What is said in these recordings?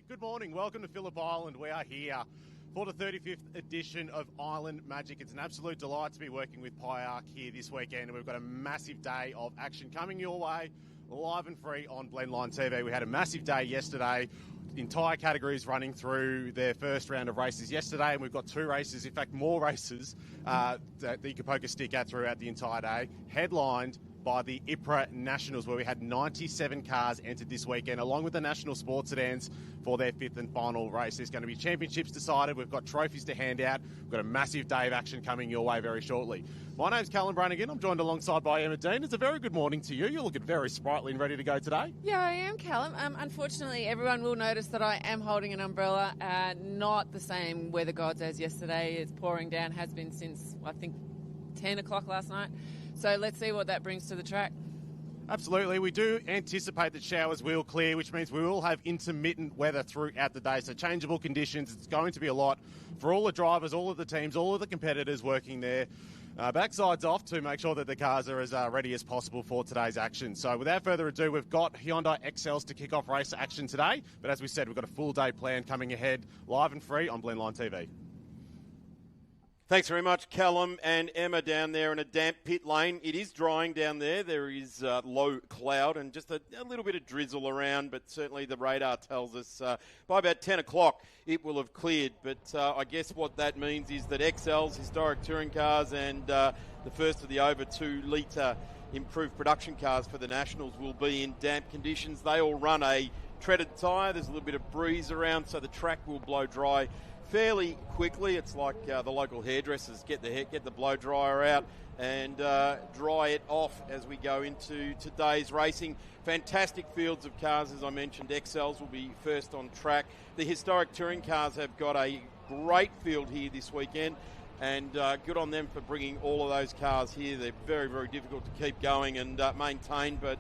Good morning. Welcome to Phillip Island. We are here for the 35th edition of Island Magic. It's an absolute delight to be working with PIARC here this weekend, and we've got a massive day of action coming your way, live and free on Blendline TV. We had a massive day yesterday. Entire categories running through their first round of races yesterday, and we've got two races, in fact more races, that you can poke a stick at throughout the entire day, headlined by the IPRA Nationals, where we had 97 cars entered this weekend, along with the National Sports Sedans for their fifth and final race. There's going to be championships decided. We've got trophies to hand out. We've got a massive day of action coming your way very shortly. My name's Callum Brannigan. I'm joined alongside by Emma Dean. It's a very good morning to you. You're looking very sprightly and ready to go today. Yeah, I am, Callum. Unfortunately, everyone will notice that I am holding an umbrella. Not the same weather gods as yesterday. It's pouring down, has been since, I think, 10 o'clock last night. So let's see what that brings to the track. Absolutely. We do anticipate that showers will clear, which means we will have intermittent weather throughout the day. So changeable conditions. It's going to be a lot for all the drivers, all of the teams, all of the competitors working there. Backsides off to make sure that the cars are as ready as possible for today's action. So without further ado, we've got Hyundai XLs to kick off race action today. But as we said, we've got a full day plan coming ahead, live and free on Blendline TV. Thanks very much, Callum and Emma down there in a damp pit lane. It is drying down there. There is low cloud and just a little bit of drizzle around, but certainly the radar tells us by about 10 o'clock it will have cleared. But I guess what that means is that XLs, historic touring cars, and the first of the over 2 litre improved production cars for the Nationals will be in damp conditions. They all run a treaded tyre. There's a little bit of breeze around, so the track will blow dry fairly quickly. It's like the local hairdressers get the blow dryer out and dry it off as we go into today's racing. Fantastic fields of cars, as I mentioned. XLs will be first on track. The historic touring cars have got a great field here this weekend, and good on them for bringing all of those cars here. They're very, very difficult to keep going and maintain, but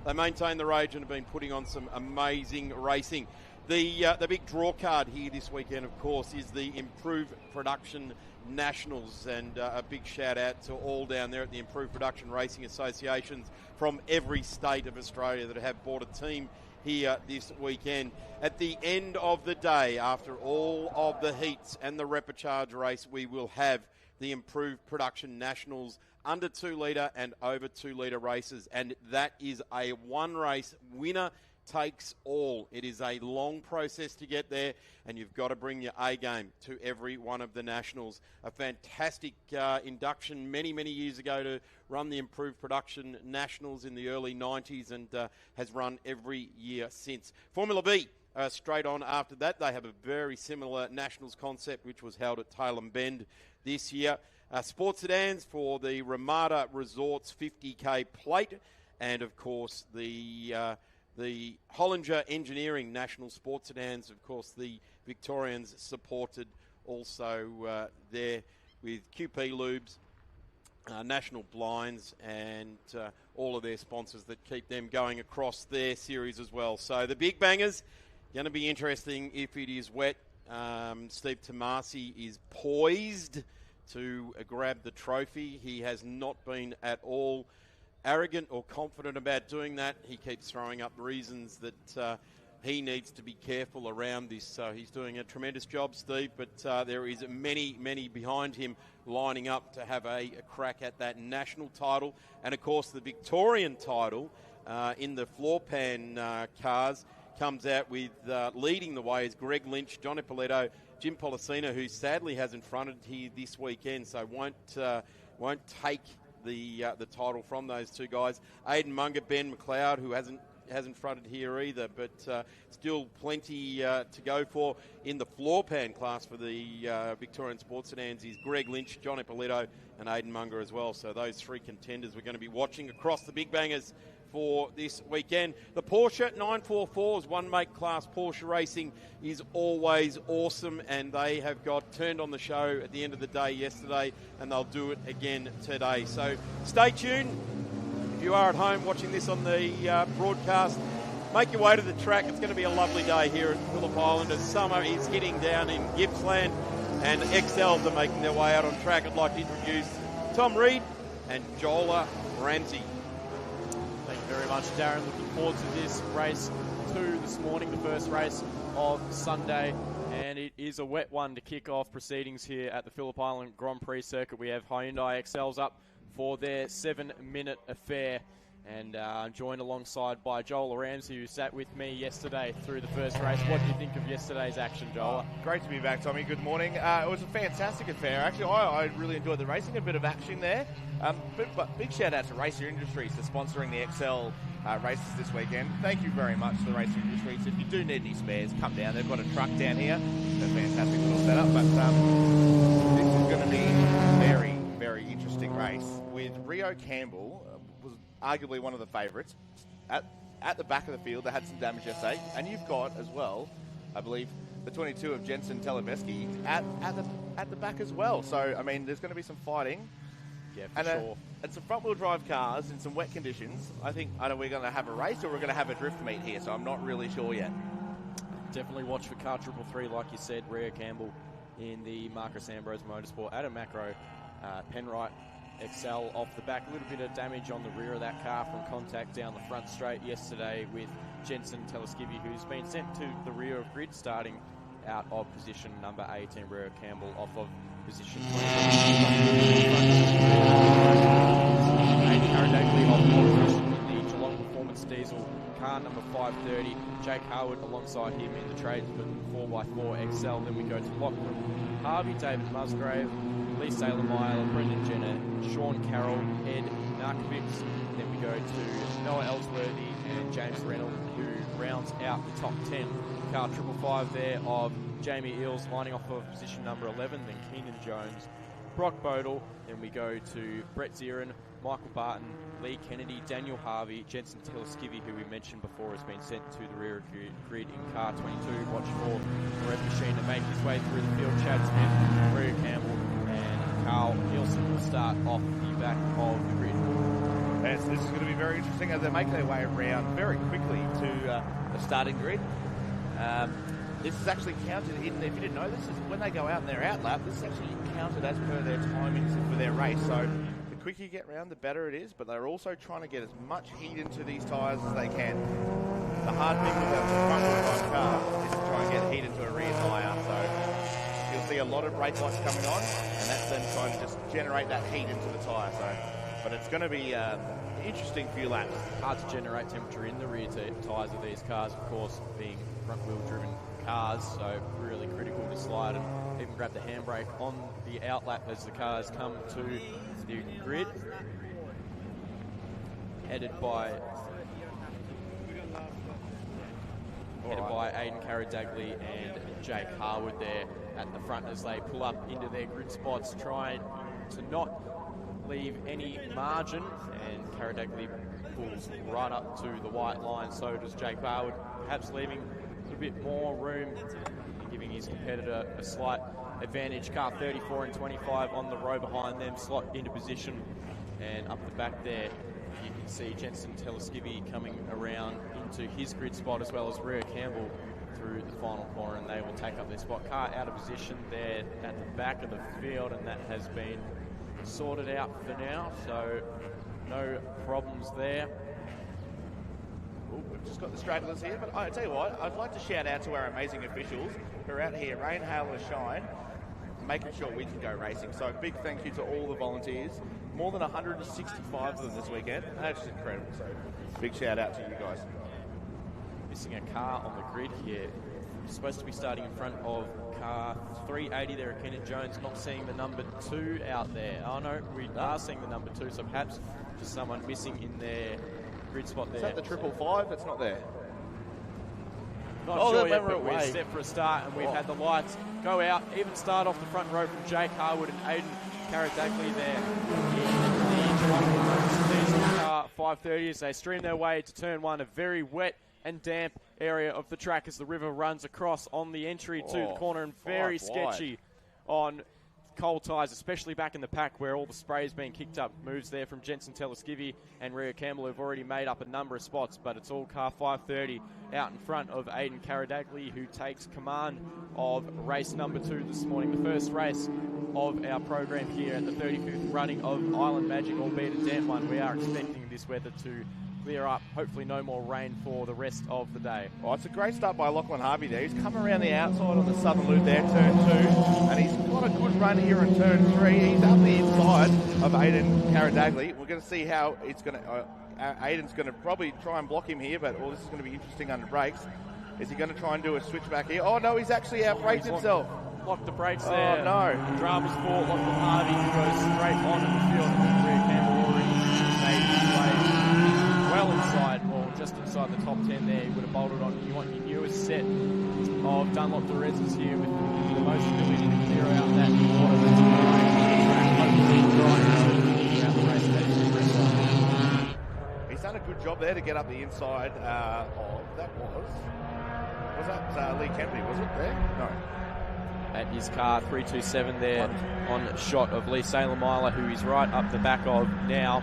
they maintain the rage and have been putting on some amazing racing. The big draw card here this weekend, of course, is the Improved Production Nationals, and a big shout out to all down there at the Improved Production Racing Associations from every state of Australia that have bought a team here this weekend. At the end of the day, after all of the heats and the repechage race, we will have the Improved Production Nationals under 2 litre and over 2 litre races, and that is a one race winner takes all. It is a long process to get there, and you've got to bring your A game to every one of the Nationals. A fantastic induction many, many years ago to run the Improved Production Nationals in the early 90s, and has run every year since. Formula B, straight on after that, they have a very similar Nationals concept, which was held at Tailem Bend this year. Sports sedans for the Ramada Resorts 50k plate, and of course the Hollinger Engineering National Sports Sedans, of course, the Victorians supported also there with QP Lubes, National Blinds, and all of their sponsors that keep them going across their series as well. So the big bangers, going to be interesting if it is wet. Steve Tomasi is poised to grab the trophy. He has not been at all arrogant or confident about doing that. He keeps throwing up reasons that he needs to be careful around this. So he's doing a tremendous job, Steve, but there is many, many behind him lining up to have a crack at that national title. And, of course, the Victorian title in the floor pan cars comes out with leading the way is Greg Lynch, John Ippolito, Jim Policina, who sadly hasn't fronted here this weekend, so won't take the title from those two guys. Aidan Munger, Ben McLeod, who hasn't fronted here either, but still plenty to go for. In the floor pan class for the Victorian Sports Sedans is Greg Lynch, John Ippolito, and Aidan Munger as well. So those three contenders we're going to be watching across the big bangers for this weekend. The Porsche 944's one-make class Porsche racing is always awesome, and they have got turned on the show at the end of the day yesterday, and they'll do it again today. So stay tuned. If you are at home watching this on the broadcast, make your way to the track. It's going to be a lovely day here at Phillip Island as summer is hitting down in Gippsland, and XLs are making their way out on track. I'd like to introduce Tom Reed and Jola Ramsey. Thank you very very much, Darren. Looking forward to this race 2 this morning, the first race of Sunday. And it is a wet one to kick off proceedings here at the Phillip Island Grand Prix circuit. We have Hyundai XLs up for their 7-minute affair. And I'm joined alongside by Joel Ramsey, who sat with me yesterday through the first race. What do you think of yesterday's action, Joel? Great to be back, Tommy. Good morning. It was a fantastic affair. Actually, I really enjoyed the racing, a bit of action there. But big shout out to Racer Industries for sponsoring the XL races this weekend. Thank you very much to the Racer Industries. If you do need any spares, come down. They've got a truck down here. It's a fantastic little setup. But this is going to be a very, very interesting race with Rio Campbell. Was arguably one of the favourites. At the back of the field, they had some damage yesterday. And you've got, as well, I believe, the 22 of Jensen Televeski at the back as well. So, I mean, there's going to be some fighting. Yeah, for sure. And some front-wheel drive cars in some wet conditions. I think either we're going to have a race or we're going to have a drift meet here, so I'm not really sure yet. Definitely watch for car 333, like you said, Rio Campbell in the Marcus Ambrose Motorsport. Adam Macro, Penrite XL off the back. A little bit of damage on the rear of that car from contact down the front straight yesterday with Jensen Teleskivi, who's been sent to the rear of grid, starting out of position number 18, Rio Campbell off of position 20. In the Geelong Performance Diesel car number 530. Jake Harwood alongside him in the tradesman 4x4 XL. Then we go to Lachlan Harvey, David Musgrave, Lee Saylor-Meyer, Brendan Jenner, Sean Carroll, Ed Narkovics. Then we go to Noah Ellsworthy and James Reynolds, who rounds out the top 10. Car 555 there of Jamie Eels lining off of position number 11, then Keenan Jones, Brock Bodle. Then we go to Brett Zieran, Michael Barton, Lee Kennedy, Daniel Harvey, Jensen Teleskivi, who we mentioned before, has been sent to the rear grid in car 22. Watch for the Repechage to make his way through the field. Chad Smith, Rio Campbell, and Carl Nielsen will start off the back of the grid. Yes, this is going to be very interesting as they make their way around very quickly to the starting grid. This is actually counted in, if you didn't know, this is when they go out in their outlap, this is actually counted as per their timings for their race. So the quicker you get round, the better it is, but they're also trying to get as much heat into these tyres as they can. The hard thing with a front-wheel drive car is to try and get heat into a rear tyre. So you'll see a lot of brake lights coming on, and that's them trying to just generate that heat into the tyre. So, but it's going to be interesting few laps. Hard to generate temperature in the rear tyres of these cars, of course, being front-wheel driven cars, so really critical to slide and even grab the handbrake on the outlap as the cars come to the grid. Headed by Aidan Carradagli and Jake Harwood there at the front as they pull up into their grid spots, trying to not leave any margin, and Carradagli pulls right up to the white line. So does Jake Harwood, perhaps leaving a bit more room, giving his competitor a slight advantage. Car 34 and 25 on the row behind them, slot into position, and up the back there you can see Jensen Teleskivi coming around into his grid spot, as well as Rio Campbell through the final corner, and they will take up their spot. Car out of position there at the back of the field, and that has been sorted out for now, so no problems there. We've just got the stragglers here, but I tell you what, I'd like to shout out to our amazing officials who are out here, rain, hail or shine, making sure we can go racing. So a big thank you to all the volunteers. More than 165 of them this weekend. That's just incredible. So big shout out to you guys. Missing a car on the grid here. Supposed to be starting in front of car 380 there at Keenan Jones. Not seeing the number 2 out there. Oh no, we are seeing the number 2, so perhaps just someone missing in their grid spot there. Is that the 555 that's not there? Not sure yet, but we're set for a start, and we've had the lights go out. Even start off the front row from Jake Harwood and Aidan Carradagli there in the car 530 as they stream their way to turn 1, a very wet and damp area of the track as the river runs across on the entry to the corner, and very sketchy on cold tyres, especially back in the pack where all the spray is being kicked up. Moves there from Jensen Teleskivi and Rio Campbell, who've already made up a number of spots, but it's all car 530 out in front of Aidan Carradagli, who takes command of race number 2 this morning, the first race of our program here at the 35th running of Island Magic, albeit a damp one. We are expecting this weather to clear up. Hopefully no more rain for the rest of the day. Oh, it's a great start by Lachlan Harvey there. He's come around the outside on the southern loop there, turn 2, and he's got a good run here in turn 3. He's up the inside of Aiden Karadagli. We're going to see how it's going to... Aiden's going to probably try and block him here, but this is going to be interesting under brakes. Is he going to try and do a switch back here? Oh, no, he's actually out-braked himself. Locked the brakes there. Oh, no. Dramas for Lachlan Harvey, who goes straight onto the field. Rear Campbell already made his way well inside, or just inside the top 10 there. He would have bolted on. You want your newest set of Dunlop Durez's here with the most ability to clear out that water that's throughout the race. He's done a good job there to get up the inside of, was that Lee Kempney, was it there? No. At his car, 327 there on shot of Lee Salemeiler, who is right up the back of now.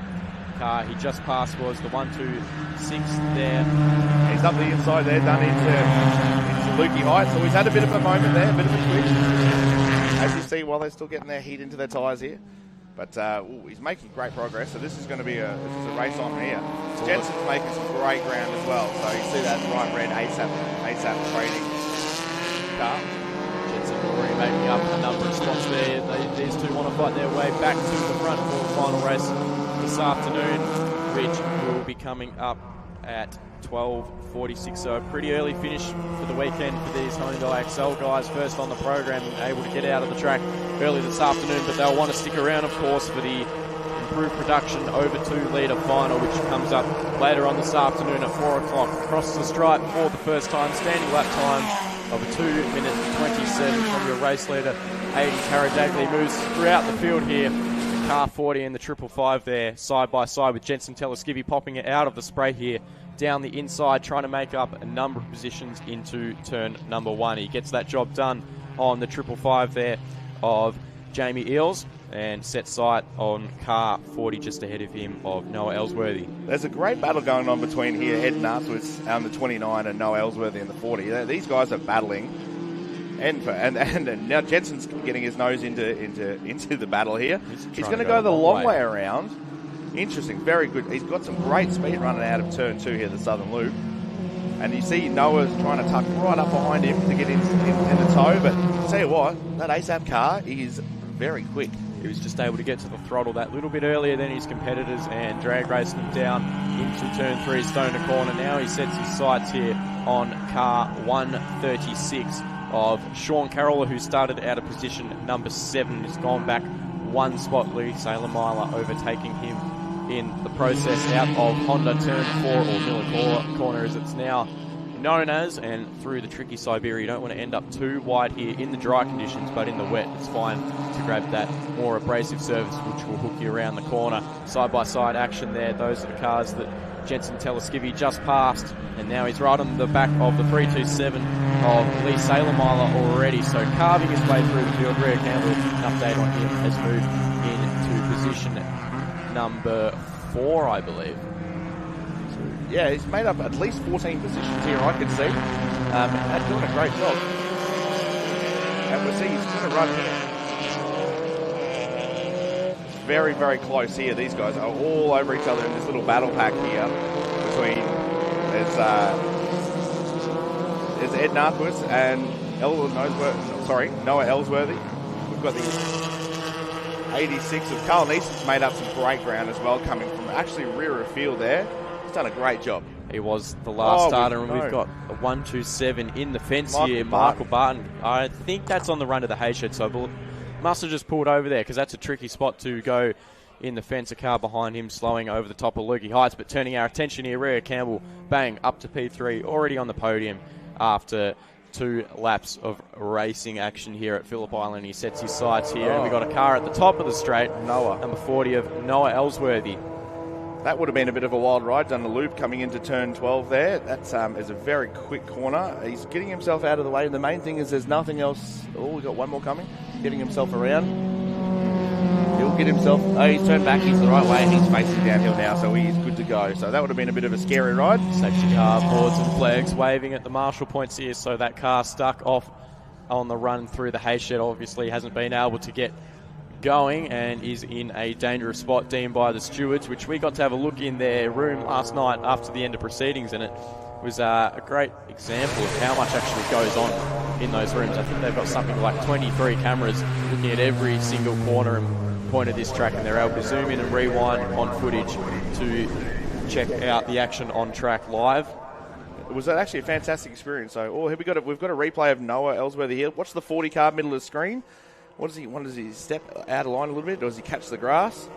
Car he just passed was the 126 there. He's up the inside there, done into Lukey Heights. So he's had a bit of a moment there, a bit of a twitch. As you see, while they're still getting their heat into their tyres here. But he's making great progress, so this is going to be a race on here. Jensen's making some great ground as well. So you see that bright red ASAP trading car. Jensen already making up a number of spots there. These two want to fight their way back to the front for the final race this afternoon, which will be coming up at 12:46. So a pretty early finish for the weekend for these Hyundai XL guys. First on the program, able to get out of the track early this afternoon, but they'll want to stick around, of course, for the improved production over 2 litre final, which comes up later on this afternoon at 4 o'clock. Across the stripe for the first time, standing lap time of a 2:27 from your race leader, Aiden Karadagli, moves throughout the field here. The car 40 and the 555 there, side by side with Jensen Teleskivy popping it out of the spray here down the inside, trying to make up a number of positions into turn number 1. He gets that job done on the 555 there of Jamie Eales and set sight on car 40 just ahead of him of Noah Ellsworthy. There's a great battle going on between here, Ed Narthwitz on the 29 and Noah Ellsworthy in the 40. These guys are battling, and now Jensen's getting his nose into the battle here. He's going to go the long way around. Interesting, very good. He's got some great speed running out of turn 2 here, the southern loop. And you see Noah's trying to tuck right up behind him to get in the tow. But I'll tell you what, that ASAP car is very quick. He was just able to get to the throttle that little bit earlier than his competitors and drag racing him down into turn 3, Stoner Corner. Now he sets his sights here on car 136 of Sean Carroll, who started out of position number 7. Has gone back 1 spot. Lee Salemeiler overtaking him in the process out of Honda turn 4, or Miller Corner as it's now known as, and through the tricky Siberia. You don't want to end up too wide here in the dry conditions, but in the wet it's fine to grab that more abrasive surface, which will hook you around the corner. Side by side action there. Those are the cars that Jensen Teleskivy just passed, and now he's right on the back of the 327 of Lee Salemeiler already, so carving his way through the field. Rear Campbell, an update on him, has moved into position number 4, I believe. Yeah, he's made up at least 14 positions here, I can see. And doing a great job. And we'll see he's going to run here. It's very, very close here. These guys are all over each other in this little battle pack here between there's Ed Narthwitz and Noah Ellsworthy. We've got the 86 of Carl Neeson's made up some great ground as well, coming from actually rear of field there. He's done a great job. He was the last starter, and we've got a 127 in the fence here. Michael Barton. I think that's on the run to the hayshed, so must have just pulled over there because that's a tricky spot to go in the fence. A car behind him slowing over the top of Lukey Heights, but turning our attention here, Rear Campbell, bang, up to P3, already on the podium after 2 laps of racing action here at Phillip Island. He sets his sights here, and we got a car at the top of the straight, number 40 of Noah Ellsworthy. That would have been a bit of a wild ride down the loop coming into turn 12 there. That's is a very quick corner. He's getting himself out of the way. The main thing is there's nothing else. Oh, we've got one more coming. Getting himself around. He'll get himself... Oh, he's turned back. He's the right way. He's facing downhill now, so he's good to go. So that would have been a bit of a scary ride. Safety car, boards and flags waving at the marshal points here, so that car stuck off on the run through the hayshed. Obviously hasn't been able to get going and is in a dangerous spot deemed by the stewards, which we got to have a look in their room last night after the end of proceedings, and it was a great example of how much actually goes on in those rooms. I think they've got something like 23 cameras looking at every single corner and point of this track, and they're able to zoom in and rewind on footage to check out the action on track live. It was actually a fantastic experience. So, here we've got a replay of Noah Ellsworthy here. Watch the 40 car middle of the screen. What does he step out of line a little bit, or does he catch the grass?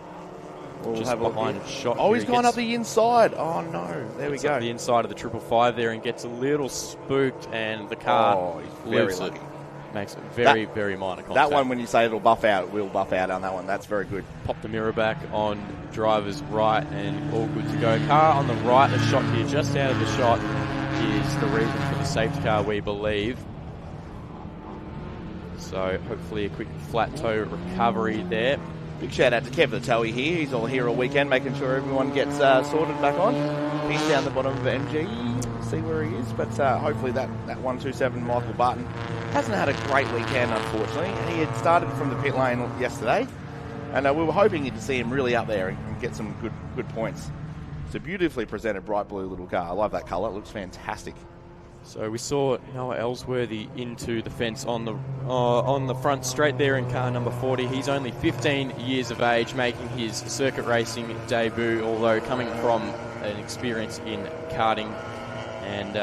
We'll just have behind a shot. Oh, he's gone up the inside. Oh no, there we go. Up the inside of the 555 there and gets a little spooked, and the car loses it. Makes a very minor contact. That one, when you say it'll buff out, we'll buff out on that one. That's very good. Pop the mirror back on driver's right and all good to go. Car on the right, the shot here, just out of the shot, is the reason for the safety car, we believe. So hopefully a quick flat toe recovery there. Big shout out to Kev the Towie here. He's all here all weekend, making sure everyone gets sorted back on. He's down the bottom of MG. See where he is, but hopefully that 127 Michael Barton hasn't had a great weekend, unfortunately. He had started from the pit lane yesterday, and we were hoping to see him really up there and get some good points. It's a beautifully presented bright blue little car. I love that colour. It looks fantastic. So we saw Noah Ellsworthy into the fence on the front straight there in car number 40. He's only 15 years of age, making his circuit racing debut, although coming from an experience in karting and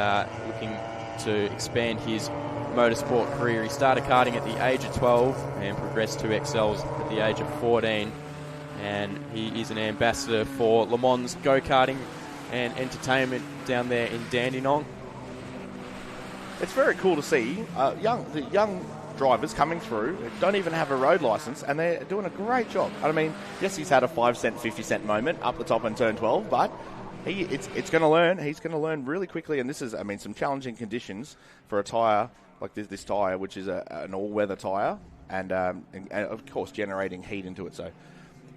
looking to expand his motorsport career. He started karting at the age of 12 and progressed to XLs at the age of 14. And he is an ambassador for Le Mans go-karting and entertainment down there in Dandenong. It's very cool to see the young drivers coming through, don't even have a road licence, and they're doing a great job. I mean, yes, he's had a 5 cent, 50 cent moment up the top in turn 12, but it's going to learn. He's going to learn really quickly, and this is, some challenging conditions for a tyre like this tyre, which is an all-weather tyre, and of course generating heat into it. So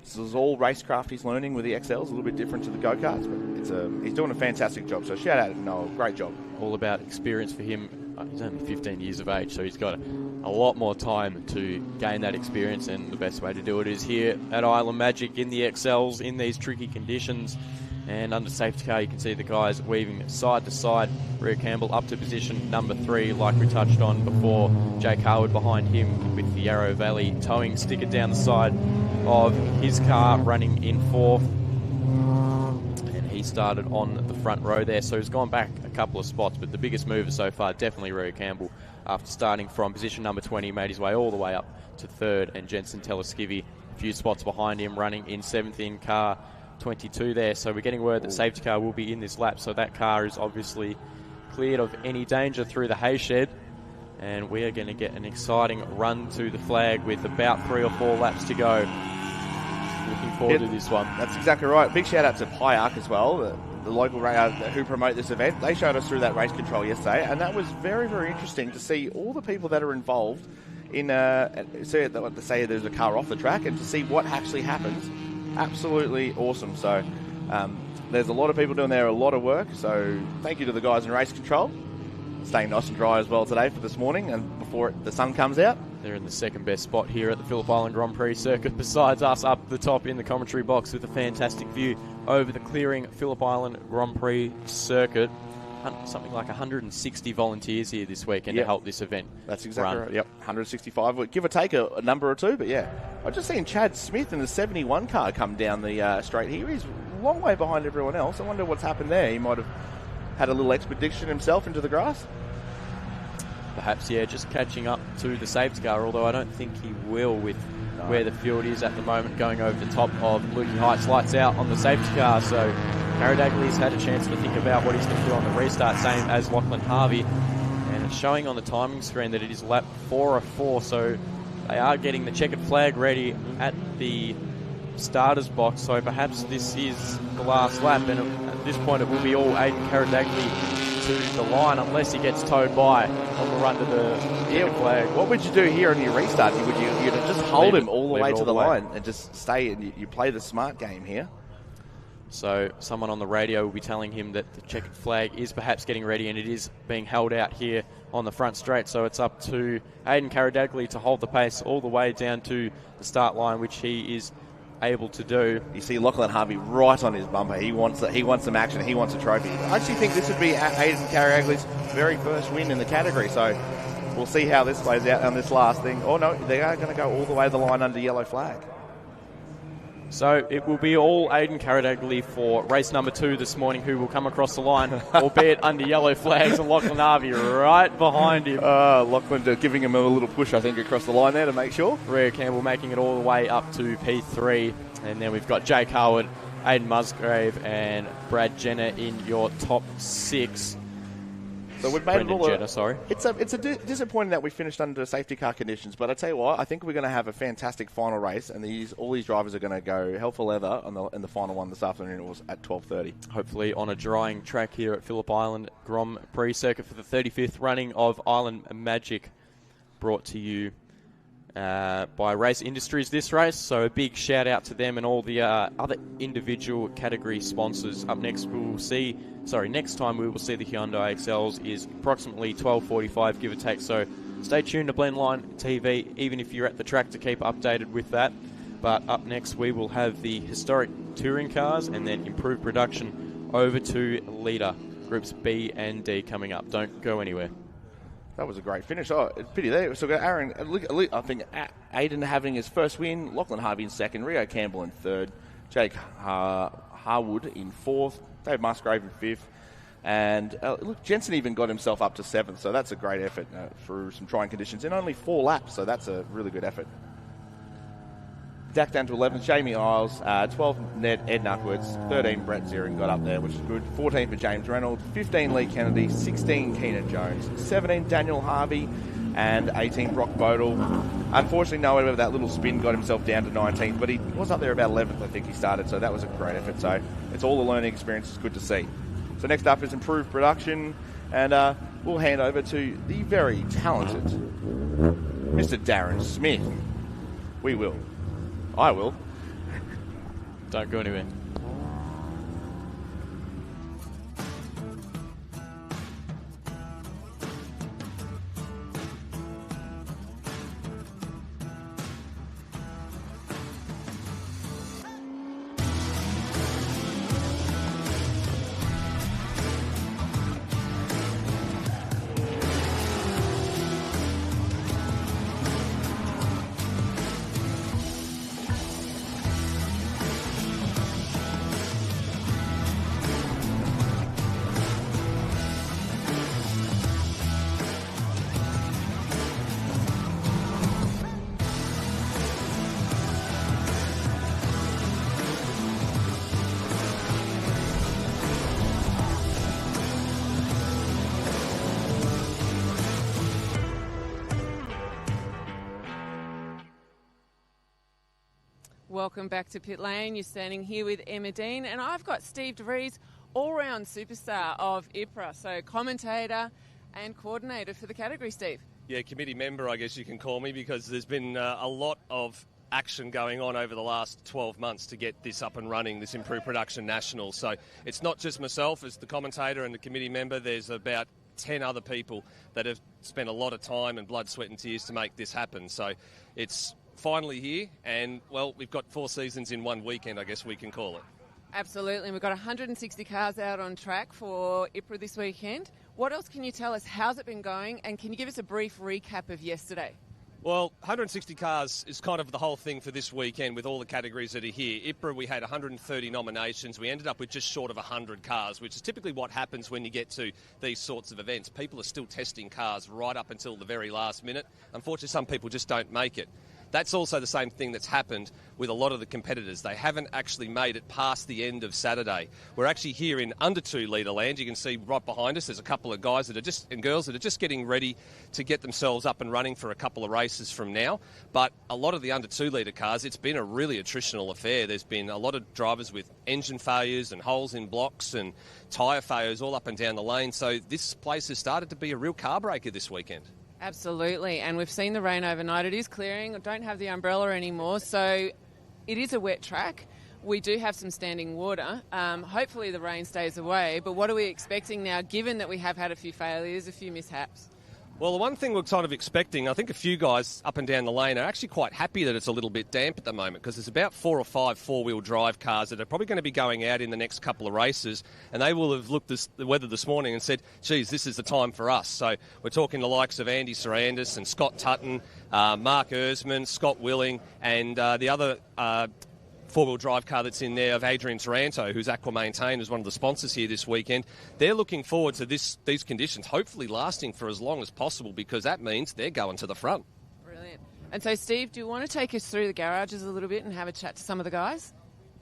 this is all racecraft he's learning with the XLs, a little bit different to the go-karts, but he's doing a fantastic job. So shout out to Noah, great job. All about experience for him. He's only 15 years of age, so he's got a lot more time to gain that experience, and the best way to do it is here at Island Magic in the XLs in these tricky conditions. And under safety car, you can see the guys weaving side to side. Rear Campbell up to position number 3, like we touched on before. Jake Harwood behind him with the Yarrow Valley towing sticker down the side of his car, running in 4th. And he started on the front row there, so he's gone back a couple of spots, but the biggest mover so far, definitely Rear Campbell. After starting from position number 20, made his way all the way up to 3rd, and Jensen Teleskivy a few spots behind him, running in 7th in car 22 there. So we're getting word that safety car will be in this lap, so that car is obviously cleared of any danger through the hay shed, and we are going to get an exciting run to the flag with about 3 or 4 laps to go. Looking forward to this one. That's exactly right. Big shout out to PIARC as well, the local who promote this event. They showed us through that race control yesterday, and that was very, very interesting to see all the people that are involved in say there's a car off the track, and to see what actually happens. Absolutely awesome. So there's a lot of people doing there, a lot of work. So thank you to the guys in race control. Staying nice and dry as well today for this morning and before the sun comes out. They're in the second best spot here at the Phillip Island Grand Prix circuit, besides us up the top in the commentary box with a fantastic view over the clearing Phillip Island Grand Prix circuit. Something like 160 volunteers here this weekend to help this event. That's exactly right. Yep, 165. Give or take a number or two, but yeah. I've just seen Chad Smith in the 71 car come down the straight here. He's a long way behind everyone else. I wonder what's happened there. He might have had a little expedition himself into the grass. Perhaps, yeah, just catching up to the safety car, although I don't think he will with where the field is at the moment, going over the top of Lukey Heights. Lights out on the safety car, so Haradagley's had a chance to think about what he's going to do on the restart, same as Lachlan Harvey. And it's showing on the timing screen that it is lap 404, so they are getting the checkered flag ready at the starter's box, so perhaps this is the last lap, and at this point it will be all Aidan Haradagley to the line, unless he gets towed by on the run to the flag. What would you do here on your restart? You'd just hold him all the way to the line and just stay, and you play the smart game here. So someone on the radio will be telling him that the checkered flag is perhaps getting ready, and it is being held out here on the front straight. So it's up to Aidan Karadagli to hold the pace all the way down to the start line, which he is able to do. You see Lachlan Harvey right on his bumper. He wants some action. He wants a trophy. I actually think this would be Aidan Karadagli's very first win in the category. So we'll see how this plays out on this last thing. Oh no, they are going to go all the way to the line under yellow flag. So it will be all Aidan Karadagli for race number 2 this morning, who will come across the line, albeit under yellow flags, and Lachlan Harvey right behind him. Lachlan giving him a little push, I think, across the line there to make sure. Rhea Campbell making it all the way up to P3. And then we've got Jake Howard, Aidan Musgrave, and Brad Jenner in your top 6. So we've made Brendan Jenner, sorry. It's disappointing that we finished under safety car conditions, but I tell you what, I think we're going to have a fantastic final race, and all these drivers are going to go hell for leather in the final one this afternoon. It was at 12:30. Hopefully on a drying track here at Phillip Island Grand Prix circuit for the 35th running of Island Magic, brought to you by Race Industries this race. So a big shout out to them and all the other individual category sponsors. Up next next time we will see the Hyundai XLs is approximately 12:45 give or take. So stay tuned to Blendline TV, even if you're at the track, to keep updated with that. But up next we will have the historic touring cars and then improved production over to Litre, groups B and D coming up. Don't go anywhere. That was a great finish. Oh, it's pity there. So Aaron, I think Aidan having his first win, Lachlan Harvey in second, Rio Campbell in third, Jake Harwood in fourth, Dave Musgrave in fifth, and Jensen even got himself up to seventh. So that's a great effort through some trying conditions in only 4 laps. So that's a really good effort. Dak down to 11th, Jamie Isles, 12th, Ed Nuckwards, 13, Brett Zirin got up there, which is good, 14 for James Reynolds, 15, Lee Kennedy, 16, Keenan Jones, 17, Daniel Harvey, and 18, Brock Bodle. Unfortunately, no over that little spin got himself down to 19th, but he was up there about 11th, I think he started, so that was a great effort. So it's all the learning experience, it's good to see. So next up is improved production, and we'll hand over to the very talented Mr. Darren Smith. We will. I will. Don't go anywhere. Welcome back to Pit Lane. You're standing here with Emma Dean, and I've got Steve DeVries, all-round superstar of IPRA, so commentator and coordinator for the category, Steve. Yeah, committee member, I guess you can call me, because there's been a lot of action going on over the last 12 months to get this up and running, this Improved Production Nationals. So it's not just myself as the commentator and the committee member. There's about 10 other people that have spent a lot of time and blood, sweat and tears to make this happen. So it's finally here, and, well, we've got 4 seasons in one weekend, I guess we can call it. Absolutely. We've got 160 cars out on track for IPRA this weekend. What else can you tell us? How's it been going? And can you give us a brief recap of yesterday? Well, 160 cars is kind of the whole thing for this weekend with all the categories that are here. IPRA, we had 130 nominations. We ended up with just short of 100 cars, which is typically what happens when you get to these sorts of events. People are still testing cars right up until the very last minute. Unfortunately, some people just don't make it. That's also the same thing that's happened with a lot of the competitors. They haven't actually made it past the end of Saturday. We're actually here in under 2 litre land. You can see right behind us there's a couple of guys and girls that are just getting ready to get themselves up and running for a couple of races from now. But a lot of the under 2 litre cars, it's been a really attritional affair. There's been a lot of drivers with engine failures and holes in blocks and tyre failures all up and down the lane. So this place has started to be a real car breaker this weekend. Absolutely, and we've seen the rain overnight. It is clearing. I don't have the umbrella anymore, so it is a wet track. we do have some standing water. Hopefully the rain stays away, but what are we expecting now, given that we have had a few failures, a few mishaps? Well, the one thing we're kind of expecting, I think a few guys up and down the lane are actually quite happy that it's a little bit damp at the moment, because there's about 4 or 5 four-wheel drive cars that are probably going to be going out in the next couple of races, and they will have looked at the weather this morning and said, geez, this is the time for us. So we're talking the likes of Andy Sarandis and Scott Tutton, Mark Erzman, Scott Willing, and the other four-wheel drive car that's in there of Adrian Taranto, who's Aqua Maintain, who's one of the sponsors here this weekend. They're looking forward to these conditions, hopefully lasting for as long as possible, because that means they're going to the front. Brilliant. And so, Steve, do you want to take us through the garages a little bit and have a chat to some of the guys?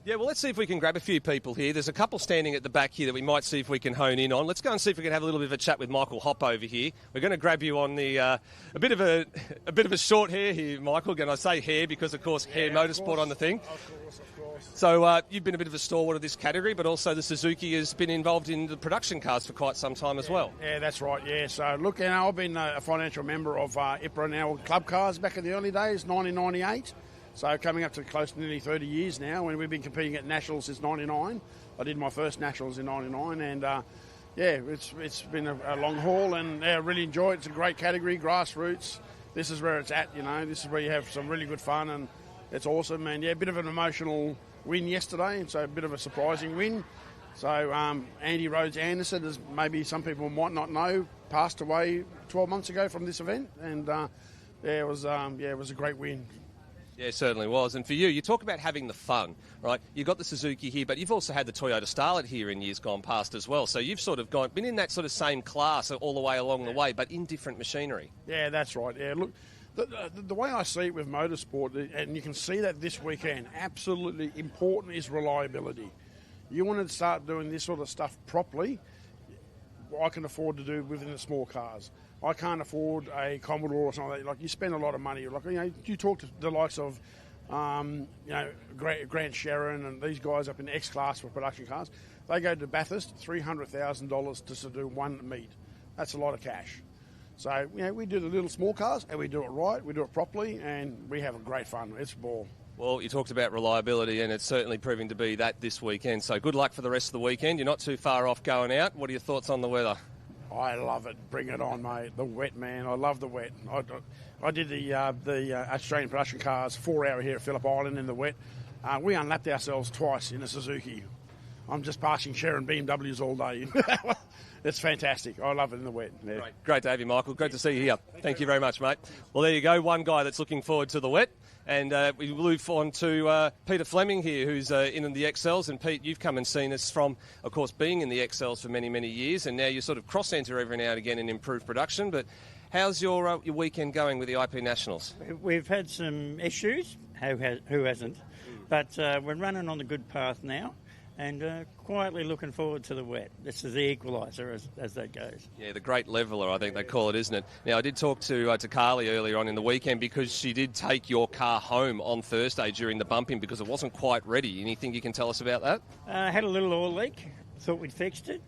Yeah, well, let's see if we can grab a few people here. There's a couple standing at the back here that we might see if we can hone in on. Let's go and see if we can have a little bit of a chat with Michael Hopp over here. We're going to grab you on the a bit of a short hair here, Michael. And I say hair because, of course, hair motorsport on the thing. Of course. So you've been a bit of a stalwart of this category, but also the Suzuki has been involved in the production cars for quite some time as well. Yeah, that's right, yeah. So, look, I've been a financial member of IPRA Nationals club cars back in the early days, 1998. So coming up to close to nearly 30 years now, when we've been competing at Nationals since 99. I did my first Nationals in 99, and it's been a long haul, and I really enjoy it. It's a great category, grassroots. This is where it's at, This is where you have some really good fun, and it's awesome. And yeah, a bit of an emotional win yesterday, so a bit of a surprising win. So Andy Rhodes Anderson, as maybe some people might not know, passed away 12 months ago from this event, and it was a great win. Yeah, it certainly was. And for you talk about having the fun, right? You've got the Suzuki here, but you've also had the Toyota Starlet here in years gone past as well. So you've sort of been in that sort of same class all the way along the way, but in different machinery. Yeah, that's right. Yeah, look, the way I see it with motorsport, and you can see that this weekend, absolutely important is reliability. You want to start doing this sort of stuff properly, I can afford to do within the small cars. I can't afford a Commodore or something like that. Like, you spend a lot of money. Like, you talk to the likes of, Grant Sharon and these guys up in X-Class for production cars. They go to Bathurst, $300,000 just to do one meet. That's a lot of cash. So, we do the little small cars, and we do it right, we do it properly, and we have a great fun. It's a ball. Well, you talked about reliability, and it's certainly proving to be that this weekend. So good luck for the rest of the weekend. You're not too far off going out. What are your thoughts on the weather? I love it. Bring it on, mate. The wet, man. I love the wet. I did the Australian production cars 4 hour here at Phillip Island in the wet. We unlapped ourselves twice in a Suzuki. I'm just passing Sharon BMWs all day. It's fantastic. I love it in the wet. Yeah. Great to have you, Michael. Great to see you here. Thank you very much, mate. Well, there you go. One guy that's looking forward to the wet. And we move on to Peter Fleming here, who's in the XLs. And Pete, you've come and seen us from, of course, being in the XLs for many, many years. And now you sort of cross-enter every now and again and improve production. But how's your weekend going with the IP Nationals? We've had some issues. Who hasn't? But we're running on the good path now. And quietly looking forward to the wet. This is the equaliser as that goes. Yeah, the great leveller, I think they call it, isn't it? Now, I did talk to Carly earlier on in the weekend, because she did take your car home on Thursday during the bumping because it wasn't quite ready. Anything you can tell us about that? Had a little oil leak. Thought we'd fixed it.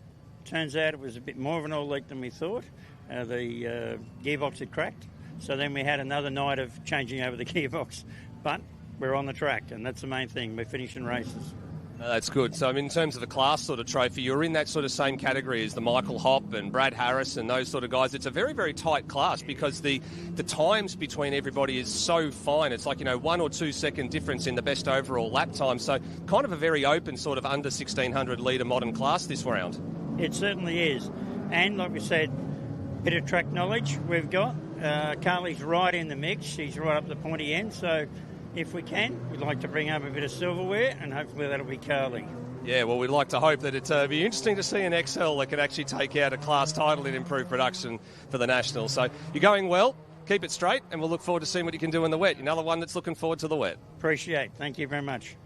Turns out it was a bit more of an oil leak than we thought. The gearbox had cracked. So then we had another night of changing over the gearbox. But we're on the track, and that's the main thing. We're finishing races. That's good. So, in terms of the class sort of trophy, you're in that sort of same category as the Michael Hopp and Brad Harris and those sort of guys. It's a very, very tight class because the times between everybody is so fine. It's like, 1 or 2 second difference in the best overall lap time. So, kind of a very open sort of under 1,600 litre modern class this round. It certainly is. And, like we said, bit of track knowledge we've got. Carly's right in the mix. She's right up the pointy end. So, if we can, we'd like to bring up a bit of silverware, and hopefully that'll be Carly. Yeah, well, we'd like to hope that it'd be interesting to see an XL that could actually take out a class title in improved production for the Nationals. So you're going well, keep it straight, and we'll look forward to seeing what you can do in the wet. Another one that's looking forward to the wet. Appreciate. Thank you very much.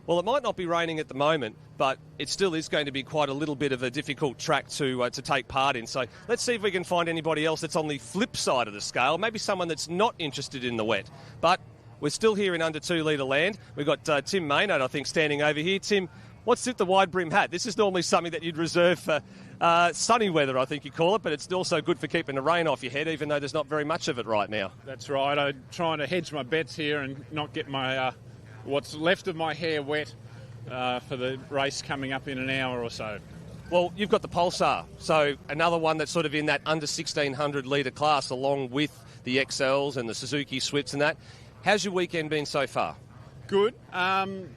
Well, it might not be raining at the moment, but it still is going to be quite a little bit of a difficult track to take part in. So let's see if we can find anybody else that's on the flip side of the scale, maybe someone that's not interested in the wet. But we're still here in under 2 litre land. We've got Tim Maynard, I think, standing over here. Tim, what's with the wide brim hat? This is normally something that you'd reserve for sunny weather, I think you call it, but it's also good for keeping the rain off your head, even though there's not very much of it right now. That's right. I'm trying to hedge my bets here and not get my what's left of my hair wet. for the race coming up in an hour or so. Well, you've got the Pulsar, so another one that's sort of in that under 1,600 litre class, along with the XLs and the Suzuki Swifts and that. How's your weekend been so far? Good. I'm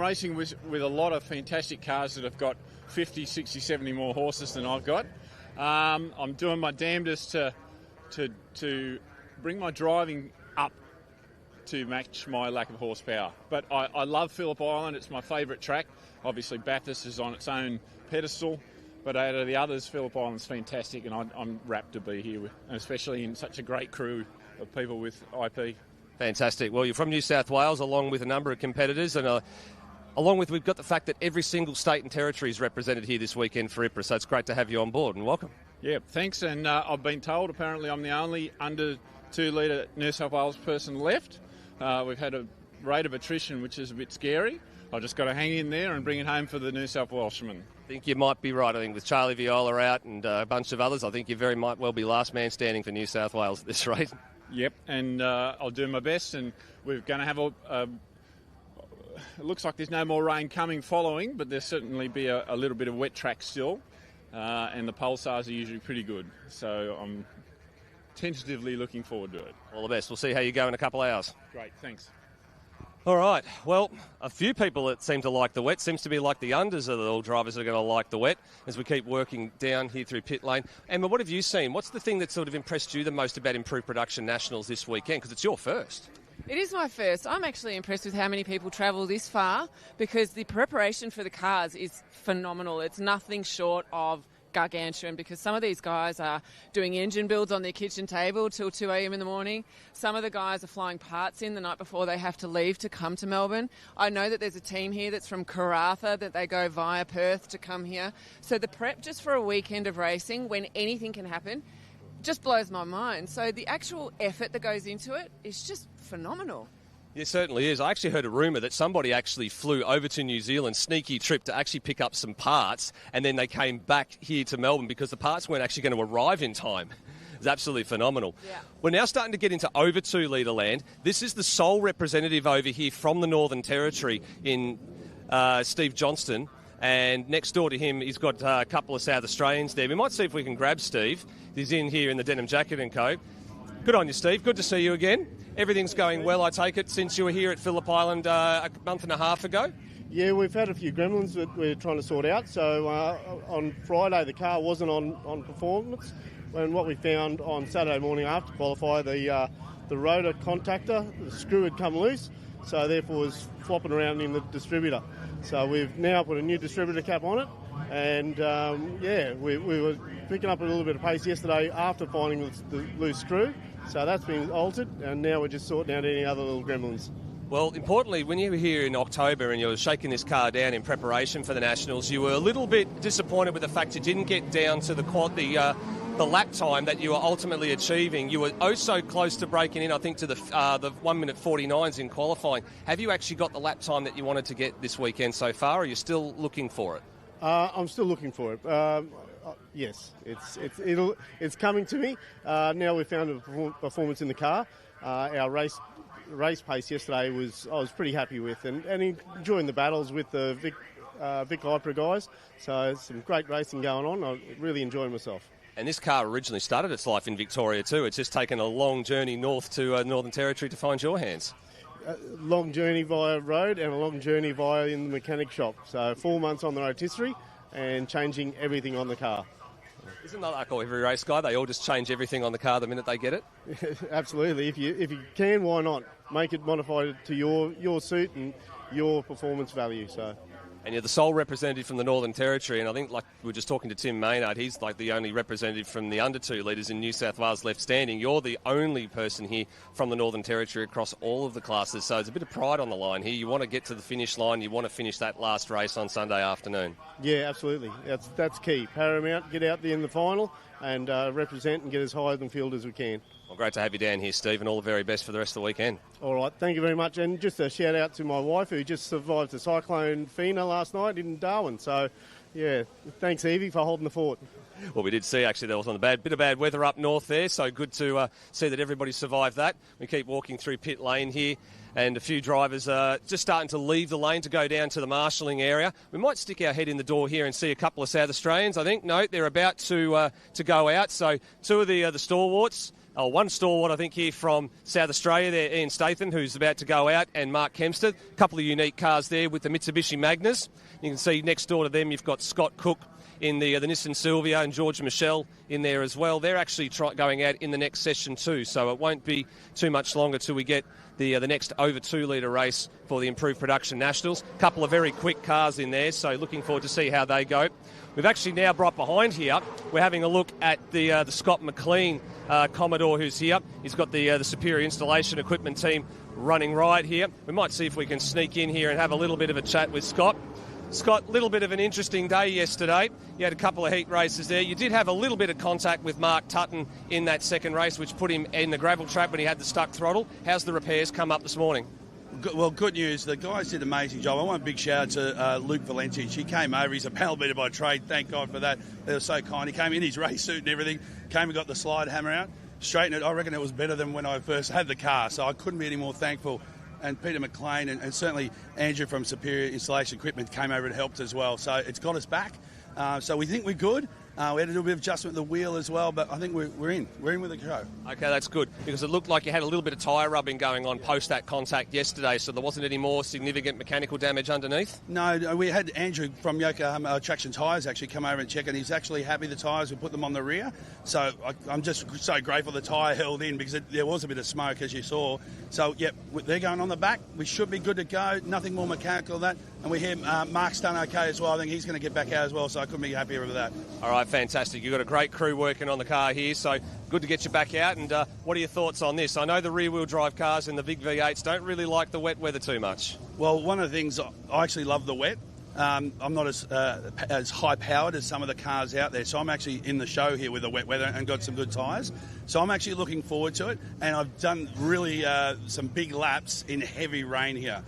racing with a lot of fantastic cars that have got 50, 60, 70 more horses than I've got. I'm doing my damnedest to bring my driving up to match my lack of horsepower. But I love Phillip Island. It's my favourite track. Obviously, Bathurst is on its own pedestal. But out of the others, Phillip Island's fantastic, and I'm rapt to be here, and especially in such a great crew of people with IP. Fantastic. Well, you're from New South Wales, along with a number of competitors, and along with we've got the fact that every single state and territory is represented here this weekend for IPRA, so it's great to have you on board, and welcome. Yeah, thanks, and I've been told apparently I'm the only under 2 litre New South Wales person left. We've had a rate of attrition which is a bit scary. I've just got to hang in there and bring it home for the New South Welshmen. I think you might be right. I think with Charlie Viola out and a bunch of others, I think you very might well be last man standing for New South Wales at this rate. Yep, and I'll do my best, and we're going to have it looks like there's no more rain coming following, but there'll certainly be a little bit of wet track still, and the Pulsars are usually pretty good, so I'm tentatively looking forward to it. All the best. We'll see how you go in a couple of hours. Great, thanks. All right. Well, a few people that seem to like the wet. Seems to be like the unders are the all drivers that are going to like the wet as we keep working down here through pit lane. Emma, what have you seen? What's the thing that sort of impressed you the most about Improved Production Nationals this weekend? Because it's your first. It is my first. I'm actually impressed with how many people travel this far because the preparation for the cars is phenomenal. It's nothing short of gargantuan because some of these guys are doing engine builds on their kitchen table till 2 a.m. in the morning. Some of the guys are flying parts in the night before they have to leave to come to Melbourne. I know that there's a team here that's from Karratha that they go via Perth to come here. So the prep just for a weekend of racing when anything can happen just blows my mind. So the actual effort that goes into it is just phenomenal. It certainly is. I actually heard a rumour that somebody actually flew over to New Zealand, sneaky trip, to actually pick up some parts, and then they came back here to Melbourne because the parts weren't actually going to arrive in time. It's absolutely phenomenal. Yeah. We're now starting to get into over 2 litre land. This is the sole representative over here from the Northern Territory in Steve Johnston. And next door to him, he's got a couple of South Australians there. We might see if we can grab Steve. He's in here in the denim jacket and coat. Good on you, Steve. Good to see you again. Everything's going well, I take it, since you were here at Phillip Island a month and a half ago? Yeah, we've had a few gremlins that we're trying to sort out. So on Friday, the car wasn't on performance. And what we found on Saturday morning after qualify, the rotor contactor, the screw had come loose, so therefore was flopping around in the distributor. So we've now put a new distributor cap on it. And, we were picking up a little bit of pace yesterday after finding the loose screw. So that's been altered, and now we're just sorting out any other little gremlins. Well, importantly, when you were here in October and you were shaking this car down in preparation for the Nationals, you were a little bit disappointed with the fact you didn't get down to the lap time that you were ultimately achieving. You were oh so close to breaking in, I think, to the 1 minute 49s in qualifying. Have you actually got the lap time that you wanted to get this weekend so far, or are you still looking for it? I'm still looking for it. Yes, it's coming to me. Now we've found a performance in the car. Our race pace yesterday I was pretty happy with, and enjoying the battles with the Vic IPRA guys. So some great racing going on. I'm really enjoying myself. And this car originally started its life in Victoria too. It's just taken a long journey north to Northern Territory to find your hands. A long journey via road and a long journey via in the mechanic shop. So 4 months on the rotisserie and changing everything on the car. Isn't that like every race guy? They all just change everything on the car the minute they get it? Absolutely. If you can, why not? Make it modified to your suit and your performance value. So. And you're the sole representative from the Northern Territory, and I think, like we were just talking to Tim Maynard, he's like the only representative from the under 2 litres in New South Wales left standing. You're the only person here from the Northern Territory across all of the classes, so there's a bit of pride on the line here. You want to get to the finish line, you want to finish that last race on Sunday afternoon. Yeah, absolutely. That's key. Paramount, get out there in the final and represent and get as high in the field as we can. Well, great to have you down here, Steve, and all the very best for the rest of the weekend. All right, thank you very much. And just a shout out to my wife who just survived the cyclone Fina last night in Darwin. So, yeah, thanks, Evie, for holding the fort. Well, we did see actually there was on the bit of bad weather up north there, so good to see that everybody survived that. We keep walking through pit lane here, and a few drivers are just starting to leave the lane to go down to the marshalling area. We might stick our head in the door here and see a couple of South Australians. I think, no, they're about to go out. So two of the stalwarts. One stalwart, I think, here from South Australia there, Ian Statham, who's about to go out, and Mark Kempster. A couple of unique cars there with the Mitsubishi Magnas. You can see next door to them you've got Scott Cook in the Nissan Silvia and George Michel in there as well. They're actually going out in the next session too, so it won't be too much longer till we get the next over 2 litre race for the Improved Production Nationals. A couple of very quick cars in there, so looking forward to see how they go. We've actually now brought behind here, we're having a look at the Scott McLean Commodore who's here. He's got the Superior Installation Equipment team running right here. We might see if we can sneak in here and have a little bit of a chat with Scott. Scott, a little bit of an interesting day yesterday. You had a couple of heat races there. You did have a little bit of contact with Mark Tutton in that second race, which put him in the gravel trap when he had the stuck throttle. How's the repairs come up this morning? Well, good news. The guys did an amazing job. I want a big shout out to Luke Valentich. He came over. He's a panel beater by trade. Thank God for that. They were so kind. He came in his race suit and everything. Came and got the slide hammer out. Straightened it. I reckon it was better than when I first had the car. So I couldn't be any more thankful. And Peter McLean and certainly Andrew from Superior Installation Equipment came over and helped as well. So it's got us back. So we think we're good. We had to do a bit of adjustment of the wheel as well, but I think we're in. We're in with the show. Okay, that's good, because it looked like you had a little bit of tyre rubbing going on post that contact yesterday, so there wasn't any more significant mechanical damage underneath? No, we had Andrew from Yokohama Traction Tyres actually come over and check, and he's actually happy the tyres, we put them on the rear. So I'm just so grateful the tyre held in, because there was a bit of smoke, as you saw. So, yep, they're going on the back. We should be good to go. Nothing more mechanical than that. And we hear Mark's done okay as well. I think he's going to get back out as well, so I couldn't be happier with that. All right, fantastic. You've got a great crew working on the car here, so good to get you back out. And what are your thoughts on this? I know the rear-wheel drive cars and the big V8s don't really like the wet weather too much. Well, one of the things, I actually love the wet. I'm not as high-powered as some of the cars out there, so I'm actually in the show here with the wet weather and got some good tyres. So I'm actually looking forward to it, and I've done really some big laps in heavy rain here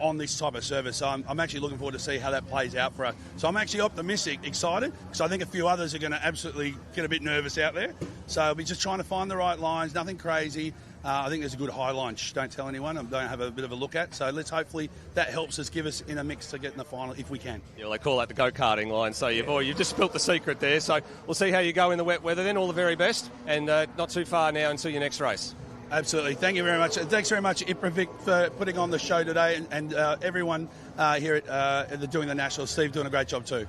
on this type of service. So I'm actually looking forward to see how that plays out for us. So I'm actually optimistic, excited, because I think a few others are going to absolutely get a bit nervous out there. So we're just trying to find the right lines, nothing crazy. I think there's a good high line. Shh, don't tell anyone. I'm going to have a bit of a look at. So let's hopefully that helps us, give us in a mix to get in the final if we can. Yeah, well, they call that the go-karting line. So you've just spilt the secret there. So we'll see how you go in the wet weather then. All the very best. And not too far now until your next race. Absolutely. Thank you very much. And thanks very much, IPRA Vic, for putting on the show today, and everyone here at doing the Nationals. Steve doing a great job too.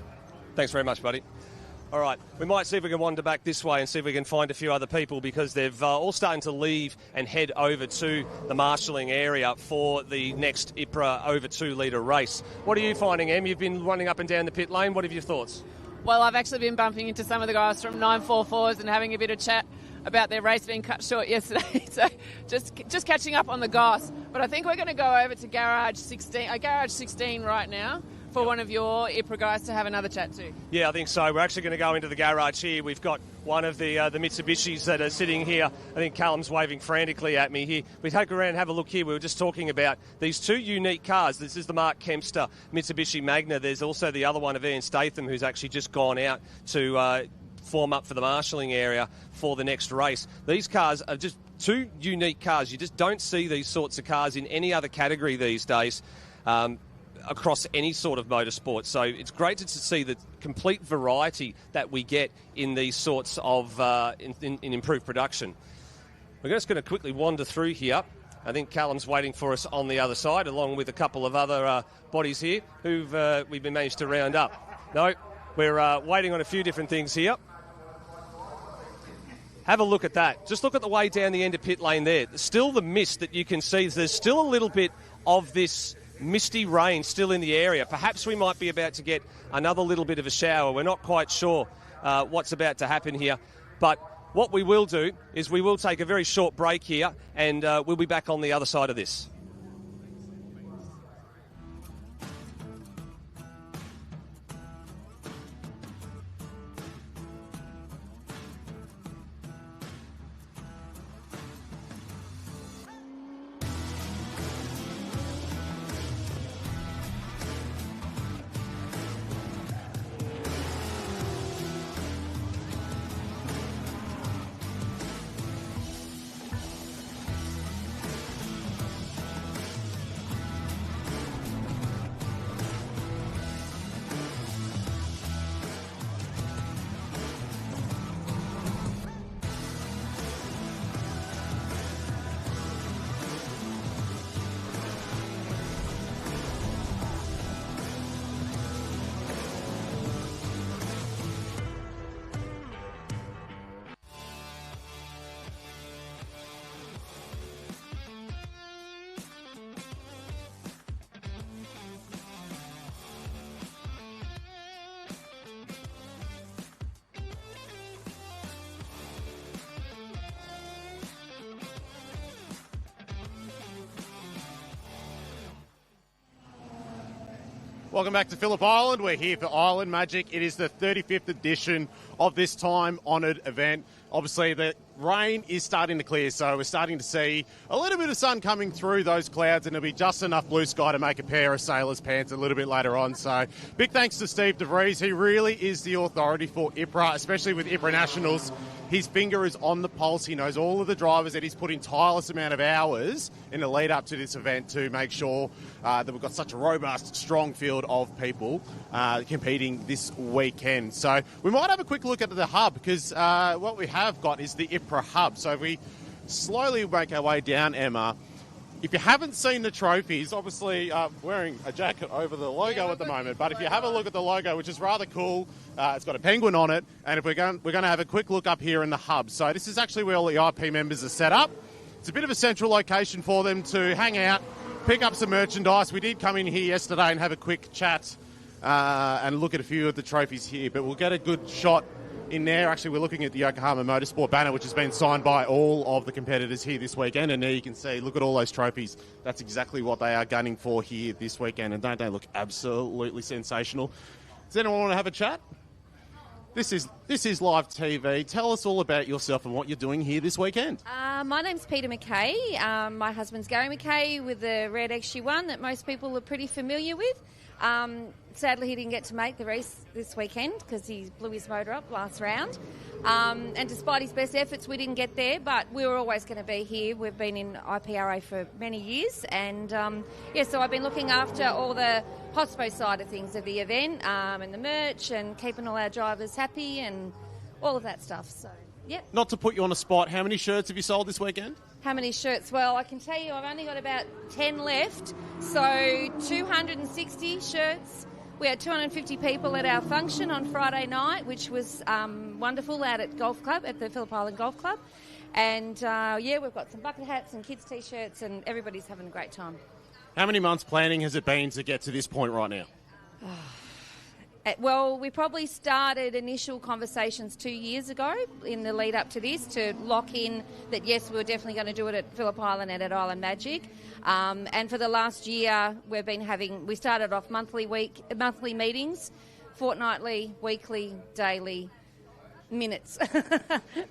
Thanks very much, buddy. All right, we might see if we can wander back this way and see if we can find a few other people, because they've all starting to leave and head over to the marshalling area for the next IPRA over 2 litre race. What are you finding, Em? You've been running up and down the pit lane. What have your thoughts? Well, I've actually been bumping into some of the guys from 944s and having a bit of chat about their race being cut short yesterday. So just catching up on the goss. But I think we're going to go over to Garage 16 right now for one of your IPRA guys to have another chat to. Yeah, I think so. We're actually going to go into the garage here. We've got one of the Mitsubishis that are sitting here. I think Callum's waving frantically at me here. We take around and have a look here. We were just talking about these two unique cars. This is the Mark Kempster Mitsubishi Magna. There's also the other one of Ian Statham, who's actually just gone out to form up for the marshalling area for the next race. These cars are just two unique cars. You just don't see these sorts of cars in any other category these days. Across any sort of motorsport. So it's great to see the complete variety that we get in these sorts of in improved production. We're just going to quickly wander through here. I think Callum's waiting for us on the other side, along with a couple of other bodies here who've we've been managed to round up. No, we're waiting on a few different things here. Have a look at that. Just look at the way down the end of pit lane there. Still the mist that you can see. There's still a little bit of this misty rain still in the area. Perhaps we might be about to get another little bit of a shower. We're not quite sure what's about to happen here. But what we will do is we will take a very short break here, and we'll be back on the other side of this. Welcome back to Phillip Island. We're here for Island Magic. It is the 35th edition of this time-honoured event. Obviously, the rain is starting to clear, so we're starting to see a little bit of sun coming through those clouds, and it'll be just enough blue sky to make a pair of sailor's pants a little bit later on. So big thanks to Steve DeVries. He really is the authority for IPRA, especially with IPRA Nationals. His finger is on the pulse. He knows all of the drivers, and he's put in tireless amount of hours in the lead up to this event to make sure that we've got such a robust, strong field of people competing this weekend. So we might have a quick look at the hub, because what we have got is the IPRA hub. So if we slowly make our way down, Emma, if you haven't seen the trophies, obviously wearing a jacket over the logo at the moment, but if you have a look at the logo, which is rather cool, it's got a penguin on it, and if we're going to have a quick look up here in the hub. So this is actually where all the IP members are set up. It's a bit of a central location for them to hang out, pick up some merchandise. We did come in here yesterday and have a quick chat and look at a few of the trophies here, but we'll get a good shot in there. Actually, we're looking at the Yokohama Motorsport banner, which has been signed by all of the competitors here this weekend, and there you can see, look at all those trophies. That's exactly what they are gunning for here this weekend, and don't they look absolutely sensational? Does anyone want to have a chat? This is live TV. Tell us all about yourself and what you're doing here this weekend. My name's Peter McKay. My husband's Gary McKay with the red XG1 that most people are pretty familiar with. Sadly, he didn't get to make the race this weekend because he blew his motor up last round. And despite his best efforts, we didn't get there, but we were always going to be here. We've been in IPRA for many years, and so I've been looking after all the hospo side of things of the event, and the merch, and keeping all our drivers happy and all of that stuff. So, yeah. Not to put you on a spot, how many shirts have you sold this weekend? How many shirts? Well, I can tell you I've only got about 10 left, so 260 shirts. We had 250 people at our function on Friday night, which was wonderful out at Golf Club, at the Phillip Island Golf Club. And, we've got some bucket hats and kids' T-shirts, and everybody's having a great time. How many months planning has it been to get to this point right now? Well, we probably started initial conversations 2 years ago in the lead up to this to lock in that, yes, we were definitely going to do it at Phillip Island and at Island Magic. And for the last year, we started off monthly meetings, fortnightly, weekly, daily, minutes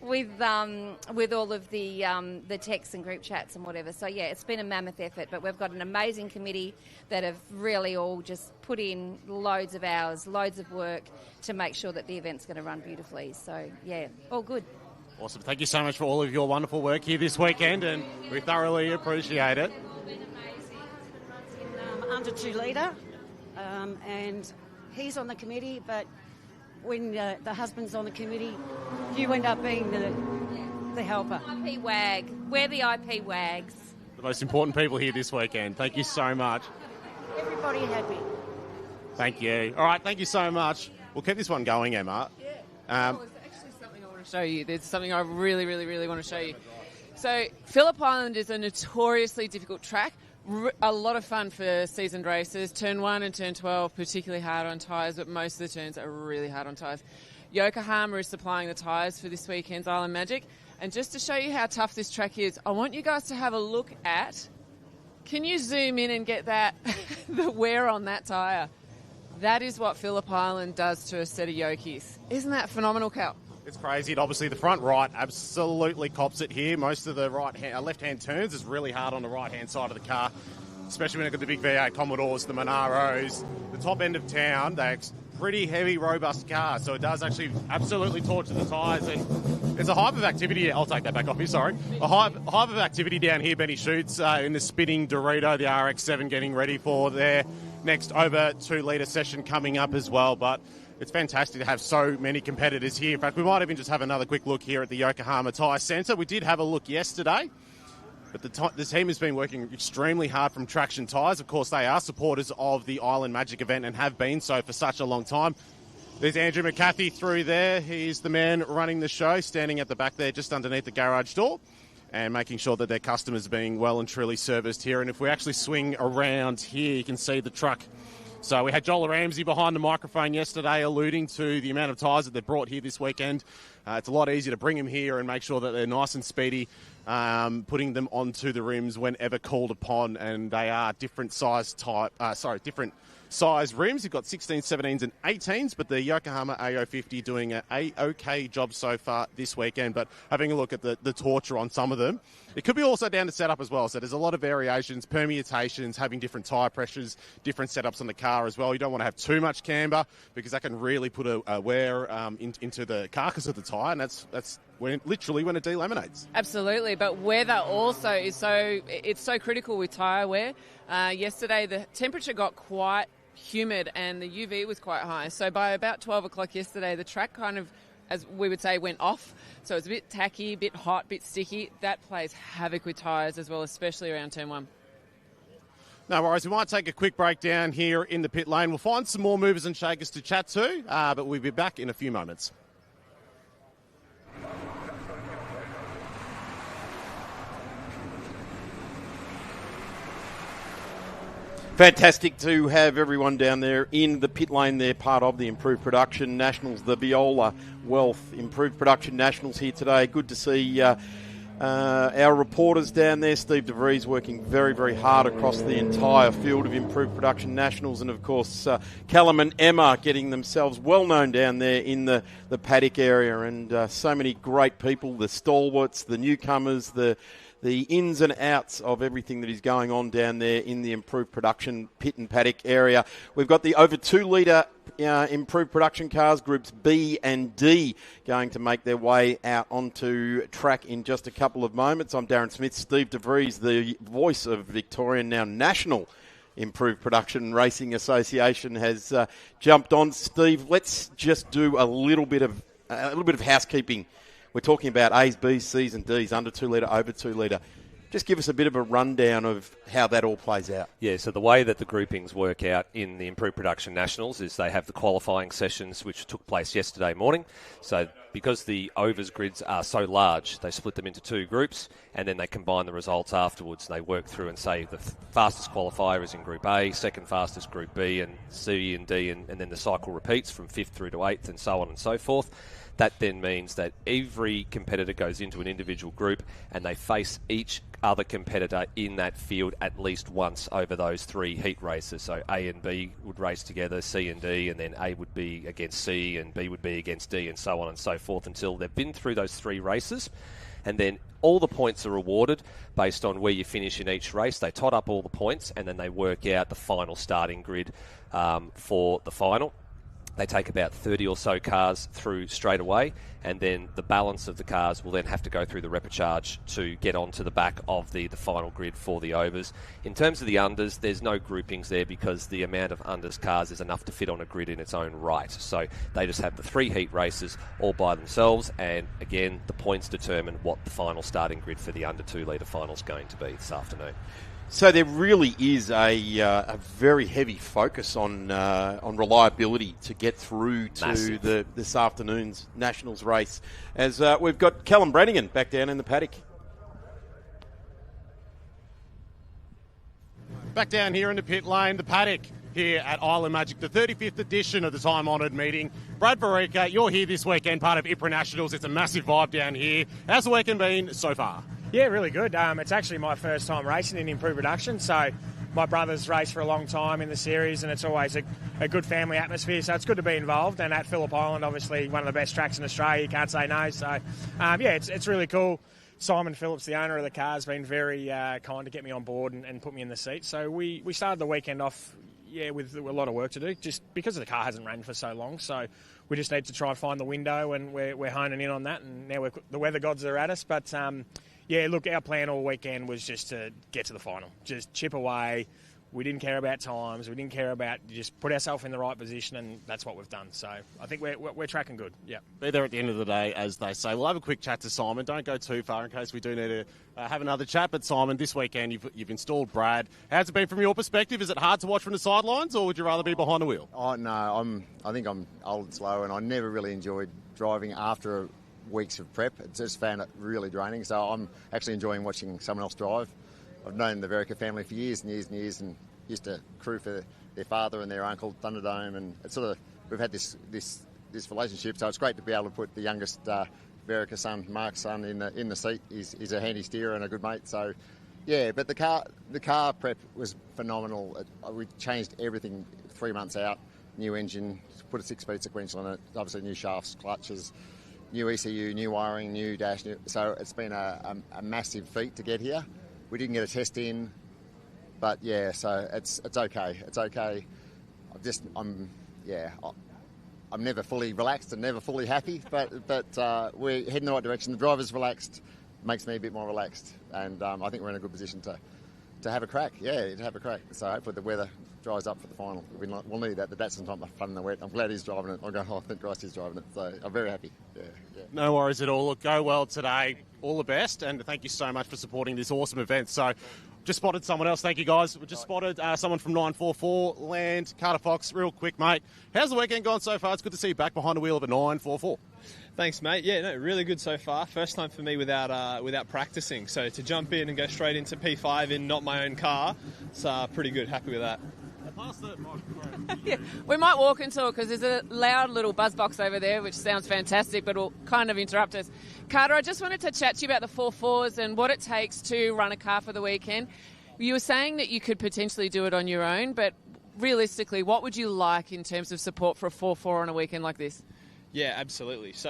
with all of the texts and group chats and whatever. So, yeah, it's been a mammoth effort, but we've got an amazing committee that have really all just put in loads of hours, loads of work to make sure that the event's going to run beautifully. So, yeah, all good. Awesome. Thank you so much for all of your wonderful work here this weekend, and we thoroughly appreciate it. Under 2 litre, and he's on the committee, but when the husband's on the committee, you end up being the helper. IP WAG. We're the IP WAGs. The most important people here this weekend. Thank you so much. Everybody happy. Thank you. All right, thank you so much. We'll keep this one going, Emma. Yeah. There's actually something I want to show you. There's something I really, really, really want to show you. So Phillip Island is a notoriously difficult track. A lot of fun for seasoned racers. Turn 1 and Turn 12, particularly hard on tyres, but most of the turns are really hard on tyres. Yokohama is supplying the tyres for this weekend's Island Magic. And just to show you how tough this track is, I want you guys to have a look at... Can you zoom in and get that, the wear on that tyre? That is what Phillip Island does to a set of Yokies. Isn't that phenomenal, Cal? It's crazy. And obviously, the front right absolutely cops it here. Most of the left-hand turns is really hard on the right-hand side of the car, especially when you've got the big V8 Commodores, the Monaros. The top end of town, they're pretty heavy, robust cars, so it does actually absolutely torture the tyres. And there's a hive of activity. I'll take that back off you, sorry. A hive of activity down here, Benny Shoots, in the spinning Dorito, the RX-7, getting ready for their next over 2 litre session coming up as well. But it's fantastic to have so many competitors here. In fact, we might even just have another quick look here at the Yokohama Tyre Centre. We did have a look yesterday, but the team has been working extremely hard from Traction Tyres. Of course, they are supporters of the Island Magic event and have been so for such a long time. There's Andrew McCarthy through there. He's the man running the show, standing at the back there just underneath the garage door and making sure that their customers are being well and truly serviced here. And if we actually swing around here, you can see the truck. So we had Joel Ramsey behind the microphone yesterday alluding to the amount of tyres that they've brought here this weekend. It's a lot easier to bring them here and make sure that they're nice and speedy, putting them onto the rims whenever called upon, and they are different size rims. You've got 16s, 17s and 18s, but the Yokohama AO50 doing an A-OK job so far this weekend, but having a look at the torture on some of them. It could be also down to setup as well, so there's a lot of variations, permutations, having different tyre pressures, different setups on the car as well. You don't want to have too much camber because that can really put a wear into the carcass of the tyre, and that's literally when it delaminates. Absolutely, but weather also is so critical with tyre wear. Yesterday the temperature got quite humid and the UV was quite high, so by about 12 o'clock yesterday the track kind of, as we would say, went off. So it's a bit tacky, a bit hot, a bit sticky. That plays havoc with tyres as well, especially around turn 1. No worries. We might take a quick break down here in the pit lane. We'll find some more movers and shakers to chat to, but we'll be back in a few moments. Fantastic to have everyone down there in the pit lane. They're part of the Improved Production Nationals, the Viola Wealth Improved Production Nationals here today. Good to see our reporters down there. Steve DeVries working very, very hard across the entire field of Improved Production Nationals. And, of course, Callum and Emma getting themselves well known down there in the paddock area. And so many great people, the stalwarts, the newcomers, the ins and outs of everything that is going on down there in the Improved Production pit and paddock area. We've got the over 2 litre Improved Production cars, groups B and D, going to make their way out onto track in just a couple of moments. I'm Darren Smith. Steve DeVries, the voice of Victorian, now National Improved Production Racing Association, has jumped on. Steve, let's just do a little bit of housekeeping. We're talking about A's, B's, C's and D's, under 2 litre, over 2 litre. Just give us a bit of a rundown of how that all plays out. Yeah, so the way that the groupings work out in the Improved Production Nationals is they have the qualifying sessions which took place yesterday morning. So because the overs grids are so large, they split them into 2 groups and then they combine the results afterwards. They work through and say the fastest qualifier is in Group A, second fastest Group B and C and D, and then the cycle repeats from 5th through to 8th and so on and so forth. That then means that every competitor goes into an individual group and they face each other competitor in that field at least once over those 3 heat races. So A and B would race together, C and D, and then A would be against C and B would be against D, and so on and so forth until they've been through those 3 races. And then all the points are awarded based on where you finish in each race. They tot up all the points and then they work out the final starting grid for the final. They take about 30 or so cars through straight away, and then the balance of the cars will then have to go through the repechage to get onto the back of the final grid for the overs. In terms of the unders, there's no groupings there because the amount of unders cars is enough to fit on a grid in its own right. So they just have the 3 heat races all by themselves, and again, the points determine what the final starting grid for the under 2 litre final is going to be this afternoon. So there really is a very heavy focus on reliability to get through to this afternoon's Nationals race, as we've got Callum Brannigan back down in the paddock. Back down here in the pit lane, the paddock here at Island Magic, the 35th edition of the time-honoured meeting. Brad Varika, you're here this weekend, part of IPRA Nationals. It's a massive vibe down here. How's the weekend been so far? Yeah, really good. It's actually my first time racing in Improved Production, so my brother's raced for a long time in the series, and it's always a good family atmosphere, so it's good to be involved. And at Phillip Island, obviously one of the best tracks in Australia, you can't say no. So, it's really cool. Simon Phillips, the owner of the car, has been very kind to get me on board and put me in the seat. So we started the weekend off, with a lot of work to do, just because the car hasn't ran for so long. So we just need to try and find the window, and we're honing in on that. And now the weather gods are at us, but our plan all weekend was just to get to the final, just chip away. We didn't care about times. We didn't care about just put ourselves in the right position, and that's what we've done. So I think we're tracking good. Yeah. Be there at the end of the day, as they say. We'll have a quick chat to Simon. Don't go too far in case we do need to have another chat. But Simon, this weekend you've installed Brad. How's it been from your perspective? Is it hard to watch from the sidelines, or would you rather be behind the wheel? Oh no, I think I'm old and slow, and I never really enjoyed driving after weeks of prep. I just found it really draining. So I'm actually enjoying watching someone else drive. I've known the Verica family for years and years and years, and used to crew for their father and their uncle, Thunderdome, and it's sort of, we've had this relationship. So it's great to be able to put the youngest Verica son, Mark's son, in the seat. He's a handy steerer and a good mate. So Yeah, but the car prep was phenomenal. We changed everything 3 months out. New engine, put a 6-speed sequential in it, obviously new shafts, clutches, new ECU, new wiring, new dash. So it's been a massive feat to get here. We didn't get a test in, but yeah, so it's okay. It's okay. I'm never fully relaxed and never fully happy, but we're heading in the right direction. The driver's relaxed, makes me a bit more relaxed, and I think we're in a good position to have a crack. Yeah, to have a crack. So hopefully the weather dries up for the final. We'll need that. The Datsun's not much fun in the wet. I'm glad he's driving it. I go, oh, thank Christ he's driving it. So I'm very happy. Yeah. No worries at all. Look, go well today. All the best, and thank you so much for supporting this awesome event. So, just spotted someone else. Thank you, guys. We just spotted someone from 944 Land, Carter Fox. Real quick, mate. How's the weekend gone so far? It's good to see you back behind the wheel of a 944. Thanks, mate. Yeah, no, really good so far. First time for me without practicing. So to jump in and go straight into P5 in not my own car, it's pretty good. Happy with that. Yeah, we might walk into it because there's a loud little buzz box over there, which sounds fantastic, but will kind of interrupt us. Carter, I just wanted to chat to you about the 4.4s and what it takes to run a car for the weekend. You were saying that you could potentially do it on your own, but realistically, what would you like in terms of support for a 4.4 on a weekend like this? Yeah, absolutely. So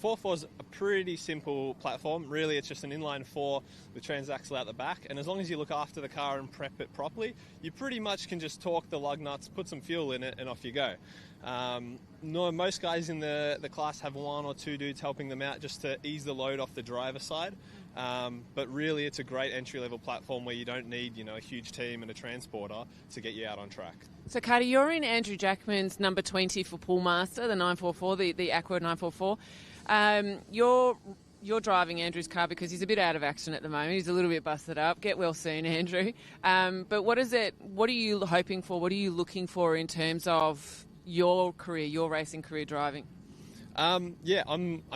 4.4 is a pretty simple platform. Really, it's just an inline 4 with transaxle out the back. And as long as you look after the car and prep it properly, you pretty much can just torque the lug nuts, put some fuel in it, and off you go. Most guys in the class have 1 or 2 dudes helping them out just to ease the load off the driver's side. But really, it's a great entry-level platform where you don't need, a huge team and a transporter to get you out on track. So, Carter, you're in Andrew Jackman's number 20 for Poolmaster, the 944, the Aqua 944. You're driving Andrew's car because he's a bit out of action at the moment. He's a little bit busted up. Get well soon, Andrew. But what are you hoping for? What are you looking for in terms of your career, your racing career driving? I'm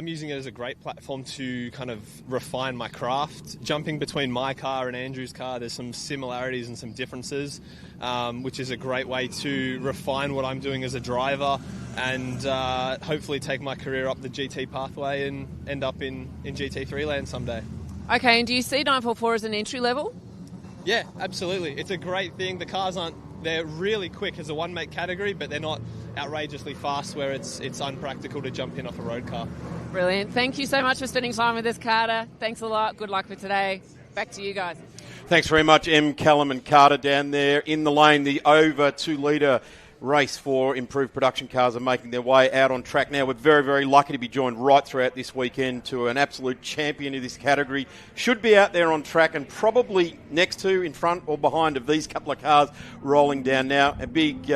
using it as a great platform to kind of refine my craft. Jumping between my car and Andrew's car, there's some similarities and some differences, which is a great way to refine what I'm doing as a driver and hopefully take my career up the GT pathway and end up in GT3 land someday. Okay, and do you see 944 as an entry level? Yeah, absolutely. It's a great thing. The cars they're really quick as a one-make category, but they're not outrageously fast where it's unpractical to jump in off a road car. Brilliant. Thank you so much for spending time with us, Carter. Thanks a lot. Good luck for today. Back to you guys. Thanks very much, Callum and Carter down there in the lane. The over 2 litre race for improved production cars are making their way out on track now. We're very, very lucky to be joined right throughout this weekend to an absolute champion of this category. Should be out there on track and probably next to, in front or behind of these couple of cars rolling down now. A big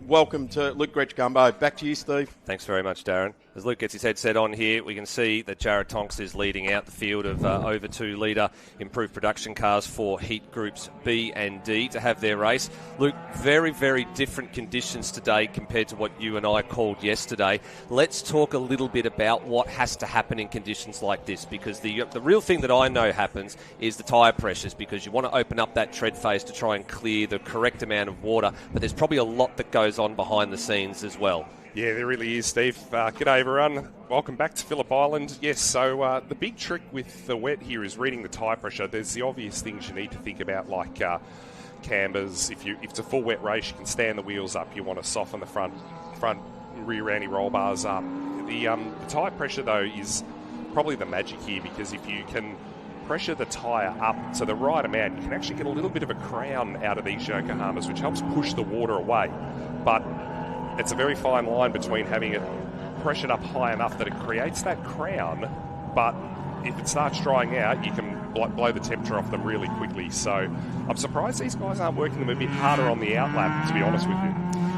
welcome to Luke Gretsch-Gumbo. Back to you, Steve. Thanks very much, Darren. As Luke gets his headset on here, we can see that Jared Tonks is leading out the field of over 2 litre improved production cars for heat groups B and D to have their race. Luke, very, very different conditions today compared to what you and I called yesterday. Let's talk a little bit about what has to happen in conditions like this, because the real thing that I know happens is the tyre pressures, because you want to open up that tread phase to try and clear the correct amount of water, but there's probably a lot that goes on behind the scenes as well. Yeah, there really is, Steve. G'day, everyone. Welcome back to Phillip Island. Yes, so the big trick with the wet here is reading the tyre pressure. There's the obvious things you need to think about, like cambers. If it's a full wet race, you can stand the wheels up. You want to soften the front rear anti-roll bars up. The tyre pressure, though, is probably the magic here, because if you can pressure the tyre up to the right amount, you can actually get a little bit of a crown out of these Yokohamas, which helps push the water away. But it's a very fine line between having it pressured up high enough that it creates that crown, but if it starts drying out, you can blow the temperature off them really quickly. So I'm surprised these guys aren't working them a bit harder on the outlap, to be honest with you.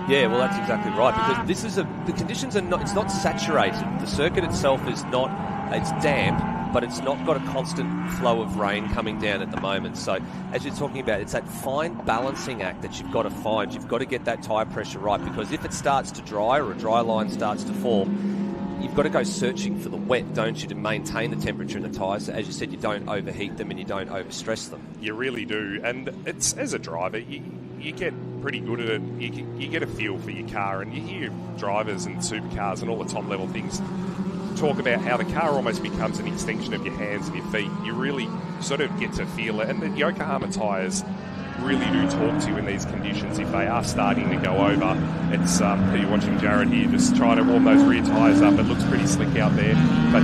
Yeah, well, that's exactly right, because this is the conditions are not, it's not saturated. The circuit itself is not, it's damp, but it's not got a constant flow of rain coming down at the moment. So as you're talking about, it's that fine balancing act that you've got to find. You've got to get that tyre pressure right, because if it starts to dry or a dry line starts to form, you've got to go searching for the wet, don't you, to maintain the temperature in the tyres. So as you said, you don't overheat them and you don't overstress them. You really do. And it's, as a driver, you get pretty good at it. You get a feel for your car, and you hear drivers and supercars and all the top level things talk about how the car almost becomes an extension of your hands and your feet. You really sort of get to feel it. And the Yokohama tyres really do talk to you in these conditions if they are starting to go over. It's you're watching Jared here just trying to warm those rear tyres up. It looks pretty slick out there. But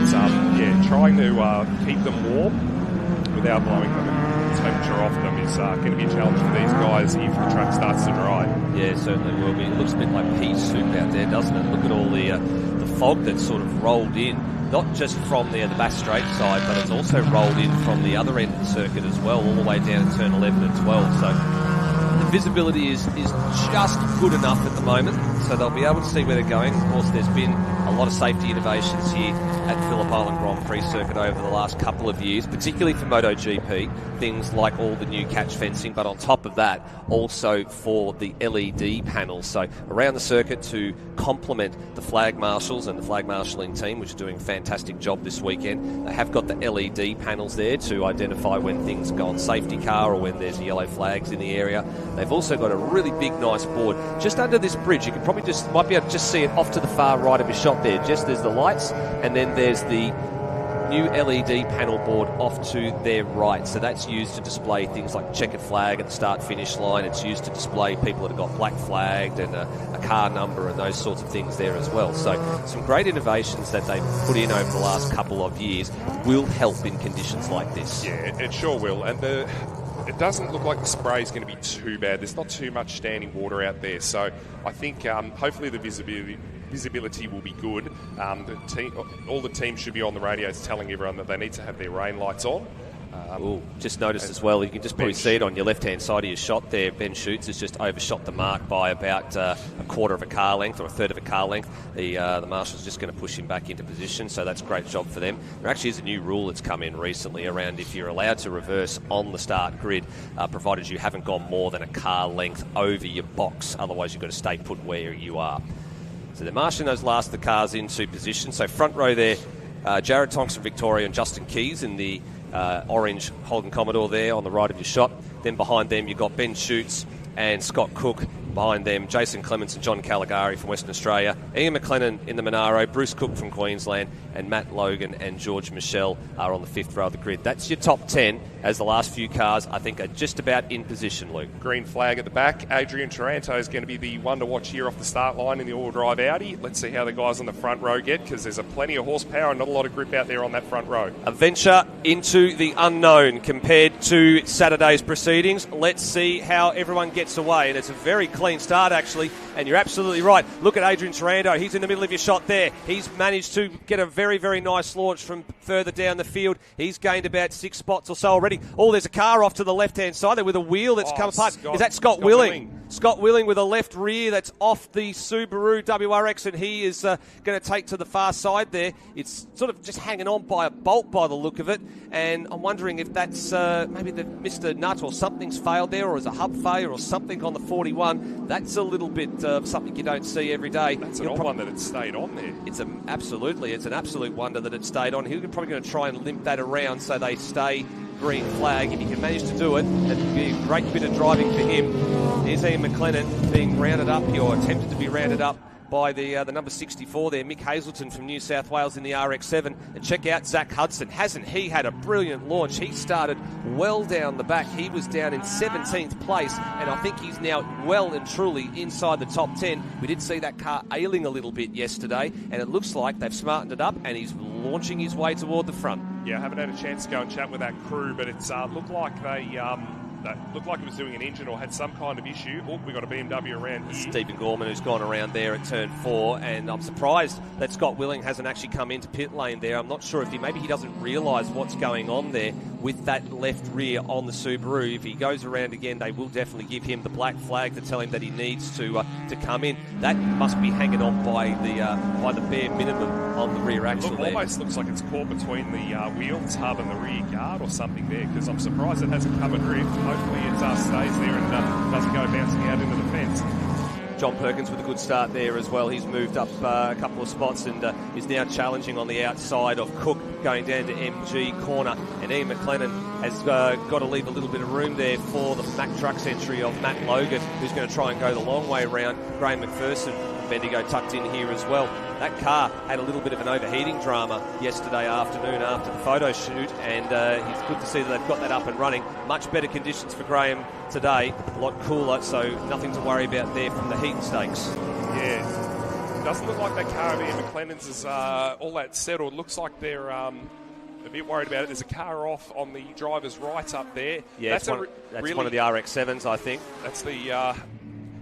trying to keep them warm without blowing the temperature off them is going to be a challenge for these guys if the track starts to dry. Yeah, it certainly will be. It looks a bit like pea soup out there, doesn't it? Look at all the fog that's sort of rolled in, not just from the Bass Strait side, but it's also rolled in from the other end of the circuit as well, all the way down to turn 11 and 12. So the visibility is just good enough at the moment, so they'll be able to see where they're going. Of course, there's been a lot of safety innovations here at Phillip Island Grand Prix circuit over the last couple of years, particularly for MotoGP, things like all the new catch fencing, but on top of that, also for the LED panels. So around the circuit to complement the flag marshals and the flag marshalling team, which are doing a fantastic job this weekend. They have got the LED panels there to identify when things go on safety car or when there's yellow flags in the area. They've also got a really big, nice board just under this bridge. You can probably might be able to just see it off to the far right of your shot there. Just there's the lights, and then there's the new LED panel board off to their right. So that's used to display things like checkered flag at the start-finish line. It's used to display people that have got black flagged and a car number and those sorts of things there as well. So some great innovations that they've put in over the last couple of years will help in conditions like this. Yeah, it sure will. And it doesn't look like the spray is going to be too bad. There's not too much standing water out there. So I think hopefully the visibility will be good. All the teams should be on the radios telling everyone that they need to have their rain lights on. Just noticed as well, you can just probably see it on your left-hand side of your shot there. Ben Schutz has just overshot the mark by about a quarter of a car length or a third of a car length. The marshal's just going to push him back into position, so that's a great job for them. There actually is a new rule that's come in recently around if you're allowed to reverse on the start grid, provided you haven't gone more than a car length over your box. Otherwise, you've got to stay put where you are. So they're marshalling those last of the cars into position. So front row there, Jared Tonks from Victoria and Justin Keys in the orange Holden Commodore there on the right of your shot. Then behind them you've got Ben Schutz and Scott Cook. Behind them, Jason Clements and John Caligari from Western Australia, Ian McLennan in the Monaro, Bruce Cook from Queensland, and Matt Logan and George Michel are on the fifth row of the grid. That's your top 10, as the last few cars, I think, are just about in position, Luke. Green flag at the back. Adrian Taranto is going to be the one to watch here off the start line in the all-drive Audi. Let's see how the guys on the front row get, because there's plenty of horsepower and not a lot of grip out there on that front row. A venture into the unknown compared to Saturday's proceedings. Let's see how everyone gets away, and it's a very clean start, actually, and you're absolutely right. Look at Adrian Taranto. He's in the middle of your shot there. He's managed to get a very, very nice launch from further down the field. He's gained about 6 spots or so already. Oh, there's a car off to the left-hand side there with a wheel that's come apart. Is that Scott Willing? Scott Willing with a left rear that's off the Subaru WRX, and he is going to take to the far side there. It's sort of just hanging on by a bolt by the look of it, and I'm wondering if that's maybe they've missed a nut or something's failed there, or is a hub failure or something on the 41. That's a little bit of something you don't see every day. That's an odd one that it stayed on there. It's an absolute wonder that it stayed on. He's probably going to try and limp that around so they stay green flag. If he can manage to do it, that'd be a great bit of driving for him. Here's Ian McLennan being rounded up, or attempted to be rounded up, by the number 64 there, Mick Hazelton from New South Wales in the RX-7. And check out Zach Hudson. Hasn't he had a brilliant launch? He started well down the back. He was down in 17th place, and I think he's now well and truly inside the top 10. We did see that car ailing a little bit yesterday, and it looks like they've smartened it up, and he's launching his way toward the front. Yeah, I haven't had a chance to go and chat with that crew, but it's looked like looked like it was doing an engine or had some kind of issue. Oh, we got a BMW around here. Stephen Gorman, who's gone around there at turn 4, and I'm surprised that Scott Willing hasn't actually come into pit lane there. I'm not sure if maybe he doesn't realise what's going on there with that left rear on the Subaru. If he goes around again, they will definitely give him the black flag to tell him that he needs to come in. That must be hanging on by the bare minimum on the rear axle there. Almost looks like it's caught between the wheel tub and the rear guard or something there, because I'm surprised it hasn't come adrift. Hopefully it stays there and doesn't go bouncing out into the fence. John Perkins with a good start there as well. He's moved up a couple of spots and is now challenging on the outside of Cook going down to MG corner. And Ian McLennan has got to leave a little bit of room there for the Mack Trucks entry of Matt Logan, who's going to try and go the long way around Graham McPherson Bendigo tucked in here as well. That car had a little bit of an overheating drama yesterday afternoon after the photo shoot, and it's good to see that they've got that up and running. Much better conditions for Graham today, a lot cooler, so nothing to worry about there from the heat stakes. Yeah, doesn't look like that car of Ian McLennan's is all that settled. Looks like they're a bit worried about it. There's a car off on the driver's right up there. Yeah, that's one of the RX-7s, I think. That's the...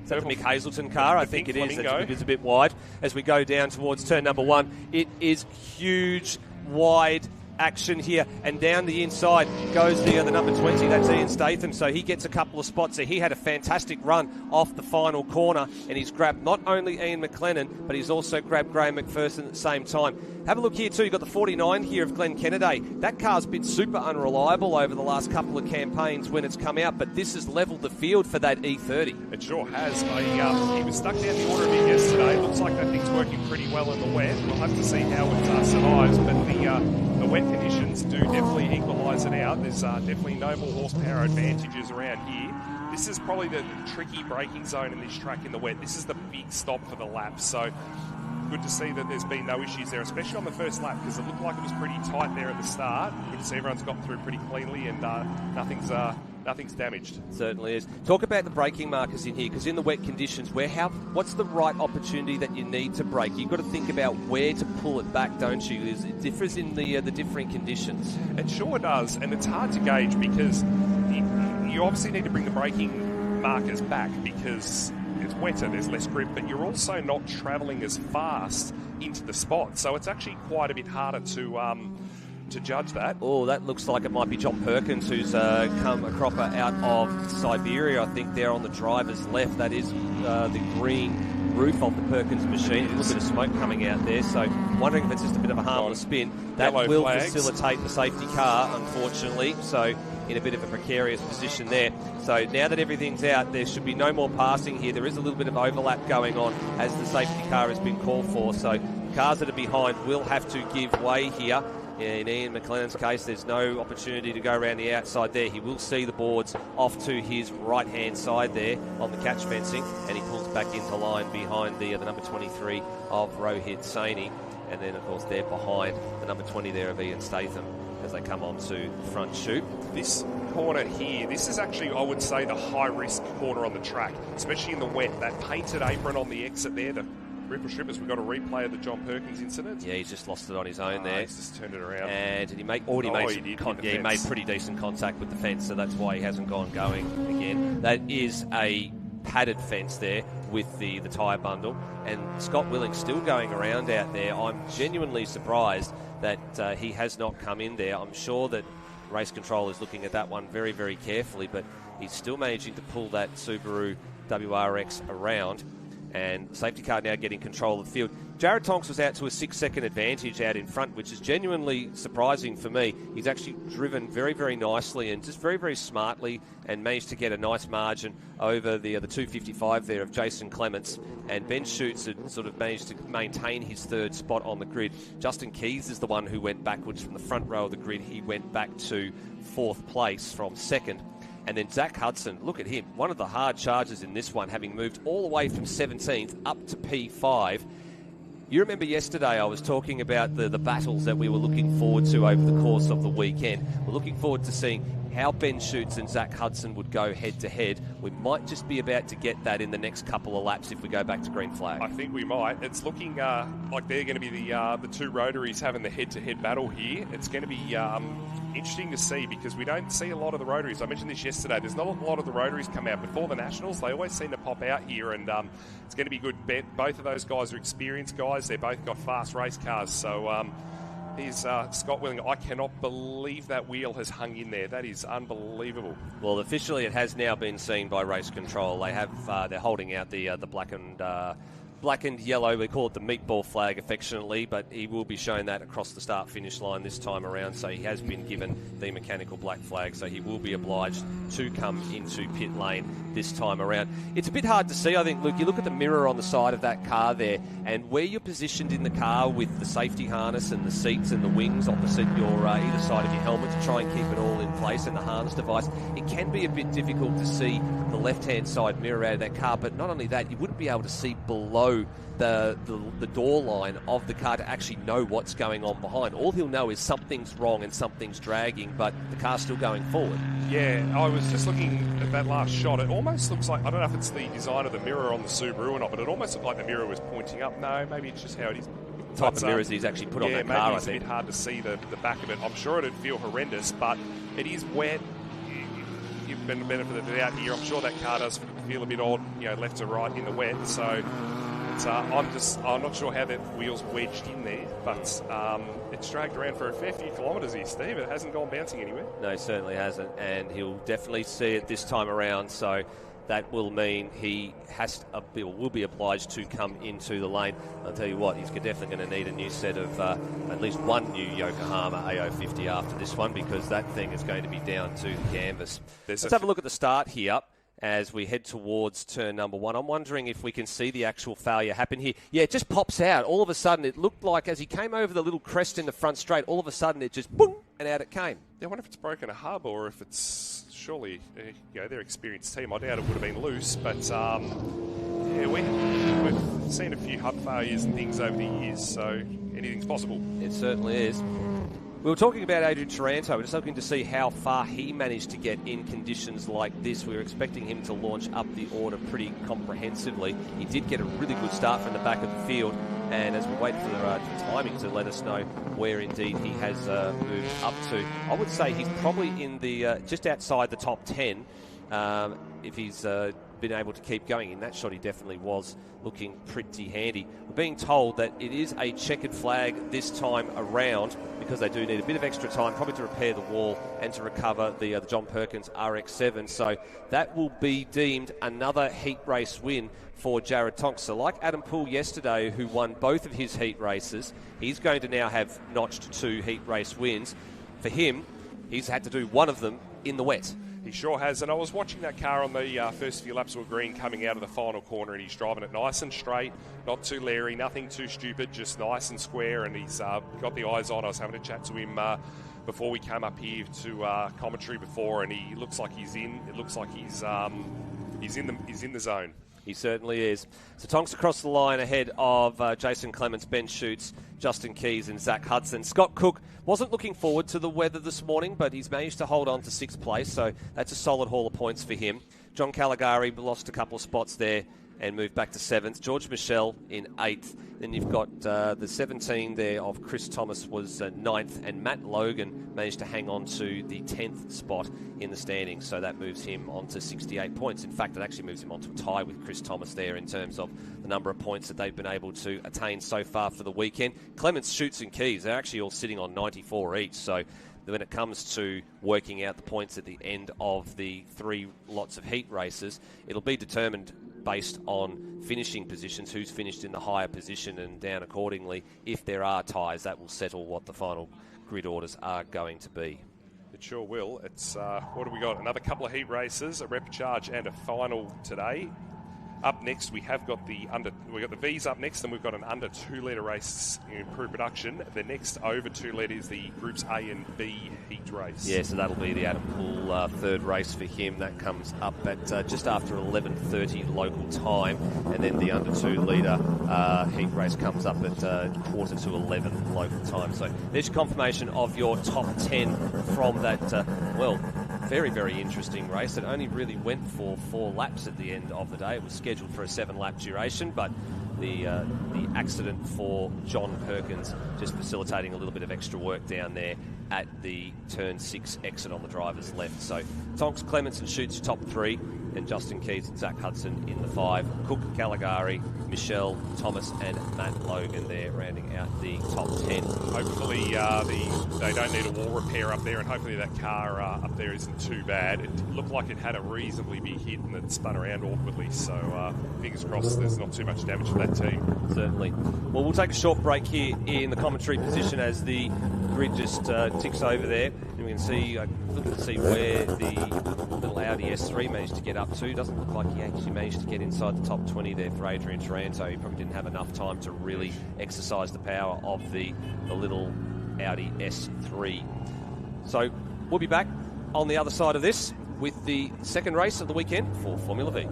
Is that the Mick Hazelton car? I think it is. It is a bit wide. As we go down towards turn number 1, it is huge, wide action here, and down the inside goes the number 20, that's Ian Statham, so he gets a couple of spots there. He had a fantastic run off the final corner, and he's grabbed not only Ian McLennan, but he's also grabbed Graham McPherson at the same time. Have a look here too, you've got the 49 here of Glenn Kennedy. That car's been super unreliable over the last couple of campaigns when it's come out, but this has levelled the field for that E30. It sure has. He was stuck down the order a bit yesterday. Looks like that thing's working pretty well in the wet. We'll have to see how it survives, but the wet conditions do definitely equalise it out. There's definitely no more horsepower advantages around here. This is probably the tricky braking zone in this track in the wet. This is the big stop for the lap, so good to see that there's been no issues there, especially on the first lap, because it looked like it was pretty tight there at the start. Good to see everyone's got through pretty cleanly, and nothing's damaged. Certainly is. Talk about the braking markers in here, because in the wet conditions, what's the right opportunity that you need to brake? You've got to think about where to pull it back, don't you? It differs in the different conditions. It sure does, and it's hard to gauge because you obviously need to bring the braking markers back because it's wetter, there's less grip, but you're also not travelling as fast into the spot, so it's actually quite a bit harder to judge that. Oh, that looks like it might be John Perkins, who's come a cropper out of Siberia, I think, there on the driver's left. That is the green roof of the Perkins machine. A little bit of smoke coming out there, so wondering if it's just a bit of a harmless spin. That will facilitate the safety car, unfortunately, so in a bit of a precarious position there. So now that everything's out, there should be no more passing here. There is a little bit of overlap going on as the safety car has been called for, so cars that are behind will have to give way here. In Ian McLennan's case, there's no opportunity to go around the outside there. He will see the boards off to his right-hand side there on the catch fencing, and he pulls back into line behind the number 23 of Rohit Saini. And then, of course, they're behind the number 20 there of Ian Statham as they come on to the front chute. This corner here, this is actually, I would say, the high-risk corner on the track, especially in the wet. That painted apron on the exit there, the Ripple Strippers, we've got a replay of the John Perkins incident. Yeah, he's just lost it on his own there. He's just turned it around. And he made pretty decent contact with the fence, so that's why he hasn't gone going again. That is a padded fence there with the tyre bundle. And Scott Willing's still going around out there. I'm genuinely surprised that he has not come in there. I'm sure that race control is looking at that one very, very carefully, but he's still managing to pull that Subaru WRX around. And safety car now getting control of the field. Jared Tonks was out to a 6-second advantage out in front, which is genuinely surprising for me. He's actually driven very, very nicely and just very, very smartly and managed to get a nice margin over the 255 there of Jason Clements. And Ben Schutz had sort of managed to maintain his third spot on the grid. Justin Keys is the one who went backwards from the front row of the grid. He went back to fourth place from second. And then Zach Hudson, look at him, one of the hard charges in this one, having moved all the way from 17th up to P5. You remember yesterday I was talking about the battles that we were looking forward to over the course of the weekend. We're looking forward to seeing how Ben Schutz and Zach Hudson would go head-to-head. We might just be about to get that in the next couple of laps if we go back to green flag. I think we might. It's looking like they're going to be the two rotaries having the head-to-head battle here. It's going to be interesting to see because we don't see a lot of the rotaries. I mentioned this yesterday. There's not a lot of the rotaries come out before the Nationals. They always seem to pop out here, and it's going to be good. Both of those guys are experienced guys. They've both got fast race cars. So here's Scott Willing. I cannot believe that wheel has hung in there. That is unbelievable. Well, officially it has now been seen by race control. They have they're holding out the black and yellow. We call it the meatball flag affectionately, but he will be shown that across the start-finish line this time around. So he has been given the mechanical black flag, so he will be obliged to come into pit lane this time around. It's a bit hard to see, I think, Luke. You look at the mirror on the side of that car there, and where you're positioned in the car with the safety harness and the seats and the wings opposite your either side of your helmet to try and keep it all in place, and the harness device, it can be a bit difficult to see the left-hand side mirror out of that car. But not only that, you wouldn't be able to see below below the door line of the car to actually know what's going on behind. All he'll know is something's wrong and something's dragging, but the car's still going forward. Yeah, I was just looking at that last shot. It almost looks like, I don't know if it's the design of the mirror on the Subaru or not, but it almost looked like the mirror was pointing up. No, maybe it's just how it is. Type of mirrors he's actually put on that car, I think. Yeah, maybe it's a bit hard to see the back of it. I'm sure it'd feel horrendous, but it is wet. You've been the benefit of the doubt here. I'm sure that car does feel a bit odd, left to right in the wet. So I'm not sure how that wheel's wedged in there, but it's dragged around for a fair few kilometres here, Steve. It hasn't gone bouncing anywhere. No, it certainly hasn't, and he'll definitely see it this time around. So that will mean he will be obliged to come into the lane. I'll tell you what, he's definitely going to need a new set of at least one new Yokohama AO50 after this one, because that thing is going to be down to the canvas. Let's have a look at the start here as we head towards turn number 1. I'm wondering if we can see the actual failure happen here. Yeah, it just pops out. All of a sudden, it looked like as he came over the little crest in the front straight, all of a sudden it just boom, and out it came. I wonder if it's broken a hub or if it's surely their experienced team. I doubt it would have been loose, but we've seen a few hub failures and things over the years, so anything's possible. It certainly is. We were talking about Adrian Taranto. We're just looking to see how far he managed to get in conditions like this. We were expecting him to launch up the order pretty comprehensively. He did get a really good start from the back of the field, and as we wait for the timing to let us know where indeed he has moved up to, I would say he's probably in the just outside the top 10 if he's been able to keep going. In that shot, he definitely was looking pretty handy. We're being told that it is a checkered flag this time around because they do need a bit of extra time, probably to repair the wall and to recover the John Perkins RX-7. So that will be deemed another heat race win for Jared Tonks. So like Adam Poole yesterday, who won both of his heat races, he's going to now have notched 2 heat race wins. For him, he's had to do one of them in the wet. He sure has, and I was watching that car on the first few laps of green coming out of the final corner, and he's driving it nice and straight, not too leery, nothing too stupid, just nice and square, and he's got the eyes on. I was having a chat to him before we came up here to commentary before, and he looks like he's in. It looks like he's in the zone. He certainly is. So Tonks across the line ahead of Jason Clements, Ben Schutz, Justin Keys and Zach Hudson. Scott Cook wasn't looking forward to the weather this morning, but he's managed to hold on to 6th place, so that's a solid haul of points for him. John Caligari lost a couple of spots there and moved back to 7th. George Michel in 8th. Then you've got the 17 there of Chris Thomas was 9th, and Matt Logan managed to hang on to the 10th spot in the standings, so that moves him on to 68 points. In fact, it actually moves him on to a tie with Chris Thomas there in terms of the number of points that they've been able to attain so far for the weekend. Clements, Schutz and Keys, they're actually all sitting on 94 each, so when it comes to working out the points at the end of the 3 lots of heat races, it'll be determined based on finishing positions, who's finished in the higher position, and down accordingly. If there are ties, that will settle what the final grid orders are going to be. It sure will. It's what have we got? Another couple of heat races, a repechage and a final today. Up next, we've got the V's up next, and we've got an under 2 litre race in improved production. The next over 2 litre is the Groups A and B heat race. Yeah, so that'll be the Adam Poole 3rd race for him. That comes up at just after 11:30 local time, and then the under 2 litre heat race comes up at quarter to 11 local time. So there's your confirmation of your top 10 from that, very, very interesting race. It only really went for 4 laps at the end of the day. It was scheduled for a 7-lap duration, but the accident for John Perkins just facilitating a little bit of extra work down there at the turn 6 exit on the driver's left. So Tonks, Clements and Schutz top 3, and Justin Keys and Zach Hudson in the 5. Cook, Caligari, Michelle, Thomas and Matt Logan there rounding out the top 10. Hopefully they don't need a wall repair up there, and hopefully that car up there isn't too bad. It looked like it had a reasonably big hit and it spun around awkwardly, so fingers crossed there's not too much damage for that team. Certainly. Well, we'll take a short break here in the commentary position as the grid just ticks over there, and we can see, looking to see where the little Audi S3 managed to get up to. Doesn't look like he actually managed to get inside the top 20 there for Adrian Taranto. He probably didn't have enough time to really exercise the power of the little Audi S3. So we'll be back on the other side of this with the second race of the weekend for Formula V.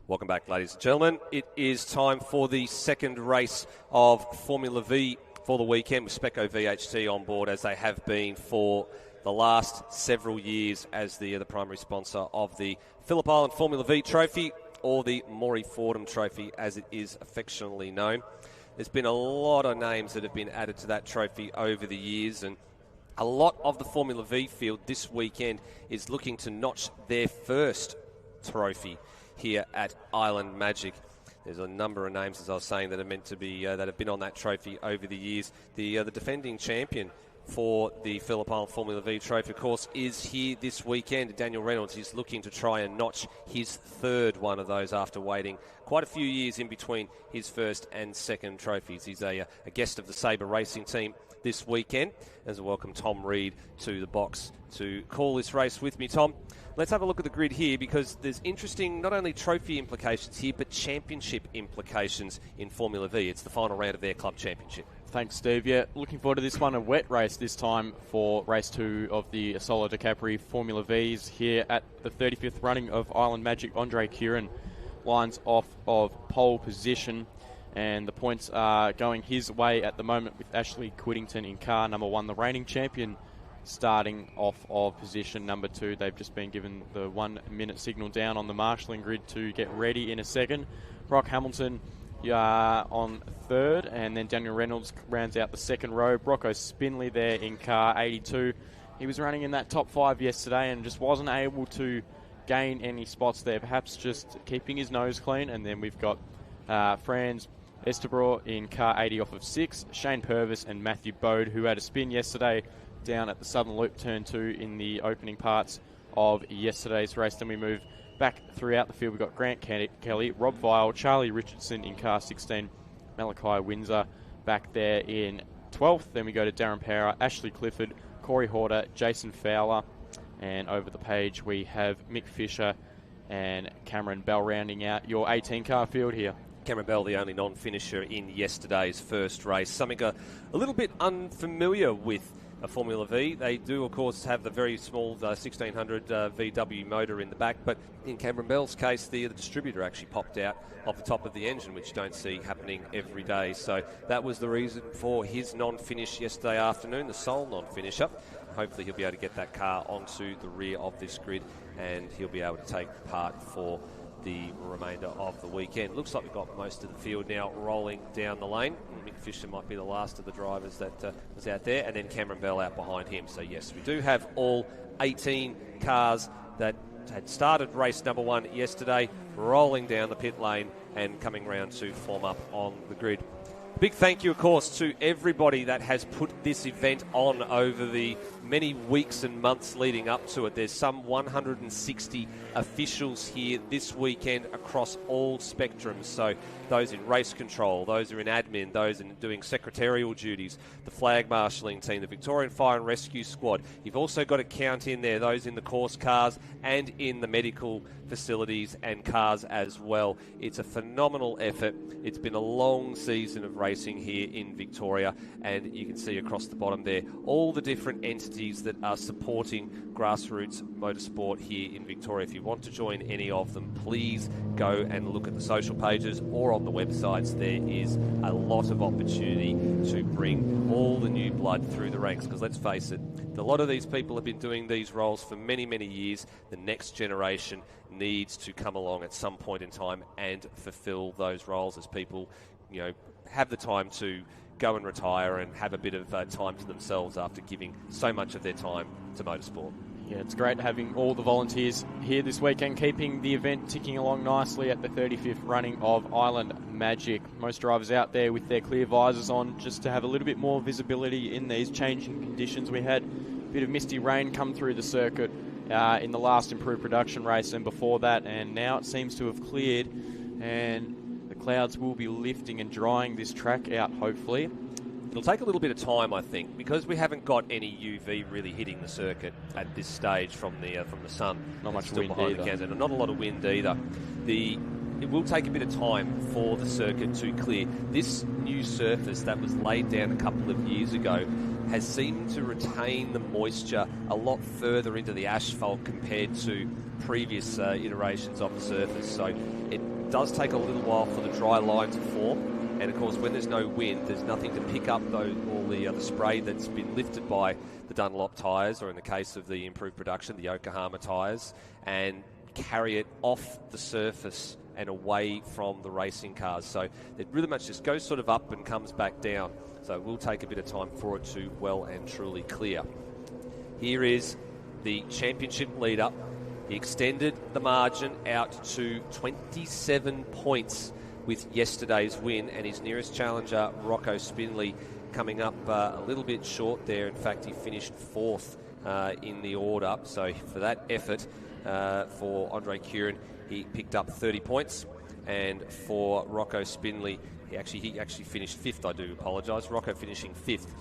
Welcome back, ladies and gentlemen. It is time for the second race of Formula V for the weekend with Speco VHT on board, as they have been for the last several years as the primary sponsor of the Phillip Island Formula V Trophy, or the Maury Fordham Trophy as it is affectionately known. There's been a lot of names that have been added to that trophy over the years, and a lot of the Formula V field this weekend is looking to notch their first trophy here at Island Magic. There's a number of names, as I was saying, that are meant to be that have been on that trophy over the years. The defending champion for the Phillip Island Formula V Trophy, of course, is here this weekend. Daniel Reynolds is looking to try and notch his third one of those after waiting quite a few years in between his first and second trophies. He's a guest of the Sabre Racing team this weekend. As I welcome Tom Reed to the box to call this race with me. Tom, let's have a look at the grid here, because there's interesting not only trophy implications here, but championship implications in Formula V. It's the final round of their club championship. Thanks, Steve. Yeah, looking forward to this one, a wet race this time for race 2 of the Solo de Capri Formula Vs here at the 35th running of Island Magic. Andre Kieran lines off of pole position, and the points are going his way at the moment with Ashley Quiddington in car number 1, the reigning champion, starting off of position number 2. They've just been given the 1 minute signal down on the marshalling grid to get ready in a second. Brock Hamilton on third, and then Daniel Reynolds rounds out the second row. Brocco Spinley there in car 82. He was running in that top 5 yesterday and just wasn't able to gain any spots there, perhaps just keeping his nose clean. And then we've got Franz Estabro in car 80 off of 6, Shane Purvis and Matthew Bode, who had a spin yesterday down at the Southern Loop Turn 2 in the opening parts of yesterday's race. Then we move back throughout the field. We've got Grant Kelly, Rob Vile, Charlie Richardson in car 16, Malachi Windsor back there in 12th. Then we go to Darren Power, Ashley Clifford, Corey Horter, Jason Fowler, and over the page we have Mick Fisher and Cameron Bell rounding out your 18-car field here. Cameron Bell, the only non-finisher in yesterday's first race. Something a little bit unfamiliar with a Formula V. They do, of course, have the very small 1600 VW motor in the back, but in Cameron Bell's case, the distributor actually popped out of the top of the engine, which you don't see happening every day. So that was the reason for his non-finish yesterday afternoon, the sole non-finisher. Hopefully he'll be able to get that car onto the rear of this grid, and he'll be able to take part for the remainder of the weekend. Looks like we've got most of the field now rolling down the lane. Mick Fisher might be the last of the drivers that was out there, and then Cameron Bell out behind him. So yes, we do have all 18 cars that had started race number 1 yesterday rolling down the pit lane and coming round to form up on the grid. Big thank you, of course, to everybody that has put this event on over the many weeks and months leading up to it. There's some 160 officials here this weekend across all spectrums. So those in race control, those are in admin, those in doing secretarial duties, the flag marshalling team, the Victorian Fire and Rescue Squad. You've also got to count in there those in the course cars and in the medical facilities and cars as well. It's a phenomenal effort. It's been a long season of racing here in Victoria, and you can see across the bottom there all the different entities that are supporting grassroots motorsport here in Victoria. If you want to join any of them, please go and look at the social pages or on the websites. There is a lot of opportunity to bring all the new blood through the ranks, because let's face it, a lot of these people have been doing these roles for many, many years. The next generation needs to come along at some point in time and fulfill those roles as people, have the time to go and retire and have a bit of time to themselves after giving so much of their time to motorsport. Yeah, it's great having all the volunteers here this weekend, keeping the event ticking along nicely at the 35th running of Island Magic. Most drivers out there with their clear visors on just to have a little bit more visibility in these changing conditions. We had a bit of misty rain come through the circuit in the last improved production race and before that, and now it seems to have cleared, and the clouds will be lifting and drying this track out, hopefully. It'll take a little bit of time, I think, because we haven't got any UV really hitting the circuit at this stage from the sun. Not much still wind behind either. the Kansas, and not a lot of wind either. It will take a bit of time for the circuit to clear. This new surface that was laid down a couple of years ago has seemed to retain the moisture a lot further into the asphalt compared to previous iterations of the surface. So it does take a little while for the dry line to form. And of course, when there's no wind, there's nothing to pick up all the spray that's been lifted by the Dunlop tyres, or in the case of the improved production, the Yokohama tyres, and carry it off the surface and away from the racing cars. So it really much just goes sort of up and comes back down. So it will take a bit of time for it to well and truly clear. Here is the championship leader. He extended the margin out to 27 points with yesterday's win, and his nearest challenger, Rocco Spinley, coming up a little bit short there. In fact, he finished fourth in the order. So for that effort for Andre Curran, he picked up 30 points. And for Rocco Spinley, he actually finished fifth, I do apologise. Rocco finishing fifth,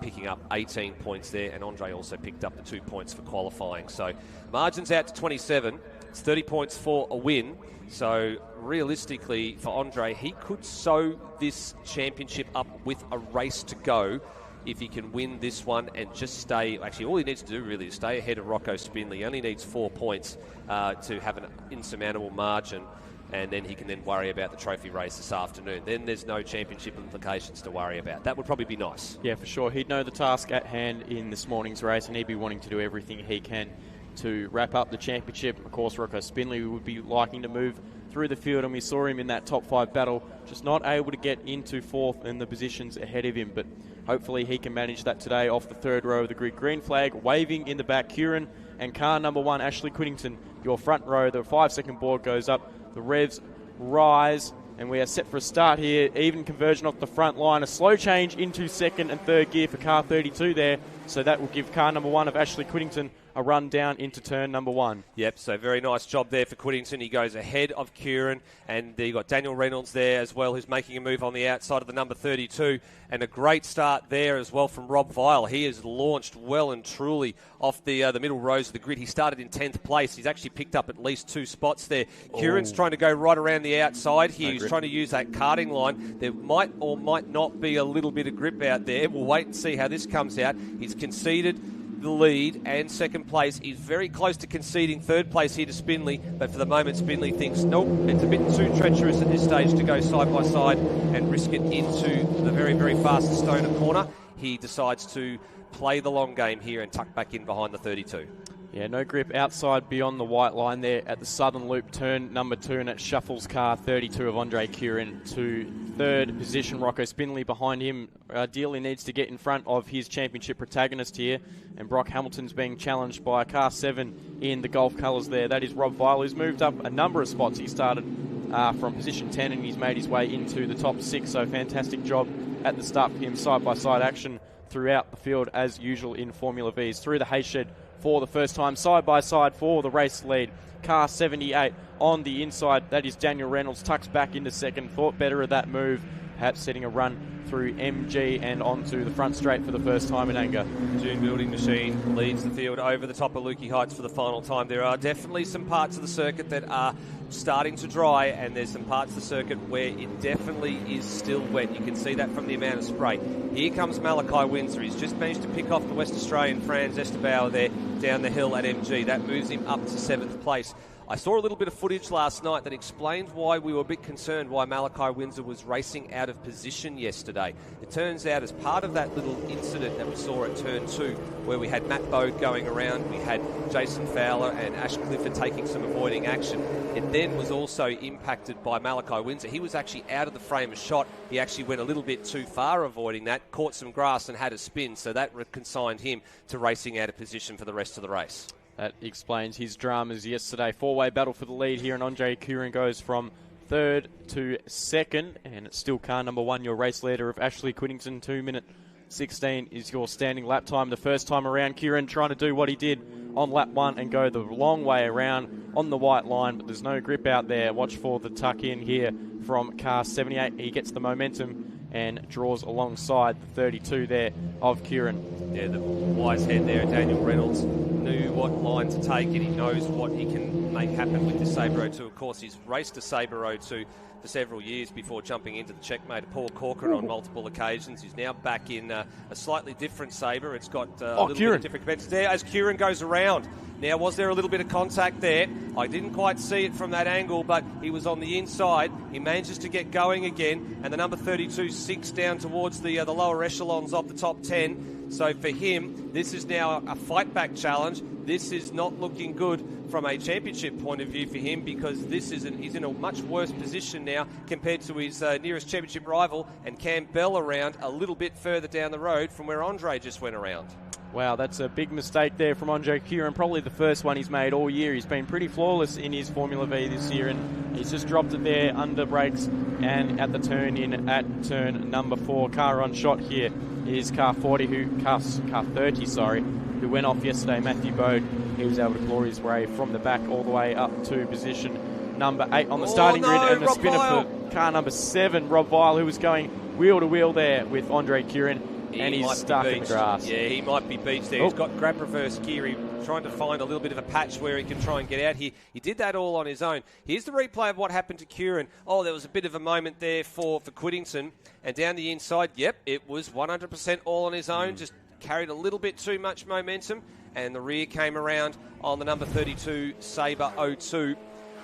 picking up 18 points there, and Andre also picked up the 2 points for qualifying. So margin's out to 27. It's 30 points for a win. So realistically, for Andre, he could sew this championship up with a race to go if he can win this one and just stay. Actually, all he needs to do really is stay ahead of Rocco Spinley. He only needs 4 points to have an insurmountable margin, and then he can then worry about the trophy race this afternoon. Then there's no championship implications to worry about. That would probably be nice. Yeah, for sure. He'd know the task at hand in this morning's race, and he'd be wanting to do everything he can to wrap up the championship. Of course, Rocco Spinley would be liking to move through the field, and we saw him in that top 5 battle, just not able to get into fourth in the positions ahead of him. But hopefully he can manage that today off the third row of the grid. Green flag waving in the back. Curran and car number 1, Ashley Quittington, your front row. The 5-second board goes up. The revs rise, and we are set for a start here. Even conversion off the front line. A slow change into second and third gear for car 32 there. So that will give car number 1 of Ashley Quittington a run down into turn number 1. Yep, so very nice job there for Quittington. He goes ahead of Curran, and you've got Daniel Reynolds there as well, who's making a move on the outside of the number 32. And a great start there as well from Rob Vile. He has launched well and truly off the middle rows of the grid. He started in 10th place. He's actually picked up at least 2 spots there. Curran's trying to go right around the outside here. He's trying to use that karting line. There might or might not be a little bit of grip out there. We'll wait and see how this comes out. He's conceded the lead and second place. He's very close to conceding third place here to Spinley, but for the moment Spinley thinks, nope, it's a bit too treacherous at this stage to go side by side and risk it into the very, very fast Stoner corner. He decides to play the long game here and tuck back in behind the 32. Yeah, no grip outside beyond the white line there at the southern loop, turn number 2, and it shuffles car 32 of Andre Curran to third position. Rocco Spinley behind him ideally needs to get in front of his championship protagonist here, and Brock Hamilton's being challenged by car 7 in the Gulf colours there. That is Rob Vile, who's moved up a number of spots. He started from position 10 and he's made his way into the top 6, so fantastic job at the start for him. Side-by-side action throughout the field as usual in Formula V's. Through the hayshed for the first time, side-by-side for the race lead. Car 78 on the inside. That is Daniel Reynolds, tucks back into second. Thought better of that move, perhaps setting a run through MG and onto the front straight for the first time in anger. Dune Building Machine leads the field over the top of Lukey Heights for the final time. There are definitely some parts of the circuit that are starting to dry, and there's some parts of the circuit where it definitely is still wet. You can see that from the amount of spray. Here comes Malachi Windsor. He's just managed to pick off the West Australian Franz Estebauer there down the hill at MG. That moves him up to 7th place. I saw a little bit of footage last night that explains why we were a bit concerned why Malachi Windsor was racing out of position yesterday. It turns out as part of that little incident that we saw at turn 2 where we had Matt Bode going around, we had Jason Fowler and Ash Clifford taking some avoiding action. It then was also impacted by Malachi Windsor. He was actually out of the frame of shot. He actually went a little bit too far avoiding that, caught some grass and had a spin, so that consigned him to racing out of position for the rest of the race. That explains his dramas yesterday. 4-way battle for the lead here, and Andre Curran goes from third to second, and it's still car number 1, your race leader of Ashley Quittington. 2:16 is your standing lap time. The first time around, Curran trying to do what he did on lap 1 and go the long way around on the white line, but there's no grip out there. Watch for the tuck in here from car 78. He gets the momentum and draws alongside the 32 there of Curran. Yeah, the wise head there, Daniel Reynolds, knew what line to take, and he knows what he can make happen with this Sabre 02. Of course, he's raced a Sabre 02 for several years before jumping into the checkmate of Paul Corcoran on multiple occasions. He's now back in a slightly different Sabre. It's got a little bit of different competitors there as Kieran goes around. Now, was there a little bit of contact there? I didn't quite see it from that angle, but he was on the inside. He manages to get going again, and the number 32 sinks down towards the lower echelons of the top 10. So for him, this is now a fight-back challenge. This is not looking good from a championship point of view for him, because he's in a much worse position now compared to his nearest championship rival, and Cam Bell around a little bit further down the road from where Andre just went around. Wow, that's a big mistake there from Andre Kieran, probably the first one he's made all year. He's been pretty flawless in his Formula V this year, and he's just dropped it there under brakes and at the turn in at turn number 4. Car on shot here is car 30, who went off yesterday, Matthew Bode. He was able to claw his way from the back all the way up to position number 8 on the starting grid, and the spinner for car number 7, Rob Vile, who was going wheel to wheel there with Andre Kieran. And he's stuck in the grass. Yeah, he might be beached there. He's got grab reverse gear. He's trying to find a little bit of a patch where he can try and get out here. He did that all on his own. Here's the replay of what happened to Kieran. Oh, there was a bit of a moment there for Whittington. And down the inside, yep, it was 100% all on his own. Just carried a little bit too much momentum. And the rear came around on the number 32 Sabre 02.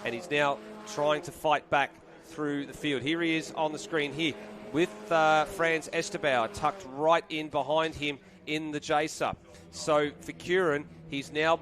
And he's now trying to fight back through the field. Here he is on the screen here, with Franz Estebauer tucked right in behind him in the Jacer. So for Kieran, he's now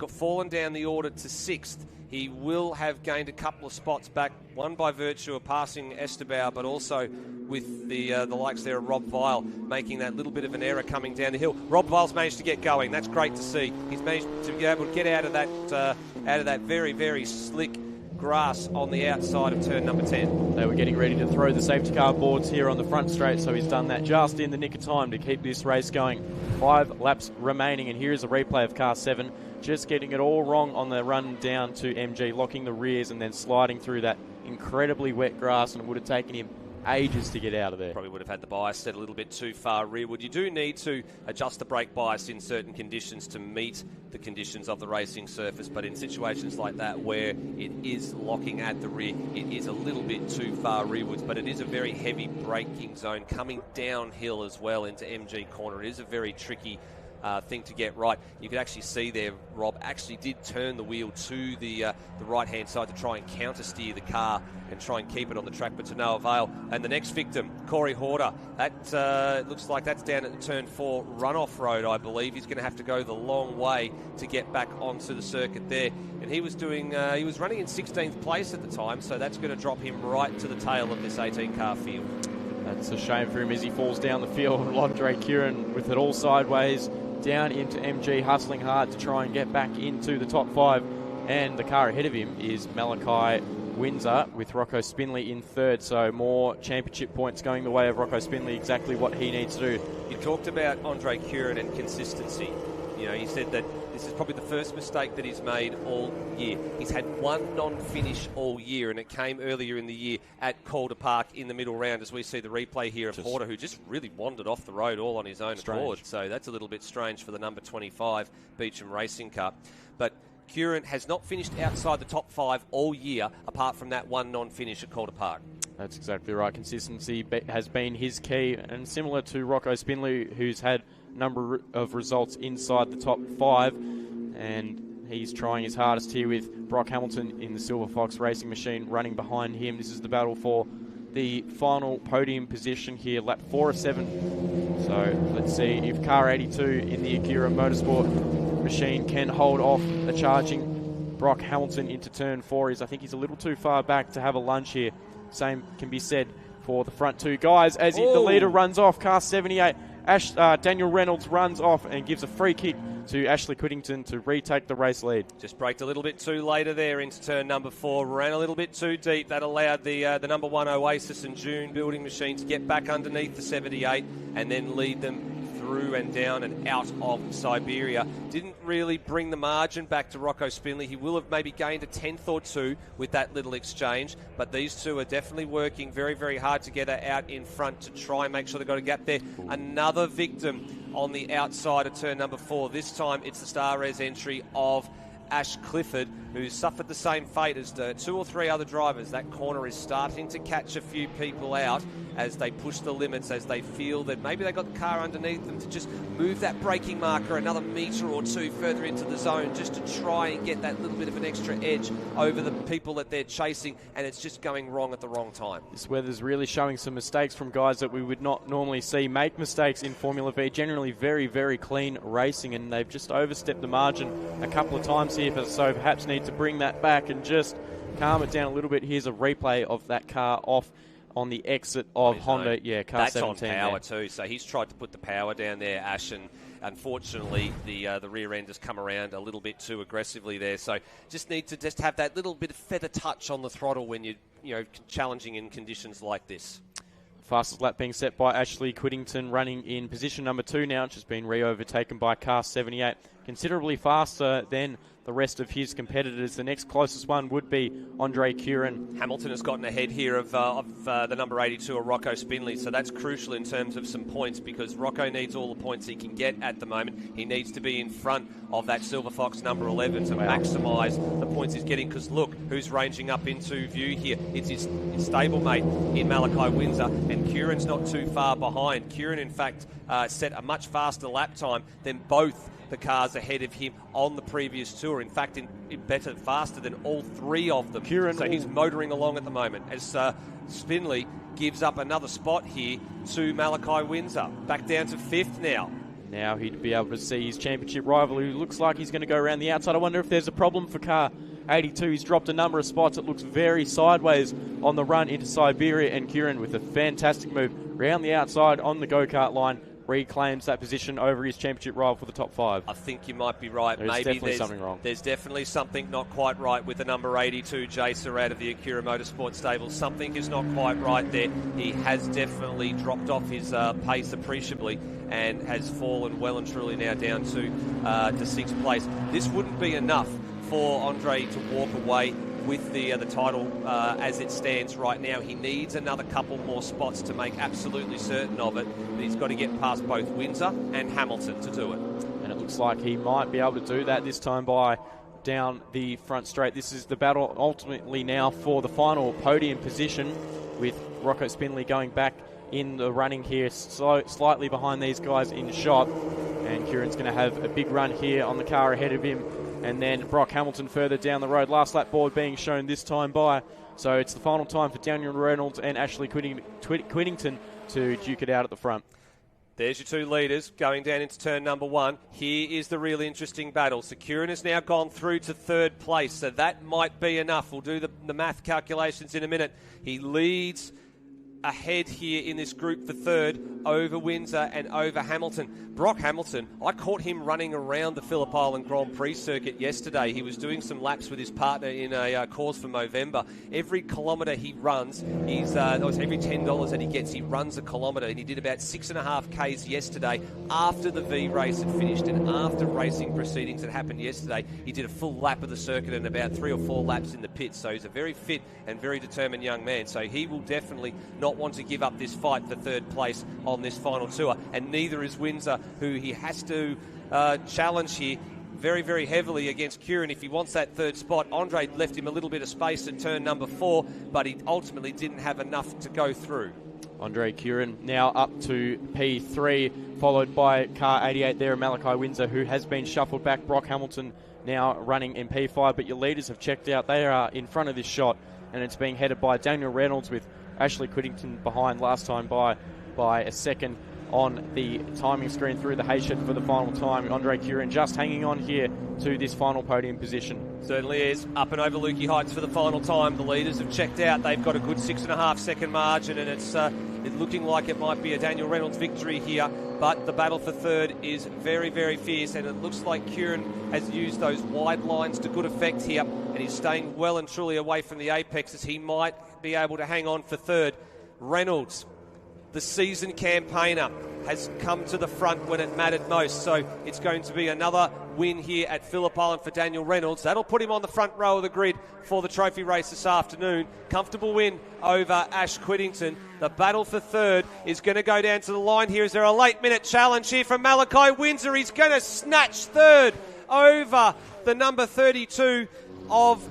fallen down the order to 6th. He will have gained a couple of spots back, one by virtue of passing Estebauer, but also with the likes there of Rob Vile making that little bit of an error coming down the hill. Rob Vile's managed to get going. That's great to see. He's managed to be able to get out of that very, very slick grass on the outside of turn number 10. They were getting ready to throw the safety car boards here on the front straight, so he's done that just in the nick of time to keep this race going. 5 laps remaining, and here is a replay of car 7, just getting it all wrong on the run down to MG, locking the rears and then sliding through that incredibly wet grass, and it would have taken him ages to get out of there. Probably would have had the bias set a little bit too far rearward. You do need to adjust the brake bias in certain conditions to meet the conditions of the racing surface, but in situations like that where it is locking at the rear, it is a little bit too far rearwards, but it is a very heavy braking zone coming downhill as well into MG corner. It is a very tricky thing to get right. You could actually see there, Rob actually did turn the wheel to the right-hand side to try and counter-steer the car and try and keep it on the track, but to no avail. And the next victim, Corey Horder, that looks like that's down at the turn 4 runoff road, I believe. He's going to have to go the long way to get back onto the circuit there. And he was running in 16th place at the time, so that's going to drop him right to the tail of this 18-car field. That's a shame for him as he falls down the field. Andre Kieran with it all sideways, down into MG, hustling hard to try and get back into the top 5. And the car ahead of him is Malachi Windsor with Rocco Spinley in 3rd. So more championship points going the way of Rocco Spinley, exactly what he needs to do. You talked about Andre Kieran and consistency. You know, he said that this is probably the first mistake that he's made all year. He's had one non-finish all year, and it came earlier in the year at Calder Park in the middle round, as we see the replay here of Horder, who just really wandered off the road all on his own accord. So that's a little bit strange for the number 25 Beecham Racing Car. But Kieran has not finished outside the top 5 all year, apart from that one non-finish at Calder Park. That's exactly right. Consistency has been his key, and similar to Rocco Spinley, who's had number of results inside the top 5, and he's trying his hardest here with Brock Hamilton in the Silver Fox Racing Machine running behind him. This is the battle for the final podium position here, lap 4 of 7. So let's see if car 82 in the Akira Motorsport machine can hold off a charging Brock Hamilton into turn 4. I think he's a little too far back to have a lunge here. Same can be said for the front 2 guys as the leader runs off, car 78. Daniel Reynolds runs off and gives a free kick to Ashley Whittington to retake the race lead. Just braked a little bit too later there into turn number 4. Ran a little bit too deep. That allowed the number 1 Oasis and June building machine to get back underneath the 78 and then lead them through and down and out of Siberia. Didn't really bring the margin back to Rocco Spinley. He will have maybe gained a 10th or 2 with that little exchange, but these two are definitely working very, very hard together out in front to try and make sure they've got a gap there. Another victim on the outside of turn number 4. This time it's the Star Res entry of Ash Clifford, who's suffered the same fate as 2 or 3 other drivers. That corner is starting to catch a few people out as they push the limits, as they feel that maybe they got the car underneath them to just move that braking marker another metre or 2 further into the zone, just to try and get that little bit of an extra edge over the people that they're chasing, and it's just going wrong at the wrong time. This weather's really showing some mistakes from guys that we would not normally see make mistakes in Formula V. Generally very, very clean racing, and they've just overstepped the margin a couple of times here, so perhaps need to bring that back and just calm it down a little bit. Here's a replay of that car off on the exit of Honda. Yeah, car that's 17 on power there. too. So he's tried to put the power down there, Ash, and unfortunately the rear end has come around a little bit too aggressively there. So just need to just have that little bit of feather touch on the throttle when you're challenging in conditions like this. Fastest lap being set by Ashley Whittington, running in position number 2 now. It's just been re-overtaken by car 78. Considerably faster than the rest of his competitors. The next closest one would be Andre Curran. Hamilton has gotten ahead here of the number 82, Rocco Spinley, so that's crucial in terms of some points, because Rocco needs all the points he can get at the moment. He needs to be in front of that Silver Fox number 11 to maximise the points he's getting, because look who's ranging up into view here. It's his stablemate in Malachi Windsor, and Curran's not too far behind. Curran, in fact, set a much faster lap time than both the cars ahead of him on the previous tour. In fact, faster than all 3 of them. Curran, so he's motoring along at the moment as Spinley gives up another spot here to Malachi Windsor. Back down to 5th now. Now he'd be able to see his championship rival, who looks like he's going to go around the outside. I wonder if there's a problem for car 82. He's dropped a number of spots. It looks very sideways on the run into Siberia, and Curran with a fantastic move round the outside on the go-kart line reclaims that position over his championship rival for the top 5. I think you might be right. There's definitely something wrong. There's definitely something not quite right with the number 82, Jacer, out of the IPRA Motorsport stable. Something is not quite right there. He has definitely dropped off his pace appreciably and has fallen well and truly now down to 6th place. This wouldn't be enough for Andre to walk away with the title as it stands right now. He needs another couple more spots to make absolutely certain of it, but he's got to get past both Windsor and Hamilton to do it. And it looks like he might be able to do that this time by down the front straight. This is the battle ultimately now for the final podium position, with Rocco Spinley going back in the running here, slightly behind these guys in shot, and Curran's going to have a big run here on the car ahead of him. And then Brock Hamilton further down the road. Last lap board being shown this time by. So it's the final time for Daniel Reynolds and Ashley Whittington to duke it out at the front. There's your 2 leaders going down into turn number 1. Here is the really interesting battle. So Curran has now gone through to 3rd place, so that might be enough. We'll do the math calculations in a minute. He leads ahead here in this group for 3rd over Windsor and over Hamilton. Brock Hamilton, I caught him running around the Phillip Island Grand Prix circuit yesterday. He was doing some laps with his partner in a course for Movember. Every kilometre he runs, every $10 that he gets, he runs a kilometre, and he did about 6.5 Ks yesterday after the Vee Race had finished and after racing proceedings had happened yesterday. He did a full lap of the circuit and about 3 or 4 laps in the pits, so he's a very fit and very determined young man. So he will definitely not want to give up this fight for 3rd place on this final tour, and neither is Windsor, who he has to challenge here very, very heavily against Curran if he wants that 3rd spot. Andre left him a little bit of space at turn number 4, but he ultimately didn't have enough to go through. Andre Curran now up to P3, followed by car 88 there, Malachi Windsor, who has been shuffled back. Brock Hamilton now running in P5, but your leaders have checked out. They are in front of this shot, and it's being headed by Daniel Reynolds, with Ashley Whittington behind last time by a second on the timing screen through the hay shed for the final time. Andre Curran just hanging on here to this final podium position. Certainly is. Up and over Lukey Heights for the final time. The leaders have checked out. They've got a good 6.5 second margin, and it's looking like it might be a Daniel Reynolds victory here. But the battle for 3rd is very, very fierce, and it looks like Curran has used those wide lines to good effect here, and he's staying well and truly away from the apex, as he might be able to hang on for 3rd. Reynolds, the seasoned campaigner, has come to the front when it mattered most. So it's going to be another win here at Phillip Island for Daniel Reynolds. That'll put him on the front row of the grid for the trophy race this afternoon. Comfortable win over Ash Whittington. The battle for 3rd is going to go down to the line here. Is there a late minute challenge here from Malachi Windsor? He's going to snatch 3rd over the number 32 of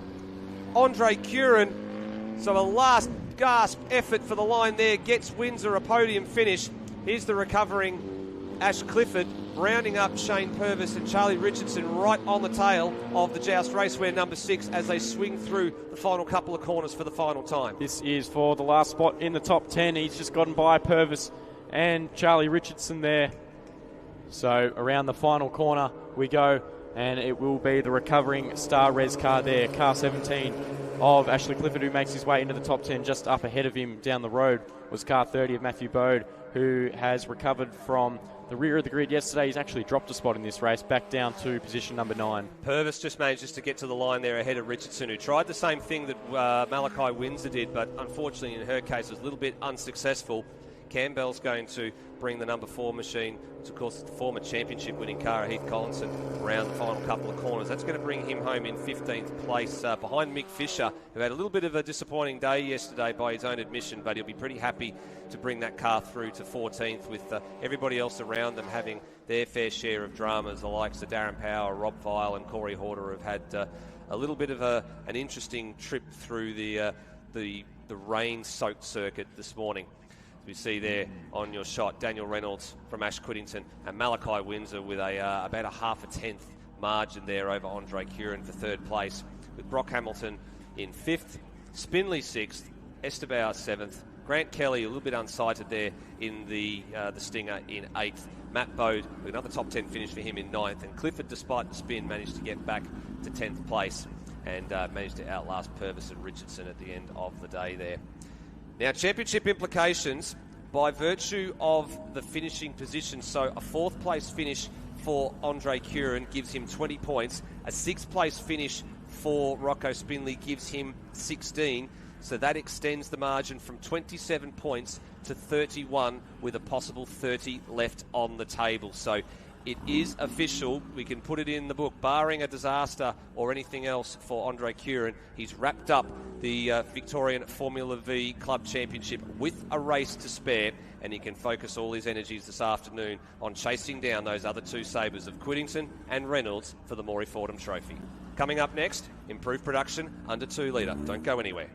Andre Curran. So a last gasp effort for the line there gets Windsor a podium finish. Here's the recovering Ash Clifford, rounding up Shane Purvis and Charlie Richardson right on the tail of the Joust Raceway number 6 as they swing through the final couple of corners for the final time. This is for the last spot in the top 10. He's just gotten by Purvis and Charlie Richardson there. So around the final corner we go, and it will be the recovering Star Res car there, car 17 of Ashley Clifford, who makes his way into the top 10. Just up ahead of him down the road was car 30 of Matthew Bode, who has recovered from the rear of the grid yesterday. He's actually dropped a spot in this race, back down to position number 9. Purvis just manages to get to the line there ahead of Richardson, who tried the same thing that Malachi Windsor did, but unfortunately in her case was a little bit unsuccessful. Campbell's going to bring the number 4 machine, which of course is the former championship-winning car, Heath Collinson, around the final couple of corners. That's going to bring him home in 15th place behind Mick Fisher, who had a little bit of a disappointing day yesterday by his own admission, but he'll be pretty happy to bring that car through to 14th with everybody else around them having their fair share of dramas. The likes of Darren Power, Rob Vile and Corey Horder have had a little bit of an interesting trip through the rain-soaked circuit this morning. We see there on your shot Daniel Reynolds from Ash Whittington and Malachi Windsor with about a half a tenth margin there over Andre Curran for 3rd place, with Brock Hamilton in 5th, Spinley 6th, Estabauer 7th, Grant Kelly a little bit unsighted there in the Stinger in 8th, Matt Bode with another top 10 finish for him in 9th, and Clifford, despite the spin, managed to get back to 10th place and managed to outlast Purvis and Richardson at the end of the day there. Now, championship implications by virtue of the finishing position. So a 4th place finish for Andre Curran gives him 20 points. A 6th place finish for Rocco Spinley gives him 16. So that extends the margin from 27 points to 31 with a possible 30 left on the table. So it is official. We can put it in the book. Barring a disaster or anything else for Andre Curran, he's wrapped up the Victorian Formula V Club Championship with a race to spare, and he can focus all his energies this afternoon on chasing down those other 2 sabres of Whittington and Reynolds for the Maury Fordham Trophy. Coming up next, improved production under 2 litre. Don't go anywhere.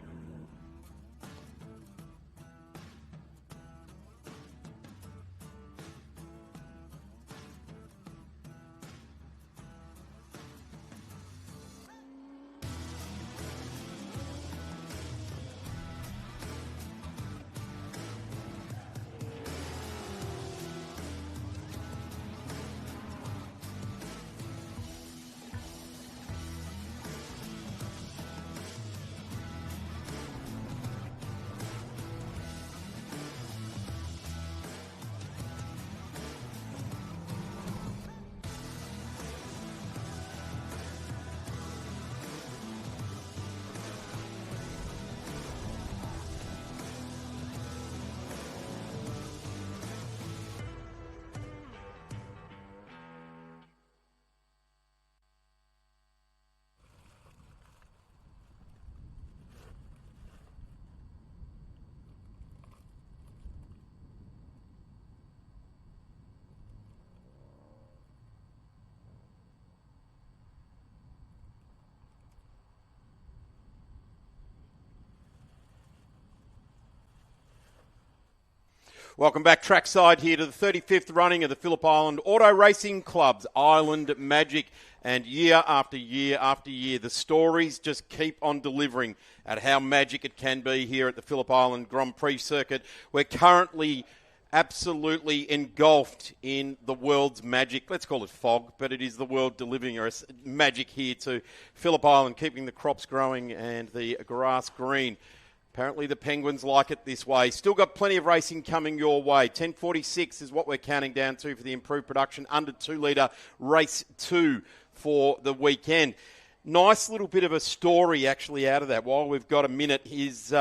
Welcome back trackside here to the 35th running of the Phillip Island Auto Racing Club's Island Magic. And year after year after year, the stories just keep on delivering at how magic it can be here at the Phillip Island Grand Prix circuit. We're currently absolutely engulfed in the world's magic. Let's call it fog, but it is the world delivering us magic here to Phillip Island, keeping the crops growing and the grass green. Apparently the Penguins like it this way. Still got plenty of racing coming your way. 10:46 is what we're counting down to for the improved production under 2 litre race 2 for the weekend. Nice little bit of a story actually out of that. While we've got a minute, is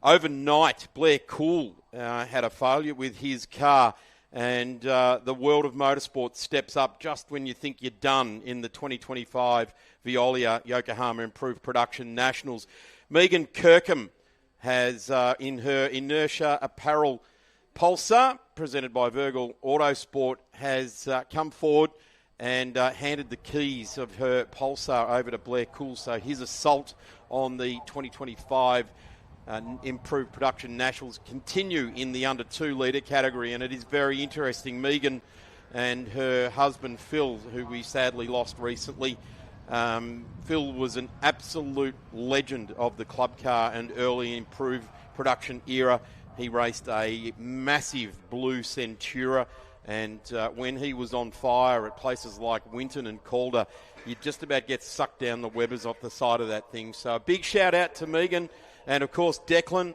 overnight Blair Cool had a failure with his car, and the world of motorsport steps up just when you think you're done in the 2025 Veolia Yokohama Improved Production Nationals. Megan Kirkham has, in her Inertia Apparel Pulsar, presented by Virgil Autosport, has come forward and handed the keys of her Pulsar over to Blair Cool. So his assault on the 2025 improved production nationals continue in the under 2 litre category, and it is very interesting. Megan and her husband Phil, who we sadly lost recently. Phil was an absolute legend of the club car and early improved production era. He raced a massive blue Centura, and when he was on fire at places like Winton and Calder, you'd just about get sucked down the Webbers off the side of that thing. So a big shout out to Megan and, of course, Declan,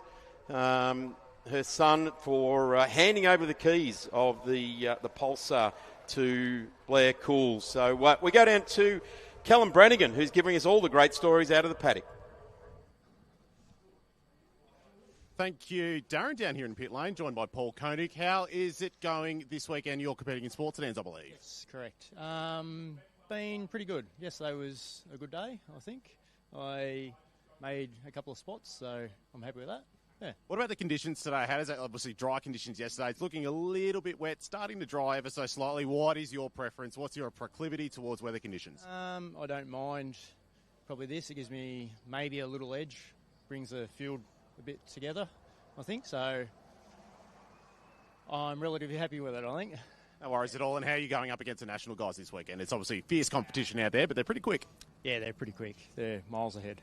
her son, for handing over the keys of the Pulsar to Blair Cool. So we go down to Callum Brannigan, who's giving us all the great stories out of the paddock. Thank you, Darren, down here in pit lane, joined by Paul Koenig. How is it going this weekend? You're competing in sports sedans, I believe. Yes, correct. Been pretty good. Yesterday was a good day, I think. I made a couple of spots, so I'm happy with that. Yeah. What about the conditions today? How does that, obviously dry conditions yesterday? It's looking a little bit wet, starting to dry ever so slightly. What is your preference? What's your proclivity towards weather conditions? I don't mind probably this. It gives me maybe a little edge, brings the field a bit together, I think. So I'm relatively happy with it, I think. No worries at all. And how are you going up against the national guys this weekend? It's obviously fierce competition out there, but they're pretty quick. Yeah, they're pretty quick. They're miles ahead.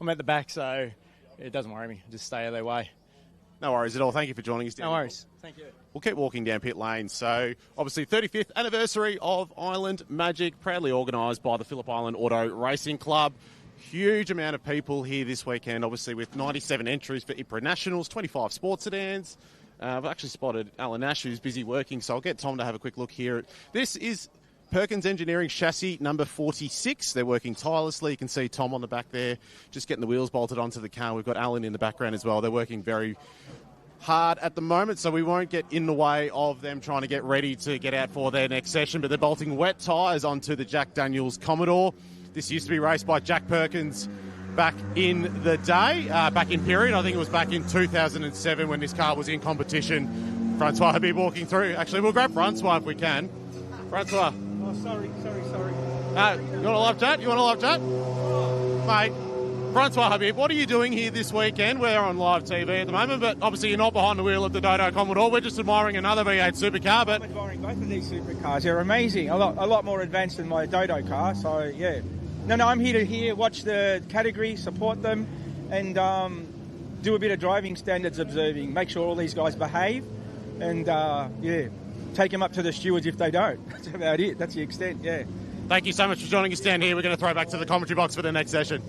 I'm at the back, so it doesn't worry me. Just stay out of their way. No worries at all. Thank you for joining us. No worries. Thank you. We'll keep walking down pit lane. So, obviously, 35th anniversary of Island Magic, proudly organised by the Phillip Island Auto Racing Club. Huge amount of people here this weekend, obviously, with 97 entries for IPRA Nationals, 25 sports sedans. I've actually spotted Alan Nash, who's busy working, so I'll get Tom to have a quick look here. This is Perkins Engineering chassis number 46. They're working tirelessly. You can see Tom on the back there, just getting the wheels bolted onto the car. We've got Alan in the background as well. They're working very hard at the moment, so we won't get in the way of them trying to get ready to get out for their next session, but they're bolting wet tyres onto the Jack Daniels Commodore. This used to be raced by Jack Perkins back in the day, back in period. I think it was back in 2007 when this car was in competition. Francois Habib walking through. Actually, we'll grab Francois if we can. Francois. Oh, sorry. You want a live chat? Mate, Francois Habib, what are you doing here this weekend? We're on live TV at the moment, but obviously you're not behind the wheel of the Dodo Commodore. We're just admiring another V8 supercar. But I'm admiring both of these supercars. They're amazing. A lot more advanced than my Dodo car, so yeah. No, I'm here to watch the category, support them, and do a bit of driving standards observing, make sure all these guys behave, and take them up to the stewards if they don't. That's about it. That's the extent, yeah. Thank you so much for joining us down here. We're going to throw back to the commentary box for the next session.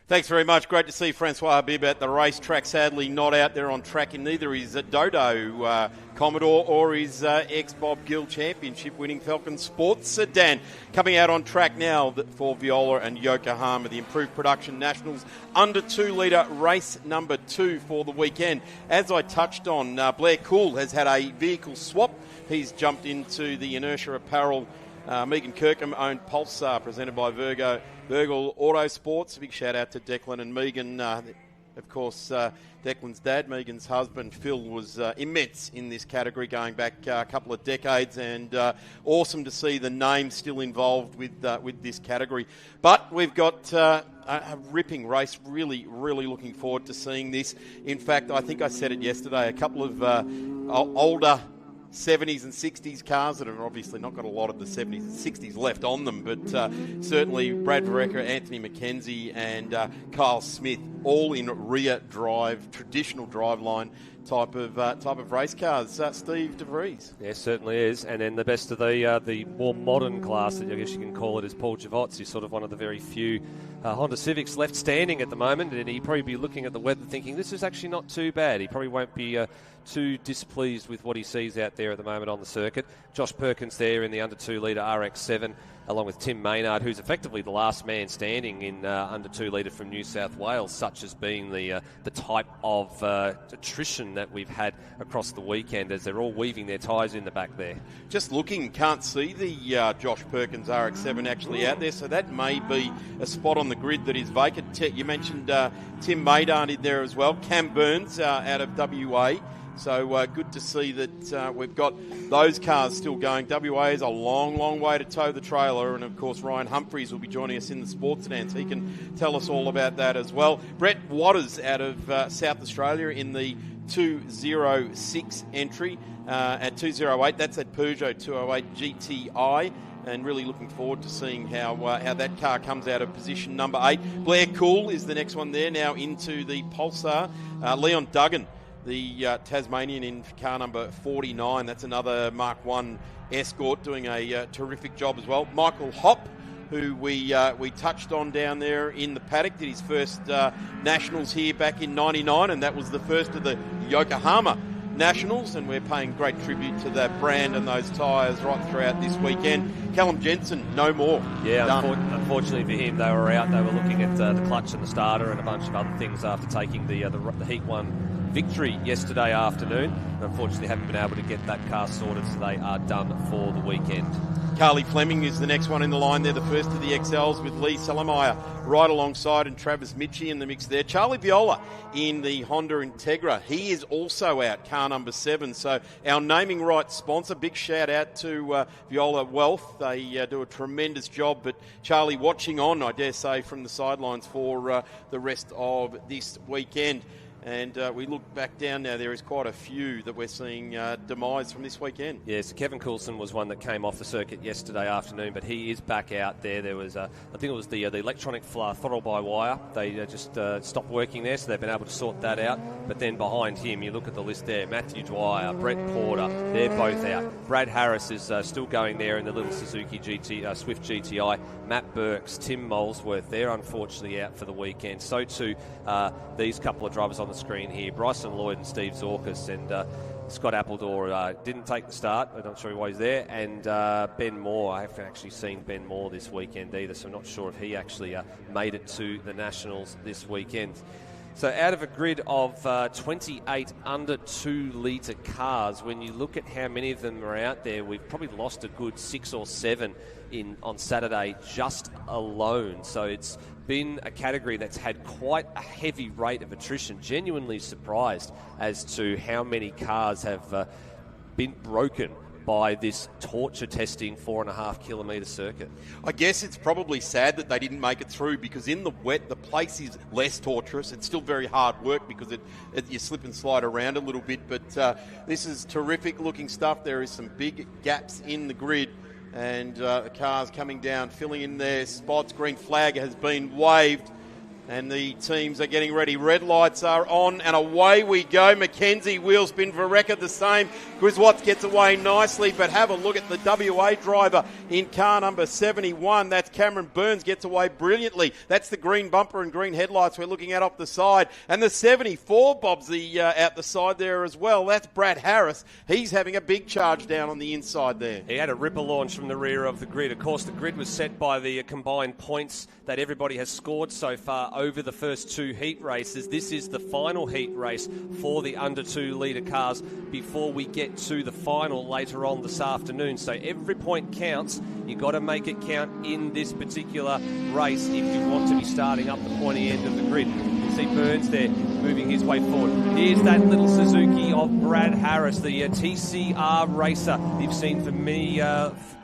Thanks very much. Great to see Francois Habib at the racetrack. Sadly not out there on track in neither his Dodo Commodore or his ex-Bob Gill Championship winning Falcon Sports Sedan. Coming out on track now for Viola and Yokohama, the Improved Production Nationals under 2 litre race number 2 for the weekend. As I touched on, Blair Cool has had a vehicle swap. He's jumped into the Inertia Apparel Megan Kirkham-owned Pulsar presented by Virgil Autosports. A big shout out to Declan and Megan. Of course, Declan's dad, Megan's husband, Phil, was immense in this category going back a couple of decades, and awesome to see the name still involved with this category. But we've got a ripping race. Really, really looking forward to seeing this. In fact, I think I said it yesterday, a couple of older 70s and 60s cars that have obviously not got a lot of the 70s and 60s left on them, but certainly Brad Vereker, Anthony McKenzie and Kyle Smith, all in rear drive, traditional driveline type of race cars. Steve DeVries. Yeah, certainly is. And then the best of the more modern class, I guess you can call it, is Paul Javotz. He's sort of one of the very few Honda Civics left standing at the moment, and he'd probably be looking at the weather thinking this is actually not too bad. He probably won't be too displeased with what he sees out there at the moment on the circuit. Josh Perkins there in the under 2 litre RX-7, along with Tim Maynard, who's effectively the last man standing in under 2 litre from New South Wales, such as being the type of attrition that we've had across the weekend as they're all weaving their tyres in the back there. Just looking, can't see the Josh Perkins RX-7 actually out there, so that may be a spot on the grid that is vacant. You mentioned Tim Maynard in there as well. Cam Burns out of WA. So good to see that we've got those cars still going. WA is a long, long way to tow the trailer. And, of course, Ryan Humphries will be joining us in the sports sedans. He can tell us all about that as well. Brett Waters out of South Australia in the 206 entry at 208. That's at Peugeot 208 GTI. And really looking forward to seeing how that car comes out of position number 8. Blair Cool is the next one there, now into the Pulsar. Leon Duggan, the Tasmanian, in car number 49. That's another Mark 1 Escort, doing a terrific job as well. Michael Hopp, who we touched on down there in the paddock, did his first Nationals here back in 99, and that was the first of the Yokohama Nationals, and we're paying great tribute to that brand and those tyres right throughout this weekend. Callum Jensen, no more. Yeah, unfortunately for him, they were out. They were looking at the clutch and the starter and a bunch of other things after taking the Heat 1 victory yesterday afternoon. Unfortunately, haven't been able to get that car sorted, so they are done for the weekend. Carly Fleming is the next one in the line there, the first of the XLs, with Lee Salameyer right alongside, and Travis Mitchie in the mix there. Charlie Viola in the Honda Integra. He is also out, car number 7. So our naming rights sponsor, big shout out to Viola Wealth. They do a tremendous job, but Charlie watching on, I dare say, from the sidelines for the rest of this weekend. And we look back down now, there is quite a few that we're seeing demise from this weekend. Yeah, so Kevin Coulson was one that came off the circuit yesterday afternoon, but he is back out there. There was, I think it was the electronic throttle by wire. They just stopped working there, so they've been able to sort that out. But then behind him, you look at the list there, Matthew Dwyer, Brett Porter, they're both out. Brad Harris is still going there in the little Suzuki Swift GTI. Matt Burks, Tim Molesworth, they're unfortunately out for the weekend. So too these couple of drivers on the screen here, Bryson Lloyd and Steve Zorkas, and Scott Appledore didn't take the start. I'm not sure why he's there. And Ben Moore, I haven't actually seen Ben Moore this weekend either, so I'm not sure if he actually made it to the Nationals this weekend. So out of a grid of 28 under 2 litre cars, when you look at how many of them are out there, we've probably lost a good 6 or 7 on Saturday just alone. So it's been a category that's had quite a heavy rate of attrition. Genuinely surprised as to how many cars have been broken by this torture testing 4.5 kilometre circuit. I guess it's probably sad that they didn't make it through, because in the wet the place is less torturous. It's still very hard work because you slip and slide around a little bit, but this is terrific looking stuff. There is some big gaps in the grid, and the cars coming down, filling in their spots. Green flag has been waved, and the teams are getting ready. Red lights are on, and away we go. Mackenzie wheel spin, Vereca the same. Chris Watts gets away nicely, but have a look at the WA driver in car number 71. That's Cameron Burns, gets away brilliantly. That's the green bumper and green headlights we're looking at off the side. And the 74 bobs out the side there as well. That's Brad Harris. He's having a big charge down on the inside there. He had a ripper launch from the rear of the grid. Of course, the grid was set by the combined points that everybody has scored so far over the first 2 heat races. This is the final heat race for the under 2 litre cars before we get to the final later on this afternoon. So every point counts. You've got to make it count in this particular race if you want to be starting up the pointy end of the grid. You can see Burns there moving his way forward. Here's that little Suzuki of Brad Harris, the TCR racer you've seen for many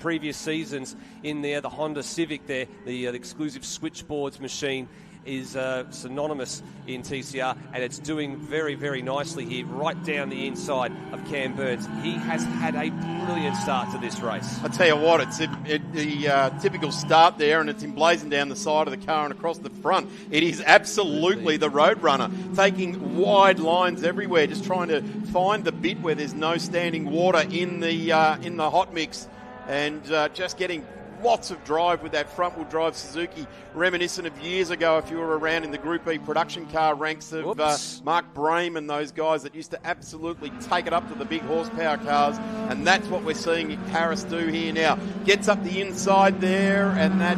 previous seasons in there. The Honda Civic there, the exclusive switchboards machine, is synonymous in TCR, and it's doing very, very nicely here, right down the inside of Cam Burns. He has had a brilliant start to this race. I tell you what, it's the typical start there, and it's emblazoned down the side of the car and across the front. It is absolutely the road runner, taking wide lines everywhere, just trying to find the bit where there's no standing water in the hot mix, and just getting lots of drive with that front-wheel drive Suzuki, reminiscent of years ago if you were around in the Group E production car ranks of Mark Brame and those guys that used to absolutely take it up to the big horsepower cars, and that's what we're seeing Harris do here now. Gets up the inside there, and that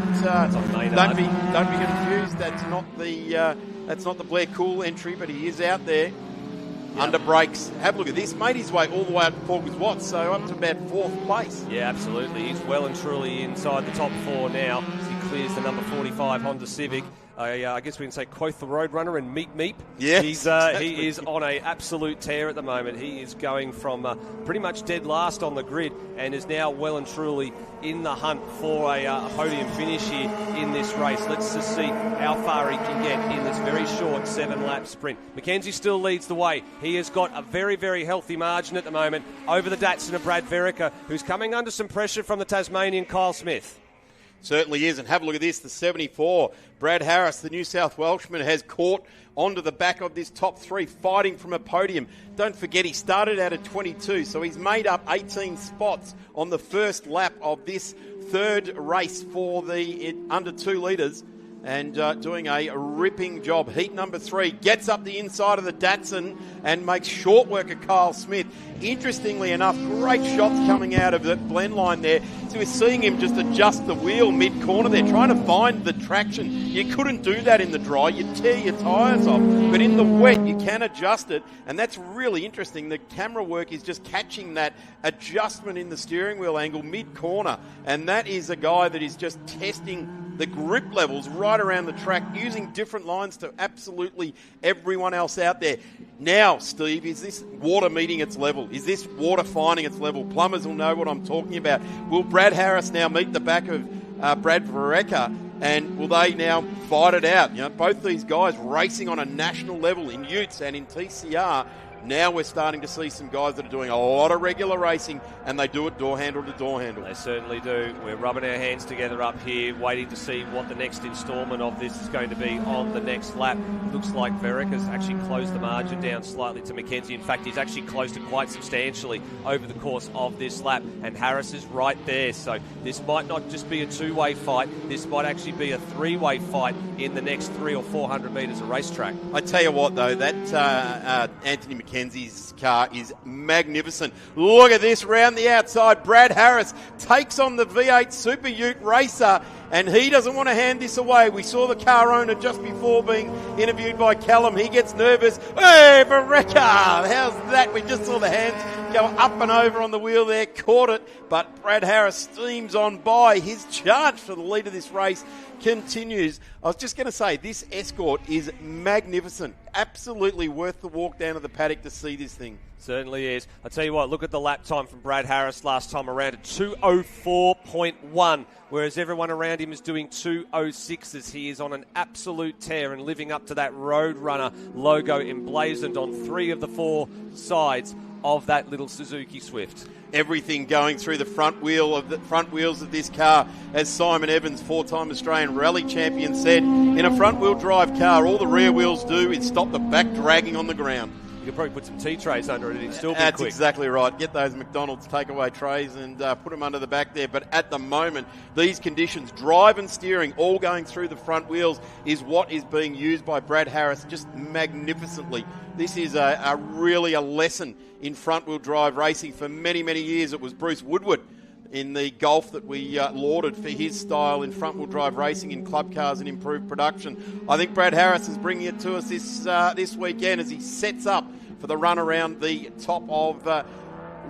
don't be confused. That's not the Blair Cool entry, but he is out there. Under brakes. Have a look at this. Made his way all the way up to Paul Watts, so up to about 4th place. Yeah, absolutely. He's well and truly inside the top 4 now. He clears the number 45 Honda Civic. I guess we can say Quoth the Roadrunner and Meep Meep. Yes, He is on an absolute tear at the moment. He is going from pretty much dead last on the grid and is now well and truly in the hunt for a podium finish here in this race. Let's just see how far he can get in this very short 7-lap sprint. Mackenzie still leads the way. He has got a very, very healthy margin at the moment over the Datsun of Brad Verica, who's coming under some pressure from the Tasmanian Kyle Smith. Certainly is, and have a look at this, the 74. Brad Harris, the New South Welshman, has caught onto the back of this top three, fighting from a podium. Don't forget, he started out at 22, so he's made up 18 spots on the first lap of this third race for the under 2 litres, and doing a ripping job. Heat number 3 gets up the inside of the Datsun and makes short work of Kyle Smith. Interestingly enough, great shots coming out of the blend line there. So we're seeing him just adjust the wheel mid-corner there, trying to find the traction. You couldn't do that in the dry. You'd tear your tyres off. But in the wet, you can adjust it. And that's really interesting. The camera work is just catching that adjustment in the steering wheel angle mid-corner. And that is a guy that is just testing the grip levels right around the track, using different lines to absolutely everyone else out there. Now, Steve, is this water meeting its level? Is this water finding its level? Plumbers will know what I'm talking about. Will Brad Harris now meet the back of Brad Verica, and will they now fight it out? You know, both these guys racing on a national level in Utes and in TCR. Now we're starting to see some guys that are doing a lot of regular racing, and they do it door handle to door handle. They certainly do. We're rubbing our hands together up here, waiting to see what the next instalment of this is going to be on the next lap. Looks like Verica's actually closed the margin down slightly to Mackenzie. In fact, he's actually closed it quite substantially over the course of this lap, and Harris is right there. So this might not just be a two-way fight. This might actually be a three-way fight in the next 300 or 400 metres of racetrack. I tell you what, though, that Anthony Mackenzie's car is magnificent. Look at this round the outside. Brad Harris takes on the V8 Super Ute Racer, and he doesn't want to hand this away. We saw the car owner just before being interviewed by Callum. He gets nervous. Hey, Verica! How's that? We just saw the hands go up and over on the wheel there, caught it, but Brad Harris steams on by. His charge for the lead of this race continues. I was just going to say, this Escort is magnificent. Absolutely worth the walk down to the paddock to see this thing. Certainly is. I tell you what, look at the lap time from Brad Harris last time around at 2:04.1, whereas everyone around him is doing 2:06s. He is on an absolute tear and living up to that Roadrunner logo emblazoned on 3 of the 4 sides of that little Suzuki Swift. Everything going through the front wheels of this car, as Simon Evans, 4-time Australian rally champion, said, in a front-wheel drive car, all the rear wheels do is stop the back dragging on the ground. You could probably put some tea trays under it and it'd still be That's quick. exactly right. Get those McDonald's takeaway trays and put them under the back there. But at the moment, these conditions, drive and steering, all going through the front wheels, is what is being used by Brad Harris just magnificently. This is really a lesson in front-wheel drive racing. For many, many years, it was Bruce Woodward in the Golf that we lauded for his style in front-wheel drive racing in club cars and improved production. I think Brad Harris is bringing it to us this weekend as he sets up for the run around the top of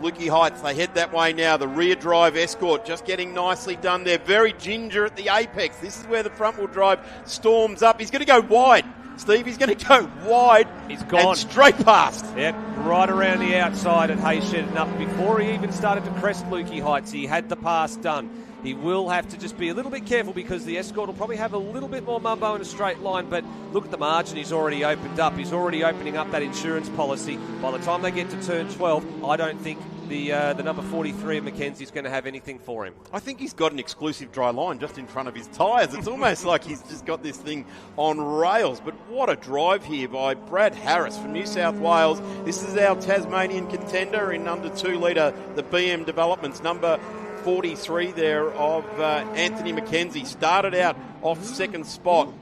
Lukey Heights. They head that way now. The rear drive Escort just getting nicely done there. Very ginger at the apex. This is where the front-wheel drive storms up. He's going to go wide. Steve, he's going to go wide. He's gone. And straight past. Yep, right around the outside at Hayshed, and up before he even started to crest Lukey Heights. He had the pass done. He will have to just be a little bit careful because the Escort will probably have a little bit more mumbo in a straight line, but look at the margin he's already opened up. He's already opening up that insurance policy. By the time they get to turn 12, I don't think the number 43 of Mackenzie's going to have anything for him. I think he's got an exclusive dry line just in front of his tyres. It's almost like he's just got this thing on rails. But what a drive here by Brad Harris from New South Wales. This is our Tasmanian contender in under 2 litre, the BM Developments, number 43 there of Anthony Mackenzie. Started out off second spot.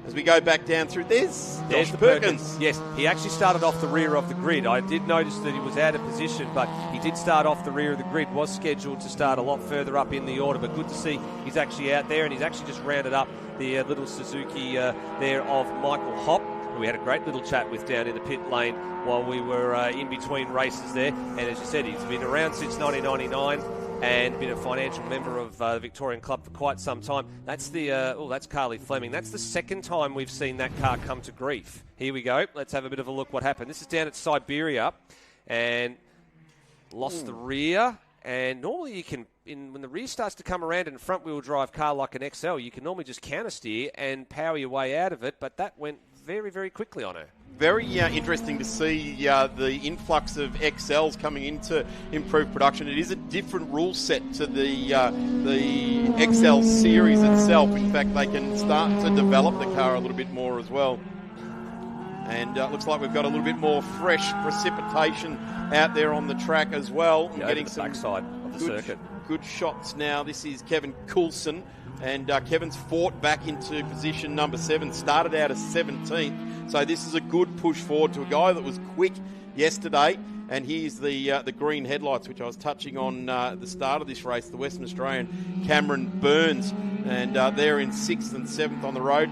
As we go back down through, there's the Perkins. Yes, he actually started off the rear of the grid. I did notice that he was out of position, but he did start off the rear of the grid. Was scheduled to start a lot further up in the order, but good to see he's actually out there, and he's actually just rounded up the little Suzuki there of Michael Hopp, who we had a great little chat with down in the pit lane while we were in between races there. And as you said, he's been around since 1999. and been a financial member of the Victorian Club for quite some time. That's that's Carly Fleming. That's the second time we've seen that car come to grief. Here we go. Let's have a bit of a look what happened. This is down at Siberia and lost the rear. And normally you can, when the rear starts to come around in a front-wheel drive car like an XL, you can normally just counter steer and power your way out of it, but that went very, very quickly on her. Very interesting to see the influx of XLs coming into improved production. It is a different rule set to the XL series itself. In fact, they can start to develop the car a little bit more as well. And it looks like we've got a little bit more fresh precipitation out there on the track as well. Yeah, getting some backside of the circuit. Good shots now. This is Kevin Coulson. And Kevin's fought back into position number 7, started out as 17th. So this is a good push forward to a guy that was quick yesterday. And here's the green headlights, which I was touching on at the start of this race, the Western Australian Cameron Burns. And they're in 6th and 7th on the road.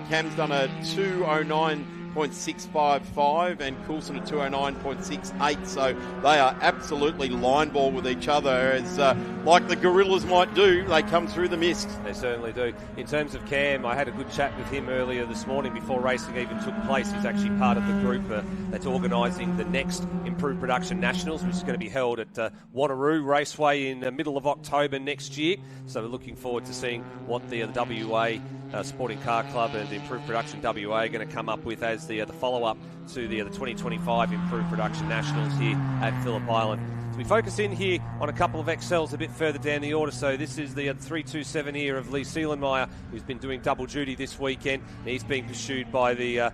Cam's done a 209.655 and Coulson a 209.68, so they are absolutely line ball with each other, as like the gorillas might do, they come through the mist. They certainly do. In terms of Cam, I had a good chat with him earlier this morning before racing even took place. He's actually part of the group that's organising the next Improved Production Nationals, which is going to be held at Wanneroo Raceway in the middle of October next year. So we're looking forward to seeing what the WA Sporting Car Club and the Improved Production WA are going to come up with as the follow-up to the 2025 Improved Production Nationals here at Phillip Island. So we focus in here on a couple of XLs a bit further down the order. So this is the 327 here of Lee Seelenmeyer, who's been doing double duty this weekend. He's being pursued by the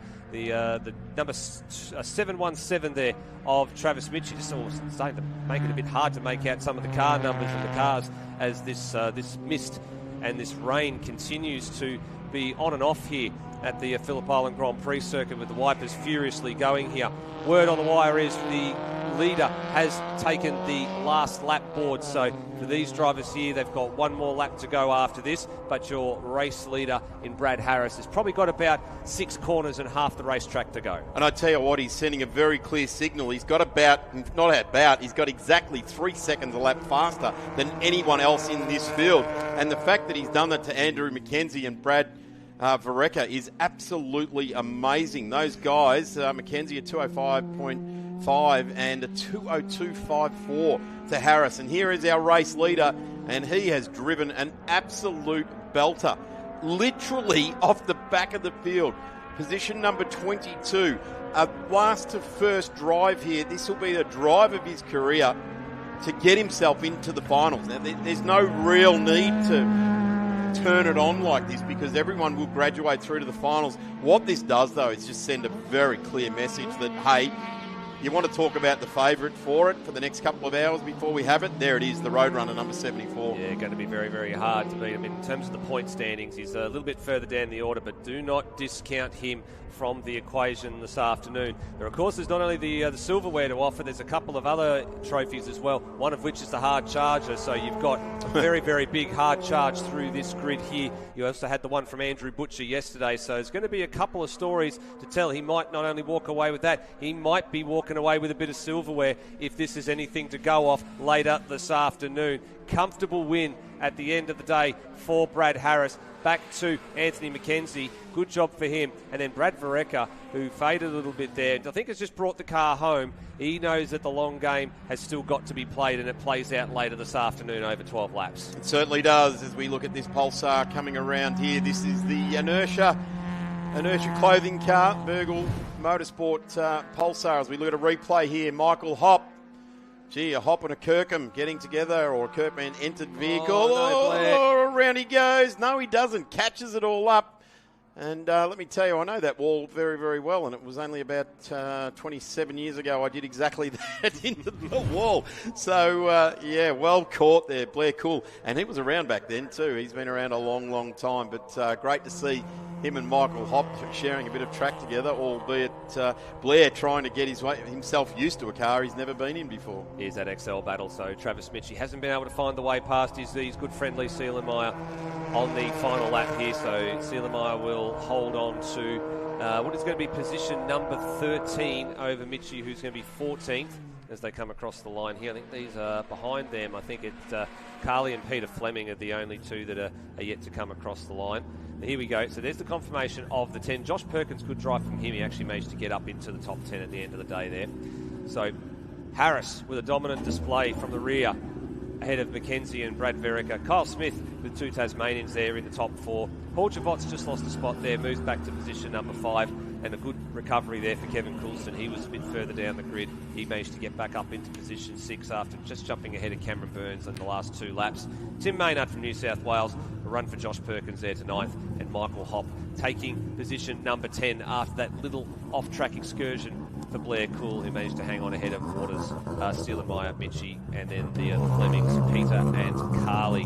number 717 there of Travis Mitchell. Just starting to make it a bit hard to make out some of the car numbers and the cars as this mist and this rain continues to be on and off here at the Phillip Island Grand Prix circuit, with the wipers furiously going here. Word on the wire is the leader has taken the last lap board, so for these drivers here, they've got one more lap to go after this, but your race leader in Brad Harris has probably got about 6 corners and half the racetrack to go. And I tell you what, he's sending a very clear signal. He's got he's got exactly 3 seconds a lap faster than anyone else in this field. And the fact that he's done that to Andrew McKenzie and Brad Vareca is absolutely amazing. Those guys, McKenzie a 205.5 and a 202.54 to Harris. And here is our race leader, and he has driven an absolute belter, literally off the back of the field. Position number 22, a last to first drive here. This will be the drive of his career to get himself into the finals. Now, there's no real need to turn it on like this because everyone will graduate through to the finals. What this does, though, is just send a very clear message that, hey, you want to talk about the favourite for it for the next couple of hours before we have it? There it is, the Roadrunner number 74. Yeah, going to be very, very hard to beat. I mean, in terms of the point standings, he's a little bit further down the order, but do not discount him from the equation this afternoon. There, of course, there's not only the silverware to offer, there's a couple of other trophies as well, one of which is the hard charger. So you've got a very, very big hard charge through this grid here. You also had the one from Andrew Butcher yesterday, so there's going to be a couple of stories to tell. He might not only walk away with that, he might be walking away with a bit of silverware if this is anything to go off later this afternoon. Comfortable win at the end of the day for Brad Harris. Back to Anthony McKenzie. Good job for him. And then Brad Vareca, who faded a little bit there. I think has just brought the car home. He knows that the long game has still got to be played, and it plays out later this afternoon over 12 laps. It certainly does. As we look at this Pulsar coming around here, this is the Inertia clothing car, Burgle Motorsport Pulsar. As we look at a replay here, Michael Hopp. Gee, a Hop and a Kirkham getting together, or a Kirkman entered vehicle. Around he goes. No, he doesn't. Catches it all up. And let me tell you, I know that wall very, very well, and it was only about 27 years ago I did exactly that into the wall. So, yeah, well caught there, Blair Cool. And he was around back then too. He's been around a long, long time. But great to see him and Michael Hopp sharing a bit of track together, albeit Blair trying to get himself used to a car he's never been in before. Here's that XL battle. So Travis Mitchell hasn't been able to find the way past his good friend Lee Seelenmeyer on the final lap here. So Seelenmeyer will hold on to what is going to be position number 13 over Mitchie, who's going to be 14th. as they come across the line here. I think these are behind them. I think it's Carly and Peter Fleming are the only two that are yet to come across the line. And here we go. So there's the confirmation of the 10. Josh Perkins, good drive from him. He actually managed to get up into the top 10 at the end of the day there. So Harris with a dominant display from the rear, ahead of Mackenzie and Brad Verica. Kyle Smith with 2 Tasmanians there in the top 4. Paul Javot's just lost a spot there, moves back to position number 5, and a good recovery there for Kevin Coulston. He was a bit further down the grid. He managed to get back up into position 6 after just jumping ahead of Cameron Burns in the last 2 laps. Tim Maynard from New South Wales, a run for Josh Perkins there to 9th, and Michael Hopp taking position number 10 after that little off-track excursion for Blair Cool, who managed to hang on ahead of Waters, Steelenmeyer, Mitchie, and then the Flemings, Peter and Carly.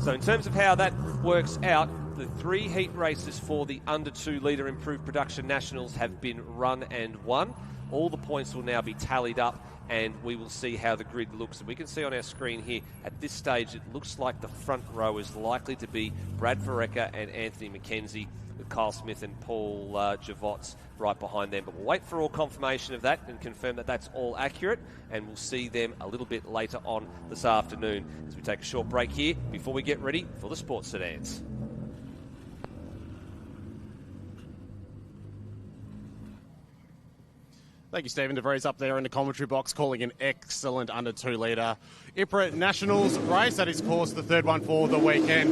So in terms of how that works out, the 3 heat races for the under 2 litre improved production nationals have been run and won. All the points will now be tallied up, and we will see how the grid looks. And we can see on our screen here, at this stage, it looks like the front row is likely to be Brad Vereca and Anthony Mackenzie, with Kyle Smith and Paul Javots right behind them. But we'll wait for all confirmation of that and confirm that that's all accurate, and we'll see them a little bit later on this afternoon as we take a short break here before we get ready for the sports sedans. Thank you, Stephen DeVries, up there in the commentary box, calling an excellent under 2 litre IPRA Nationals race. That is, of course, the 3rd one for the weekend.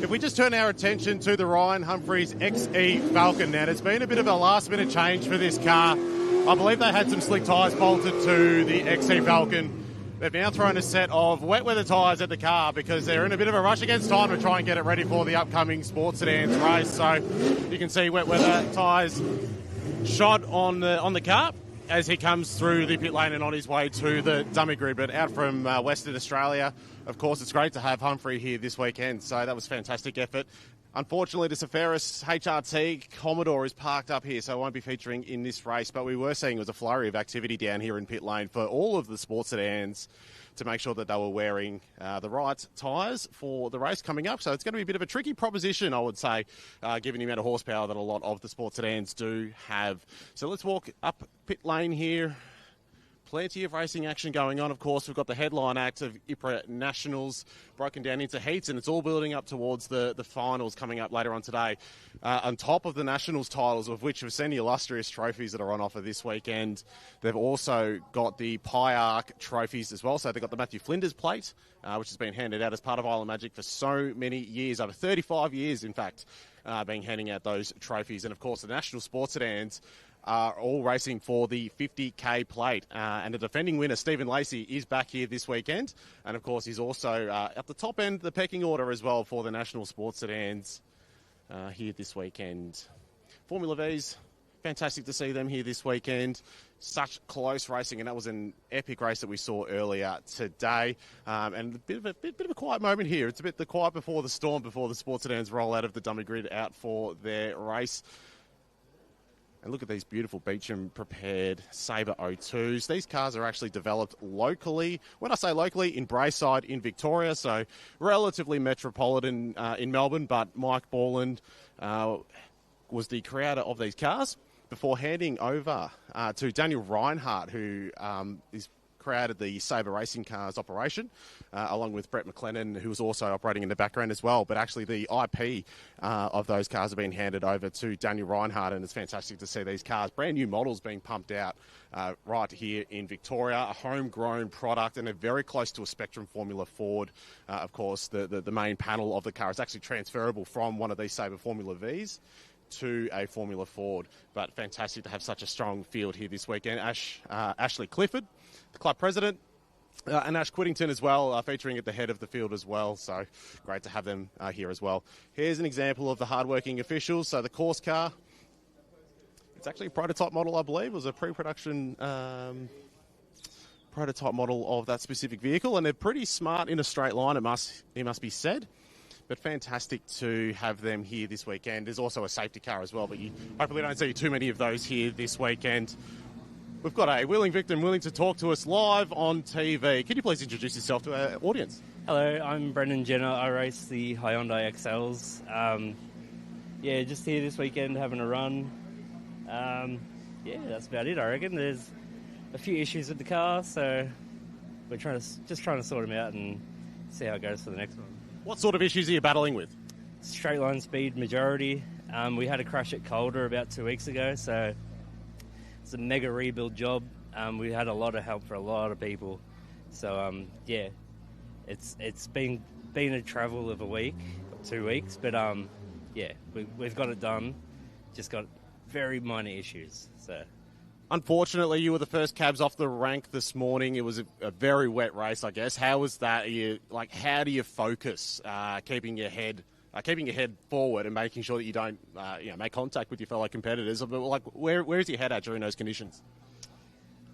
If we just turn our attention to the Ryan Humphreys XE Falcon now, there's been a bit of a last-minute change for this car. I believe they had some slick tyres bolted to the XE Falcon. They've now thrown a set of wet weather tyres at the car because they're in a bit of a rush against time to try and get it ready for the upcoming Sports Sedans race. So you can see wet weather tyres shod on the car as he comes through the pit lane and on his way to the dummy grid. But out from Western Australia, of course, it's great to have Humphrey here this weekend. So that was a fantastic effort. Unfortunately, the Safaris HRT Commodore is parked up here, so it won't be featuring in this race. But we were seeing it was a flurry of activity down here in pit lane for all of the sports sedans to make sure that they were wearing the right tyres for the race coming up. So it's going to be a bit of a tricky proposition, I would say, given the amount of horsepower that a lot of the sports sedans do have. So let's walk up pit lane here. Plenty of racing action going on. Of course, we've got the headline act of IPRA Nationals broken down into heats, and it's all building up towards the finals coming up later on today. On top of the Nationals titles, of which we've seen the illustrious trophies that are on offer this weekend, they've also got the PIARC trophies as well. So they've got the Matthew Flinders plate, which has been handed out as part of Island Magic for so many years, over 35 years, in fact, being handing out those trophies. And, of course, the National Sports Sedans are all racing for the 50k plate. And the defending winner, Stephen Lacey, is back here this weekend. And, of course, he's also at the top end of the pecking order as well for the National Sports Sedans here this weekend. Formula V's, fantastic to see them here this weekend. Such close racing, and that was an epic race that we saw earlier today. And a bit of a quiet moment here. It's a bit the quiet before the storm, before the sports sedans roll out of the dummy grid out for their race. And look at these beautiful Beecham prepared Sabre 02s. These cars are actually developed locally. When I say locally, in Braeside in Victoria, so relatively metropolitan in Melbourne. But Mike Borland was the creator of these cars before handing over to Daniel Reinhardt, who is created the Sabre Racing Cars operation, along with Brett McLennan, who was also operating in the background as well. But actually the IP of those cars have been handed over to Daniel Reinhardt, and it's fantastic to see these cars, brand new models being pumped out right here in Victoria, a homegrown product, and they're very close to a Spectrum Formula Ford. Of course, the main panel of the car is actually transferable from one of these Sabre Formula Vs to a Formula Ford. But fantastic to have such a strong field here this weekend. Ashley Clifford, the club president, and Ash Whittington as well, featuring at the head of the field as well. So great to have them here as well. Here's an example of the hardworking officials. So the course car, it's actually a prototype model, I believe. It was a pre-production prototype model of that specific vehicle, and they're pretty smart in a straight line, it must be said. But fantastic to have them here this weekend. There's also a safety car as well, but you hopefully don't see too many of those here this weekend. We've got a willing victim willing to talk to us live on TV. Could you please introduce yourself to our audience? Hello, I'm Brendan Jenner. I race the Hyundai XLs. Just here this weekend having a run. That's about it, I reckon. There's a few issues with the car, so we're trying to sort them out and see how it goes for the next one. What sort of issues are you battling with? Straight line speed majority. We had a crash at Calder about 2 weeks ago, so it's a mega rebuild job. We had a lot of help for a lot of people, so yeah, it's been a travel of a week, 2 weeks, but yeah, we've got it done. Just got very minor issues. So, unfortunately, you were the first cabs off the rank this morning. It was a very wet race, I guess. How was that? How do you focus, keeping your head forward and making sure that you don't make contact with your fellow competitors? But like, where is your head at during those conditions?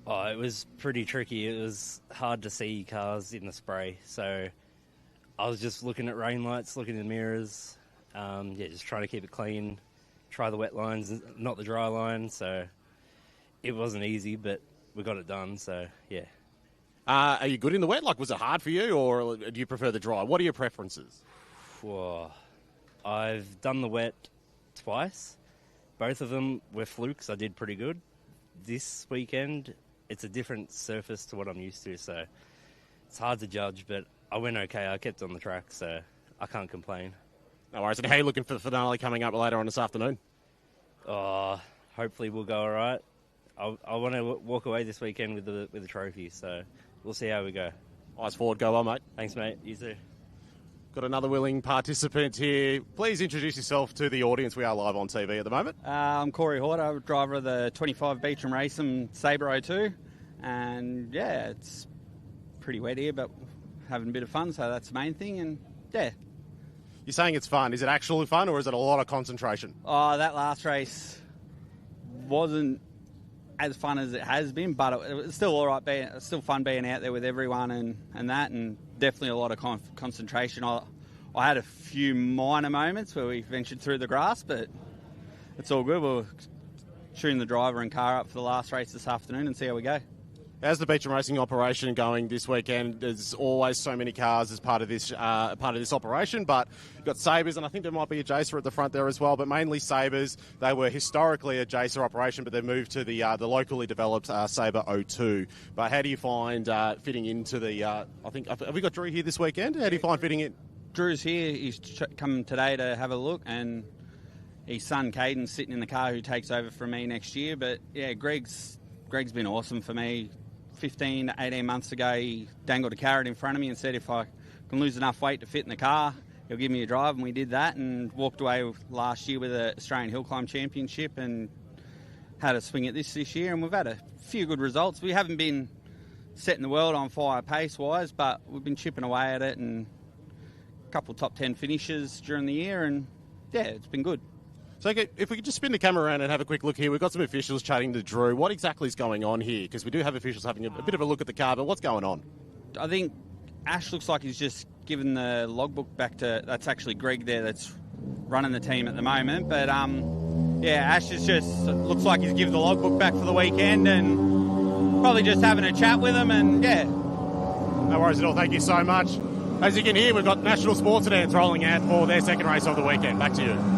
Oh, it was pretty tricky. It was hard to see cars in the spray, so I was just looking at rain lights, looking in the mirrors, just trying to keep it clean, try the wet lines, not the dry line, so it wasn't easy, but we got it done, so yeah. Are you good in the wet? Like, was it hard for you, or do you prefer the dry? What are your preferences? Whoa. I've done the wet twice. Both of them were flukes. I did pretty good. This weekend, it's a different surface to what I'm used to, so it's hard to judge, but I went okay. I kept on the track, so I can't complain. No worries. And how are you looking for the finale coming up later on this afternoon? Hopefully we'll go all right. I want to walk away this weekend with the trophy, so we'll see how we go. Eyes forward, go on, mate. Thanks, mate. You too. Got another willing participant here. Please introduce yourself to the audience. We are live on TV at the moment. I'm Corey Horter, driver of the 25 Beecham Racing Sabre 02. And yeah, it's pretty wet here, but having a bit of fun, so that's the main thing. And yeah. You're saying it's fun. Is it actually fun, or is it a lot of concentration? Oh, that last race wasn't as fun as it has been, but it was still all right. It's still fun being out there with everyone and that, and definitely a lot of concentration. I had a few minor moments where we ventured through the grass, but it's all good. We'll tune the driver and car up for the last race this afternoon and see how we go. How's the Beecham Racing operation going this weekend? There's always so many cars as part of this operation, but you've got Sabres, and I think there might be a Jacer at the front there as well, but mainly Sabres. They were historically a Jacer operation, but they moved to the locally developed Sabre 02. But how do you find fitting into the... have we got Drew here this weekend? How do you find fitting in? Drew's here. He's come today to have a look, and his son Caden's sitting in the car who takes over from me next year. But yeah, Greg's been awesome for me. 15 to 18 months ago, he dangled a carrot in front of me and said if I can lose enough weight to fit in the car, he'll give me a drive, and we did that and walked away last year with the Australian Hill Climb Championship and had a swing at this year, and we've had a few good results. We haven't been setting the world on fire pace-wise, but we've been chipping away at it and a couple of top 10 finishes during the year, and yeah, it's been good. So if we could just spin the camera around and have a quick look here. We've got some officials chatting to Drew. What exactly is going on here? Because we do have officials having a bit of a look at the car, but what's going on? I think Ash looks like he's just given the logbook back to... That's actually Greg there that's running the team at the moment. But, yeah, Ash is just... Looks like he's given the logbook back for the weekend and probably just having a chat with him, and, yeah. No worries at all. Thank you so much. As you can hear, we've got National Sports Sedans rolling out for their second race of the weekend. Back to you.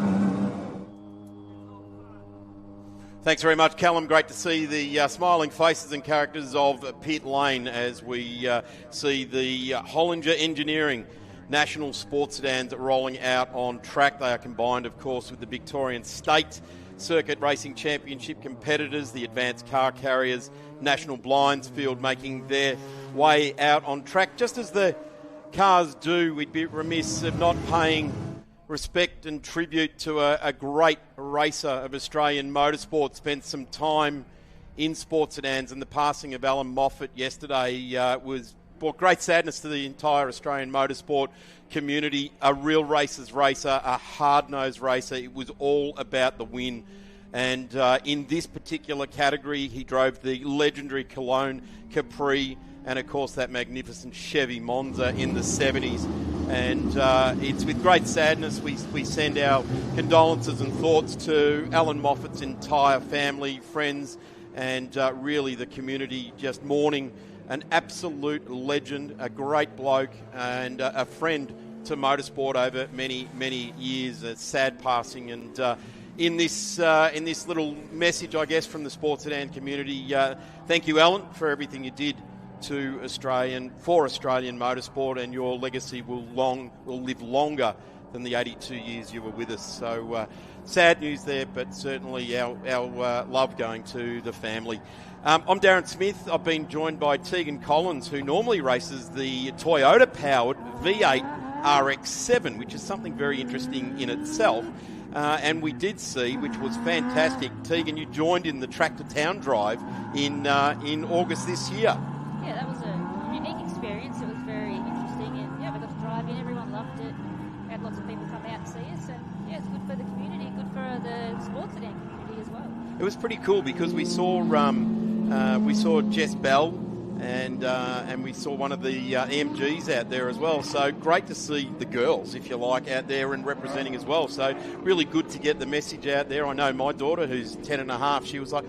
Thanks very much, Callum. Great to see the smiling faces and characters of Pit Lane as we see the Hollinger Engineering National Sports Sedans rolling out on track. They are combined, of course, with the Victorian State Circuit Racing Championship competitors, the Advanced Car Carriers, National Blinds Field making their way out on track. Just as the cars do, we'd be remiss of not paying respect and tribute to a great racer of Australian motorsport. Spent some time in sports sedans, and the passing of Alan Moffat yesterday brought great sadness to the entire Australian motorsport community. A real racer's racer, a hard-nosed racer. It was all about the win. And in this particular category, he drove the legendary Cologne Capri and, of course, that magnificent Chevy Monza in the 70s. And it's with great sadness we send our condolences and thoughts to Alan Moffat's entire family, friends, and really the community, just mourning an absolute legend, a great bloke, and a friend to motorsport over many, many years. A sad passing, and in this little message, I guess, from the sports sedan community. Thank you, Alan, for everything you did for Australian motorsport, and your legacy will live longer than the 82 years you were with us. So sad news there, but certainly our love going to the family. I'm Darren Smith. I've been joined by Tegan Collins, who normally races the Toyota-powered V8 RX-7, which is something very interesting in itself. And we did see, which was fantastic, Tegan, you joined in the Track to Town drive in August this year. Yeah, that was a unique experience. It was very interesting, and yeah, we got to drive in. Everyone loved it. We had lots of people come out and see us, and yeah, it's good for the community, good for the sports sedan community as well. It was pretty cool because we saw Jess Bell and we saw one of the EMGs out there as well. So great to see the girls, if you like, out there and representing as well. So really good to get the message out there. I know my daughter, who's 10 and a half, she was like,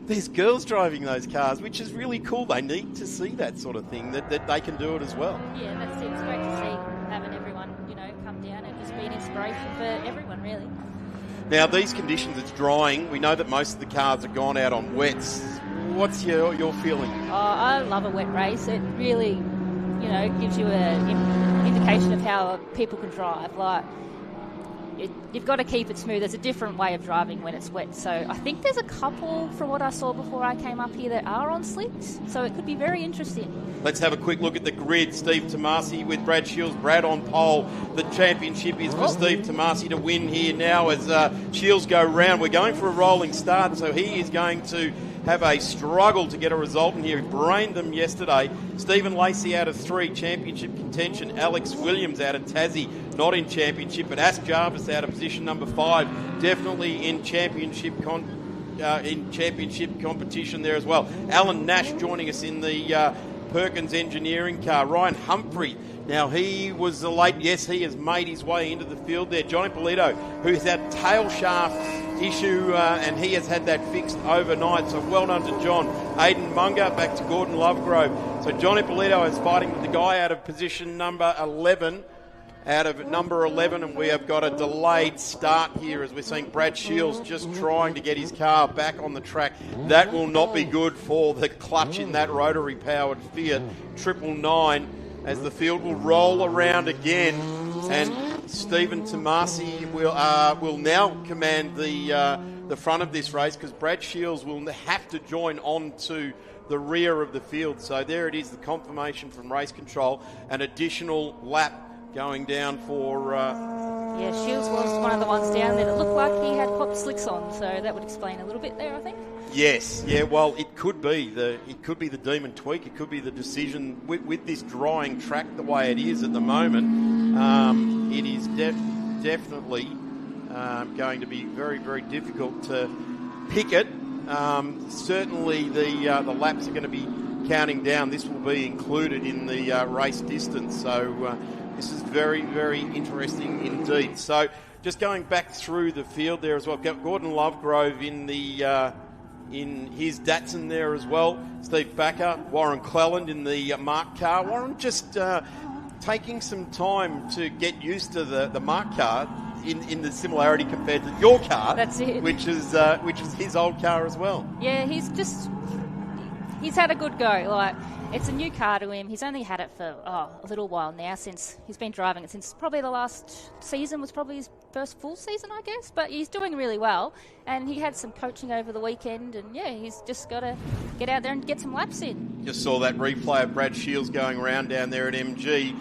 there's girls driving those cars, which is really cool. They need to see that sort of thing, that they can do it as well. Yeah, that's it. It's great to see having everyone, come down and just be an inspiration for everyone, really. Now, these conditions, it's drying. We know that most of the cars have gone out on wets. What's your feeling? Oh, I love a wet race. It really, gives you an indication of how people can drive. Like, you've got to keep it smooth. There's a different way of driving when it's wet. So I think there's a couple, from what I saw before I came up here, that are on slicks. So it could be very interesting. Let's have a quick look at the grid. Steve Tomasi with Brad Shields. Brad on pole. The championship is for Steve Tomasi to win here now as Shields go round. We're going for a rolling start, so he is going to have a struggle to get a result in here. He brained them yesterday. Stephen Lacey out of 3, championship contention. Alex Williams out of Tassie, not in championship, but Ask Jarvis out of position number 5, definitely in championship competition there as well. Alan Nash joining us in the Perkins Engineering car. Ryan Humphrey, now he was late. Yes, he has made his way into the field there. Johnny Polito, who's had tail shaft issue, and he has had that fixed overnight. So well done to John. Aidan Munger back to Gordon Lovegrove. So Johnny Polito is fighting with the guy out of position number 11. And we have got a delayed start here as we're seeing Brad Shields just trying to get his car back on the track. That will not be good for the clutch in that rotary powered Fiat 999 as the field will roll around again, and Stephen Tomasi will now command the front of this race because Brad Shields will have to join on to the rear of the field. So there it is, the confirmation from race control, an additional lap going down for... Yeah, Shields was one of the ones down there that looked like he had popped slicks on, so that would explain a little bit there, I think. Yes, yeah, well, it could be the demon tweak. It could be the decision with this drying track the way it is at the moment. It is definitely going to be very, very difficult to pick it. Certainly the laps are going to be counting down. This will be included in the race distance, so this is very, very interesting indeed. So just going back through the field there as well, Gordon Lovegrove in his Datsun there as well. Steve Backer, Warren Cleland in the Mark car. Warren just taking some time to get used to the Mark car in the similarity compared to your car. That's it. Which is his old car as well. Yeah, he's had a good go. Like, it's a new car to him. He's only had it for a little while now, since he's been driving it since probably the last season was probably his first full season, I guess. But he's doing really well, and he had some coaching over the weekend, and yeah, he's just got to get out there and get some laps in. Just saw that replay of Brad Shields going around down there at MG.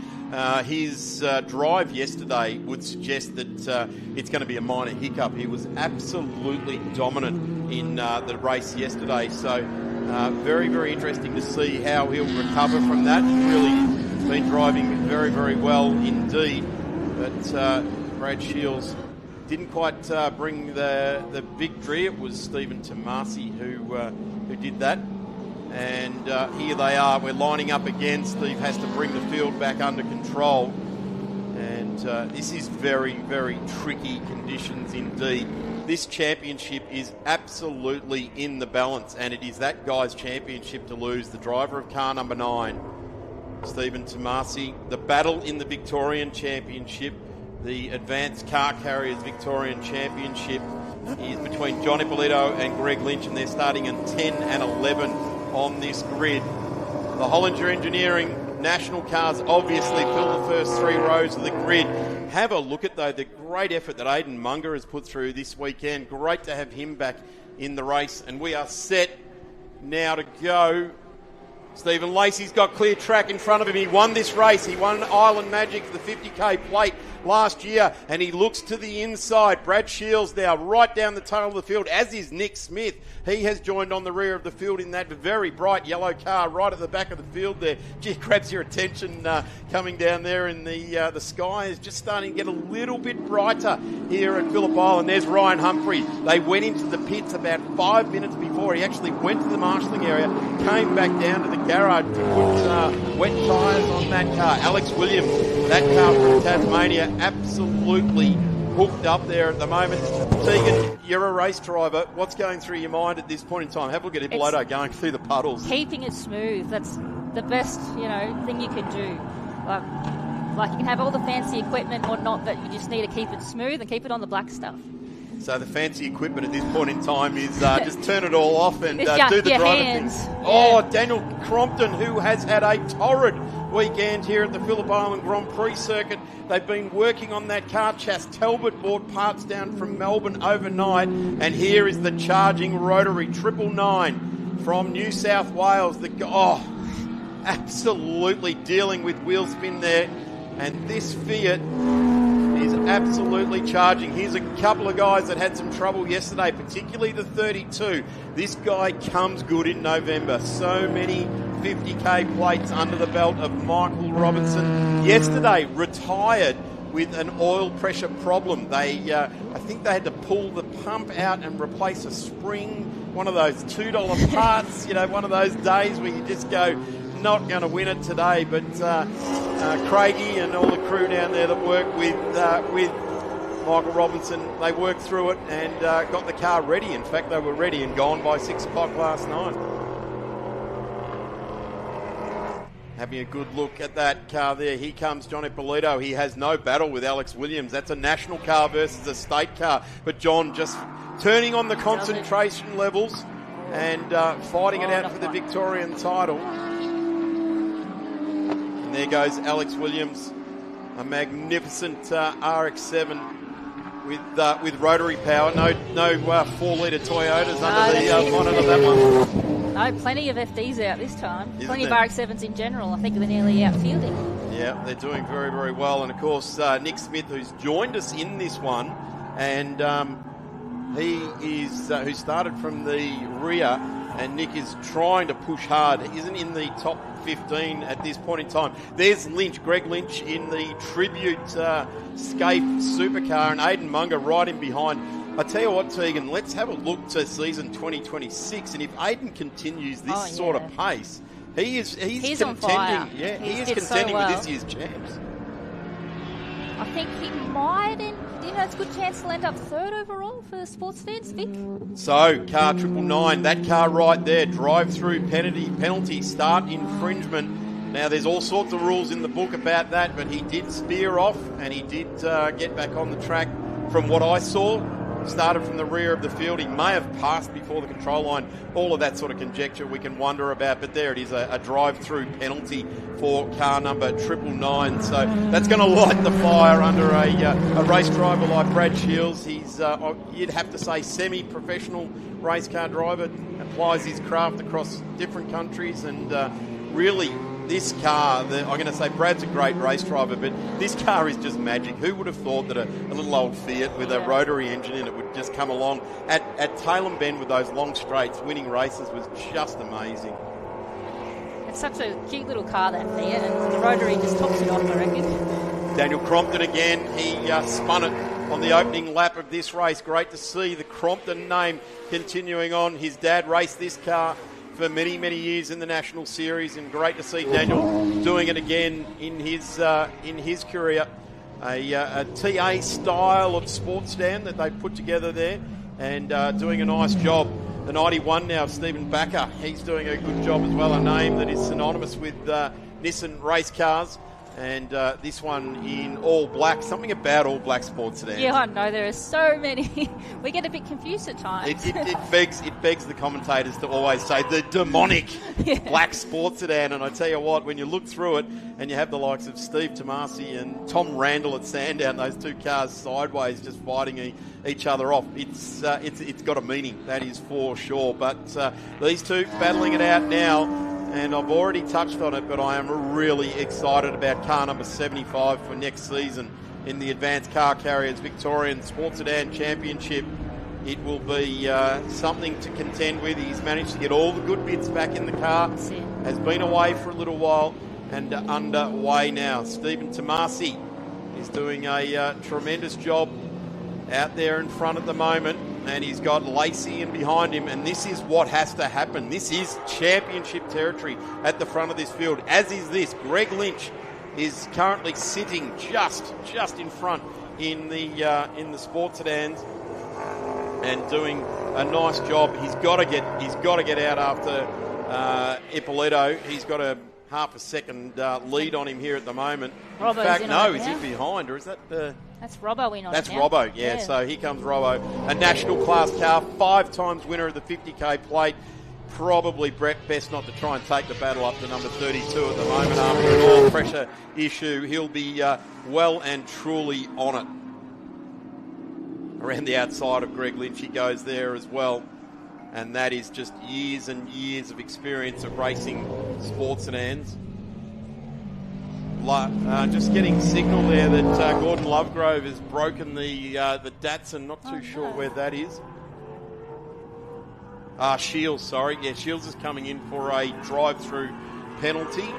His drive yesterday would suggest that it's going to be a minor hiccup. He was absolutely dominant in the race yesterday, so very, very interesting to see how he'll recover from that. Really been driving very, very well indeed, but Brad Shields didn't quite bring the victory. It was Stephen Tomasi who did that. And here they are. We're lining up again. Steve has to bring the field back under control. And this is very, very tricky conditions indeed. This championship is absolutely in the balance, and it is that guy's championship to lose. The driver of car number 9, Stephen Tomasi. The battle in the Victorian Championship, the Advanced Car Carriers Victorian Championship. is between John Ippolito and Greg Lynch, and they're starting in 10 and 11 on this grid. The Hollinger Engineering national cars obviously fill the first 3 rows of the grid. Have a look at, though, the great effort that Aidan Munger has put through this weekend. Great to have him back in the race, and we are set now to go. Stephen Lacey's got clear track in front of him. He won this race. He won Island Magic for the 50k plate last year, and he looks to the inside. Brad Shields now right down the tail of the field, as is Nick Smith. He has joined on the rear of the field in that very bright yellow car right at the back of the field there. Gee, grabs your attention coming down there in the sky is just starting to get a little bit brighter here at Phillip Island. There's Ryan Humphrey. They went into the pits about 5 minutes before. He actually went to the marshalling area, came back down to the garage to put wet tyres on that car. Alex Williams, that car from Tasmania, absolutely hooked up there at the moment. Tegan, you're a race driver. What's going through your mind at this point in time? Have a look at Ippolito going through the puddles. Keeping it smooth. That's the best, thing you can do. Like you can have all the fancy equipment or not, but you just need to keep it smooth and keep it on the black stuff. So the fancy equipment at this point in time is just turn it all off and do the driving hands. things. Oh, Daniel Crompton, who has had a torrid weekend here at the Phillip Island Grand Prix circuit. They've been working on that car. Chas Talbot brought parts down from Melbourne overnight, and here is the charging rotary 999 from New South Wales. Absolutely dealing with wheel spin there, and this Fiat is absolutely charging. Here's a couple of guys that had some trouble yesterday, particularly the 32. This guy comes good in November. So many 50k plates under the belt of Michael Robinson. Yesterday, retired with an oil pressure problem. They, I think they had to pull the pump out and replace a spring. One of those $2 parts, one of those days where you just go, not going to win it today, but Craigie and all the crew down there that work with Michael Robinson, they worked through it and got the car ready. In fact, they were ready and gone by 6 o'clock last night. Having a good look at that car there. Here comes John Ippolito. He has no battle with Alex Williams. That's a national car versus a state car. But John just turning on the concentration levels and fighting it out for the Victorian title. And there goes Alex Williams, a magnificent RX-7 with rotary power. No 4-litre Toyotas under the bonnet of that one. No, plenty of FDs out this time. Isn't Plenty there? of RX-7s in general. I think they're nearly out fielding. Yeah, they're doing very, very well. And, of course, Nick Smith, who's joined us in this one, and he is who started from the rear, and Nick is trying to push hard. He isn't in the top 15 at this point in time. There's Lynch, Greg Lynch in the Tribute Scaife supercar, and Aidan Munger right in behind. I tell you what, Tegan, let's have a look to season 2026, and if Aidan continues this sort of pace, he's contending. On fire. Yeah, he is did contending so well. with this year's champs. I think he might, it's a good chance to end up third overall for the sports fans, Vic. So, car 999, that car right there, drive-through penalty, start infringement. Now, there's all sorts of rules in the book about that, but he did spear off, and he did get back on the track from what I saw. Started from the rear of the field. He may have passed before the control line. All of that sort of conjecture we can wonder about, but there it is, a drive-through penalty for car number 999. So that's going to light the fire under a race driver like Brad Shields. He's, you'd have to say, semi-professional race car driver, applies his craft across different countries, and really this car, I'm going to say Brad's a great race driver, but this car is just magic. Who would have thought that a little old Fiat with a rotary engine in it would just come along at Tailem Bend with those long straights, winning races was just amazing. It's such a cute little car, that Fiat, and the rotary just tops it off, I reckon. Daniel Crompton again, he spun it on the opening lap of this race. Great to see the Crompton name continuing on. His dad raced this car for many, many years in the National Series, and great to see Daniel doing it again in his career. A TA style of sports stand that they put together there, and doing a nice job. The 91 now, Stephen Backer, he's doing a good job as well, a name that is synonymous with Nissan race cars. And this one in all black. Something about all black sports sedans. Yeah, I know. There are so many. We get a bit confused at times. It begs the commentators to always say the demonic black sports sedan. And I tell you what, when you look through it and you have the likes of Steve Tomasi and Tom Randall at Sandown, those two cars sideways just fighting each other off, it's got a meaning, that is for sure. But these two battling it out now. And I've already touched on it, but I am really excited about car number 75 for next season in the Advanced Car Carriers Victorian Sports Sedan Championship. It will be something to contend with. He's managed to get all the good bits back in the car, has been away for a little while, and underway now. Stephen Tomasi is doing a tremendous job out there in front at the moment. And he's got Lacey in behind him, and this is what has to happen. This is championship territory at the front of this field, as is this. Greg Lynch is currently sitting just in front in the sports sedans and doing a nice job. He's got to get out after Ippolito. He's got a half a second lead on him here at the moment. Robbo's in fact, no, is he he behind, or is that the... That's Robbo in on That's it now. Robbo, yeah. So here comes Robbo. A national class car, 5 times winner of the 50k plate. Probably Brett best not to try and take the battle up to number 32 at the moment after an oil pressure issue. He'll be well and truly on it. Around the outside of Greg Lynch he goes there as well. And that is just years and years of experience of racing sports sedans. Just getting signal there that Gordon Lovegrove has broken the Datsun. Not too sure where that is. Shields, sorry. Yeah, Shields is coming in for a drive-through penalty.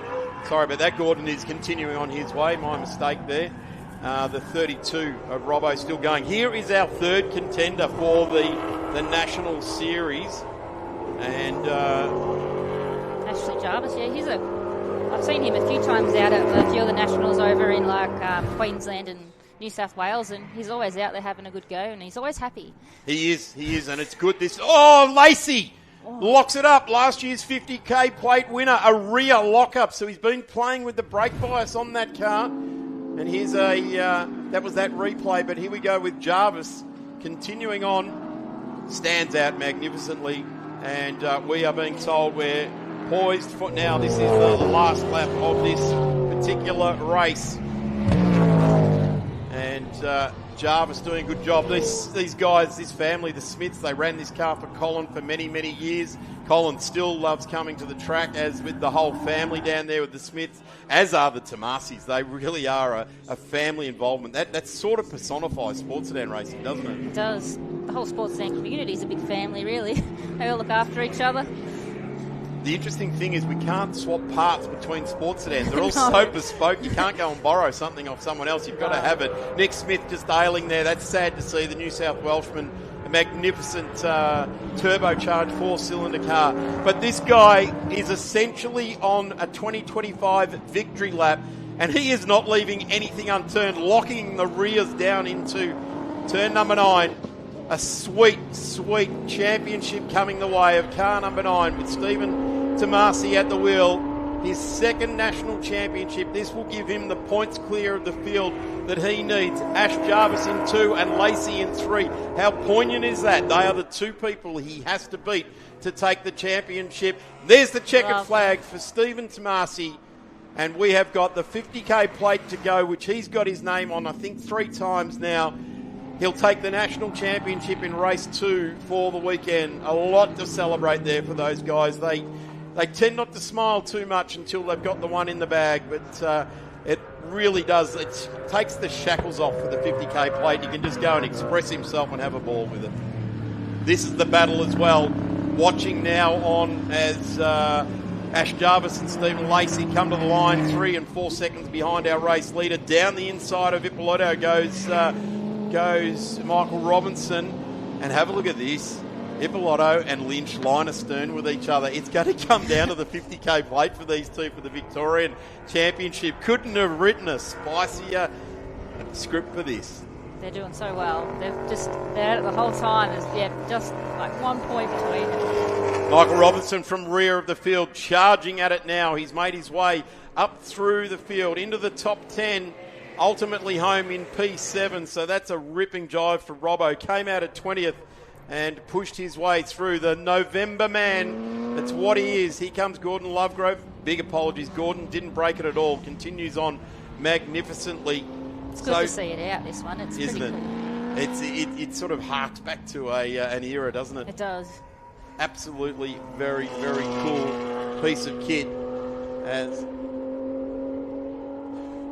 Sorry about that. Gordon is continuing on his way. My mistake there. The 32 of Robbo still going. Here is our third contender for the National Series. And Ashley Jarvis, yeah, I've seen him a few times out at a few of the Nationals over in Queensland and New South Wales, and he's always out there having a good go, and he's always happy. He is, and it's good. Lacey locks it up. Last year's 50k plate winner, a rear lock-up, so he's been playing with the brake bias on that car. And here's that was that replay, but here we go with Jarvis continuing on, stands out magnificently, and we are being told we're poised for now. This is the last lap of this particular race, and Jarvis doing a good job. These guys, this family, the Smiths, they ran this car for Colin for many years. Colin still loves coming to the track, as with the whole family down there with the Smiths, as are the Tomasis. They really are a family involvement. That sort of personifies sports sedan racing, doesn't it? It does. The whole sports sedan community is a big family, really. They all look after each other. The interesting thing is we can't swap parts between sports sedans. They're all so bespoke. You can't go and borrow something off someone else. You've got to have it. Nick Smith just ailing there. That's sad to see. The New South Welshman, a magnificent turbocharged 4-cylinder car. But this guy is essentially on a 2025 victory lap, and he is not leaving anything unturned, locking the rears down into turn number 9. A sweet championship coming the way of car number 9 with Stephen Tomasi at the wheel. His second national championship. This will give him the points clear of the field that he needs. Ash Jarvis in 2 and Lacey in 3. How poignant is that? They are the two people he has to beat to take the championship. There's the checkered flag for Stephen Tomasi. And we have got the 50k plate to go, which he's got his name on, I think, 3 times now. He'll take the national championship in race 2 for the weekend. A lot to celebrate there for those guys. They tend not to smile too much until they've got the one in the bag, but it really does. It takes the shackles off for the 50k plate. He can just go and express himself and have a ball with it. This is the battle as well. Watching now on as Ash Jarvis and Stephen Lacey come to the line, 3 and 4 seconds behind our race leader. Down the inside of Ippolito goes Michael Robinson, and have a look at this. Ippolito and Lynch line astern with each other. It's going to come down to the 50k plate for these two for the Victorian Championship. Couldn't have written a spicier script for this. They're doing so well. They're at it the whole time. There's just like 1 point between them. Michael Robertson from rear of the field, charging at it now. He's made his way up through the field into the top 10, ultimately home in P7. So that's a ripping jive for Robbo. Came out at 20th and pushed his way through. The November man, that's what he is. Here comes Gordon Lovegrove. Big apologies, Gordon didn't break it at all. Continues on magnificently. It's good to see it out, this one. It's pretty cool. It sort of harks back to an era, doesn't it? It does. Absolutely very, very cool piece of kit.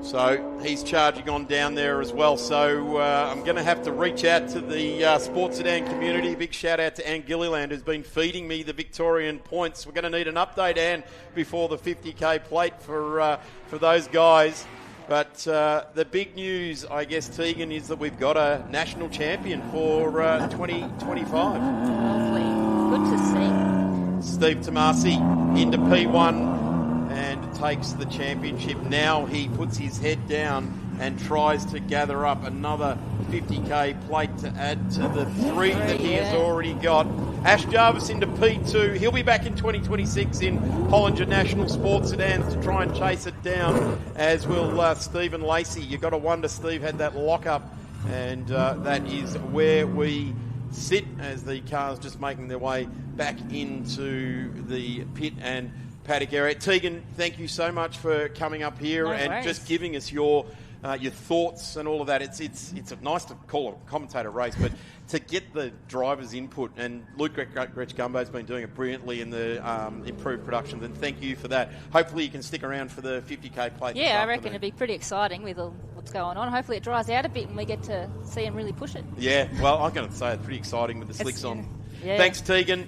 So he's charging on down there as well. So I'm going to have to reach out to the Sports Sedan community. Big shout out to Anne Gilliland, who's been feeding me the Victorian points. We're going to need an update, Anne, before the 50k plate for those guys. But the big news, I guess, Tegan, is that we've got a national champion for 2025. Lovely. Good to see. Steve Tomasi into P1 and takes the championship. Now he puts his head down and tries to gather up another 50k plate to add to the 3 that he has already got. Ash Jarvis into P2. He'll be back in 2026 in Hollinger National Sports Sedans to try and chase it down, as will Stephen Lacey. You've got to wonder, Steve had that lock-up, and that is where we sit as the cars just making their way back into the pit and paddock area. Tegan, thank you so much for coming up here and just giving us your thoughts and all of that. It's nice to call a commentator race, but to get the driver's input, and Luke Gretsch-Gumbo's been doing it brilliantly in the improved production, then thank you for that. Hopefully you can stick around for the 50k plate. Yeah, I reckon it'll be pretty exciting with what's going on. Hopefully it dries out a bit and we get to see him really push it. Yeah, well, I'm going to say it's pretty exciting with the slicks on. Yeah. Thanks, Tegan.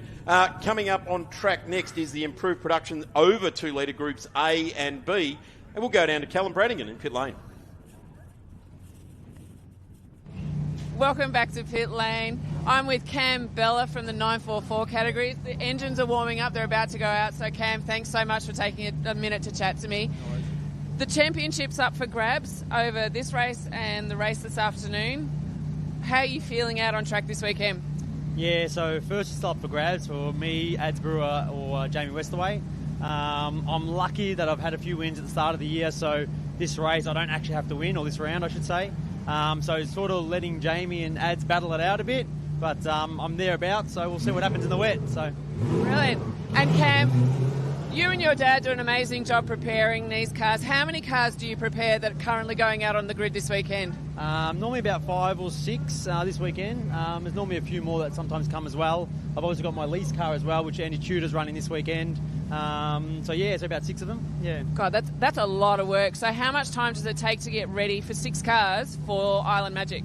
Coming up on track next is the improved production over 2 litre groups A and B, and we'll go down to Callum Brannigan in pit lane. Welcome back to pit lane. I'm with Cam Bella from the 944 categories. The engines are warming up. They're about to go out. So, Cam, thanks so much for taking a minute to chat to me. The championship's up for grabs over this race and the race this afternoon. How are you feeling out on track this weekend? Yeah, so first it's up for grabs for me, Ads Brewer or Jamie Westerway. I'm lucky that I've had a few wins at the start of the year, so this race I don't actually have to win, or this round I should say. So sort of letting Jamie and Ads battle it out a bit, but I'm thereabouts, so we'll see what happens in the wet. So brilliant. And Cam, you and your dad do an amazing job preparing these cars. How many cars do you prepare that are currently going out on the grid this weekend? Normally about 5 or 6 this weekend. There's normally a few more that sometimes come as well. I've also got my lease car as well, which Andy Tudor's running this weekend. So about 6 of them. Yeah. God, that's a lot of work. So how much time does it take to get ready for 6 cars for Island Magic?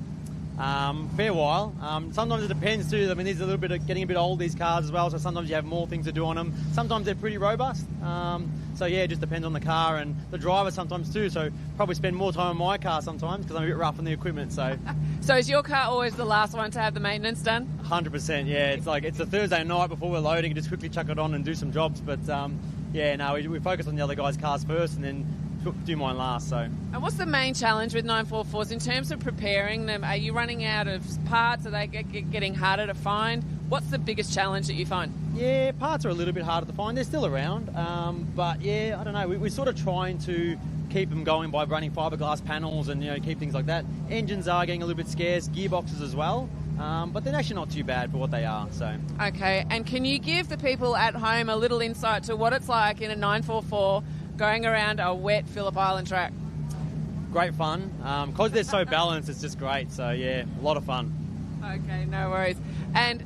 Fair while. Sometimes it depends too. I mean, these are a little bit getting a bit old, these cars as well, so sometimes you have more things to do on them. Sometimes they're pretty robust. It just depends on the car and the driver sometimes too, so probably spend more time on my car sometimes because I'm a bit rough on the equipment. So is your car always the last one to have the maintenance done? 100%, yeah. It's a Thursday night before we're loading and just quickly chuck it on and do some jobs, but we focus on the other guys' cars first and then do mine last. So. And what's the main challenge with 944s in terms of preparing them? Are you running out of parts? Are they getting harder to find? What's the biggest challenge that you find? Yeah, parts are a little bit harder to find. They're still around, but I don't know. We're sort of trying to keep them going by running fiberglass panels and keep things like that. Engines are getting a little bit scarce, gearboxes as well, but they're actually not too bad for what they are. So okay, and can you give the people at home a little insight to what it's like in a 944 going around a wet Phillip Island track? Great fun. Because they're so balanced, it's just great. So, a lot of fun. Okay, no worries. And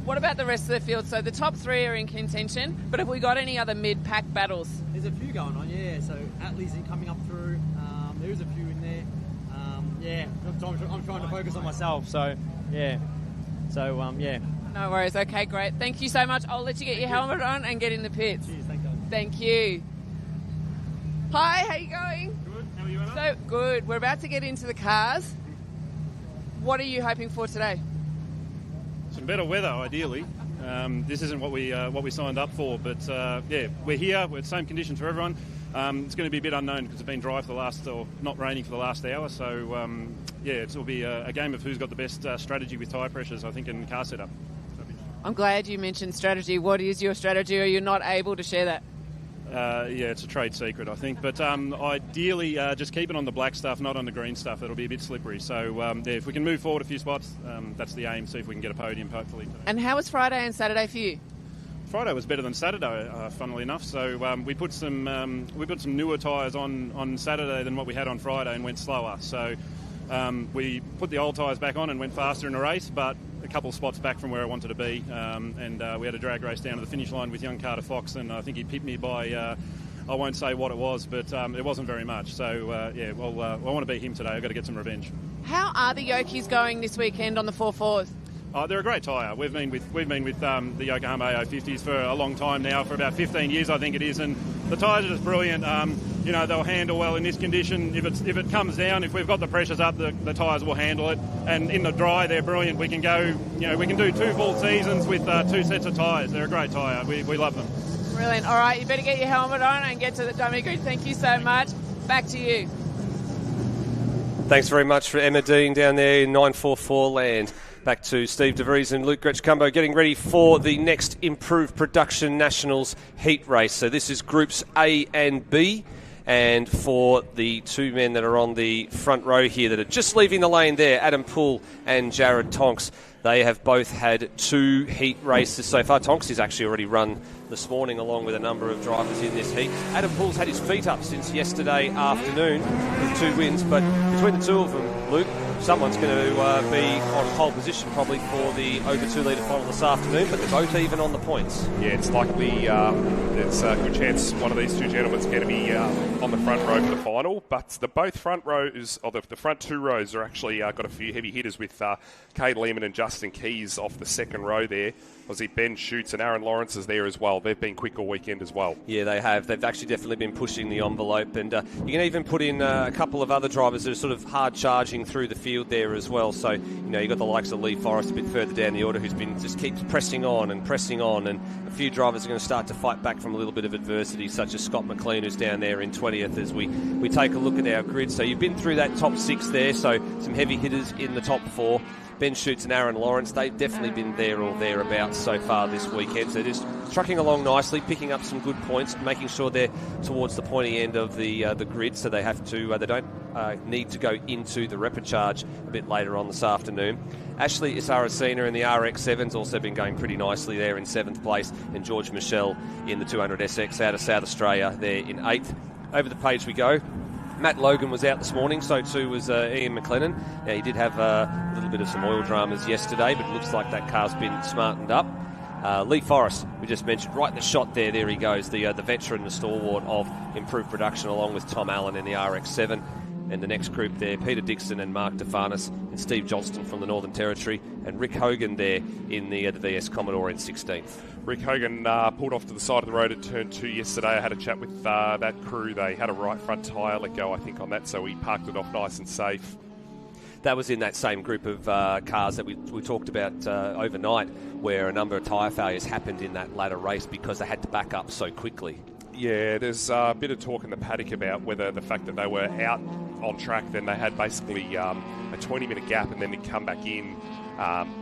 what about the rest of the field? So the top 3 are in contention, but have we got any other mid-pack battles? There's a few going on, yeah. So Atlee's coming up through. There is a few in there. I'm trying to focus on myself. So, yeah. No worries. Okay, great. Thank you so much. I'll let you get your helmet on and get in the pits. Cheers, thank you. Thank you. Hi, how you going? Good. How are you, Anna? So good. We're about to get into the cars. What are you hoping for today? Some better weather, ideally. This isn't what we signed up for, but we're here. We're the same conditions for everyone. It's going to be a bit unknown because it's been dry for the last, or not raining for the last hour. So it'll be a game of who's got the best strategy with tyre pressures, I think, in car setup. I'm glad you mentioned strategy. What is your strategy? Or are you not able to share that? Yeah, it's a trade secret, I think. But ideally, just keep it on the black stuff, not on the green stuff. It'll be a bit slippery. So, if we can move forward a few spots, that's the aim. See if we can get a podium, hopefully. Today. And how was Friday and Saturday for you? Friday was better than Saturday, funnily enough. So we put some newer tyres on Saturday than what we had on Friday and went slower. So we put the old tyres back on and went faster in the race, but a couple of spots back from where I wanted to be. And we had a drag race down to the finish line with young Carter Fox, and I think he pipped me by, I won't say what it was, but it wasn't very much. So, I want to beat him today. I've got to get some revenge. How are the Yokies going this weekend on the 4.4s? They're a great tyre. We've been with the Yokohama AO50s for a long time now, for about 15 years I think it is, and the tyres are just brilliant. They'll handle well in this condition. If it comes down, if we've got the pressures up, the tyres will handle it. And in the dry, they're brilliant. We can go, we can do 2 full seasons with 2 sets of tyres. They're a great tyre. We love them. Brilliant. All right, you better get your helmet on and get to the dummy grid. Thank you so much. Back to you. Thanks very much for Emma Dean down there in 944 land. Back to Steve DeVries and Luke Gretschcumbo getting ready for the next Improved Production Nationals heat race. So this is Groups A and B. And for the 2 men that are on the front row here that are just leaving the lane there, Adam Poole and Jared Tonks, they have both had 2 heat races so far. Tonks has actually already run this morning along with a number of drivers in this heat. Adam Poole's had his feet up since yesterday afternoon with 2 wins, but between the 2 of them, Luke, someone's going to be on pole position probably for the over 2 litre final this afternoon, but they're both even on the points. Yeah, it's likely there's a good chance one of these 2 gentlemen is going to be on the front row for the final, but the both front rows, or the front 2 rows are actually got a few heavy hitters with Kate Lehman and Justin Keys off the second row there. Obviously, Ben Schutz and Aaron Lawrence is there as well. They've been quick all weekend as well. Yeah, they have. They've actually definitely been pushing the envelope. And you can even put in a couple of other drivers that are sort of hard charging through the field there as well. So, you've got the likes of Lee Forrest a bit further down the order who's been just keeps pressing on. And a few drivers are going to start to fight back from a little bit of adversity, such as Scott McLean, who's down there in 20th as we take a look at our grid. So you've been through that top 6 there. So some heavy hitters in the top 4. Ben Schutz and Aaron Lawrence, they've definitely been there or thereabouts so far this weekend. So just trucking along nicely, picking up some good points, making sure they're towards the pointy end of the grid, so they don't need to go into the repechage a bit later on this afternoon. Ashley Isaracina in the RX7's also been going pretty nicely there in 7th place, and George Michel in the 200SX out of South Australia there in 8th. Over the page we go. Matt Logan was out this morning, so too was Ian McLennan. Now, he did have a little bit of some oil dramas yesterday, but it looks like that car's been smartened up. Lee Forrest, we just mentioned, right in the shot there. There he goes, the veteran, the stalwart of Improved Production, along with Tom Allen in the RX7. And the next group there, Peter Dixon and Mark DeFarnis and Steve Johnston from the Northern Territory, and Rick Hogan there in the VS Commodore in 16th. Rick Hogan pulled off to the side of the road at turn 2 yesterday. I had a chat with that crew. They had a right front tyre let go, I think, on that, so he parked it off nice and safe. That was in that same group of cars that we talked about overnight, where a number of tyre failures happened in that latter race because they had to back up so quickly. Yeah, there's a bit of talk in the paddock about whether the fact that they were out on track, then they had basically a 20-minute gap and then they'd come back in,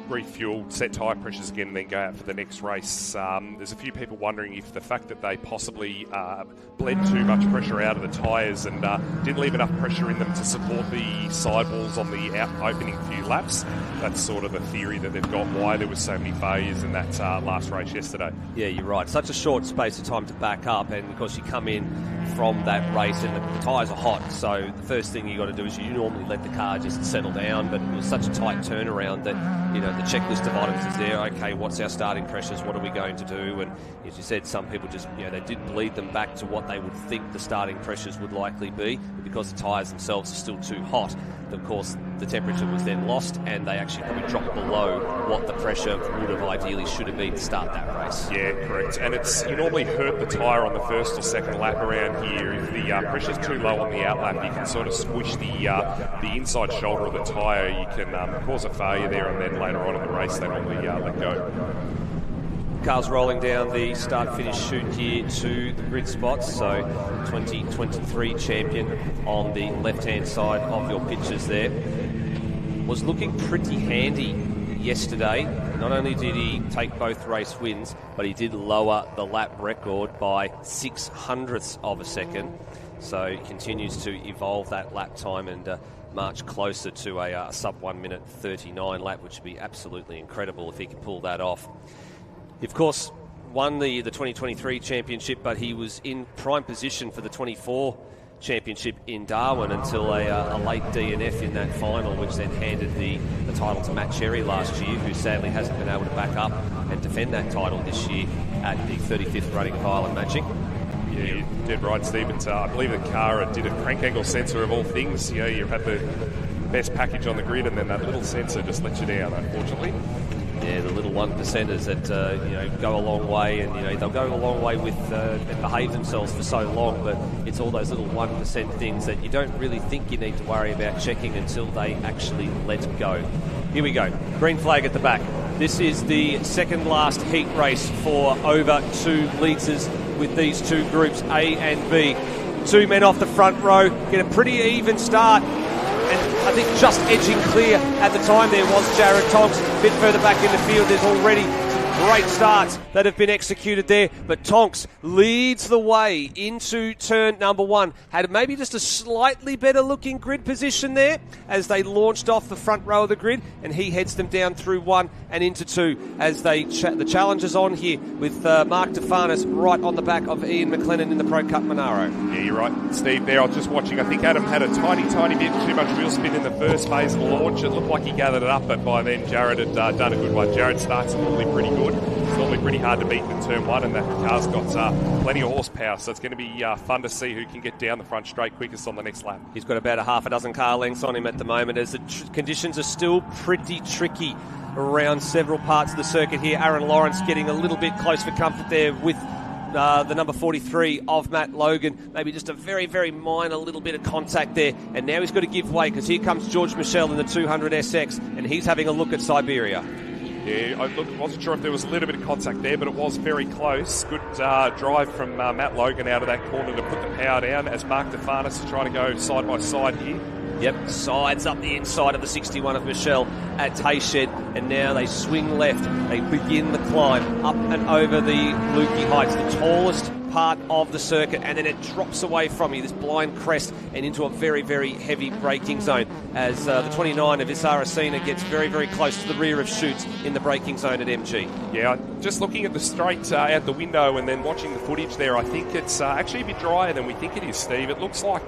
refuel, set tyre pressures again, and then go out for the next race. There's a few people wondering if the fact that they possibly bled too much pressure out of the tyres and didn't leave enough pressure in them to support the sidewalls on the opening few laps. That's sort of the theory that they've got, why there was so many failures in that last race yesterday. Yeah, you're right. Such a short space of time to back up, and of course you come in from that race and the tyres are hot, so the first thing you got to do is you normally let the car just settle down, but it was such a tight turnaround that the checklist of items is there. Okay, what's our starting pressures, what are we going to do? And as you said, some people just they did bleed them back to what they would think the starting pressures would likely be, but because the tyres themselves are still too hot, of course the temperature was then lost and they actually probably dropped below what the pressure would have ideally should have been to start that race. Yeah, correct. And you normally hurt the tyre on the first or second lap around here. If the pressure's too low on the outlap, you can sort of squish the inside shoulder of the tyre. You can cause a failure there, and then later on in the race they normally let go. Cars rolling down the start-finish chute here to the grid spots. So 2023 champion on the left-hand side of your pictures there. Was looking pretty handy yesterday. not only did he take both race wins, but he did lower the lap record by 0.06 of a second. So he continues to evolve that lap time and march closer to a sub 1 minute 39 lap, which would be absolutely incredible if he could pull that off. He, of course, won the 2023 championship, but he was in prime position for the 24 championship in Darwin until a late DNF in that final, which then handed the title to Matt Cherry last year, who sadly hasn't been able to back up and defend that title this year at the 35th running of Island Magic. Yeah, you're dead right, Steve. But I believe the car did a crank angle sensor of all things. You know, you had the best package on the grid, and then that little sensor just lets you down, unfortunately. Yeah, the little 1%ers that go a long way, and they'll go a long way with and behave themselves for so long, but it's all those little 1% things that you don't really think you need to worry about checking until they actually let go. Here we go, green flag at the back. This is the second last heat race for over 2 litres with these two groups, A and B. 2 men off the front row, get a pretty even start. And I think just edging clear at the time there was Jared Tonks. A bit further back in the field, there's already some great starts that have been executed there. But Tonks leads the way into turn number 1. Had maybe just a slightly better looking grid position there as they launched off the front row of the grid. And he heads them down through 1 and into 2 as they the challengers on here with Mark DeFarnas right on the back of Ian McLennan in the Pro Cup Monaro. Yeah, you're right, Steve. There, I was just watching. I think Adam had a tiny bit too much wheel spin in the first phase of the launch. It looked like he gathered it up, but by then Jared had done a good one. Jared starts normally pretty good. It's normally pretty hard to beat in turn 1, and that car's got plenty of horsepower, so it's going to be fun to see who can get down the front straight quickest on the next lap. He's got about a half a dozen car lengths on him at the moment as the conditions are still pretty tricky around several parts of the circuit here. Aaron Lawrence getting a little bit close for comfort there with the number 43 of Matt Logan. Maybe just a very, very minor little bit of contact there. And now he's got to give way because here comes George Michel in the 200 SX and he's having a look at Siberia. Yeah, I wasn't sure if there was a little bit of contact there, but it was very close. Good drive from Matt Logan out of that corner to put the power down as Mark DeFarnas is trying to go side by side here. Yep, sides up the inside of the 61 of Michelle at Tayshed, and now they swing left. They begin the climb up and over the Lukey Heights, the tallest part of the circuit, and then it drops away from you, this blind crest, and into a very, very heavy braking zone as the 29 of Isara Sina gets very, very close to the rear of Shoots in the braking zone at MG. Yeah, just looking at the straight out the window and then watching the footage there, I think it's actually a bit drier than we think it is, Steve. It looks like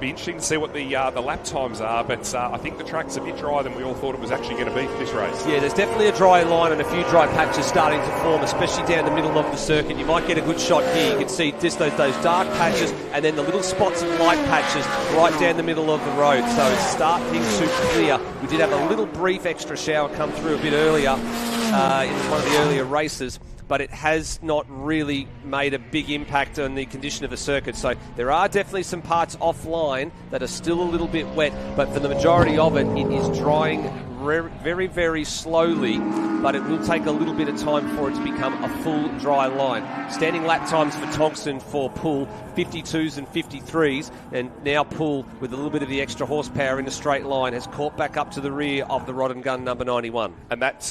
be interesting to see what the lap times are, but I think the track's a bit drier than we all thought it was actually going to be for this race. Yeah, there's definitely a dry line and a few dry patches starting to form, especially down the middle of the circuit. You might get a good shot here. You can see just those dark patches and then the little spots of light patches right down the middle of the road. So it's starting to clear. We did have a little brief extra shower come through a bit earlier in one of the earlier races, but it has not really made a big impact on the condition of the circuit. So there are definitely some parts offline that are still a little bit wet, but for the majority of it, it is drying very, very slowly, but it will take a little bit of time for it to become a full dry line. Standing lap times for Thompson for Poole, 52s and 53s, and now Poole, with a little bit of the extra horsepower in a straight line, has caught back up to the rear of the Rod and Gun number 91. And that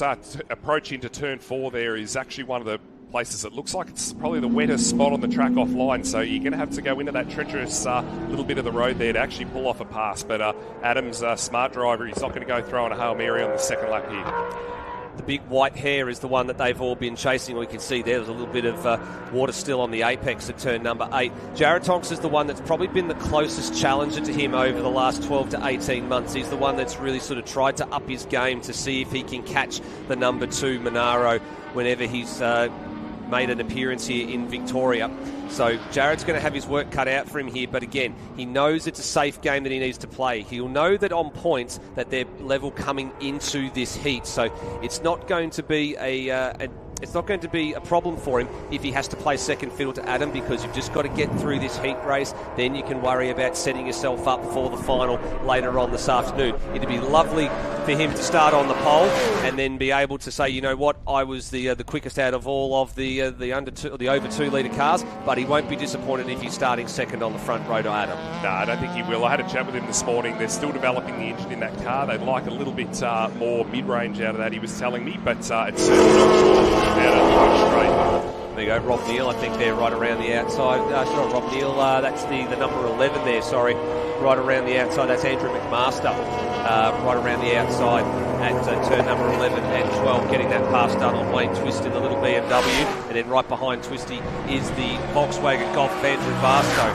approach into turn 4 there is actually one of the places it looks like it's probably the wettest spot on the track offline, so you're going to have to go into that treacherous little bit of the road there to actually pull off a pass. But Adam's a smart driver. He's not going to go throwing a Hail Mary on the second lap here. The big white hair is the one that they've all been chasing. We can see there's a little bit of water still on the apex at turn number 8. Jared Tonks is the one that's probably been the closest challenger to him over the last 12 to 18 months. He's the one that's really sort of tried to up his game to see if he can catch the number 2 Monaro whenever he's made an appearance here in Victoria. So Jared's going to have his work cut out for him here, but again, he knows it's a safe game that he needs to play. He'll know that on points that they're level coming into this heat, so it's not going to be it's not going to be a problem for him if he has to play second fiddle to Adam, because you've just got to get through this heat race. Then you can worry about setting yourself up for the final later on this afternoon. It'd be lovely for for him to start on the pole and then be able to say, you know what, I was the quickest out of all of the over 2 litre cars, but he won't be disappointed if he's starting second on the front row to Adam. No, I don't think he will. I had a chat with him this morning. They're still developing the engine in that car. They'd like a little bit more mid-range out of that, he was telling me, but it's certainly not sure about it straight. There you go, Rob Neal, I think they're right around the outside. It's not Rob Neal, that's the number 11 there, sorry. Right around the outside, that's Andrew McMaster. Right around the outside at turn number 11 and 12, getting that pass done on Wayne Twist in the little BMW. And then right behind Twisty is the Volkswagen Golf of Andrew Barstow,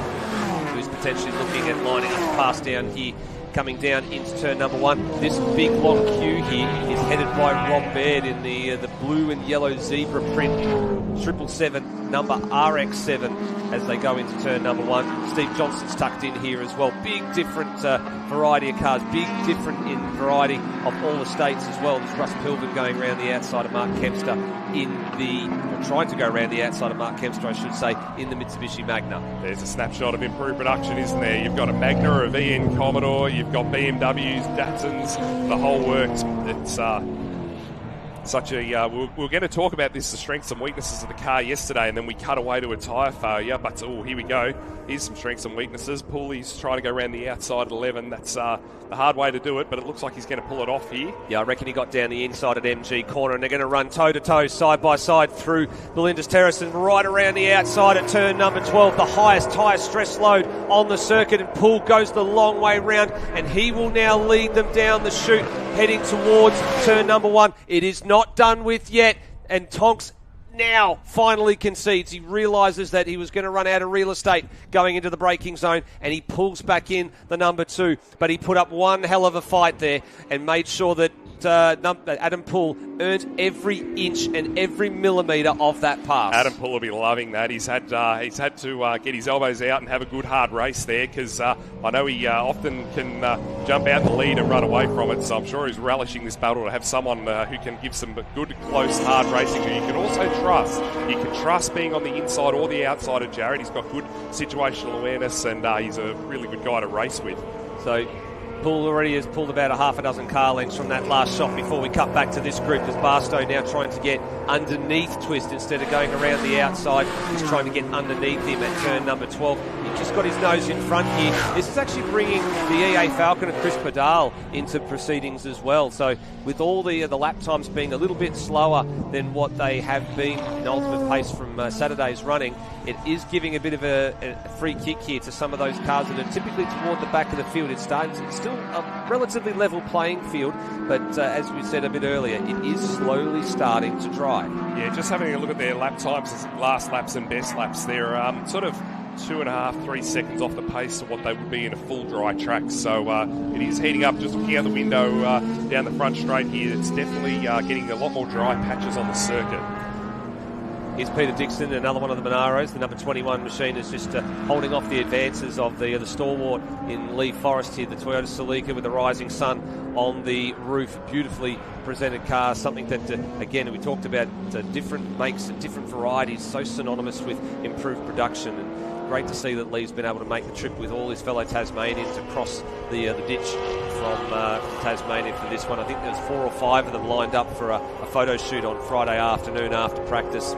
who's potentially looking at lining up a pass down here, coming down into turn number 1. This big long queue here is headed by Rob Baird in the blue and yellow zebra print 777 number RX7 as they go into turn number 1. Steve Johnson's tucked in here as well. Big different variety of cars, big different in variety of all the states as well. There's Russ Pilvin going around the outside of Mark Kempster trying to go around the outside of Mark Kempster, I should say, in the Mitsubishi Magna. There's a snapshot of improved production, isn't there? You've got a Magna, a VN Commodore, you've got BMWs, Datsuns, the whole works. It's such a... we're going to talk about the strengths and weaknesses of the car yesterday, and then we cut away to a tyre failure, but here we go. Here's some strengths and weaknesses. Pooley's trying to go around the outside at 11. That's the hard way to do it, but it looks like he's going to pull it off here. Yeah, I reckon he got down the inside at MG corner, and they're going to run toe-to-toe, side-by-side through Belinda's Terrace and right around the outside at turn number 12, the highest tyre stress load on the circuit, and Poole goes the long way round, and he will now lead them down the chute, heading towards turn number 1. It is not done with yet, and Tonks now finally concedes. He realises that he was going to run out of real estate going into the braking zone, and he pulls back in the number 2. But he put up one hell of a fight there and made sure that Adam Poole earned every inch and every millimetre of that pass. Adam Poole will be loving that. He's had to get his elbows out and have a good hard race there, because I know he often can jump out the lead and run away from it, so I'm sure he's relishing this battle to have someone who can give some good, close, hard racing who you can also trust. You can trust being on the inside or the outside of Jared. He's got good situational awareness, and he's a really good guy to race with. So Poole already has pulled about a half a dozen car lengths from that last shot before we cut back to this group. There's Barstow now trying to get underneath Twist instead of going around the outside. He's trying to get underneath him at turn number 12. He's just got his nose in front here. This is actually bringing the EA Falcon and Chris Pedal into proceedings as well. So with all the lap times being a little bit slower than what they have been in ultimate pace from Saturday's running, it is giving a bit of a free kick here to some of those cars that are typically toward the back of the field. It's still a relatively level playing field, but as we said a bit earlier, it is slowly starting to dry. Yeah, just having a look at their lap times, last laps and best laps, they're sort of 2.5, 3 seconds off the pace of what they would be in a full dry track. So it is heating up. Just looking out the window down the front straight here, it's definitely getting a lot more dry patches on the circuit. Here's Peter Dixon, another one of the Monaros. The number 21 machine is just holding off the advances of the stalwart in Lee Forest here, the Toyota Celica with the rising sun on the roof. Beautifully presented car, something that, again, we talked about different makes and different varieties, so synonymous with improved production. And great to see that Lee's been able to make the trip with all his fellow Tasmanians across the ditch from Tasmania for this one. I think there's 4 or 5 of them lined up for a photo shoot on Friday afternoon after practice.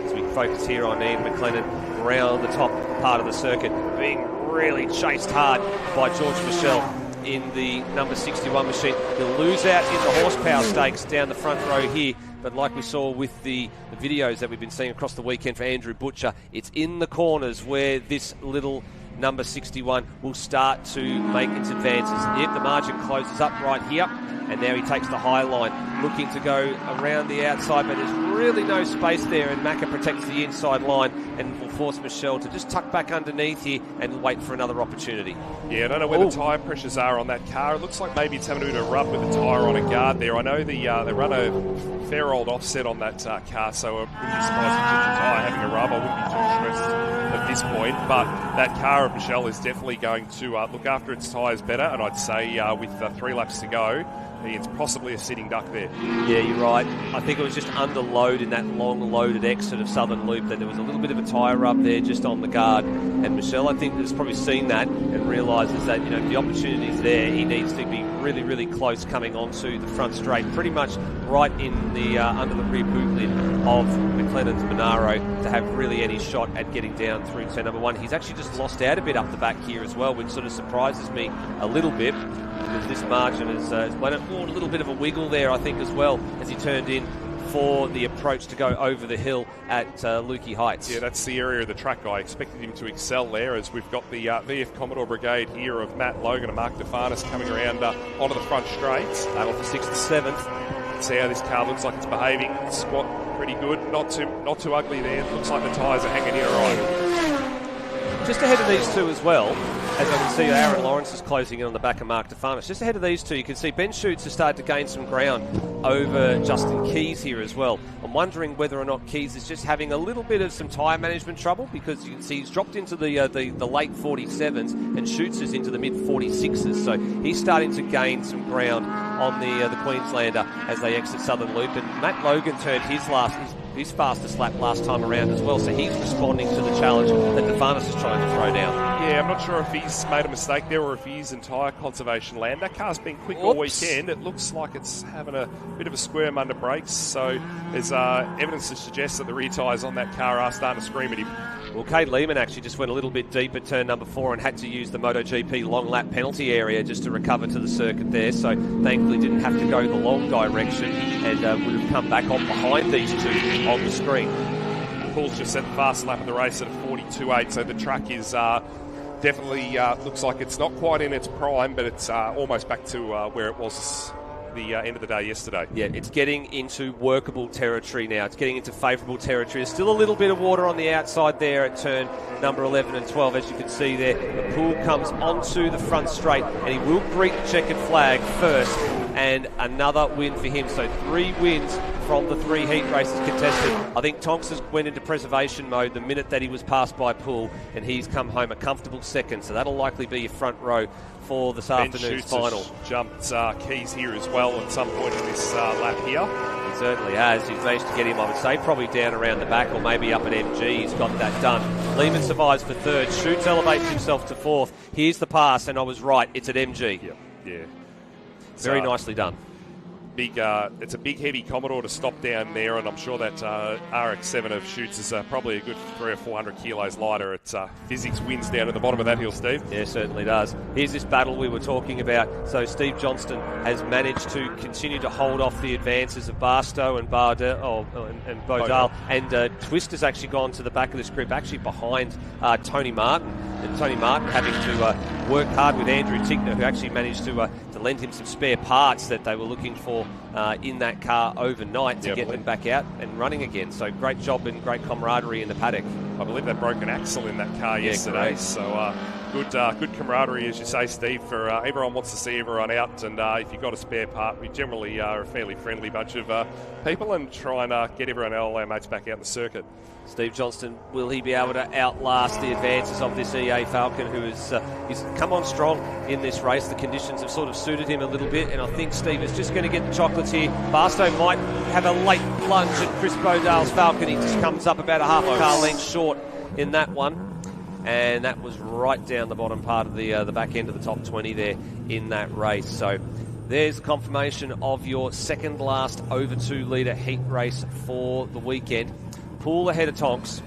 As we focus here on Ian McLennan around the top part of the circuit, being really chased hard by George Michel in the number 61 machine. He'll lose out in the horsepower stakes down the front row here, but like we saw with the videos that we've been seeing across the weekend for Andrew Butcher, it's in the corners where this little number 61 will start to make its advances. Yep, the margin closes up right here, and now he takes the high line, looking to go around the outside, but there's really no space there, and Macca protects the inside line and will force Michelle to just tuck back underneath here and wait for another opportunity. Yeah, I don't know where the tyre pressures are on that car. It looks like maybe it's having a bit of a rub with the tyre on a guard there. I know they run a fair old offset on that car, so I wouldn't be surprised if the tyre having a rub. I wouldn't be too stressed at this point, but that car of Michelle is definitely going to look after its tyres better, and I'd say with 3 laps to go, It's possibly a sitting duck there. Yeah, you're right. I think it was just under load in that long loaded exit of Southern Loop that there was a little bit of a tyre rub there just on the guard. And Michelle, I think, has probably seen that and realises that, if the opportunity's there, he needs to be really, really close coming onto the front straight, pretty much right in the under the rear boot lid of McLennan's Monaro to have really any shot at getting down through turn number 1. He's actually just lost out a bit up the back here as well, which sort of surprises me a little bit, because this margin is a little bit of a wiggle there, I think, as well, as he turned in for the approach to go over the hill at Lukey Heights. Yeah, that's the area of the track I expected him to excel there, as we've got the VF Commodore Brigade here of Matt Logan and Mark DeFarnas coming around onto the front straights. Battle for 6th and 7th. See how this car looks like it's behaving. Squat pretty good, not too ugly there. Looks like the tyres are hanging in all right. Just ahead of these two as well, as I can see Aaron Lawrence is closing in on the back of Mark DeFarnas. Just ahead of these two, you can see Ben Schutz has started to gain some ground over Justin Keys here as well. I'm wondering whether or not Keys is just having a little bit of some tyre management trouble, because you can see he's dropped into the late 47s and Schutz is into the mid 46s. So he's starting to gain some ground on the Queenslander as they exit Southern Loop. And Matt Logan turned his fastest lap last time around as well, so he's responding to the challenge that DeFarnas is trying to throw down. Yeah, I'm not sure if he's made a mistake there or if he is in tyre conservation land. That car's been quick all weekend. It looks like it's having a bit of a squirm under brakes, so there's evidence to suggest that the rear tyres on that car are starting to scream at him. Well, Cade Lehman actually just went a little bit deep at turn number 4 and had to use the MotoGP long lap penalty area just to recover to the circuit there, so thankfully didn't have to go the long direction and would have come back on behind these two on the screen. Paul's just set the fast lap of the race at a 42.8, so the track is definitely looks like it's not quite in its prime, but it's almost back to where it was the end of the day yesterday. Yeah, it's getting into workable territory now. It's getting into favourable territory. There's still a little bit of water on the outside there at turn number 11 and 12, as you can see there. The Pool comes onto the front straight, and he will greet the checkered flag first, and another win for him. So 3 wins from the 3 heat races contested. I think Tonks went into preservation mode the minute that he was passed by Pool, and he's come home a comfortable second. So that'll likely be your front row for this afternoon's final. Jumped Keys here as well at some point in this lap here. He certainly has. He's managed to get him, I would say, probably down around the back or maybe up at MG. He's got that done. Lehman survives for 3rd. Schutz elevates himself to 4th. Here's the pass, and I was right. It's at MG. Yeah. Very nicely done. It's a big, heavy Commodore to stop down there, and I'm sure that RX-7 of Schutz is probably a good 300 or 400 kilos lighter. It's physics wins down at the bottom of that hill, Steve. Yeah, certainly does. Here's this battle we were talking about. So Steve Johnston has managed to continue to hold off the advances of Barstow and Bodale, and Twist has actually gone to the back of this group, actually behind Tony Martin. And Tony Martin having to work hard with Andrew Tickner, who actually managed to lend him some spare parts that they were looking for in that car overnight to get them back out and running again. So great job and great camaraderie in the paddock. I believe they broke an axle in that car yesterday. Great. So good camaraderie, as you say, Steve. For everyone wants to see everyone out, and if you've got a spare part, we generally are a fairly friendly bunch of people and try and get everyone else, our mates, back out in the circuit. Steve Johnston, will he be able to outlast the advances of this EA Falcon, who is he's come on strong in this race? The conditions have sort of suited him a little bit, and I think Steve is just going to get the chocolates here. Barstow might have a late lunge at Chris Bodale's Falcon. He just comes up about a half a car length short in that one, and that was right down the bottom part of the back end of the top 20 there in that race. So there's confirmation of your second last over 2 litre heat race for the weekend. Pool ahead of Tonks,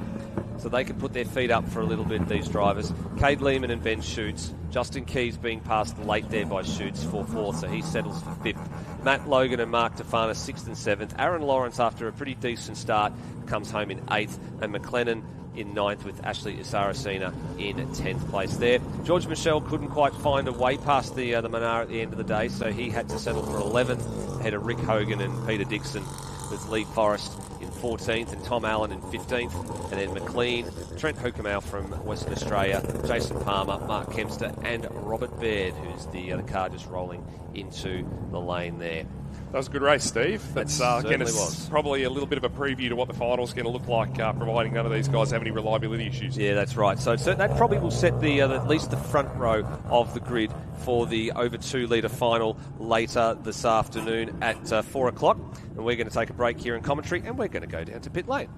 so they can put their feet up for a little bit, these drivers. Cade Lehman and Ben Schutz. Justin Keys being passed late there by Schutz for 4th, so he settles for 5th. Matt Logan and Mark DeFarnas 6th and 7th. Aaron Lawrence, after a pretty decent start, comes home in 8th, and McLennan in 9th with Ashley Saracena in 10th place there. George Michel couldn't quite find a way past the Monaro at the end of the day, so he had to settle for 11th, ahead of Rick Hogan and Peter Dixon, with Lee Forrest in 14th and Tom Allen in 15th, and then McLean, Trent Hookamau from Western Australia, Jason Palmer, Mark Kempster and Robert Baird, who's the car just rolling into the lane there. That was a good race, Steve. That's again, it's was. probably a little bit of a preview to what the final's going to look like, providing none of these guys have any reliability issues. Yeah, that's right. So that probably will set the at least the front row of the grid for the over 2 litre final later this afternoon at 4 o'clock. And we're going to take a break here in commentary, and we're going to go down to pit lane.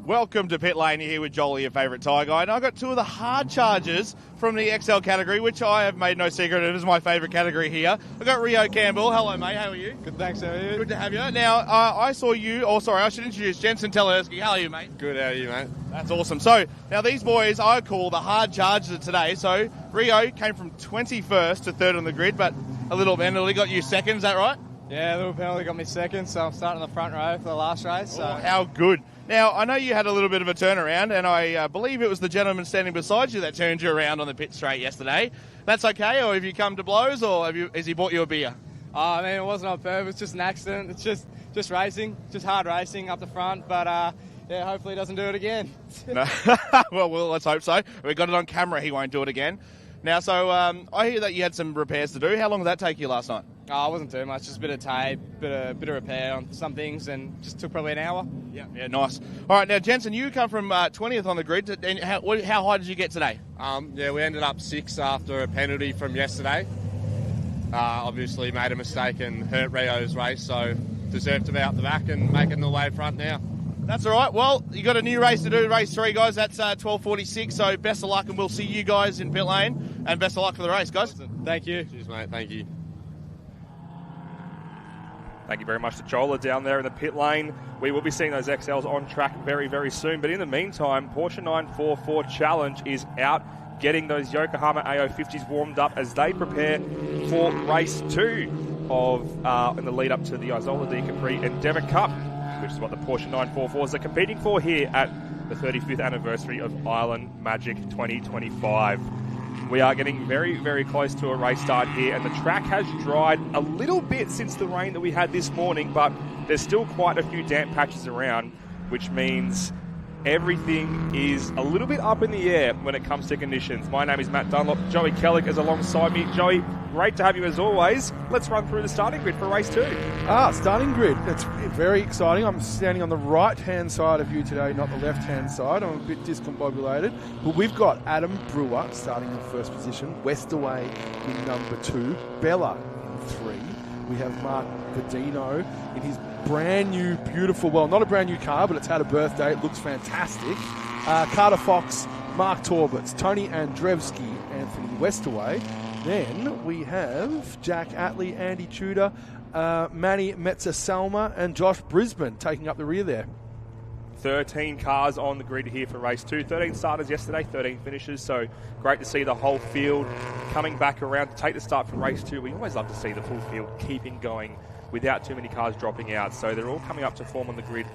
Welcome to Pit Lane. You're here with Jolie, your favourite tyre guy. And I've got two of the hard chargers from the XL category, which I have made no secret it is my favourite category here. I've got Rio Campbell. Hello, mate. How are you? Good, thanks. How are you? Good to have you. Now, I saw you, I should introduce Jensen Tellerski. How are you, mate? Good, how are you, mate? That's awesome. So, now these boys I call the hard chargers today. So, Rio came from 21st to 3rd on the grid, but a little penalty got you second, is that right? Yeah, a little penalty got me second, so I'm starting on the front row for the last race. So. Oh, how good. Now, I know you had a little bit of a turnaround, and I believe it was the gentleman standing beside you that turned you around on the pit straight yesterday. That's okay, or have you come to blows, or has he bought you a beer? Oh, I mean, it wasn't on purpose, just an accident. It's just racing, just hard racing up the front, but yeah, hopefully he doesn't do it again. No. well, let's hope so. We got it on camera, he won't do it again. Now, so I hear that you had some repairs to do. How long did that take you last night? Oh, it wasn't too much, just a bit of tape, bit of repair on some things, and just took probably an hour. Yeah, nice. All right, now, Jensen, you come from 20th on the grid. And how high did you get today? Yeah, we ended up 6th after a penalty from yesterday. Obviously made a mistake and hurt Rio's race, so deserved to be out the back and making the way front now. That's all right. Well, you got a new race to do, race 3, guys. That's 12:46, so best of luck, and we'll see you guys in pit lane, and best of luck for the race, guys. Thank you. Cheers, mate. Thank you. Thank you very much to Jola down there in the pit lane. We will be seeing those XLs on track very, very soon. But in the meantime, Porsche 944 Challenge is out getting those Yokohama AO50s warmed up as they prepare for race 2 of in the lead up to the Isola D Capri Endeavour Cup, which is what the Porsche 944s are competing for here at the 35th anniversary of Island Magic 2025. We are getting very, very close to a race start here, and the track has dried a little bit since the rain that we had this morning, but there's still quite a few damp patches around, which means everything is a little bit up in the air when it comes to conditions. My name is Matt Dunlop. Joey Kellick is alongside me. Joey, great to have you as always. Let's run through the starting grid for race 2. Starting grid. It's very exciting. I'm standing on the right-hand side of you today, not the left-hand side. I'm a bit discombobulated. But we've got Adam Brewer starting in first position, Westaway in number 2, Bella in 3. We have Mark Verdino in his brand new, beautiful, well, not a brand new car, but it's had a birthday. It looks fantastic. Carter Fox, Mark Torbitz, Tony Andrevsky, Anthony Westaway. Then we have Jack Atley, Andy Tudor, Manny Metzer-Salma, and Josh Brisbane taking up the rear there. 13 cars on the grid here for race 2. 13 starters yesterday, 13 finishes, so great to see the whole field coming back around to take the start for race 2. We always love to see the full field keeping going without too many cars dropping out, so they're all coming up to form on the grid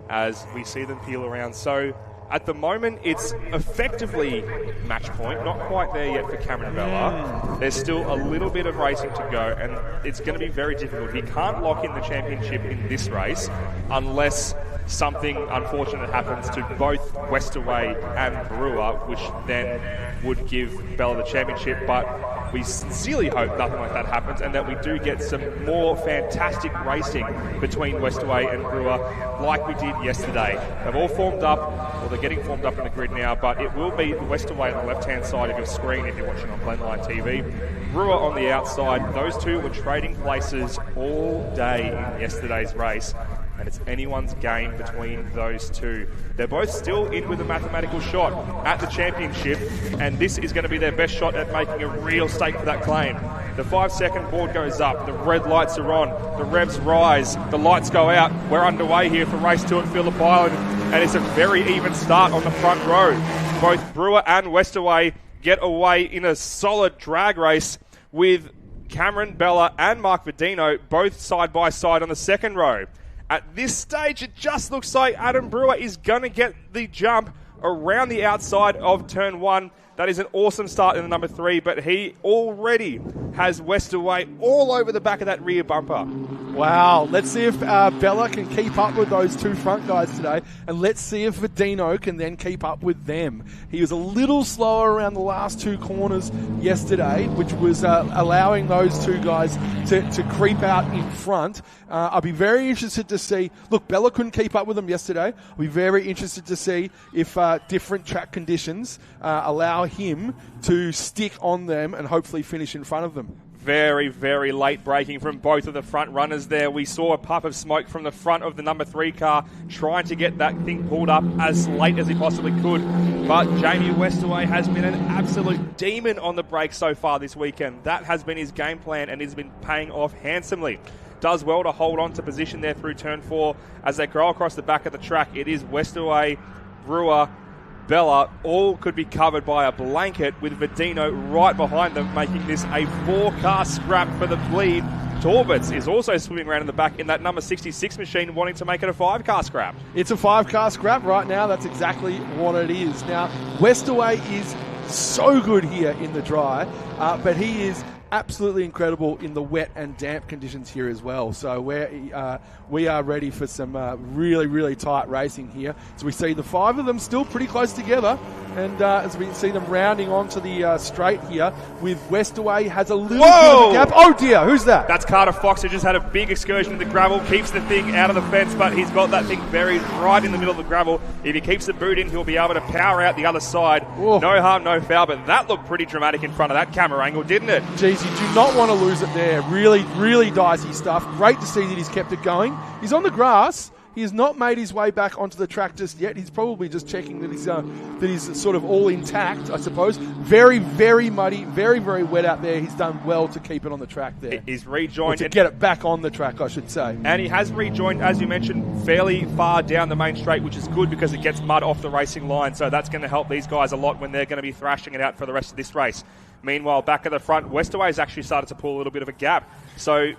as we see them peel around. So at the moment, it's effectively match point, not quite there yet for Cameron Bella. There's still a little bit of racing to go, and it's going to be very difficult. He can't lock in the championship in this race unless something unfortunate happens to both Westaway and Brewer, which then would give Bella the championship. But we sincerely hope nothing like that happens and that we do get some more fantastic racing between Westaway and Brewer like we did yesterday. They've all formed up, or they're getting formed up in the grid now, but it will be Westaway on the left-hand side of your screen if you're watching on Blendline TV. Brewer on the outside. Those two were trading places all day in yesterday's race, and it's anyone's game between those two. They're both still in with a mathematical shot at the championship, and this is going to be their best shot at making a real stake for that claim. The 5-second board goes up, the red lights are on, the revs rise, the lights go out. We're underway here for race 2 at Phillip Island, and it's a very even start on the front row. Both Brewer and Westaway get away in a solid drag race with Cameron Bella and Mark Verdino both side by side on the second row. At this stage, it just looks like Adam Brewer is going to get the jump around the outside of turn 1. That is an awesome start in the number 3, but he already has Westaway all over the back of that rear bumper. Wow, let's see if Bella can keep up with those two front guys today, and let's see if Vadino can then keep up with them. He was a little slower around the last two corners yesterday, which was allowing those two guys to creep out in front. I'll be very interested to see. Look, Bella couldn't keep up with them yesterday. I'll be very interested to see if different track conditions allow him to stick on them and hopefully finish in front of them. Very, very late braking from both of the front runners there. We saw a puff of smoke from the front of the number 3 car trying to get that thing pulled up as late as he possibly could. But Jamie Westaway has been an absolute demon on the brakes so far this weekend. That has been his game plan and he's been paying off handsomely. Does well to hold on to position there through turn 4 as they go across the back of the track. It is Westaway, Brewer, Bella, all could be covered by a blanket with Vadino right behind them, making this a 4-car scrap for the lead. Torbitz is also swimming around in the back in that number 66 machine, wanting to make it a 5-car scrap. It's a 5-car scrap right now. That's exactly what it is. Now, Westaway is so good here in the dry, but he is absolutely incredible in the wet and damp conditions here as well. So we are ready for some really, really tight racing here. So we see the 5 of them still pretty close together. And as we see them rounding onto the straight here, with Westaway has a little bit of a gap. Oh dear, who's that? That's Carter Fox, who just had a big excursion in the gravel, keeps the thing out of the fence, but he's got that thing buried right in the middle of the gravel. If he keeps the boot in, he'll be able to power out the other side. No harm, no foul, but that looked pretty dramatic in front of that camera angle, didn't it? Geez, you do not want to lose it there. Really, really dicey stuff. Great to see that he's kept it going. He's on the grass. He has not made his way back onto the track just yet. He's probably just checking that he's sort of all intact, I suppose. Very, very muddy, very, very wet out there. He's done well to keep it on the track there. He's rejoined. Or to get it back on the track, I should say. And he has rejoined, as you mentioned, fairly far down the main straight, which is good because it gets mud off the racing line. So that's going to help these guys a lot when they're going to be thrashing it out for the rest of this race. Meanwhile, back at the front, Westaway's actually started to pull a little bit of a gap. So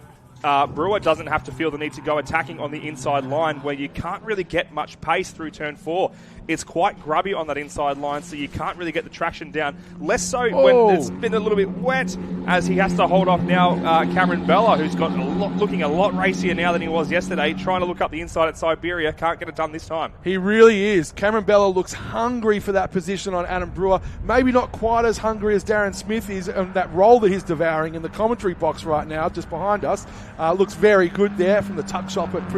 Brewer doesn't have to feel the need to go attacking on the inside line where you can't really get much pace through turn 4. It's quite grubby on that inside line, so you can't really get the traction down. Less so when it's been a little bit wet, as he has to hold off now Cameron Bella, who's got looking a lot racier now than he was yesterday, trying to look up the inside at Siberia. Can't get it done this time. He really is. Cameron Bella looks hungry for that position on Adam Brewer. Maybe not quite as hungry as Darren Smith is, and that role that he's devouring in the commentary box right now, just behind us, looks very good there from the tuck shop at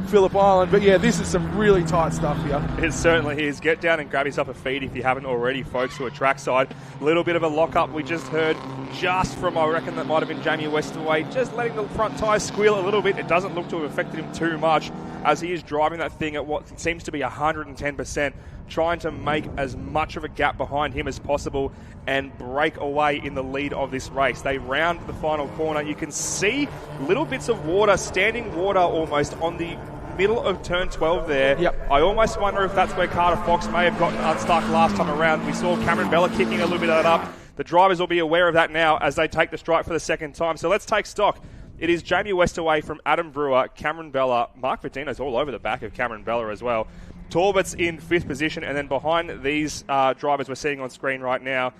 Phillip Island. But yeah, this is some really tight stuff here. It certainly is. Get down and grab yourself a feed if you haven't already, folks, to a trackside. A little bit of a lock-up we just heard just from, I reckon that might have been Jamie Westaway, just letting the front tyre squeal a little bit. It doesn't look to have affected him too much as he is driving that thing at what seems to be 110%, trying to make as much of a gap behind him as possible and break away in the lead of this race. They round the final corner. You can see little bits of water, standing water almost on the middle of turn 12 there. Yep. I almost wonder if that's where Carter Fox may have gotten unstuck last time around. We saw Cameron Bella kicking a little bit of that up. The drivers will be aware of that now as they take the strike for the second time. So let's take stock. It is Jamie Westaway from Adam Brewer, Cameron Bella. Mark Vadino's all over the back of Cameron Bella as well. Torbitz in 5th position, and then behind these drivers we're seeing on screen right now,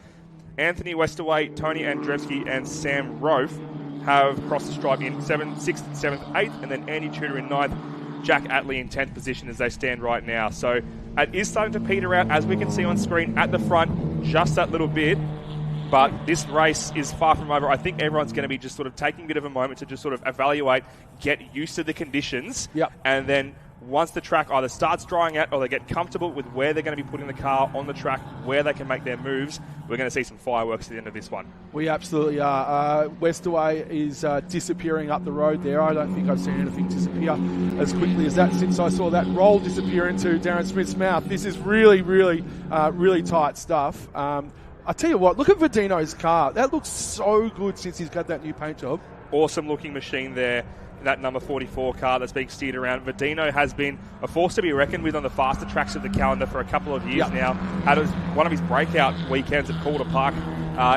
Anthony Westaway, Tony Andrzejewski, and Sam Rofe have crossed the stripe in 6th, 7th, 8th, and then Andy Tudor in 9th. Jack Atley in 10th position as they stand right now. So it is starting to peter out, as we can see on screen at the front, just that little bit. But this race is far from over. I think everyone's going to be just sort of taking a bit of a moment to just sort of evaluate, get used to the conditions, and then once the track either starts drying out or they get comfortable with where they're going to be putting the car on the track, where they can make their moves, we're going to see some fireworks at the end of this one. We absolutely are. Westaway is disappearing up the road there. I don't think I've seen anything disappear as quickly as that since I saw that roll disappear into Darren Smith's mouth. This is really, really, really tight stuff. I tell you what, look at Vadino's car. That looks so good since he's got that new paint job. Awesome looking machine there. That number 44 car that's being steered around. Vadino has been a force to be reckoned with on the faster tracks of the calendar for a couple of years now. Had one of his breakout weekends at Calder Park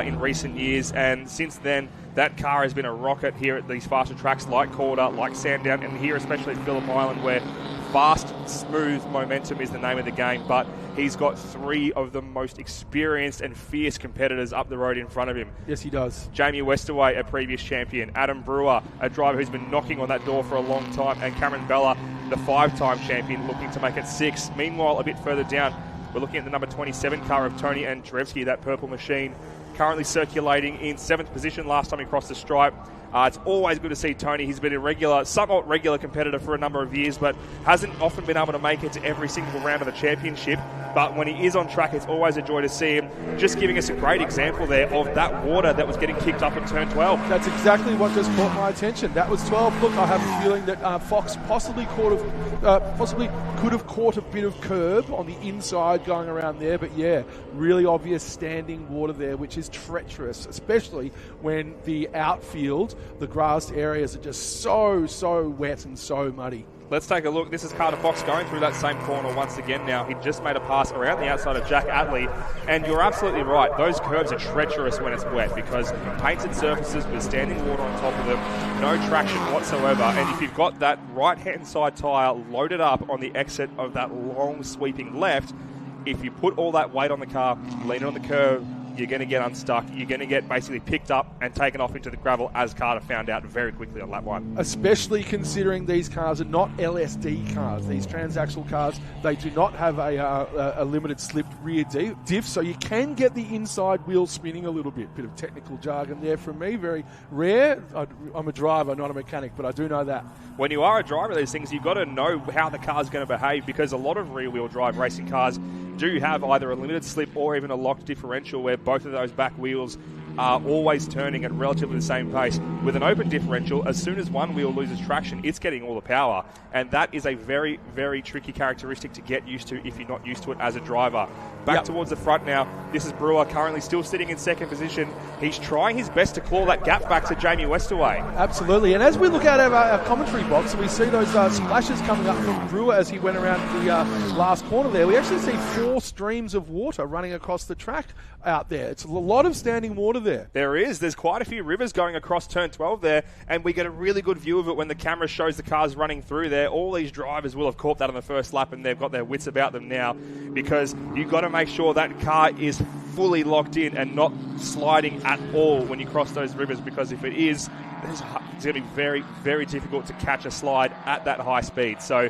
in recent years, and since then that car has been a rocket here at these faster tracks like Calder, like Sandown, and here especially at Phillip Island, where fast, smooth momentum is the name of the game, but he's got 3 of the most experienced and fierce competitors up the road in front of him. Yes, he does. Jamie Westaway, a previous champion. Adam Brewer, a driver who's been knocking on that door for a long time. And Cameron Bella, the 5-time champion, looking to make it 6. Meanwhile, a bit further down, we're looking at the number 27 car of Tony Andrzejewski, that purple machine, currently circulating in 7th position last time he crossed the stripe. It's always good to see Tony. He's been a somewhat regular competitor for a number of years, but hasn't often been able to make it to every single round of the championship. But when he is on track, it's always a joy to see him. Just giving us a great example there of that water that was getting kicked up in turn 12. That's exactly what just caught my attention. That was 12. Look, I have a feeling that Fox possibly could have caught a bit of curb on the inside going around there. But yeah, really obvious standing water there, which is treacherous, especially when the outfield, the grassed areas, are just so wet and so muddy. Let's take a look. This is Carter Fox going through that same corner once again now. He just made a pass around the outside of Jack Atley. And you're absolutely right. Those curbs are treacherous when it's wet because painted surfaces with standing water on top of them, no traction whatsoever. And if you've got that right-hand side tyre loaded up on the exit of that long sweeping left, if you put all that weight on the car, lean it on the curb, you're going to get unstuck. You're going to get basically picked up and taken off into the gravel, as Carter found out very quickly on lap 1. Especially considering these cars are not LSD cars. These transaxle cars, they do not have a limited slip rear diff, so you can get the inside wheel spinning a little bit. Bit of technical jargon there from me, very rare. I'm a driver, not a mechanic, but I do know that. When you are a driver of these things, you've got to know how the car's going to behave, because a lot of rear-wheel drive racing cars do have either a limited slip or even a locked differential where both of those back wheels are always turning at relatively the same pace. With an open differential, as soon as one wheel loses traction, it's getting all the power. And that is a very, very tricky characteristic to get used to if you're not used to it as a driver. Back towards the front now. This is Brewer, currently still sitting in 2nd position. He's trying his best to claw that gap back to Jamie Westaway. Absolutely. And as we look out of our commentary box and we see those splashes coming up from Brewer as he went around the last corner there, we actually see 4 streams of water running across the track out there. It's a lot of standing water there. There is. There's quite a few rivers going across turn 12 there, and we get a really good view of it when the camera shows the cars running through there. All these drivers will have caught that on the first lap, and they've got their wits about them now, because you've got to make sure that car is fully locked in and not sliding at all when you cross those rivers, because if it is, it's going to be very, very difficult to catch a slide at that high speed. So,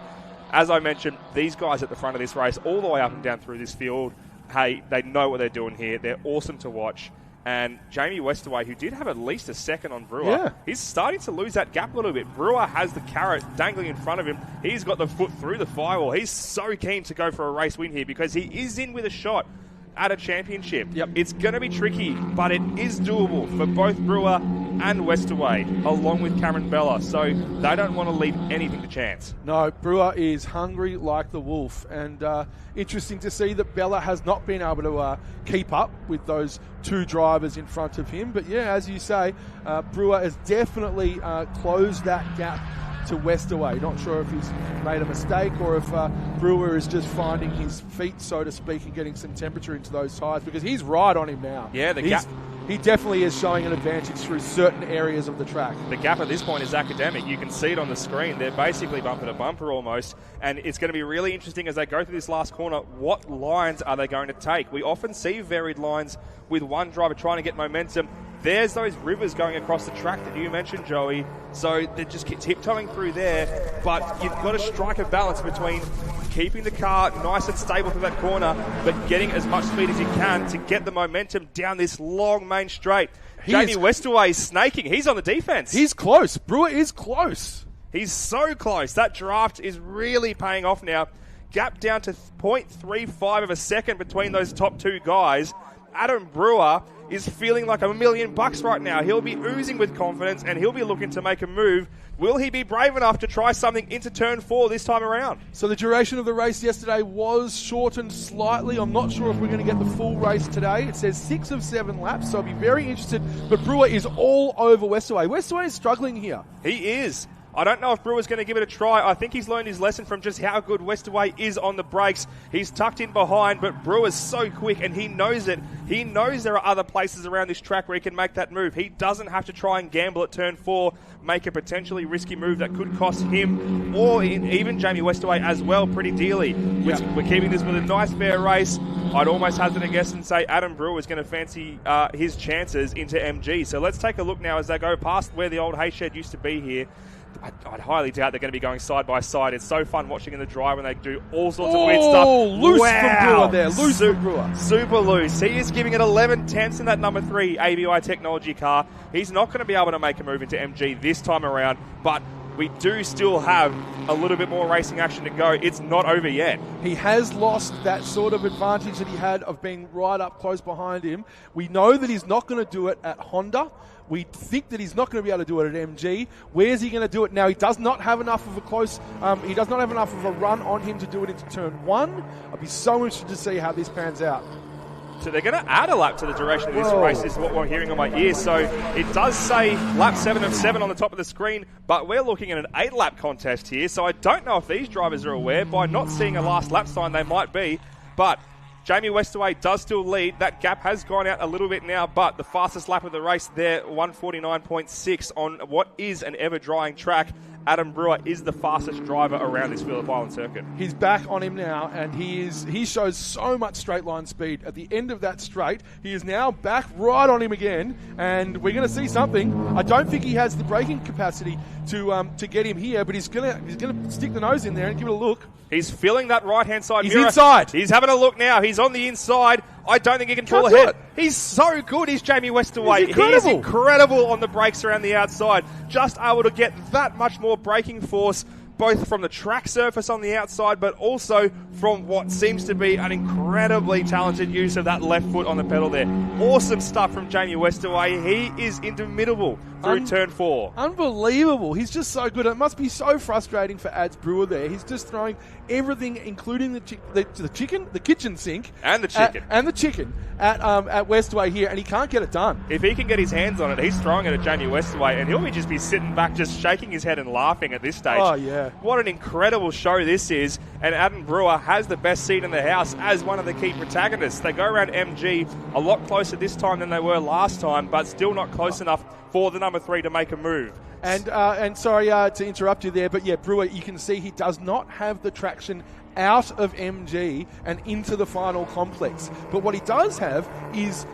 as I mentioned, these guys at the front of this race, all the way up and down through this field, hey, they know what they're doing here. They're awesome to watch. And Jamie Westaway, who did have at least a second on Brewer, he's starting to lose that gap a little bit. Brewer has the carrot dangling in front of him. He's got the foot through the firewall. He's so keen to go for a race win here because he is in with a shot at a championship. It's going to be tricky, but it is doable for both Brewer and Westaway, along with Cameron Bella. So they don't want to leave anything to chance. No, Brewer is hungry like the wolf. And interesting to see that Bella has not been able to keep up with those 2 drivers in front of him. But yeah, as you say, Brewer has definitely closed that gap to Westaway. Not sure if he's made a mistake or if Brewer is just finding his feet, so to speak, and getting some temperature into those tyres, because he's right on him now. Yeah, the gap. He definitely is showing an advantage through certain areas of the track. The gap at this point is academic. You can see it on the screen. They're basically bumper to bumper almost. And it's going to be really interesting as they go through this last corner. What lines are they going to take? We often see varied lines with one driver trying to get momentum. There's those rivers going across the track that you mentioned, Joey. So they're just tiptoeing through there. But you've got to strike a balance between keeping the car nice and stable through that corner, but getting as much speed as you can to get the momentum down this long main straight. Jamie Westaway is snaking. He's on the defense. He's close. Brewer is close. He's so close. That draft is really paying off now. Gap down to 0.35 of a second between those top 2 guys. Adam Brewer is feeling like $1 million right now. He'll be oozing with confidence and he'll be looking to make a move. Will he be brave enough to try something into turn 4 this time around? So the duration of the race yesterday was shortened slightly. I'm not sure if we're going to get the full race today. It says 6 of 7 laps, so I'll be very interested. But Brewer is all over Westaway. Westaway is struggling here. He is. I don't know if Brewer's going to give it a try. I think he's learned his lesson from just how good Westaway is on the brakes. He's tucked in behind, but Brewer's so quick and he knows it. He knows there are other places around this track where he can make that move. He doesn't have to try and gamble at turn 4, make a potentially risky move that could cost him or even Jamie Westaway as well pretty dearly. We're keeping this with a nice fair race. I'd almost hazard a guess and say Adam Brewer is going to fancy his chances into MG. So let's take a look now as they go past where the old hay shed used to be here. I'd highly doubt they're going to be going side by side. It's so fun watching in the drive when they do all sorts of weird stuff. Loose from Brewer there. Loose from Brewer. Super loose. He is giving it 11 tenths in that number 3 ABI technology car. He's not going to be able to make a move into MG this time around, but we do still have a little bit more racing action to go. It's not over yet. He has lost that sort of advantage that he had of being right up close behind him. We know that he's not going to do it at Honda. We think that he's not going to be able to do it at MG. Where's he going to do it now? He does not have enough of a he does not have enough of a run on him to do it into turn 1. I'd be so interested to see how this pans out. So they're going to add a lap to the duration of this race is what we're hearing on my ears. So it does say lap 7 of 7 on the top of the screen, but we're looking at an 8-lap contest here. So I don't know if these drivers are aware. By not seeing a last lap sign, they might be. But Jamie Westaway does still lead. That gap has gone out a little bit now, but the fastest lap of the race there, 149.6 on what is an ever-drying track. Adam Brewer is the fastest driver around this Phillip Island circuit. He's back on him now, and he shows so much straight line speed. At the end of that straight, he is now back right on him again, and we're going to see something. I don't think he has the braking capacity to get him here, but he's going to stick the nose in there and give it a look. He's filling that right-hand side He's mirror. inside. He's having a look now. He's on the inside. I don't think he can pull ahead. He's so good. He's Jamie Westaway. He is incredible on the brakes around the outside. Just able to get that much more braking force, both from the track surface on the outside, but also from what seems to be an incredibly talented use of that left foot on the pedal there. Awesome stuff from Jamie Westaway. He is indomitable through turn 4. Unbelievable. He's just so good. It must be so frustrating for Ads Brewer there. He's just throwing everything, including the kitchen sink. And the chicken. At Westaway here, and he can't get it done. If he can get his hands on it, he's throwing it at Jamie Westaway, and he'll just be sitting back just shaking his head and laughing at this stage. Oh, yeah. What an incredible show this is, and Adam Brewer has the best seat in the house as one of the key protagonists. They go around MG a lot closer this time than they were last time, but still not close enough for the number 3 to make a move. And sorry to interrupt you there, but yeah, Brewer, you can see he does not have the traction out of MG and into the final complex. But what he does have is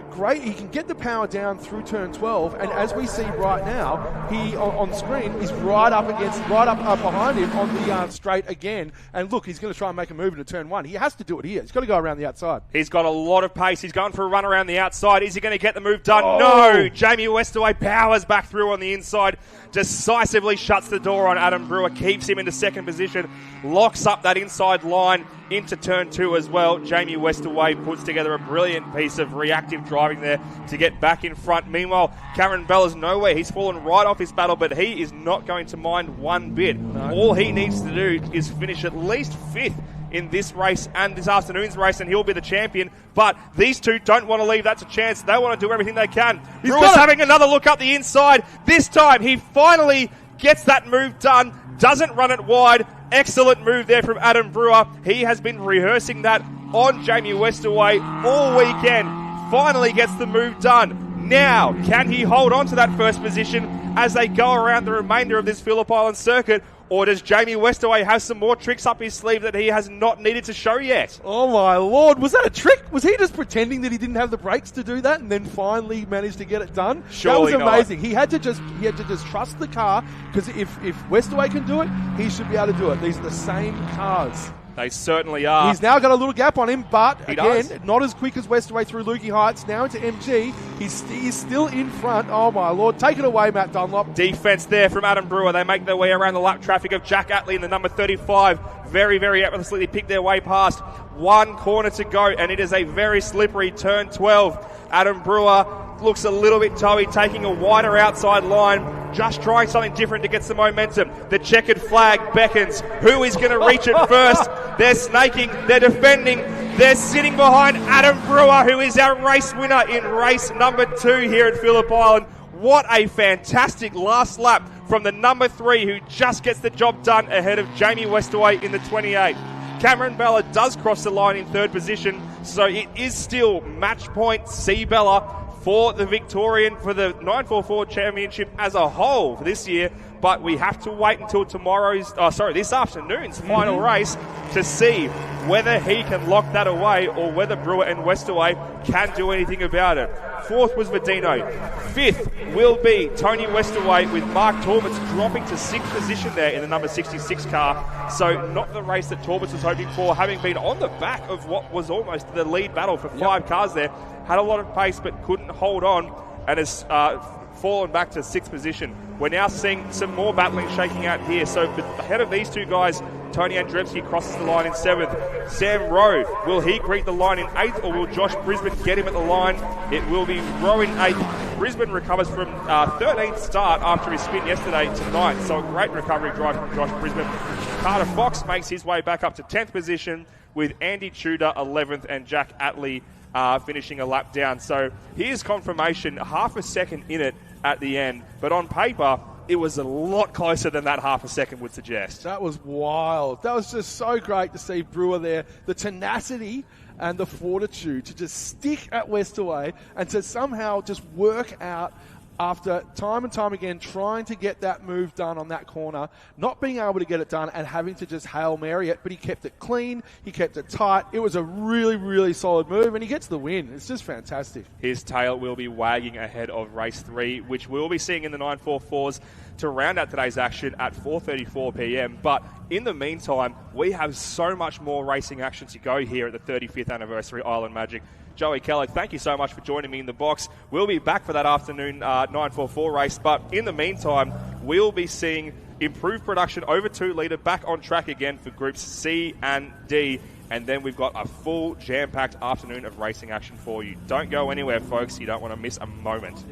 great. He can get the power down through turn 12, and as we see right now, he on screen is right up behind him on the straight again. And look, he's going to try and make a move into turn 1. He has to do it here. He's got to go around the outside. He's got a lot of pace. He's going for a run around the outside. Is he going to get the move done? No. Jamie Westaway powers back through on the inside, decisively shuts the door on Adam Brewer, keeps him into second position, locks up that inside line into turn 2 as well. Jamie Westaway puts together a brilliant piece of reactive driving there to get back in front. Meanwhile, Cameron Bella's nowhere. He's fallen right off his battle, but he is not going to mind one bit. No. All he needs to do is finish at least 5th in this race and this afternoon's race, and he'll be the champion. But these two don't want to leave that to chance. They want to do everything they can. Brewer's having another look up the inside. This time, he finally gets that move done. Doesn't run it wide. Excellent move there from Adam Brewer. He has been rehearsing that on Jamie Westaway all weekend. Finally gets the move done. Now, can he hold on to that first position as they go around the remainder of this Phillip Island circuit? Or does Jamie Westaway have some more tricks up his sleeve that he has not needed to show yet? Oh my Lord, was that a trick? Was he just pretending that he didn't have the brakes to do that and then finally managed to get it done? Surely that was amazing. Not. He had to just trust the car, because if Westaway can do it, he should be able to do it. These are the same cars. They certainly are. He's now got a little gap on him, but again, not as quick as Westaway through Lukey Heights. Now into MG. He's still in front. Oh, my Lord. Take it away, Matt Dunlop. Defense there from Adam Brewer. They make their way around the lap traffic of Jack Atley in the number 35. Very, very effortlessly they pick their way past. One corner to go, and it is a very slippery turn 12. Adam Brewer looks a little bit toey, taking a wider outside line, just trying something different to get some momentum. The checkered flag beckons. Who is going to reach it first? They're snaking, they're defending, they're sitting behind Adam Brewer, who is our race winner in race number 2 here at Phillip Island. What a fantastic last lap from the number 3, who just gets the job done ahead of Jamie Westaway in the 28. Cameron Bella does cross the line in 3rd position, so it is still match point C Bella for the Victorian for the 944 Championship as a whole for this year. But we have to wait until this afternoon's final race to see whether he can lock that away or whether Brewer and Westaway can do anything about it. 4th was Vadino. 5th will be Tony Westaway, with Mark Torbitz dropping to 6th position there in the number 66 car. So not the race that Torbitz was hoping for, having been on the back of what was almost the lead battle for 5 cars there. Had a lot of pace but couldn't hold on and has fallen back to 6th position. We're now seeing some more battling shaking out here. So ahead of these 2 guys, Tony Andrzejewski crosses the line in 7th. Sam Rowe, will he greet the line in 8th, or will Josh Brisbane get him at the line? It will be Rowe in 8th. Brisbane recovers from 13th start after his spin yesterday to 9th. So a great recovery drive from Josh Brisbane. Carter Fox makes his way back up to 10th position, with Andy Tudor 11th and Jack Atley finishing a lap down. So here's confirmation, half a second in it at the end. But on paper, it was a lot closer than that half a second would suggest. That was wild. That was just so great to see Brewer there. The tenacity and the fortitude to just stick at Westaway and to somehow just work out, after time and time again trying to get that move done on that corner, not being able to get it done and having to just Hail Mary it, but he kept it clean, he kept it tight. It was a really, really solid move, and he gets the win. It's just fantastic. His tail will be wagging ahead of race 3, which we'll be seeing in the 944s to round out today's action at 4:34 p.m. But in the meantime, we have so much more racing action to go here at the 35th anniversary Island Magic. Joey Kellogg, thank you so much for joining me in the box. We'll be back for that afternoon 944 race, but in the meantime, we'll be seeing improved production over 2 litre back on track again for groups C and D, and then we've got a full jam-packed afternoon of racing action for you. Don't go anywhere, folks. You don't want to miss a moment.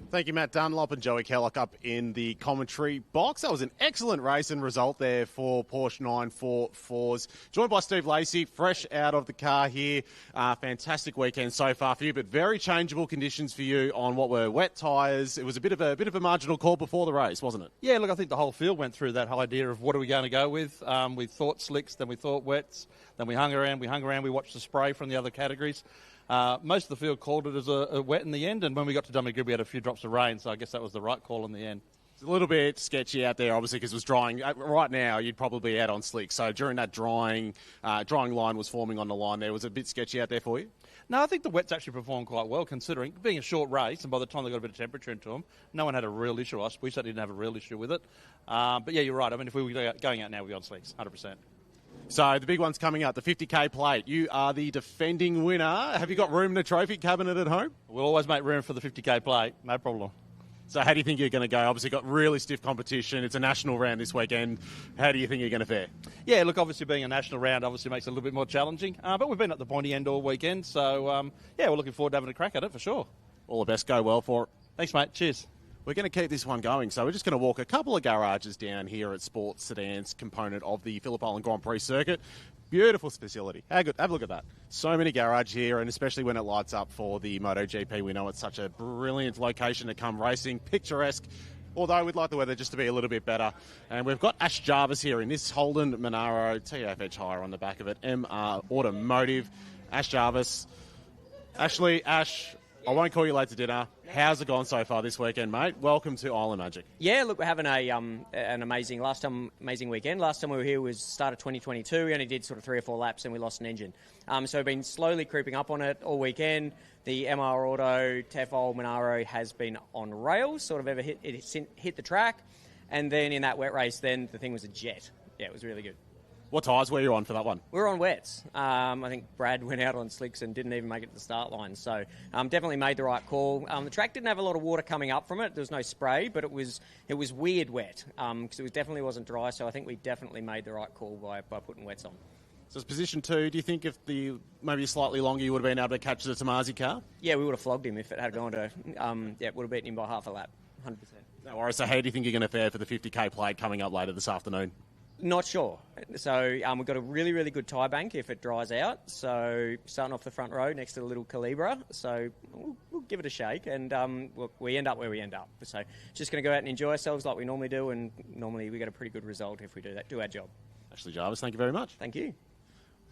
Thank you, Matt Dunlop and Joey Kellogg up in the commentary box. That was an excellent race and result there for Porsche 944s. Joined by Steve Lacey, fresh out of the car here. Fantastic weekend so far for you, but very changeable conditions for you on what were wet tyres. It was a bit of a marginal call before the race, wasn't it? Yeah, look, I think the whole field went through that whole idea of what are we going to go with. We thought slicks, then we thought wets, then we hung around, we watched the spray from the other categories. Most of the field called it as a wet in the end, and when we got to Dummy Grid, we had a few drops of rain, so I guess that was the right call in the end. It's a little bit sketchy out there, obviously, because it was drying. Right now, you'd probably be out on slick. So during that drying line was forming on the line there, was it a bit sketchy out there for you? No, I think the wets actually performed quite well, considering being a short race, and by the time they got a bit of temperature into them, no one had a real issue. We certainly didn't have a real issue with it. But yeah, you're right. I mean, if we were going out now, we'd be on slicks, 100%. So the big one's coming up, the 50k plate. You are the defending winner. Have you got room in the trophy cabinet at home? We'll always make room for the 50k plate, no problem. So how do you think you're going to go? Obviously got really stiff competition. It's a national round this weekend. How do you think you're going to fare? Yeah, look, obviously being a national round obviously makes it a little bit more challenging. But we've been at the pointy end all weekend, so yeah, we're looking forward to having a crack at it for sure. All the best. Go well for it. Thanks, mate. Cheers. We're going to keep this one going, so we're just going to walk a couple of garages down here at Sports Sedans component of the Phillip Island Grand Prix circuit. Beautiful facility. How good? Have a look at that. So many garage here, and especially when it lights up for the MotoGP, we know it's such a brilliant location to come racing. Picturesque, although we'd like the weather just to be a little bit better. And we've got Ash Jarvis here in this Holden Monaro TF Edge Hire on the back of it. MR Automotive. Ash Jarvis. Ashley, Ash, I won't call you late to dinner. How's it gone so far this weekend, mate? Welcome to Island Magic. Yeah, look, we're having an amazing weekend. Last time we were here was start of 2022. We only did sort of 3 or 4 laps and we lost an engine. So we've been slowly creeping up on it all weekend. The MR Auto Tefol Monaro has been on rails, sort of hit the track. And then in that wet race, then the thing was a jet. Yeah, it was really good. What tyres were you on for that one? We were on wets. I think Brad went out on slicks and didn't even make it to the start line. So definitely made the right call. The track didn't have a lot of water coming up from it. There was no spray, but it was weird wet because it definitely wasn't dry. So I think we definitely made the right call by putting wets on. So it's position 2. Do you think if maybe slightly longer you would have been able to catch the Tomasi car? Yeah, we would have flogged him if it had gone to... would have beaten him by half a lap, 100%. No worries. So how do you think you're going to fare for the 50k plate coming up later this afternoon? Not sure. So we've got a really, really good tyre bank if it dries out. So starting off the front row next to the little Calibra. So we'll give it a shake, and we end up where we end up. So just going to go out and enjoy ourselves like we normally do, and normally we get a pretty good result if we do that, do our job. Ashley Jarvis, thank you very much. Thank you.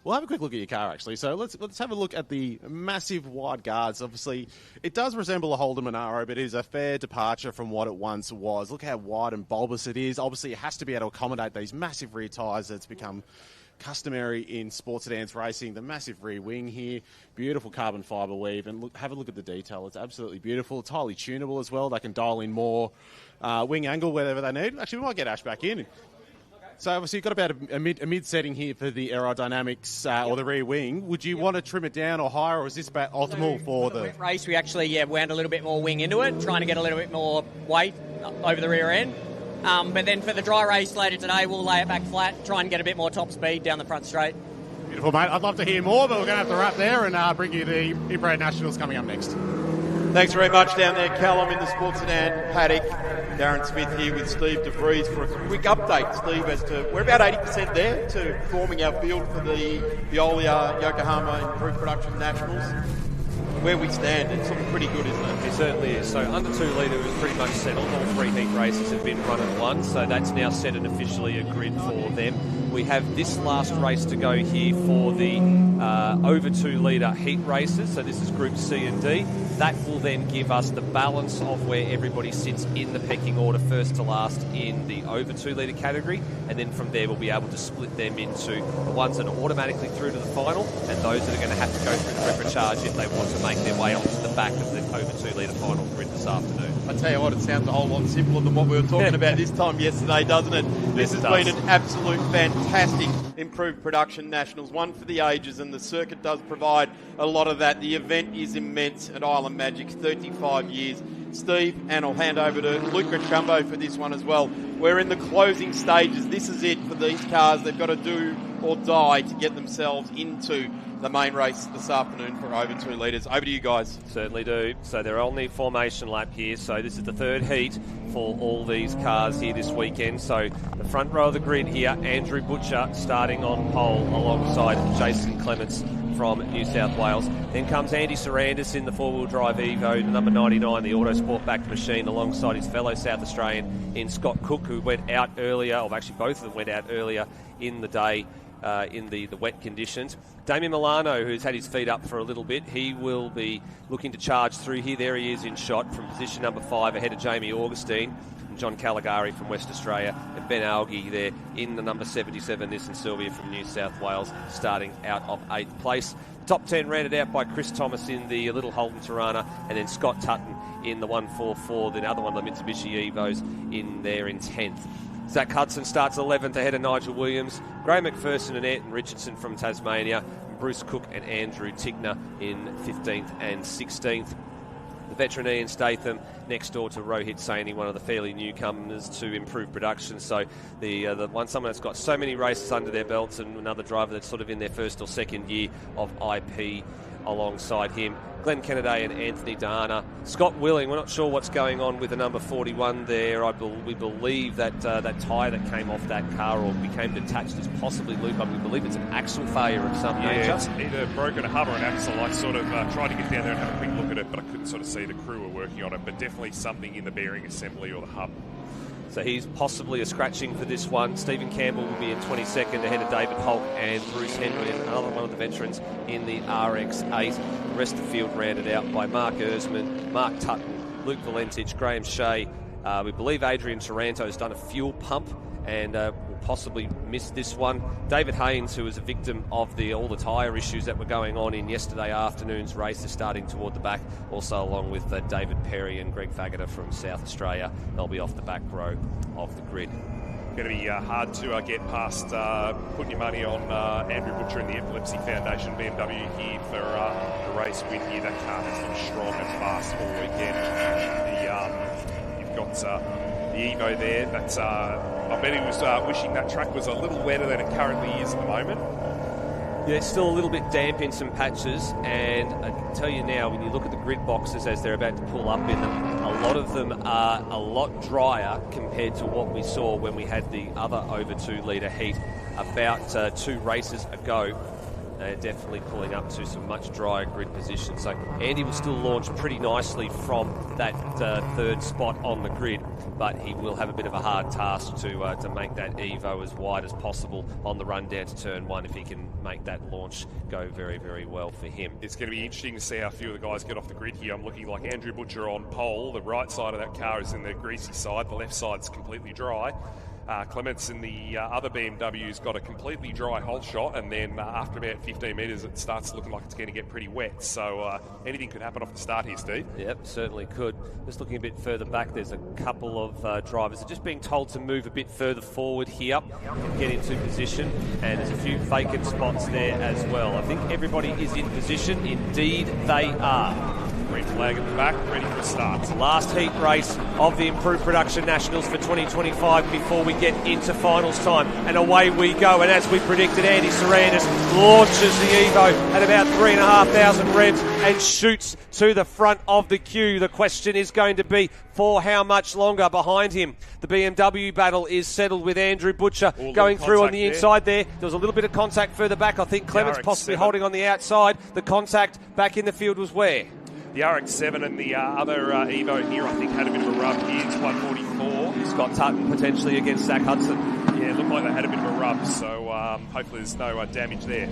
We'll have a quick look at your car, actually. So let's have a look at the massive wide guards. Obviously, it does resemble a Holden Monaro, but it is a fair departure from what it once was. Look how wide and bulbous it is. Obviously, it has to be able to accommodate these massive rear tyres that's become customary in sports sedans racing. The massive rear wing here, beautiful carbon fibre weave, and have a look at the detail. It's absolutely beautiful. It's highly tunable as well. They can dial in more wing angle wherever they need. Actually, we might get Ash back in. So obviously you've got about a mid setting here for the aerodynamics or the rear wing. Would you want to trim it down or higher, or is this about optimal for the race? We actually wound a little bit more wing into it, trying to get a little bit more weight over the rear end. But then for the dry race later today, we'll lay it back flat, try and get a bit more top speed down the front straight. Beautiful, mate. I'd love to hear more, but we're going to have to wrap there and bring you the IPRA Nationals coming up next. Thanks very much down there, Callum, in the sports sedan paddock. Darren Smith here with Steve DeVries for a quick update, Steve, as to we're about 80% there to forming our field for the Veolia Yokohama Improved Production Nationals. Where we stand, it's looking pretty good, isn't it? It certainly is. So under 2 litre is pretty much settled. All 3 heat races have been run at once, so that's now set and officially a grid for them. We have this last race to go here for the over 2 litre heat races. So this is Group C and D. That will then give us the balance of where everybody sits in the pecking order, first to last in the over 2 litre category. And then from there, we'll be able to split them into the ones that are automatically through to the final and those that are going to have to go through the repechage if they want to make their way onto the back of the over 2 litre final grid this afternoon. I tell you what, it sounds a whole lot simpler than what we were talking about this time yesterday, doesn't it? This has been an absolute fantastic improved production nationals, one for the ages, and the circuit does provide a lot of that. The event is immense at Island Magic, 35 years. Steve, and I'll hand over to Luke Chumbo for this one as well. We're in the closing stages. This is it for these cars. They've got to do or die to get themselves into the main race this afternoon for over 2 litres. Over to you guys. Certainly do. So they're on the formation lap here. So this is the 3rd heat for all these cars here this weekend. So the front row of the grid here, Andrew Butcher starting on pole alongside Jason Clements from New South Wales. Then comes Andy Sarandis in the 4-wheel drive Evo, number 99, the Autosport backed machine, alongside his fellow South Australian in Scott Cook, who went out earlier, or actually both of them went out earlier in the day in the wet conditions. Damien Milano, who's had his feet up for a little bit, he will be looking to charge through here. There he is in shot from position number 5 ahead of Jamie Augustine. John Caligari from West Australia, and Ben Algie there in the number 77 Nissan Silvia from New South Wales, starting out of 8th place. Top 10 rounded out by Chris Thomas in the little Holden Tirana, and then Scott Tutton in the 144, the other one, the Mitsubishi Evos, in there in 10th. Zach Hudson starts 11th ahead of Nigel Williams, Graham McPherson and Ayrton Richardson from Tasmania, Bruce Cook and Andrew Tickner in 15th and 16th. The veteran Ian Statham next door to Rohit Saini, one of the fairly newcomers to improve production. So the one, someone that's got so many races under their belts, and another driver that's sort of in their 1st or 2nd year of IP alongside him. Glenn Kennedy and Anthony Dahana. Scott Willing, we're not sure what's going on with the number 41 there. We believe that that tyre that came off that car or became detached is possibly looped up. We believe it's an axle failure of some nature. Yeah, it's either broken a hub or an axle. I sort of tried to get down there and have a quick look at it, but I couldn't sort of see the crew were working on it. But definitely something in the bearing assembly or the hub. So he's possibly a scratching for this one. Stephen Campbell will be in 22nd ahead of David Hulk and Bruce Henry, another one of the veterans in the RX-8. The rest of the field rounded out by Mark Erzman, Mark Tutton, Luke Valentich, Graham Shea. We believe Adrian Taranto has done a fuel pump and will possibly miss this one. David Haynes, who was a victim of all the tyre issues that were going on in yesterday afternoon's race, is starting toward the back, also along with David Perry and Greg Faggoter from South Australia. They'll be off the back row of the grid. Going to be hard to get past putting your money on Andrew Butcher and the Epilepsy Foundation BMW here for the race win here. That car has looked strong and fast all weekend. You've got the Evo there. That's I bet he was wishing that track was a little wetter than it currently is at the moment. Yeah, it's still a little bit damp in some patches, and I can tell you now, when you look at the grid boxes as they're about to pull up in them, a lot of them are a lot drier compared to what we saw when we had the other over 2 litre heat about 2 races ago. They're definitely pulling up to some much drier grid positions. So Andy will still launch pretty nicely from that third spot on the grid, but he will have a bit of a hard task to make that Evo as wide as possible on the run down to turn 1 if he can make that launch go very, very well for him. It's going to be interesting to see how a few of the guys get off the grid here. I'm looking like Andrew Butcher on pole. The right side of that car is in the greasy side. The left side's completely dry. Clements in the other BMW's got a completely dry hole shot, and then after about 15 metres it starts looking like it's going to get pretty wet. So anything could happen off the start here, Steve. Yep, certainly could. Just looking a bit further back, there's a couple of drivers that are just being told to move a bit further forward here and get into position, and there's a few vacant spots there as well. I think everybody is in position. Indeed they are. Green flag at the back, ready for a start. Last heat race of the Improved Production Nationals for 2025 before we get into finals time. And away we go. And as we predicted, Andy Sarandis launches the Evo at about 3,500 revs and shoots to the front of the queue. The question is going to be, for how much longer? Behind him, the BMW battle is settled with Andrew Butcher going through on the inside there. There was a little bit of contact further back. I think Clements possibly holding on the outside. The contact back in the field was where? The RX-7 and the other Evo here, I think, had a bit of a rub here. It's 144. Scott Tutton potentially against Zach Hudson. Yeah, it looked like they had a bit of a rub, so hopefully there's no damage there.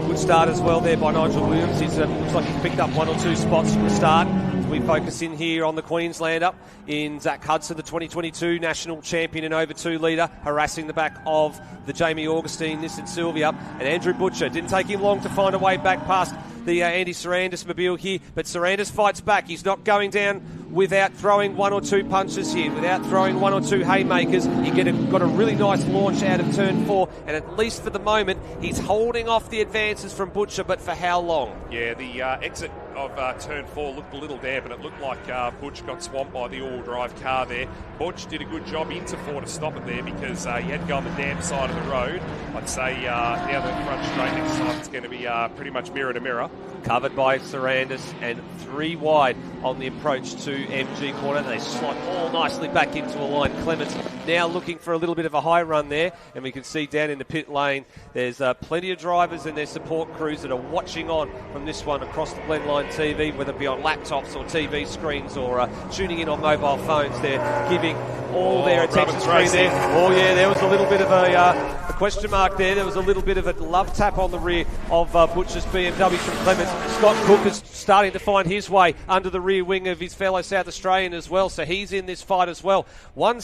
Good start as well there by Nigel Williams. It looks like he's picked up 1 or 2 spots from the start. We focus in here on the Queenslander in Zach Hudson, the 2022 national champion in over 2 litre, harassing the back of the Jamie Augustine, Nissan Silvia. And Andrew Butcher, didn't take him long to find a way back past the Andy Sarandis mobile here, but Sarandis fights back. He's not going down without throwing 1 or 2 punches here, without throwing 1 or 2 haymakers. He got a really nice launch out of turn 4, and at least for the moment, he's holding off the advances from Butcher, but for how long? Yeah, the exit of turn 4 looked a little damp, and it looked like Butch got swamped by the all-wheel drive car there. Butch did a good job into 4 to stop it there because he had to go on the damp side of the road. I'd say now the front straight next time it's going to be pretty much mirror to mirror. Covered by Sarandis and 3 wide on the approach to MG corner. They slot all nicely back into a line. Clements now looking for a little bit of a high run there, and we can see down in the pit lane there's plenty of drivers and their support crews that are watching on from this one across the Blendline TV, whether it be on laptops or TV screens or tuning in on mobile phones. They're giving all their attention screen there. Oh yeah, there was a little bit of a question mark there. There was a little bit of a love tap on the rear of Butcher's BMW from Clements. Scott Cook is starting to find his way under the rear wing of his fellow South Australian as well, so he's in this fight as well. One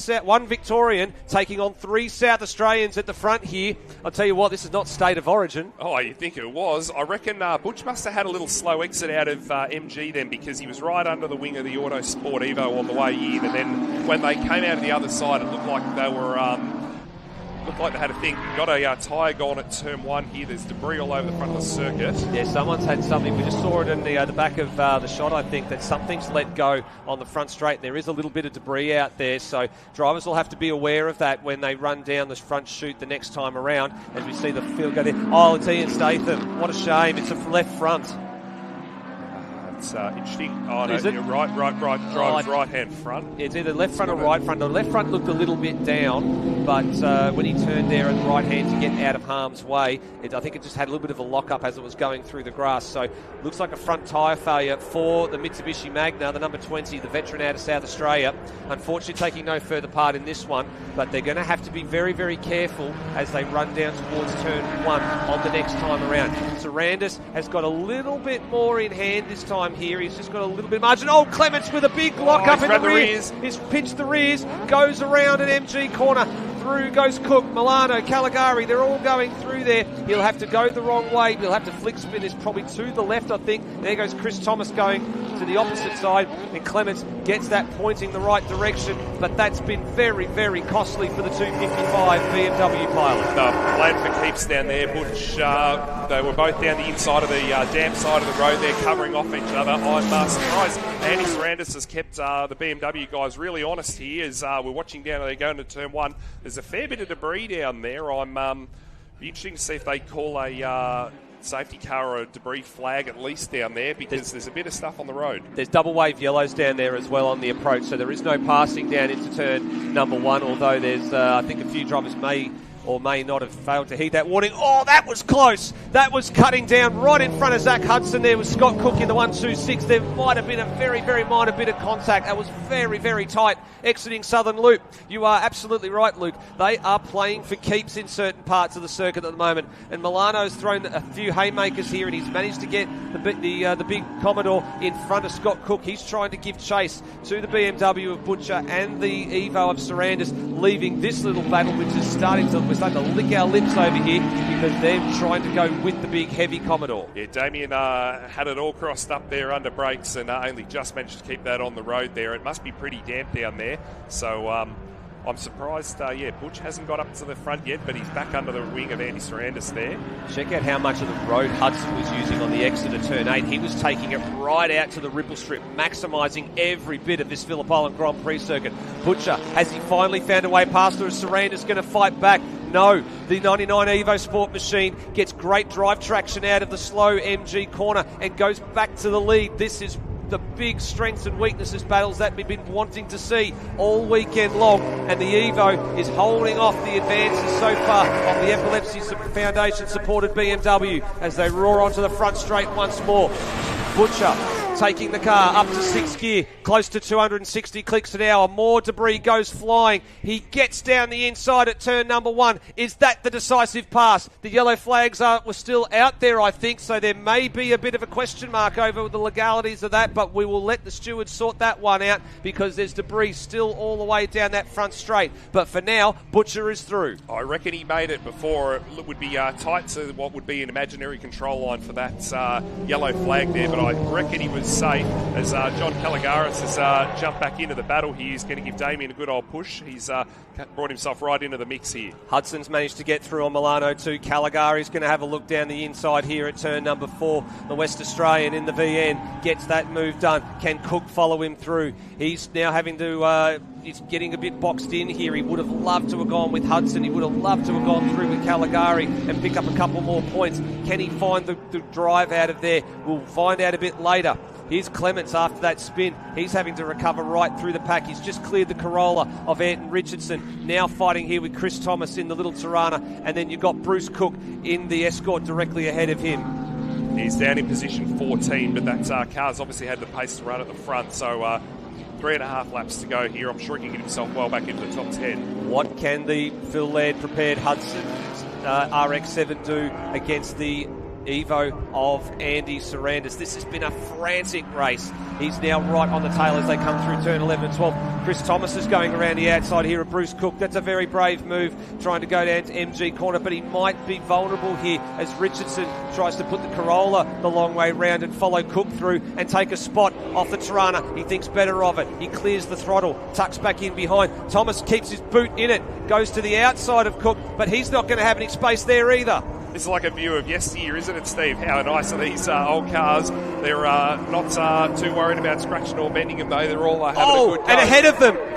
Victorian taking on 3 South Australians at the front here. I'll tell you what, this is not state of origin. Oh, you think it was? I reckon Butch must have had a little slow exit out of MG then, because he was right under the wing of the Auto Sport Evo on the way in, and then when they came out of the other side, it looked like they were... looked like they had a thing. Got a tyre gone at turn 1 here. There's debris all over the front of the circuit. Yeah, someone's had something. We just saw it in the back of the shot, I think, that something's let go on the front straight. There is a little bit of debris out there, so drivers will have to be aware of that when they run down the front chute the next time around, as we see the field go there. Oh, it's Ian Statham. What a shame. It's a left front. It's interesting. Oh, no, you're right. Drives right-hand front. It's either left front or right front. The left front looked a little bit down, but when he turned there at the right hand to get out of harm's way, I think it just had a little bit of a lock-up as it was going through the grass. So looks like a front tyre failure for the Mitsubishi Magna, the number 20, the veteran out of South Australia. Unfortunately, taking no further part in this one, but they're going to have to be very, very careful as they run down towards turn 1 on the next time around. Sarandis has got a little bit more in hand this time here. He's just got a little bit of margin. Oh, Clements with a big lock up in the rears. He's pinched the rears, goes around an MG corner. Through goes Cook, Milano, Caligari. They're all going through there. He'll have to go the wrong way. He'll have to flick spin. It's probably to the left, I think. There goes Chris Thomas going to the opposite side. And Clements gets that pointing the right direction. But that's been very, very costly for the 255 BMW pilot. Playing for keeps down there. Butch, they were both down the inside of the damp side of the road there, covering off each other. I'm surprised Andy Sarandis has kept the BMW guys really honest here as we're watching down there going to turn 1. There's a fair bit of debris down there. I'm be interesting to see if they call a safety car or a debris flag at least down there, because there's a bit of stuff on the road. There's double wave yellows down there as well on the approach, so there is no passing down into turn number 1, although there's, I think a few drivers may or may not have failed to heed that warning. Oh, that was close. That was cutting down right in front of Zach Hudson. There was Scott Cook in the 126. There might have been a very, very minor bit of contact. That was very, very tight exiting Southern Loop. You are absolutely right, Luke. They are playing for keeps in certain parts of the circuit at the moment. And Milano's thrown a few haymakers here, and he's managed to get the big Commodore in front of Scott Cook. He's trying to give chase to the BMW of Butcher and the Evo of Sarandis, leaving this little battle, which is starting to lick our lips over here, because they're trying to go with the big heavy Commodore. Yeah, Damien had it all crossed up there under brakes and only just managed to keep that on the road there. It must be pretty damp down there. So I'm surprised, Butch hasn't got up to the front yet, but he's back under the wing of Andy Sarandis there. Check out how much of the road Hudson was using on the exit of turn 8. He was taking it right out to the ripple strip, maximising every bit of this Phillip Island Grand Prix circuit. Butcher, has he finally found a way past her? Is Sarandis going to fight back? No, the 99 Evo Sport machine gets great drive traction out of the slow MG corner and goes back to the lead. This is the big strengths and weaknesses battles that we've been wanting to see all weekend long, and the Evo is holding off the advances so far on the Epilepsy Foundation supported BMW as they roar onto the front straight once more. Butcher taking the car up to 6th gear, close to 260 clicks an hour. More debris goes flying. He gets down the inside at turn number 1. Is that the decisive pass? The yellow flags were still out there, I think, so there may be a bit of a question mark over the legalities of that, but we will let the stewards sort that one out, because there's debris still all the way down that front straight. But for now, Butcher is through. I reckon he made it before. It would be tight to what would be an imaginary control line for that yellow flag there, but I reckon he was safe as John Calagaris has jumped back into the battle here. He's going to give Damien a good old push. He's brought himself right into the mix here. Hudson's managed to get through on Milano too. Caligari's going to have a look down the inside here at turn number 4. The West Australian in the VN gets that move done. Can Cook follow him through? He's now having to... He's getting a bit boxed in here. He would have loved to have gone with Hudson. He would have loved to have gone through with Caligari and pick up a couple more points. Can he find the drive out of there? We'll find out a bit later. Here's Clements after that spin. He's having to recover right through the pack. He's just cleared the Corolla of Ayrton Richardson. Now fighting here with Chris Thomas in the little Tirana. And then you've got Bruce Cook in the Escort directly ahead of him. He's down in position 14, but that car's obviously had the pace to run at the front. So 3.5 laps to go here. I'm sure he can get himself well back into the top 10. What can the Phil Laird prepared Hudson RX-7 do against the Evo of Andy Sarandis? This has been a frantic race. He's now right on the tail as they come through turn 11 and 12. Chris Thomas is going around the outside here of Bruce Cook. That's a very brave move, trying to go down to MG corner, but he might be vulnerable here as Richardson tries to put the Corolla the long way round and follow Cook through and take a spot off the Tirana. He thinks better of it. He clears the throttle, tucks back in behind. Thomas keeps his boot in it, goes to the outside of Cook, but he's not going to have any space there either. This is like a view of yesteryear, isn't it, Steve? How nice are these old cars? They're not too worried about scratching or bending them, though. They're all having a good go.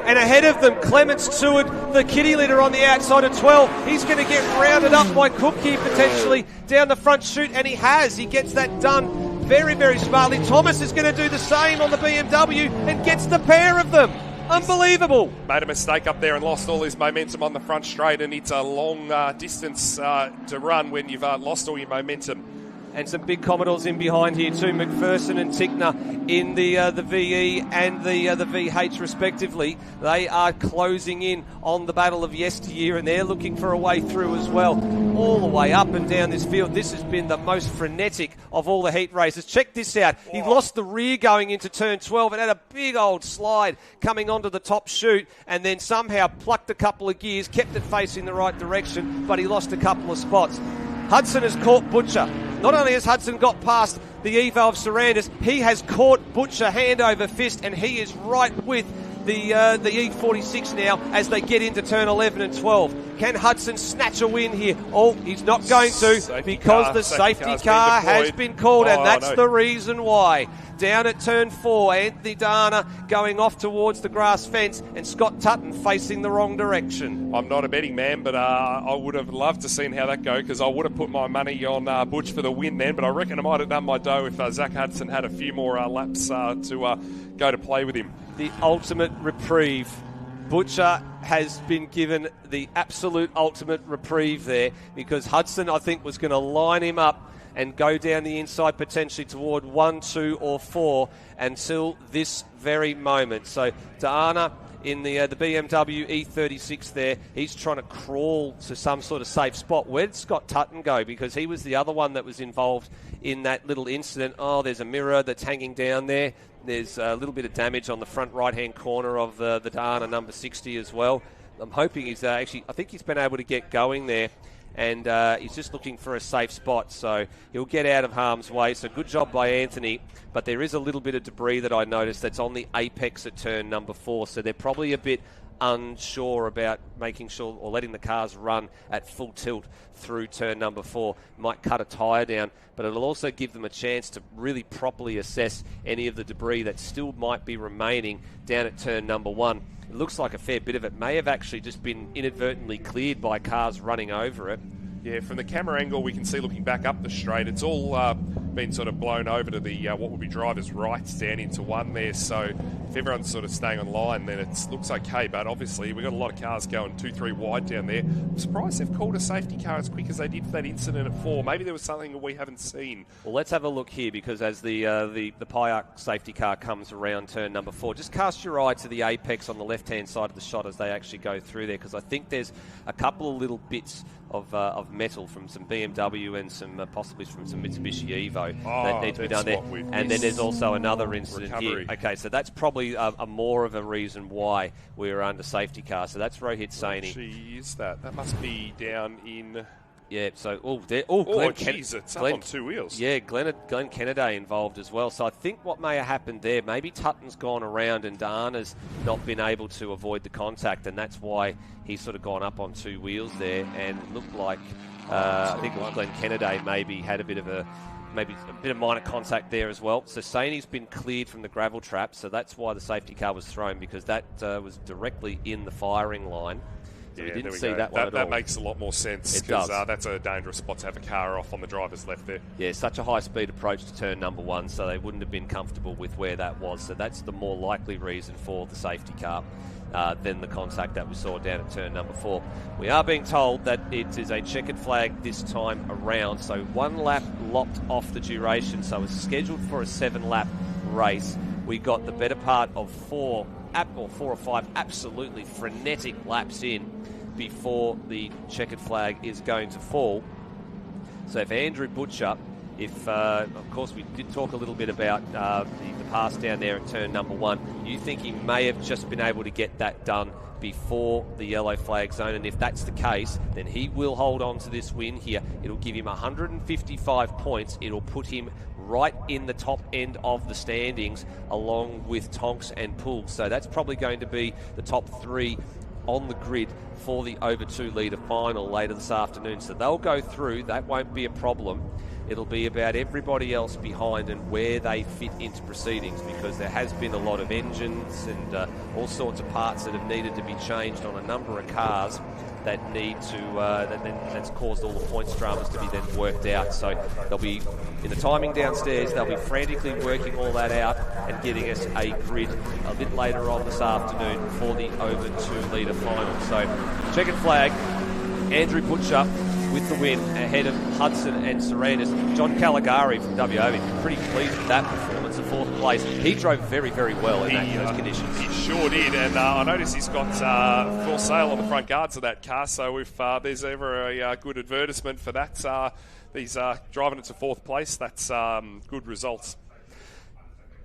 And ahead of them, Clements Seward, the kitty litter on the outside of 12. He's going to get rounded up by Cook here potentially down the front chute, and he has. He gets that done very, very smartly. Thomas is going to do the same on the BMW and gets the pair of them. Unbelievable. Made a mistake up there and lost all his momentum on the front straight, and it's a long distance to run when you've lost all your momentum. And some big Commodores in behind here too. McPherson and Tickner in the VE and the VH respectively. They are closing in on the battle of yesteryear, and they're looking for a way through as well. All the way up and down this field. This has been the most frenetic of all the heat races. Check this out. He lost the rear going into turn 12 and had a big old slide coming onto the top chute, and then somehow plucked a couple of gears, kept it facing the right direction, but he lost a couple of spots. Hudson has caught Butcher. Not only has Hudson got past the Evo of Sarandis, he has caught Butcher hand over fist, and he is right with the E46 now as they get into turn 11 and 12. Can Hudson snatch a win here? Oh, he's not going to because the safety car has been called, and that's the reason why. Down at turn 4, Anthony Dana going off towards the grass fence and Scott Tutton facing the wrong direction. I'm not a betting man, but I would have loved to seen how that go because I would have put my money on Butch for the win then, but I reckon I might have done my dough if Zach Hudson had a few more laps to go to play with him. The ultimate reprieve. Butcher has been given the absolute ultimate reprieve there because Hudson, I think, was going to line him up and go down the inside potentially toward 1, 2 or 4 until this very moment. So Dana in the BMW E36 there, he's trying to crawl to some sort of safe spot. Where did Scott Tutton go? Because he was the other one that was involved in that little incident. Oh, there's a mirror that's hanging down there. There's a little bit of damage on the front right-hand corner of the Dana number 60 as well. I'm hoping he's I think he's been able to get going there. And he's just looking for a safe spot, so he'll get out of harm's way. So good job by Anthony, but there is a little bit of debris that I noticed that's on the apex at turn number 4, so they're probably a bit unsure about making sure or letting the cars run at full tilt through turn number 4. Might cut a tyre down, but it'll also give them a chance to really properly assess any of the debris that still might be remaining down at turn number 1. It looks like a fair bit of it may have actually just been inadvertently cleared by cars running over it. Yeah, from the camera angle, we can see looking back up the straight, it's all been sort of blown over to the what would be driver's rights down into 1 there. So if everyone's sort of staying on line, then it looks okay. But obviously, we've got a lot of cars going 2, 3 wide down there. I'm surprised they've called a safety car as quick as they did for that incident at 4. Maybe there was something that we haven't seen. Well, let's have a look here because as the Payark safety car comes around turn number 4, just cast your eye to the apex on the left-hand side of the shot as they actually go through there, because I think there's a couple of little bits of metal from some BMW and some possibly from some Mitsubishi Evo that need to be done there. And then there's also another incident here. Okay, so that's probably a more of a reason why we're under safety car. So that's Rohit Saini. Gee, is that? That must be down in... Yeah, so it's up on 2 wheels. Yeah, Glenn Kennedy involved as well. So I think what may have happened there, maybe Tutton's gone around and Dana's not been able to avoid the contact, and that's why he's sort of gone up on 2 wheels there. And it looked like I think it was Glenn Kennedy maybe had a bit of minor contact there as well. So Saini's been cleared from the gravel trap, so that's why the safety car was thrown, because that was directly in the firing line. So we didn't see that one at all. That makes a lot more sense because that's a dangerous spot to have a car off on the driver's left there. Yeah, such a high-speed approach to turn number 1, so they wouldn't have been comfortable with where that was. So that's the more likely reason for the safety car than the contact that we saw down at turn number 4. We are being told that it is a checkered flag this time around, so 1 lap lopped off the duration, so it's scheduled for a 7-lap race. We got the better part of 4 or 5 absolutely frenetic laps in before the checkered flag is going to fall. So if Andrew Butcher, of course we did talk a little bit about the pass down there at turn number 1, you think he may have just been able to get that done before the yellow flag zone, and if that's the case, then he will hold on to this win here. It'll give him 155 points. It'll put him right in the top end of the standings along with Tonks and Poole. So that's probably going to be the top 3 on the grid for the over 2 litre final later this afternoon. So they'll go through. That won't be a problem. It'll be about everybody else behind and where they fit into proceedings, because there has been a lot of engines and all sorts of parts that have needed to be changed on a number of cars that need to that's caused all the points dramas to be then worked out. So they'll be in the timing downstairs, they'll be frantically working all that out and getting us a grid a bit later on this afternoon for the over 2 litre final. So checkered flag, Andrew Butcher with the win ahead of Hudson and Sedans. John Caligari from WA, pretty pleased with that performance, the 4th place. He drove very, very well in those conditions. He sure did, and I noticed he's got full sail on the front guards of that car, so if there's ever a good advertisement for that, he's driving it to 4th place. That's good results.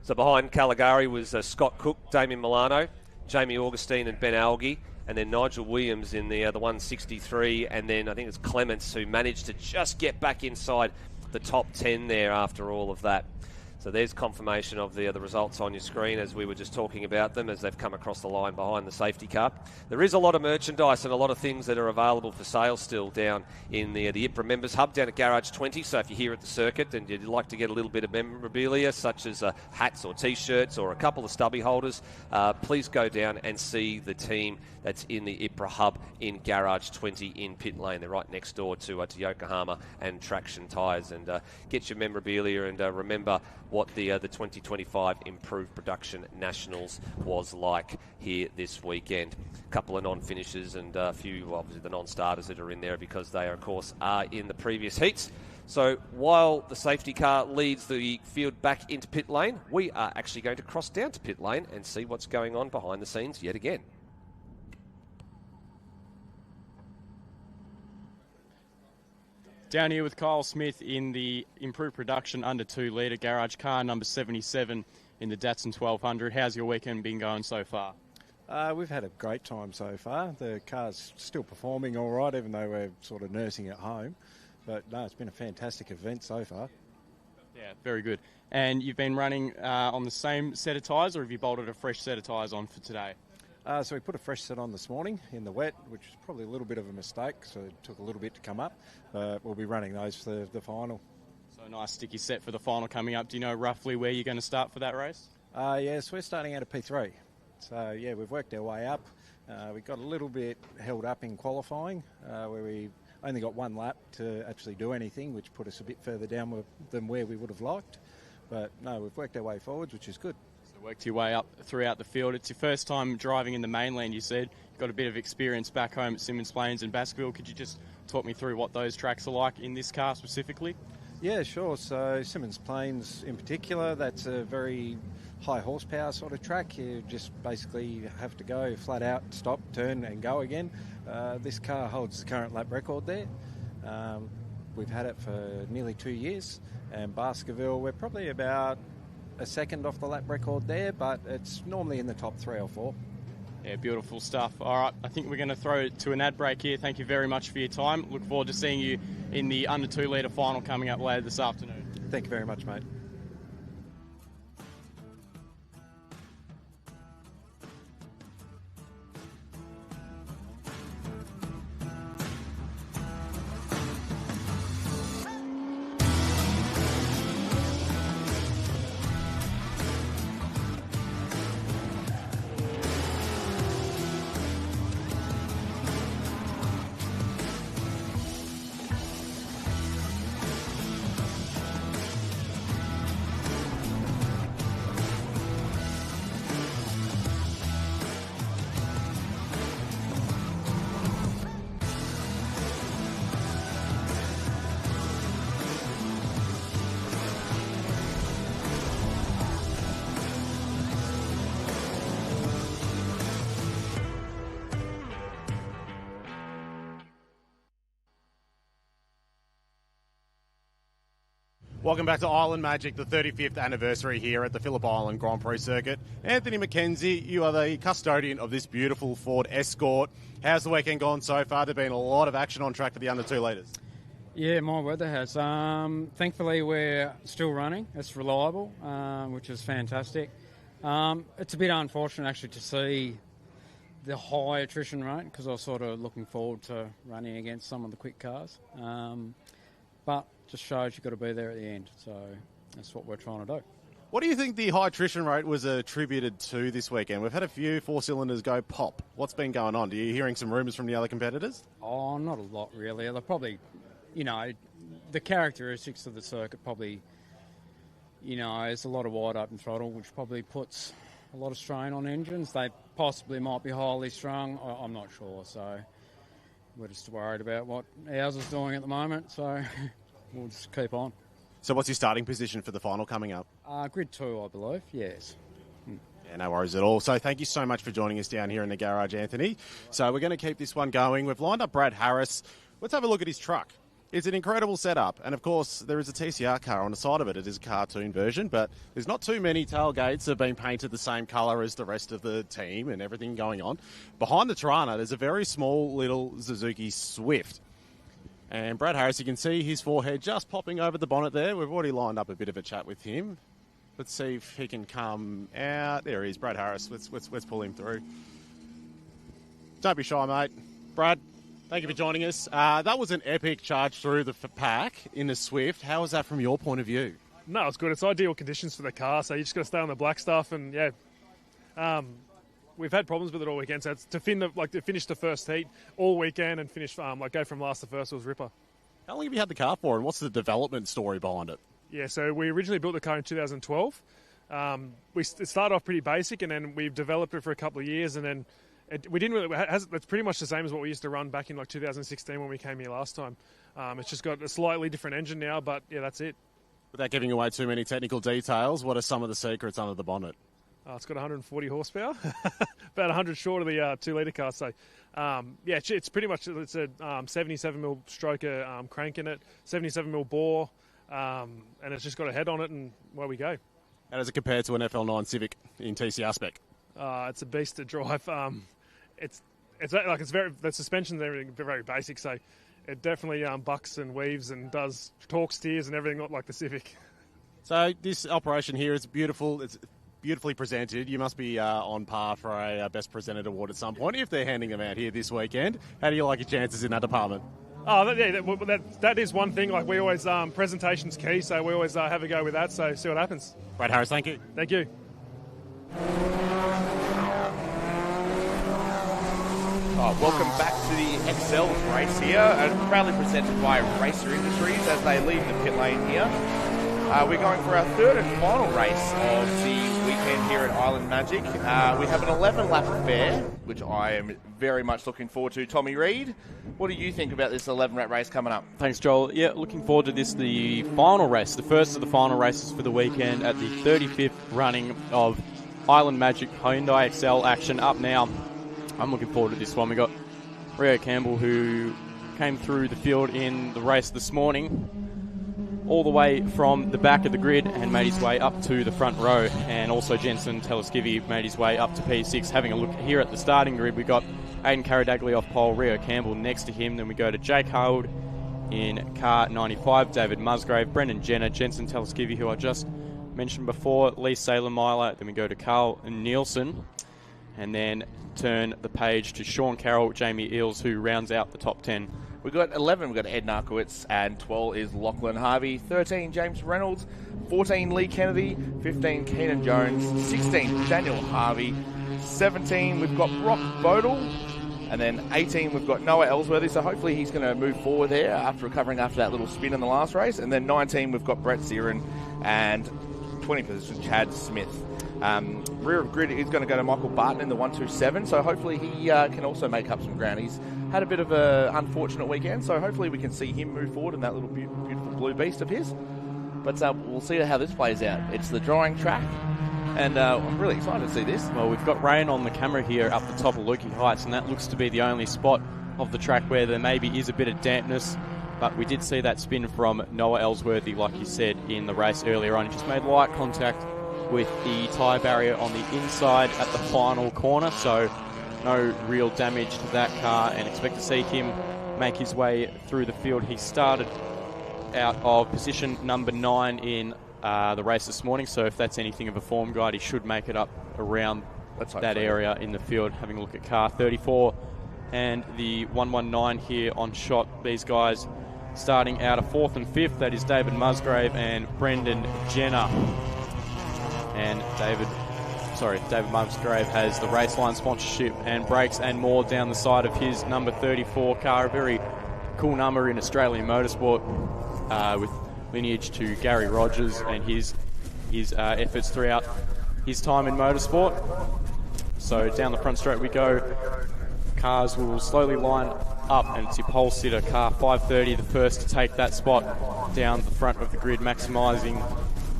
So behind Caligari was Scott Cook, Damien Milano, Jamie Augustine and Ben Alge. And then Nigel Williams in the 163, and then I think it's Clements who managed to just get back inside the top 10 there after all of that. So there's confirmation of the results on your screen as we were just talking about them, as they've come across the line behind the safety car. There is a lot of merchandise and a lot of things that are available for sale still down in the IPRA Members Hub down at Garage 20. So if you're here at the circuit and you'd like to get a little bit of memorabilia, such as hats or T-shirts or a couple of stubby holders, please go down and see the team that's in the IPRA Hub in Garage 20 in Pit Lane. They're right next door to Yokohama and Traction Tyres. And get your memorabilia and remember what the 2025 Improved Production Nationals was like here this weekend. A couple of non-finishers and a few, obviously, the non-starters that are in there because they, of course, are in the previous heats. So while the safety car leads the field back into pit lane, we are actually going to cross down to pit lane and see what's going on behind the scenes yet again. Down here with Kyle Smith in the Improved Production under 2 litre garage car number 77 in the Datsun 1200. How's your weekend been going so far? We've had a great time so far. The car's still performing all right, even though we're sort of nursing at home. But no, it's been a fantastic event so far. Yeah, very good. And you've been running on the same set of tyres, or have you bolted a fresh set of tyres on for today? So we put a fresh set on this morning in the wet, which is probably a little bit of a mistake, so it took a little bit to come up. We'll be running those for the final. So a nice sticky set for the final coming up. Do you know roughly where you're going to start for that race? Yes, we're starting out at P3. So, yeah, we've worked our way up. We got a little bit held up in qualifying, where we only got one lap to actually do anything, which put us a bit further down than where we would have liked. But, no, we've worked our way forwards, which is good. Worked your way up throughout the field. It's your first time driving in the mainland, you said. You've got a bit of experience back home at Simmons Plains and Baskerville. Could you just talk me through what those tracks are like in this car specifically? Yeah, sure. So Simmons Plains in particular, that's a very high horsepower sort of track. You just basically have to go flat out, stop, turn and go again. This car holds the current lap record there. We've had it for nearly 2 years. And Baskerville, we're probably about a second off the lap record there, but it's normally in the top 3 or 4. Yeah, beautiful stuff. All right, I think we're going to throw it to an ad break here. Thank you very much for your time. Look forward to seeing you in the under 2 litre final coming up later this afternoon. Thank you very much, mate. Welcome back to Island Magic, the 35th anniversary here at the Phillip Island Grand Prix circuit. Anthony McKenzie, you are the custodian of this beautiful Ford Escort. How's the weekend gone so far? There's been a lot of action on track for the under 2 litres. Yeah, my weather has. Thankfully, we're still running. It's reliable, which is fantastic. It's a bit unfortunate, actually, to see the high attrition rate, because I was sort of looking forward to running against some of the quick cars. But just shows you've got to be there at the end. So that's what we're trying to do. What do you think the high attrition rate was attributed to this weekend? We've had a few 4-cylinders go pop. What's been going on? Are you hearing some rumours from the other competitors? Oh, not a lot, really. They're probably, the characteristics of the circuit probably, there's a lot of wide open throttle, which probably puts a lot of strain on engines. They possibly might be highly strung. I'm not sure. So we're just worried about what ours is doing at the moment. So we'll just keep on. So what's your starting position for the final coming up? Grid 2, I believe, yes. Yeah, no worries at all. So thank you so much for joining us down here in the garage, Anthony. So we're going to keep this one going. We've lined up Brad Harris. Let's have a look at his truck. It's an incredible setup. And, of course, there is a TCR car on the side of it. It is a cartoon version, but there's not too many tailgates that have been painted the same colour as the rest of the team and everything going on. Behind the Tirana, there's a very small little Suzuki Swift. And Brad Harris, you can see his forehead just popping over the bonnet there. We've already lined up a bit of a chat with him. Let's see if he can come out. There he is, Brad Harris. Let's pull him through. Don't be shy, mate. Brad, thank you for joining us. That was an epic charge through the pack in the Swift. How was that from your point of view? No, it's good. It's ideal conditions for the car, so you just got to stay on the black stuff. And we've had problems with it all weekend. So it's to finish the first heat all weekend and finish go from last to first was ripper. How long have you had the car for, and what's the development story behind it? Yeah, so we originally built the car in 2012. It started off pretty basic, and then we've developed it for a couple of years, and then it's pretty much the same as what we used to run back in 2016 when we came here last time. It's just got a slightly different engine now, but yeah, that's it. Without giving away too many technical details, what are some of the secrets under the bonnet? It's got 140 horsepower, about 100 short of the 2-litre car. So, it's pretty much a 77mm stroker crank in it, 77mm bore, and it's just got a head on it, and away we go. How does it compare to an FL9 Civic in TCR spec? It's a beast to drive. The suspension's everything very basic, so it definitely bucks and weaves and does torque steers and everything, not like the Civic. So this operation here is beautiful. It's beautifully presented. You must be on par for a Best Presented award at some point if they're handing them out here this weekend. How do you like your chances in that department? That is one thing. Like we always, presentation's key, so we always have a go with that. So see what happens. Brad Harris, thank you. Thank you. Welcome back to the Excels race here, and proudly presented by Racer Industries as they leave the pit lane here. We're going for our third and final race of the weekend here at Island Magic. We have an 11-lap affair, which I am very much looking forward to. Tommy Reid, what do you think about this 11-lap race coming up? Thanks, Joel. Yeah, looking forward to this, the final race, the first of the final races for the weekend at the 35th running of Island Magic Hyundai Excel action up now. I'm looking forward to this one. We got Rio Campbell, who came through the field in the race this morning, all the way from the back of the grid and made his way up to the front row. And also Jensen Teleskivi made his way up to P6. Having a look here at the starting grid, we got Aidan Carradagli off pole, Rio Campbell next to him. Then we go to Jake Howard in car 95, David Musgrave, Brendan Jenner, Jensen Teleskivi, who I just mentioned before, Lee Saylor-Myler. Then we go to Carl Nielsen, and then turn the page to Sean Carroll, Jamie Eales, who rounds out the top 10. We've got 11, we've got Ed Narkowitz, and 12 is Lachlan Harvey, 13 James Reynolds, 14 Lee Kennedy, 15 Keenan Jones, 16 Daniel Harvey, 17 we've got Brock Bodle, and then 18 we've got Noah Ellsworthy, so hopefully he's going to move forward there after recovering after that little spin in the last race, and then 19 we've got Brett Searan, and 20 position Chad Smith. Rear of grid is going to go to Michael Barton in the 127, so hopefully he can also make up some ground. He's had a bit of an unfortunate weekend, so hopefully we can see him move forward in that little beautiful blue beast of his. But we'll see how this plays out. It's the drawing track, and I'm really excited to see this. Well, we've got rain on the camera here up the top of Lukey Heights, and that looks to be the only spot of the track where there maybe is a bit of dampness. But we did see that spin from Noah Ellsworthy, like you said, in the race earlier on. He just made light contact with the tyre barrier on the inside at the final corner, so no real damage to that car, and expect to see him make his way through the field. He started out of position number 9 in the race this morning, so if that's anything of a form guide, he should make it up around that area in the field. Having a look at car 34 and the 119 here on shot. These guys starting out of 4th and 5th. That is David Musgrave and Brendan Jenner. And David Musgrave has the Raceline sponsorship and brakes and more down the side of his number 34 car. A very cool number in Australian motorsport, with lineage to Gary Rogers and his efforts throughout his time in motorsport. So down the front straight we go. Cars will slowly line up, and it's your pole sitter, car 530, the first to take that spot down the front of the grid, maximising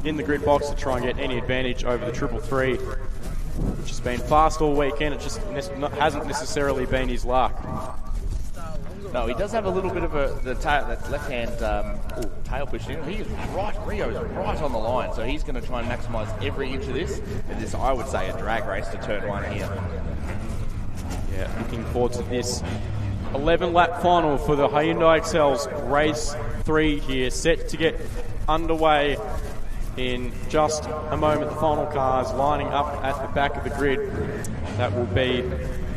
in the grid box to try and get any advantage over the 333, which has been fast all weekend. It just hasn't necessarily been his luck. No, he does have a little bit of that left-hand tail push in. He is right, Rio's right on the line, so he's going to try and maximise every inch of this. And this, I would say, a drag race to turn 1 here. Yeah, looking forward to this 11-lap final for the Hyundai Excels race 3 here, set to get underway in just a moment. The final cars lining up at the back of the grid. That will be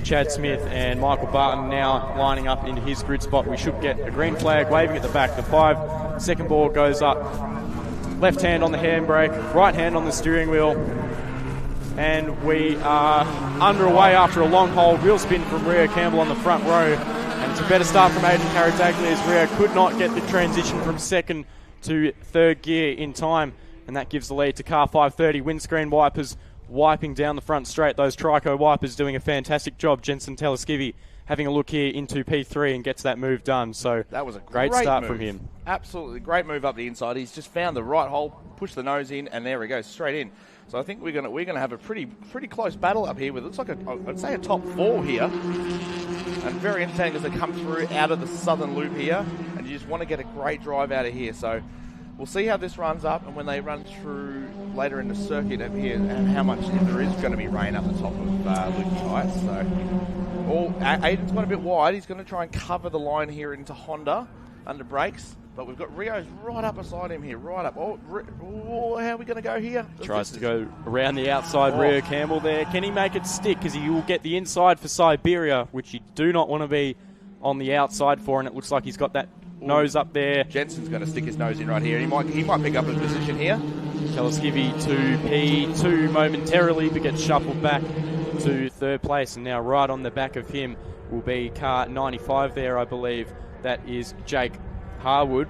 Chad Smith and Michael Barton now lining up into his grid spot. We should get a green flag waving at the back. The 5-second ball goes up. Left hand on the handbrake, right hand on the steering wheel. And we are underway after a long hold. Real spin from Rio Campbell on the front row. And it's a better start from Aidan Carradaglia as Rio could not get the transition from second to third gear in time. And that gives the lead to car 530. Windscreen wipers wiping down the front straight. Those Trico wipers doing a fantastic job. Jensen Teleskivi having a look here into P3 and gets that move done. So that was a great start move from him. Absolutely great move up the inside. He's just found the right hole, pushed the nose in, and there he goes, straight in. So I think we're gonna have a pretty close battle up here with, looks like I'd say a top 4 here. And very entertaining as they come through out of the southern loop here, and you just want to get a great drive out of here. So we'll see how this runs up, and when they run through later in the circuit up here, and how much if there is going to be rain up the top of Lukey Heights. So Aiden's gone a bit wide. He's going to try and cover the line here into Honda under brakes. But we've got Rio's right up beside him here, right up. Oh, how are we going to go here? Tries to go around the outside, Rio Campbell there. Can he make it stick? Because he will get the inside for Siberia, which you do not want to be on the outside for, and it looks like he's got that nose up there. Jensen's going to stick his nose in right here. He might pick up a position here. Teleskivi to P2 momentarily, but gets shuffled back to third place. And now right on the back of him will be car 95 there, I believe. That is Jake Harwood.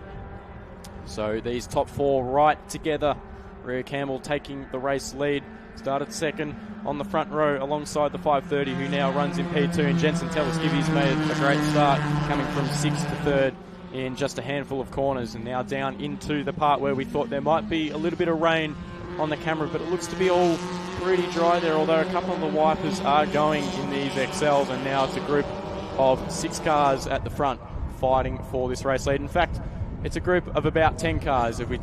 So these top 4 right together. Rio Campbell taking the race lead. Started second on the front row alongside the 530, who now runs in P2. And Jensen Teleskivi's made a great start, coming from 6th to 3rd in just a handful of corners, and now down into the part where we thought there might be a little bit of rain on the camera, but it looks to be all pretty dry there, although a couple of the wipers are going in these XLs, and now it's a group of 6 cars at the front fighting for this race lead. In fact, it's a group of about 10 cars. If we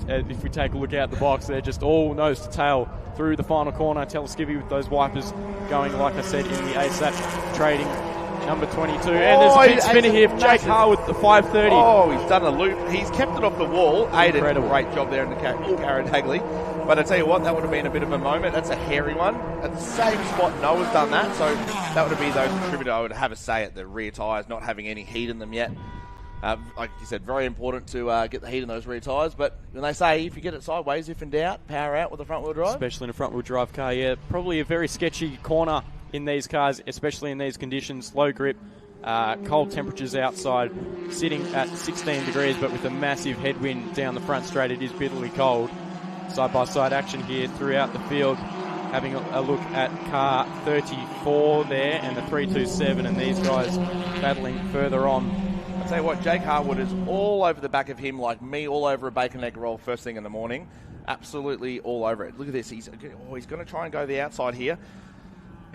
take a look out the box, they're just all nose to tail through the final corner. Teleskivi with those wipers going, like I said, in the ASAP trading number 22. And there's a big spinner here for Jake Harwood, the 530. Oh, he's done a loop. He's kept it off the wall. Aiden, great job there in the Carradaglia. But I tell you what, that would have been a bit of a moment. That's a hairy one. At the same spot, Noah's done that. So that would have been those contributors. I would have a say at the rear tyres not having any heat in them yet. Like you said, very important to get the heat in those rear tyres. But when they say if you get it sideways, if in doubt, power out with the front-wheel drive. Especially in a front-wheel drive car, yeah. Probably a very sketchy corner in these cars, especially in these conditions. Low grip, cold temperatures outside, sitting at 16 degrees, but with a massive headwind down the front straight, it is bitterly cold. Side-by-side action here throughout the field. Having a look at car 34 there and the 327, and these guys battling further on. I'll tell you what, Jake Harwood is all over the back of him like me all over a bacon egg roll first thing in the morning. Absolutely all over it. Look at this. He's going to try and go the outside here.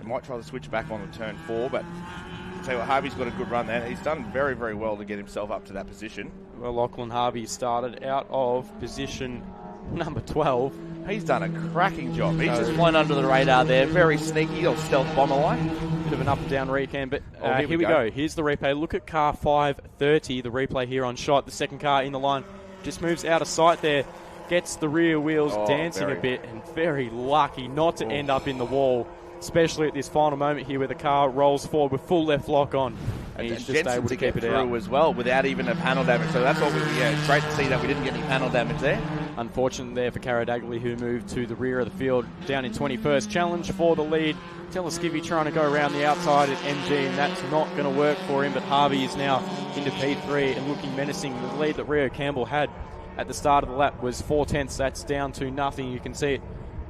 He might try to switch back on the turn 4, but I'll tell you what, Harvey's got a good run there. He's done very, very well to get himself up to that position. Well, Lachlan Harvey started out of position number 12. He's done a cracking job. He's just flown under the radar there. Very sneaky, or stealth bomber-like. Bit of an up and down recam, but here we go. Here's the replay. Look at car 530, the replay here on shot. The second car in the line just moves out of sight there. Gets the rear wheels dancing a bit, and very lucky not to end up in the wall, especially at this final moment here where the car rolls forward with full left lock on. And he's just Jensen able to keep it through out as well without even a panel damage. So that's all. It's great to see that we didn't get any panel damage there. Unfortunate there for Carradaglia, who moved to the rear of the field down in 21st. Challenge for the lead. Teleskivi trying to go around the outside at MG, and that's not going to work for him. But Harvey is now into P3 and looking menacing. The lead that Rio Campbell had at the start of the lap was 4/10. That's down to nothing. You can see it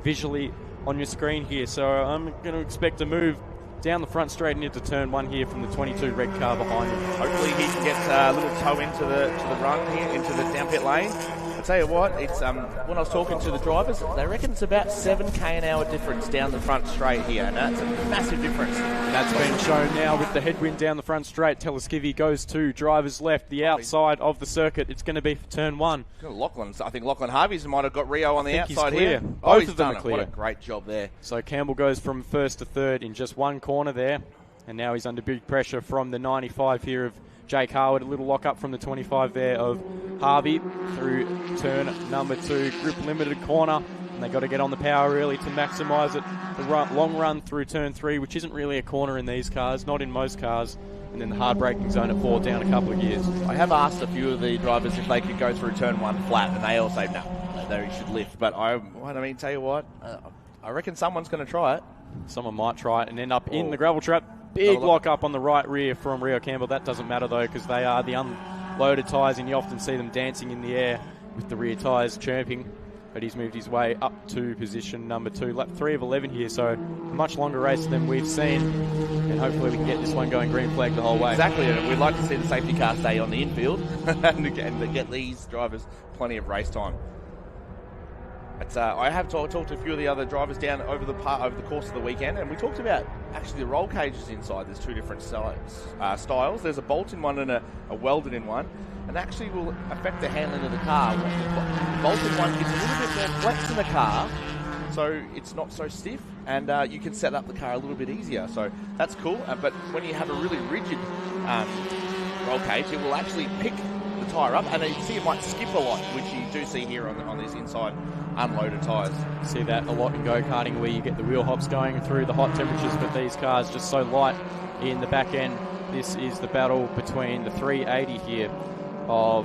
visually on your screen here. So I'm going to expect a move down the front straight and into turn 1 here from the 22 red car behind him. Hopefully he can get a little toe into the run here, into the down pit lane. I'll tell you what, it's when I was talking to the drivers, they reckon it's about 7k an hour difference down the front straight here, and that's a massive difference. And that's been shown now with the headwind down the front straight. Teleskivi goes to driver's left, the outside of the circuit. It's going to be for turn 1. I think Lachlan Harvey's might have got Rio on the outside here. Both of them are clear. What a great job there. So Campbell goes from 1st to 3rd in just one corner there, and now he's under big pressure from the 95 here of Jake Harwood, a little lock up from the 25 there of Harvey through turn number 2, grip limited corner, and they got to get on the power early to maximise it. The long run through turn 3, which isn't really a corner in these cars, not in most cars, and then the hard braking zone at 4 down a couple of gears. I have asked a few of the drivers if they could go through turn 1 flat, and they all say no, they should lift. But I tell you what, I reckon someone's going to try it. Someone might try it and end up in the gravel trap. Big lock up on the right rear from Rio Campbell. That doesn't matter though, because they are the unloaded tyres, and you often see them dancing in the air with the rear tyres chirping. But he's moved his way up to position number 2. Lap 3 of 11 here, so a much longer race than we've seen. And hopefully we can get this one going green flag the whole way. Exactly, and we'd like to see the safety car stay on the infield and get these drivers plenty of race time. I have talked to a few of the other drivers down over the course of the weekend, and we talked about actually the roll cages inside. There's 2 different styles. There's a bolt-in one and a welded-in one, and actually will affect the handling of the car. The bolt-in one gives a little bit more flex in the car, so it's not so stiff, and you can set up the car a little bit easier. So that's cool. But when you have a really rigid roll cage, it will actually pick the tyre up, and you see it might skip a lot, which you do see here on these inside unloaded tyres. See that a lot in go-karting, where you get the wheel hops going through the hot temperatures, but these cars just so light in the back end. This is the battle between the 380 here of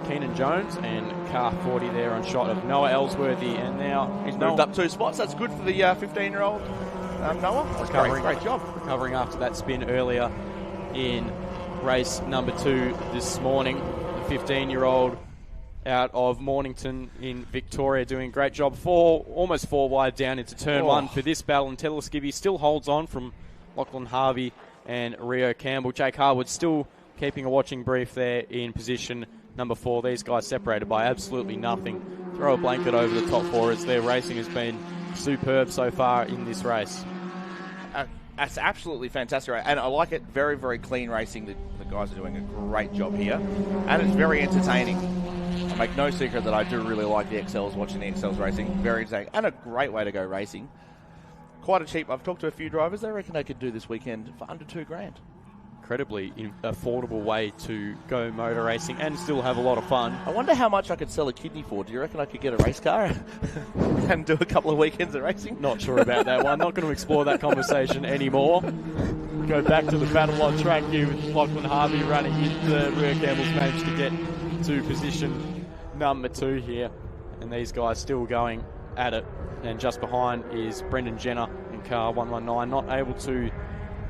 Keenan Jones and car 40 there on shot of Noah Ellsworthy, and now he's moved up 2 spots. That's good for the 15-year-old Noah. That's great job. Recovering after that spin earlier in race number 2 this morning. The 15-year-old out of Mornington in Victoria doing a great job. Almost 4 wide down into turn 1 for this battle, and Teleskivvy still holds on from Lachlan Harvey and Rio Campbell. Jake Harwood still keeping a watching brief there in position number 4. These guys separated by absolutely nothing. Throw a blanket over the top 4 as their racing has been superb so far in this race. That's absolutely fantastic, and I like it. Very, very clean racing. The guys are doing a great job here, and it's very entertaining. I make no secret that I do really like the XLs, watching the XLs racing. Very entertaining, and a great way to go racing. Quite a cheap. I've talked to a few drivers. They reckon they could do this weekend for under $2,000. Incredibly affordable way to go motor racing and still have a lot of fun. I wonder how much I could sell a kidney for. Do you reckon I could get a race car and do a couple of weekends of racing? Not sure about that one. Not going to explore that conversation anymore. Go back to the battle on track here with Lachlan Harvey running into Rio Campbell's managed to get to position number 2 here. And these guys still going at it. And just behind is Brendan Jenner in car 119, not able to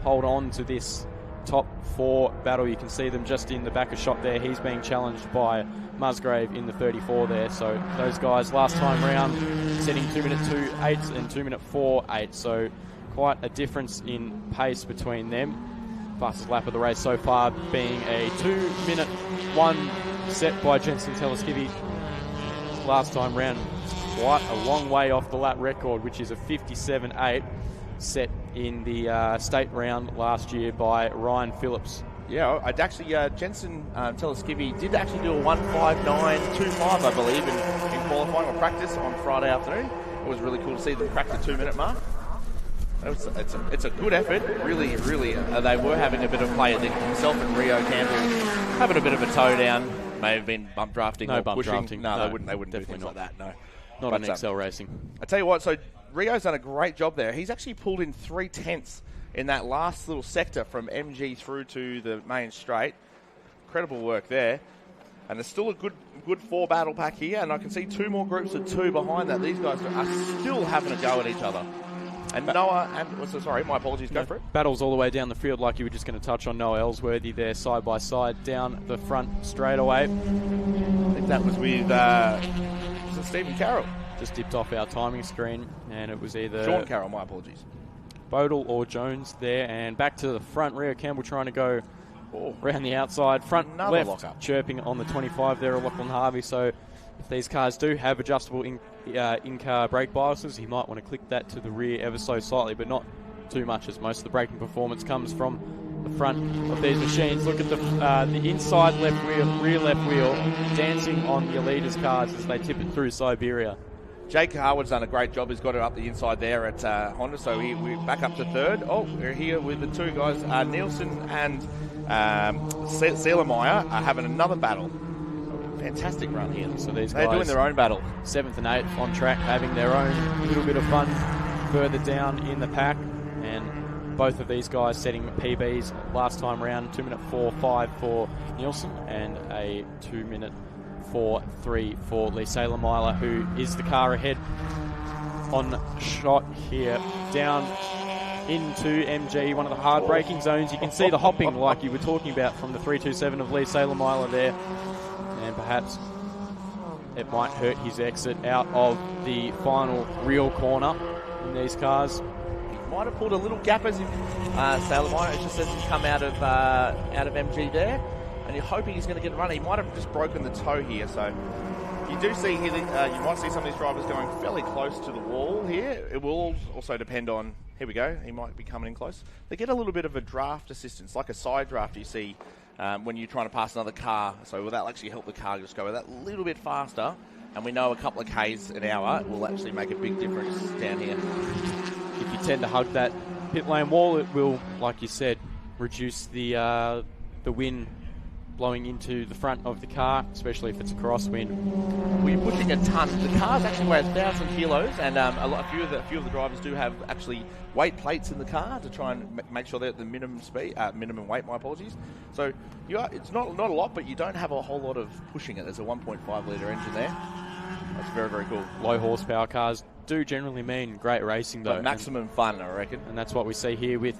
hold on to this top 4 battle. You can see them just in the back of shot there. He's being challenged by Musgrave in the 34 there. So those guys last time round setting 2-minute 2.8 and 2-minute 4.8. So quite a difference in pace between them. Fastest lap of the race so far being a 2-minute 1 set by Jensen Teleskivvy. Last time round, quite a long way off the lap record, which is a 57.8 set in the state round last year by Ryan Phillips. Yeah, I'd actually, Jensen Teleskivvy did actually do a 1:59.25, I believe, in qualifying or practice on Friday afternoon. It was really cool to see them crack the 2-minute mark. It's a good effort, really, really. They were having a bit of play. Himself and Rio Campbell having a bit of a toe down. May have been bump drafting or pushing. Drafting. No, they wouldn't do things like that, no. Not on XL Racing. I tell you what, so Rio's done a great job there. He's actually pulled in 3/10 in that last little sector from MG through to the main straight. Incredible work there. And there's still a good 4 battle pack here, and I can see 2 more groups of 2 behind that. These guys are still having a go at each other. And Noah, sorry, my apologies, go for it. Battles all the way down the field, like you were just going to touch on Noah Ellsworthy there, side by side, down the front straight away. I think that was with Stephen Carroll. Just dipped off our timing screen, and it was either Sean Carroll, my apologies. Bodle or Jones there, and back to the front. Rio Campbell trying to go around the outside. Front Another left, lock-up. chirping on the 25 there, Lachlan Harvey. So if these cars do have adjustable in-car brake biases, he might want to click that to the rear ever so slightly, but not too much, as most of the braking performance comes from the front of these machines. Look at the inside left wheel, rear left wheel, dancing on the Elita's cars as they tip it through Siberia. Jake Harwood's done a great job. He's got it up the inside there at Honda, so we're back up to 3rd. Oh, we're here with the 2 guys, Nielsen and Seelemeyer are having another battle. Fantastic run here. So they're doing their own battle. 7th and 8th on track, having their own little bit of fun further down in the pack. And both of these guys setting PBs last time round, 2 minute 4.5 for Nielsen and a 2 minute 4.3 for Lee Seelemeyer, who is the car ahead on shot here. Down into MG, one of the hard braking zones. You can see the hopping like you were talking about from the 327 of Lee Seelemeyer there. And perhaps it might hurt his exit out of the final real corner in these cars. Might have pulled a little gap as if Seelemeyer just as he's come out of MG there, and you're hoping he's going to get a run. He might have just broken the toe here, so you do see here that you might see some of these drivers going fairly close to the wall here. It will also depend on, here we go, he might be coming in close. They get a little bit of a draft assistance, like a side draft you see when you're trying to pass another car, so that'll actually help the car just go that little bit faster, and we know a couple of Ks an hour will actually make a big difference down here. If you tend to hug that pit lane wall, it will, like you said, reduce the wind blowing into the front of the car, especially if it's a crosswind. We're pushing a ton. The cars actually weigh 1,000 kilos, and a few of the drivers do have actually weight plates in the car to try and make sure they're at the minimum speed, minimum weight. My apologies. So it's not a lot, but you don't have a whole lot of pushing it. There's a 1.5 litre engine there. That's very, very cool. Low horsepower cars do generally mean great racing, though. But maximum fun, I reckon. And that's what we see here with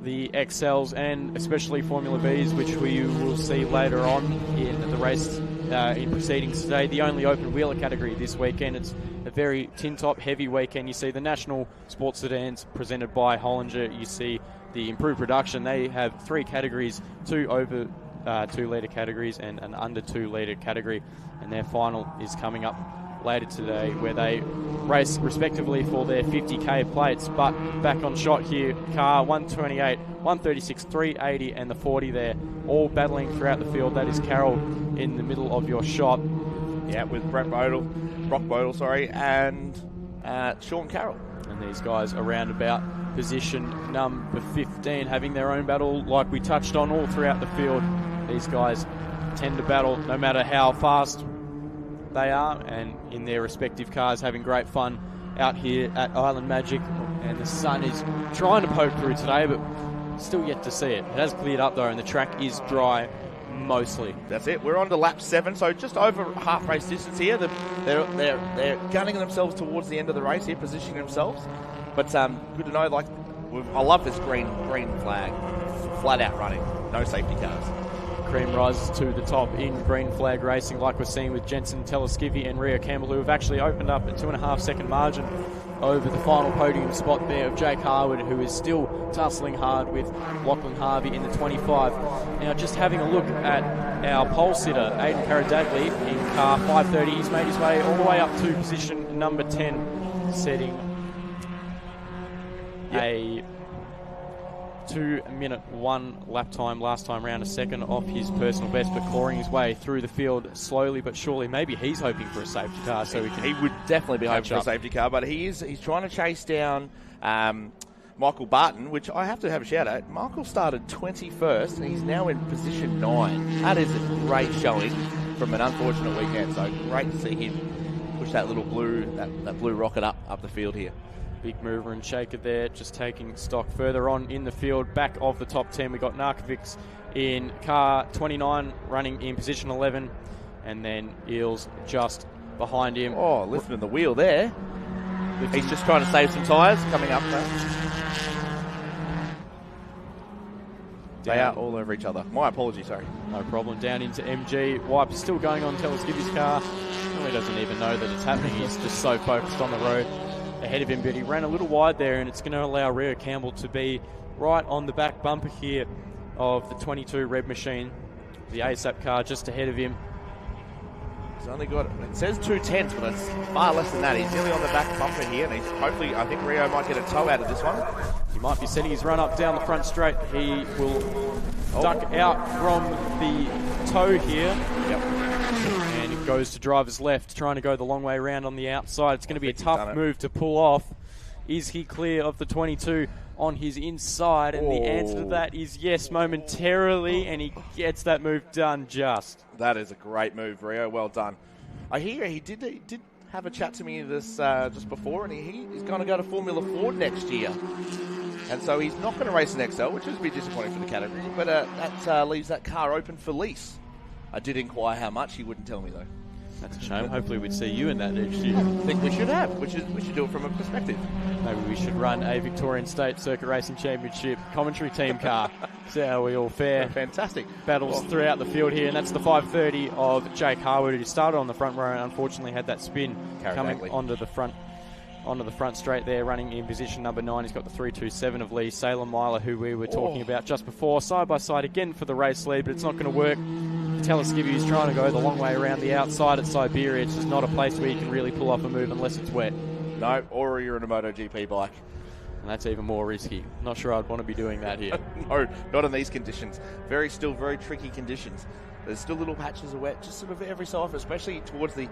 the XLs and especially Formula Bs, which we will see later on in the race in proceedings today. The only open wheeler category this weekend. It's a very tin-top heavy weekend. You see the National Sports Sedans presented by Hollinger. You see the improved production. They have 3 categories, 2 over 2 litre categories and an under 2 litre category. And their final is coming up later today, where they race respectively for their 50k plates. But back on shot here, car 128, 136, 380 and the 40 there, all battling throughout the field. That is Carroll in the middle of your shot. Yeah, with Brock Bodle, and Sean Carroll. And these guys around about position number 15, having their own battle like we touched on all throughout the field. These guys tend to battle no matter how fast they are, and in their respective cars having great fun out here at Island Magic. And the sun is trying to poke through today, but still yet to see it. It has cleared up though, and the track is dry mostly. That's it. We're on to lap 7, so just over half race distance here. They're gunning themselves towards the end of the race here, positioning themselves. But good to know. Like, I love this green flag, flat out running, no safety cars. Cream rises to the top in green flag racing, like we're seeing with Jensen Teleskivi and Rio Campbell, who have actually opened up a 2.5 second margin over the final podium spot there of Jake Harwood, who is still tussling hard with Lachlan Harvey in the 25. Now, just having a look at our pole sitter, Aidan Karadagley, in car 530. He's made his way all the way up to position number 10, setting a 2-minute 1 lap time last time round, a second off his personal best, but clawing his way through the field slowly but surely. Maybe he's hoping for a safety car, so he would definitely be hoping for a safety car, but he's trying to chase down Michael Barton, which I have to have a shout out. Michael started 21st and he's now in position 9. That is a great showing from an unfortunate weekend, so great to see him push that little blue rocket up the field here. Big mover and shaker there, just taking stock further on in the field. Back of the top 10, we got Narkovics in car 29, running in position 11, and then Eels just behind him. Oh, lifting the wheel there. He's just trying to save some tyres coming up now. They are all over each other. My apologies, sorry. No problem. Down into MG. Wipes still going on Teleskivi's car. He doesn't even know that it's happening. He's just so focused on the road ahead of him, but he ran a little wide there, and it's going to allow Rio Campbell to be right on the back bumper here of the 22 Red Machine. The ASAP car just ahead of him. He's only got, it says 2/10, but it's far less than that. He's nearly on the back bumper here, and he's hopefully, I think Rio might get a toe out of this one. He might be setting his run up down the front straight. He will duck out from the toe here. Yep. And it goes to driver's left, trying to go the long way around on the outside. It's going to be a tough move to pull off. Is he clear of the 22 on his inside, and the answer to that is yes momentarily, and he gets that move done just. That is a great move, Rio. Well done. I hear he did have a chat to me this just before, and he's going to go to Formula Ford next year. And so he's not going to race an XL, which is a bit disappointing for the category, but that leaves that car open for lease. I did inquire how much. He wouldn't tell me, though. That's a shame. Hopefully we'd see you in that next year. I think we should have. We should do it from a perspective. Maybe we should run a Victorian State Circuit Racing Championship commentary team car. See how we all fare. Fantastic. Battles throughout the field here, and that's the 530 of Jake Harwood, who started on the front row and unfortunately had that spin coming onto the front straight there, running in position number 9. He's got the 327 of Lee Salem-Myler, who we were talking about just before. Side by side again for the race lead, but it's not going to work. Teleskivy is trying to go the long way around the outside at Siberia. It's just not a place where you can really pull off a move unless it's wet. No, or you're in a MotoGP bike. And that's even more risky. Not sure I'd want to be doing that here. No, not in these conditions. Still very tricky conditions. There's still little patches of wet, just sort of every so often, especially towards the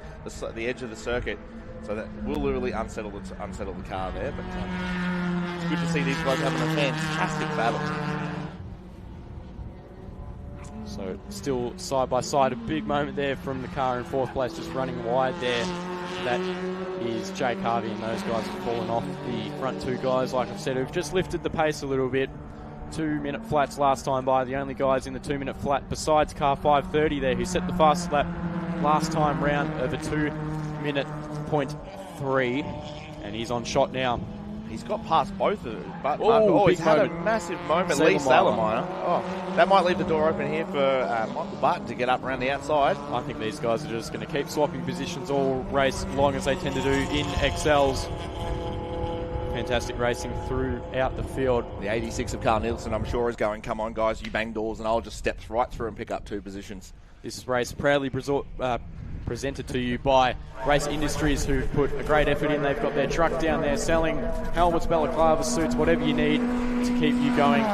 edge of the circuit. So that will literally unsettle the car there. But it's good to see these guys having a fantastic battle. So still side by side, a big moment there from the car in fourth place, just running wide there. That is Jake Harvey, and those guys have fallen off. The front two guys, like I've said, who've just lifted the pace a little bit. 2-minute flats last time by. The only guys in the 2-minute flat besides car 530 there, who set the fastest lap last time round of a 2-minute .3, and he's on shot now. He's got past both of them, but he's had a massive moment. Lee Salem-Myler. That might leave the door open here for Michael Barton to get up around the outside. I think these guys are just going to keep swapping positions all race long, as they tend to do in XLs. Fantastic racing throughout the field. The 86 of Carl Nielsen, I'm sure, is going, come on guys, you bang doors and I'll just step right through and pick up 2 positions. This race proudly presented to you by Race Industries, who've put a great effort in. They've got their truck down there selling helmets, balaclavas, suits, whatever you need to keep you going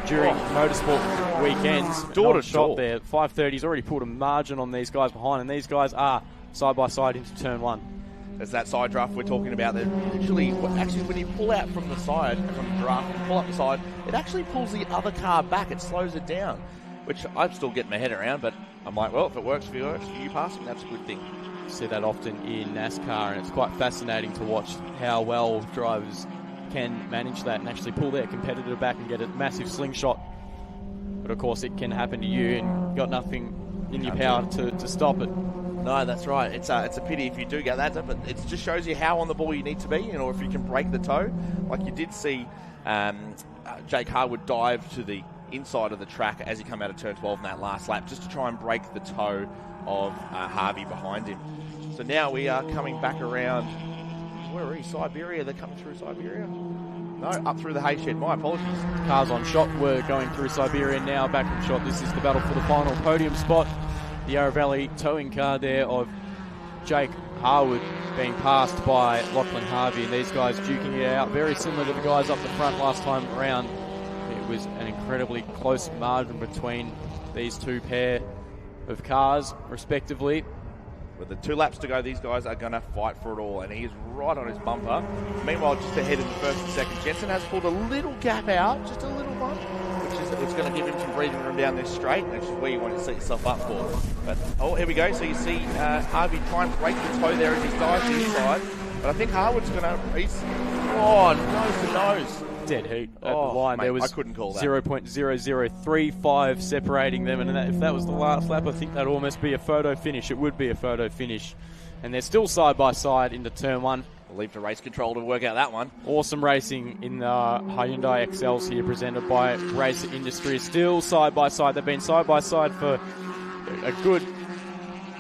during motorsport weekends. Door to shot door there. 530's already put a margin on these guys behind, and these guys are side by side into turn 1. There's that side draft we're talking about there. Actually, when you pull out from the side, from the draft, and pull up the side, it actually pulls the other car back. It slows it down, which I'm still getting my head around, but I'm like, well, if it works for you passing, that's a good thing. You see that often in NASCAR, and it's quite fascinating to watch how well drivers can manage that and actually pull their competitor back and get a massive slingshot. But of course, it can happen to you, and you've got nothing in your power to stop it. No, that's right. It's a pity if you do get that, but it just shows you how on the ball you need to be, or if you can break the toe. Like you did see Jake Harwood dive to the inside of the track as he came out of turn 12 in that last lap, just to try and break the toe of Harvey behind him. So now we are coming back around. Where are we? Siberia? They're coming through Siberia? No, up through the hay shed. My apologies. Cars on shot were going through Siberia, now back on shot. This is the battle for the final podium spot. The Yarra Valley towing car there of Jake Harwood being passed by Lachlan Harvey, and these guys duking it out, very similar to the guys up the front last time around. It was an incredibly close margin between these two pair of cars, respectively. With the 2 laps to go, these guys are going to fight for it all, and he is right on his bumper. Meanwhile, just ahead in the first and second, Jensen has pulled a little gap out, just a little one, which is it's going to give him some breathing room down this straight, which is where you want to set yourself up for. But, here we go. So you see Harvey try and break the toe there as he dives to the inside. But I think Harwood's going to... nose to nose. Dead heat at the line. Mate, there was I couldn't call that. 0.0035 separating them, and if that was the last lap, I think that'd almost be a photo finish. It would be a photo finish. And they're still side by side into turn 1. I'll leave to race control to work out that one. Awesome racing in the Hyundai XLs here, presented by Race Industries. Still side by side. They've been side by side for a good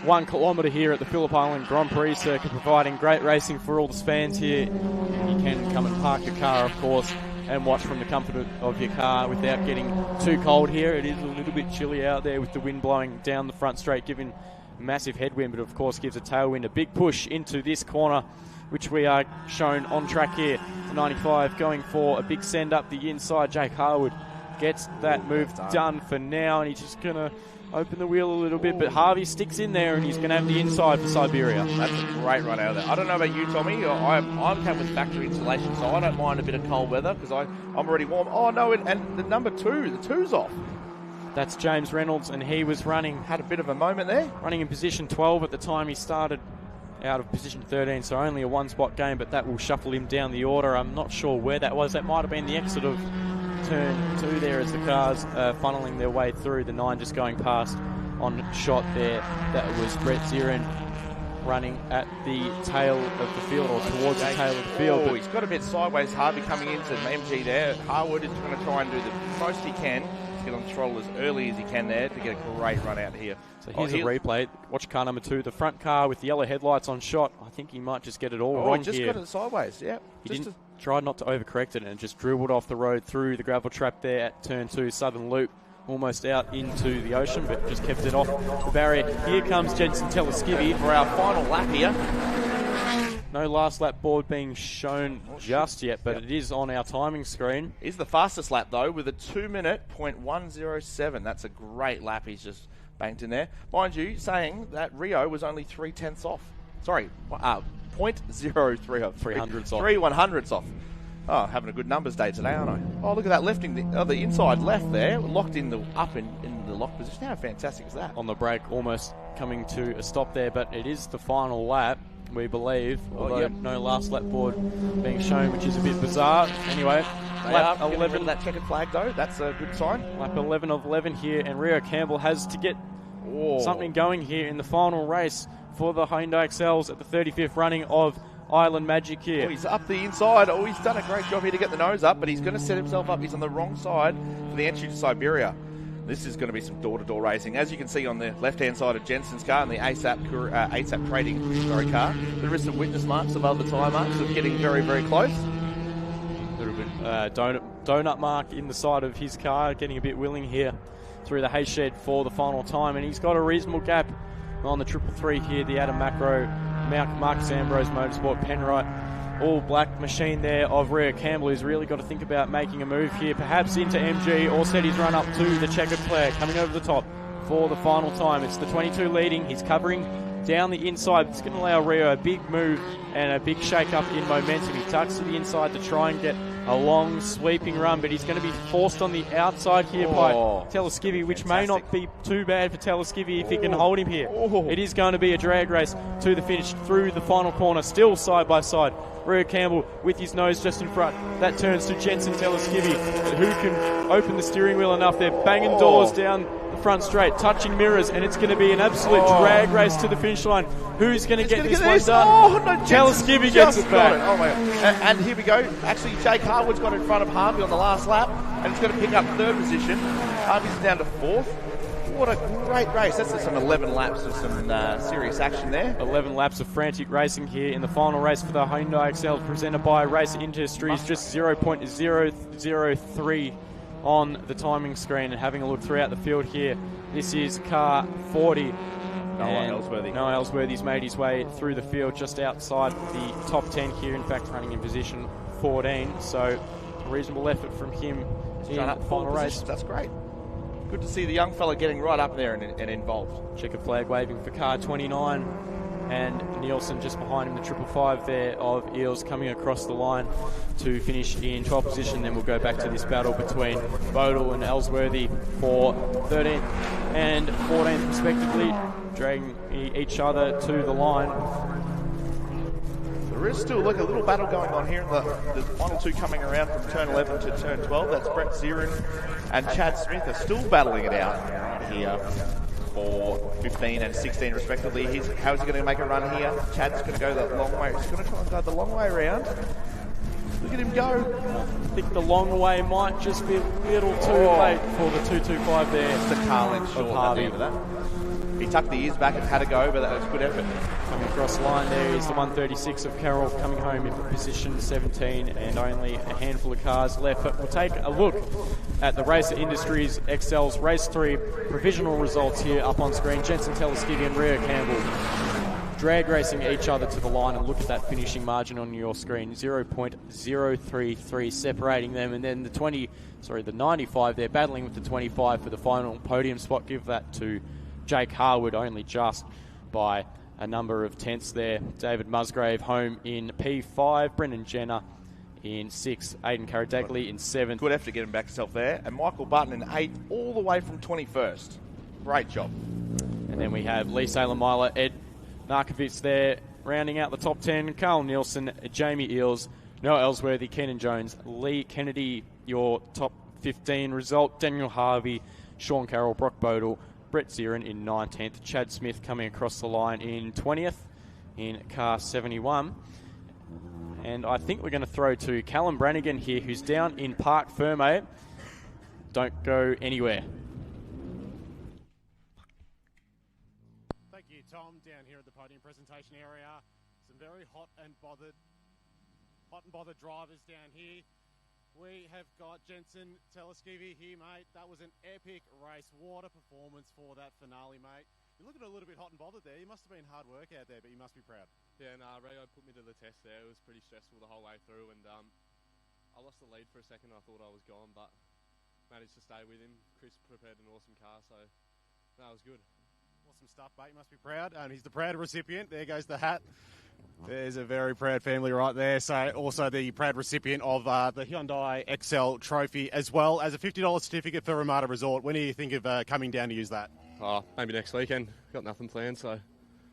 1 kilometre here at the Phillip Island Grand Prix circuit, providing great racing for all the fans here. You can come and park your car, of course, and watch from the comfort of your car without getting too cold here. It is a little bit chilly out there with the wind blowing down the front straight, giving massive headwind, but of course gives a tailwind. A big push into this corner, which we are shown on track here. The 95 going for a big send up the inside. Jake Harwood gets that move done for now, and he's just going to open the wheel a little bit, but Harvey sticks in there and he's going to have the inside for Siberia. That's a great run out of there. I don't know about you, Tommy. I'm came with factory insulation, so I don't mind a bit of cold weather because I'm already warm. Oh, no, and the number 2, the 2's off. That's James Reynolds, and he was had a bit of a moment there. Running in position 12 at the time he started, out of position 13, so only a one-spot game, but that will shuffle him down the order. I'm not sure where that was. That might have been the exit of turn 2 there as the cars funneling their way through. The 9 just going past on shot there. That was Brett Zirin running at the tail of the field, or towards the tail of the field. But he's got a bit sideways. Harvey coming into MG there. Harwood is going to try and do the most he can to get on the throttle as early as he can there to get a great run out here. So here's a replay. Watch car number 2, the front car with the yellow headlights on shot. I think he might just get it all wrong just here. got it sideways, yeah. He tried not to overcorrect it and just dribbled off the road through the gravel trap there at turn 2, southern loop, almost out into the ocean, but just kept it off the barrier. Here comes Jensen Teleskivy for our final lap here. No last lap board being shown just yet, but it is on our timing screen. He's the fastest lap though, with a 2-minute .107. That's a great lap he's just banked in there. Mind you, saying that Rio was only 3/10 off. Sorry, .03 off. 300s off. 3/100s off. Oh, having a good numbers day today, aren't I? Oh, look at that lifting, the inside left there, locked in the up in the lock position. How fantastic is that? On the brake, almost coming to a stop there, but it is the final lap, we believe, although no last lap board being shown, which is a bit bizarre. Anyway, lap 11. That checkered flag though, that's a good sign. Lap 11 of 11 here, and Rio Campbell has to get something going here in the final race for the Hyundai Excels at the 35th running of Island Magic here. Oh, he's up the inside. Oh, he's done a great job here to get the nose up, but he's going to set himself up. He's on the wrong side for the entry to Siberia. This is going to be some door-to-door racing. As you can see on the left-hand side of Jensen's car and the ASAP Trading car, there is some witness marks above the tyre marks of getting very, very close. A little bit donut mark in the side of his car, getting a bit willing here through the hay shed for the final time, and he's got a reasonable gap on the 333 here, the Adam Macro, Marcus Ambrose Motorsport Penrite, all black machine there of Rio Campbell, who's really got to think about making a move here, perhaps into MG, or set his run up to the checkered flag, coming over the top for the final time. It's the 22 leading, he's covering down the inside. It's going to allow Rio a big move and a big shake up in momentum. He tucks to the inside to try and get a long sweeping run, but he's going to be forced on the outside here by Teleskivy, which may not be too bad for Teleskivy if he can hold him here. It is going to be a drag race to the finish through the final corner, still side by side. Rio Campbell with his nose just in front. That turns to Jensen Teleskivy, who can open the steering wheel enough. They're banging doors down the front straight, touching mirrors, and it's going to be an absolute drag race to the finish line. Who's going to get this one done? Teleskivy gets it back. Oh my God. And here we go. Actually, Jake Harwood's got in front of Harvey on the last lap, and it's going to pick up third position. Harvey's down to fourth. What a great race. That's some 11 laps of some serious action there. 11 laps of frantic racing here in the final race for the Hyundai Excel, presented by Race Industries. Just 0.003 on the timing screen, and having a look throughout the field here. This is car 40. Noah Ellsworthy's made his way through the field just outside the top 10 here, in fact running in position 14, so a reasonable effort from him in the final race. That's great. Good to see the young fella getting right up there and involved. Checkered flag waving for car 29, and Nielsen just behind him, the 555 there of Eels coming across the line to finish in 12th position. Then we'll go back to this battle between Bodle and Ellsworthy for 13th and 14th respectively, dragging each other to the line. There is still like a little battle going on here in the final two coming around from turn 11 to turn 12. That's Brett Zirin and Chad Smith are still battling it out here for 15 and 16 respectively. How's he going to make a run here? Chad's going to go the long way. He's going to try and go the long way around. Look at him go. I think the long way might just be a little too late for the 225 there. It's the car length short at the end of that. He tucked the ears back and had a go, but that was a good effort. Coming across the line there is the 136 of Carroll coming home in position 17, and only a handful of cars left. But we'll take a look at the Racer Industries Excels Race 3 provisional results here up on screen. Jensen Teleskivy and Rio Campbell. drag racing each other to the line, and look at that finishing margin on your screen, 0.033 separating them, and then the 95 there battling with the 25 for the final podium spot. Give that to Jake Harwood, only just by a number of tenths there. David Musgrave home in P5, Brendan Jenner in 6th, Aidan Karadagley in 7th. Good effort to get him back himself there. And Michael Button in 8th, all the way from 21st. Great job. And then we have Lee Saylor-Myler, Ed Narkovitz there, rounding out the top 10. Carl Nielsen, Jamie Eales, Noah Ellsworthy, Keenan Jones, Lee Kennedy, your top 15 result. Daniel Harvey, Sean Carroll, Brock Bodle, Brett Zirin in 19th. Chad Smith coming across the line in 20th in car 71. And I think we're going to throw to Callum Brannigan here, who's down in Parc Ferme. Don't go anywhere. Thank you, Tom. Down here at the podium presentation area, some very hot and bothered drivers down here. We have got Jensen Teleskivi here, mate. That was an epic race. What a performance for that finale, mate. You're looking a little bit hot and bothered there. You must have been hard work out there, but you must be proud. Yeah, Rio put me to the test there. It was pretty stressful the whole way through, and I lost the lead for a second. I thought I was gone, but managed to stay with him. Chris prepared an awesome car, so that was good. Awesome stuff, mate. You must be proud. He's the proud recipient. There goes the hat. There's a very proud family right there. So also the proud recipient of the Hyundai XL trophy, as well as a $50 certificate for Ramada Resort. When do you think of coming down to use that? Oh, maybe next weekend. Got nothing planned, so...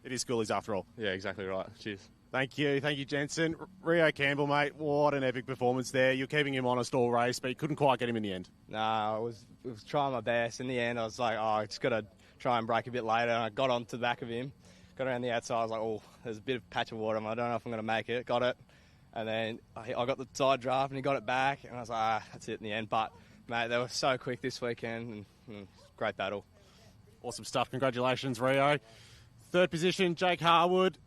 It is schoolies after all. Yeah, exactly right. Cheers. Thank you, Jensen. Rio Campbell, mate, what an epic performance there. You're keeping him honest all race, but you couldn't quite get him in the end. No, I was trying my best. In the end, I was like, I just got to try and brake a bit later. And I got onto the back of him, got around the outside. I was like, there's a bit of patch of water. I don't know if I'm going to make it. Got it. And then I got the side draft and he got it back. And I was like, that's it in the end. But, mate, they were so quick this weekend. And great battle. Awesome stuff. Congratulations, Rio. Third position, Jake Harwood,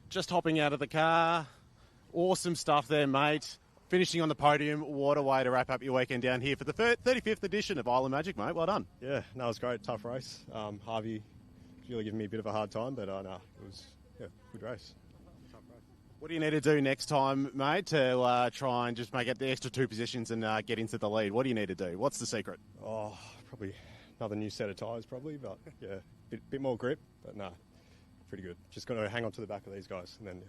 just hopping out of the car. Awesome stuff there, mate. Finishing on the podium. What a way to wrap up your weekend down here for the 35th edition of Island Magic, mate. Well done. Yeah, no, it was great. Tough race. Harvey really giving me a bit of a hard time, but no, it was good race. What do you need to do next time, mate, to try and just make it the extra 2 positions and get into the lead? What do you need to do? What's the secret? Oh, probably another new set of tyres, probably, but yeah, bit more grip, but no, pretty good. Just got to hang on to the back of these guys, and then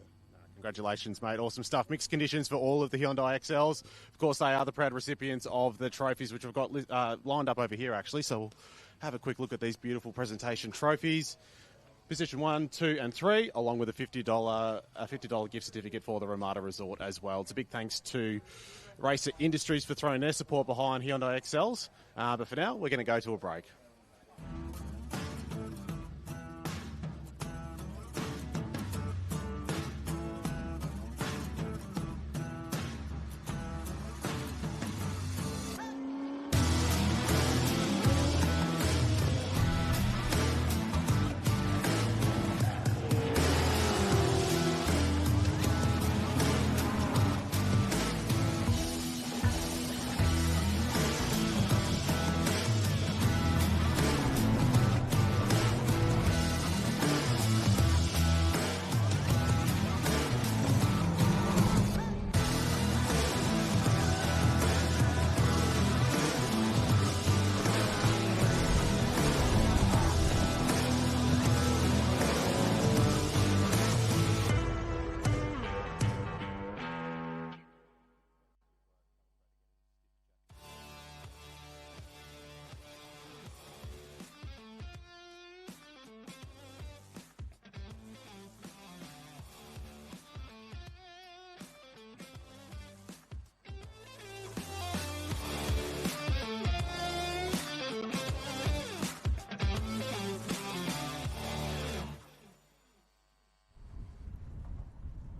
Congratulations, mate. Awesome stuff. Mixed conditions for all of the Hyundai XLs. Of course, they are the proud recipients of the trophies, which we've got lined up over here, actually. So we'll have a quick look at these beautiful presentation trophies. Position 1, 2 and 3, along with a $50 gift certificate for the Ramada Resort as well. It's a big thanks to Racer Industries for throwing their support behind Hyundai XLs. But for now, we're going to go to a break.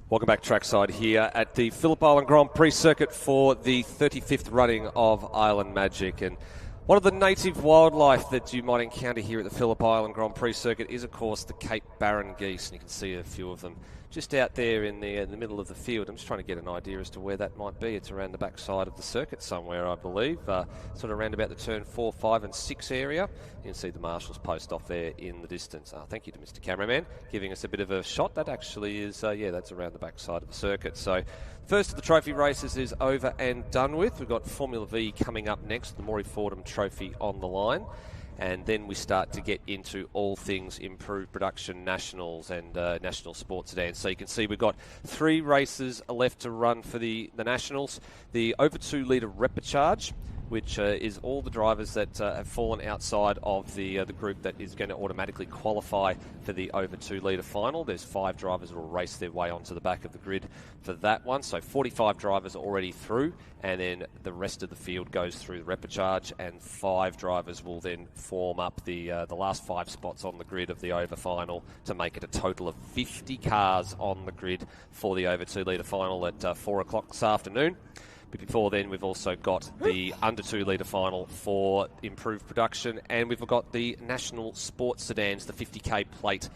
Welcome back trackside here at the Phillip Island Grand Prix circuit for the 35th running of Island Magic. And One of the native wildlife that you might encounter here at the Phillip Island Grand Prix circuit is, of course, the Cape Barren geese, and you can see a few of them just out there in the middle of the field. I'm just trying to get an idea as to where that might be. It's around the back side of the circuit somewhere, I believe, sort of around about the turn 4, 5 and 6 area. You can see the Marshals post off there in the distance. Thank you to Mr. Cameraman giving us a bit of a shot. That actually is, that's around the back side of the circuit. So first of the trophy races is over and done with. We've got Formula V coming up next, the Maury Fordham Trophy on the line. And then we start to get into all things improved production nationals and national sports sedans. So you can see we've got 3 races left to run for the nationals. The over 2 litre Repechage, which is all the drivers that have fallen outside of the group that is going to automatically qualify for the over 2 litre final. There's 5 drivers that will race their way onto the back of the grid for that one. So 45 drivers are already through, and then the rest of the field goes through the Repechage, and 5 drivers will then form up the last 5 spots on the grid of the over final to make it a total of 50 cars on the grid for the over 2 litre final at 4 o'clock this afternoon. But before then, we've also got the under 2 litre final for improved production, and we've got the national sports sedans, the 50k plate,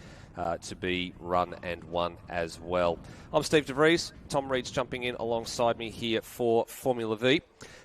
to be run and won as well. I'm Steve DeVries. Tom Reed's jumping in alongside me here for Formula V.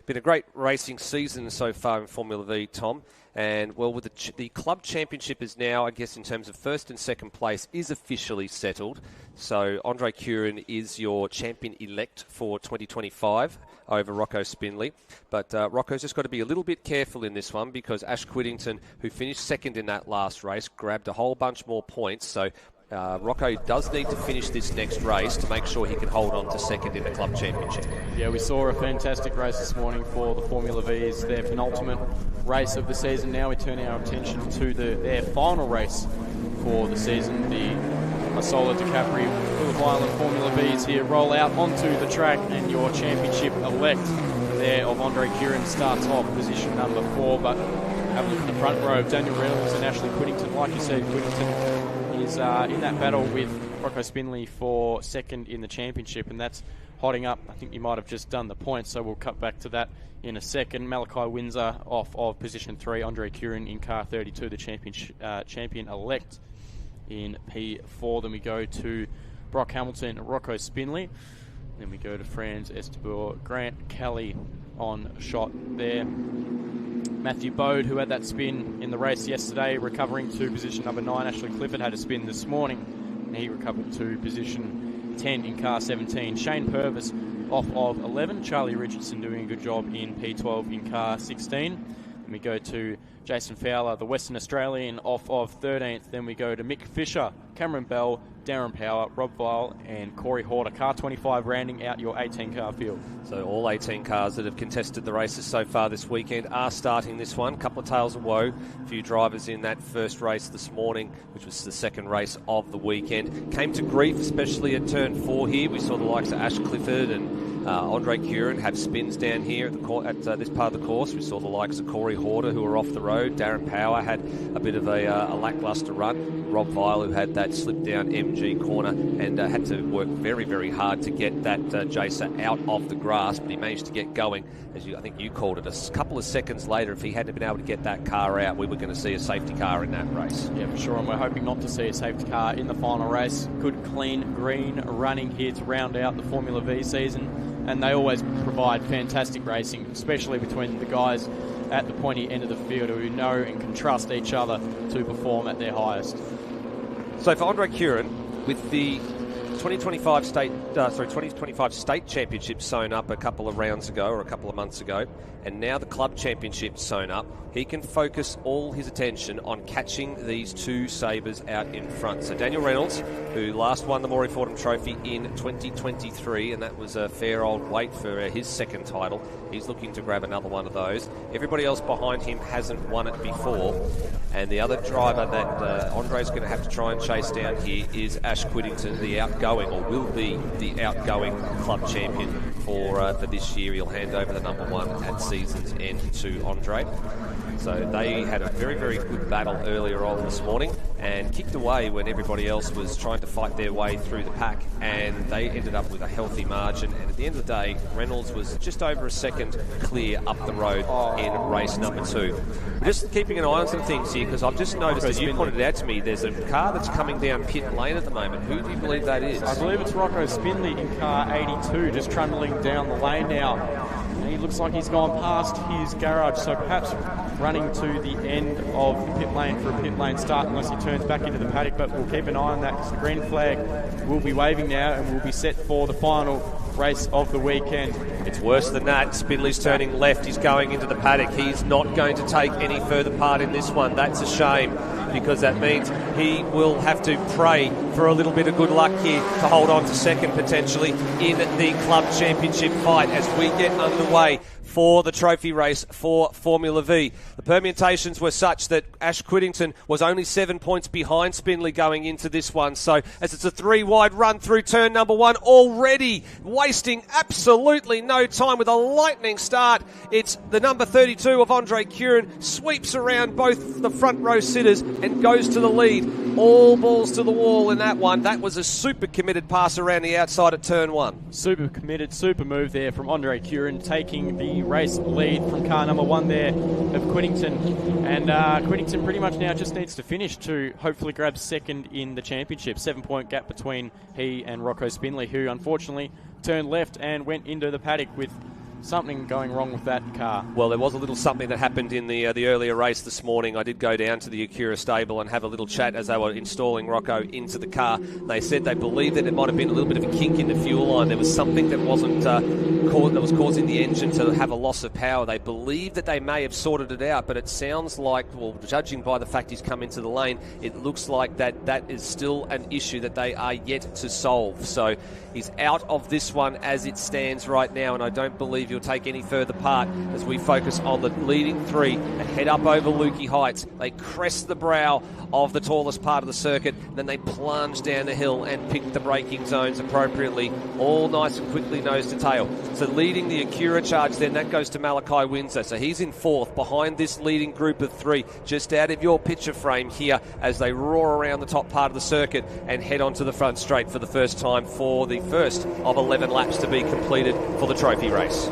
Been a great racing season so far in Formula V, Tom. And, well, with the club championship is now, I guess, in terms of first and second place, is officially settled. So Andre Curran is your champion-elect for 2025 over Rocco Spinley. But Rocco's just got to be a little bit careful in this one, because Ash Whittington, who finished second in that last race, grabbed a whole bunch more points. So Rocco does need to finish this next race to make sure he can hold on to second in the club championship. Yeah, we saw a fantastic race this morning for the Formula V's, their penultimate race of the season. Now we turn our attention to their final race for the season. The Masola DiCapri Phillip Island Formula V's here roll out onto the track, and your championship elect there of Andre Curran starts off position number 4. But have a look at the front row. Daniel Reynolds and Ashley Whittington. Like you said, Whittington is in that battle with Rocco Spinley for second in the championship, and that's hotting up. I think you might have just done the points, so we'll cut back to that in a second. Malachi Windsor off of position 3, Andre Curran in car 32, the champion-elect in P4. Then we go to Brock Hamilton, Rocco Spinley. Then we go to Franz Estebur, Grant Kelly on shot there. Matthew Bode, who had that spin in the race yesterday, recovering to position number 9. Ashley Clifford had a spin this morning, and he recovered to position 10 in car 17. Shane Purvis off of 11. Charlie Richardson doing a good job in P12 in car 16. Then we go to Jason Fowler, the Western Australian, off of 13th. Then we go to Mick Fisher, Cameron Bell, Darren Power, Rob Vile and Corey Horter. Car 25 rounding out your 18-car field. So all 18 cars that have contested the races so far this weekend are starting this one. A couple of tales of woe. A few drivers in that first race this morning, which was the second race of the weekend, came to grief, especially at turn 4 here. We saw the likes of Ash Clifford and Andre Curran have spins down here at this part of the course. We saw the likes of Corey Horter, who were off the road. Darren Power had a bit of a lacklustre run. Rob Vile, who had that slip down MG corner and had to work very, very hard to get that Jacer out of the grass, but he managed to get going. As I think you called it, a couple of seconds later, if he hadn't been able to get that car out, we were going to see a safety car in that race. Yeah, for sure, and we're hoping not to see a safety car in the final race. Good, clean, green running here to round out the Formula V season, and they always provide fantastic racing, especially between the guys at the pointy end of the field who know and can trust each other to perform at their highest. So for Andre Curran, with the 2025 state championship sewn up a couple of rounds ago or a couple of months ago, and now the club championship sewn up, he can focus all his attention on catching these two sabres out in front. So Daniel Reynolds, who last won the Maury Fordham Trophy in 2023, and that was a fair old wait for his second title. He's looking to grab another one of those. Everybody else behind him hasn't won it before. And the other driver that Andre's going to have to try and chase down here is Ash Whittington, the outgoing, or will be the outgoing club champion for this year. He'll hand over the number 1 at season's end to Andre. So they had a very, very good battle earlier on this morning and kicked away when everybody else was trying to fight their way through the pack, and they ended up with a healthy margin. And at the end of the day, Reynolds was just over a second clear up the road in race number 2. Just keeping an eye on some things here, because I've just noticed, as you pointed out to me, there's a car that's coming down pit lane at the moment. Who do you believe that is? I believe it's Rocco Spindley in car 82, just trundling down the lane now. And he looks like he's gone past his garage, so perhaps running to the end of the pit lane for a pit lane start, unless he turns back into the paddock. But we'll keep an eye on that, because the green flag will be waving now and will be set for the final race of the weekend. It's worse than that. Spindley's turning left. He's going into the paddock. He's not going to take any further part in this one. That's a shame, because that means he will have to pray for a little bit of good luck here to hold on to second potentially in the club championship fight as we get underway for the trophy race for Formula V. The permutations were such that Ash Whittington was only 7 points behind Spindley going into this one. So as it's a 3-wide run through turn number 1, already wasting absolutely no time with a lightning start. It's the number 32 of Andre Curran, sweeps around both the front row sitters and goes to the lead. All balls to the wall in that one. That was a super committed pass around the outside at turn 1. Super committed, super move there from Andre Curran, taking the race lead from car number 1 there of Whittington. And Whittington pretty much now just needs to finish to hopefully grab second in the championship. 7-point gap between he and Rocco Spindley, who unfortunately turned left and went into the paddock with something going wrong with that car. Well, there was a little something that happened in the earlier race this morning. I did go down to the Acura stable and have a little chat as they were installing Rocco into the car. They said they believed that it might have been a little bit of a kink in the fuel line. There was something that wasn't that was causing the engine to have a loss of power. They believe that they may have sorted it out, but it sounds like, well, judging by the fact he's come into the lane, it looks like that is still an issue that they are yet to solve. So he's out of this one as it stands right now, and I don't believe he'll take any further part as we focus on the leading 3 and head up over Lukey Heights. They crest the brow of the tallest part of the circuit, then they plunge down the hill and pick the braking zones appropriately, all nice and quickly nose to tail. So leading the Acura charge, then that goes to Malachi Windsor. So he's in 4th behind this leading group of 3, just out of your picture frame here as they roar around the top part of the circuit and head onto the front straight for the first time for the first of 11 laps to be completed for the trophy race.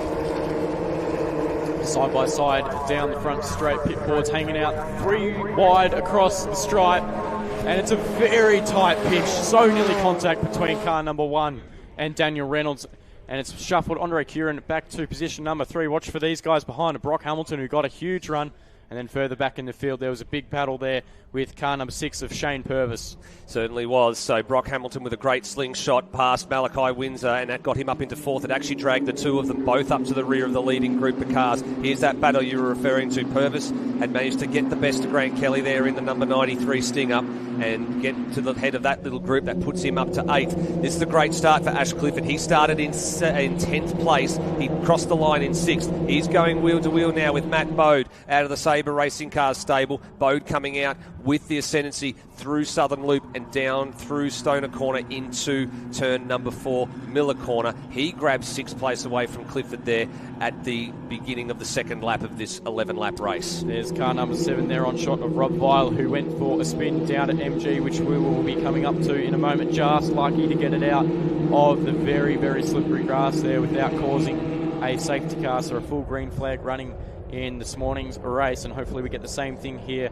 Side by side down the front straight, pit boards hanging out 3 wide across the stripe, and it's a very tight pinch, so nearly contact between car number 1 and Daniel Reynolds, and it's shuffled Andre Curran back to position number 3. Watch for these guys behind, Brock Hamilton, who got a huge run, and then further back in the field there was a big battle there with car number 6 of Shane Purvis. Certainly was. So Brock Hamilton with a great slingshot past Malachi Windsor, and that got him up into 4th. It actually dragged the 2 of them both up to the rear of the leading group of cars. Here's that battle you were referring to. Purvis had managed to get the best of Grant Kelly there in the number 93 Stinger and get to the head of that little group. That puts him up to 8th. This is a great start for Ash Clifford. He started in 10th place. He crossed the line in 6th. He's going wheel to wheel now with Matt Bode out of the Sabre Racing Cars stable. Bode coming out with the ascendancy through Southern Loop and down through Stoner Corner into turn number 4, Miller Corner. He grabs 6th place away from Clifford there at the beginning of the second lap of this 11-lap race. There's car number 7 there on shot of Rob Vile, who went for a spin down at MG, which we will be coming up to in a moment. Just lucky to get it out of the very, very slippery grass there without causing a safety car, so a full green flag running in this morning's race, and hopefully we get the same thing here.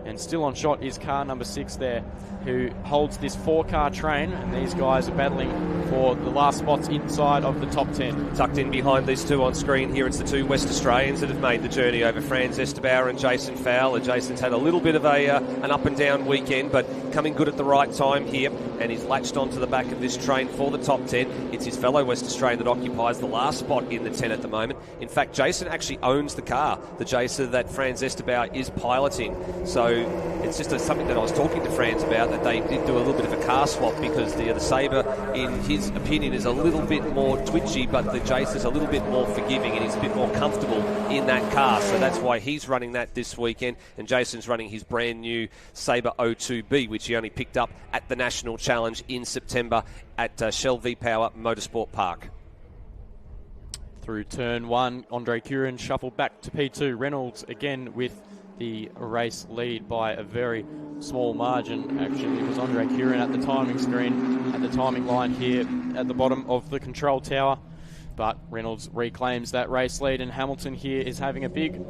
And still on shot is car number 6 there, who holds this 4-car train, and these guys are battling for the last spots inside of the top 10. Tucked in behind these 2 on screen here, it's the 2 West Australians that have made the journey over, Franz Esterbauer and Jason Fowler. Jason's had a little bit of an up and down weekend, but coming good at the right time here, and he's latched onto the back of this train for the top 10. It's his fellow West Australian that occupies the last spot in the 10 at the moment. In fact, Jason actually owns the car, the Jason that Franz Esterbauer is piloting. So it's just something that I was talking to Franz about, that they did do a little bit of a car swap, because the Sabre, in his opinion, is a little bit more twitchy, but the Jason is a little bit more forgiving and he's a bit more comfortable in that car. So that's why he's running that this weekend, and Jason's running his brand new Sabre 02B, which he only picked up at the National Challenge in September at Shell V-Power Motorsport Park. through turn 1. Andre Curran shuffled back to P2. Reynolds again with the race lead by a very small margin. Actually, it was Andre Curran at the timing screen, at the timing line here at the bottom of the control tower. But Reynolds reclaims that race lead, and Hamilton here is having a big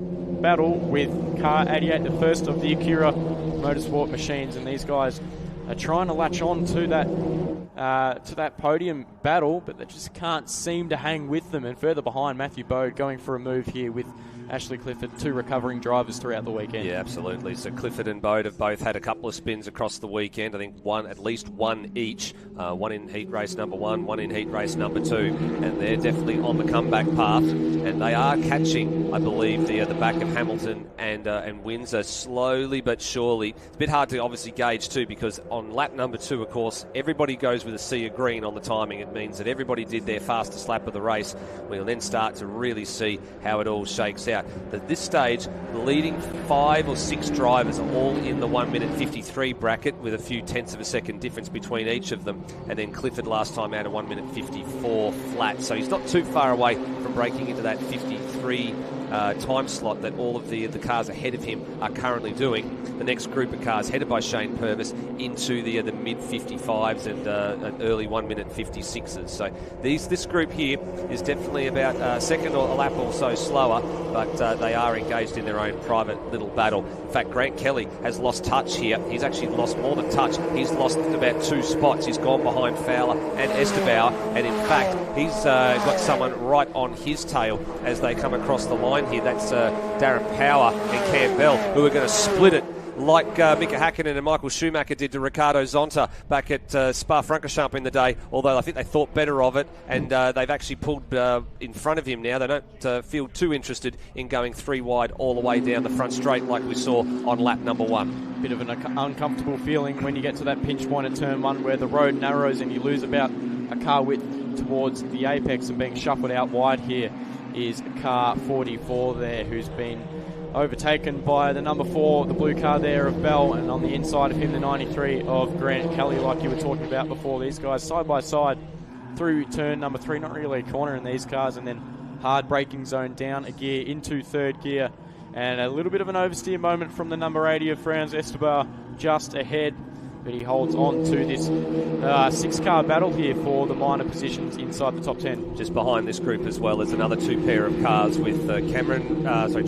battle with car 88, the first of the IPRA Motorsport machines, and these guys are trying to latch on to that podium battle, but they just can't seem to hang with them. And further behind, Matthew Bode going for a move here with Ashley Clifford, 2 recovering drivers throughout the weekend. Yeah, absolutely. So Clifford and Bode have both had a couple of spins across the weekend. I think at least one each. One in heat race number 1, one in heat race number 2. And they're definitely on the comeback path. And they are catching, I believe, the back of Hamilton and Windsor slowly but surely. It's a bit hard to obviously gauge too, because on lap number 2, of course, everybody goes with a sea of green on the timing. It means that everybody did their fastest lap of the race. We'll then start to really see how it all shakes out. At this stage, the leading 5 or 6 drivers are all in the 1 minute 53 bracket with a few tenths of a second difference between each of them. And then Clifford last time out of 1 minute 54 flat. So he's not too far away from breaking into that 53 time slot that all of the cars ahead of him are currently doing. The next group of cars headed by Shane Purvis into the mid 55s and an early 1 minute 56s. So this group here is definitely about a second or a lap or so slower, but they are engaged in their own private little battle. In fact, Grant Kelly has lost touch here. He's actually lost more than touch. He's lost about 2 spots. He's gone behind Fowler and Estebauer, and in fact, he's got someone right on his tail as they come across the line here. That's Darren Power and Cam Bell, who are going to split it like Mika Hakkinen and Michael Schumacher did to Ricardo Zonta back at Spa-Francorchamps in the day, although I think they thought better of it, and they've actually pulled in front of him now. They don't feel too interested in going 3 wide all the way down the front straight like we saw on lap number 1. Bit of an uncomfortable feeling when you get to that pinch point at turn 1 where the road narrows and you lose about a car width towards the apex, and being shuffled out wide here is car 44 there, who's been overtaken by the number 4, the blue car there of Bell, and on the inside of him the 93 of Grant Kelly, like you were talking about before. These guys side by side through turn number 3, not really a corner in these cars, and then hard braking zone down a gear into 3rd gear, and a little bit of an oversteer moment from the number 80 of Franz Estebauer just ahead, but he holds on to this 6-car battle here for the minor positions inside the top 10. Just behind this group as well is another 2 pair of cars with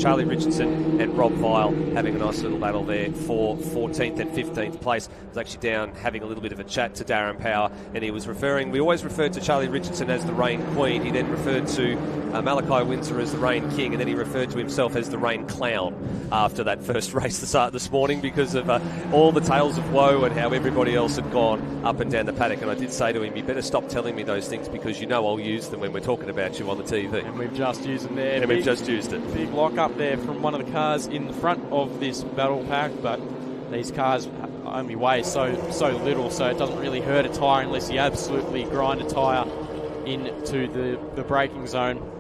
Charlie Richardson and Rob Vile having a nice little battle there for 14th and 15th place. I was actually down having a little bit of a chat to Darren Power, and he was we always referred to Charlie Richardson as the Rain Queen. He then referred to Malachi Windsor as the Rain King, and then he referred to himself as the Rain Clown after that first race this morning because of all the tales of woe and how everybody else had gone up and down the paddock. And I did say to him, you better stop telling me those things because you know I'll use them when we're talking about you on the TV. And we've just used them there. And we've just used it. Big lock up there from one of the cars in the front of this battle pack, but these cars only weigh so little, so it doesn't really hurt a tyre unless you absolutely grind a tyre into the braking zone.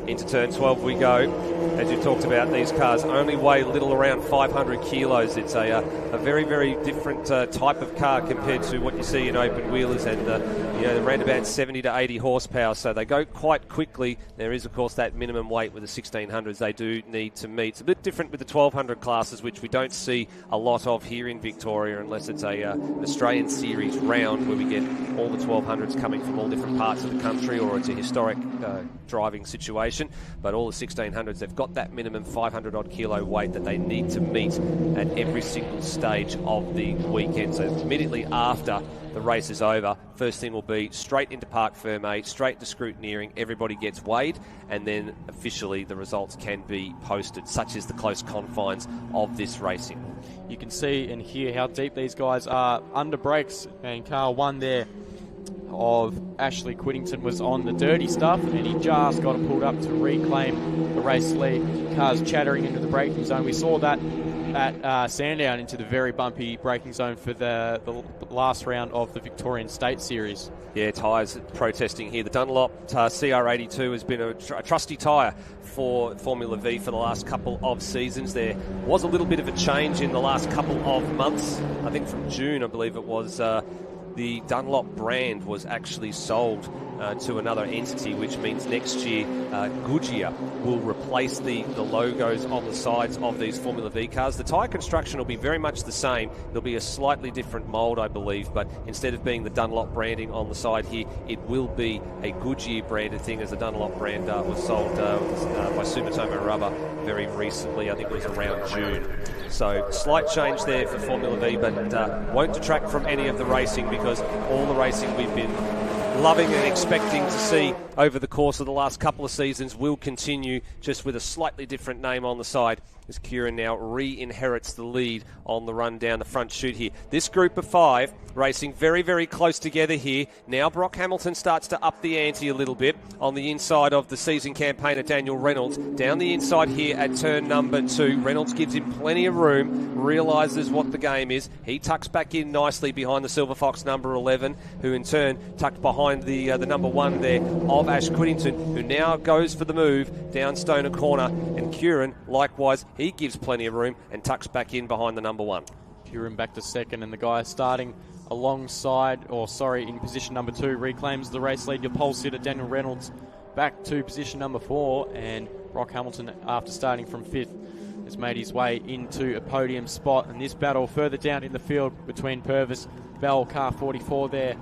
Into turn 12 we go. As you talked about, these cars only weigh little, around 500 kilos. It's a very, very different type of car compared to what you see in open wheelers, and around about 70 to 80 horsepower. So they go quite quickly. There is, of course, that minimum weight with the 1600s they do need to meet. It's a bit different with the 1200 classes, which we don't see a lot of here in Victoria unless it's an Australian Series round where we get all the 1200s coming from all different parts of the country, or it's a historic driving situation. But all the 1600s, they've got that minimum 500 odd kilo weight that they need to meet at every single stage of the weekend. So immediately after the race is over, first thing will be straight into Parc Fermé, straight to scrutineering. Everybody gets weighed, and then officially the results can be posted. Such is the close confines of this racing. You can see and hear how deep these guys are under brakes, and car 1 there of Ashley Whittington was on the dirty stuff, and he just got it pulled up to reclaim the race lead. Cars chattering into the braking zone. We saw that at Sandown into the very bumpy braking zone for the last round of the Victorian State Series. Yeah, tyres protesting here. The Dunlop CR82 has been a trusty tyre for Formula V for the last couple of seasons. There was a little bit of a change in the last couple of months. I think from June, I believe it was, the Dunlop brand was actually sold to another entity, which means next year Goodyear will replace the logos on the sides of these Formula V cars. The tyre construction will be very much the same. There'll be a slightly different mould, I believe, but instead of being the Dunlop branding on the side here, it will be a Goodyear branded thing, as the Dunlop brand was sold by Sumitomo Rubber very recently. I think it was around June. So slight change there for Formula V, but won't detract from any of the racing, because all the racing we've been loving and expecting to see over the course of the last couple of seasons will continue, just with a slightly different name on the side, as Kieran now re-inherits the lead on the run down the front chute here. This group of 5 racing very, very close together here. Now Brock Hamilton starts to up the ante a little bit on the inside of the season campaigner Daniel Reynolds. Down the inside here at turn number 2. Reynolds gives him plenty of room, realises what the game is. He tucks back in nicely behind the Silver Fox number 11, who in turn tucked behind the number 1 there of Ash Whittington, who now goes for the move down Stoner Corner. And Kieran, likewise, he gives plenty of room and tucks back in behind the number 1. Kieran back to second, and the guy starting in position number 2 reclaims the race lead. Your pole sitter Daniel Reynolds back to position number 4, and Brock Hamilton, after starting from 5th, has made his way into a podium spot. And this battle further down in the field between Purvis, Bell, car 44 there,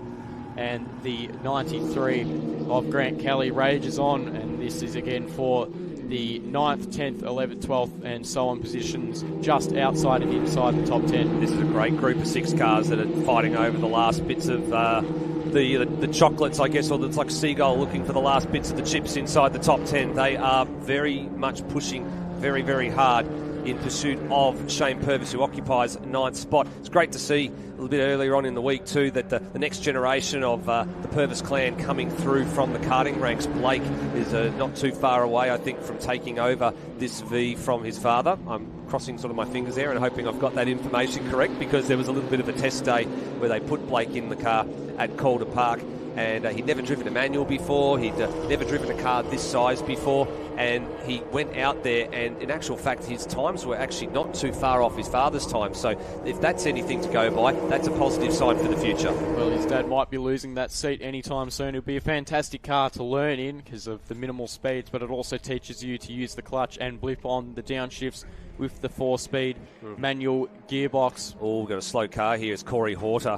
and the 93 of Grant Kelly rages on, and this is again for the 9th, 10th, 11th, 12th and so on positions, just outside and inside the top 10. This is a great group of 6 cars that are fighting over the last bits of the chocolates, I guess, or it's like Seagull looking for the last bits of the chips inside the top 10. They are very much pushing very, very hard in pursuit of Shane Purvis, who occupies 9th spot. It's great to see a little bit earlier on in the week too that the next generation of the Purvis clan coming through from the karting ranks. Blake is not too far away, I think, from taking over this V from his father. I'm crossing sort of my fingers there and hoping I've got that information correct, because there was a little bit of a test day where they put Blake in the car at Calder Park, and he'd never driven a manual before, he'd never driven a car this size before, and he went out there, and in actual fact his times were actually not too far off his father's time. So if that's anything to go by, that's a positive sign for the future. Well, his dad might be losing that seat anytime soon. It'll be a fantastic car to learn in because of the minimal speeds, but it also teaches you to use the clutch and blip on the downshifts with the 4-speed manual gearbox. Oh, we've got a slow car here. It's Corey Horter,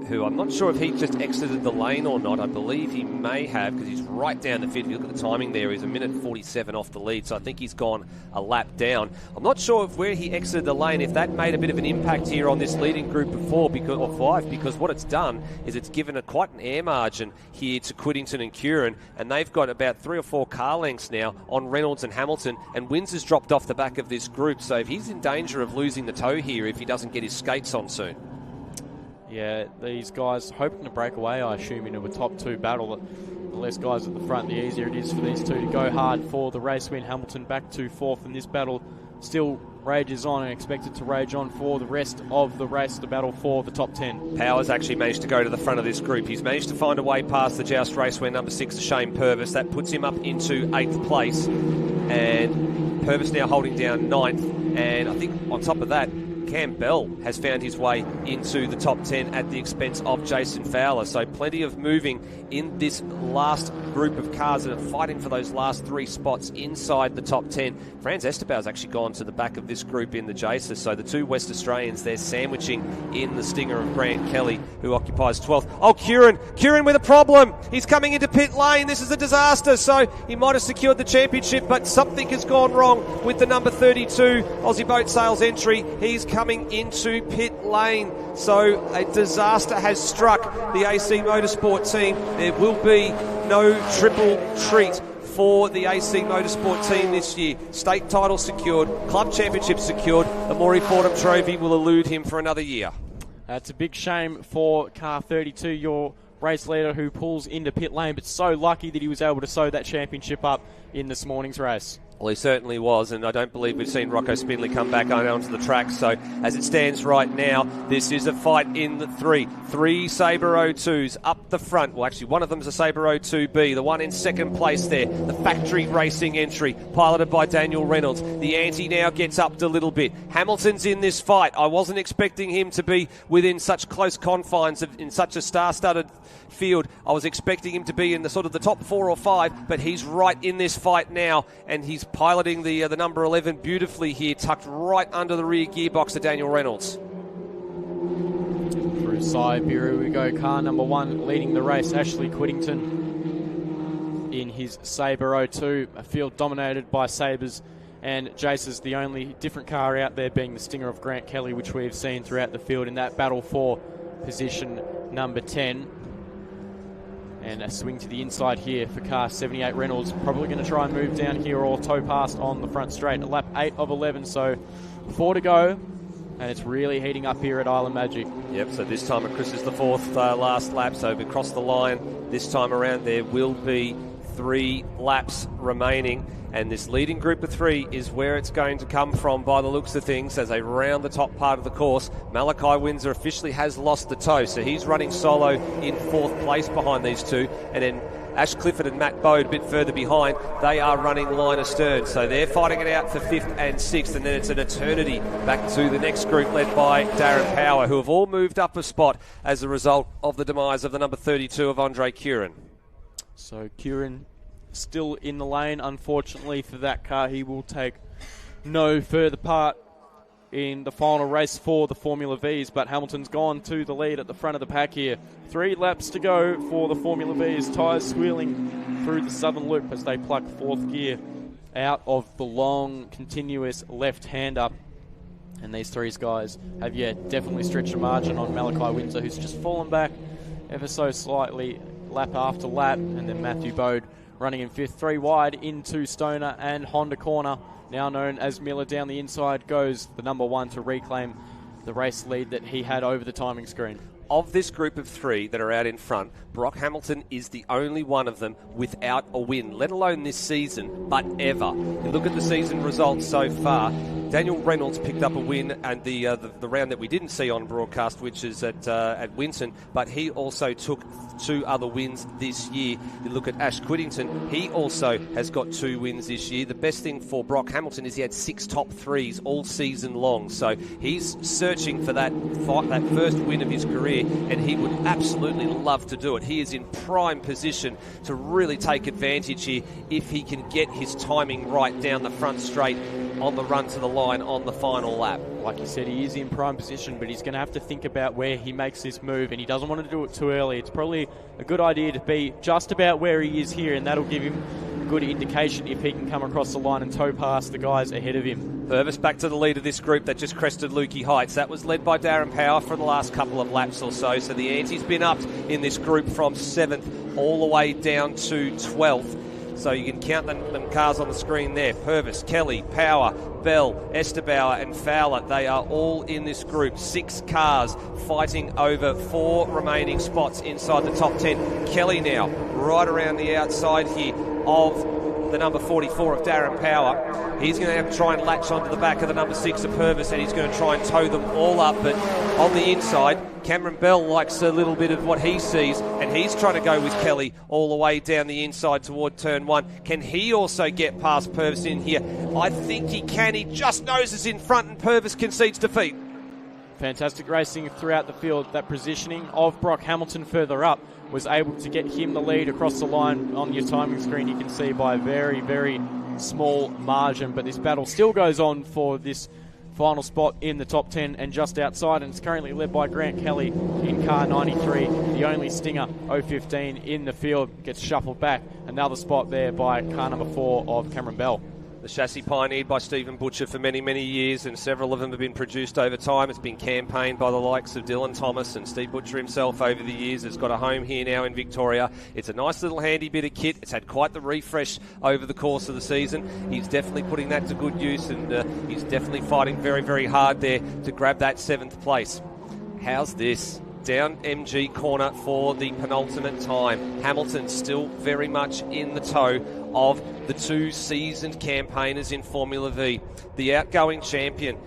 who I'm not sure if he just exited the lane or not. I believe he may have, because he's right down the field. If you look at the timing there, he's a minute 47 off the lead, so I think he's gone a lap down. I'm not sure if where he exited the lane, if that made a bit of an impact here on this leading group of 4 or 5, because what it's done is it's given quite an air margin here to Quiddington and Curran, and they've got about 3 or 4 car lengths now on Reynolds and Hamilton, and Wins dropped off the back of this group, so if he's in danger of losing the toe here if he doesn't get his skates on soon. Yeah, these guys hoping to break away, I assume, into a top 2 battle. The less guys at the front, the easier it is for these 2 to go hard for the race win. Hamilton back to 4th, and this battle still rages on and expected to rage on for the rest of the race, the battle for the top 10. Powers actually managed to go to the front of this group. He's managed to find a way past the Joust Raceway number 6, Shane Purvis. That puts him up into 8th place, and Purvis now holding down 9th, and I think on top of that, Cam Bell has found his way into the top 10 at the expense of Jason Fowler. So plenty of moving in this last group of cars that are fighting for those last 3 spots inside the top 10. Franz Estebao's actually gone to the back of this group in the Jaces. So the 2 West Australians, they're sandwiching in the stinger of Grant Kelly, who occupies 12th. Oh, Kieran with a problem. He's coming into pit lane. This is a disaster. So he might have secured the championship, but something has gone wrong with the number 32 Aussie Boat Sales entry. He's coming into pit lane. So a disaster has struck the AC Motorsport team. There will be no triple treat for the AC Motorsport team this year. State title secured, club championship secured. The Maury Fordham Trophy will elude him for another year. It's a big shame for car 32, your race leader, who pulls into pit lane, but so lucky that he was able to sew that championship up in this morning's race. Well, he certainly was, and I don't believe we've seen Rocco Spindley come back onto the track. So as it stands right now, this is a fight in the three Sabre 02s up the front. Well, actually, one of them is a Sabre 02B, the one in second place there, the factory racing entry, piloted by Daniel Reynolds. The ante now gets upped a little bit. Hamilton's in this fight. I wasn't expecting him to be within such close confines in such a star-studded field. I was expecting him to be in the sort of the top 4 or 5, but he's right in this fight now, and he's piloting the number 11 beautifully here, tucked right under the rear gearbox of Daniel Reynolds. Through Siberia we go. Car number 1 leading the race, Ashley Quiddington in his Sabre 02, a field dominated by Sabres and Jace's, the only different car out there being the Stinger of Grant Kelly, which we've seen throughout the field in that battle for position number 10. And a swing to the inside here for car 78 Reynolds. Probably going to try and move down here or tow past on the front straight. A lap 8 of 11, so 4 to go. And it's really heating up here at Island Magic. Yep, so this time Chris is the 4th last lap, so we cross the line this time around. There will be 3 laps remaining. And this leading group of 3 is where it's going to come from by the looks of things as they round the top part of the course. Malachi Windsor officially has lost the tow, so he's running solo in 4th place behind these 2. And then Ash Clifford and Matt Bode a bit further behind. They are running line astern, so they're fighting it out for 5th and 6th. And then it's an eternity back to the next group led by Darren Power, who have all moved up a spot as a result of the demise of the number 32 of Andre Curran. So Curran still in the lane, unfortunately for that car. He will take no further part in the final race for the Formula Vs, but Hamilton's gone to the lead at the front of the pack here. 3 laps to go for the Formula Vs. Tyres squealing through the southern loop as they pluck 4th gear out of the long, continuous left-hander. And these 3 guys have, definitely stretched a margin on Malachi Windsor, who's just fallen back ever so slightly lap after lap. And then Matthew Bode running in 5th, 3 wide into Stoner and Honda Corner, now known as Miller. Down the inside goes the number 1 to reclaim the race lead that he had over the timing screen. Of this group of 3 that are out in front, Brock Hamilton is the only one of them without a win, let alone this season, but ever. You look at the season results so far, Daniel Reynolds picked up a win and the round that we didn't see on broadcast, which is at Winton, but he also took 2 other wins this year. You look at Ash Quiddington, he also has got 2 wins this year. The best thing for Brock Hamilton is he had 6 top 3s all season long, so he's searching for that first win of his career, and he would absolutely love to do it. He is in prime position to really take advantage here if he can get his timing right down the front straight on the run to the line on the final lap. Like you said, he is in prime position, but he's going to have to think about where he makes this move, and he doesn't want to do it too early. It's probably a good idea to be just about where he is here, and that'll give him a good indication if he can come across the line and tow past the guys ahead of him. Purvis back to the lead of this group that just crested Lukey Heights. That was led by Darren Power for the last couple of laps or so. So the ante's been upped in this group from 7th all the way down to 12th. So you can count them cars on the screen there. Purvis, Kelly, Power, Bell, Estabauer and Fowler. They are all in this group. 6 cars fighting over 4 remaining spots inside the top 10. Kelly now right around the outside here of the number 44 of Darren Power. He's going to have to try and latch onto the back of the number 6 of Purvis, and he's going to try and tow them all up. But on the inside, Cameron Bell likes a little bit of what he sees, and he's trying to go with Kelly all the way down the inside toward turn 1. Can he also get past Purvis in here? I think he can. He just noses in front, and Purvis concedes defeat. Fantastic racing throughout the field. That positioning of Brock Hamilton further up was able to get him the lead across the line. On your timing screen, you can see by a very, very small margin. But this battle still goes on for this final spot in the top 10 and just outside, and it's currently led by Grant Kelly in car 93, the only Stinger 015 in the field. Gets shuffled back. Another spot there by car number 4 of Cameron Bell. The chassis pioneered by Stephen Butcher for many, many years, and several of them have been produced over time. It's been campaigned by the likes of Dylan Thomas, and Steve Butcher himself over the years has got a home here now in Victoria. It's a nice little handy bit of kit. It's had quite the refresh over the course of the season. He's definitely putting that to good use, and he's definitely fighting very, very hard there to grab that 7th place. How's this? down MG corner for the penultimate time. Hamilton still very much in the tow of the two seasoned campaigners in Formula V. The outgoing champion,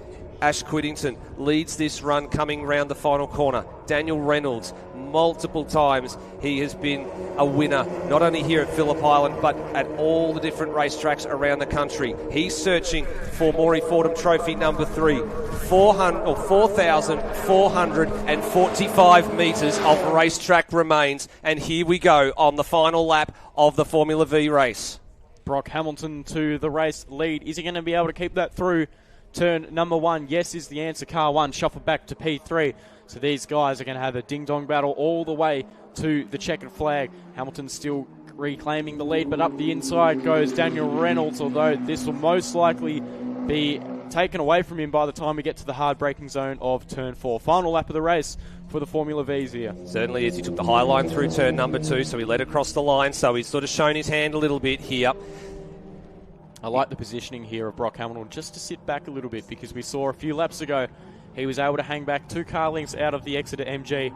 Ash Quiddington, leads this run coming round the final corner. Daniel Reynolds, multiple times he has been a winner, not only here at Phillip Island, but at all the different racetracks around the country. He's searching for Maury Fordham Trophy number 3. 4,445 metres of racetrack remains, and here we go on the final lap of the Formula V race. Brock Hamilton to the race lead. Is he going to be able to keep that through turn number 1? Yes is the answer. Car 1 shuffled back to P3. So these guys are going to have a ding-dong battle all the way to the checkered flag. Hamilton still reclaiming the lead, but up the inside goes Daniel Reynolds, although this will most likely be taken away from him by the time we get to the hard braking zone of turn 4. Final lap of the race for the Formula V's here. Certainly is. He took the high line through turn number 2, so he led across the line, so he's sort of shown his hand a little bit here. I like the positioning here of Brock Hamilton just to sit back a little bit, because we saw a few laps ago he was able to hang back 2 car lengths out of the exit at MG,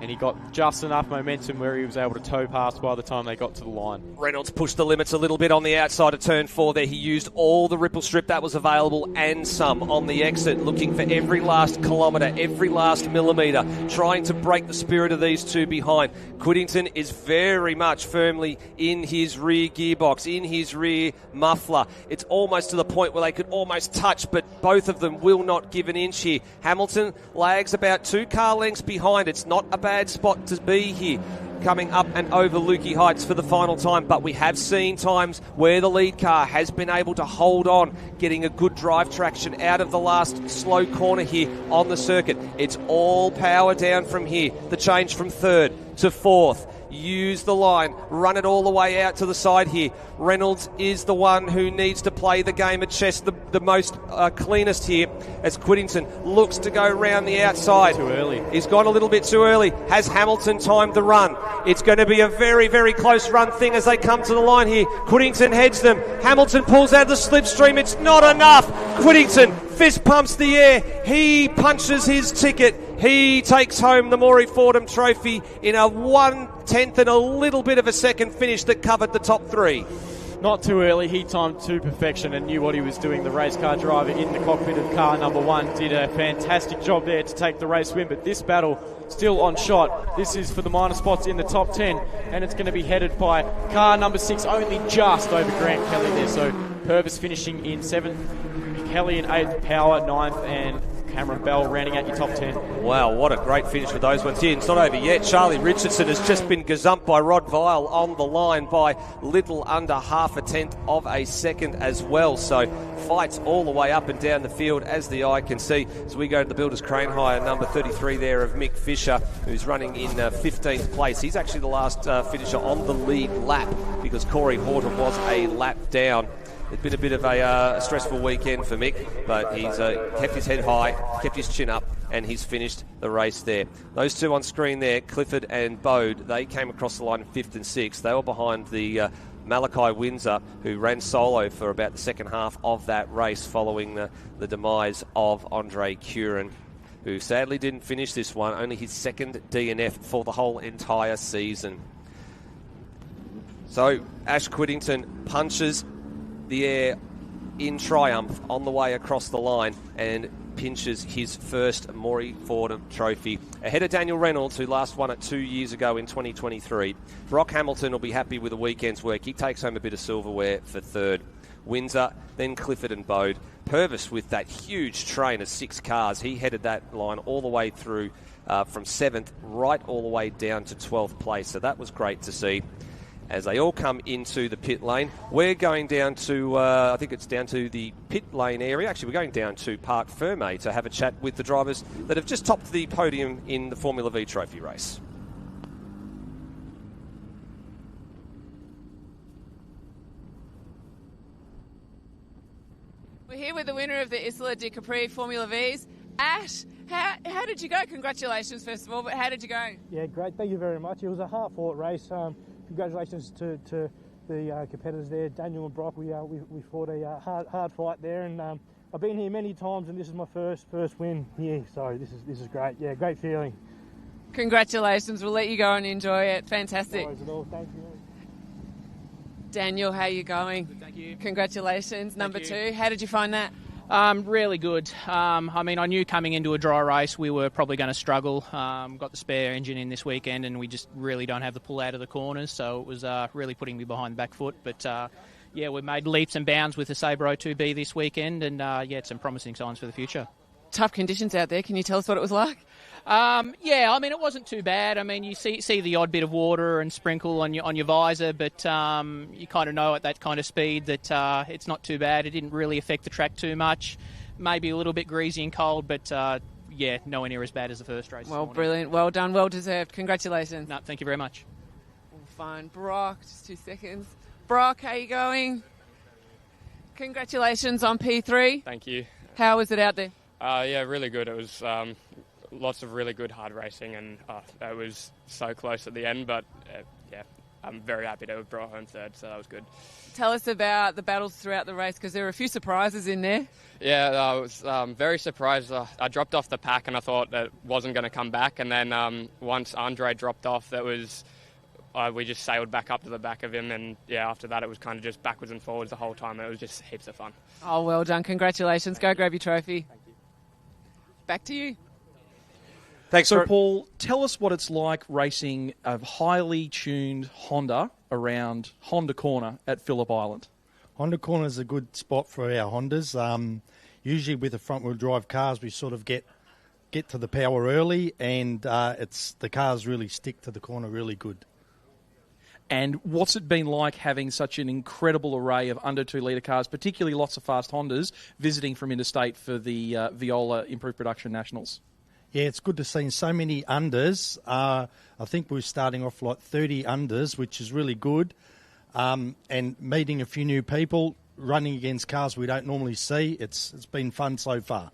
and he got just enough momentum where he was able to tow past by the time they got to the line. Reynolds pushed the limits a little bit on the outside of turn 4 there. He used all the ripple strip that was available and some on the exit, looking for every last kilometre, every last millimetre, trying to break the spirit of these two behind. Quiddington is very much firmly in his rear gearbox, in his rear muffler. It's almost to the point where they could almost touch, but both of them will not give an inch here. Hamilton lags about 2 car lengths behind. It's not a bad spot to be here, coming up and over Lukey Heights for the final time, but we have seen times where the lead car has been able to hold on, getting a good drive traction out of the last slow corner here on the circuit. It's all power down from here. The change from 3rd to 4th. Use the line, run it all the way out to the side here. Reynolds is the one who needs to play the game of chess the most cleanest here, as Quiddington looks to go round the outside. Too early. He's gone a little bit too early. Has Hamilton timed the run? It's going to be a very, very close run thing as they come to the line here. Quiddington heads them. Hamilton pulls out the slipstream. It's not enough. Quiddington fist pumps the air. He punches his ticket. He takes home the Maury Fordham Trophy in a 1/10 and a little bit of a second finish that covered the top 3. Not too early. He timed to perfection and knew what he was doing. The race car driver in the cockpit of car number 1 did a fantastic job there to take the race win, but this battle still on shot. This is for the minor spots in the top 10, and it's going to be headed by car number 6, only just over Grant Kelly there. So Purvis finishing in 7th, Kelly in 8th, Power 9th, and Cameron Bell rounding out your top 10. Wow, what a great finish with those ones here. It's not over yet. Charlie Richardson has just been gazumped by Rod Vile on the line by little under 0.5 of a second as well. So fights all the way up and down the field, as the eye can see. As we go to the Builders Crane Hire, number 33 there of Mick Fisher, who's running in 15th place. He's actually the last finisher on the lead lap, because Corey Horton was a lap down. It's been a bit of a stressful weekend for Mick, but he's kept his head high, kept his chin up, and he's finished the race there. Those two on screen there, Clifford and Bode, they came across the line in 5th and 6th. They were behind the Malachi Windsor, who ran solo for about the second half of that race following the demise of Andre Curran, who sadly didn't finish this one, only his 2nd DNF for the whole entire season. So Ash Quiddington punches the air in triumph on the way across the line and pinches his first Maury Fordham Trophy ahead of Daniel Reynolds, who last won it 2 years ago in 2023. Brock Hamilton will be happy with the weekend's work. He takes home a bit of silverware for 3rd. Windsor, then Clifford and Bode. Purvis with that huge train of 6 cars. He headed that line all the way through from 7th right all the way down to 12th place. So that was great to see. As they all come into the pit lane, we're going down to, I think it's down to the pit lane area. Actually, we're going down to Parc Ferme to have a chat with the drivers that have just topped the podium in the Formula V Trophy race. We're here with the winner of the Isla de Capri Formula Vs, Ash. How did you go? Congratulations, first of all, but how did you go? Yeah, great. Thank you very much. It was a hard-fought race. Congratulations to the competitors there, Daniel and Brock. We fought a hard fight there, and I've been here many times, and this is my first win here, so this is great. Yeah, great feeling. Congratulations. We'll let you go and enjoy it. Fantastic. Thank you. Daniel, how are you going? Good, thank you. Congratulations. Number 2. How did you find that? Really good. I mean, I knew coming into a dry race we were probably going to struggle. Got the spare engine in this weekend and we just really don't have the pull out of the corners, so it was really putting me behind the back foot. But yeah, we made leaps and bounds with the Sabre 02B this weekend and yeah, it's some promising signs for the future. Tough conditions out there. Can you tell us what it was like? Yeah, I mean, it wasn't too bad. I mean, you see the odd bit of water and sprinkle on your visor, but you kind of know at that kind of speed that it's not too bad. It didn't really affect the track too much. Maybe a little bit greasy and cold, but yeah, nowhere near as bad as the first race. Well, brilliant. Well done. Well deserved. Congratulations. No, thank you very much. Fine. Brock, just 2 seconds. Brock, how are you going? Congratulations on P3. Thank you. How was it out there? Yeah, really good. It was lots of really good hard racing, and it was so close at the end, but yeah, I'm very happy to have brought home third, so that was good. Tell us about the battles throughout the race, because there were a few surprises in there. Yeah, I was very surprised. I dropped off the pack and I thought that it wasn't going to come back, and then once Andre dropped off, that was we just sailed back up to the back of him, and yeah, after that it was kind of just backwards and forwards the whole time. It was just heaps of fun. Oh, well done. Congratulations. Go grab your trophy. Thank you. Back to you. Thanks. So, Paul, tell us what it's like racing a highly tuned Honda around Honda Corner at Phillip Island. Honda Corner is a good spot for our Hondas. Usually with the front-wheel drive cars, we sort of get to the power early, and the cars really stick to the corner really good. And what's it been like having such an incredible array of under 2 litre cars, particularly lots of fast Hondas, visiting from interstate for the Viola Improved Production Nationals? Yeah, it's good to see so many unders. I think we're starting off like 30 unders, which is really good. And meeting a few new people, running against cars we don't normally see. It's been fun so far.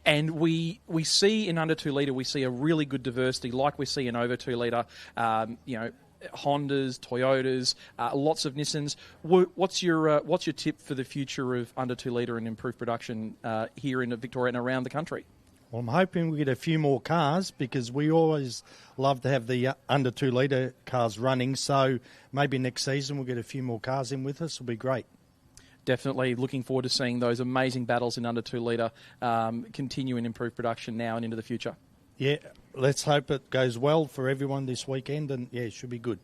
And we see in under 2 litre, we see a really good diversity, like we see in over 2 litre. Hondas, Toyotas, lots of Nissans. What's your tip for the future of under 2 litre and improved production here in Victoria and around the country? Well, I'm hoping we get a few more cars, because we always love to have the under 2 litre cars running. So maybe next season we'll get a few more cars in with us. It'll be great. Definitely looking forward to seeing those amazing battles in under 2 litre continue and improve production now and into the future. Yeah, let's hope it goes well for everyone this weekend, and yeah, it should be good.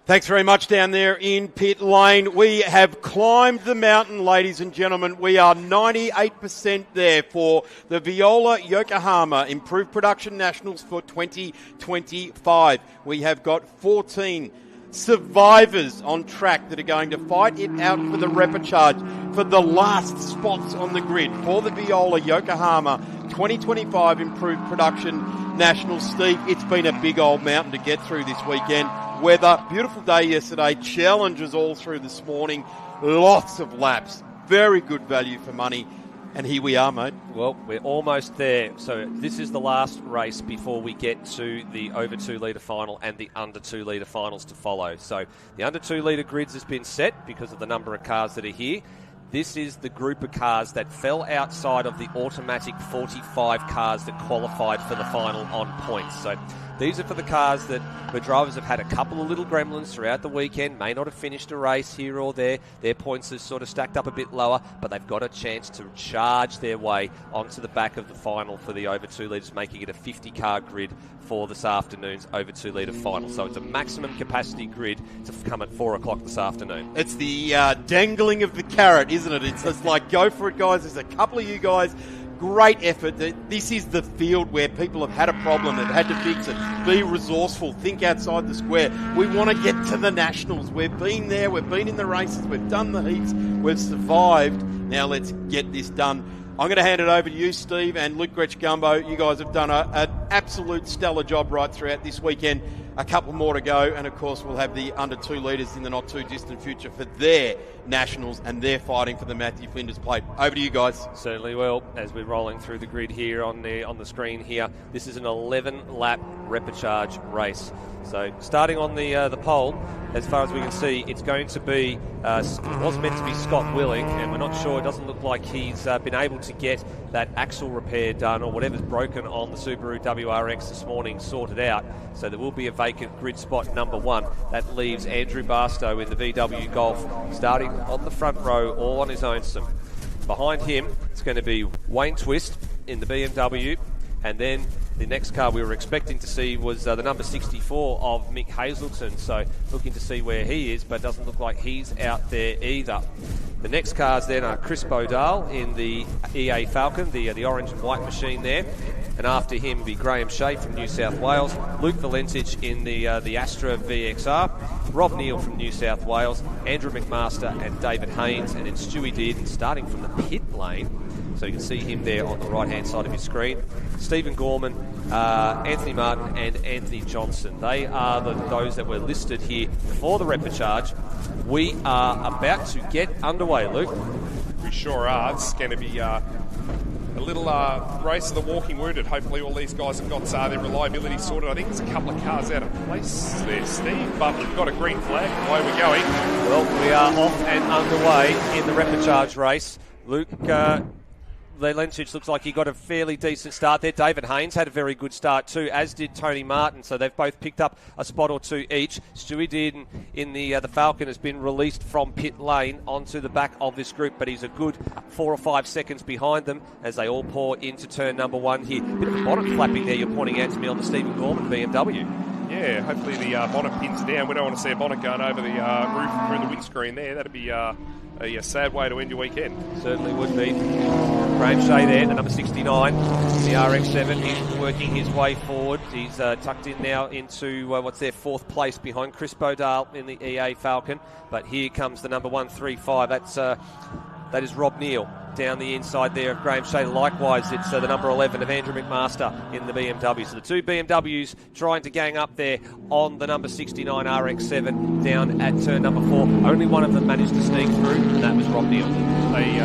Thanks very much down there in pit lane. We have climbed the mountain, ladies and gentlemen. We are 98% there for the Viola Yokohama Improved Production Nationals for 2025. We have got 14 survivors on track that are going to fight it out for the repechage for the last spots on the grid for the Viola Yokohama 2025 Improved Production Nationals. Steve, it's been a big old mountain to get through this weekend. Weather, beautiful day yesterday, challenges all through this morning, lots of laps, very good value for money. And here we are, mate. Well, we're almost there. So this is the last race before we get to the over 2 litre final and the under 2 litre finals to follow. So the under 2 litre grids has been set because of the number of cars that are here. This is the group of cars that fell outside of the automatic 45 cars that qualified for the final on points. So these are for the cars that where drivers have had a couple of little gremlins throughout the weekend, may not have finished a race here or there. Their points are sort of stacked up a bit lower, but they've got a chance to charge their way onto the back of the final for the over 2 litres, making it a 50-car grid for this afternoon's over 2 litre final. So it's a maximum capacity grid to come at 4 o'clock this afternoon. It's the dangling of the carrot, isn't it? It's just like, go for it, guys. There's a couple of you guys. Great effort. This is the field where people have had a problem, have had to fix it. Be resourceful. Think outside the square. We want to get to the Nationals. We've been there. We've been in the races. We've done the heats. We've survived. Now let's get this done. I'm going to hand it over to you, Steve, and Luke Gretsch-Gumbo. You guys have done an absolute stellar job right throughout this weekend. A couple more to go, and of course we'll have the under 2 litres in the not too distant future for their Nationals, and they're fighting for the Matthew Flinders Plate. Over to you guys. Certainly will. As we're rolling through the grid here on the screen here, this is an 11-lap repechage race. So starting on the pole, as far as we can see, it's going to be, it was meant to be Scott Willing, and we're not sure. It doesn't look like he's been able to get that axle repair done or whatever's broken on the Subaru WRX this morning sorted out. So there will be a vacant grid spot number 1. That leaves Andrew Barstow in the VW Golf starting on the front row, all on his own. Behind him, it's going to be Wayne Twist in the BMW, and then the next car we were expecting to see was the number 64 of Mick Hazelton, so looking to see where he is, but doesn't look like he's out there either. The next cars then are Chris Bodale in the EA Falcon, the orange and white machine there, and after him will be Graham Shea from New South Wales, Luke Valentich in the Astra VXR, Rob Neal from New South Wales, Andrew McMaster and David Haynes, and then Stewie Dearden starting from the pit lane. So you can see him there on the right-hand side of your screen. Stephen Gorman, Anthony Martin and Anthony Johnson. They are those that were listed here for the repechage. We are about to get underway, Luke. We sure are. It's going to be a little race of the walking wounded. Hopefully all these guys have got their reliability sorted. I think there's a couple of cars out of place there, Steve, but we've got a green flag. Away we're going. Well, we are off and underway in the repechage race. Luke... Valentich looks like he got a fairly decent start there. David Haynes had a very good start too, as did Tony Martin, so they've both picked up a spot or two each. Stewie Dearden in the Falcon has been released from pit lane onto the back of this group, but he's a good 4 or 5 seconds behind them as they all pour into turn number 1 here. Bit of a bonnet flapping there, you're pointing out to me on the Stephen Gorman BMW. Yeah, hopefully the bonnet pins down. We don't want to see a bonnet going over the roof through the windscreen there. That'd be a sad way to end your weekend. Certainly would be. Graham Shea there, the number 69, the RX-7. He's working his way forward. He's tucked in now into what's their 4th place behind Chris Bodale in the EA Falcon. But here comes the number 135. That is Rob Neal down the inside there of Graham Shea. Likewise, it's the number 11 of Andrew McMaster in the BMW. So the two BMWs trying to gang up there on the number 69 RX-7 down at turn number 4. Only one of them managed to sneak through, and that was Rob Neal. They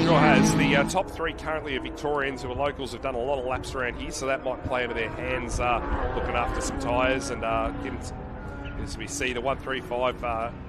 sure has. The top 3 currently are Victorians who are locals, have done a lot of laps around here, so that might play into their hands looking after some tyres and getting... As we see the 135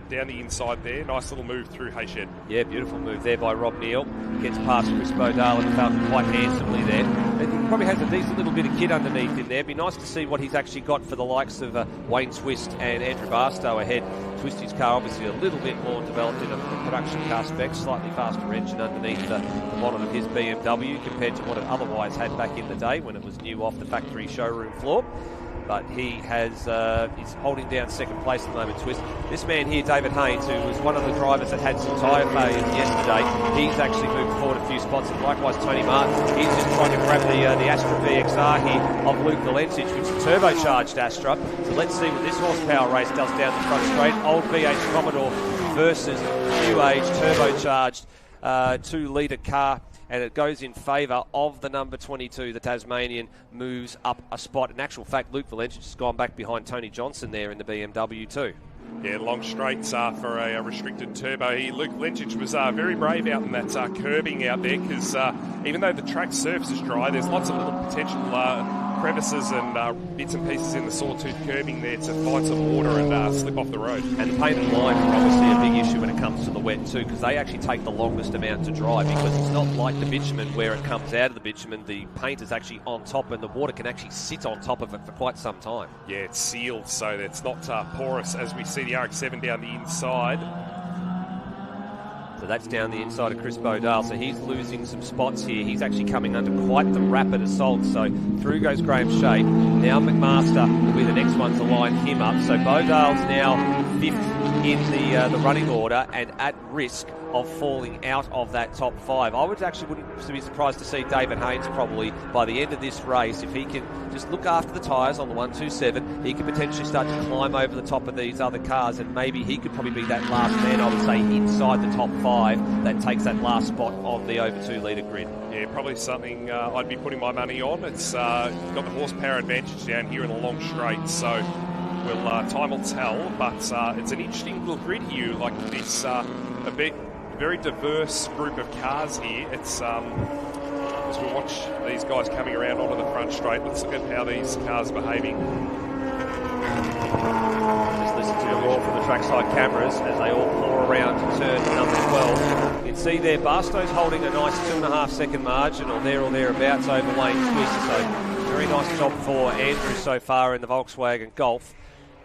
down the inside there. Nice little move through Hayshed. Yeah, beautiful move there by Rob Neal. Gets past Chris Bodale and Falcon quite handsomely there. He probably has a decent little bit of kit underneath in there. It'd be nice to see what he's actually got for the likes of Wayne Twist and Andrew Barstow ahead. Twisty's car obviously a little bit more developed in a production car spec, slightly faster engine underneath the bonnet of his BMW compared to what it otherwise had back in the day when it was new off the factory showroom floor. But he has is holding down second place at the moment, Twist. This man here, David Haynes, who was one of the drivers that had some tyre failures yesterday, he's actually moved forward a few spots, and likewise Tony Martin. He's just trying to grab the Astra VXR here of Luke Valentich, which is a turbocharged Astra. So let's see what this horsepower race does down the front straight. Old V8 Commodore versus new age turbocharged 2-litre car. And it goes in favour of the number 22, the Tasmanian, moves up a spot. In actual fact, Luke Valentich has gone back behind Tony Johnson there in the BMW too. Yeah, long straights for a restricted turbo. Luke Valentich was very brave out in that curbing out there because even though the track surface is dry, there's lots of little potential crevices and bits and pieces in the sawtooth curbing there to find some water and slip off the road. And the painted lines are obviously a big issue when it comes to the wet too, because they actually take the longest amount to dry, because it's not like the bitumen where it comes out of the bitumen, the paint is actually on top and the water can actually sit on top of it for quite some time. Yeah, it's sealed so that it's not porous, as we see the RX-7 down the inside. So that's down the inside of Chris Bodale. So he's losing some spots here. He's actually coming under quite the rapid assault. So through goes Graham Shea. Now McMaster will be the next one to line him up. So Bodale's now 5th in the running order and at risk of falling out of that top 5. I wouldn't be surprised to see David Haynes probably by the end of this race, if he can just look after the tyres on the 127, he could potentially start to climb over the top of these other cars, and maybe he could probably be that last man, I would say, inside the top 5 that takes that last spot on the over 2-litre grid. Yeah, probably something I'd be putting my money on. It's got the horsepower advantage down here in the long straight, so time will tell, but it's an interesting little grid here, like this very diverse group of cars here. It's as we watch these guys coming around onto the front straight. Let's look at how these cars are behaving. Just listen to the roar from the trackside cameras as they all pour around turn number 12. You can see there Barstow's holding a nice 2.5 second margin, or thereabouts over Wayne Twist. So very nice job for Andrew so far in the Volkswagen Golf.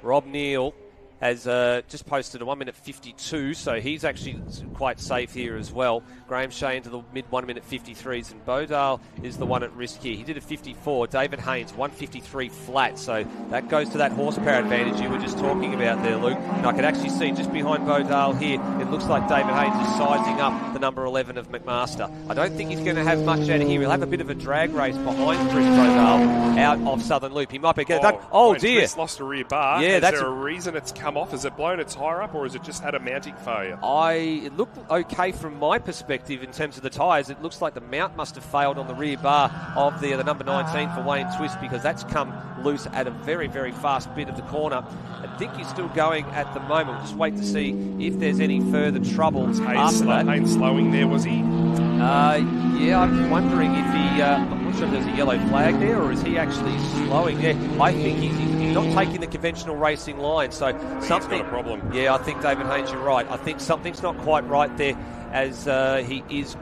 Rob Neal has just posted a 1 minute 52, so he's actually quite safe here as well. Graham Shea into the mid 1 minute 53s, and Bodale is the one at risk here. He did a 54. David Haynes 153 flat, so that goes to that horsepower advantage you were just talking about there, Luke. And I can actually see just behind Bodale here, it looks like David Haynes is sizing up the number 11 of McMaster. I don't think he's going to have much out of here. He'll have a bit of a drag race behind Chris Bodale out of Southern Loop. He might be getting done. Oh dear! Chris lost a rear bar. Yeah, is there a reason it's come off? Has it blown a tyre up, or has it just had a mounting failure? It looked okay from my perspective in terms of the tyres. It looks like the mount must have failed on the rear bar of the number 19 for Wayne Twist, because that's come loose at a very, very fast bit of the corner. I think he's still going at the moment. We'll just wait to see if there's any further trouble after that. Haynes slowing there, was he? Yeah, I'm wondering if he... I'm not sure if there's a yellow flag there, or is he actually slowing there. I think he's not taking the conventional racing line, so something... He's got a problem. Yeah, I think, David Haynes, you're right. I think something's not quite right there, as he is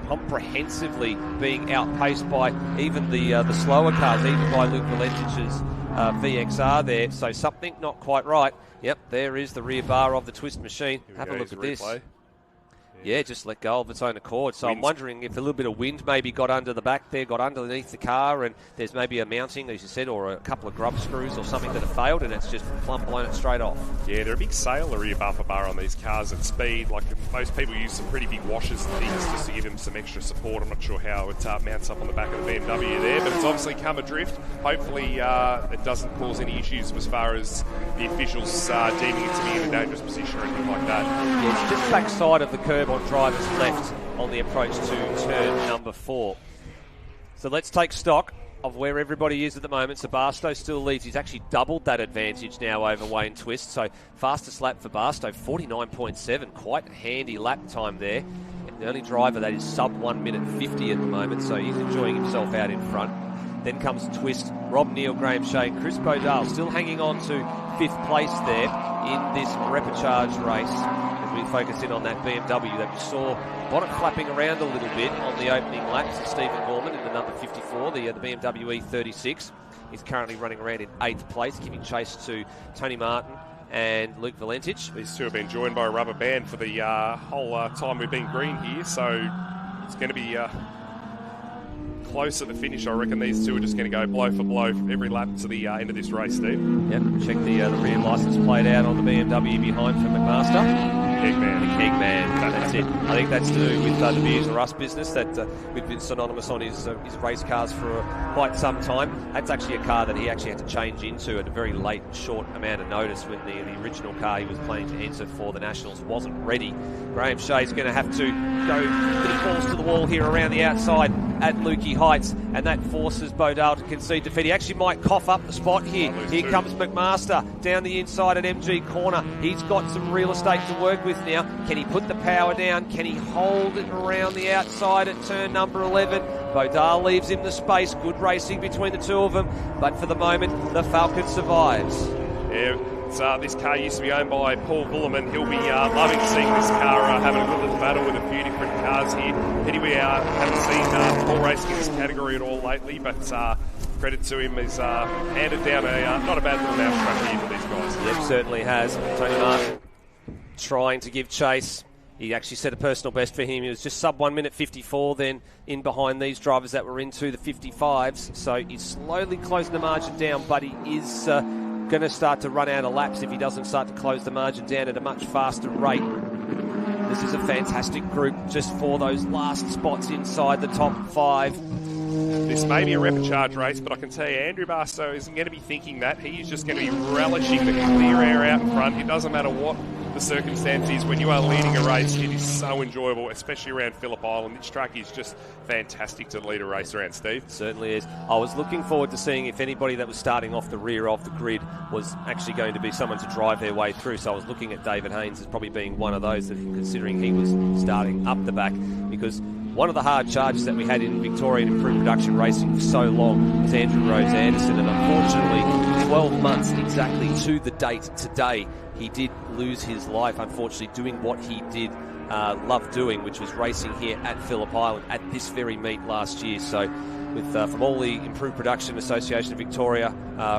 comprehensively being outpaced by even the slower cars, even by Luke Valentich's VXR there. So something not quite right. Yep, there is the rear bar of the Twist machine. Have a look at this. Yeah, just let go of its own accord. So I'm wondering if a little bit of wind maybe got under the back there, got underneath the car, and there's maybe a mounting, as you said, or a couple of grub screws or something that have failed, and it's just plumb blown it straight off. Yeah, they're a big sail, the rear bumper bar on these cars at speed. Like, most people use some pretty big washers and things just to give them some extra support. I'm not sure how it mounts up on the back of the BMW there, but it's obviously come adrift. Hopefully it doesn't cause any issues as far as the officials deeming it to be in a dangerous position or anything like that. Yeah, it's just backside of the curb on driver's left on the approach to turn number 4. So let's take stock of where everybody is at the moment. So Barstow still leads. He's actually doubled that advantage now over Wayne Twist. So fastest lap for Barstow, 49.7. Quite a handy lap time there. And the only driver that is sub 1 minute 50 at the moment, so he's enjoying himself out in front. Then comes Twist, Rob Neal, Graham Shea, and Chris Bodale still hanging on to 5th place there in this repechage race. As we focus in on that BMW that we saw bonnet flapping around a little bit on the opening laps of Stephen Gorman in the number 54, the BMW E36. He's currently running around in 8th place, giving chase to Tony Martin and Luke Valentich. These two have been joined by a rubber band for the whole time we've been green here, so it's going to be close at the finish. I reckon these two are just going to go blow for blow every lap to the end of this race, Steve. Yep, check the rear licence plate out on the BMW behind for McMaster. Kegman. The Kegman, that's it. I think that's to do with the Beers R Us business that we've been synonymous on his race cars for quite some time. That's actually a car that he actually had to change into at a very late and short amount of notice when the original car he was planning to enter for the Nationals wasn't ready. Graham Shea's going to have to go pretty balls to the wall here around the outside at Lukey Heights, and that forces Bodale to concede defeat. He actually might cough up the spot here. Here comes McMaster down the inside at MG corner. He's got some real estate to work with now. Can he put the power down? Can he hold it around the outside at turn number 11? Bodale leaves him the space. Good racing between the two of them, but for the moment, the Falcon survives. Yeah. This car used to be owned by Paul Bullerman. He'll be loving seeing this car having a good little battle with a few different cars here. Anyway, haven't seen Paul racing in this category at all lately, but credit to him, he's handed down not a bad little mousetrap here for these guys. Yep, certainly has. Tony Martin trying to give chase. He actually set a personal best for him. He was just sub 1 minute 54 then in behind these drivers that were into the 55s. So he's slowly closing the margin down, but he is going to start to run out of laps if he doesn't start to close the margin down at a much faster rate. This is a fantastic group just for those last spots inside the top 5. This may be a repechage race, but I can tell you Andrew Barstow isn't going to be thinking that. He is just going to be relishing the clear air out in front. It doesn't matter what the circumstance is. When you are leading a race, it is so enjoyable, especially around Phillip Island. This track is just fantastic to lead a race around, Steve. It certainly is. I was looking forward to seeing if anybody that was starting off the rear of the grid was actually going to be someone to drive their way through. So I was looking at David Haynes as probably being one of those, that, considering he was starting up the back, because one of the hard charges that we had in Victorian improved production racing for so long was Andrew Rose Anderson, and unfortunately 12 months exactly to the date today, he did lose his life, unfortunately, doing what he did love doing, which was racing here at Phillip Island at this very meet last year. So with from all the Improved Production Association of Victoria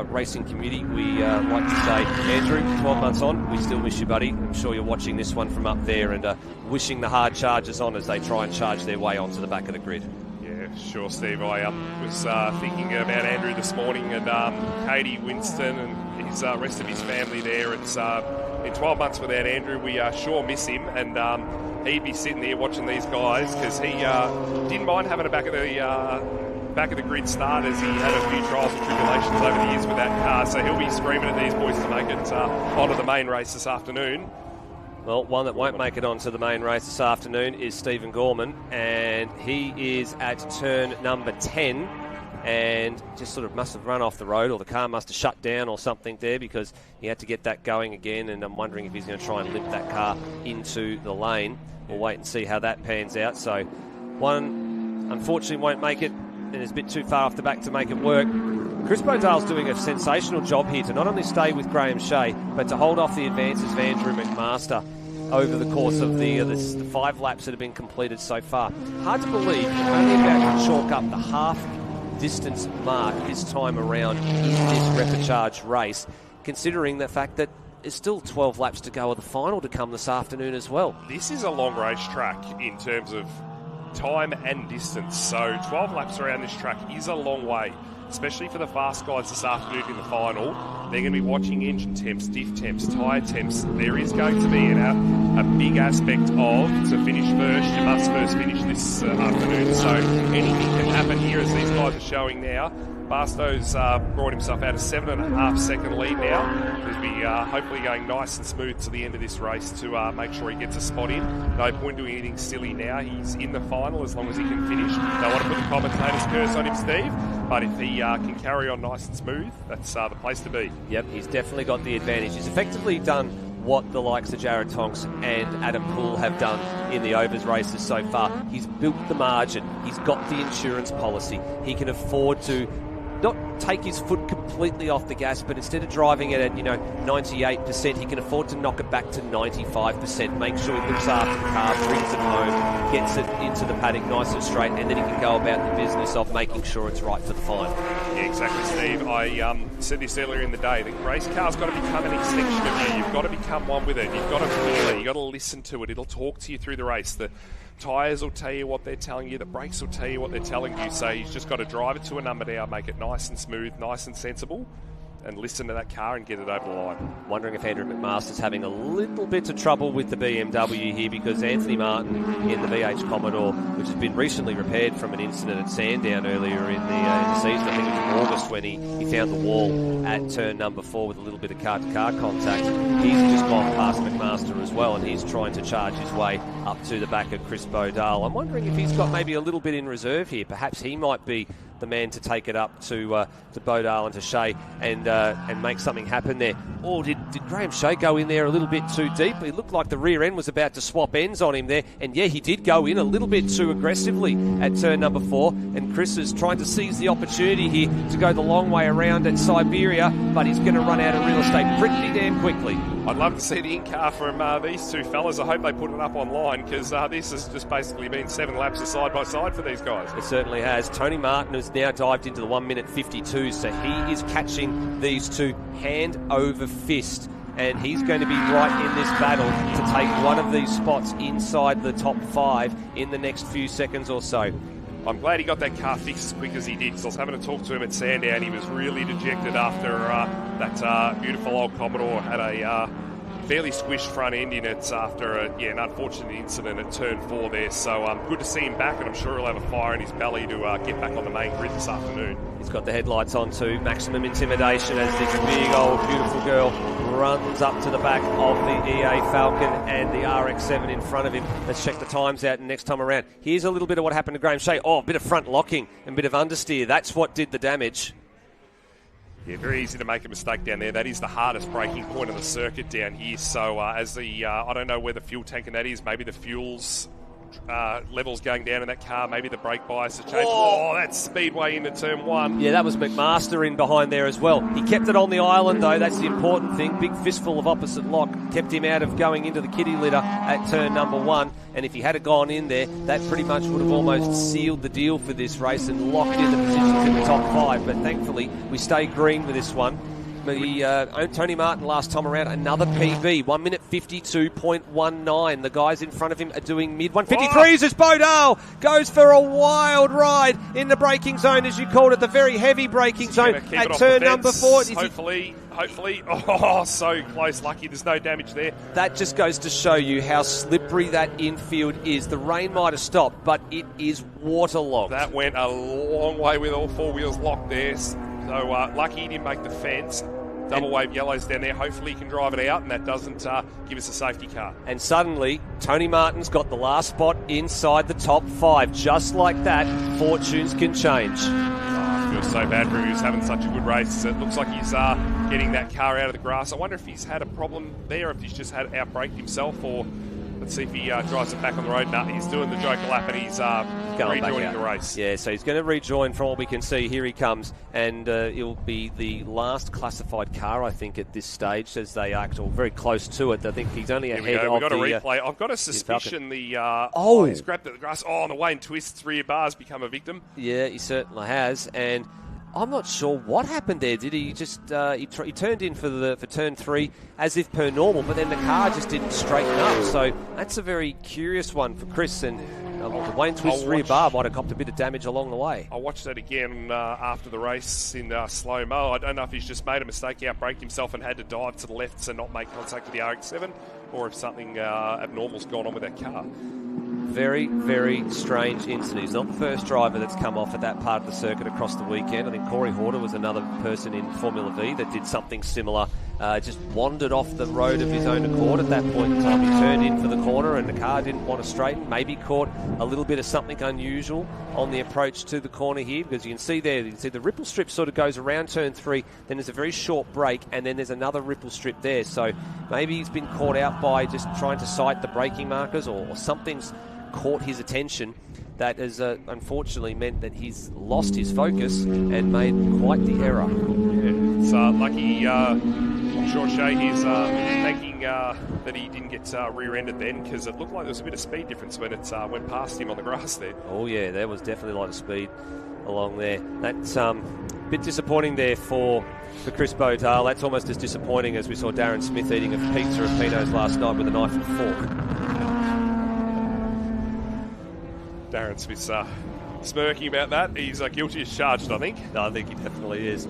racing community, we like to say, Andrew, 12 months on, we still miss you, buddy. I'm sure you're watching this one from up there and wishing the hard chargers on as they try and charge their way onto the back of the grid. Yeah, sure, Steve. I was thinking about Andrew this morning and Katie, Winston and his rest of his family there. It's in 12 months without Andrew, we sure miss him, and he'd be sitting there watching these guys because he didn't mind having a back of the grid start as he had a few trials and tribulations over the years with that car. So he'll be screaming at these boys to make it onto the main race this afternoon. Well, one that won't make it onto the main race this afternoon is Stephen Gorman, and he is at turn number 10 and just sort of must have run off the road, or the car must have shut down or something there, because he had to get that going again, and I'm wondering if he's going to try and limp that car into the lane. We'll wait and see how that pans out. So one unfortunately won't make it and is a bit too far off the back to make it work. Chris Bodale's doing a sensational job here to not only stay with Graham Shea, but to hold off the advances of Andrew McMaster over the course of the 5 laps that have been completed so far. Hard to believe, only about to chalk up the half distance mark this time around in this repechage race, considering the fact that there's still 12 laps to go of the final to come this afternoon as well. This is a long race track in terms of time and distance, so 12 laps around this track is a long way, especially for the fast guys this afternoon in the final. They're going to be watching engine temps, diff temps, tyre temps. There is going to be a big aspect of, to finish first, you must first finish this afternoon. So anything can happen here, as these guys are showing now. Basto's brought himself out a 7.5 second lead now. He'll be hopefully going nice and smooth to the end of this race to make sure he gets a spot in. No point doing anything silly now. He's in the final as long as he can finish. Don't want to put the commentator's curse on him, Steve, but if he can carry on nice and smooth, that's the place to be. Yep, he's definitely got the advantage. He's effectively done what the likes of Jared Tonks and Adam Poole have done in the overs races so far. He's built the margin. He's got the insurance policy. He can afford to not take his foot completely off the gas, but instead of driving it at 98%, he can afford to knock it back to 95%. Make sure he looks after the car, brings it home, gets it into the paddock nice and straight, and then he can go about the business of making sure it's right for the final. Yeah, exactly, Steve. I said this earlier in the day. The race car's got to become an extension of you. You've got to become one with it. You've got to feel it. You've got to listen to it. It'll talk to you through the race. The tyres will tell you what they're telling you. The brakes will tell you what they're telling you. So you've just got to drive it to a number now, make it nice and smooth, nice and sensible, and listen to that car and get it over the line. Wondering if Andrew McMaster's having a little bit of trouble with the BMW here, because Anthony Martin in the VH Commodore, which has been recently repaired from an incident at Sandown earlier in the season, I think it was in August, when he found the wall at turn number 4 with a little bit of car-to-car contact. He's just gone past McMaster as well, and he's trying to charge his way up to the back of Chris Bodale. I'm wondering if he's got maybe a little bit in reserve here. Perhaps he might be the man to take it up to Bodale and to Shea and make something happen there. Or did Graham Shea go in there a little bit too deep? It looked like the rear end was about to swap ends on him there, and yeah, he did go in a little bit too aggressively at turn number 4, and Chris is trying to seize the opportunity here to go the long way around at Siberia, but he's going to run out of real estate pretty damn quickly. I'd love to see the in-car from these two fellas. I hope they put it up online, because this has just basically been 7 laps of side-by-side for these guys. It certainly has. Tony Martin has now dived into the 1 minute 52, so he is catching these two hand over fist, and he's going to be right in this battle to take one of these spots inside the top 5 in the next few seconds or so. I'm glad he got that car fixed as quick as he did, because I was having to talk to him at Sandown. He was really dejected after that beautiful old Commodore had a fairly squished front end in it after an unfortunate incident at turn 4 there. So good to see him back, and I'm sure he'll have a fire in his belly to get back on the main grid this afternoon. He's got the headlights on too. Maximum intimidation as this big old beautiful girl runs up to the back of the EA Falcon and the RX-7 in front of him. Let's check the times out next time around. Here's a little bit of what happened to Graham Shea. Oh, a bit of front locking and a bit of understeer. That's what did the damage. Yeah, very easy to make a mistake down there. That is the hardest braking point of the circuit down here. So as I don't know where the fuel tank and that is, maybe the fuel's levels going down in that car. Maybe the brake bias has changed. Oh, that's speedway into turn 1. Yeah, that was McMaster in behind there as well. He kept it on the island, though. That's the important thing. Big fistful of opposite lock kept him out of going into the kiddie litter at turn number 1. And if he had gone in there, that pretty much would have almost sealed the deal for this race and locked in the position to the top 5. But thankfully, we stay green with this one. Tony Martin last time around, another PB, 1 minute 52.19. The guys in front of him are doing mid 153s as Bodale goes for a wild ride in the braking zone, as you called it, the very heavy braking zone at turn number 4. Hopefully. Oh, so close. Lucky there's no damage there. That just goes to show you how slippery that infield is. The rain might have stopped, but it is waterlogged. That went a long way with all 4 wheels locked there. So lucky he didn't make the fence. Double wave yellows down there. Hopefully he can drive it out, and that doesn't give us a safety car. And suddenly, Tony Martin's got the last spot inside the top 5. Just like that, fortunes can change. I feel so bad for him. He was having such a good race. It looks like he's getting that car out of the grass. I wonder if he's had a problem there, if he's just had outbraked himself, or let's see if he drives it back on the road. No, he's doing the Joker lap, and he's rejoining the race. Yeah, so he's going to rejoin from what we can see. Here he comes, and it'll be the last classified car, I think, at this stage, as they act all very close to it. I think he's only ahead of We've got a replay. I've got a suspicion he's grabbed at the grass. Oh, on the way and twists, rear bars become a victim. Yeah, he certainly has, and I'm not sure what happened there. Did he just he turned in for turn 3 as if per normal, but then the car just didn't straighten up. So that's a very curious one for Chris, and the Wayne Twist's rear bar might have copped a bit of damage along the way. I watched that again after the race in slow-mo. I don't know if he's just made a mistake, outbraked himself and had to dive to the left to not make contact with the RX-7, or if something abnormal's gone on with that car. Very, very strange incident. He's not the first driver that's come off at that part of the circuit across the weekend. I think Corey Horter was another person in Formula V that did something similar. Just wandered off the road of his own accord at that point in time. He turned in for the corner and the car didn't want to straighten. Maybe caught a little bit of something unusual on the approach to the corner here, because you can see there, you can see the ripple strip sort of goes around turn 3, then there's a very short break, and then there's another ripple strip there. So maybe he's been caught out by just trying to sight the braking markers, or something's caught his attention that has unfortunately meant that he's lost his focus and made quite the error. Yeah, it's lucky. I'm sure Shay here's thanking that he didn't get rear-ended then, because it looked like there was a bit of speed difference when it went past him on the grass there. Oh yeah, there was definitely a lot of speed along there. That's a bit disappointing there for Chris Bodale. That's almost as disappointing as we saw Darren Smith eating a pizza of Pino's last night with a knife and fork. Darren Smith's smirking about that. He's guilty as charged, I think. No, I think he definitely is.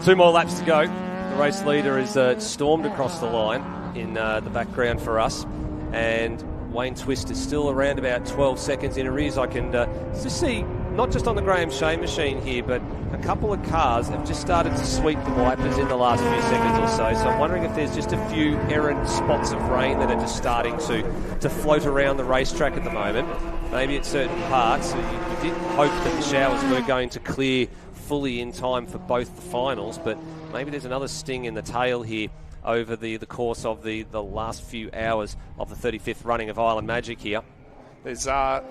2 more laps to go. The race leader is stormed across the line in the background for us, and Wayne Twist is still around about 12 seconds in arrears. I can just see, not just on the Graham Shea machine here, but a couple of cars have just started to sweep the wipers in the last few seconds or so. So I'm wondering if there's just a few errant spots of rain that are just starting to float around the racetrack at the moment. Maybe at certain parts. We did hope that the showers were going to clear fully in time for both the finals, but maybe there's another sting in the tail here over the course of the last few hours of the 35th running of Island Magic here. There's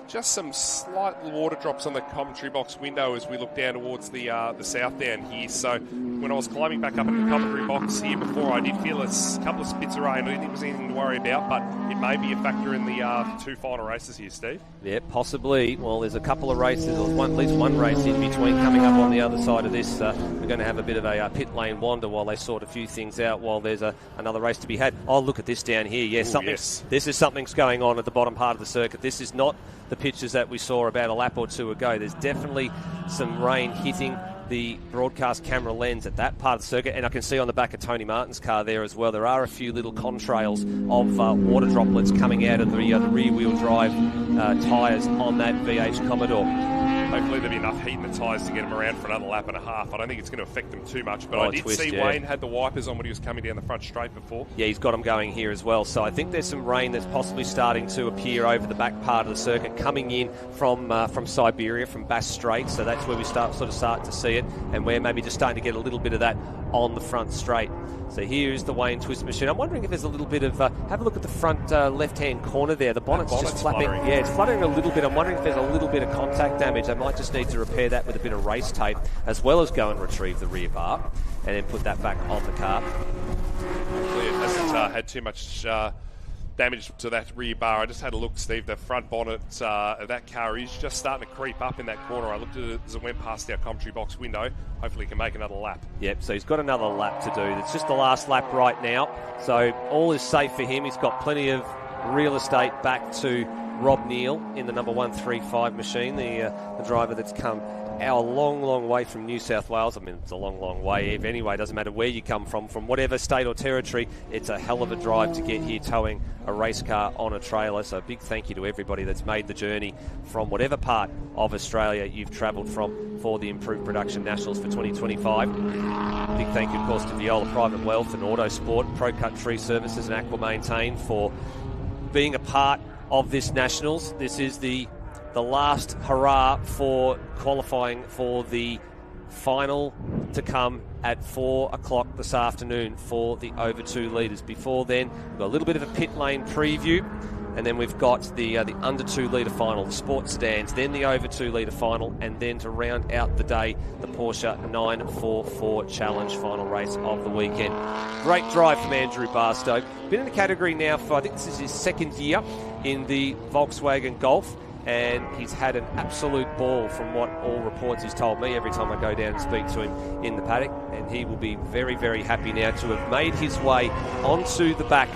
just some slight water drops on the commentary box window as we look down towards the south down here. So when I was climbing back up into the commentary box here before, I did feel a couple of spits of rain. I didn't think it was anything to worry about, but it may be a factor in the 2 final races here, Steve. Yeah, possibly. Well, there's a couple of races, or at least one race in between coming up on the other side of this. We're going to have a bit of a pit lane wander while they sort a few things out, while there's another race to be had. Oh, look at this down here. Yeah, yes. This is something's going on at the bottom part of the circuit. This is not the pictures that we saw about a lap or two ago. There's definitely some rain hitting the broadcast camera lens at that part of the circuit, and I can see on the back of Tony Martin's car there as well, there are a few little contrails of water droplets coming out of the rear-wheel drive tyres on that V8 Commodore. Hopefully there'll be enough heat in the tyres to get him around for another lap and a half. I don't think it's going to affect them too much, but I did see Wayne had the wipers on when he was coming down the front straight before. Yeah, he's got them going here as well. So I think there's some rain that's possibly starting to appear over the back part of the circuit, coming in from Siberia, from Bass Strait. So that's where we start to see it, and we're maybe just starting to get a little bit of that on the front straight. So here's the Wayne Twist machine. I'm wondering if there's a little bit of... have a look at the front left-hand corner there. The bonnet's just flapping. Fluttering. Yeah, it's fluttering a little bit. I'm wondering if there's a little bit of contact damage. They might just need to repair that with a bit of race tape, as well as go and retrieve the rear bar and then put that back on the car. Hopefully it hasn't had too much damage to that rear bar. I just had a look, Steve. The front bonnet of that car is just starting to creep up in that corner. I looked at it as it went past our commentary box window. Hopefully he can make another lap. Yep, so he's got another lap to do. It's just the last lap right now. So all is safe for him. He's got plenty of real estate back to Rob Neal in the number 135 machine, the driver that's come a long, long way from New South Wales. I mean, it's a long, long way anyway. Doesn't matter where you come from whatever state or territory. It's a hell of a drive to get here towing a race car on a trailer. So a big thank you to everybody that's made the journey from whatever part of Australia you've travelled from for the Improved Production Nationals for 2025. Big thank you, of course, to Viola Private Wealth and Autosport, Pro Cut Tree Services and Aqua Maintain for being a part of this Nationals. This is the last hurrah for qualifying for the final to come at 4 o'clock this afternoon for the over 2 litres. Before then, we've got a little bit of a pit lane preview, and then we've got the under 2 litre final, the sports sedans, then the over 2 litre final, and then to round out the day, the Porsche 944 Challenge final race of the weekend. Great drive from Andrew Barstow. Been in the category now for, I think this is his second year in the Volkswagen Golf, and he's had an absolute ball from what all reports he's told me every time I go down and speak to him in the paddock, and he will be very, very happy now to have made his way onto the back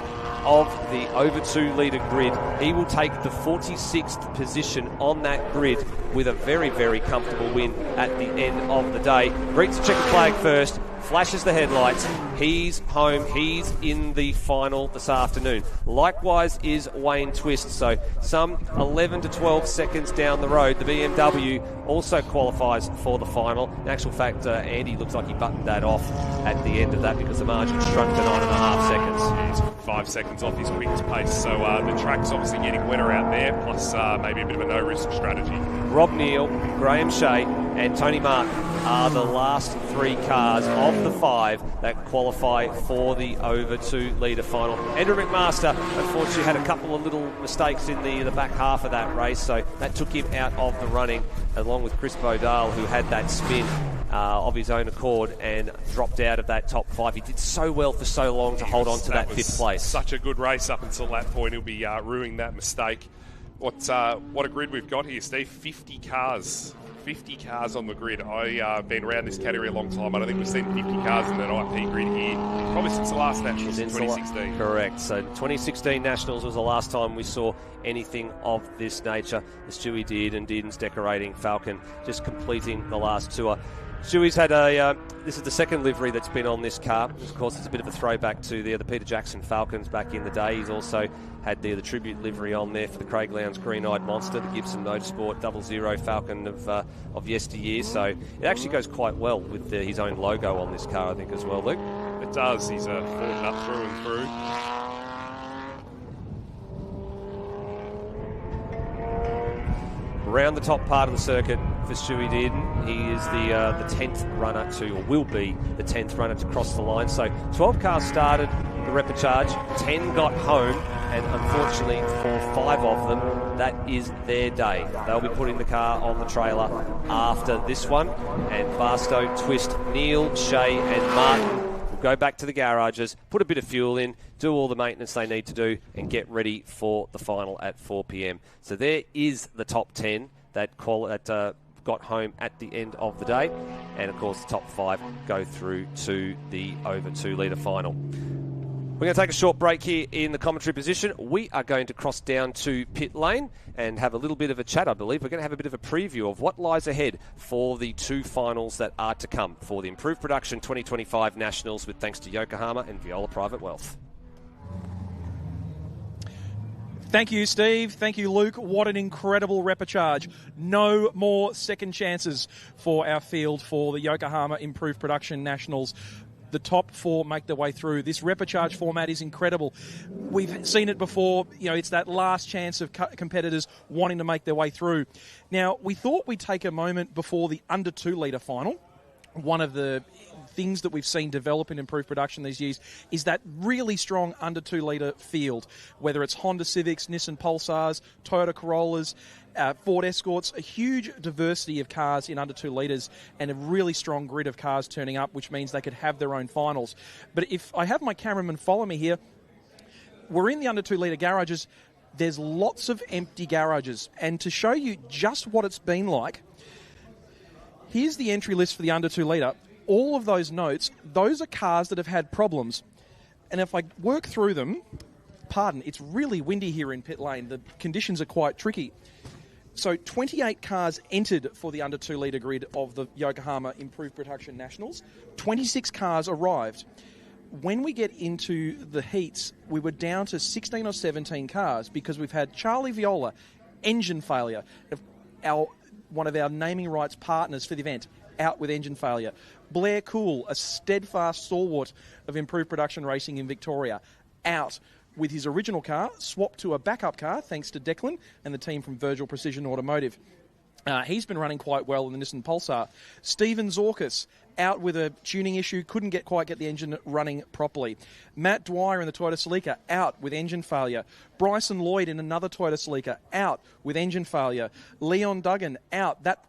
of the over 2 litre grid. He will take the 46th position on that grid with a very, very comfortable win at the end of the day. Greets the checkered flag first, flashes the headlights. He's home. He's in the final this afternoon. Likewise is Wayne Twist. So some 11 to 12 seconds down the road, the BMW also qualifies for the final. In actual fact, Andy looks like he buttoned that off at the end of that because the margin shrunk to 9.5 seconds. Yeah, he's 5 seconds off his quickest pace. So the track's obviously getting wetter out there, plus maybe a bit of a no-risk strategy. Rob Neal, Graham Shea and Tony Martin are the last 3 cars of the 5 that qualify for the over 2 litre final. Andrew McMaster unfortunately had a couple of little mistakes in the back half of that race, so that took him out of the running, along with Chris Bodale, who had that spin of his own accord and dropped out of that top 5. He did so well for so long to hold on to that 5th place. Such a good race up until that point. He'll be ruining that mistake. What a grid we've got here, Steve. 50 cars. 50 cars on the grid. I've been around this category a long time. I don't think we've seen 50 cars in an IP grid here probably since the last Nationals in 2016. Correct. So 2016 Nationals was the last time we saw anything of this nature. The Stewie did, and Dearden's decorating Falcon, just completing the last tour. Stewie's had this is the second livery that's been on this car. Of course, it's a bit of a throwback to the Peter Jackson Falcons back in the day. He's also had the tribute livery on there for the Craig Lowndes Green-Eyed Monster, the Gibson Motorsport 00 Falcon of yesteryear. So it actually goes quite well with his own logo on this car, I think, as well, Luke. It does. He's a Ford nut through and through. Around the top part of the circuit for Stewie Dearden. He is the 10th runner to, or will be the 10th runner to cross the line. So 12 cars started the repechage, 10 got home, and unfortunately for 5 of them, that is their day. They'll be putting the car on the trailer after this one, and Barstow, Twist, Neal, Shea and Martin will go back to the garages, put a bit of fuel in, do all the maintenance they need to do, and get ready for the final at 4 p.m. So there is the top 10 that got home at the end of the day, and of course the top 5 go through to the over 2 litre final. We're going to take a short break here in the commentary position. We are going to cross down to pit lane and have a little bit of a chat, I believe. We're going to have a bit of a preview of what lies ahead for the 2 finals that are to come for the Improved Production 2025 Nationals, with thanks to Yokohama and Viola Private Wealth. Thank you, Steve. Thank you, Luke. What an incredible repechage. No more second chances for our field for the Yokohama Improved Production Nationals. The top 4 make their way through. This repechage format is incredible. We've seen it before. It's that last chance of competitors wanting to make their way through. Now, we thought we'd take a moment before the under 2 litre final. One of the things that we've seen develop in improved production these years is that really strong under 2 litre field, whether it's Honda Civics, Nissan Pulsars, Toyota Corollas, Ford Escorts, a huge diversity of cars in under 2 litres and a really strong grid of cars turning up, which means they could have their own finals. But if I have my cameraman follow me here, we're in the under 2 litre garages. There's lots of empty garages. And to show you just what it's been like, here's the entry list for the under 2 litre. All of those notes, those are cars that have had problems. And if I work through them, it's really windy here in pit lane. The conditions are quite tricky. So 28 cars entered for the under 2 litre grid of the Yokohama Improved Production Nationals. 26 cars arrived. When we get into the heats, we were down to 16 or 17 cars because we've had Charlie Viola, engine failure. One of our naming rights partners for the event, out with engine failure. Blair Cool, a steadfast stalwart of improved production racing in Victoria, out with his original car, swapped to a backup car, thanks to Declan and the team from Virgil Precision Automotive. He's been running quite well in the Nissan Pulsar. Stephen Zorkis, out with a tuning issue, couldn't quite get the engine running properly. Matt Dwyer in the Toyota Celica, out with engine failure. Bryson Lloyd in another Toyota Celica, out with engine failure. Leon Duggan, out. That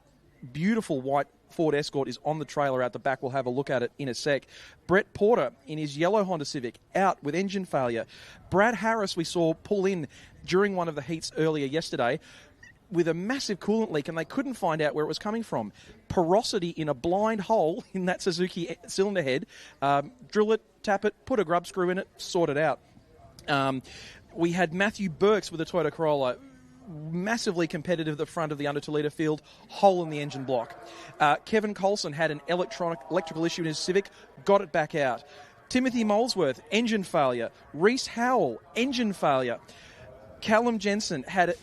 beautiful white Ford Escort is on the trailer out the back. We'll have a look at it in a sec. Brett Porter in his yellow Honda Civic, out with engine failure. Brad Harris we saw pull in during one of the heats earlier yesterday with a massive coolant leak, and they couldn't find out where it was coming from. Porosity in a blind hole in that Suzuki cylinder head. Drill it, tap it, put a grub screw in it, sort it out. We had Matthew Burks with a Toyota Corolla, massively competitive at the front of the under 2 litre field, hole in the engine block. Kevin Colson had an electrical issue in his Civic, got it back out. Timothy Molesworth, engine failure. Reese Howell, engine failure. Callum Jensen had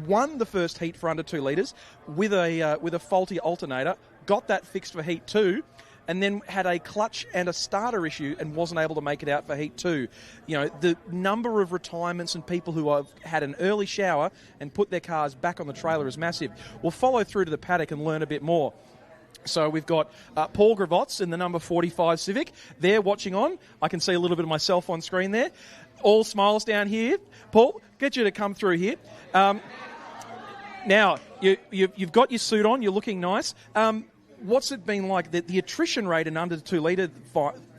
won the first heat for under 2 litres with a faulty alternator, got that fixed for heat 2, and then had a clutch and a starter issue and wasn't able to make it out for heat 2. The number of retirements and people who have had an early shower and put their cars back on the trailer is massive. We'll follow through to the paddock and learn a bit more. So we've got Paul Gravotz in the number 45 Civic there watching on. I can see a little bit of myself on screen there. All smiles down here. Paul, get you to come through here. Now, you've got your suit on. You're looking nice. What's it been like? The attrition rate in under 2 litre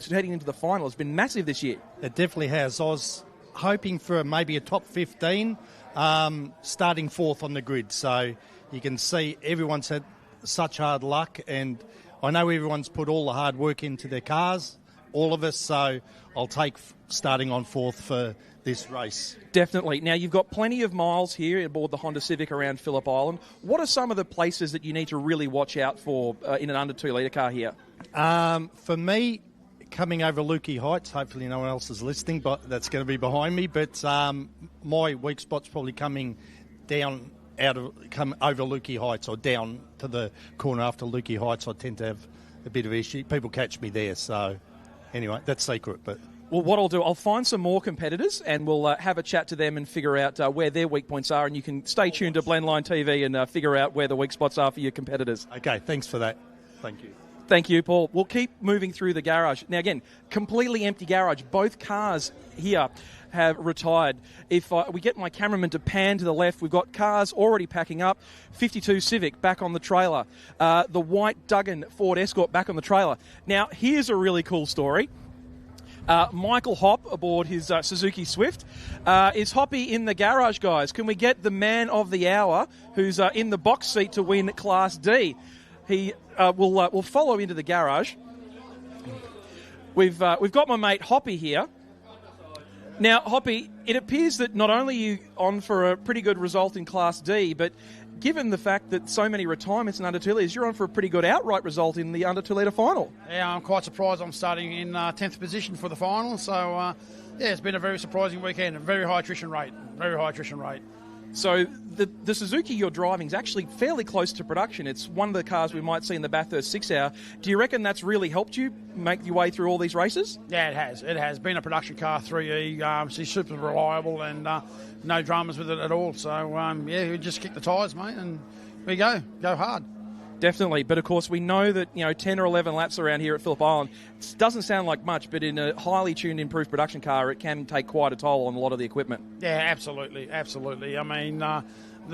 heading into the final has been massive this year. It definitely has. I was hoping for maybe a top 15, starting 4th on the grid. So you can see everyone's had such hard luck, and I know everyone's put all the hard work into their cars, all of us, so I'll take starting on 4th for this race. Definitely. Now, you've got plenty of miles here aboard the Honda Civic around Phillip Island. What are some of the places that you need to really watch out for in an under 2 litre car here? For me, coming over Lukey Heights, hopefully no one else is listening, but that's going to be behind me, but my weak spot's probably coming down come over Lukey Heights or down to the corner after Lukey Heights. I tend to have a bit of issue. People catch me there, so anyway, that's secret. But well, what I'll do, I'll find some more competitors and we'll have a chat to them and figure out where their weak points are, and you can stay tuned to Blendline TV and figure out where the weak spots are for your competitors. Okay, thanks for that. Thank you. Thank you, Paul. We'll keep moving through the garage. Now, again, completely empty garage. Both cars here have retired. If we get my cameraman to pan to the left, we've got cars already packing up. 52 Civic back on the trailer. The white Duggan Ford Escort back on the trailer. Now, here's a really cool story. Michael Hopp aboard his Suzuki Swift. Is Hoppy in the garage, guys? Can we get the man of the hour who's in the box seat to win Class D? He will follow into the garage. We've got my mate Hoppy here. Now, Hoppy, it appears that not only are you on for a pretty good result in Class D, but given the fact that so many retirements in under 2 litres, you're on for a pretty good outright result in the under 2 litre final. Yeah, I'm quite surprised I'm starting in 10th position for the final. So, it's been a very surprising weekend. A very high attrition rate. So the Suzuki you're driving is actually fairly close to production. It's one of the cars we might see in the Bathurst 6 Hour. Do you reckon that's really helped you make your way through all these races? Yeah, it has. It has. Been a production car, 3E. She's super reliable and no dramas with it at all. So, we just kick the tyres, mate, and we go. Go hard. Definitely, but of course we know that 10 or 11 laps around here at Phillip Island, it doesn't sound like much, but in a highly tuned, improved production car, it can take quite a toll on a lot of the equipment. Yeah, absolutely. I mean,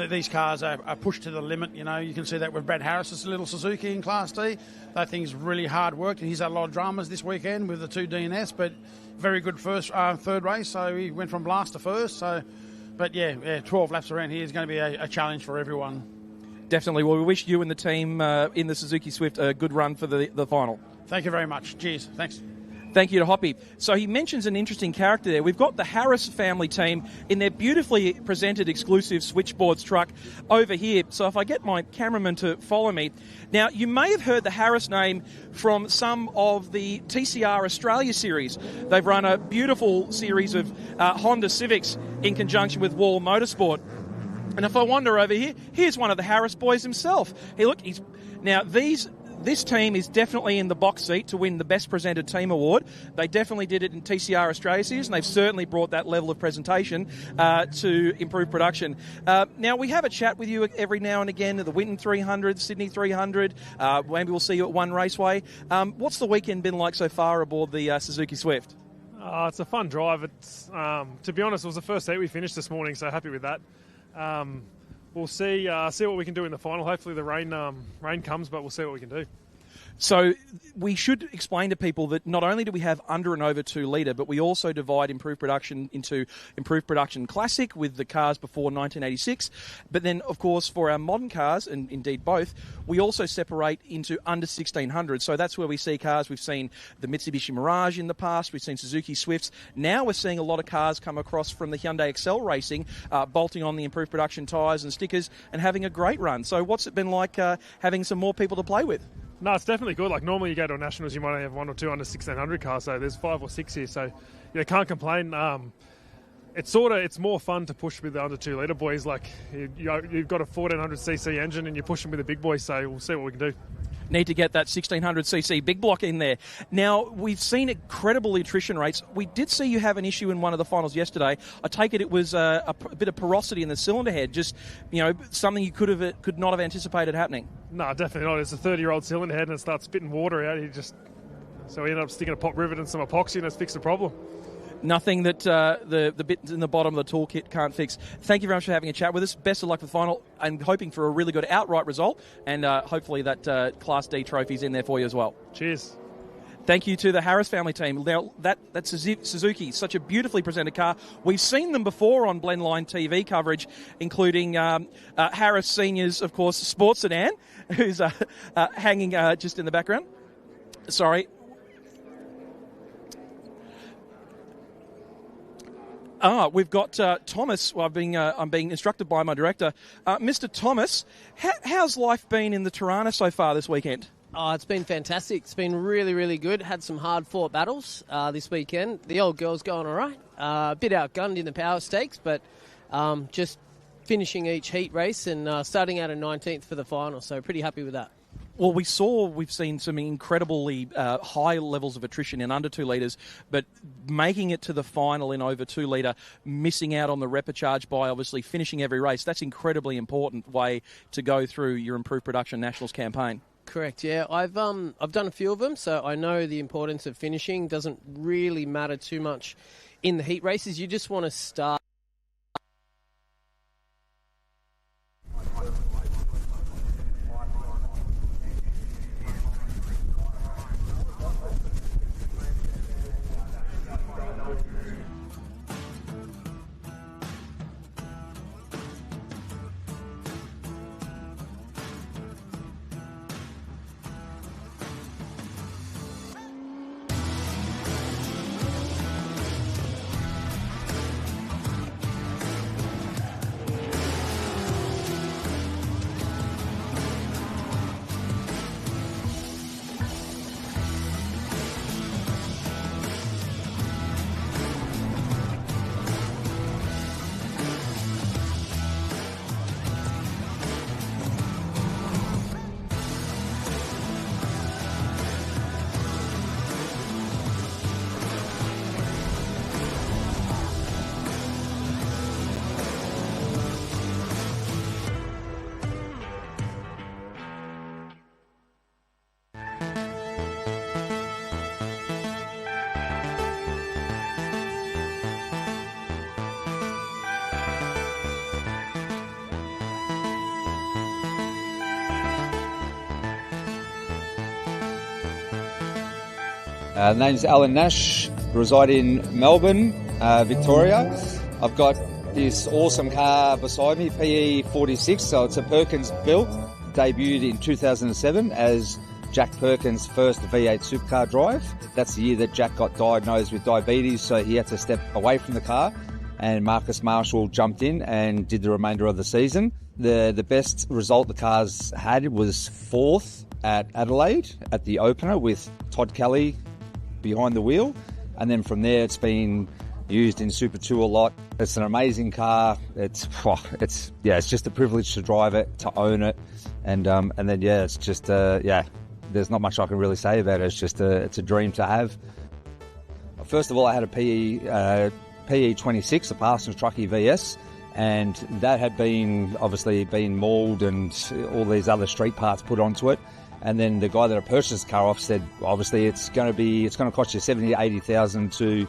these cars are pushed to the limit. You can see that with Brad Harris's little Suzuki in Class D. That thing's really hard worked, and he's had a lot of dramas this weekend with the 2 DNS, but very good third race. So he went from last to first. So, but 12 laps around here is going to be a challenge for everyone. Definitely. Well, we wish you and the team in the Suzuki Swift a good run for the final. Thank you very much. Cheers. Thanks. Thank you to Hoppy. So he mentions an interesting character there. We've got the Harris family team in their beautifully presented exclusive switchboards truck over here. So if I get my cameraman to follow me. Now, you may have heard the Harris name from some of the TCR Australia series. They've run a beautiful series of Honda Civics in conjunction with Wall Motorsport. And if I wander over here, here's one of the Harris boys himself. Hey, look, this team is definitely in the box seat to win the Best Presented Team Award. They definitely did it in TCR Australia series, and they've certainly brought that level of presentation to improve production. Now, we have a chat with you every now and again at the Winton 300, Sydney 300. Maybe we'll see you at One Raceway. What's the weekend been like so far aboard the Suzuki Swift? It's a fun drive. It's to be honest, it was the first heat we finished this morning, so happy with that. We'll see what we can do in the final. Hopefully the rain comes, but we'll see what we can do. So we should explain to people that not only do we have under and over 2 litre, but we also divide improved production into improved production classic with the cars before 1986. But then, of course, for our modern cars, and indeed both, we also separate into under 1600. So that's where we see cars. We've seen the Mitsubishi Mirage in the past. We've seen Suzuki Swifts. Now we're seeing a lot of cars come across from the Hyundai Excel Racing, bolting on the improved production tyres and stickers and having a great run. So what's it been like having some more people to play with? No, it's definitely good. Like normally you go to a Nationals, you might only have 1 or 2 under 1600 cars, so there's 5 or 6 here, so can't complain. It's more fun to push with the under 2 litre boys. Like you've got a 1400cc engine and you're pushing with the big boys, so we'll see what we can do. Need to get that 1600cc big block in there. Now, we've seen incredible attrition rates. We did see you have an issue in one of the finals yesterday. I take it was a bit of porosity in the cylinder head, just something you could not have anticipated happening. No, definitely not. It's a 30-year-old cylinder head and it starts spitting water out. So we ended up sticking a pop rivet and some epoxy and it's fixed the problem. Nothing that the bit in the bottom of the toolkit can't fix. Thank you very much for having a chat with us. Best of luck with the final and hoping for a really good outright result. And hopefully that Class D trophy's in there for you as well. Cheers. Thank you to the Harris family team. Now, that's Suzuki, such a beautifully presented car. We've seen them before on Blendline TV coverage, including Harris Senior's, of course, sports sedan, who's hanging just in the background. Sorry. We've got Thomas. Well, I'm being instructed by my director. Mr. Thomas, how's life been in the Tirana so far this weekend? Oh, it's been fantastic. It's been really, really good. Had some hard-fought battles this weekend. The old girl's going all right. A bit outgunned in the power stakes, but just finishing each heat race and starting out in 19th for the final. So pretty happy with that. Well, we've seen some incredibly high levels of attrition in under 2 litres, but making it to the final in over 2 litre, missing out on the repechage by obviously finishing every race, that's incredibly important way to go through your Improved Production Nationals campaign. Correct, yeah. I've done a few of them, so I know the importance of finishing. Doesn't really matter too much in the heat races. You just want to start. Name's Alan Nash, reside in Melbourne, Victoria. I've got this awesome car beside me, PE 46, so it's a Perkins built, debuted in 2007 as Jack Perkins' first V8 supercar drive. That's the year that Jack got diagnosed with diabetes, so he had to step away from the car, and Marcus Marshall jumped in and did the remainder of the season. The best result the car's had was 4th at Adelaide at the opener with Todd Kelly behind the wheel, and then from there it's been used in Super 2 a lot. It's an amazing car. It's just a privilege to drive it, to own it, and then it's just there's not much I can really say about it. It's a dream to have. First of all, I had a PE 26, a Parsons Truckee VS, and that had been mauled and all these other street parts put onto it. And then the guy that I purchased the car off said, obviously it's going to cost you $70,000 to $80,000 to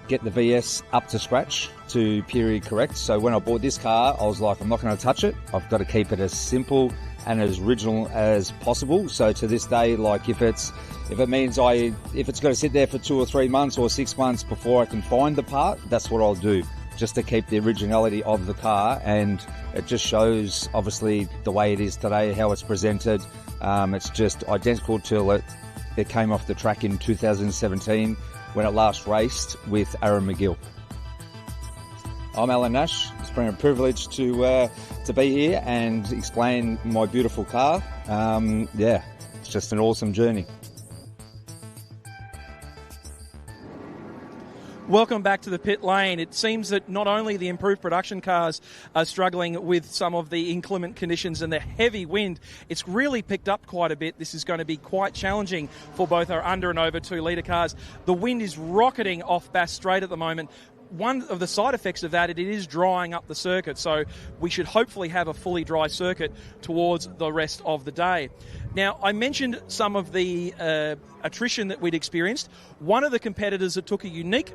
get the VS up to scratch, to period correct. So when I bought this car, I was like, I'm not going to touch it. I've got to keep it as simple and as original as possible. So to this day, like if it's going to sit there for 2 or 3 months or 6 months before I can find the part, that's what I'll do, just to keep the originality of the car. And it just shows, obviously, the way it is today, how it's presented. It's just identical to it came off the track in 2017 when it last raced with Aaron McGill. I'm Alan Nash. It's been a privilege to be here and explain my beautiful car. It's just an awesome journey. Welcome back to the pit lane. It seems that not only the improved production cars are struggling with some of the inclement conditions and the heavy wind, it's really picked up quite a bit. This is going to be quite challenging for both our under and over 2 litre cars. The wind is rocketing off Bass Strait at the moment. One of the side effects of that, it is drying up the circuit, so we should hopefully have a fully dry circuit towards the rest of the day. Now, I mentioned some of the attrition that we'd experienced. One of the competitors that took a unique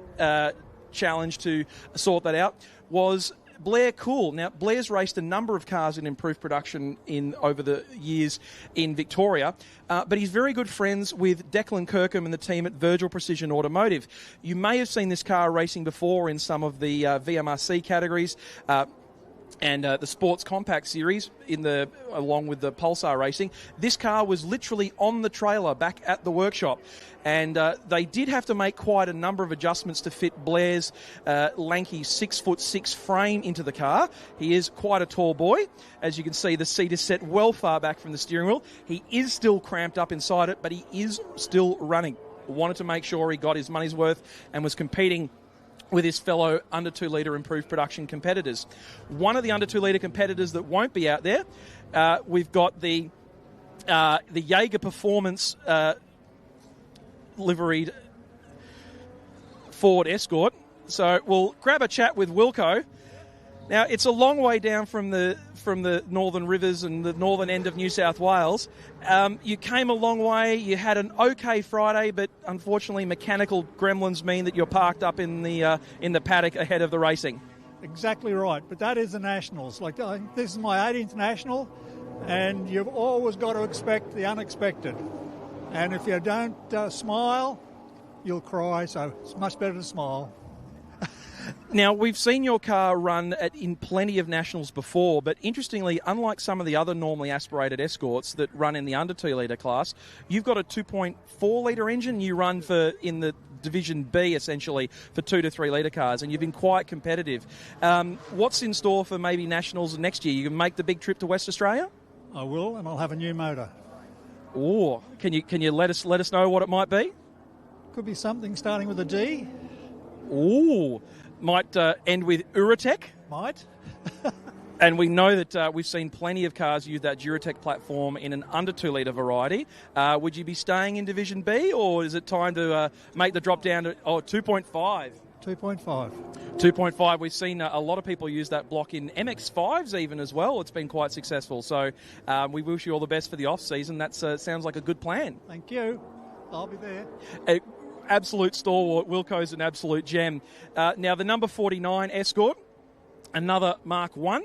challenge to sort that out was Blair Cool. Now, Blair's raced a number of cars in improved production over the years in Victoria, but he's very good friends with Declan Kirkham and the team at Virgil Precision Automotive. You may have seen this car racing before in some of the VMRC categories, and the Sports Compact Series along with the Pulsar Racing. This car was literally on the trailer back at the workshop, and they did have to make quite a number of adjustments to fit Blair's lanky 6'6" frame into the car. He is quite a tall boy. As you can see, the seat is set well far back from the steering wheel. He is still cramped up inside it, but he is still running. Wanted to make sure he got his money's worth and was competing with his fellow under 2 litre improved production competitors. One of the under 2 litre competitors that won't be out there, we've got the Jaeger Performance liveried Ford Escort. So we'll grab a chat with Wilco. Now, it's a long way down from the Northern Rivers and the northern end of New South Wales. You came a long way. You had an okay Friday, but unfortunately mechanical gremlins mean that you're parked up in the paddock ahead of the racing. Exactly right, but that is the Nationals. This is my 18th National, and you've always got to expect the unexpected. And if you don't smile, you'll cry, so it's much better to smile. Now, we've seen your car run in plenty of Nationals before, but interestingly, unlike some of the other normally aspirated Escorts that run in the under 2 litre class, you've got a 2.4 litre engine you run in the Division B, essentially, for 2 to 3 litre cars, and you've been quite competitive. What's in store for maybe Nationals next year? You can make the big trip to West Australia? I will, and I'll have a new motor. Oh, can you let us know what it might be? Could be something starting with a D. Ooh. Might end with Uratech. Might. And we know that we've seen plenty of cars use that Duratec platform in an under 2 litre variety. Would you be staying in Division B, or is it time to make the drop down to 2.5? 2.5. 2.5. We've seen a lot of people use that block in MX-5s even as well. It's been quite successful. So we wish you all the best for the off-season. That sounds like a good plan. Thank you. I'll be there. Absolute stalwart. Wilco's an absolute gem. Now, the number 49 Escort, another Mark 1,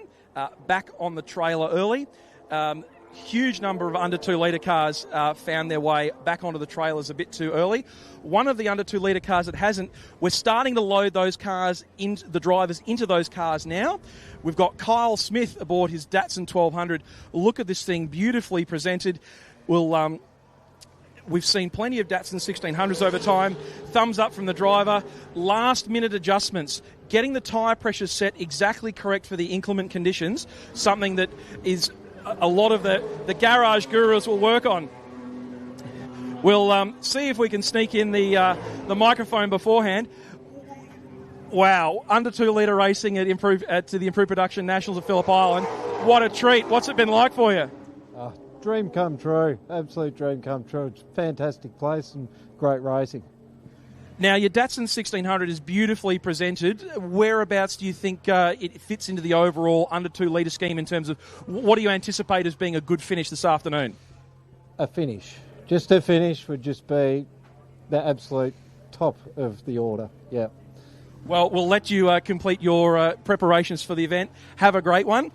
back on the trailer early. huge number of under 2 litre cars found their way back onto the trailers a bit too early. One of the under 2 litre cars that hasn't, we're starting to load those cars, the drivers into those cars now. We've got Kyle Smith aboard his Datsun 1200. Look at this thing, beautifully presented. We've seen plenty of Datsun 1600s over time. Thumbs up from the driver. Last-minute adjustments. Getting the tyre pressure set exactly correct for the inclement conditions, something that is a lot of the garage gurus will work on. We'll see if we can sneak in the microphone beforehand. Wow, under 2 litre racing at to the Improved Production Nationals at Phillip Island. What a treat. What's it been like for you? Dream come true. Absolute dream come true. It's a fantastic place and great racing. Now, your Datsun 1600 is beautifully presented. Whereabouts do you think it fits into the overall under 2 litre scheme in terms of what do you anticipate as being a good finish this afternoon? A finish. Just a finish would just be the absolute top of the order. Yeah. Well, we'll let you complete your preparations for the event. Have a great one.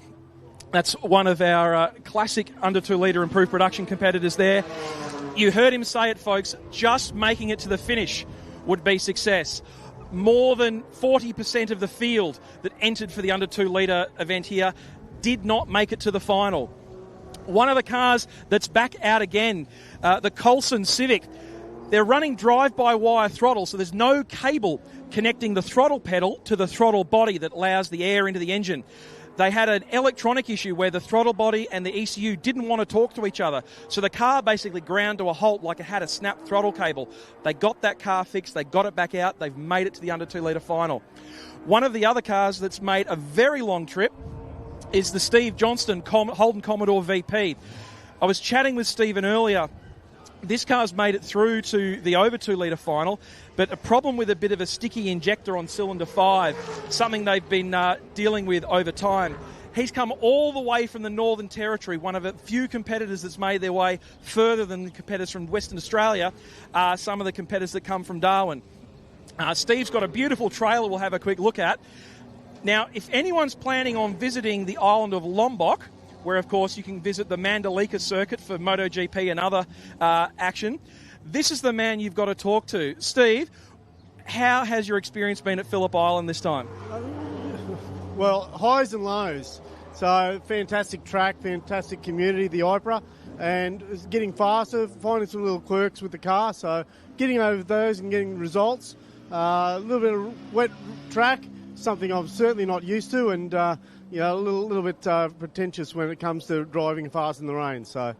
That's one of our classic under 2 litre improved production competitors there. You heard him say it, folks. Just making it to the finish would be success. More than 40% of the field that entered for the under 2 litre event here did not make it to the final. One of the cars that's back out again, the Coulson Civic. They're running drive-by-wire throttle, so there's no cable connecting the throttle pedal to the throttle body that allows the air into the engine. They had an electronic issue where the throttle body and the ECU didn't want to talk to each other. So the car basically ground to a halt like it had a snapped throttle cable. They got that car fixed. They got it back out. They've made it to the under 2 litre final. One of the other cars that's made a very long trip is the Steve Johnston Holden Commodore VP. I was chatting with Stephen earlier. This car's made it through to the over 2 litre final, but a problem with a bit of a sticky injector on cylinder 5, something they've been dealing with over time. He's come all the way from the Northern Territory, one of a few competitors that's made their way further than the competitors from Western Australia, some of the competitors that come from Darwin. Steve's got a beautiful trailer we'll have a quick look at. Now, if anyone's planning on visiting the island of Lombok, where, of course, you can visit the Mandalika circuit for MotoGP and other action, this is the man you've got to talk to. Steve, how has your experience been at Phillip Island this time? Well, highs and lows. So, fantastic track, fantastic community, the IPRA, and it's getting faster, finding some little quirks with the car. So, getting over those and getting results. A little bit of wet track, something I'm certainly not used to, and a little bit pretentious when it comes to driving fast in the rain. So,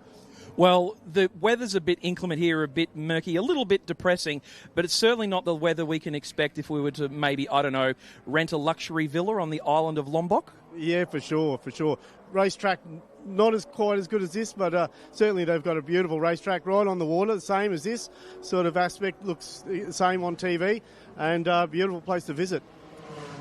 well, the weather's a bit inclement here, a bit murky, a little bit depressing, but it's certainly not the weather we can expect if we were to maybe, rent a luxury villa on the island of Lombok. Yeah, for sure. Racetrack not quite as good as this, but certainly they've got a beautiful racetrack right on the water, the same as this sort of aspect, looks the same on TV, and beautiful place to visit.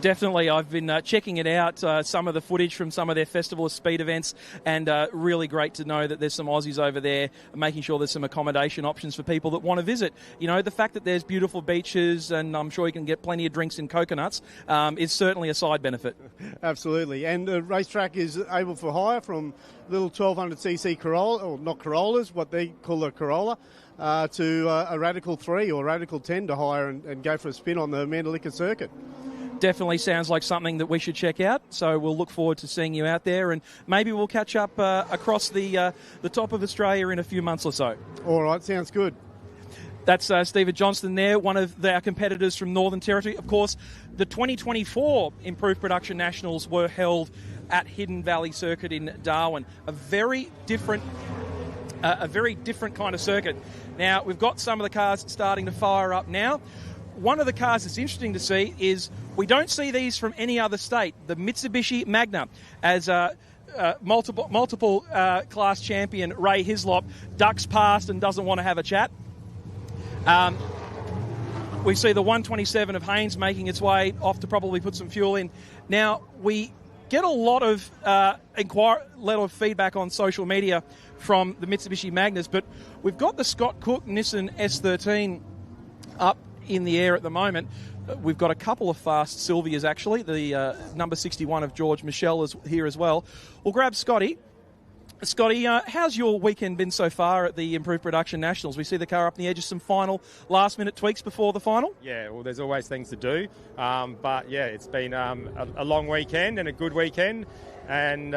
Definitely. I've been checking it out, some of the footage from some of their festival of speed events, and really great to know that there's some Aussies over there, making sure there's some accommodation options for people that want to visit. You know, the fact that there's beautiful beaches and I'm sure you can get plenty of drinks and coconuts is certainly a side benefit. Absolutely. And the racetrack is able for hire from little 1200cc Corolla, or not Corollas, what they call a Corolla, to a Radical 3 or Radical 10 to hire and go for a spin on the Mandalika circuit. Definitely sounds like something that we should check out, so we'll look forward to seeing you out there, and maybe we'll catch up across the top of Australia in a few months or so. All right, sounds good. That's Stephen Johnston there, one of our competitors from Northern Territory. Of course, the 2024 Improved Production Nationals were held at Hidden Valley Circuit in Darwin, a very different kind of circuit. Now, we've got some of the cars starting to fire up now. One of the cars that's interesting to see is we don't see these from any other state. The Mitsubishi Magna, as multiple class champion Ray Hislop ducks past and doesn't want to have a chat. We see the 127 of Haynes making its way off to probably put some fuel in. Now, we get a lot of feedback on social media from the Mitsubishi Magnas, but we've got the Scott Cook Nissan S13 up in the air at the moment. We've got a couple of fast Sylvias, actually. The number 61 of George Michel is here as well. We'll grab Scotty Scotty, how's your weekend been so far at the Improved Production Nationals? We see the car up on the edge of some final last-minute tweaks before the final? Yeah, well, there's always things to do. But, yeah, it's been a long weekend and a good weekend. And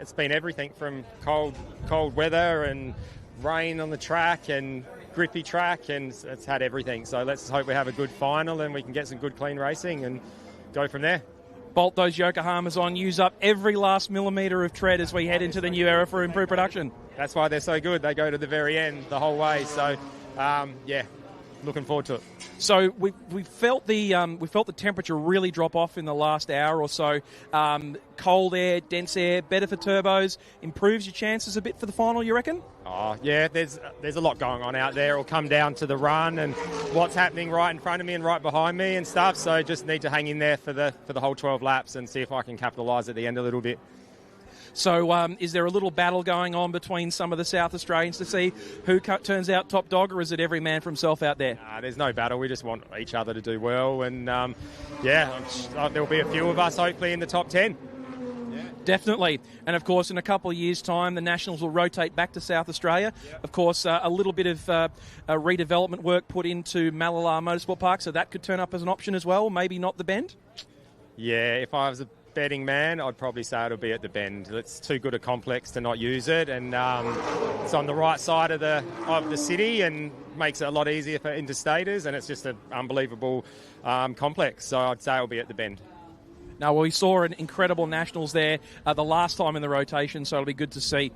it's been everything from cold weather and rain on the track and grippy track, and it's had everything. So let's hope we have a good final and we can get some good, clean racing and go from there. Bolt those Yokohamas on, use up every last millimetre of tread as we head into the new era for Improved Production. That's why they're so good. They go to the very end the whole way. So, yeah, looking forward to it. So we felt the temperature really drop off in the last hour or so. Cold air, dense air, better for turbos, improves your chances a bit for the final, you reckon? Oh, yeah, there's a lot going on out there. It'll come down to the run and what's happening right in front of me and right behind me and stuff. So just need to hang in there for the whole 12 laps and see if I can capitalise at the end a little bit. So is there a little battle going on between some of the South Australians to see who turns out top dog, or is it every man for himself out there? There's no battle. We just want each other to do well. And, there'll be a few of us hopefully in the top 10. Definitely. And, of course, in a couple of years' time, the Nationals will rotate back to South Australia. Yep. Of course, a little bit of redevelopment work put into Mallala Motorsport Park, so that could turn up as an option as well, maybe not the Bend? Yeah, if I was a betting man, I'd probably say it'll be at the Bend. It's too good a complex to not use it, and it's on the right side of the city and makes it a lot easier for interstaters, and it's just an unbelievable complex. So I'd say it'll be at the Bend. Now, we saw an incredible Nationals there the last time in the rotation, so it'll be good to see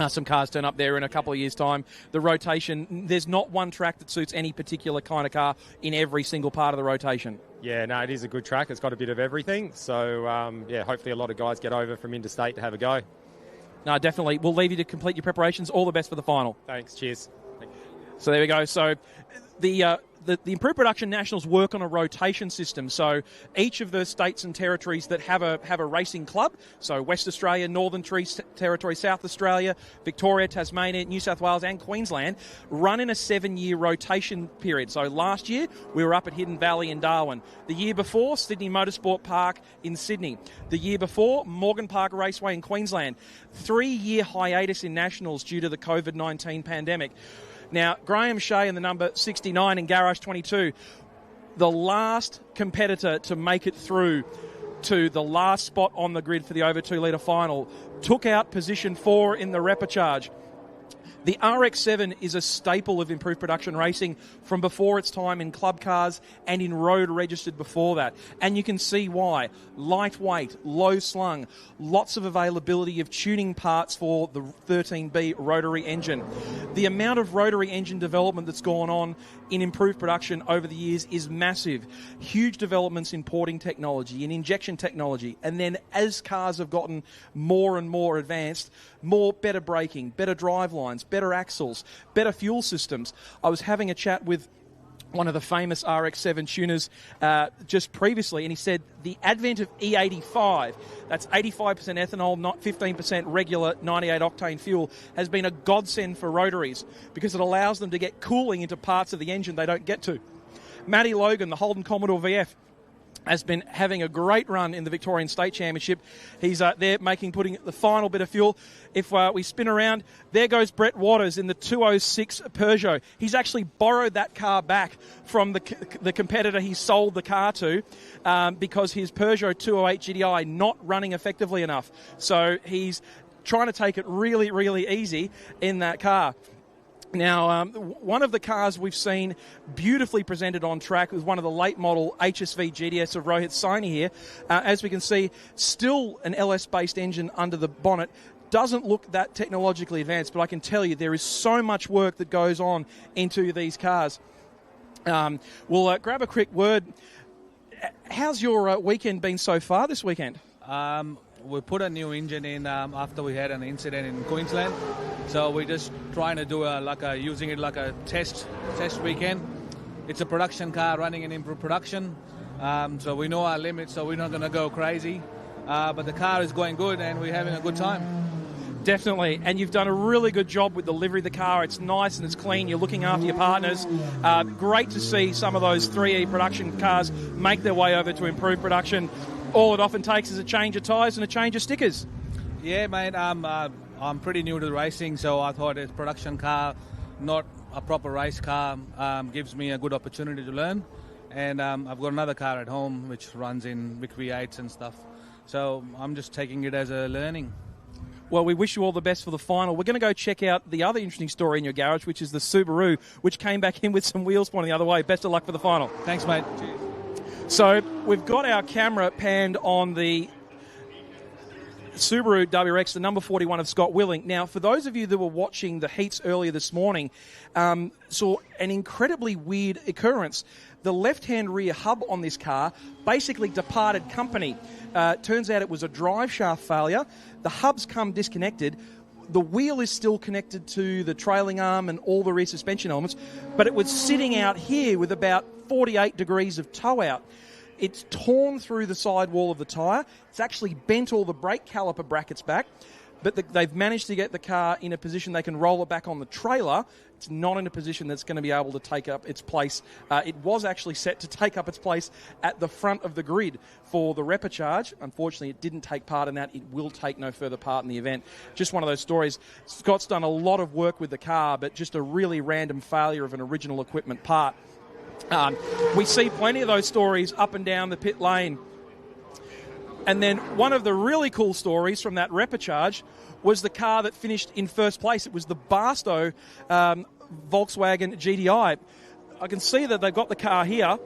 some cars turn up there in a couple of years' time. The rotation, there's not one track that suits any particular kind of car in every single part of the rotation. Yeah, no, it is a good track. It's got a bit of everything. So, hopefully a lot of guys get over from interstate to have a go. No, definitely. We'll leave you to complete your preparations. All the best for the final. Thanks. Cheers. So there we go. So the Improved Production Nationals work on a rotation system. So each of the states and territories that have a racing club, so West Australia, Northern Territory, South Australia, Victoria, Tasmania, New South Wales and Queensland, run in a 7-year rotation period. So last year we were up at Hidden Valley in Darwin. The year before, Sydney Motorsport Park in Sydney. The year before, Morgan Park Raceway in Queensland. 3-year hiatus in Nationals due to the COVID-19 pandemic. Now, Graham Shea in the number 69 in Garage 22, the last competitor to make it through to the last spot on the grid for the over 2 litre final, took out position 4 in the Repechage. The RX-7 is a staple of Improved Production racing from before its time in club cars and in road registered before that. And you can see why. Lightweight, low slung, lots of availability of tuning parts for the 13B rotary engine. The amount of rotary engine development that's gone on in Improved Production over the years is massive. Huge developments in porting technology, in injection technology. And then as cars have gotten more and more advanced, better braking, better drive lines, better axles, better fuel systems. I was having a chat with one of the famous RX-7 tuners just previously, and he said the advent of E85, that's 85% ethanol, not 15% regular 98-octane fuel, has been a godsend for rotaries because it allows them to get cooling into parts of the engine they don't get to. Matty Logan, the Holden Commodore VF, has been having a great run in the Victorian State Championship. He's there putting the final bit of fuel. If we spin around, there goes Brett Waters in the 206 Peugeot. He's actually borrowed that car back from the competitor he sold the car to because his Peugeot 208 GTI not running effectively enough. So he's trying to take it really, really easy in that car. Now, one of the cars we've seen beautifully presented on track was one of the late model HSV GTS of Rohit Saini here. As we can see, still an LS-based engine under the bonnet. Doesn't look that technologically advanced, but I can tell you there is so much work that goes on into these cars. We'll grab a quick word. How's your weekend been so far this weekend? We put a new engine in after we had an incident in Queensland. So we're just trying to do using it like a test weekend. It's a production car running in Improved Production. So we know our limits, so we're not going to go crazy. But the car is going good and we're having a good time. Definitely, and you've done a really good job with the livery of the car. It's nice and it's clean. You're looking after your partners. Great to see some of those 3E production cars make their way over to Improved Production. All it often takes is a change of tyres and a change of stickers. Yeah, mate. I'm pretty new to the racing, so I thought a production car, not a proper race car, gives me a good opportunity to learn. And I've got another car at home which runs in V8s and stuff. So I'm just taking it as a learning. Well, we wish you all the best for the final. We're going to go check out the other interesting story in your garage, which is the Subaru, which came back in with some wheels pointing the other way. Best of luck for the final. Thanks, mate. Cheers. So we've got our camera panned on the Subaru WRX, the number 41 of Scott Willing. Now, for those of you that were watching the heats earlier this morning, saw an incredibly weird occurrence. The left-hand rear hub on this car basically departed company. Turns out it was a drive shaft failure. The hub's come disconnected. The wheel is still connected to the trailing arm and all the rear suspension elements, but it was sitting out here with about 48 degrees of tow out. It's torn through the sidewall of the tyre. It's actually bent all the brake caliper brackets back, but they've managed to get the car in a position they can roll it back on the trailer. It's not in a position that's going to be able to take up its place. It was actually set to take up its place at the front of the grid for the Repechage. Unfortunately, it didn't take part in that. It will take no further part in the event. Just one of those stories. Scott's done a lot of work with the car, but just a really random failure of an original equipment part. We see plenty of those stories up and down the pit lane. And then one of the really cool stories from that Repechage was the car that finished in first place. It was the Barstow Volkswagen GTI. I can see that they've got the car here.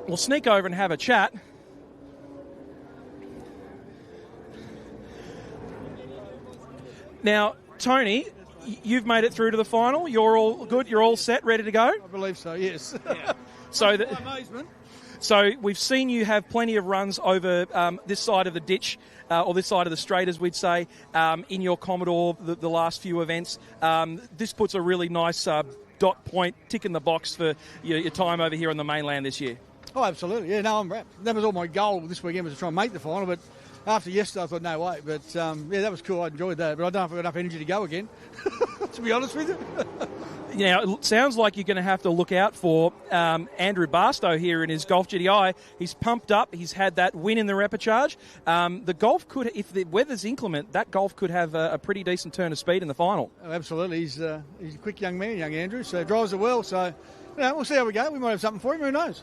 We'll sneak over and have a chat. Now, Tony, you've made it through to the final. You're all good. You're all set, ready to go? I believe so, yes. Yeah. So amazement. So we've seen you have plenty of runs over this side of the ditch, or this side of the straight, as we'd say, in your Commodore, the last few events. This puts a really nice dot point, tick in the box for your time over here on the mainland this year. Oh, absolutely. Yeah, no, I'm wrapped. That was all my goal this weekend, was to try and make the final, but after yesterday I thought, no way. But, yeah, that was cool. I enjoyed that. But I don't know if I've got enough energy to go again, to be honest with you. Now, it sounds like you're going to have to look out for Andrew Barstow here in his Golf GTI. He's pumped up. He's had that win in the Repechage. The Golf could, if the weather's inclement, that Golf could have a pretty decent turn of speed in the final. Oh, absolutely. He's a quick young man, young Andrew, so drives it well. So, we'll see how we go. We might have something for him. Who knows?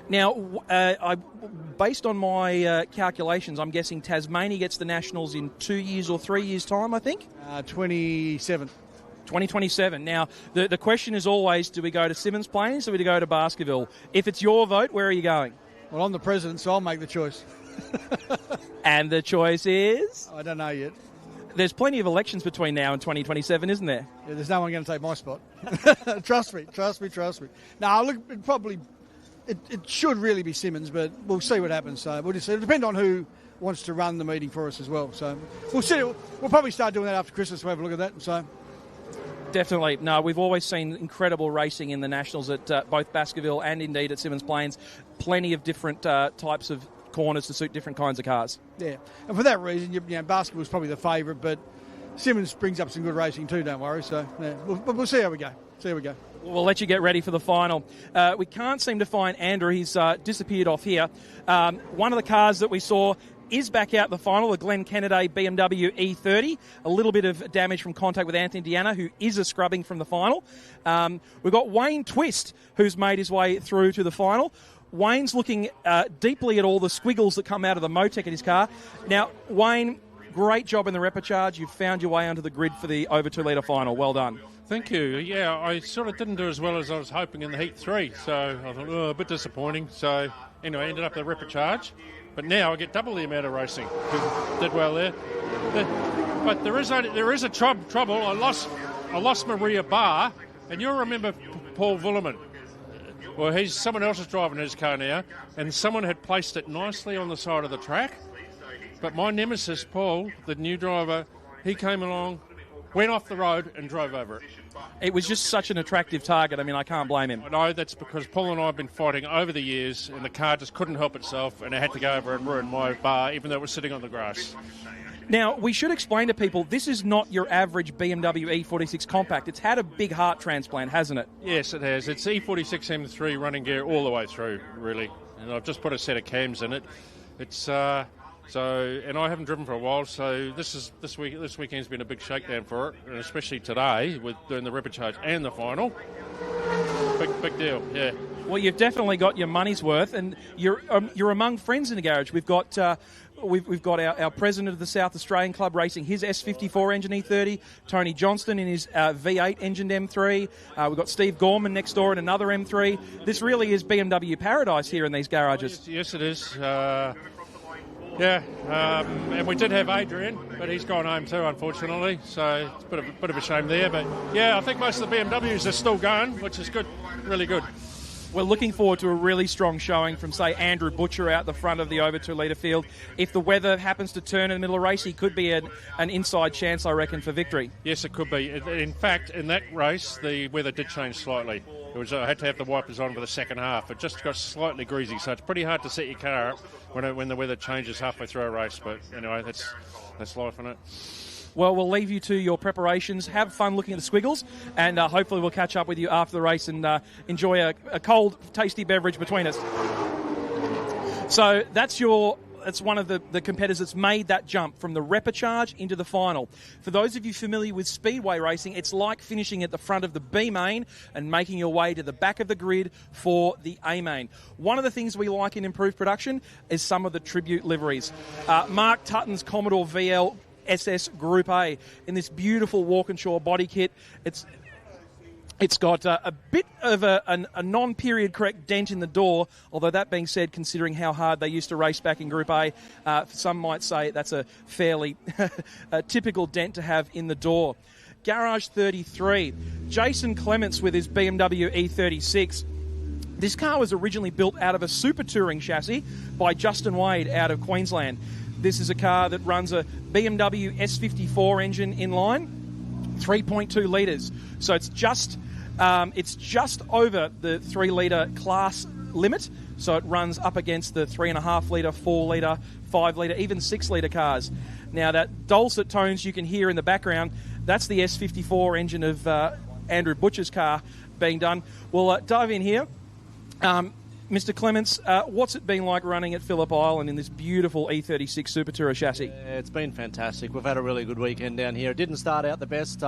Now, based on my calculations, I'm guessing Tasmania gets the Nationals in 2 years or 3 years' time, I think? 27. 2027. Now, the question is always, do we go to Simmons Plains or do we go to Baskerville? If it's your vote, where are you going? Well, I'm the president, so I'll make the choice. And the choice is? I don't know yet. There's plenty of elections between now and 2027, isn't there? Yeah, there's no one going to take my spot. Trust me. No, look, it should really be Simmons, but we'll see what happens. So we'll just see. It'll depend on who wants to run the meeting for us as well. So we'll see. We'll probably start doing that after Christmas. We'll have a look at that. So. Definitely. No, we've always seen incredible racing in the Nationals at both Baskerville and indeed at Simmons Plains. Plenty of different types of corners to suit different kinds of cars. Yeah, and for that reason, Baskerville's probably the favourite, but Simmons brings up some good racing too, don't worry. So yeah, we'll see how we go. We'll let you get ready for the final. We can't seem to find Andrew. He's disappeared off here. One of the cars that we saw is back out the final, the Glen Kennedy BMW E30. A little bit of damage from contact with Anthony Deanna, who is a scrubbing from the final. We've got Wayne Twist, who's made his way through to the final. Wayne's looking deeply at all the squiggles that come out of the Motec in his car. Now, Wayne, great job in the Repechage. You've found your way onto the grid for the over 2 litre final. Well done. Thank you. Yeah, I sort of didn't do as well as I was hoping in the Heat 3, so I thought, a bit disappointing. So, anyway, ended up the Repechage. But now I get double the amount of racing. Did well there. But there is a trouble. I lost my rear bar, and you'll remember Paul Vullerman. Well, someone else is driving his car now, and someone had placed it nicely on the side of the track. But my nemesis, Paul, the new driver, he came along, went off the road and drove over it. It was just such an attractive target. I mean, I can't blame him. I know that's because Paul and I have been fighting over the years, and the car just couldn't help itself, and I had to go over and ruin my bar, even though it was sitting on the grass. Now, we should explain to people, this is not your average BMW E46 compact. It's had a big heart transplant, hasn't it? Yes, it has. It's E46 M3 running gear all the way through, really. And I've just put a set of cams in it. It's So, and I haven't driven for a while, so this weekend's been a big shakedown for it, and especially today with doing the repechage and the final. Big deal, yeah. Well, you've definitely got your money's worth, and you're among friends in the garage. We've got our president of the South Australian Club racing his S54 engine E30, Tony Johnston in his V8 engined M3. We've got Steve Gorman next door in another M3. This really is BMW paradise here in these garages. Yes, it is. And we did have Adrian, but he's gone home too, unfortunately. So it's a bit of a shame there. But yeah, I think most of the BMWs are still going, which is good, really good. We're looking forward to a really strong showing from, say, Andrew Butcher out the front of the over 2 litre field. If the weather happens to turn in the middle of the race, he could be an inside chance, I reckon, for victory. Yes, it could be. In fact, in that race, the weather did change slightly. I had to have the wipers on for the second half. It just got slightly greasy, so it's pretty hard to set your car up when the weather changes halfway through a race. But anyway, that's life in it. Well, we'll leave you to your preparations. Have fun looking at the squiggles, and hopefully we'll catch up with you after the race and enjoy a cold, tasty beverage between us. So that's one of the competitors that's made that jump from the repechage into the final. For those of you familiar with speedway racing, it's like finishing at the front of the B main and making your way to the back of the grid for the A main. One of the things we like in improved production is some of the tribute liveries. Mark Tutton's Commodore VL SS Group A in this beautiful Walkinshaw body kit. It's got a bit of a non-period correct dent in the door, although that being said, considering how hard they used to race back in Group A, some might say that's a fairly typical dent to have in the door. Garage 33, Jason Clements with his BMW E36. This car was originally built out of a Super Touring chassis by Justin Wade out of Queensland. This is a car that runs a BMW S54 engine inline, 3.2 litres. So it's just over the 3 litre class limit. So it runs up against the 3.5 litre, 4 litre, 5 litre, even 6 litre cars. Now that dulcet tones you can hear in the background, that's the S54 engine of Andrew Butcher's car being done. We'll dive in here. Mr. Clements, what's it been like running at Phillip Island in this beautiful E36 Super Tourer chassis? Yeah, it's been fantastic. We've had a really good weekend down here. It didn't start out the best.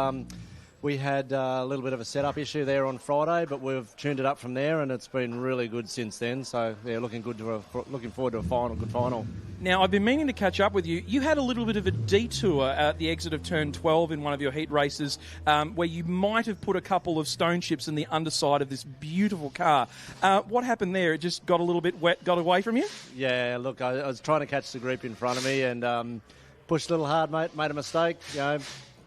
We had a little bit of a setup issue there on Friday, but we've tuned it up from there, and it's been really good since then. So, yeah, looking forward to a good final. Now, I've been meaning to catch up with you. You had a little bit of a detour at the exit of Turn 12 in one of your heat races where you might have put a couple of stone chips in the underside of this beautiful car. What happened there? It just got a little bit wet, got away from you? Yeah, look, I was trying to catch the group in front of me and pushed a little hard, mate, made a mistake,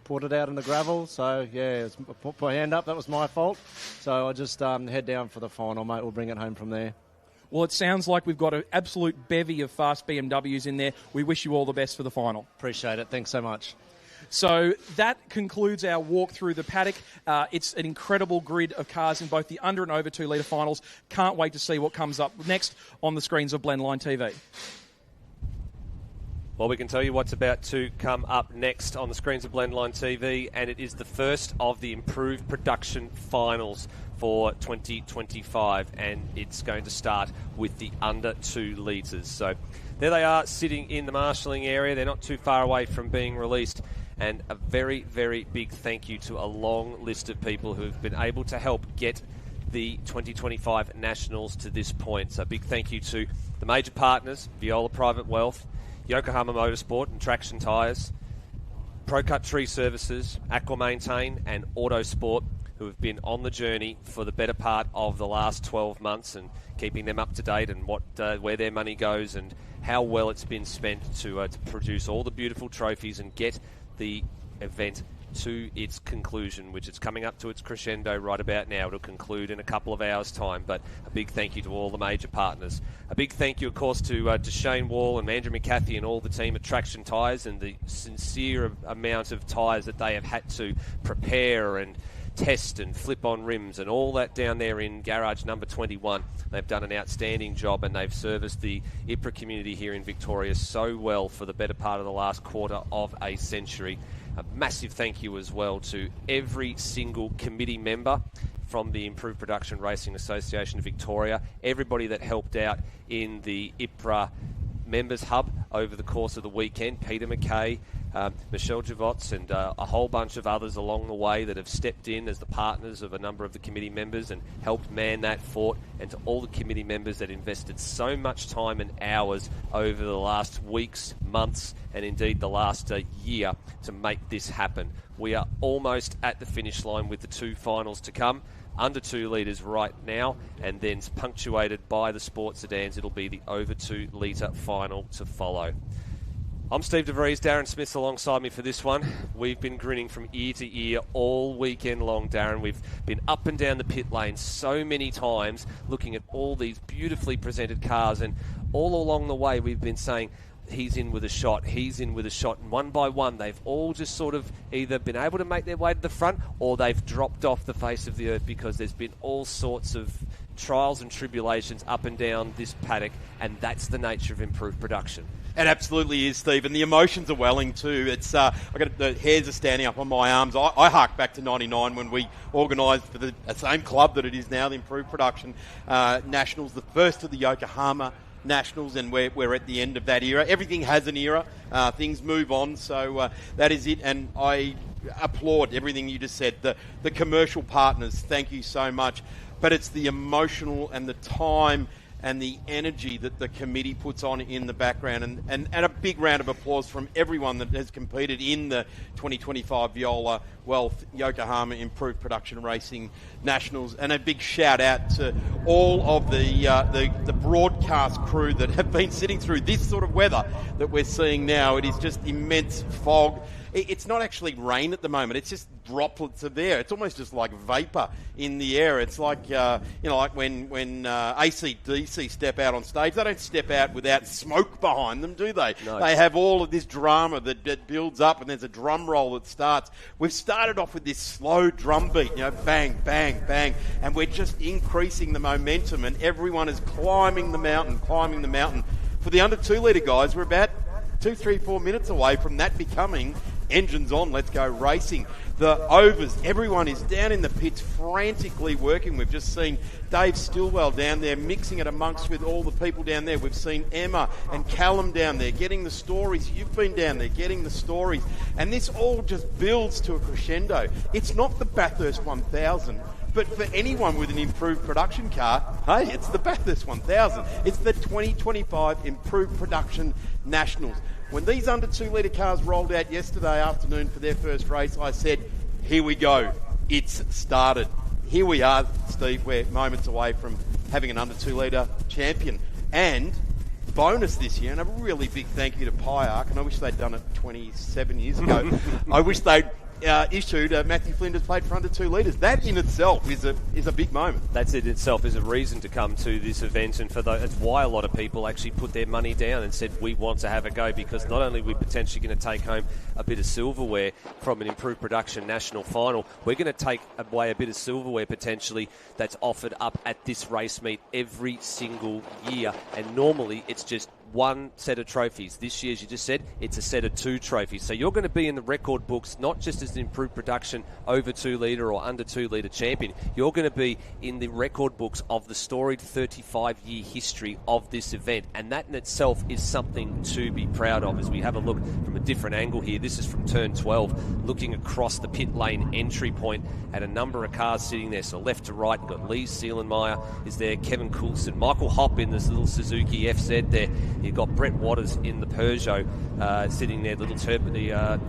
put it out in the gravel. So, yeah, put my hand up. That was my fault. So I just head down for the final, mate. We'll bring it home from there. Well, it sounds like we've got an absolute bevy of fast BMWs in there. We wish you all the best for the final. Appreciate it. Thanks so much. So that concludes our walk through the paddock. It's an incredible grid of cars in both the under and over 2 litre finals. Can't wait to see what comes up next on the screens of Blendline TV. Well, we can tell you what's about to come up next on the screens of Blendline TV, and it is the first of the improved production finals for 2025, and it's going to start with the under 2 litres. So there they are sitting in the marshalling area. They're not too far away from being released, and a very, very big thank you to a long list of people who have been able to help get the 2025 Nationals to this point. So a big thank you to the major partners, Viola Private Wealth, Yokohama Motorsport and Traction Tyres, ProCut Tree Services, Aqua Maintain and Autosport, who have been on the journey for the better part of the last 12 months and keeping them up to date and where their money goes and how well it's been spent to produce all the beautiful trophies and get the event to its conclusion, which is coming up to its crescendo right about now. It'll conclude in a couple of hours' time, but a big thank you to all the major partners. A big thank you, of course, to Shane Wall and Andrew McCarthy and all the team at Traction Tyres and the sincere amount of tyres that they have had to prepare and test and flip on rims and all that down there in garage number 21. They've done an outstanding job and they've serviced the IPRA community here in Victoria so well for the better part of the last quarter of a century. A massive thank you as well to every single committee member from the Improved Production Racing Association of Victoria, everybody that helped out in the IPRA members hub over the course of the weekend. Peter McKay, Michelle Javots, and a whole bunch of others along the way that have stepped in as the partners of a number of the committee members and helped man that fort, and to all the committee members that invested so much time and hours over the last weeks, months, and indeed the last year to make this happen. We are almost at the finish line with the 2 finals to come. Under 2 litres right now, and then punctuated by the sports sedans. It'll be the over 2 litre final to follow. I'm Steve DeVries, Darren Smith's alongside me for this one. We've been grinning from ear to ear all weekend long, Darren. We've been up and down the pit lane so many times looking at all these beautifully presented cars, and all along the way we've been saying, he's in with a shot, he's in with a shot, and one by one they've all just sort of either been able to make their way to the front or they've dropped off the face of the earth, because there's been all sorts of trials and tribulations up and down this paddock, and that's the nature of improved production. It absolutely is, Steve, and the emotions are welling too. It's the hairs are standing up on my arms. I hark back to '99 when we organised for the same club that it is now, the Improved Production Nationals, the first of the Yokohama Nationals, and we're at the end of that era. Everything has an era. Things move on, so that is it. And I applaud everything you just said. The commercial partners, thank you so much. But it's the emotional and the time and the energy that the committee puts on in the background. And a big round of applause from everyone that has competed in the 2025 Viola Wealth Yokohama Improved Production Racing Nationals. And a big shout out to all of the broadcast crew that have been sitting through this sort of weather that we're seeing now. It is just immense fog. It's not actually rain at the moment. It's just droplets of air. It's almost just like vapour in the air. It's like, like when AC/DC step out on stage. They don't step out without smoke behind them, do they? No. They have all of this drama that builds up, and there's a drum roll that starts. We've started off with this slow drum beat, bang, bang, bang, and we're just increasing the momentum, and everyone is climbing the mountain. For the under 2 litre guys, we're about 2, 3, 4 minutes away from that becoming engines on, let's go racing. The overs, everyone is down in the pits frantically working. We've just seen Dave Stillwell down there mixing it amongst with all the people down there. We've seen Emma and Callum down there getting the stories. You've been down there getting the stories. And this all just builds to a crescendo. It's not the Bathurst 1000. But for anyone with an improved production car, hey, it's the Bathurst 1000. It's the 2025 Improved Production Nationals. When these under 2 litre cars rolled out yesterday afternoon for their first race, I said, here we go. It's started. Here we are, Steve. We're moments away from having an under 2 litre champion. And bonus this year, and a really big thank you to Pyark, and I wish they'd done it 27 years ago. I wish they'd issued Matthew Flinders plate for under 2 litres. That in itself is a big moment. That's in itself is a reason to come to this event, and it's why a lot of people actually put their money down and said we want to have a go, because not only are we potentially going to take home a bit of silverware from an Improved Production National Final, we're going to take away a bit of silverware potentially that's offered up at this race meet every single year, and normally it's just one set of trophies. This year, as you just said, it's a set of 2 trophies. So you're going to be in the record books, not just as an improved production over 2 litre or under 2 litre champion. You're going to be in the record books of the storied 35-year history of this event. And that in itself is something to be proud of. As we have a look from a different angle here, this is from turn 12, looking across the pit lane entry point at a number of cars sitting there. So left to right, you've got Lee Seelenmeyer is there, Kevin Coulson, Michael Hopp in this little Suzuki FZ there. You've got Brett Waters in the Peugeot sitting there, the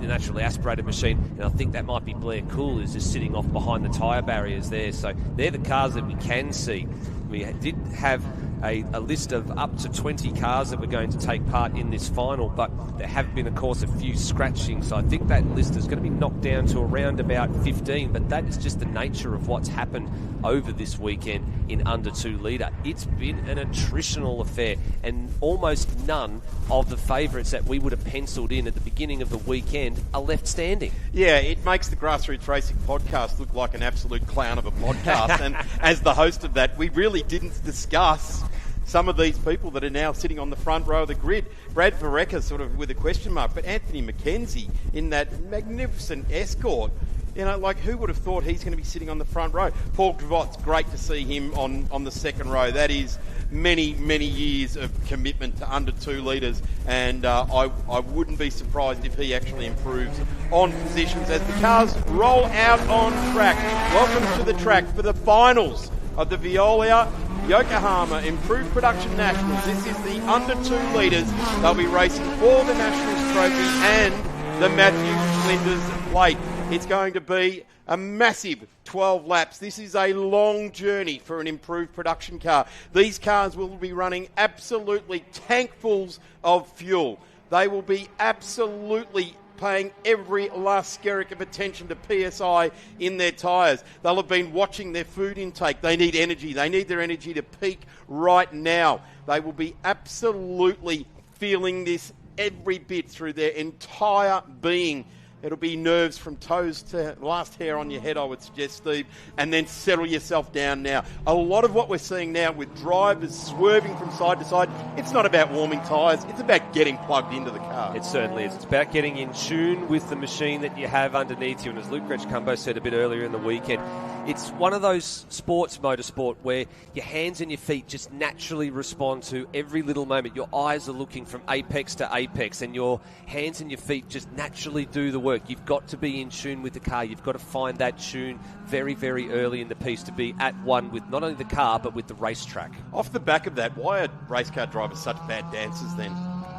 naturally aspirated machine. And I think that might be Blair Cool, who's just sitting off behind the tyre barriers there. So they're the cars that we can see. We did have a list of up to 20 cars that were going to take part in this final, but there have been, of course, a few scratching. So I think that list is going to be knocked down to around about 15, but that is just the nature of what's happened over this weekend in under 2 litre. It's been an attritional affair, and almost none of the favourites that we would have penciled in at the beginning of the weekend are left standing. Yeah, it makes the Grassroots Racing podcast look like an absolute clown of a podcast. And as the host of that, we really didn't discuss some of these people that are now sitting on the front row of the grid. Brad Vareca sort of with a question mark, but Anthony McKenzie in that magnificent Escort. You know, like, who would have thought he's going to be sitting on the front row? Paul Gravot's great to see him on the second row. That is many, many years of commitment to under 2 litres, and I wouldn't be surprised if he actually improves on positions as the cars roll out on track. Welcome to the track for the finals of the Veolia Yokohama Improved Production Nationals. This is the under 2 litres. They'll be racing for the Nationals Trophy and the Matthew Flinders Plate. It's going to be a massive 12 laps. This is a long journey for an improved production car. These cars will be running absolutely tankfuls of fuel. They will be absolutely paying every last skerrick of attention to PSI in their tyres. They'll have been watching their food intake. They need energy. They need their energy to peak right now. They will be absolutely feeling this every bit through their entire being. It'll be nerves from toes to last hair on your head, I would suggest, Steve, and then settle yourself down now. A lot of what we're seeing now with drivers swerving from side to side, it's not about warming tyres, it's about getting plugged into the car. It certainly is. It's about getting in tune with the machine that you have underneath you. And as Luke Gretschkumbo said a bit earlier in the weekend, it's one of those motorsport, where your hands and your feet just naturally respond to every little moment. Your eyes are looking from apex to apex, and your hands and your feet just naturally do the work. You've got to be in tune with the car. You've got to find that tune very, very early in the piece to be at one with not only the car, but with the racetrack. Off the back of that, why are race car drivers such bad dancers then?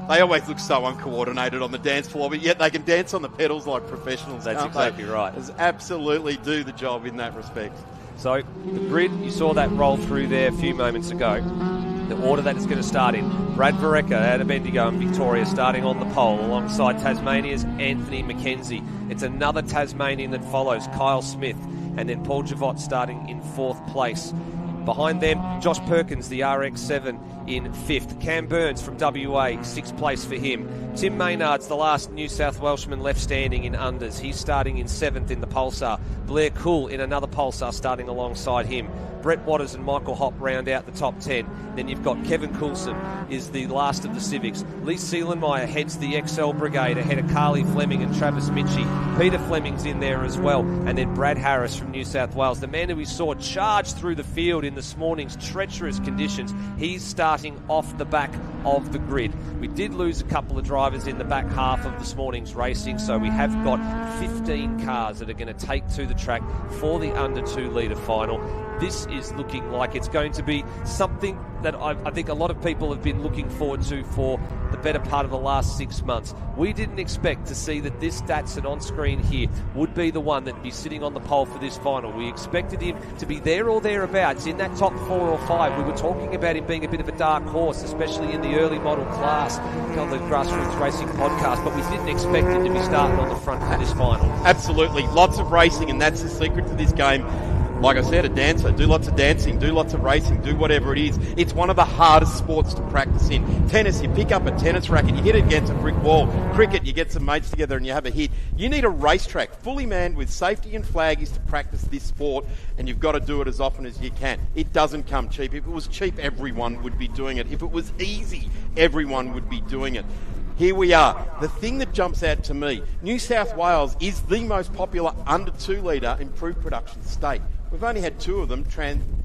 They always look so uncoordinated on the dance floor, but yet they can dance on the pedals like professionals. That's exactly right. They absolutely do the job in that respect. So the grid, you saw that roll through there a few moments ago. The order that it's going to start in: Brad Vereca out of Bendigo and Victoria starting on the pole alongside Tasmania's Anthony McKenzie. It's another Tasmanian that follows, Kyle Smith, and then Paul Gravot starting in 4th place. Behind them, Josh Perkins, the RX-7, in 5th. Cam Burns from WA, 6th place for him. Tim Maynard's the last New South Welshman left standing in unders. He's starting in 7th in the Pulsar. Blair Cool in another Pulsar starting alongside him. Brett Waters and Michael Hopp round out the top 10. Then you've got Kevin Coulson is the last of the Civics. Lee Seelenmeyer heads the XL Brigade ahead of Carly Fleming and Travis Mitchie. Peter Fleming's in there as well. And then Brad Harris from New South Wales, the man who we saw charge through the field in this morning's treacherous conditions. He's starting off the back of the grid. We did lose a couple of drivers in the back half of this morning's racing, so we have got 15 cars that are going to take to the track for the under 2 litre final. This is looking like it's going to be something that I think a lot of people have been looking forward to for the better part of the last 6 months. We didn't expect to see that this Datsun on screen here would be the one that would be sitting on the pole for this final. We expected him to be there or thereabouts in that top 4 or 5. We were talking about him being a bit of a dark horse, especially in the early model class on the Grassroots Racing podcast, but we didn't expect him to be starting on the front for this final. Absolutely. Lots of racing, and that's the secret to this game. Like I said, a dancer. Do lots of dancing, do lots of racing, do whatever it is. It's one of the hardest sports to practice in. Tennis, you pick up a tennis racket, you hit it against a brick wall. Cricket, you get some mates together and you have a hit. You need a racetrack fully manned with safety and flaggies to practice this sport, and you've got to do it as often as you can. It doesn't come cheap. If it was cheap, everyone would be doing it. If it was easy, everyone would be doing it. Here we are. The thing that jumps out to me, New South Wales is the most popular under 2 litre improved production state. We've only had 2 of them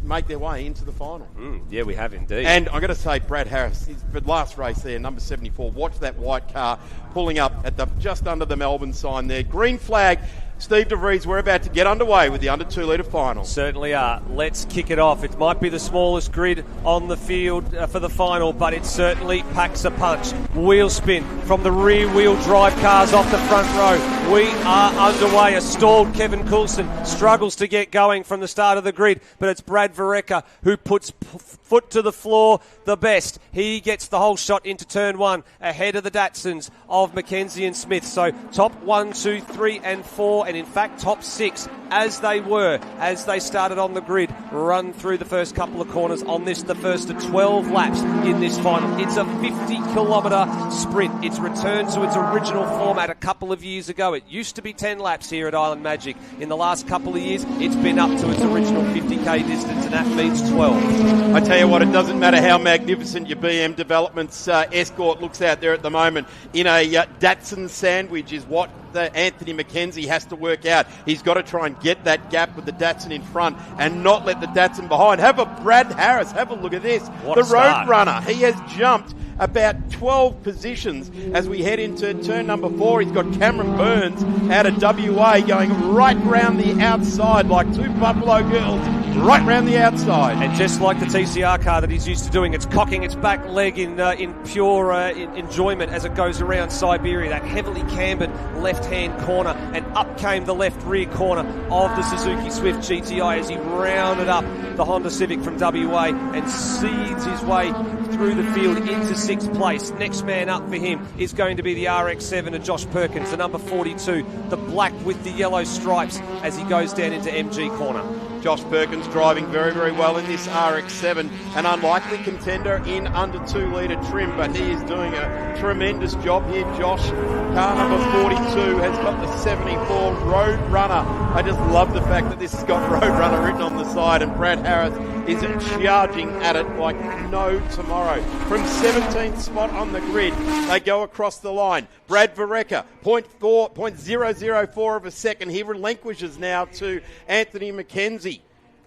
make their way into the final. Yeah, we have indeed. And I'm going to say Brad Harris, the last race there, number 74, watch that white car pulling up at just under the Melbourne sign there. Green flag. Steve DeVries, we're about to get underway with the under 2 litre final. Certainly are. Let's kick it off. It might be the smallest grid on the field for the final, but it certainly packs a punch. Wheel spin from the rear wheel drive cars off the front row. We are underway. A stalled Kevin Coulson struggles to get going from the start of the grid, but it's Brad Vereca who puts foot to the floor the best. He gets the whole shot into turn 1 ahead of the Datsuns of McKenzie and Smith. So top 1, 2, 3 and 4, and in fact top 6 as they started on the grid, run through the first couple of corners on this, the first of 12 laps in this final. It's a 50-kilometre sprint. It's returned to its original format a couple of years ago. It used to be 10 laps here at Island Magic. In the last couple of years, it's been up to its original 50k distance, and that means 12. I tell you you what, it doesn't matter how magnificent your BM Developments Escort looks out there at the moment. In a Datsun sandwich is what Anthony Mackenzie has to work out. He's got to try and get that gap with the Datsun in front and not let the Datsun behind. Have a Brad Harris. Have a look at this. What the a start. Roadrunner. He has jumped about 12 positions as we head into turn number 4. He's got Cameron Burns out of WA going right round the outside like two Buffalo girls, right round the outside. And just like the TCR car that he's used to doing, it's cocking its back leg in pure enjoyment as it goes around Siberia, that heavily cambered left-hand corner, and up came the left rear corner of the Suzuki Swift GTI as he rounded up the Honda Civic from WA and seeds his way through the field into 6th place. Next man up for him is going to be the RX-7 of Josh Perkins, the number 42, the black with the yellow stripes as he goes down into MG corner. Josh Perkins driving very, very well in this RX-7, an unlikely contender in under 2 litre trim, but he is doing a tremendous job here. Josh, car number 42, has got the 74 Roadrunner. I just love the fact that this has got Roadrunner written on the side, and Brad Harris is charging at it like no tomorrow. From 17th spot on the grid, they go across the line. Brad Vareca, 0.004 of a second. He relinquishes now to Anthony Mackenzie.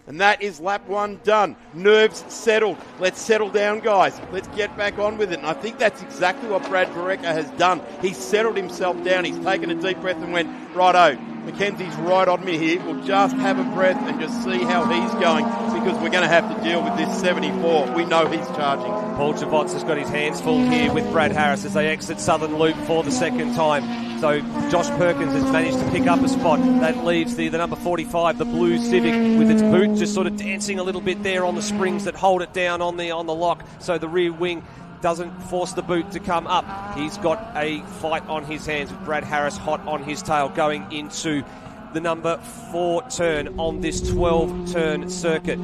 And that is lap 1 done. Nerves settled. Let's settle down, guys. Let's get back on with it. And I think that's exactly what Brad Vareca has done. He's settled himself down. He's taken a deep breath and went, righto, Mackenzie's right on me here. We'll just have a breath and just see how he's going, because we're going to have to deal with this 74. We know he's charging. Paul Javots has got his hands full here with Brad Harris as they exit Southern Loop for the second time. So Josh Perkins has managed to pick up a spot. That leaves the number 45, the blue Civic, with its boot just sort of dancing a little bit there on the springs that hold it down on the lock. So the rear wing doesn't force the boot to come up. He's got a fight on his hands with Brad Harris hot on his tail going into the number 4 turn on this 12-turn circuit.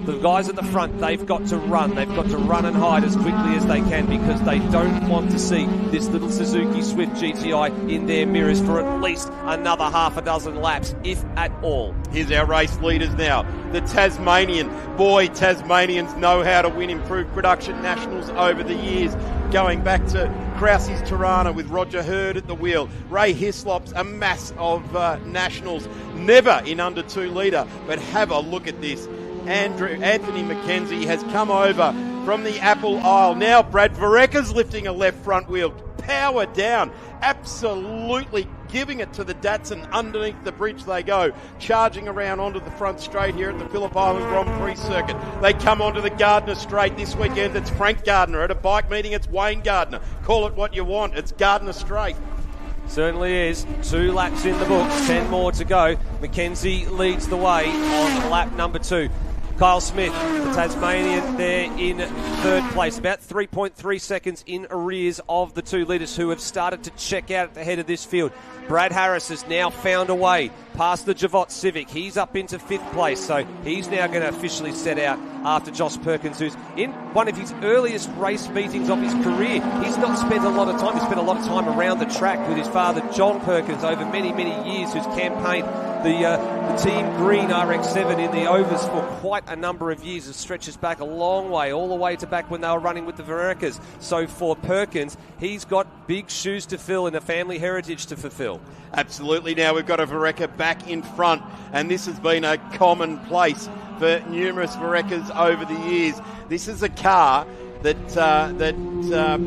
The guys at the front, they've got to run. They've got to run and hide as quickly as they can, because they don't want to see this little Suzuki Swift GTI in their mirrors for at least another half a dozen laps, if at all. Here's our race leaders now. The Tasmanian. Boy, Tasmanians know how to win improved production nationals over the years. Going back to Krause's Tirana with Roger Hurd at the wheel. Ray Hislop's a mass of nationals. Never in under 2 litre, but have a look at this. Anthony Mackenzie has come over from the Apple Isle. Now Brad Vareca's lifting a left front wheel. Power down. Absolutely giving it to the Datsun. Underneath the bridge they go. Charging around onto the front straight here at the Phillip Island Grand Prix circuit. They come onto the Gardner Straight this weekend. It's Frank Gardner. At a bike meeting, it's Wayne Gardner. Call it what you want. It's Gardner Straight. Certainly is. 2 laps in the books, 10 more to go. Mackenzie leads the way on lap number 2. Kyle Smith, the Tasmanian, there in 3rd place, about 3.3 seconds in arrears of the 2 litres who have started to check out at the head of this field. Brad Harris has now found a way past the Javots Civic. He's up into 5th place, so he's now going to officially set out after Josh Perkins, who's in one of his earliest race meetings of his career. He's not spent a lot of time. He spent a lot of time around the track with his father, John Perkins, over many, many years, who's campaigned the Team Green RX-7 in the overs for quite a number of years. It stretches back a long way, all the way to back when they were running with the Varecas. So for Perkins, he's got big shoes to fill and a family heritage to fulfill. Absolutely. Now we've got a Vareca back in front, and this has been a commonplace for numerous Varecas over the years. This is a car that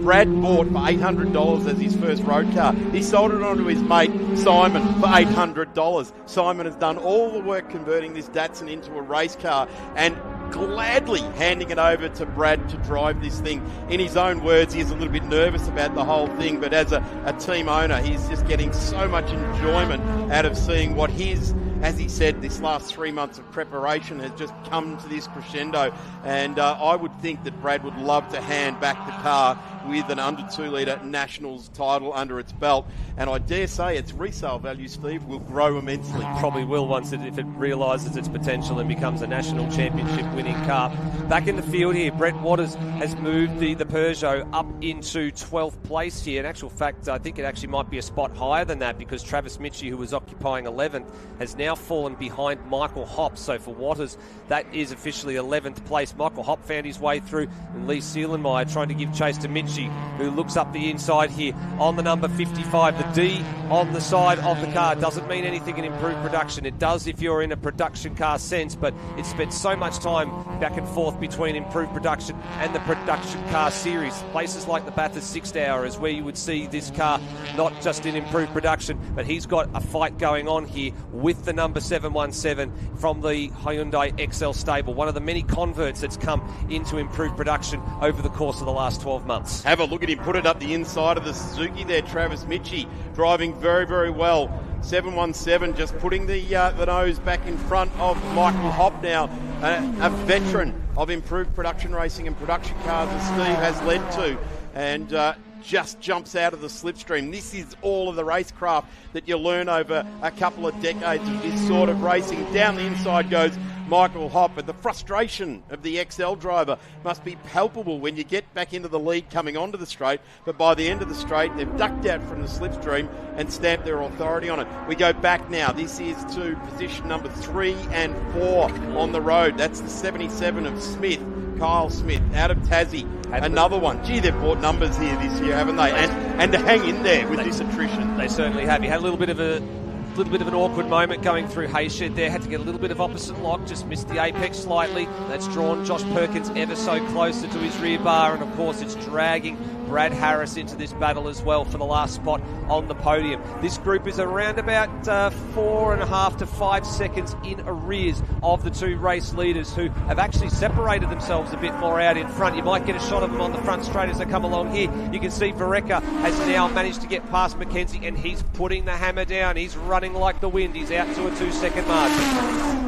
Brad bought for $800 as his first road car. He sold it on to his mate Simon for $800. Simon has done all the work converting this Datsun into a race car and gladly handing it over to Brad to drive this thing. In his own words, he is a little bit nervous about the whole thing, but as a team owner, he's just getting so much enjoyment out of seeing what his, as he said, this last 3 months of preparation has just come to this crescendo. And I would think that Brad would love to hand back the car with an under 2 litre Nationals title under its belt. And I dare say its resale value, Steve, will grow immensely. Probably will once if it realises its potential and becomes a national championship winning car. Back in the field here, Brett Waters has moved the Peugeot up into 12th place here. In actual fact, I think it actually might be a spot higher than that, because Travis Mitchie, who was occupying 11th, has now fallen behind Michael Hopp. So for Waters, that is officially 11th place. Michael Hopp found his way through, and Lee Seelenmeyer trying to give chase to Mitchie, who looks up the inside here on the number 55. The D on the side of the car doesn't mean anything in improved production. It does if you're in a production car sense, but it spent so much time back and forth between improved production and the production car series. Places like the Bathurst 6 Hour is where you would see this car not just in improved production, but he's got a fight going on here with the number 717 from the Hyundai XL stable, one of the many converts that's come into improved production over the course of the last 12 months. Have a look at him put it up the inside of the Suzuki there. Travis Mitchie driving very, very well. 717 just putting the nose back in front of Michael Hopp now, a veteran of improved production racing and production cars as Steve has led to, and just jumps out of the slipstream. This is all of the racecraft that you learn over a couple of decades of this sort of racing. Down the inside goes Michael Hopp, but the frustration of the XL driver must be palpable when you get back into the lead coming onto the straight, but by the end of the straight they've ducked out from the slipstream and stamped their authority on it. We go back now. This is to position number 3 and 4 on the road. That's the 77 of Smith, Kyle Smith, out of Tassie. Another one. Gee, they've bought numbers here this year, haven't they? And to hang in there with this attrition. They certainly have. He had a little bit of an awkward moment going through Hayshed there. Had to get a little bit of opposite lock, just missed the apex slightly. That's drawn Josh Perkins ever so closer to his rear bar, and of course it's dragging Brad Harris into this battle as well for the last spot on the podium. This group is around about 4.5 to 5 seconds in arrears of the two race leaders, who have actually separated themselves a bit more out in front. You might get a shot of them on the front straight as they come along here. You can see Vereka has now managed to get past Mackenzie, and he's putting the hammer down. He's running like the wind. He's out to a 2-second margin.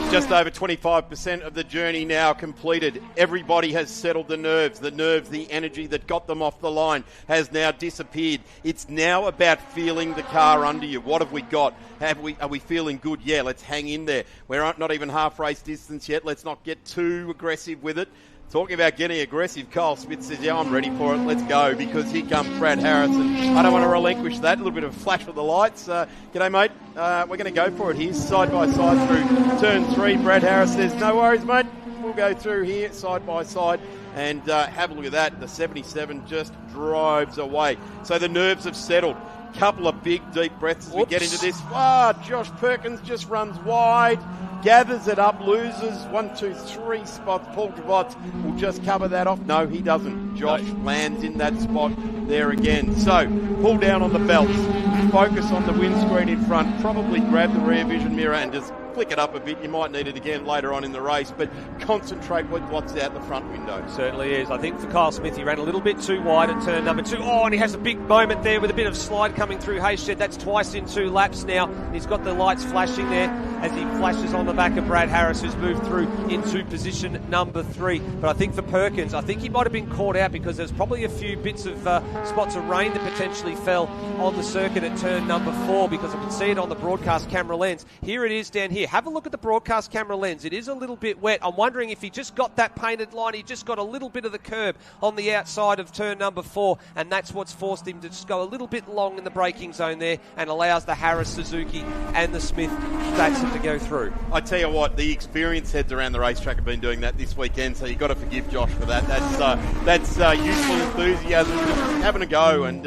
Just over 25% of the journey now completed. Everybody has settled the nerves, the energy that got them off the line has now disappeared. It's now about feeling the car under you. What have we got? Are we feeling good? Yeah, let's hang in there. We're not even half race distance yet. Let's not get too aggressive with it. Talking about getting aggressive, Kyle Smith says, yeah, I'm ready for it. Let's go, because here comes Brad Harris, and I don't want to relinquish that. A little bit of a flash of the lights. G'day, mate. We're going to go for it here, side by side through turn 3. Brad Harris says, no worries, mate. We'll go through here, side by side, and have a look at that. The 77 just drives away. So the nerves have settled. Couple of big, deep breaths as we get into this. Josh Perkins just runs wide, gathers it up, loses 1, 2, 3 spots. Paul Gavots will just cover that off. No, he doesn't. Josh lands in that spot there again. So, pull down on the belts, focus on the windscreen in front, probably grab the rear vision mirror and just flick it up a bit. You might need it again later on in the race, but concentrate with what's out the front window. Certainly is. I think for Kyle Smith, he ran a little bit too wide at turn number 2. And he has a big moment there with a bit of slide coming through Hayshed. That's twice in 2 laps now. He's got the lights flashing there as he flashes on the back of Brad Harris, who's moved through into position number 3. But I think for Perkins, I think he might have been caught out because there's probably a few bits of spots of rain that potentially fell on the circuit at turn number 4, because I can see it on the broadcast camera lens. Here it is down here. Have a look at the broadcast camera lens. It is a little bit wet. I'm wondering if he just got that painted line. He just got a little bit of the curb on the outside of turn number 4, and that's what's forced him to just go a little bit long in the braking zone there, and allows the Harris, Suzuki and the Smith Datsun to go through. I tell you what, the experienced heads around the racetrack have been doing that this weekend, so you've got to forgive Josh for that. That's youthful enthusiasm, having a go, and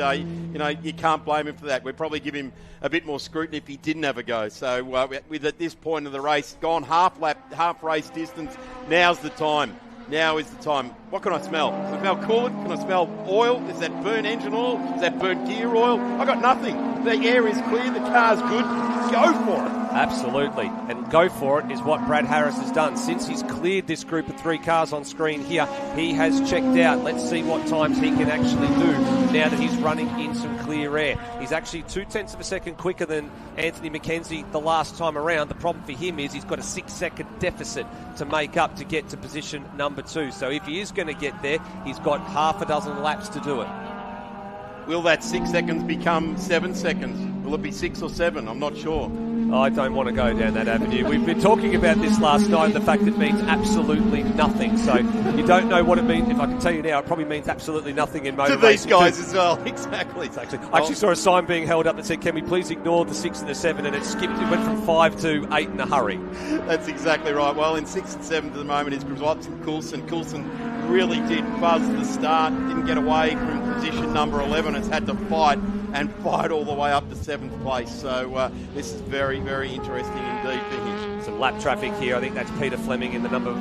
you can't blame him for that. We'd probably give him a bit more scrutiny if he didn't have a go. So with at this point of the race, gone half race distance, now's the time. Now is the time. What can I smell? Can I smell coolant? Can I smell oil? Is that burnt engine oil? Is that burnt gear oil? I got nothing. The air is clear. The car's good. Go for it. Absolutely. And go for it is what Brad Harris has done. Since he's cleared this group of 3 cars on screen here, he has checked out. Let's see what times he can actually do now that he's running in some clear air. He's actually 0.2 of a second quicker than Anthony Mackenzie the last time around. The problem for him is he's got a 6-second deficit to make up to get to position number 2. So if he is going to get there, he's got half a dozen laps to do it. Will that 6 seconds become 7 seconds? Will it be 6 or 7? I'm not sure. I don't want to go down that avenue. We've been talking about this last night, the fact it means absolutely nothing. So you don't know what it means. If I can tell you now, it probably means absolutely nothing in motor to these racing guys too. as well. Exactly. I actually saw a sign being held up that said, can we please ignore the 6 and the 7, and it skipped. It went from 5 to 8 in a hurry. That's exactly right. Well, in 6 and 7 at the moment is Grizzotts and Coulson. Coulson really did buzz the start, didn't get away from position number 11. It's had to fight all the way up to 7th place. So this is very, very interesting indeed for him. Some lap traffic here. I think that's Peter Fleming in the number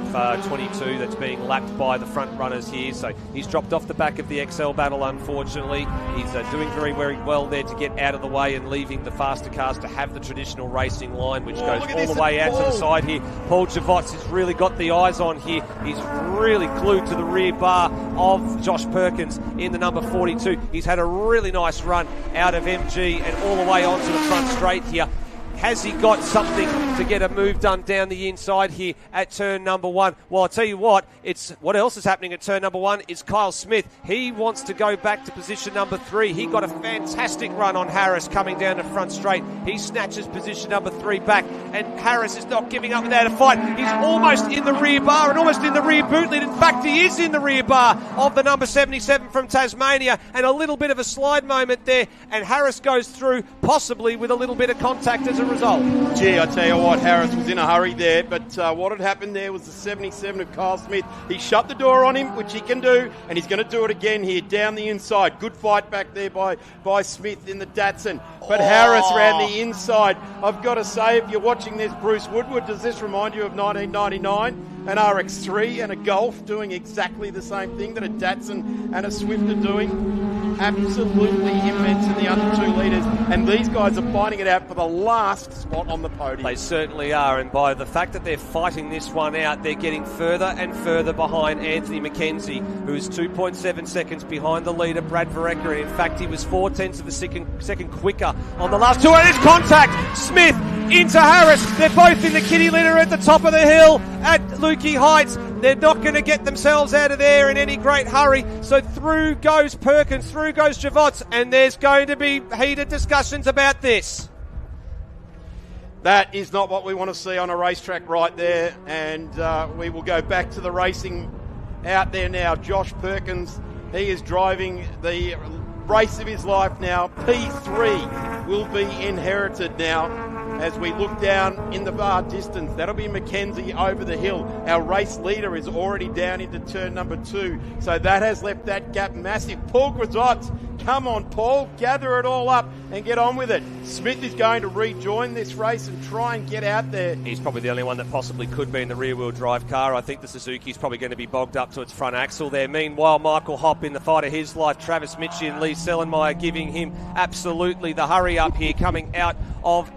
22 that's being lapped by the front runners here. So he's dropped off the back of the XL battle, unfortunately. He's doing very, very well there to get out of the way and leaving the faster cars to have the traditional racing line, which goes all the way out to the side here. Paul Javotz has really got the eyes on here. He's really glued to the rear bar of Josh Perkins in the number 42. He's had a really nice run out of MG and all the way onto the front straight here. Has he got something to get a move done down the inside here at turn number 1? Well, I'll tell you what else is happening at turn number 1 is Kyle Smith. He wants to go back to position number 3. He got a fantastic run on Harris coming down the front straight. He snatches position number 3 back, and Harris is not giving up without a fight. He's almost in the rear bar and almost in the rear boot lid. In fact, he is in the rear bar of the number 77 from Tasmania, and a little bit of a slide moment there, and Harris goes through, possibly with a little bit of contact as a result. Gee, I tell you what, Harris was in a hurry there, but what had happened there was the 77 of Kyle Smith. He shut the door on him, which he can do, and he's going to do it again here down the inside. Good fight back there by Smith in the Datsun, but Harris ran the inside. I've got to say, if you're watching this, Bruce Woodward, does this remind you of 1999? An RX-3 and a Golf doing exactly the same thing that a Datsun and a Swift are doing? Absolutely immense in the under 2 litres, and these guys are fighting it out for the last spot on the podium. They certainly are, and by the fact that they're fighting this one out, they're getting further and further behind Anthony Mackenzie, who is 2.7 seconds behind the leader, Brad Vereker, and in fact he was 0.4 of a second quicker on the last 2. And it's contact! Smith into Harris. They're both in the kitty litter at the top of the hill at Lukey Heights. They're not going to get themselves out of there in any great hurry. So through goes Perkins, through goes Javotz, and there's going to be heated discussions about this. That is not what we want to see on a racetrack right there, and we will go back to the racing out there now. Josh Perkins, he is driving the race of his life now. P3 will be inherited now. As we look down in the far distance, that'll be Mackenzie over the hill. Our race leader is already down into turn number 2, so that has left that gap massive. Paul Grizzotts, come on, Paul, gather it all up and get on with it. Smith is going to rejoin this race and try and get out there. He's probably the only one that possibly could be in the rear-wheel drive car. I think the Suzuki's probably going to be bogged up to its front axle there. Meanwhile, Michael Hopp in the fight of his life, Travis Mitchie and Lee Sellenmeyer giving him absolutely the hurry up here, coming out of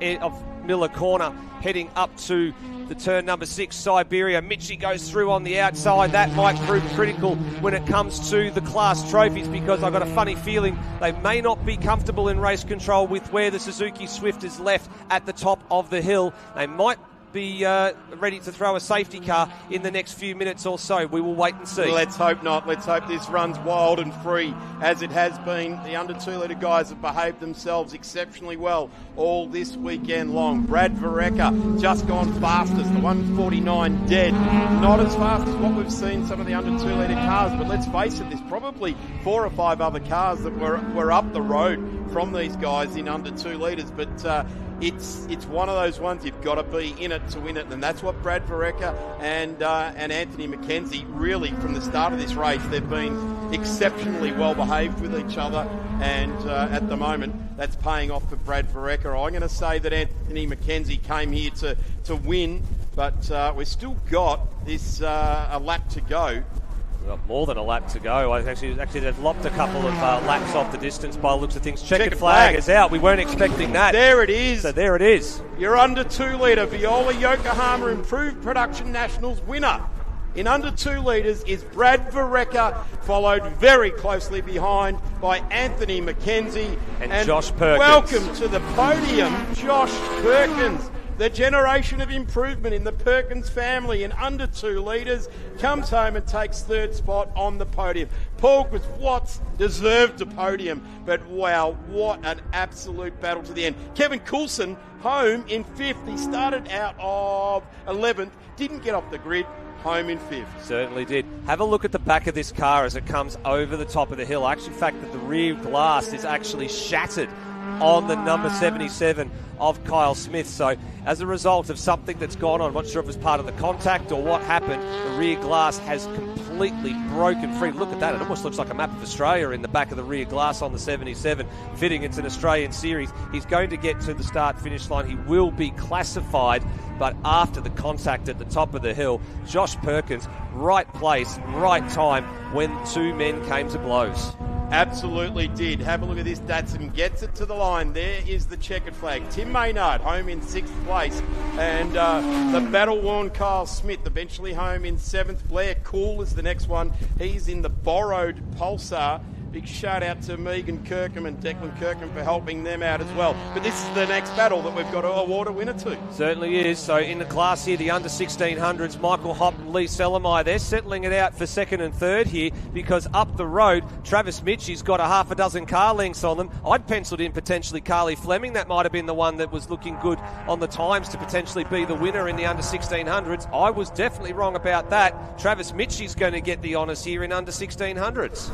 Miller Corner, heading up to the turn number 6, Siberia. Mitchie goes through on the outside. That might prove critical when it comes to the class trophies, because I've got a funny feeling they may not be comfortable in race control with where the Suzuki Swift is left at the top of the hill. They might be ready to throw a safety car in the next few minutes or so. We will wait and see. Let's hope not. Let's hope this runs wild and free as it has been. The under 2 litre guys have behaved themselves exceptionally well all this weekend long. Brad Vereker just gone fastest, the 149 dead. Not as fast as what we've seen some of the under 2 litre cars, but let's face it, there's probably 4 or 5 other cars that were up the road from these guys in under 2 litres, but it's one of those ones you've got to be in it to win it, and that's what Brad Vereker and Anthony Mackenzie really, from the start of this race, they've been exceptionally well behaved with each other, and at the moment that's paying off for Brad Vereker. I'm going to say that Anthony Mackenzie came here to win, but we've still got this a lap to go. We've got more than a lap to go. Actually, they've lopped a couple of laps off the distance by the looks of things. Checkered flag is out. We weren't expecting that. There it is. So there it is. Your under 2 litre Viola Yokohama Improved Production Nationals winner in under 2 litres is Brad Vareca, followed very closely behind by Anthony McKenzie. And Josh Perkins. Welcome to the podium, Josh Perkins. The generation of improvement in the Perkins family in under 2 litres comes home and takes 3rd spot on the podium. Paul Watts deserved a podium, but wow, what an absolute battle to the end. Kevin Coulson home in 5th. He started out of 11th, didn't get off the grid, home in 5th. Certainly did. Have a look at the back of this car as it comes over the top of the hill. Actually, the fact that the rear glass is actually shattered on the number 77 of Kyle Smith. So as a result of something that's gone on, I'm not sure if it was part of the contact or what happened, the rear glass has completely broken free. Look at that. It almost looks like a map of Australia in the back of the rear glass on the 77, fitting it's an Australian series. He's going to get to the start-finish line. He will be classified, but after the contact at the top of the hill, Josh Perkins, right place, right time when 2 men came to blows. Absolutely did. Have a look at this. Datsun gets it to the line. There is the checkered flag. Tim Maynard home in 6th place. And the battle-worn Kyle Smith eventually home in 7th. Blair Cool is the next one. He's in the borrowed Pulsar. Big shout out to Megan Kirkham and Declan Kirkham for helping them out as well. But this is the next battle that we've got to award a winner to. Certainly is. So in the class here, the under 1600s, Michael Hopp and Lee Selamai, they're settling it out for 2nd and 3rd here because up the road, Travis Mitchie's got a half a dozen car lengths on them. I'd penciled in potentially Carly Fleming. That might have been the one that was looking good on the times to potentially be the winner in the under 1600s. I was definitely wrong about that. Travis Mitchie's going to get the honours here in under 1600s.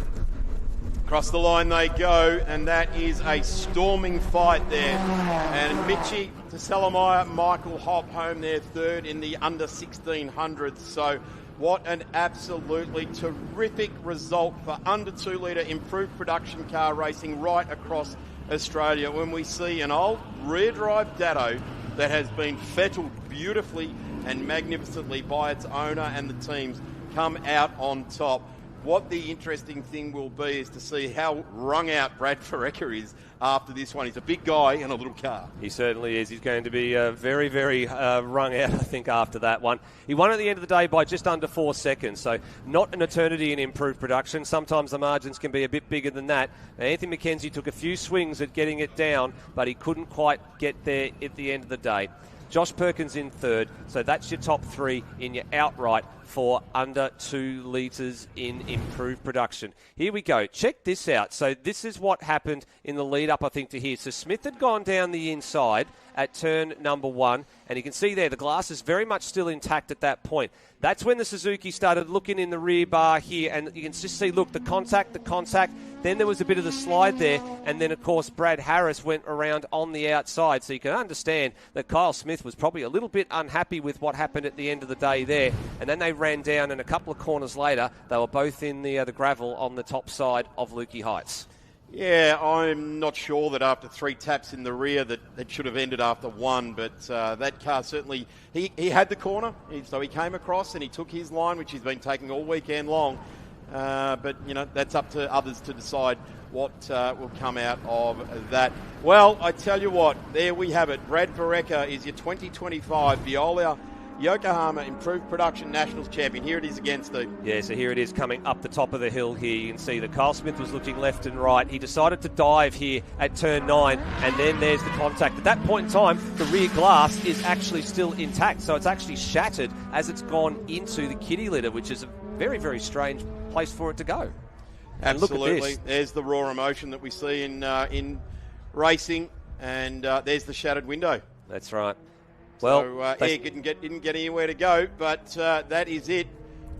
Across the line they go, and that is a storming fight there. And Mitchie to Salameyer, Michael Hopp home there 3rd in the under 1600s. So what an absolutely terrific result for under 2 litre improved production car racing right across Australia when we see an old rear drive Datto that has been fettled beautifully and magnificently by its owner and the teams come out on top. What the interesting thing will be is to see how wrung out Brad Vareca is after this one. He's a big guy in a little car. He certainly is. He's going to be very, very wrung out, I think, after that one. He won at the end of the day by just under 4 seconds, so not an eternity in improved production. Sometimes the margins can be a bit bigger than that. Now, Anthony McKenzie took a few swings at getting it down, but he couldn't quite get there at the end of the day. Josh Perkins in 3rd, so that's your top 3 in your outright for under 2 litres in improved production. Here we go. Check this out. So this is what happened in the lead up, I think, to here. So Smith had gone down the inside at turn number 1, and you can see there the glass is very much still intact at that point. That's when the Suzuki started looking in the rear bar here, and you can just see, look, the contact, then there was a bit of the slide there, and then, of course, Brad Harris went around on the outside, so you can understand that Kyle Smith was probably a little bit unhappy with what happened at the end of the day there, and then they ran down, and a couple of corners later, they were both in the gravel on the top side of Lukey Heights. Yeah, I'm not sure that after 3 taps in the rear that it should have ended after 1, but that car certainly, he had the corner, so he came across and he took his line, which he's been taking all weekend long. But, you know, that's up to others to decide what will come out of that. Well, I tell you what, there we have it. Brad Vareca is your 2025 Viola Yokohama Improved Production Nationals champion. Here it is again, Steve. Yeah, so here it is coming up the top of the hill here. You can see that Kyle Smith was looking left and right. He decided to dive here at turn 9, and then there's the contact. At that point in time, the rear glass is actually still intact, so it's actually shattered as it's gone into the kiddie litter, which is a very, very strange place for it to go. And absolutely. Look at this. There's the raw emotion that we see in racing, and there's the shattered window. That's right. Well, so Egg didn't get anywhere to go, but that is it.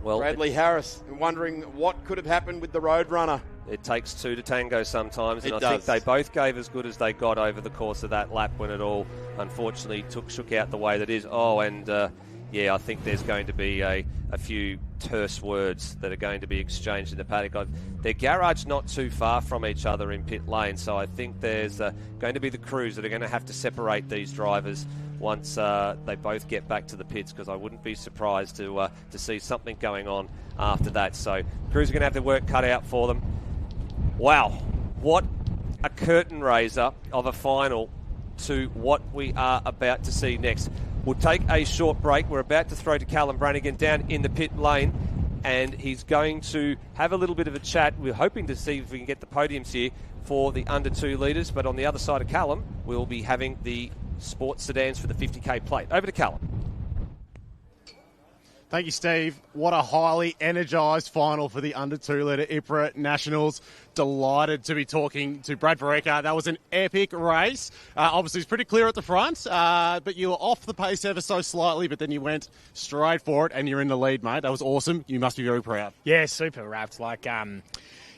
Well, Bradley Harris wondering what could have happened with the Roadrunner. It takes 2 to tango sometimes, and I think they both gave as good as they got over the course of that lap when it all, unfortunately, shook out the way that is. Oh, and I think there's going to be a few terse words that are going to be exchanged in the paddock. Their garage not too far from each other in pit lane, so I think there's going to be the crews that are going to have to separate these drivers once they both get back to the pits, because I wouldn't be surprised to see something going on after that. So crews are going to have their work cut out for them. Wow, what a curtain raiser of a final to what we are about to see next. We'll take a short break. We're about to throw to Callum Brannigan down in the pit lane, and he's going to have a little bit of a chat. We're hoping to see if we can get the podiums here for the under 2 litres, but on the other side of Callum, we'll be having the sports sedans for the 50k plate. Over to Callum. Thank you, Steve. What a highly energised final for the under 2 litre IPRA Nationals. Delighted to be talking to Brad Vereka. That was an epic race. Obviously, it's pretty clear at the front, but you were off the pace ever so slightly, but then you went straight for it and you're in the lead, mate. That was awesome. You must be very proud. Yeah, super wrapped.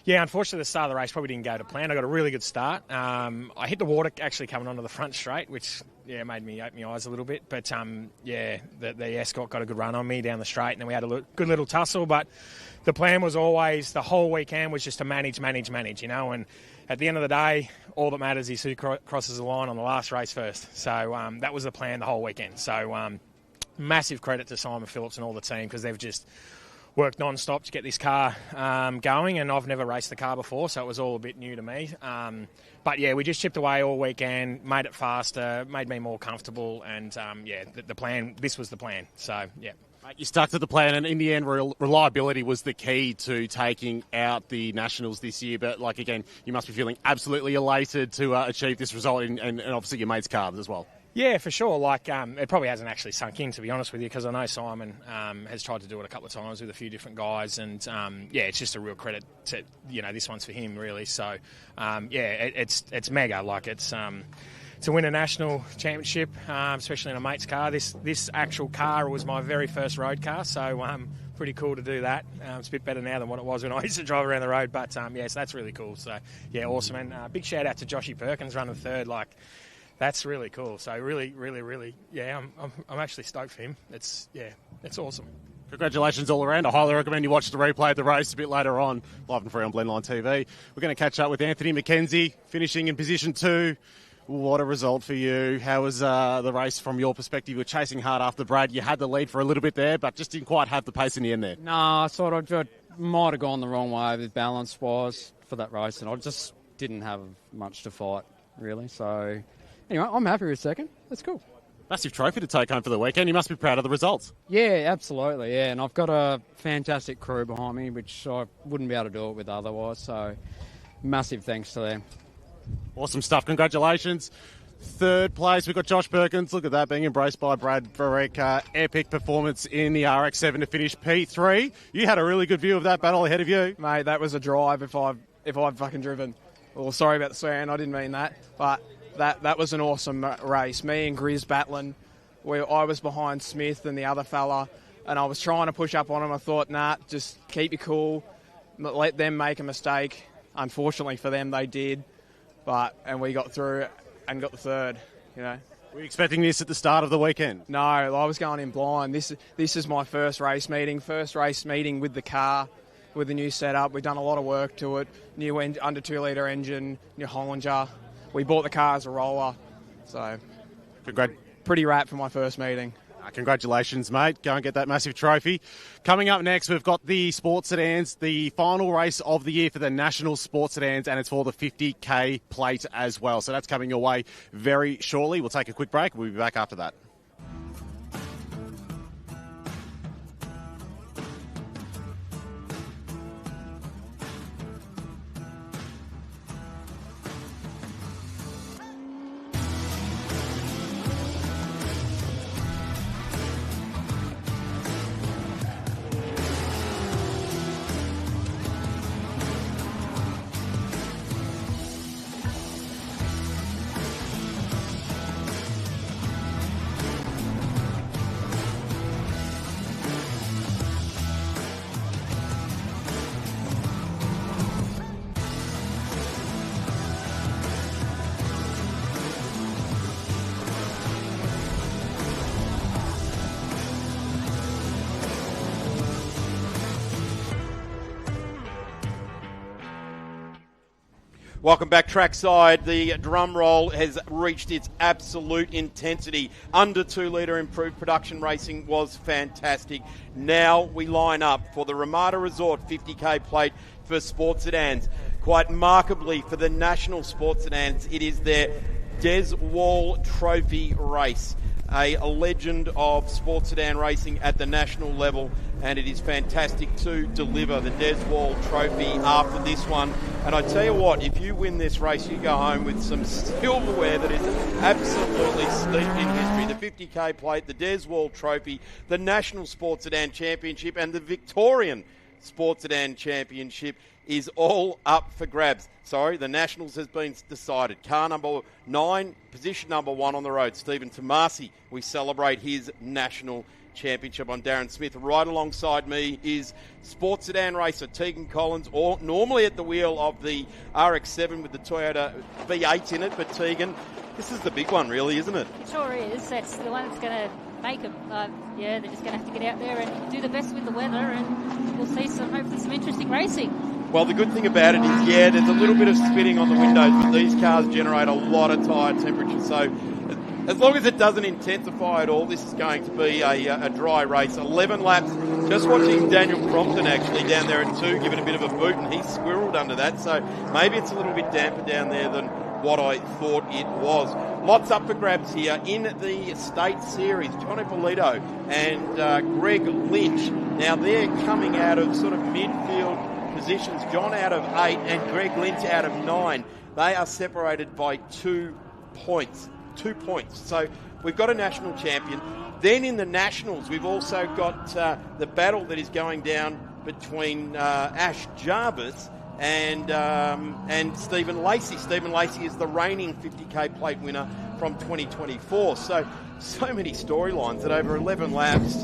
Unfortunately, the start of the race probably didn't go to plan. I got a really good start. I hit the water actually coming onto the front straight, which made me open my eyes a little bit. But the Escort got a good run on me down the straight, and then we had a good little tussle. But the plan was always, the whole weekend was just to manage, you know. And at the end of the day, all that matters is who crosses the line on the last race first. So that was the plan the whole weekend. So massive credit to Simon Phillips and all the team, because they've just worked non-stop to get this car going, and I've never raced the car before, so it was all a bit new to me. But we just chipped away all weekend, made it faster, made me more comfortable, and the plan, this was the plan. So, yeah. Mate, you stuck to the plan, and in the end, reliability was the key to taking out the Nationals this year. But, again, you must be feeling absolutely elated to achieve this result, and obviously your mate's carbs as well. Yeah, for sure. It probably hasn't actually sunk in, to be honest with you, because I know Simon has tried to do it a couple of times with a few different guys, and it's just a real credit to, this one's for him, really. So, it's mega. To win a national championship, especially in a mate's car. This actual car was my very first road car, so pretty cool to do that. It's a bit better now than what it was when I used to drive around the road, but so that's really cool. So, awesome. And big shout out to Joshy Perkins running third. That's really cool. So really, really, really, I'm actually stoked for him. It's awesome. Congratulations all around. I highly recommend you watch the replay of the race a bit later on, live and free on Blendline TV. We're going to catch up with Anthony McKenzie, finishing in position 2. What a result for you. How was the race from your perspective? You were chasing hard after Brad. You had the lead for a little bit there, but just didn't quite have the pace in the end there. No, I thought I might have gone the wrong way with balance-wise for that race, and I just didn't have much to fight, really. So, anyway, I'm happy with second. That's cool. Massive trophy to take home for the weekend. You must be proud of the results. Yeah, absolutely, yeah. And I've got a fantastic crew behind me, which I wouldn't be able to do it with otherwise. So, massive thanks to them. Awesome stuff. Congratulations. Third place, we've got Josh Perkins. Look at that, being embraced by Brad Vereka. Epic performance in the RX-7 to finish P3. You had a really good view of that battle ahead of you. Mate, that was a drive if I've fucking driven. Well, sorry about the swearing, I didn't mean that. But that was an awesome race. Me and Grizz battling. I was behind Smith and the other fella, and I was trying to push up on him. I thought, nah, just keep you cool. Let them make a mistake. Unfortunately for them, they did. And we got through and got the third, you know. Were you expecting this at the start of the weekend? No, I was going in blind. This is my first race meeting with the car, with the new setup. We've done a lot of work to it. New under 2 litre engine, new Hollinger. We bought the car as a roller. So, pretty wrapped for my first meeting. Congratulations, mate. Go and get that massive trophy. Coming up next, we've got the sports sedans, the final race of the year for the National Sports Sedans, and it's for the 50k plate as well. So that's coming your way very shortly. We'll take a quick break. We'll be back after that. Welcome back trackside. The drum roll has reached its absolute intensity. Under 2 litre improved production racing was fantastic. Now we line up for the Ramada Resort 50k plate for Sports Sedans. Quite markedly for the National Sports Sedans, it is their Des Wall Trophy race. A legend of sports sedan racing at the national level, and it is fantastic to deliver the Des Wall Trophy after this one. And I tell you what, if you win this race, you go home with some silverware that is absolutely steeped in history. The 50k plate, the Des Wall Trophy, the National Sports Sedan Championship, and the Victorian Sports Sedan Championship is all up for grabs. Sorry, the Nationals has been decided. Car number 9, position number 1 on the road, Stephen Tomasi. We celebrate his national championship. I'm Darren Smith. Right alongside me is sports sedan racer Tegan Collins, or normally at the wheel of the RX-7 with the Toyota V8 in it. But Tegan, this is the big one really, isn't it? It sure is. That's the one that's going to make them. They're just going to have to get out there and do the best with the weather, and we'll see hopefully some interesting racing. Well, the good thing about it is, there's a little bit of spinning on the windows, but these cars generate a lot of tyre temperature. So as long as it doesn't intensify at all, this is going to be a dry race. 11 laps. Just watching Daniel Crompton actually down there at 2, giving a bit of a boot, and he's squirreled under that. So maybe it's a little bit damper down there than what I thought it was. Lots up for grabs here in the State Series. Johnny Polito and Greg Lynch. Now they're coming out of sort of midfield positions. John out of 8 and Greg Lynch out of 9. They are separated by 2 points. 2 points. So we've got a national champion. Then in the Nationals, we've also got the battle that is going down between Ash Jarvis and Stephen Lacey. Stephen Lacey is the reigning 50k plate winner from 2024. So many storylines that over 11 laps,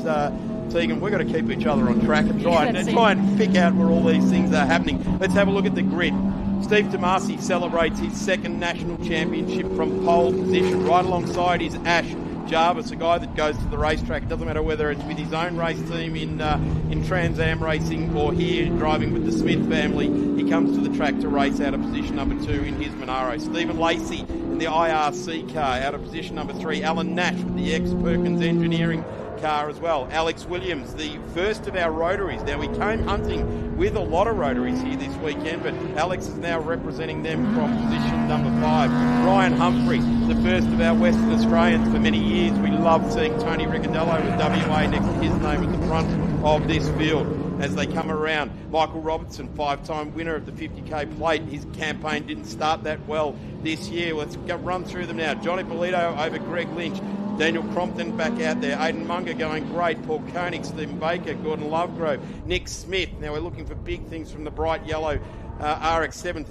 Tegan, we've got to keep each other on track and try and pick out where all these things are happening. Let's have a look at the grid. Steve Tomasi celebrates his 2nd national championship from pole position. Right alongside is Ash Jarvis, a guy that goes to the racetrack. It doesn't matter whether it's with his own race team in Trans Am racing or here driving with the Smith family. He comes to the track to race out of position number 2 in his Monaro. Stephen Lacey in the IRC car out of position number 3. Alan Nash with the ex-Perkins Engineering car as well. Alex Williams, the first of our rotaries. Now, we came hunting with a lot of rotaries here this weekend, but Alex is now representing them from position number 5. Ryan Humphrey, the first of our Western Australians for many years. We love seeing Tony Riccardello with WA next to his name at the front of this field as they come around. Michael Robertson, 5-time winner of the 50k plate. His campaign didn't start that well this year. Let's run through them now. Johnny Polito over Greg Lynch. Daniel Crompton back out there. Aidan Munger going great. Paul Koenig, Stephen Baker, Gordon Lovegrove, Nick Smith. Now we're looking for big things from the bright yellow RX-7.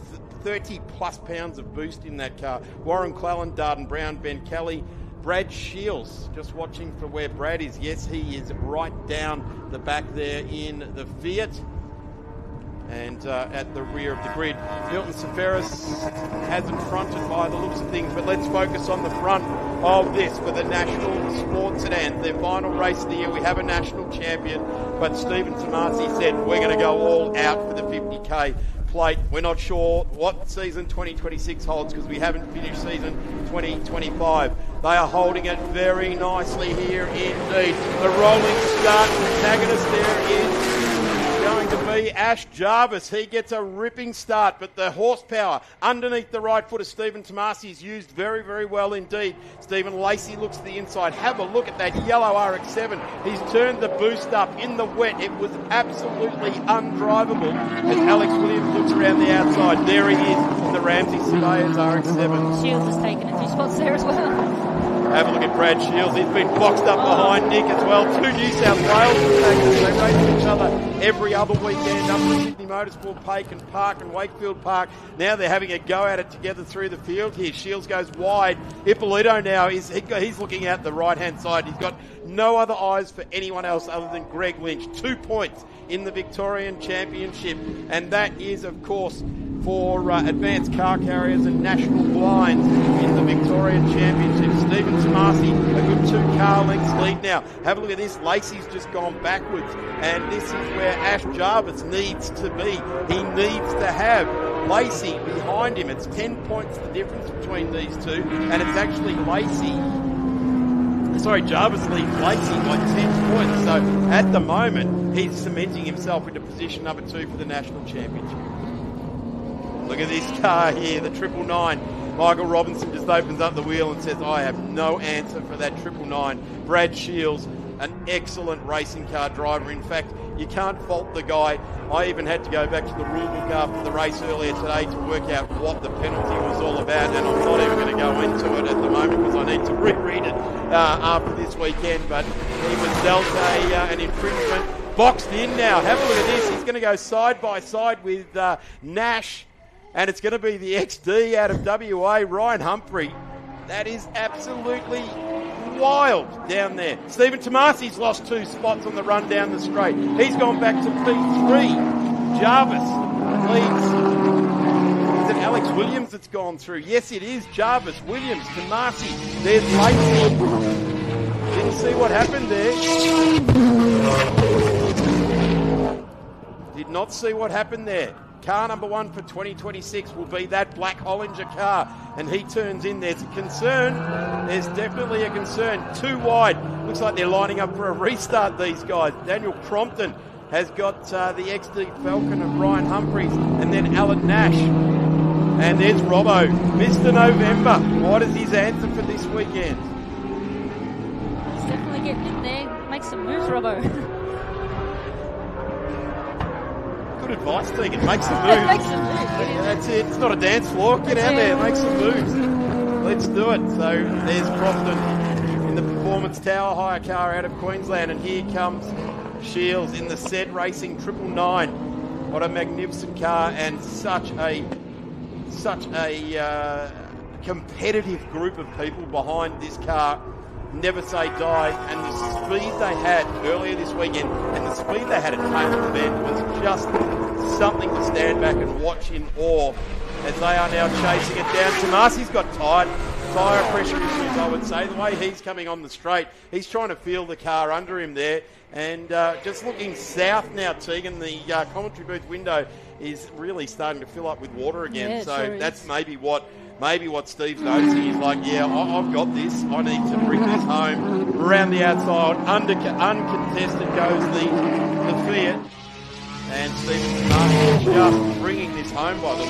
30 plus pounds of boost in that car. Warren Clellan, Darden Brown, Ben Kelly, Brad Shields. Just watching for where Brad is. Yes, he is right down the back there in the Fiat. And at the rear of the grid, Milton Seferis hasn't fronted by the looks of things, but let's focus on the front of this for the National Sports Sedan. Their final race of the year, we have a national champion, but Stephen Tomasi said we're going to go all out for the 50k plate. We're not sure what season 2026 holds because we haven't finished season 2025. They are holding it very nicely here indeed. The rolling start protagonist there is going to be Ash Jarvis. He gets a ripping start, but the horsepower underneath the right foot of Stephen Tomasi is used very, very well indeed. Stephen Lacey looks to the inside. Have a look at that yellow RX-7. He's turned the boost up in the wet. It was absolutely undrivable as Alex Williams looks around the outside. There he is in the Ramsey Surveyors RX-7. Shields has taken a few spots there as well. Have a look at Brad Shields. He's been boxed up behind Nick as well. 2 New South Wales protagonists. They race each other every other weekend up at Sydney Motorsport Park and Wakefield Park. Now they're having a go at it together through the field here. Shields goes wide. Ippolito now, he's looking out the right-hand side. He's got no other eyes for anyone else other than Greg Lynch. 2 points in the Victorian Championship. And that is, of course, for advanced car carriers and national blinds in the Victorian Championship. Stephen Tomasi, a good 2 car lengths lead now. Have a look at this. Lacey's just gone backwards, and this is where Ash Jarvis needs to be. He needs to have Lacey behind him. It's 10 points the difference between these two, and it's actually Jarvis leads Lacey by 10 points. So at the moment, he's cementing himself into position number 2 for the national championship. Look at this car here, the 999. Michael Robinson just opens up the wheel and says, I have no answer for that 999. Brad Shields, an excellent racing car driver. In fact, you can't fault the guy. I even had to go back to the rule book after the race earlier today to work out what the penalty was all about, and I'm not even going to go into it at the moment because I need to reread it after this weekend. But he was dealt an infringement. Boxed in now. Have a look at this. He's going to go side by side with Nash, and it's going to be the XD out of WA, Ryan Humphrey. That is absolutely wild down there. Stephen Tomasi's lost 2 spots on the run down the straight. He's gone back to P3. Jarvis leads. Is it Alex Williams that's gone through? Yes, it is. Jarvis, Williams, Tomasi. There's Lacey. Didn't see what happened there. Did not see what happened there. Car number 1 for 2026 will be that black Hollinger car, and he turns in. There's a concern. There's definitely a concern. 2 wide. Looks like they're lining up for a restart, these guys. Daniel Crompton has got the XD Falcon of Ryan Humphreys, and then Alan Nash. And there's Robbo, Mr. November. What is his answer for this weekend? He's definitely getting in there. Make some moves, Robbo. Good advice, Tegan. Make some moves. Make some moves. That's it. It's not a dance floor. Get out there. Make some moves. Let's do it. So there's Crofton in the Performance Tower hire car out of Queensland, and here comes Shields in the Sed Racing 999. What a magnificent car, and such a competitive group of people behind this car. Never say die, and the speed they had earlier this weekend and the speed they had at Taylor Bend was just something to stand back and watch in awe as they are now chasing it down. Tomasi's got tyre pressure issues, I would say. The way he's coming on the straight, he's trying to feel the car under him there, and just looking south now, Tegan, the commentary booth window is really starting to fill up with water again. Yeah, so sure that's maybe what Steve's noticing. He's like, yeah, I've got this. I need to bring this home. Around the outside, uncontested goes the Fiat. And Stephen Tomasi just bringing this home by the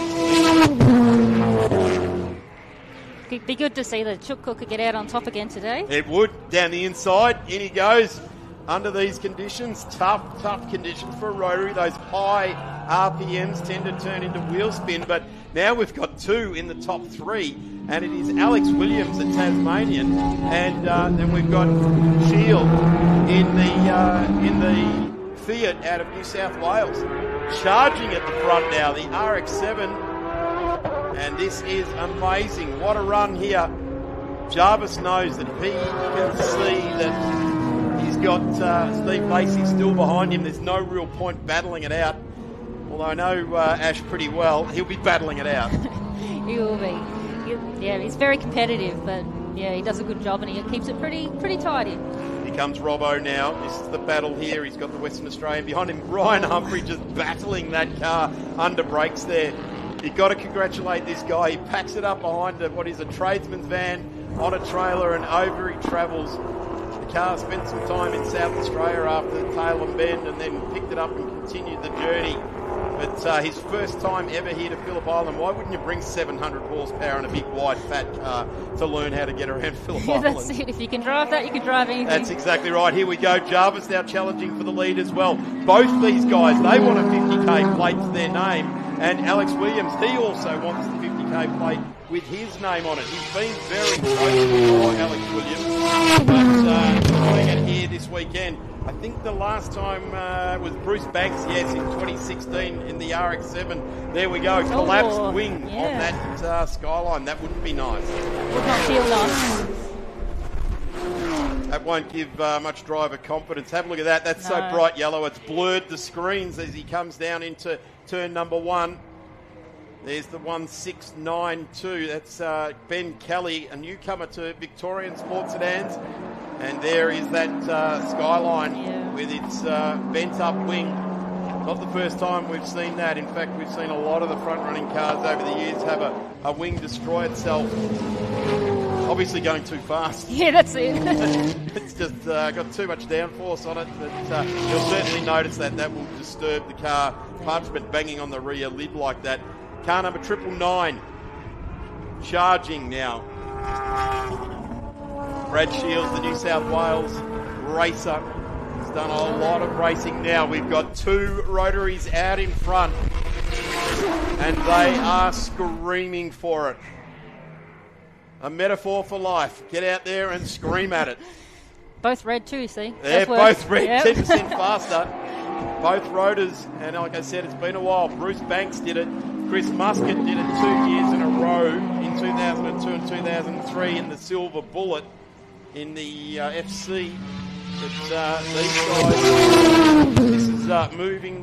It'd be good to see the Chook Cooker get out on top again today. It would. Down the inside, in he goes. Under these conditions, tough conditions for a rotary. Those high RPMs tend to turn into wheel spin, but now we've got 2 in the top 3, and it is Alex Williams, the Tasmanian, and then we've got Shield in the Fiat out of New South Wales. Charging at the front now, the RX-7, and this is amazing. What a run here. Jarvis knows that he can see that he's got Steve Lacey still behind him. There's no real point battling it out. Although I know Ash pretty well, he'll be battling it out. He will be. He's very competitive, but yeah, he does a good job and he keeps it pretty tidy. Here comes Robbo now. This is the battle here. He's got the Western Australian behind him. Ryan Humphrey just battling that car under brakes there. You've got to congratulate this guy. He packs it up behind what is a tradesman's van on a trailer, and over he travels. The car spent some time in South Australia after Taylor Bend and then picked it up and continued the journey. But his first time ever here to Phillip Island. Why wouldn't you bring 700 horsepower in a big, wide, fat car to learn how to get around Phillip Island? That's it. If you can drive that, you can drive anything. That's exactly right. Here we go. Jarvis now challenging for the lead as well. Both these guys, they want a 50k plate to their name. And Alex Williams, he also wants the 50k plate with his name on it. He's been very close before, Alex Williams. But doing it here this weekend. I think the last time was Bruce Banks, yes, in 2016 in the RX-7. There we go, collapsed wing on that Skyline. That wouldn't be nice. Would not feel nice. That won't give much driver confidence. Have a look at that. That's so bright yellow. It's blurred the screens as he comes down into turn number 1. There's the 1692. That's Ben Kelly, a newcomer to Victorian Sports Sedans. And there is that Skyline with its bent up wing. Not the first time we've seen that. In fact, we've seen a lot of the front-running cars over the years have a wing destroy itself. Obviously going too fast. Yeah, that's it. It's just got too much downforce on it. But you'll certainly notice that will disturb the car. Parchment banging on the rear lid like that. Car number 999. Charging now. Brad Shields, the New South Wales racer. He's done a lot of racing now. We've got 2 rotaries out in front. And they are screaming for it. A metaphor for life. Get out there and scream at it. Both red too, see? They're both red, yep. 10% faster. Both rotors, and like I said, it's been a while. Bruce Banks did it. Chris Muscat did it 2 years in a row in 2002 and 2003 in the Silver Bullet in the FC. But these guys, this is moving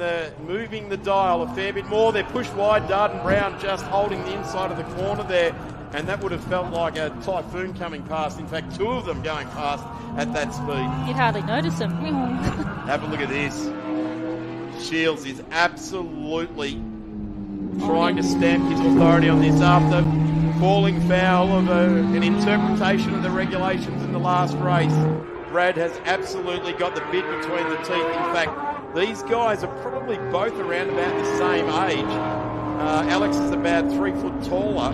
the dial a fair bit more. They're pushed wide. Darden Brown just holding the inside of the corner there. And that would have felt like a typhoon coming past. In fact, 2 of them going past at that speed. You'd hardly notice them. Have a look at this. Shields is absolutely trying to stamp his authority on this after falling foul of an interpretation of the regulations in the last race. Brad has absolutely got the bit between the teeth. In fact, these guys are probably both around about the same age. Alex is about 3 foot taller.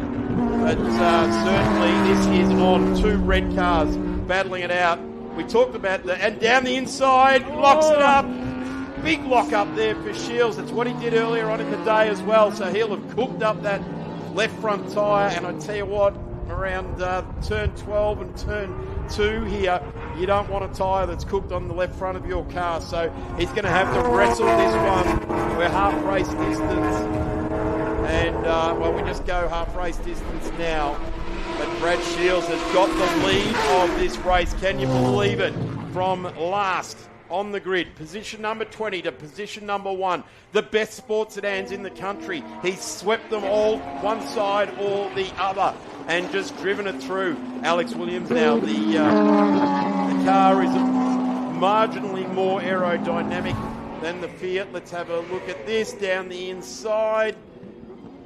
But certainly this is on 2 red cars battling it out. We talked about and down the inside, locks it up. Big lock up there for Shields. That's what he did earlier on in the day as well. So he'll have cooked up that left front tyre. And I tell you what, around turn 12 and turn 2 here, you don't want a tyre that's cooked on the left front of your car. So he's going to have to wrestle this one. We're half race distance. And, well, we just go half race distance now. But Brad Shields has got the lead of this race. Can you believe it? From last on the grid, position number 20 to position number 1. The best sports sedans in the country. He's swept them all, one side or the other, and just driven it through. Alex Williams now. The car is marginally more aerodynamic than the Fiat. Let's have a look at this down the inside.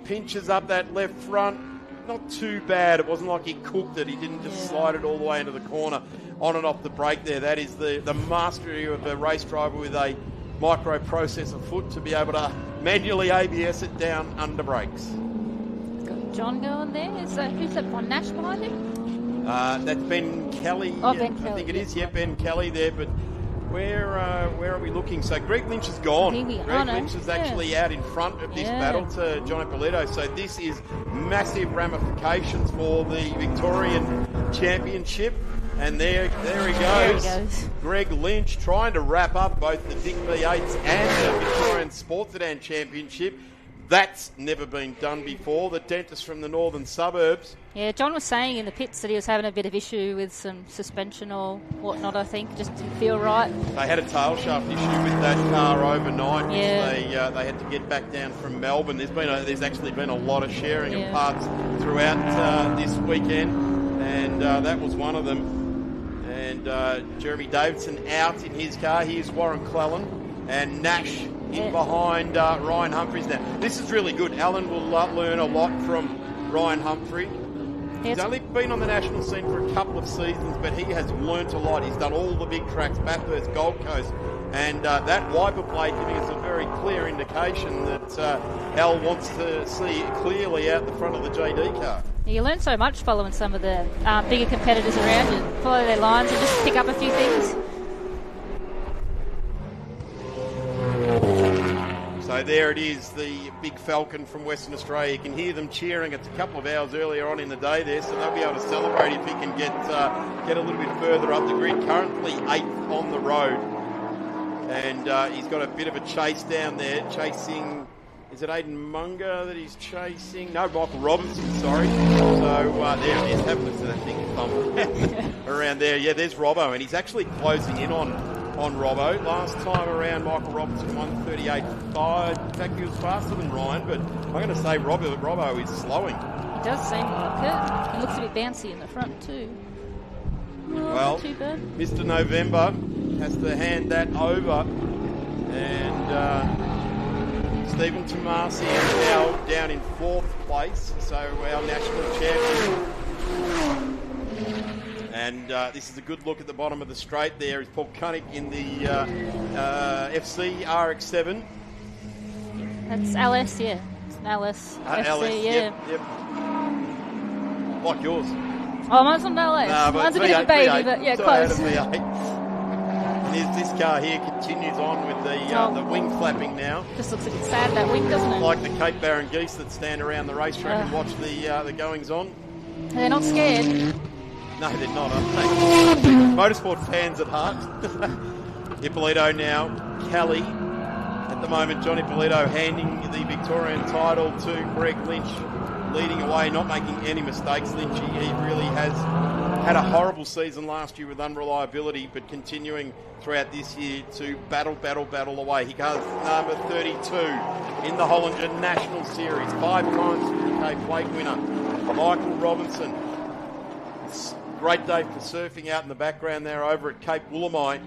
Pinches up that left front. Not too bad. It wasn't like he cooked it. He didn't just slide it all the way into the corner, on and off the brake there. That is the mastery of a race driver with a microprocessor foot to be able to manually ABS it down under brakes. Got John going there. Who's that Von Nash behind him? That's Ben Kelly. Oh, Ben Kelly. I think it is. Yeah, Ben Kelly there. But where are we looking? So Greg Lynch is gone. Greg Lynch is actually out in front of this battle to Johnny Polito. So this is massive ramifications for the Victorian Championship. And there he goes. Greg Lynch trying to wrap up both the Vic V8s and the Victorian Sports Sedan Championship. That's never been done before. The dentist from the northern suburbs. Yeah, John was saying in the pits that he was having a bit of issue with some suspension or whatnot, I think. Just didn't feel right. They had a tail shaft issue with that car overnight, which Yeah. they had to get back down from Melbourne. There's actually been a lot of sharing of parts throughout this weekend, and that was one of them. And Jeremy Davidson out in his car. Here's Warren Clellan and Nash in behind Ryan Humphries now. This is really good. Alan will learn a lot from Ryan Humphrey. He's only been on the national scene for a couple of seasons, but he has learnt a lot. He's done all the big tracks, Bathurst, Gold Coast, and that wiper blade giving us a very clear indication that Al wants to see clearly out the front of the JD car. You learn so much following some of the bigger competitors around you. Follow their lines and just pick up a few things. So there it is, the big Falcon from Western Australia. You can hear them cheering. It's a couple of hours earlier on in the day there, so they'll be able to celebrate if he can get a little bit further up the grid. Currently 8th on the road. And he's got a bit of a chase down there, chasing... Is it Aidan Munger that he's chasing? No, Michael Robinson, sorry. So there it is. Have a look at that big thumb around there. Yeah, there's Robbo, and he's actually closing in on Robbo. Last time around, Michael Robinson 1:38.5. In fact, he was faster than Ryan, but I'm going to say Robbo is slowing. He does seem like it. He looks a bit bouncy in the front too. Well, not too bad. Mr. November has to hand that over, and Stephen Tomasi is now down in 4th place, so our national champion. And this is a good look at the bottom of the straight. There is Paul Koenig in the FC RX-7. That's LS, yeah. It's an LS. FC, LS, yeah. Yep. Like yours. Oh, mine's not LS. Mine's a bit of a baby, but yeah, close. And this car here continues on with the wing flapping now. Just looks a bit sad, that wing, doesn't it? Like the Cape Barren geese that stand around the racetrack and watch the goings on. They're not scared. No, they're not, aren't they? Motorsport fans at heart. Ippolito now. Kelly. At the moment, John Ippolito handing the Victorian title to Greg Lynch, leading away, not making any mistakes. Lynch, he really has had a horrible season last year with unreliability, but continuing throughout this year to battle away. He goes number 32 in the Hollinger National Series, 5 times 50k plate winner. Michael Robinson. Great day for surfing out in the background there over at Cape Woolamai.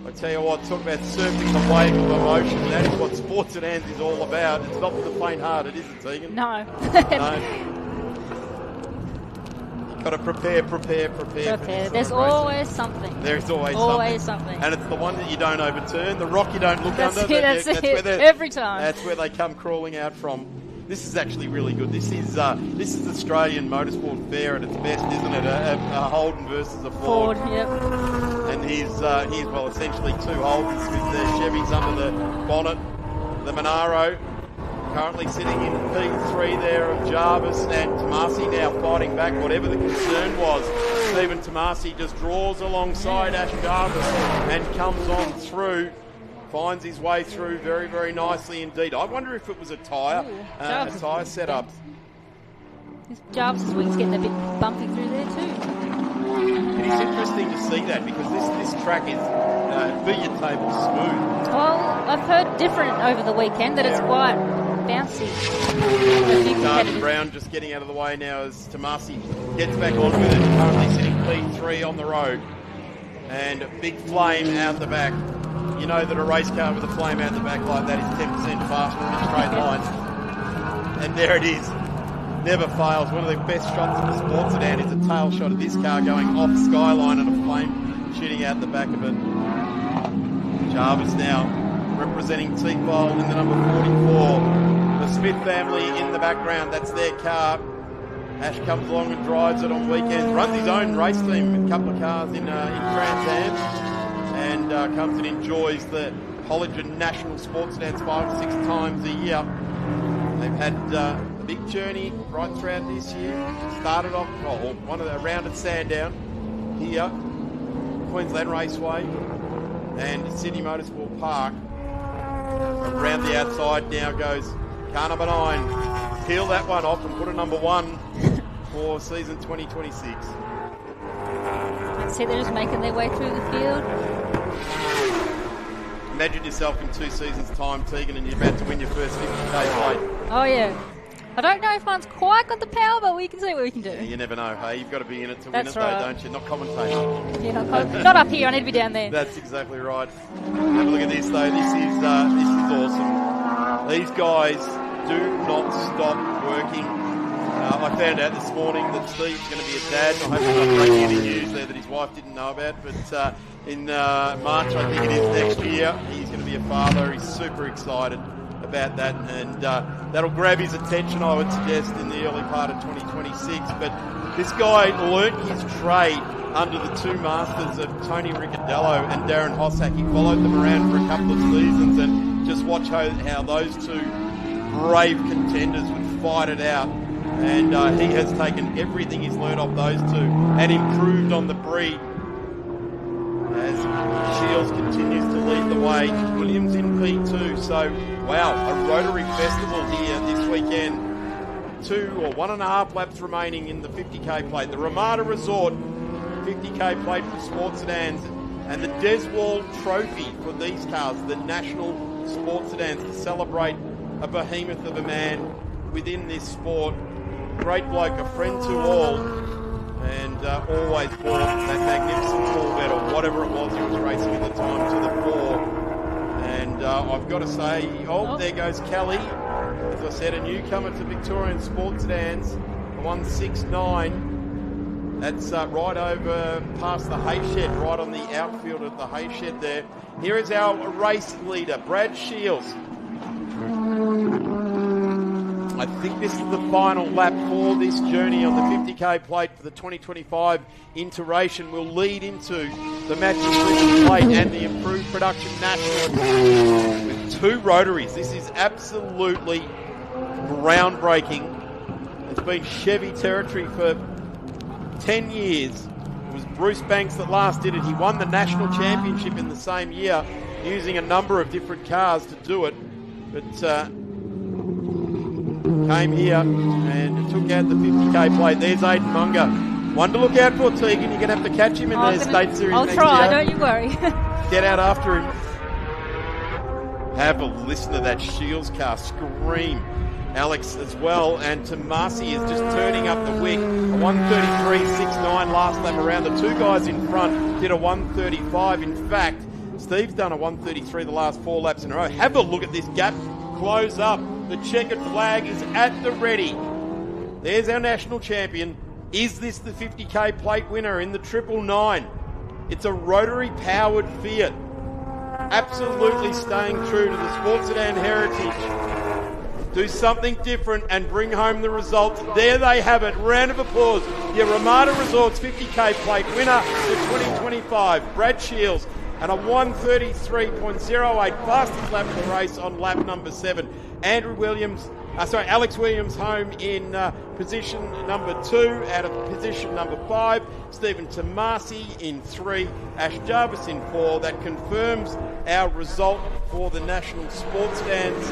I tell you what, talk about surfing the wave of emotion. That is what Sports Sedans is all about. It's not for the faint-hearted, is it, Tegan? No. No. You've got to prepare for this There's always something. There's always something. And it's the one that you don't overturn, the rock you don't look under. That's it. Every time. That's where they come crawling out from. This is actually really good. This is Australian Motorsport Fair at its best, isn't it? A Holden versus a Ford. Yep. And here's essentially 2 Holdens with their Chevys under the bonnet. The Monaro currently sitting in P3 there of Jarvis, and Tomasi now fighting back whatever the concern was. Stephen Tomasi just draws alongside Ash Jarvis and comes on through. Finds his way through very, very nicely indeed. I wonder if it was a tyre setup. Jarvis's wing's getting a bit bumpy through there too. It is interesting to see that because this track is billiard table smooth. Well, I've heard different over the weekend, that it's quite bouncy. Brown just getting out of the way now as Tomasi gets back on with it. Currently sitting P3 on the road. And a big flame out the back. You know that a race car with a flame out the back like that is 10% faster in a straight line. And there it is. Never fails. One of the best shots of the Sports Sedan is a tail shot of this car going off skyline and a flame shooting out the back of it. Jarvis now representing T-Bowl in the number 44. The Smith family in the background. That's their car. Ash comes along and drives it on weekends. Runs his own race team with a couple of cars in Trans Am. And comes and enjoys the Hollinger National Sports Sedans 5 to 6 times a year. They've had a big journey right throughout this year. Started off around at Sandown here, Queensland Raceway, and Sydney Motorsport Park. Around the outside now goes car number 9. Peel that one off and put a number 1 for season 2026. See, they're just making their way through the field. Imagine yourself in 2 seasons' time, Tegan, and you're about to win your first 50k plate. Oh, yeah. I don't know if mine's quite got the power, but we can see what we can do. Yeah, you never know, hey? You've got to be in it to That's win it, right. though, don't you? Not commentating. Yeah, not up here. I need to be down there. That's exactly right. Have a look at this, though. This is awesome. These guys do not stop working. I found out this morning that Steve's going to be a dad. I hope he's not breaking any news there that his wife didn't know about. But in March, I think it is next year, he's going to be a father. He's super excited about that. And that'll grab his attention, I would suggest, in the early part of 2026. But this guy learnt his trade under the 2 masters of Tony Ricciardello and Darren Hossack. He followed them around for a couple of seasons and just watch how those 2 brave contenders would fight it out. And he has taken everything he's learned off those 2 and improved on the breed as Shields continues to lead the way. Williams in P2. So, wow, a Rotary Festival here this weekend. 1.5 laps remaining in the 50k plate. The Ramada Resort 50k plate for Sports Sedans and the Deswald Trophy for these cars, the National Sports Sedans, to celebrate a behemoth of a man within this sport. Great bloke, a friend to all, and always brought that magnificent Corvette or whatever it was he was racing at the time to the fore. And And I've got to say, there goes Kelly. As I said, a newcomer to Victorian Sports Sedans, 169. That's right over past the hay shed, right on the outfield of the hay shed there. Here is our race leader, Brad Shields. I think this is the final lap for this journey on the 50k plate for the 2025 iteration. Will lead into the Matthew plate and the improved production national with 2 rotaries. This is absolutely groundbreaking. It's been Chevy territory for 10 years. It was Bruce Banks that last did it. He won the national championship in the same year using a number of different cars to do it. But came here and took out the 50k plate. There's Aidan Munger. One to look out for, Tegan. You're going to have to catch him in the State Series I'll next try, year. don't you worry. Get out after him. Have a listen to that Shields car scream. Alex as well, and Tomasi is just turning up the wick. A 133.69 last lap around. The 2 guys in front did a 135. In fact, Steve's done a 133 the last 4 laps in a row. Have a look at this gap close up. The checkered flag is at the ready. There's our national champion. Is this the 50k plate winner in the 999? It's a rotary powered Fiat. Absolutely staying true to the sports sedan heritage. Do something different and bring home the results. There they have it. Round of applause. Your Ramada Resorts 50k plate winner for 2025, Brad Shields, and a 133.08 fastest lap of the race on lap number 7. Alex Williams home in position number 2 out of position number 5. Stephen Tomasi in 3. Ash Jarvis in 4. That confirms our result for the National Sports Sedans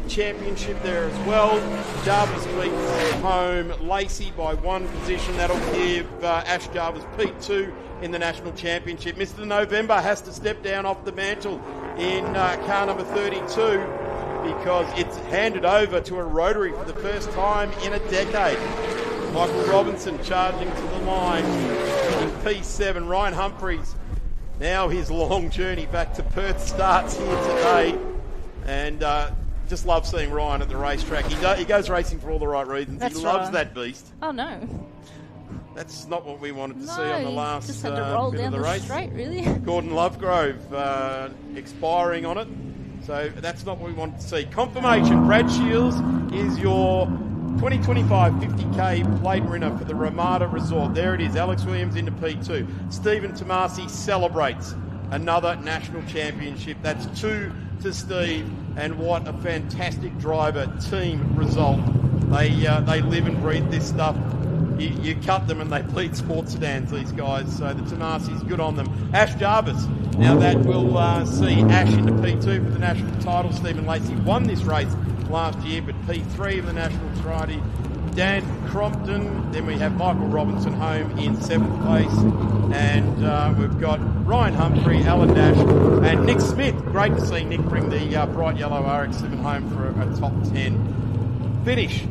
Championship there as well. Jarvis beats home Lacey by 1 position. That'll give Ash Jarvis P2 in the National Championship. Mr. November has to step down off the mantle in car number 32 because it's handed over to a rotary for the first time in a decade. Michael Robinson charging to the line in P7. Ryan Humphreys, now his long journey back to Perth starts here today. And just love seeing Ryan at the racetrack. He goes racing for all the right reasons. That's he loves right. that beast. Oh, no. That's not what we wanted to see on the last just had to roll bit down of the race. straight, really. Gordon Lovegrove expiring on it. So that's not what we wanted to see. Confirmation, Brad Shields is your 2025 50k plate winner for the Ramada Resort. There it is, Alex Williams into P2. Stephen Tomasi celebrates another national championship. That's 2 to Steve, and what a fantastic driver team result. They live and breathe this stuff. You cut them and they bleed sports sedans, these guys. So the Tomasis, good on them. Ash Jarvis. Now that will see Ash into P2 for the national title. Stephen Lacey won this race last year, but P3 of the national variety. Dan Crompton. Then we have Michael Robinson home in 7th place. And we've got Ryan Humphrey, Alan Nash, and Nick Smith. Great to see Nick bring the bright yellow RX-7 home for a top 10 finish.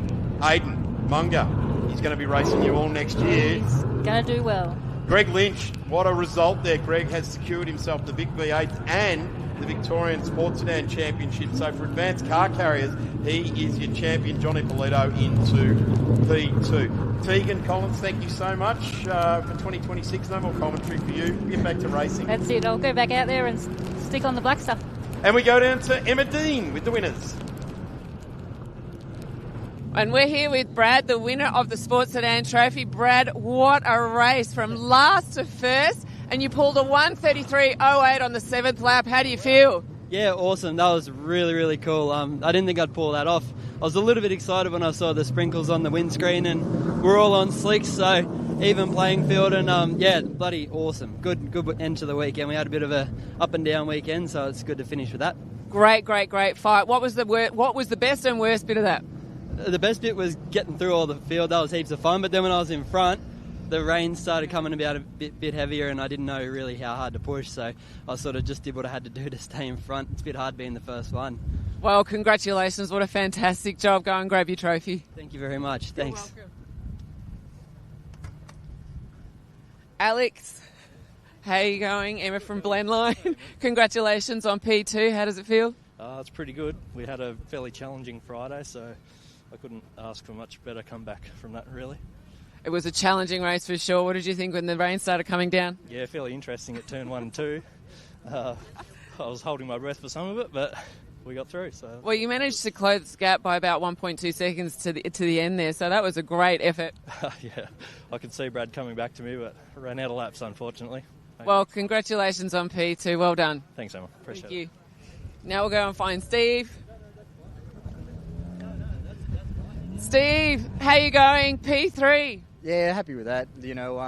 Aidan Munger. He's going to be racing you all next year. He's going to do well. Greg Lynch, what a result there. Greg has secured himself the Vic V8 and the Victorian Sports Sedan Championship. So for advanced car carriers, he is your champion, Johnny Polito, into P2. Tegan Collins, thank you so much for 2026. No more commentary for you. Get back to racing. That's it. I'll go back out there and stick on the black stuff. And we go down to Emma Dean with the winners. And we're here with Brad, the winner of the Sports Sedan Trophy. Brad, what a race from last to first, and you pulled a 133.08 on the 7th lap. How do you feel? Yeah, awesome. That was really, really cool. I didn't think I'd pull that off. I was a little bit excited when I saw the sprinkles on the windscreen, and we're all on slicks, so even playing field, and yeah, bloody awesome. Good end to the weekend. We had a bit of a up and down weekend, so it's good to finish with that. Great fight. What was the best and worst bit of that? The best bit was getting through all the field. That was heaps of fun. But then when I was in front, the rain started coming about a bit heavier, and I didn't know really how hard to push. So I sort of just did what I had to do to stay in front. It's a bit hard being the first one. Well, congratulations. What a fantastic job. Go and grab your trophy. Thank you very much. Thanks. Alex, How are you going? Emma from Blendline. Congratulations on P2. How does it feel? It's pretty good. We had a fairly challenging Friday, so I couldn't ask for much better comeback from that, really. It was a challenging race for sure. What did you think when the rain started coming down? Yeah, fairly interesting at turn 1 and 2. I was holding my breath for some of it, but we got through. So well, you managed to close the gap by about 1.2 seconds to the end there, so that was a great effort. yeah, I could see Brad coming back to me, but I ran out of laps, unfortunately. Well, congratulations on P2. Well done. Thanks, Emma. Appreciate Thank you. Now we'll go and find Steve. Steve, how you going? P3. Yeah, happy with that. You know,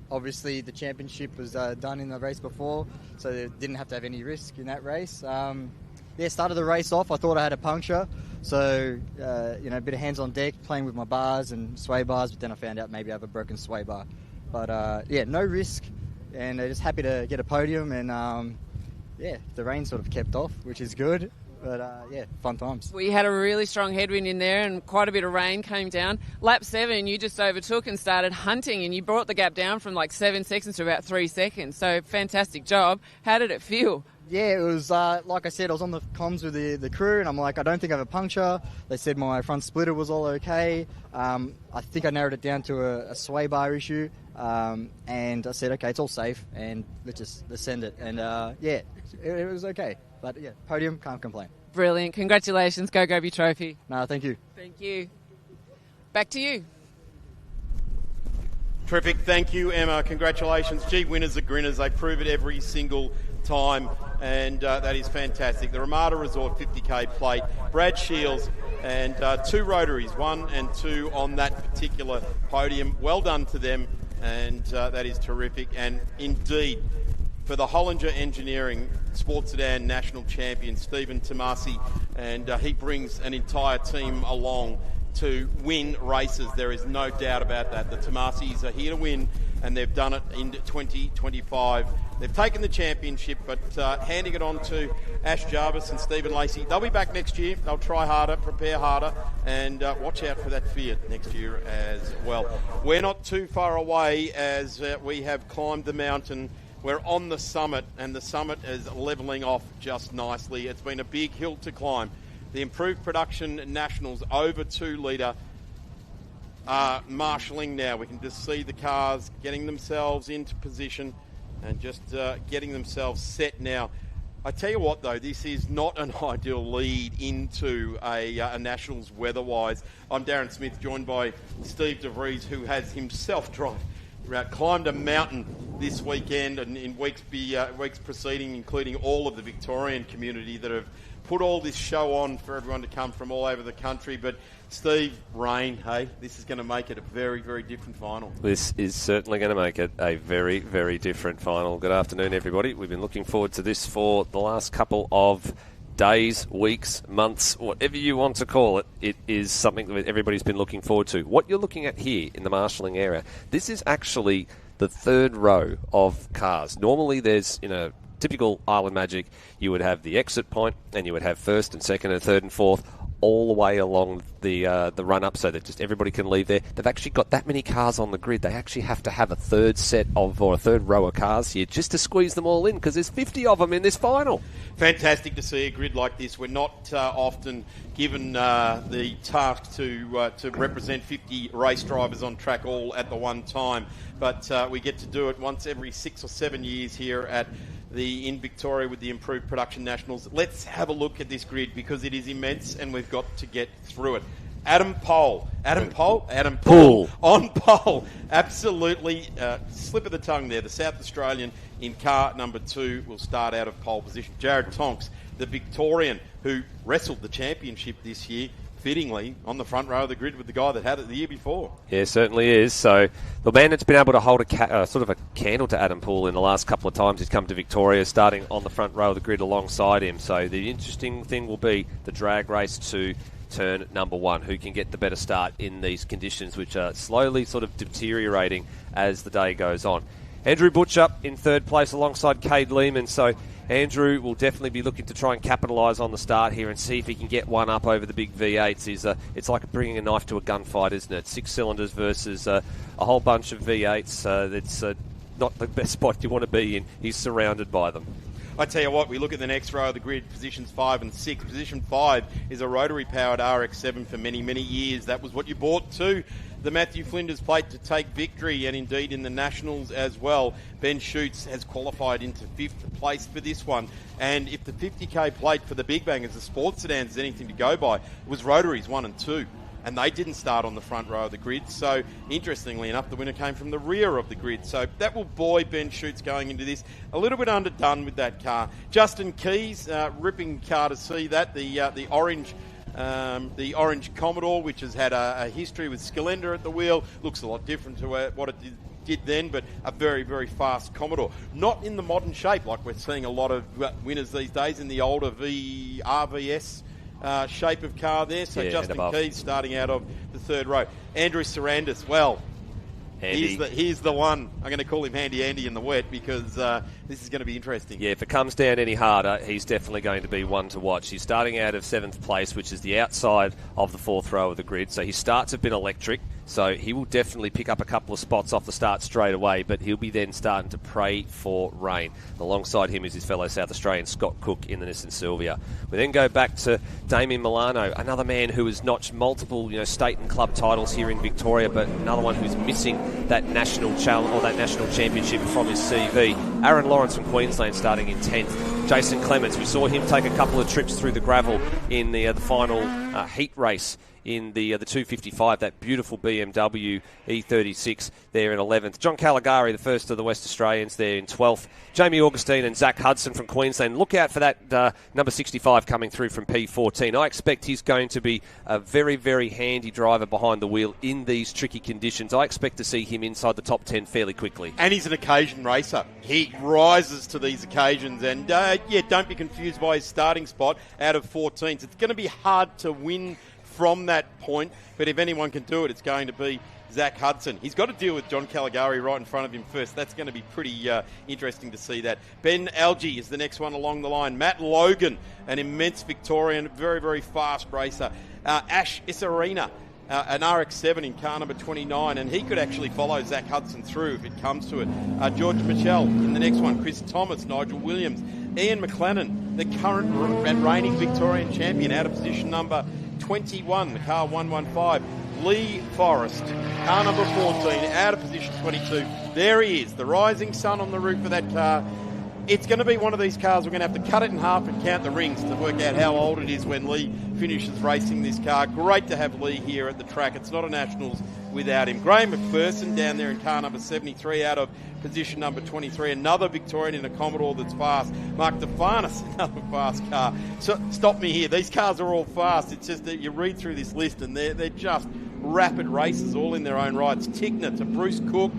obviously the championship was done in the race before, so they didn't have to have any risk in that race. Started the race off. I thought I had a puncture, so a bit of hands on deck, playing with my bars and sway bars. But then I found out maybe I have a broken sway bar. But no risk, and just happy to get a podium. And the rain sort of kept off, which is good. But, fun times. We had a really strong headwind in there and quite a bit of rain came down. Lap 7, you just overtook and started hunting, and you brought the gap down from like 7 seconds to about 3 seconds. So, fantastic job. How did it feel? Yeah, it was, like I said, I was on the comms with the crew, and I'm like, I don't think I have a puncture. They said my front splitter was all okay. I think I narrowed it down to a sway bar issue. And I said, okay, it's all safe, and let's send it. And, it was okay. But, podium, can't complain. Brilliant. Congratulations. Go Gobi Trophy. No, thank you. Thank you. Back to you. Terrific. Thank you, Emma. Congratulations. Gee, winners are grinners. They prove it every single time, and that is fantastic. The Ramada Resort 50K plate, Brad Shields, and 2 Rotaries, 1 and 2 on that particular podium. Well done to them, and that is terrific. And indeed, for the Hollinger Engineering Sports Sedan National Champion, Stephen Tomasi, and he brings an entire team along to win races. There is no doubt about that. The Tomasis are here to win, and they've done it in 2025. They've taken the championship, but handing it on to Ash Jarvis and Stephen Lacey. They'll be back next year. They'll try harder, prepare harder, and watch out for that Fiat next year as well. We're not too far away as we have climbed the mountain. We're on the summit, and the summit is levelling off just nicely. It's been a big hill to climb. The Improved Production Nationals over 2 litre are marshalling now. We can just see the cars getting themselves into position and just getting themselves set now. I tell you what, though, this is not an ideal lead into a Nationals weather-wise. I'm Darren Smith, joined by Steve DeVries, who has himself climbed a mountain this weekend and in weeks preceding, including all of the Victorian community that have put all this show on for everyone to come from all over the country. But Steve, rain, hey, this is going to make it a very, very different final. This is certainly going to make it a very, very different final. Good afternoon, everybody. We've been looking forward to this for the last couple of days, weeks, months, whatever you want to call it. It is something that everybody's been looking forward to. What you're looking at here in the marshalling area, this is actually the 3rd row of cars. Normally there's, typical Island Magic, you would have the exit point and you would have 1st and 2nd and 3rd and 4th all the way along the run-up so that just everybody can leave there. They've actually got that many cars on the grid. They actually have to have a 3rd row of cars here just to squeeze them all in because there's 50 of them in this final. Fantastic to see a grid like this. We're not often given the task to represent 50 race drivers on track all at the one time, but we get to do it once every 6 or 7 years here in Victoria with the Improved Production Nationals. Let's have a look at this grid because it is immense and we've got to get through it. Adam Poole on pole. Absolutely slip of the tongue there. The South Australian in car number 2 will start out of pole position. Jared Tonks, the Victorian who wrestled the championship this year, fittingly on the front row of the grid with the guy that had it the year before. Yeah, certainly is. So the man that's been able to hold sort of a candle to Adam Poole in the last couple of times he's come to Victoria, starting on the front row of the grid alongside him. So the interesting thing will be the drag race to turn number 1, who can get the better start in these conditions, which are slowly sort of deteriorating as the day goes on. Andrew Butcher in 3rd place alongside Cade Lehman. So Andrew will definitely be looking to try and capitalise on the start here and see if he can get one up over the big V8s. It's like bringing a knife to a gunfight, isn't it? 6 cylinders versus a whole bunch of V8s. It's not the best spot you want to be in. He's surrounded by them. I tell you what, we look at the next row of the grid, positions 5 and 6. Position 5 is a rotary-powered RX-7 for many, many years. That was what you bought to the Matthew Flinders Plate to take victory, and indeed in the Nationals as well. Ben Schutz has qualified into 5th place for this one. And if the 50k plate for the Big Bangers, the sports sedans, is anything to go by, it was rotaries 1 and 2. And they didn't start on the front row of the grid. So, interestingly enough, the winner came from the rear of the grid. So, that will buoy Ben Schutz going into this. A little bit underdone with that car. Justin Keys, ripping car to see that. The orange Commodore, which has had a history with Skellender at the wheel. Looks a lot different to what it did then, but a very, very fast Commodore. Not in the modern shape like we're seeing a lot of winners these days in the older RVS shape of car there. So Justin Keys starting out of the 3rd row. Andrew Sarandis, well, he's the one. I'm going to call him Handy Andy in the wet because this is going to be interesting. Yeah, if it comes down any harder, he's definitely going to be one to watch. He's starting out of 7th place, which is the outside of the 4th row of the grid. So his starts have been electric. So he will definitely pick up a couple of spots off the start straight away, but he'll be then starting to pray for rain. Alongside him is his fellow South Australian Scott Cook in the Nissan Silvia. We then go back to Damien Milano, another man who has notched multiple state and club titles here in Victoria, but another one who's missing that national challenge or that national championship from his CV. Aaron Lawrence from Queensland starting in 10th. Jason Clements, we saw him take a couple of trips through the gravel in the final heat race in the 255, that beautiful BMW E36 there in 11th. John Caligari, the first of the West Australians, there in 12th. Jamie Augustine and Zach Hudson from Queensland. Look out for that number 65 coming through from P14. I expect he's going to be a very, very handy driver behind the wheel in these tricky conditions. I expect to see him inside the top 10 fairly quickly. And he's an occasion racer. He rises to these occasions. And, don't be confused by his starting spot out of 14s. It's going to be hard to win from that point, but if anyone can do it, it's going to be Zach Hudson. He's got to deal with John Caligari right in front of him first. That's going to be pretty interesting to see that. Ben Algie is the next one along the line. Matt Logan, an immense Victorian, very, very fast racer. Ash Isarina, an RX-7 in car number 29, and he could actually follow Zach Hudson through if it comes to it. George Michel in the next one. Chris Thomas, Nigel Williams. Ian McLennan, the current and reigning Victorian champion, out of position number 21, the car 115. Lee Forrest, car number 14, out of position 22. There he is, the rising sun on the roof of that car. It's going to be one of these cars we're going to have to cut it in half and count the rings to work out how old it is when Lee finishes racing this car. Great to have Lee here at the track. It's not a Nationals without him. Graham McPherson down there in car number 73 out of position number 23. Another Victorian in a Commodore that's fast. Mark DeFarnas, another fast car. So stop me here. These cars are all fast. It's just that you read through this list and they're just rapid races all in their own rights. Tigner to Bruce Cook.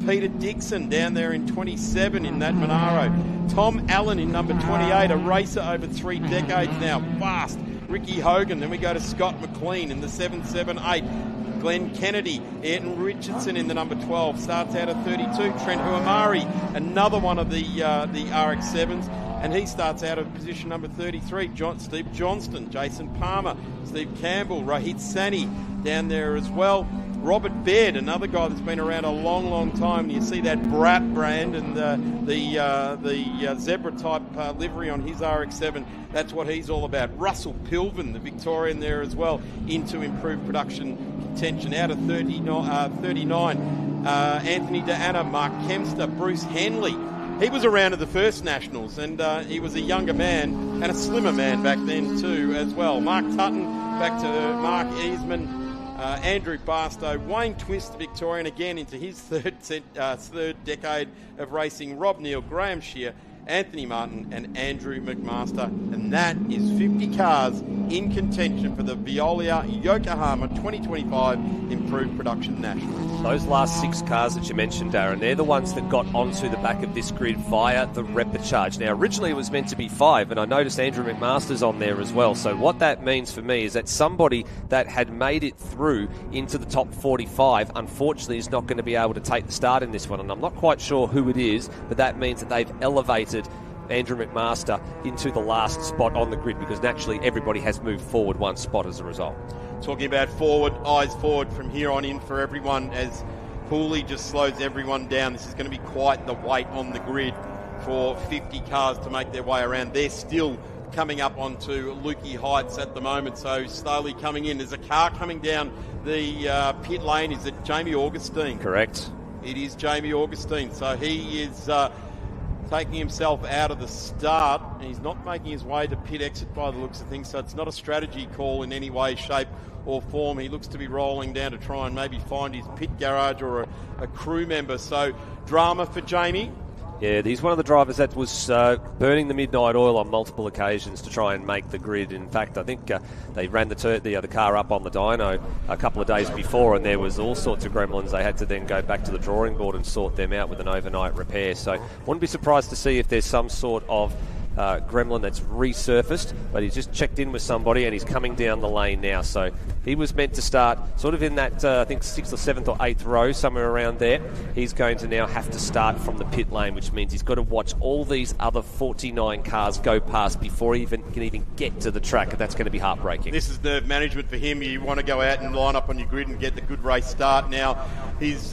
Peter Dixon down there in 27 in that Monaro. Tom Allen in number 28, a racer over 3 decades now, fast. Ricky Hogan, then we go to Scott McLean in the 778. Glenn Kennedy, Ayrton Richardson in the number 12, starts out at 32. Trent Huamari, another one of the RX-7s, and he starts out of position number 33. Steve Johnston, Jason Palmer, Steve Campbell, Rohit Sani down there as well. Robert Baird, another guy that's been around a long, long time. And you see that Brat brand and the zebra type livery on his RX-7. That's what he's all about. Russell Pilvin, the Victorian there as well, into improved production contention. Out of 39, Anthony D'Anna, Mark Kempster, Bruce Henley. He was around at the first Nationals, and he was a younger man and a slimmer man back then too as well. Mark Tutton, back to Mark Easman. Andrew Barstow, Wayne Twist, Victorian, again into his third decade of racing. Rob Neal, Graham Shear, Anthony Martin and Andrew McMaster. And that is 50 cars in contention for the Veolia Yokohama 2025 Improved Production Nationals. Those last 6 cars that you mentioned, Darren, they're the ones that got onto the back of this grid via the Repechage. Now, originally it was meant to be 5, and I noticed Andrew McMaster's on there as well. So what that means for me is that somebody that had made it through into the top 45, unfortunately, is not going to be able to take the start in this one. And I'm not quite sure who it is, but that means that they've elevated Andrew McMaster into the last spot on the grid, because naturally everybody has moved forward 1 spot as a result. Talking about forward, eyes forward from here on in for everyone as Pooley just slows everyone down. This is going to be quite the wait on the grid for 50 cars to make their way around. They're still coming up onto Lukey Heights at the moment, so slowly coming in. There's a car coming down the pit lane. Is it Jamie Augustine? Correct. It is Jamie Augustine. So he is taking himself out of the start. He's not making his way to pit exit by the looks of things, so it's not a strategy call in any way, shape or form. He looks to be rolling down to try and maybe find his pit garage or a crew member. So drama for Jamie. Yeah, he's one of the drivers that was burning the midnight oil on multiple occasions to try and make the grid. In fact, I think they ran the car up on the dyno a couple of days before, and there was all sorts of gremlins. They had to then go back to the drawing board and sort them out with an overnight repair. So wouldn't be surprised to see if there's some sort of gremlin that's resurfaced, but he's just checked in with somebody and he's coming down the lane now. So he was meant to start sort of in that, I think, 6th or 7th or 8th row, somewhere around there. He's going to now have to start from the pit lane, which means he's got to watch all these other 49 cars go past before he can even get to the track, and that's going to be heartbreaking. This is nerve management for him. You want to go out and line up on your grid and get the good race start. Now, his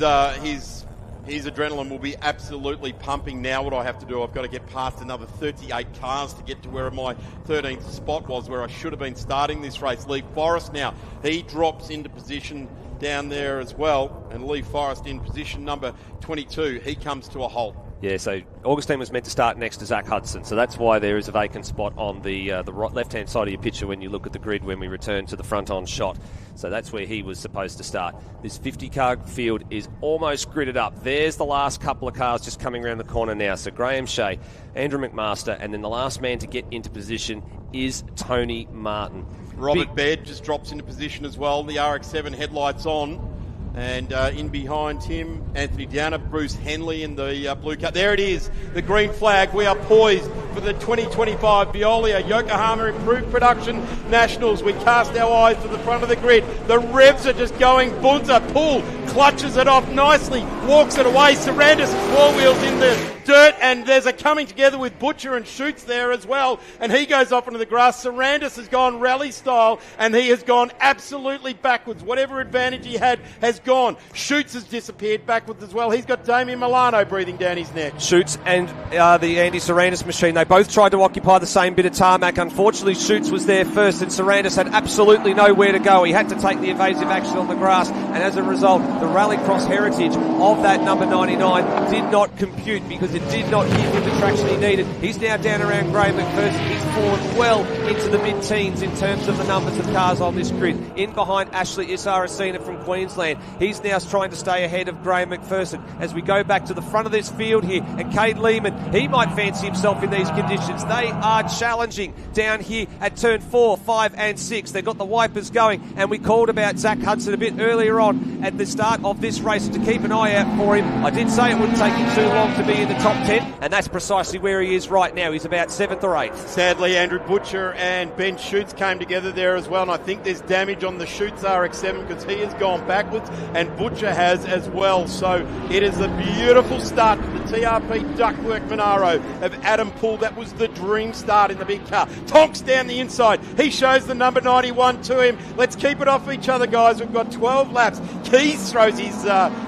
adrenaline will be absolutely pumping. Now what I have to do, I've got to get past another 38 cars to get to where my 13th spot was, where I should have been starting this race. Lee Forrest now, he drops into position down there as well, and Lee Forrest in position number 22. He comes to a halt. Yeah, so Augustine was meant to start next to Zach Hudson, so that's why there is a vacant spot on the left-hand side of your picture when you look at the grid when we return to the front-on shot. So that's where he was supposed to start. This 50-car field is almost gridded up. There's the last couple of cars just coming around the corner now. So Graham Shea, Andrew McMaster, and then the last man to get into position is Tony Martin. Robert Baird just drops into position as well. The RX-7 headlights on. And in behind him, Anthony Downer, Bruce Henley in the blue car. There it is, the green flag. We are poised for the 2025 Veolia Yokohama Improved Production Nationals. We cast our eyes to the front of the grid. The revs are just going bunza. Poole clutches it off nicely, walks it away. Sarandis' four wheels in the dirt, and there's a coming together with Butcher and Shoots there as well, and he goes off into the grass. Sarandis has gone rally style, and he has gone absolutely backwards. Whatever advantage he had has gone. Shoots has disappeared backwards as well. He's got Damien Milano breathing down his neck. Shoots and the Andy Sarandis machine, they both tried to occupy the same bit of tarmac. Unfortunately, Shoots was there first, and Sarandis had absolutely nowhere to go. He had to take the evasive action on the grass, and as a result, the Rallycross heritage of that number 99 did not compute because it did not give him the traction he needed. He's now down around Graham McPherson. He's fallen well into the mid-teens in terms of the numbers of cars on this grid. In behind Ashley Isaracina from Queensland. He's now trying to stay ahead of Graham McPherson. As we go back to the front of this field here, and Cade Lehman, he might fancy himself in these conditions. They are challenging down here at turn 4, 5 and 6. They've got the wipers going, and we called about Zach Hudson a bit earlier on at the start of this race to keep an eye out for him. I did say it wouldn't take him too long to be in the top 10, and that's precisely where he is right now. He's about 7th or 8th. Sadly, Andrew Butcher and Ben Shoots came together there as well, and I think there's damage on the Shoots RX-7 because he has gone backwards, and Butcher has as well. So it is a beautiful start to the TRP Ductwork Monaro of Adam Poole. That was the dream start in the big car. Tonks down the inside. He shows the number 91 to him. Let's keep it off each other, guys. We've got 12 laps. Keys throws his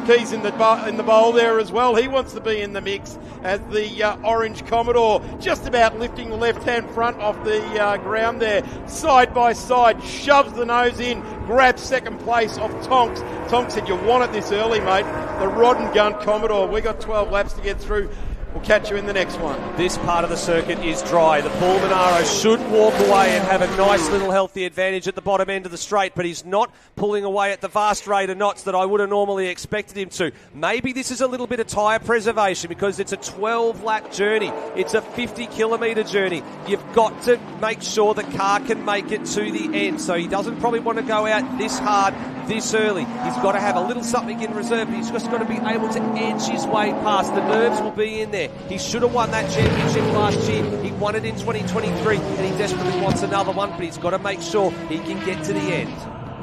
keys in the bowl there as well. He wants to be in the mix as the orange Commodore just about lifting the left-hand front off the ground there. Side by side, shoves the nose in, grabs second place off Tonks. Tonks said, you want it this early, mate. The rod and gun Commodore. We got 12 laps to get through. We'll catch you in the next one. This part of the circuit is dry. The Poole Monaro should walk away and have a nice little healthy advantage at the bottom end of the straight, but he's not pulling away at the vast rate of knots that I would have normally expected him to. Maybe this is a little bit of tyre preservation because it's a 12-lap journey. It's a 50-kilometre journey. You've got to make sure the car can make it to the end, so he doesn't probably want to go out this hard this early. He's got to have a little something in reserve, but he's just got to be able to edge his way past. The nerves will be in there. He should have won that championship last year. He won it in 2023, and he desperately wants another one, but he's got to make sure he can get to the end.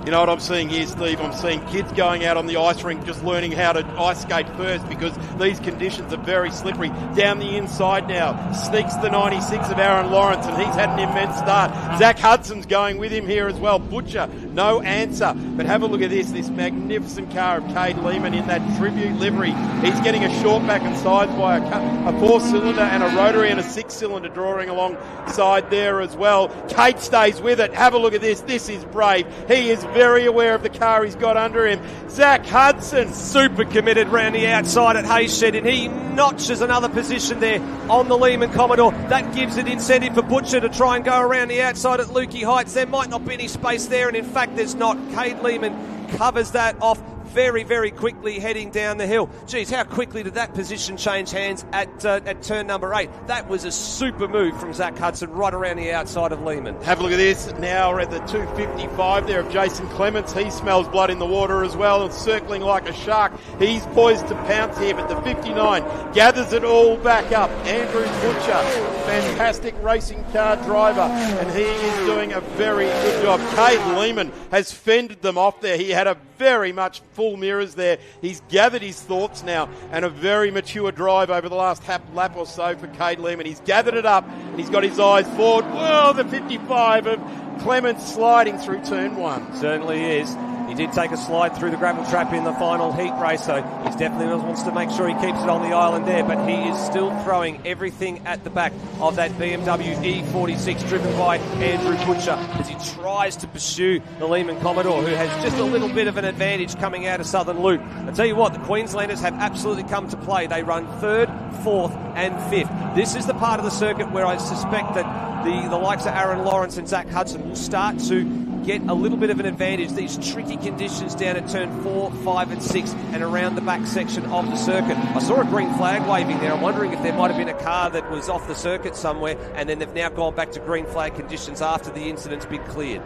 You know what I'm seeing here, Steve? I'm seeing kids going out on the ice rink just learning how to ice skate first because these conditions are very slippery. Down the inside now, sneaks the 96 of Aaron Lawrence, and he's had an immense start. Zach Hudson's going with him here as well. Butcher No answer. But have a look at this magnificent car of Cade Lehman in that tribute livery. He's getting a short back and sides by a 4-cylinder and a rotary and a 6-cylinder drawing alongside there as well. Cade stays with it. Have a look at this. This is brave. He is very aware of the car he's got under him. Zach Hudson. Super committed round the outside at Hayshed, and he notches another position there on the Lehman Commodore. That gives it incentive for Butcher to try and go around the outside at Lukey Heights. There might not be any space there, and in fact there's not. Cade Lehman covers that off very, very quickly heading down the hill. Geez, how quickly did that position change hands at turn number 8? That was a super move from Zach Hudson right around the outside of Lehman. Have a look at this. Now we're at the 255 there of Jason Clements. He smells blood in the water as well and circling like a shark. He's poised to pounce here, but the 59 gathers it all back up. Andrew Butcher, fantastic racing car driver, and he is doing a very good job. Cade Lehman has fended them off there. He had a very much full mirrors there. He's gathered his thoughts now, and a very mature drive over the last lap or so for Cade Lehman. He's gathered it up, and he's got his eyes forward. Well, the 55 of Clements sliding through turn 1. Certainly is. He did take a slide through the gravel trap in the final heat race, so he definitely wants to make sure he keeps it on the island there, but he is still throwing everything at the back of that BMW E46 driven by Andrew Butcher as he tries to pursue the Lehman Commodore, who has just a little bit of an advantage coming out of Southern Loop. I tell you what, the Queenslanders have absolutely come to play. They run 3rd, 4th and 5th. This is the part of the circuit where I suspect that the likes of Aaron Lawrence and Zach Hudson will start to get a little bit of an advantage. These tricky conditions down at turn 4, 5 and 6 and around the back section of the circuit. I saw a green flag waving there. I'm wondering if there might have been a car that was off the circuit somewhere, and then they've now gone back to green flag conditions after the incident's been cleared.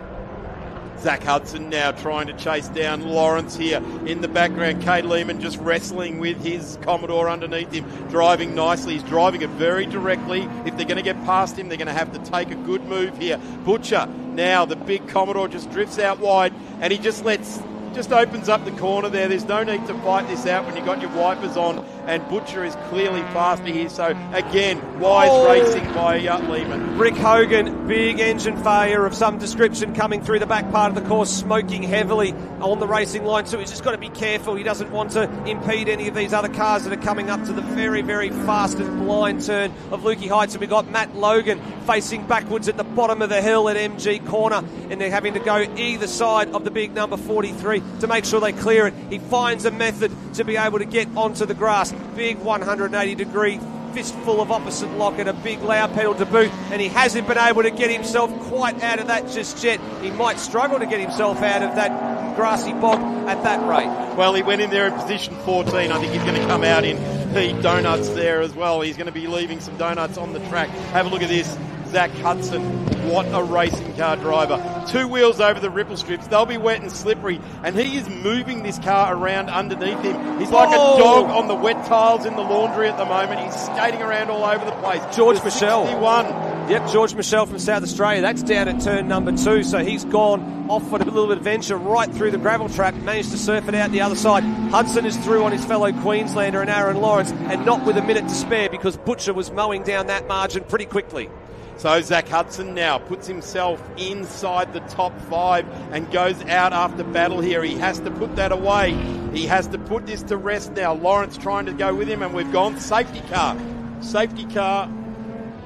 Zach Hudson now trying to chase down Lawrence here in the background. Cade Lehman just wrestling with his Commodore underneath him, driving nicely. He's driving it very directly. If they're going to get past him, they're going to have to take a good move here. Butcher, now the big Commodore just drifts out wide, and he just opens up the corner there. There's no need to fight this out when you've got your wipers on, and Butcher is clearly faster here. So, again, wise racing by Lehman. Rick Hogan, big engine failure of some description coming through the back part of the course, smoking heavily on the racing line, so he's just got to be careful. He doesn't want to impede any of these other cars that are coming up to the very, very fast and blind turn of Lukey Heights. And we've got Matt Logan facing backwards at the bottom of the hill at MG Corner, and they're having to go either side of the big number 43 to make sure they clear it. He finds a method to be able to get onto the grass. Big 180-degree fistful of opposite lock and a big loud pedal to boot, and he hasn't been able to get himself quite out of that just yet. He might struggle to get himself out of that grassy bog at that rate. Well, he went in there in position 14. I think he's going to come out in the donuts there as well. He's going to be leaving some donuts on the track. Have a look at this. Zach Hudson, what a racing car driver. 2 wheels over the ripple strips. They'll be wet and slippery, and he is moving this car around underneath him. He's like a dog on the wet tiles in the laundry at the moment. He's skating around all over the place. George Michelle. 61. Yep, George Michelle from South Australia. That's down at turn number 2, so he's gone off for a little adventure right through the gravel trap, managed to surf it out the other side. Hudson is through on his fellow Queenslander and Aaron Lawrence, and not with a minute to spare because Butcher was mowing down that margin pretty quickly. So Zach Hudson now puts himself inside the top 5 and goes out after battle here. He has to put that away. He has to put this to rest now. Lawrence trying to go with him, and we've gone safety car. Safety car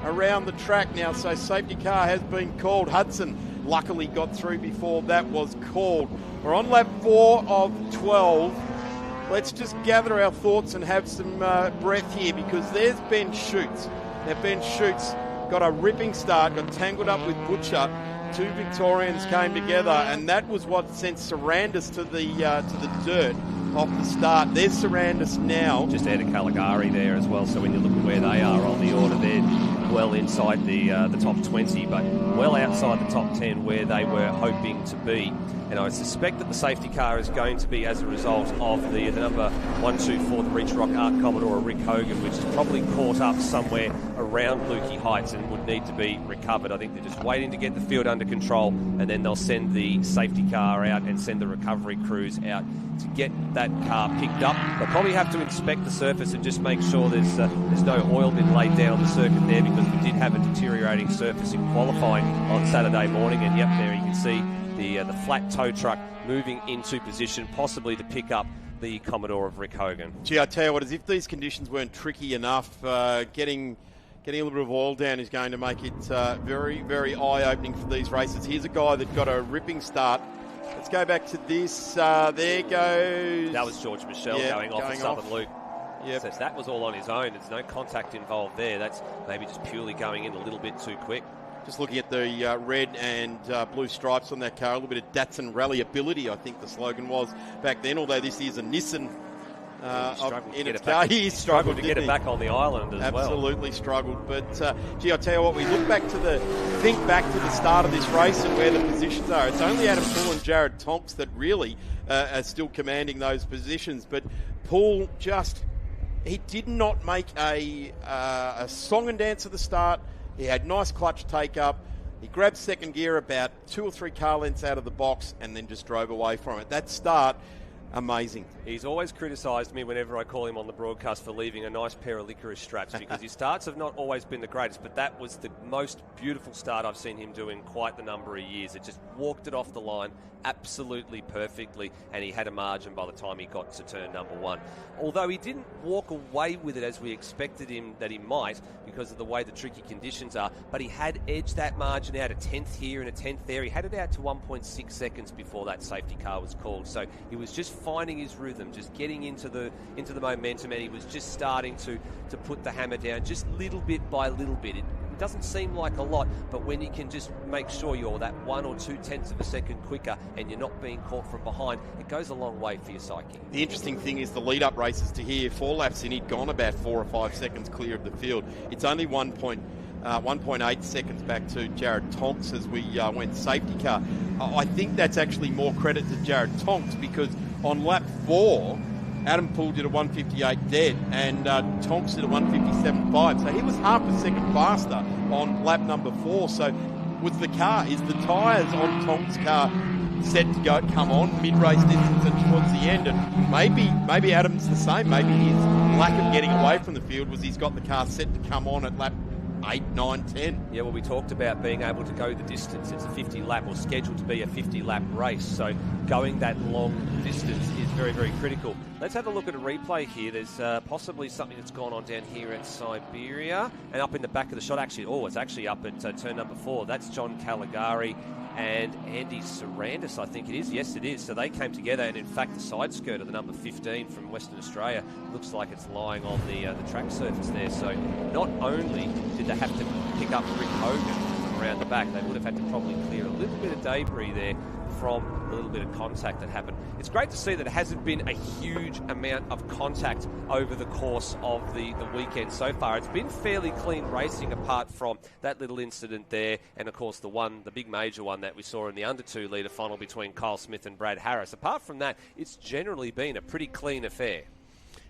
around the track now, so safety car has been called. Hudson luckily got through before that was called. We're on lap 4 of 12. Let's just gather our thoughts and have some breath here, because there's Ben Schutz. Now Ben Schutz got a ripping start, got tangled up with Butcher. 2 Victorians came together, and that was what sent Sarandis to the dirt off the start. There's Sarandis now. Just ahead of Caligari there as well, so when you look at where they are on the order, they're well inside the top 20, but well outside the top 10 where they were hoping to be. And I suspect that the safety car is going to be as a result of the number 124, the Reach Rock Art Commodore, Rick Hogan, which is probably caught up somewhere around Lukey Heights and would need to be recovered. I think they're just waiting to get the field under control, and then they'll send the safety car out and send the recovery crews out to get that car picked up. They'll probably have to inspect the surface and just make sure there's no oil been laid down the circuit there, because we did have a deteriorating surface in qualifying on Saturday morning. And yep, there you can see the flat tow truck moving into position, possibly to pick up the Commodore of Rick Hogan. Gee, I tell you what, as if these conditions weren't tricky enough, getting a little bit of oil down is going to make it very, very eye-opening for these races. Here's a guy that got a ripping start. Let's go back to this. There goes... That was George Michel going off at Southern Luke. Yep. So that was all on his own. There's no contact involved there. That's maybe just purely going in a little bit too quick. Just looking at the red and blue stripes on that car, a little bit of Datsun rally ability, I think the slogan was back then, although this is a Nissan in its car. He struggled to get it back on the island as well. Absolutely struggled. But, gee, I tell you what, we think back to the start of this race and where the positions are. It's only Adam Poole and Jared Tonks that really are still commanding those positions. But Poole he did not make a song and dance at the start. He had nice clutch take-up. He grabbed second gear about 2 or 3 car lengths out of the box and then just drove away from it. That start, amazing. He's always criticised me whenever I call him on the broadcast for leaving a nice pair of licorice straps because his starts have not always been the greatest, but that was the most beautiful start I've seen him do in quite the number of years. It just walked it off the line absolutely perfectly, and he had a margin by the time he got to turn number 1. Although he didn't walk away with it as we expected him that he might because of the way the tricky conditions are, but he had edged that margin out, a 10th here and a 10th there. He had it out to 1.6 seconds before that safety car was called, so he was just finding his rhythm, just getting into the momentum, and he was just starting to put the hammer down just little bit by little bit. It doesn't seem like a lot, but when you can just make sure you're that 1 or 2 tenths of a second quicker and you're not being caught from behind, it goes a long way for your psyche. The interesting thing is the lead-up races to here, 4 laps in, he'd gone about 4 or 5 seconds clear of the field. It's only 1.8 seconds back to Jared Tonks as we went safety car. I think that's actually more credit to Jared Tonks because on lap 4, Adam Poole did a 158 dead and Tonks did a 157.5. So he was half a second faster on lap number 4. So is the tyres on Tonks' car set to come on mid-race distance and towards the end? And maybe Adam's the same. Maybe his lack of getting away from the field was he's got the car set to come on at lap 8, 9, 10. Yeah, well, we talked about being able to go the distance. It's a 50-lap or scheduled to be a 50-lap race, so going that long distance is very, very critical. Let's have a look at a replay here. There's possibly something that's gone on down here at Siberia and up in the back of the shot. It's actually up at turn number 4. That's John Caligari and Andy Sarandis, I think it is. Yes, it is. So they came together, and in fact, the side skirt of the number 15 from Western Australia looks like it's lying on the track surface there. So not only did they have to pick up Rick Hogan from around the back, they would have had to probably clear a little bit of debris there from a little bit of contact that happened. It's great to see that it hasn't been a huge amount of contact over the course of the weekend so far. It's been fairly clean racing apart from that little incident there and, of course, the big major one that we saw in the under 2 litre final between Kyle Smith and Brad Harris. Apart from that, it's generally been a pretty clean affair.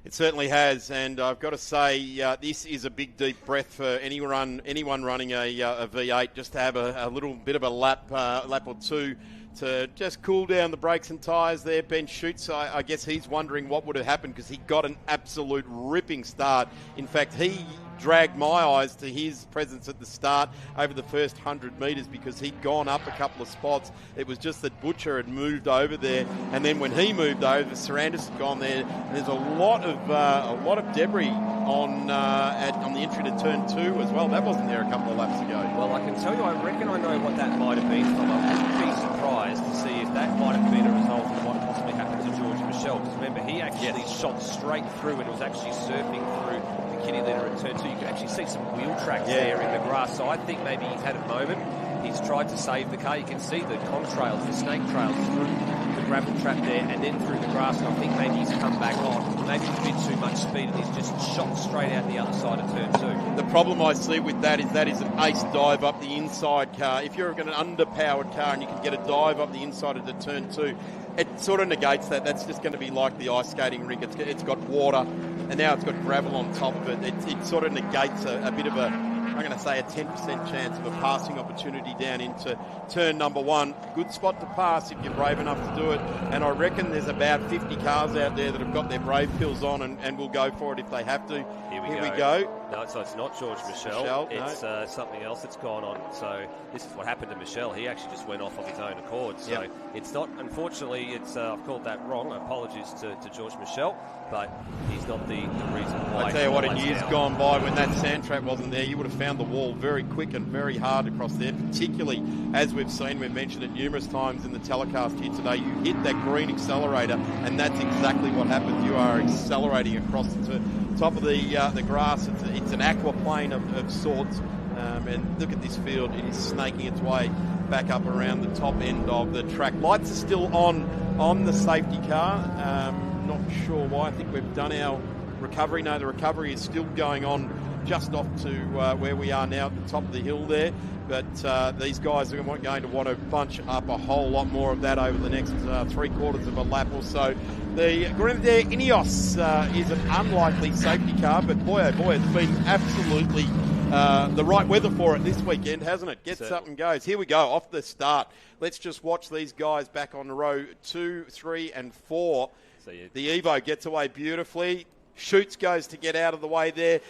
It certainly has, and I've got to say this is a big, deep breath for anyone running a V8, just to have a little bit of a lap or two to just cool down the brakes and tyres there. Ben Schutz, I guess he's wondering what would have happened because he got an absolute ripping start. In fact, he dragged my eyes to his presence at the start over the first 100 metres because he'd gone up a couple of spots. It was just that Butcher had moved over there, and then when he moved over, Sarandis had gone there. And there's a lot of debris on the entry to turn 2 as well. That wasn't there a couple of laps ago. Well, I can tell you, I reckon I know what that might have been from. I wouldn't be surprised to see if that might have been a result of what possibly happened to George Michel. Because remember, he actually shot straight through and was actually surfing through the kitty litter at turn 2. You can actually see some wheel tracks there in the grass. So I think maybe he's had a moment. He's tried to save the car. You can see the contrails, the snake trails through the gravel trap there and then through the grass. And I think maybe he's come back on. Maybe a bit too much speed and he's just shot straight out the other side of turn 2. The problem I see with that is an ace dive up the inside car. If you're an underpowered car and you can get a dive up the inside of the turn 2, it sort of negates that. That's just going to be like the ice skating rink. It's got water and now it's got gravel on top of it. It sort of negates a bit of a I'm going to say a 10% chance of a passing opportunity down into turn number 1. Good spot to pass if you're brave enough to do it. And I reckon there's about 50 cars out there that have got their brave pills on and will go for it if they have to. Here we go. No, so it's not George Michel. It's something else that's gone on. So this is what happened to Michel. He actually just went off of his own accord. So it's not, unfortunately, it's I've called that wrong. Apologies to George Michel, but he's not the reason why. I tell you what, in years gone by when that sand trap wasn't there, you would have found the wall very quick and very hard across there, particularly as we've mentioned it numerous times in the telecast here today. You hit that green accelerator, and that's exactly what happens. You are accelerating across the top of the grass. It's an aquaplane of sorts, and look at this field. It is snaking its way back up around the top end of the track. Lights are still on the safety car. Not sure why. I think we've done our recovery. No, the recovery is still going on just off to where we are now at the top of the hill there. But these guys are going to want to bunch up a whole lot more of that over the next 3/4 of a lap or so. The Grenadier Ineos is an unlikely safety car, but boy, oh boy, it's been absolutely the right weather for it this weekend, hasn't it? Gets up and goes. Here we go, off the start. Let's just watch these guys back on row 2, 3 and 4. The Evo gets away beautifully. Shoots goes to get out of the way there.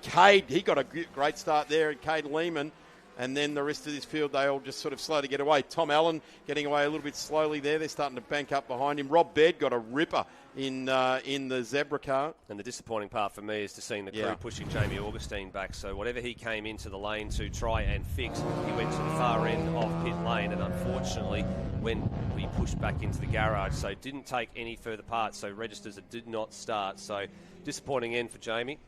Cade, he got a great start there, and Cade Lehman. And then the rest of this field, they all just sort of slow to get away. Tom Allen getting away a little bit slowly there. They're starting to bank up behind him. Rob Baird got a ripper in the Zebra car. And the disappointing part for me is to seeing the crew pushing Jamie Augustine back. So whatever he came into the lane to try and fix, he went to the far end of pit lane. And unfortunately, when we pushed back into the garage, so didn't take any further parts. So registers that did not start. So disappointing end for Jamie.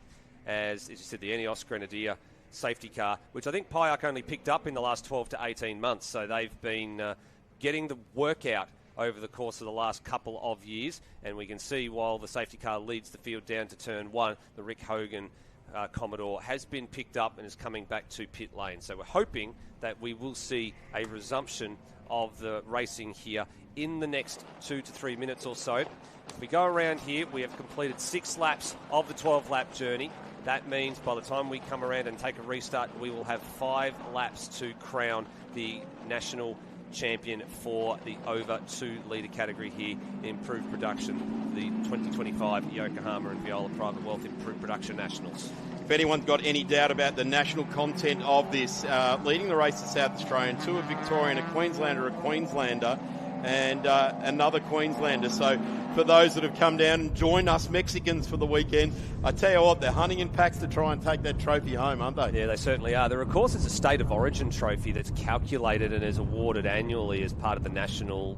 As you said, the Ineos Grenadier safety car, which I think Pyack only picked up in the last 12 to 18 months. So they've been getting the workout over the course of the last couple of years. And we can see while the safety car leads the field down to turn 1, the Rick Hogan Commodore has been picked up and is coming back to pit lane. So we're hoping that we will see a resumption of the racing here in the next 2 to 3 minutes or so. If we go around here, we have completed 6 laps of the 12-lap journey. That means by the time we come around and take a restart, we will have 5 laps to crown the national champion for the over 2 litre category here in Improved Production, the 2025 Yokohama and Viola Private Wealth Improved Production Nationals. If anyone's got any doubt about the national content of this, leading the race is South Australian, 2 a Victorian, a Queenslander, and another Queenslander. So for those that have come down and joined us Mexicans for the weekend, I tell you what, they're hunting in packs to try and take that trophy home, aren't they? Yeah, they certainly are. Of course, it's a State of Origin trophy that's calculated and is awarded annually as part of the national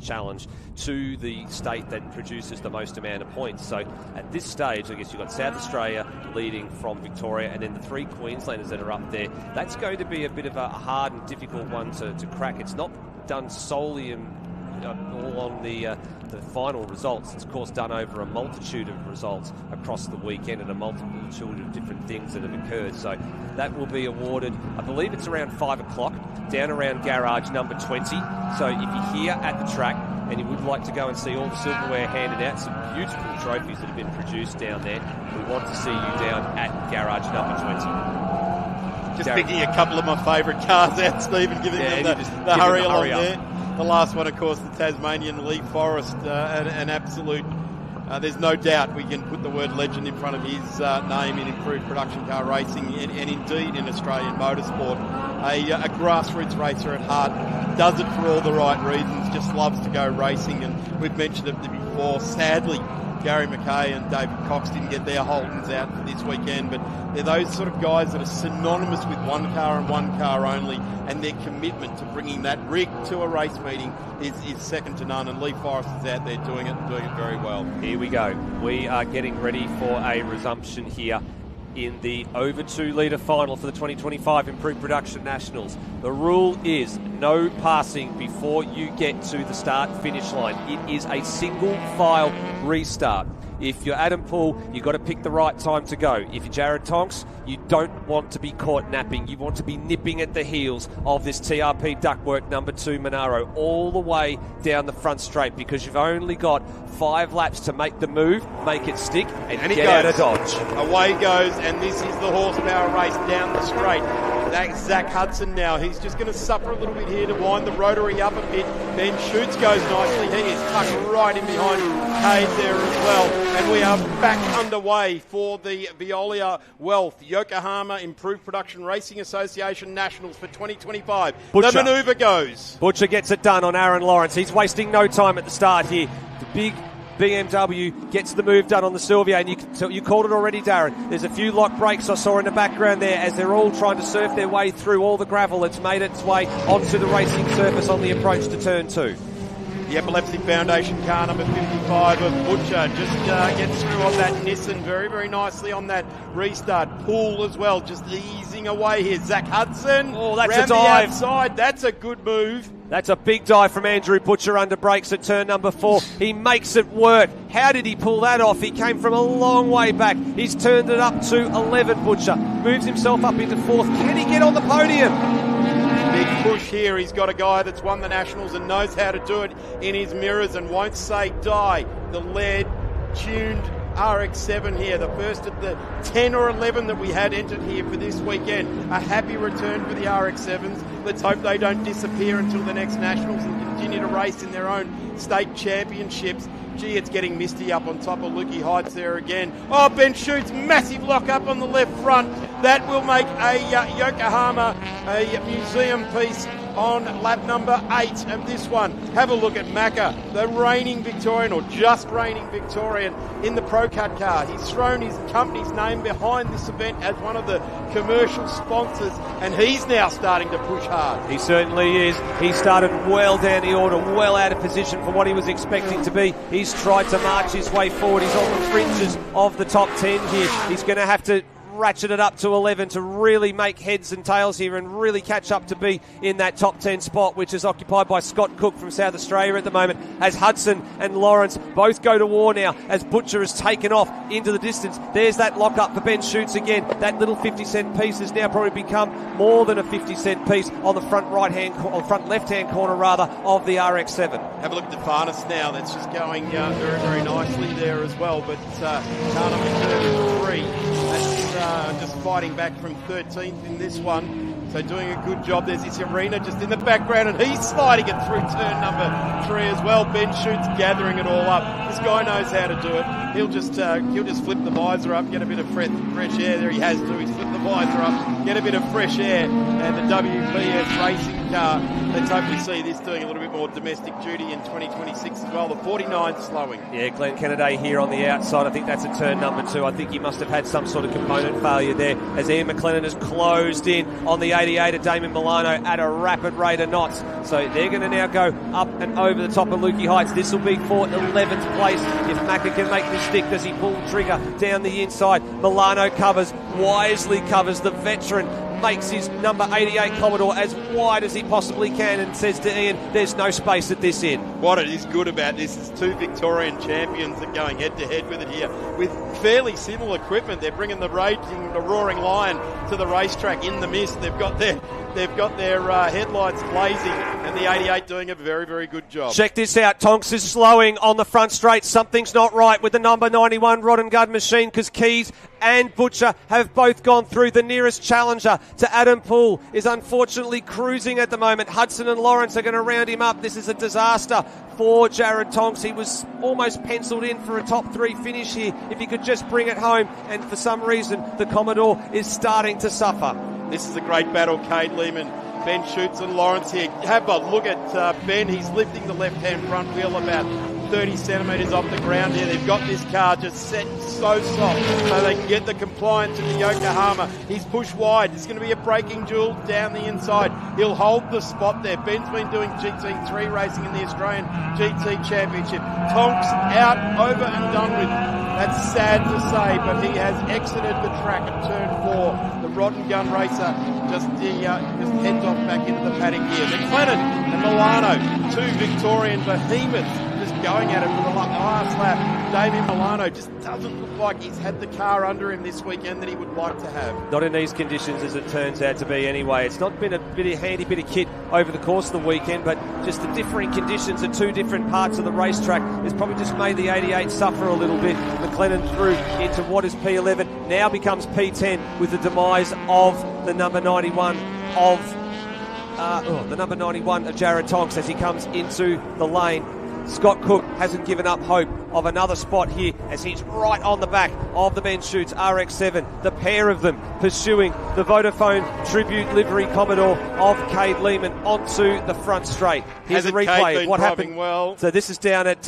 challenge to the state that produces the most amount of points. So at this stage, I guess you've got South Australia leading from Victoria, and then the 3 Queenslanders that are up there. That's going to be a bit of a hard and difficult one to crack. It's not done solely all on the final results. It's of course done over a multitude of results across the weekend and a multitude of different things that have occurred. So that will be awarded, I believe it's around 5 o'clock, down around garage number 20. So if you're here at the track and you would like to go and see all the silverware handed out, some beautiful trophies that have been produced down there, we want to see you down at garage number 20. Just picking a couple of my favourite cars out, Stephen, giving them the hurry along there. The last one, of course, the Tasmanian Lee Forrest, an absolute... there's no doubt we can put the word legend in front of his name in improved production car racing and indeed in Australian motorsport. A grassroots racer at heart, does it for all the right reasons, just loves to go racing. And we've mentioned it before, sadly, Gary Mackay and David Cox didn't get their Holdens out for this weekend, but they're those sort of guys that are synonymous with one car and one car only, and their commitment to bringing that rig to a race meeting is second to none, and Lee Forrest is out there doing it very well. Here we go. We are getting ready for a resumption here in the over 2 litre final for the 2025 Improved Production Nationals. The rule is no passing before you get to the start-finish line. It is a single file restart. If you're Adam Poole, you've got to pick the right time to go. If you're Jared Tonks, you don't want to be caught napping. You want to be nipping at the heels of this TRP Ductwork number 2 Monaro all the way down the front straight, because you've only got 5 laps to make the move, make it stick, and he get out of Dodge. Away goes, and this is the horsepower race down the straight. That's Zach Hudson now. He's just going to suffer a little bit here to wind the rotary up a bit. Ben Schutz goes nicely. He is tucked right in behind Cade there as well. And we are back underway for the Veolia Wealth Yokohama Improved Production Racing Association Nationals for 2025. Butcher. The manoeuvre goes. Butcher gets it done on Aaron Lawrence. He's wasting no time at the start here. The big BMW gets the move done on the Silvia, and you called it already, Darren. There's a few lock brakes I saw in the background there as they're all trying to surf their way through all the gravel that's made its way onto the racing surface on the approach to turn 2. The Epilepsy Foundation car number 55 of Butcher just gets through on that Nissan very, very nicely on that restart. Pool as well, just easing away here. Zach Hudson, oh, that's round a dive. The outside. That's a good move. That's a big dive from Andrew Butcher under brakes at turn number 4. He makes it work. How did he pull that off? He came from a long way back. He's turned it up to 11, Butcher. Moves himself up into 4th. Can he get on the podium? Big push here. He's got a guy that's won the Nationals and knows how to do it in his mirrors and won't say die. The lead-tuned RX-7 here, the first of the 10 or 11 that we had entered here for this weekend. A happy return for the RX-7s. Let's hope they don't disappear until the next Nationals and continue to race in their own state championships. Gee, it's getting misty up on top of Lukey Heights there again. Oh, Ben Schutz, massive lock up on the left front. That will make a Yokohama a museum piece on lap number 8 of this one. Have a look at Macca, the reigning Victorian, or just reigning Victorian, in the Pro Cut car. He's thrown his company's name behind this event as one of the commercial sponsors, and he's now starting to push hard. He certainly is. He started well down the order, well out of position for what he was expecting to be. He's tried to march his way forward. He's on the fringes of the top 10 here. He's going to have to ratchet it up to 11 to really make heads and tails here and really catch up to be in that top 10 spot, which is occupied by Scott Cook from South Australia at the moment, as Hudson and Lawrence both go to war now as Butcher has taken off into the distance. There's that lock up for Ben Schutz again. That little 50-cent piece has now probably become more than a 50-cent piece on the front front left-hand corner rather of the RX-7. Have a look at the Farness now. That's just going very, very nicely there as well. But car number 33, that's just fighting back from 13th in this one. So doing a good job. There's this Arena just in the background, and he's sliding it through turn number 3 as well. Ben Schutz gathering it all up. This guy knows how to do it. He'll just flip the visor up, get a bit of fresh air. There he has to. He's flipped the visor up, get a bit of fresh air. And the WPS racing car, let's hopefully see this doing a little bit more domestic duty in 2026 as well. The 49 slowing. Yeah, Glenn Kennedy here on the outside. I think that's at turn number 2. I think he must have had some sort of component failure there as Ian McLennan has closed in on the 88 of Damon Milano at a rapid rate of knots. So they're going to now go up and over the top of Lukey Heights. This will be for 11th place. If Macca can make this stick, does he pull the trigger down the inside? Milano wisely covers the veteran, makes his number 88 Commodore as wide as he possibly can and says to Ian, there's no space at this end. What it is good about this is 2 Victorian champions that are going head-to-head with it here with fairly similar equipment. They're bringing the Roaring Lion to the racetrack in the mist. They've got their headlights blazing, and the 88 doing a very, very good job. Check this out. Tonks is slowing on the front straight. Something's not right with the number 91 Rod and Gun machine, because Keys and Butcher have both gone through. The nearest challenger to Adam Poole is unfortunately cruising at the moment. Hudson and Lawrence are going to round him up. This is a disaster for Jared Tonks. He was almost penciled in for a top 3 finish here if he could just bring it home, and for some reason the Commodore is starting to suffer. This is a great battle, Cade Lehman, Ben Schutz and Lawrence here. Have a look at Ben. He's lifting the left-hand front wheel about 30 centimetres off the ground here. They've got this car just set so soft so they can get the compliance in the Yokohama. He's pushed wide. There's going to be a braking duel down the inside. He'll hold the spot there. Ben's been doing GT3 racing in the Australian GT Championship. Tonks out, over and done with. That's sad to say, but he has exited the track at turn 4. The Rod and Gun racer just heads off back into the paddock here. McLennan and Milano, 2 Victorian behemoths, just going at it for the last lap. Damien Milano just doesn't look like he's had the car under him this weekend that he would like to have. Not in these conditions, as it turns out to be anyway. It's not been a handy bit of kit over the course of the weekend, but just the differing conditions at two different parts of the racetrack has probably just made the 88 suffer a little bit. McLennan through into what is P11, now becomes P10 with the demise of the number 91 of Jared Tonks as he comes into the lane. Scott Cook hasn't given up hope of another spot here as he's right on the back of the Ben Schutz RX-7. The pair of them pursuing the Vodafone Tribute Livery Commodore of Cade Lehman onto the front straight. Here's a replay of what happened. Well. So this is down at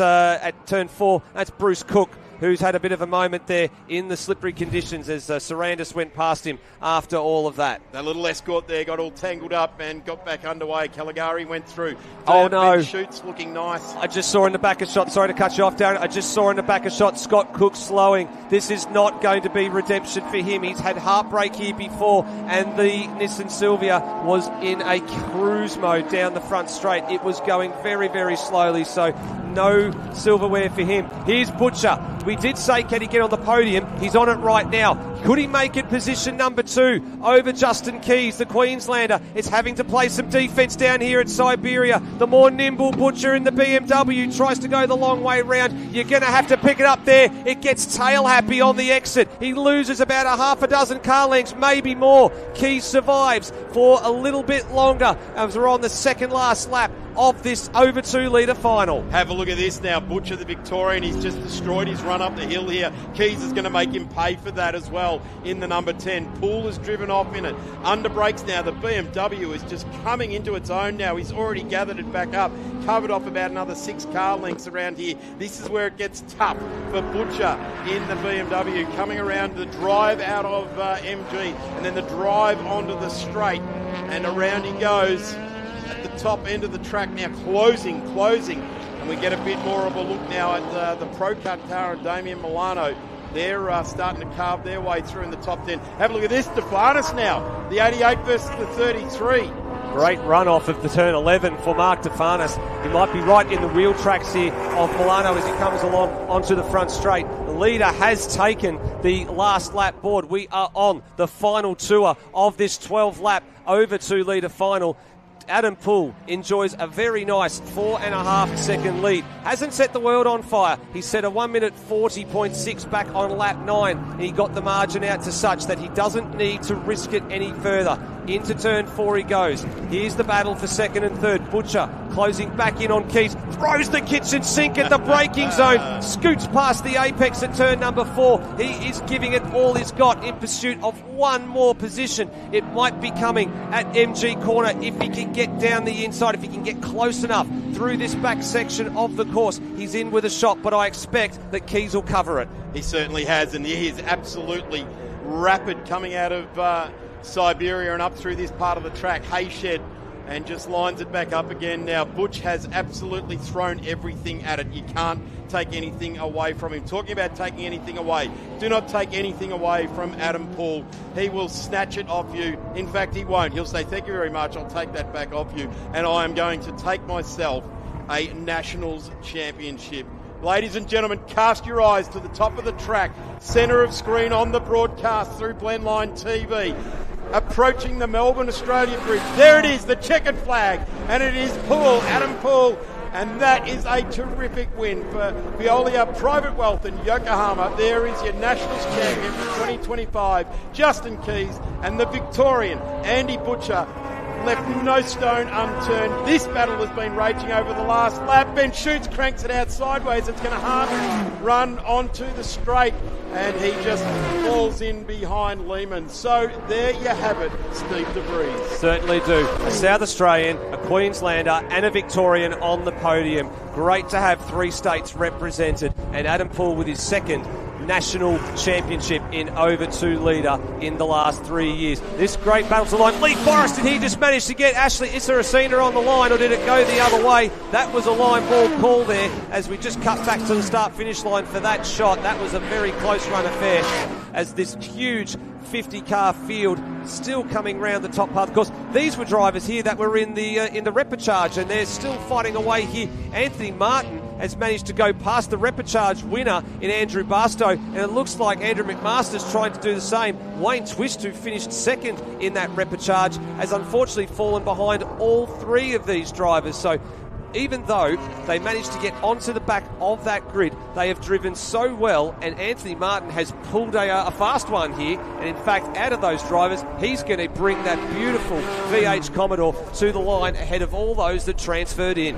turn 4. That's Bruce Cook, who's had a bit of a moment there in the slippery conditions as Sarandis went past him after all of that. That little escort there got all tangled up and got back underway. Caligari went through. Oh no. Shoots looking nice. I just saw in the back of shot, sorry to cut you off, Darren, I just saw in the back of shot Scott Cook slowing. This is not going to be redemption for him. He's had heartbreak here before, and the Nissan Silvia was in a cruise mode down the front straight. It was going very, very slowly, so no silverware for him. Here's Butcher. We did say, can he get on the podium? He's on it right now. Could he make it position number 2 over Justin Keys, the Queenslander? It's having to play some defence down here at Siberia. The more nimble Butcher in the BMW tries to go the long way round. You're going to have to pick it up there. It gets tail happy on the exit. He loses about a half a dozen car lengths, maybe more. Keys survives for a little bit longer as we're on the second last lap of this over 2 litre final. Have a look at this now. Butcher, the Victorian, he's just destroyed his run up the hill here. Keys is going to make him pay for that as well in the number 10. Poole has driven off in it. Under brakes now. The BMW is just coming into its own now. He's already gathered it back up. Covered off about another 6 car lengths around here. This is where it gets tough for Butcher in the BMW. Coming around the drive out of MG and then the drive onto the straight. And around he goes. At the top end of the track now, closing, and we get a bit more of a look now at the Pro Cut car and Damien Milano. They're starting to carve their way through in the top 10. Have a look at this, Stefanis now, the 88 versus the 33. Great run off of the turn 11 for Mark Stefanis. He might be right in the wheel tracks here of Milano as he comes along onto the front straight. The leader has taken the last lap board. We are on the final tour of this 12-lap over 2 litre final. Adam Poole enjoys a very nice 4.5 second lead. Hasn't set the world on fire. He set a 1 minute 40.6 back on lap 9, and he got the margin out to such that he doesn't need to risk it any further. Into turn 4 he goes. Here's the battle for second and third. Butcher closing back in on Keys. Throws the kitchen sink at the braking zone. Scoots past the apex at turn number 4. He is giving it all he's got in pursuit of one more position. It might be coming at MG corner if he can get down the inside, if he can get close enough through this back section of the course. He's in with a shot, but I expect that Keys will cover it. He certainly has, and he is absolutely rapid coming out of Siberia and up through this part of the track. Hayshed, and just lines it back up again now. Butch has absolutely thrown everything at it. You can't take anything away from him. Talking about taking anything away, do not take anything away from Adam Poole. He will snatch it off you. In fact, he won't. He'll say, thank you very much, I'll take that back off you, and I am going to take myself a Nationals Championship. Ladies and gentlemen, cast your eyes to the top of the track, centre of screen on the broadcast through Blendline TV. Approaching the Melbourne Australia Bridge. There it is, the checkered flag, and it is Poole, Adam Poole, and that is a terrific win for Veolia Private Wealth in Yokohama. There is your Nationals champion for 2025, Justin Keys, and the Victorian, Andy Butcher, left no stone unturned. This battle has been raging over the last lap. Ben Schutz cranks it out sideways. It's going to hard run onto the straight, and he just falls in behind Lehman. So there you have it, Steve DeVries. Certainly do. A South Australian, a Queenslander, and a Victorian on the podium. Great to have 3 states represented, and Adam Poole with his second national championship in over 2 litre in the last 3 years. This great battle to the line. Lee Forrest, did he just manage to get Ashley Isarasina on the line, or did it go the other way? That was a line ball call there as we just cut back to the start-finish line for that shot. That was a very close run affair as this huge 50-car field still coming round the top part of the course. These were drivers here that were in the repechage, and they're still fighting away here. Anthony Martin has managed to go past the Repechage winner in Andrew Barstow, and it looks like Andrew McMaster's trying to do the same. Wayne Twist, who finished second in that Repechage, has unfortunately fallen behind all three of these drivers. So even though they managed to get onto the back of that grid, they have driven so well, and Anthony Martin has pulled a fast one here, and in fact, out of those drivers, he's going to bring that beautiful V8 Commodore to the line ahead of all those that transferred in.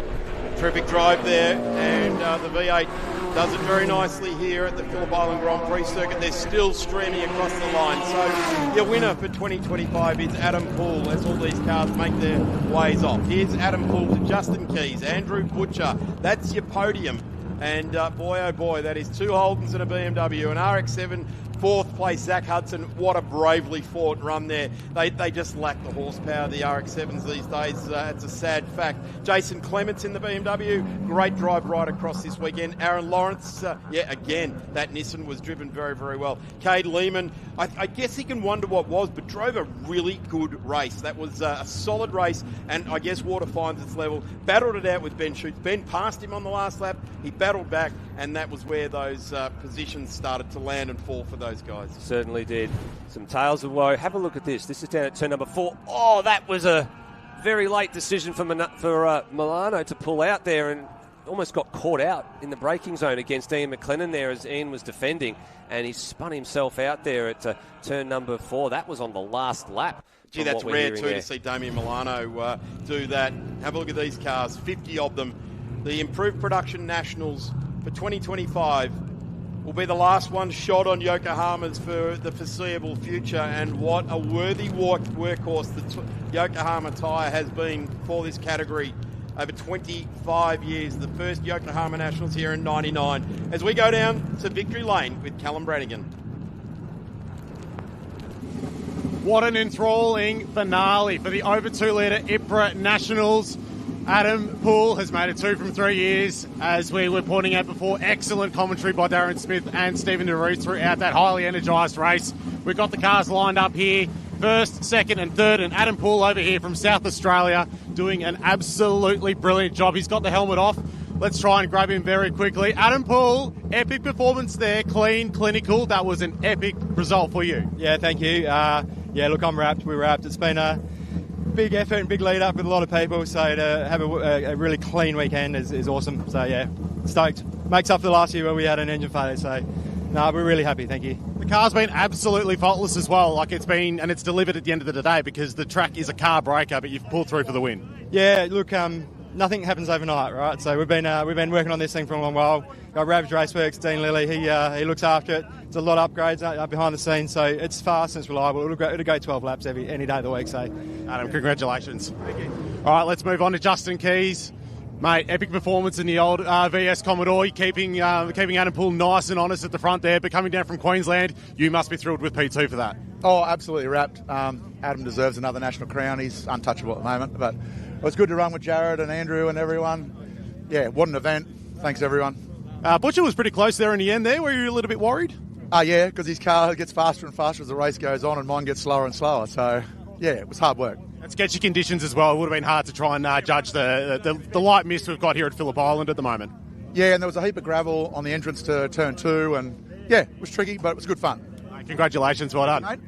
Terrific drive there, and the V8 does it very nicely here at the Phillip Island Grand Prix circuit. They're still streaming across the line. So your winner for 2025 is Adam Poole as all these cars make their ways off. Here's Adam Poole to Justin Keys, Andrew Butcher. That's your podium. And boy, oh boy, that is 2 Holdens and a BMW, an RX-7. Fourth place, Zach Hudson. What a bravely fought run there. They just lack the horsepower of the RX-7s these days. It's a sad fact. Jason Clements in the BMW. Great drive right across this weekend. Aaron Lawrence, again, that Nissan was driven very, very well. Cade Lehman, I guess he can wonder what was, but drove a really good race. That was a solid race, and I guess water finds its level. Battled it out with Ben Schutz. Ben passed him on the last lap. He battled back, and that was where those positions started to land and fall for those guys. Certainly did. Some tales of woe. Have a look at this. This is down at turn number 4. Oh, that was a very late decision for Milano to pull out there, and almost got caught out in the braking zone against Ian McLennan there as Ian was defending, and he spun himself out there at turn number 4. That was on the last lap. Gee, that's rare too to see Damien Milano do that. Have a look at these cars, 50 of them. The Improved Production Nationals for 2025 will be the last one shot on Yokohamas for the foreseeable future, and what a worthy workhorse the Yokohama tyre has been for this category over 25 years. The first Yokohama Nationals here in 99. As we go down to Victory Lane with Callum Brannigan. What an enthralling finale for the over 2 litre IPRA Nationals. Adam Poole has made it 2 from 3 years, as we were pointing out before. Excellent commentary by Darren Smith and Stephen DeRoos throughout that highly energised race. We've got the cars lined up here, first, second and third, and Adam Poole over here from South Australia doing an absolutely brilliant job. He's got the helmet off. Let's try and grab him very quickly. Adam Poole, epic performance there, clean, clinical. That was an epic result for you. Yeah, thank you. Look, I'm wrapped. We're wrapped. It's been a big effort and big lead up with a lot of people, so to have a really clean weekend is awesome. So yeah, stoked. Makes up for the last year where we had an engine failure, so no, we're really happy. Thank you. The car's been absolutely faultless as well. Like it's delivered at the end of the day, because the track is a car breaker, but you've pulled through for the win. Yeah, look, nothing happens overnight, right? So we've been working on this thing for a long while. Got Ravage Raceworks, Dean Lilly, he looks after it. There's a lot of upgrades behind the scenes, so it's fast and it's reliable. It'll go 12 laps any day of the week. So, Adam, congratulations. Thank you. All right, let's move on to Justin Keys. Mate, epic performance in the old VS Commodore. You're keeping Adam Poole nice and honest at the front there, but coming down from Queensland, you must be thrilled with P2 for that. Oh, absolutely wrapped. Adam deserves another national crown. He's untouchable at the moment, but it was good to run with Jared and Andrew and everyone. Yeah, what an event. Thanks, everyone. Butcher was pretty close there in the end there. Were you a little bit worried? Yeah, because his car gets faster and faster as the race goes on, and mine gets slower and slower. So, yeah, it was hard work. And sketchy conditions as well. It would have been hard to try and judge the light mist we've got here at Phillip Island at the moment. Yeah, and there was a heap of gravel on the entrance to turn 2, and yeah, it was tricky, but it was good fun. Congratulations, well done. Mate.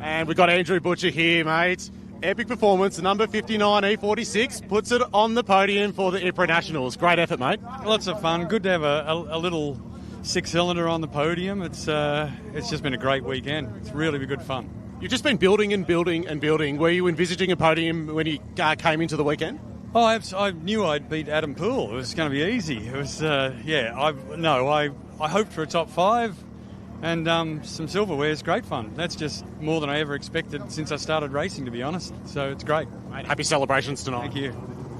And we've got Andrew Butcher here, mate. Epic performance, number 59 E46, puts it on the podium for the IPRA Nationals. Great effort, mate. Lots of fun. Good to have a little six-cylinder on the podium. It's just been a great weekend. It's really been good fun. You've just been building and building and building. Were you envisaging a podium when you came into the weekend? Oh, I knew I'd beat Adam Poole. It was going to be easy. It was, I hoped for a top 5. And some silverware is great fun. That's just more than I ever expected since I started racing, to be honest. So it's great. Mate, happy celebrations tonight. Thank you.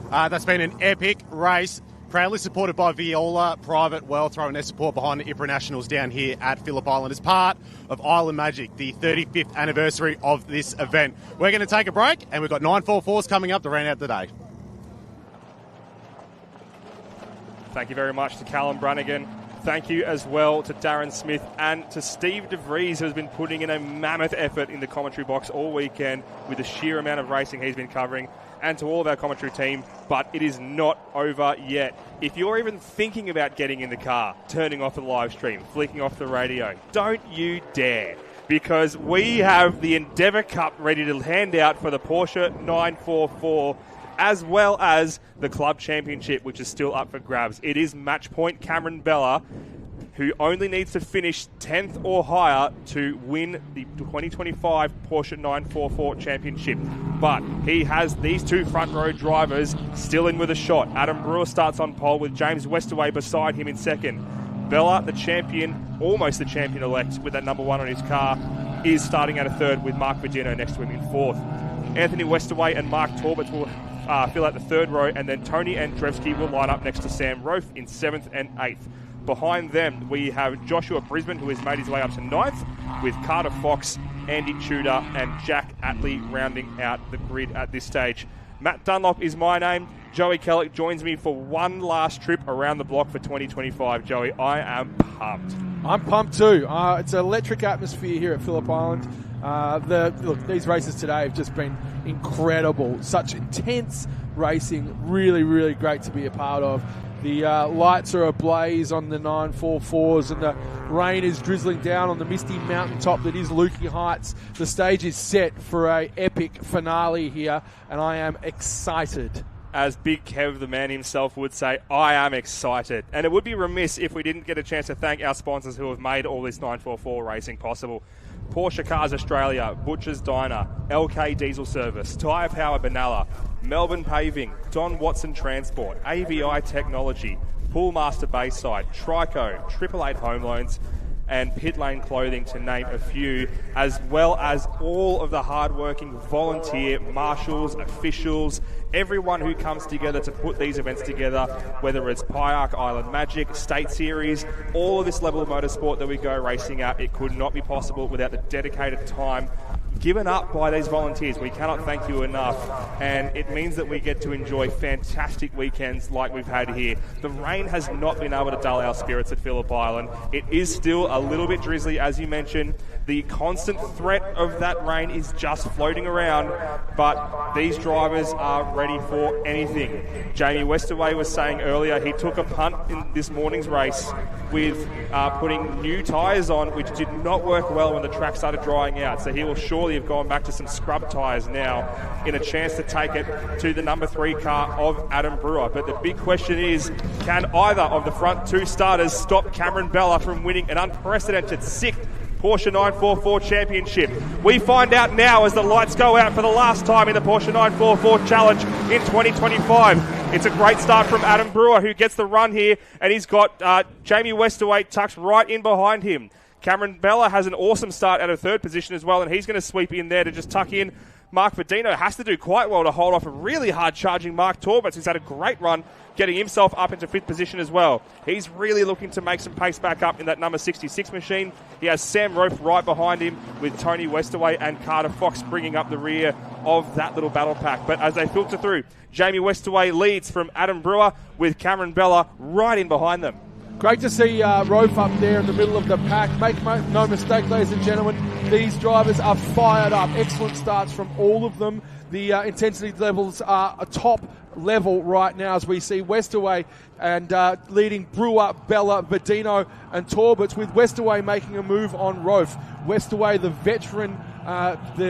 That's been an epic race. Proudly supported by Viola Private Wealth, throwing their support behind the IPRA Nationals down here at Phillip Island as part of Island Magic, the 35th anniversary of this event. We're going to take a break, and we've got 944s coming up to round out the day. Thank you very much to Callum Brannigan thank you as well to Darren Smith and to Steve DeVries, who has been putting in a mammoth effort in the commentary box all weekend with the sheer amount of racing he's been covering, and to all of our commentary team. But it is not over yet. If you're even thinking about getting in the car, turning off the live stream, flicking off the radio, don't you dare. Because we have the Endeavour Cup ready to hand out for the Porsche 944, as well as the Club Championship, which is still up for grabs. It is match point Cameron Bella, who only needs to finish 10th or higher to win the 2025 Porsche 944 Championship. But he has these two front row drivers still in with a shot. Adam Brewer starts on pole with James Westaway beside him in second. Bella, the champion, almost the champion-elect with that number 1 on his car, is starting at a third with Mark Verdino next to him in fourth. Anthony Westaway and Mark Torbett will fill out the third row, and then Tony Andrzejewski will line up next to Sam Rofe in 7th and 8th. Behind them, we have Joshua Brisbane, who has made his way up to 9th, with Carter Fox, Andy Tudor, and Jack Atley rounding out the grid at this stage. Matt Dunlop is my name. Joey Kellett joins me for one last trip around the block for 2025. Joey, I am pumped. I'm pumped too. It's an electric atmosphere here at Phillip Island. Look, these races today have just been incredible. Such intense racing. Really, really great to be a part of. The lights are ablaze on the 944s, and the rain is drizzling down on the misty mountaintop that is Lukey Heights. The stage is set for an epic finale here, and I am excited. As Big Kev, the man himself, would say, I am excited. And it would be remiss if we didn't get a chance to thank our sponsors who have made all this 944 racing possible. Porsche Cars Australia, Butcher's Diner, LK Diesel Service, Tyre Power Benalla, Melbourne Paving, Don Watson Transport, AVI Technology, Poolmaster Bayside, Trico, 888 Home Loans, and Pit Lane Clothing, to name a few, as well as all of the hard-working volunteer marshals, officials, everyone who comes together to put these events together, whether it's Pyark Island Magic, State Series, all of this level of motorsport that we go racing at. It could not be possible without the dedicated time given up by these volunteers. We cannot thank you enough, and it means that we get to enjoy fantastic weekends like we've had here. The rain has not been able to dull our spirits at Phillip Island. It is still a little bit drizzly, as you mentioned. The constant threat of that rain is just floating around, but these drivers are ready for anything. Jamie Westaway was saying earlier he took a punt in this morning's race with putting new tyres on, which did not work well when the track started drying out. So he will surely have gone back to some scrub tyres now in a chance to take it to the number 3 car of Adam Brewer. But the big question is, can either of the front two starters stop Cameron Bella from winning an unprecedented 6th Porsche 944 Championship? We find out now as the lights go out for the last time in the Porsche 944 Challenge in 2025. It's a great start from Adam Brewer, who gets the run here, and he's got Jamie Westaway tucked right in behind him. Cameron Bella has an awesome start at a third position as well, and he's going to sweep in there to just tuck in. Mark Verdino has to do quite well to hold off a really hard-charging Mark Torbett, who's had a great run, getting himself up into 5th position as well. He's really looking to make some pace back up in that number 66 machine. He has Sam Rofe right behind him, with Tony Westaway and Carter Fox bringing up the rear of that little battle pack. But as they filter through, Jamie Westaway leads from Adam Brewer, with Cameron Bella right in behind them. Great to see Rofe up there in the middle of the pack. Make no mistake, ladies and gentlemen, these drivers are fired up. Excellent starts from all of them. The intensity levels are a top level right now, as we see Westaway and leading Brewer, Bella, Verdino and Torbett, with Westaway making a move on Rofe. Westaway, the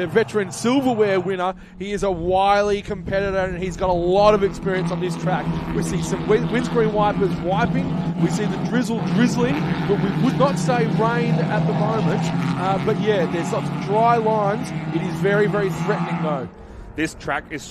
veteran silverware winner. He is a wily competitor, and he's got a lot of experience on this track. We see some windscreen wipers wiping. We see the drizzle drizzling, but we would not say rain at the moment. But yeah, there's lots of dry lines. It is very, very threatening though. This track is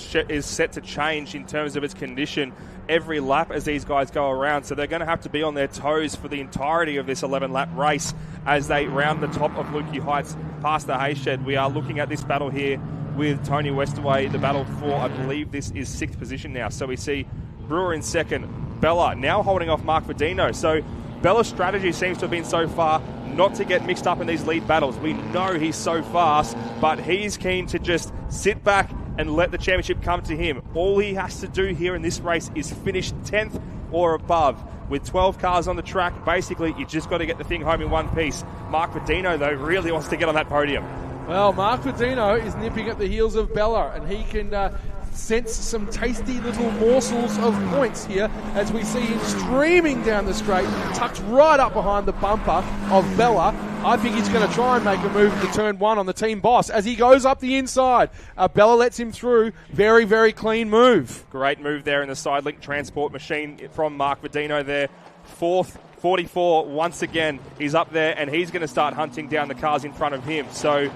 set to change in terms of its condition every lap as these guys go around. So they're going to have to be on their toes for the entirety of this 11-lap race as they round the top of Lukey Heights past the Hayshed. We are looking at this battle here with Tony Westaway, the battle for, I believe this is 6th position now. So we see Brewer in 2nd, Bella now holding off Mark Verdino. So Bella's strategy seems to have been so far not to get mixed up in these lead battles. We know he's so fast, but he's keen to just sit back and let the championship come to him. All he has to do here in this race is finish 10th or above. With 12 cars on the track, basically, you just got to get the thing home in one piece. Mark Verdino, though, really wants to get on that podium. Well, Mark Verdino is nipping at the heels of Bella, and he can sense some tasty little morsels of points here as we see him streaming down the straight, tucked right up behind the bumper of Bella. I think he's going to try and make a move to turn one on the team boss as he goes up the inside. Bella lets him through. Very, very clean move. Great move there in the side link transport machine from Mark Verdino there. Fourth, 44 once again. He's up there and he's going to start hunting down the cars in front of him. So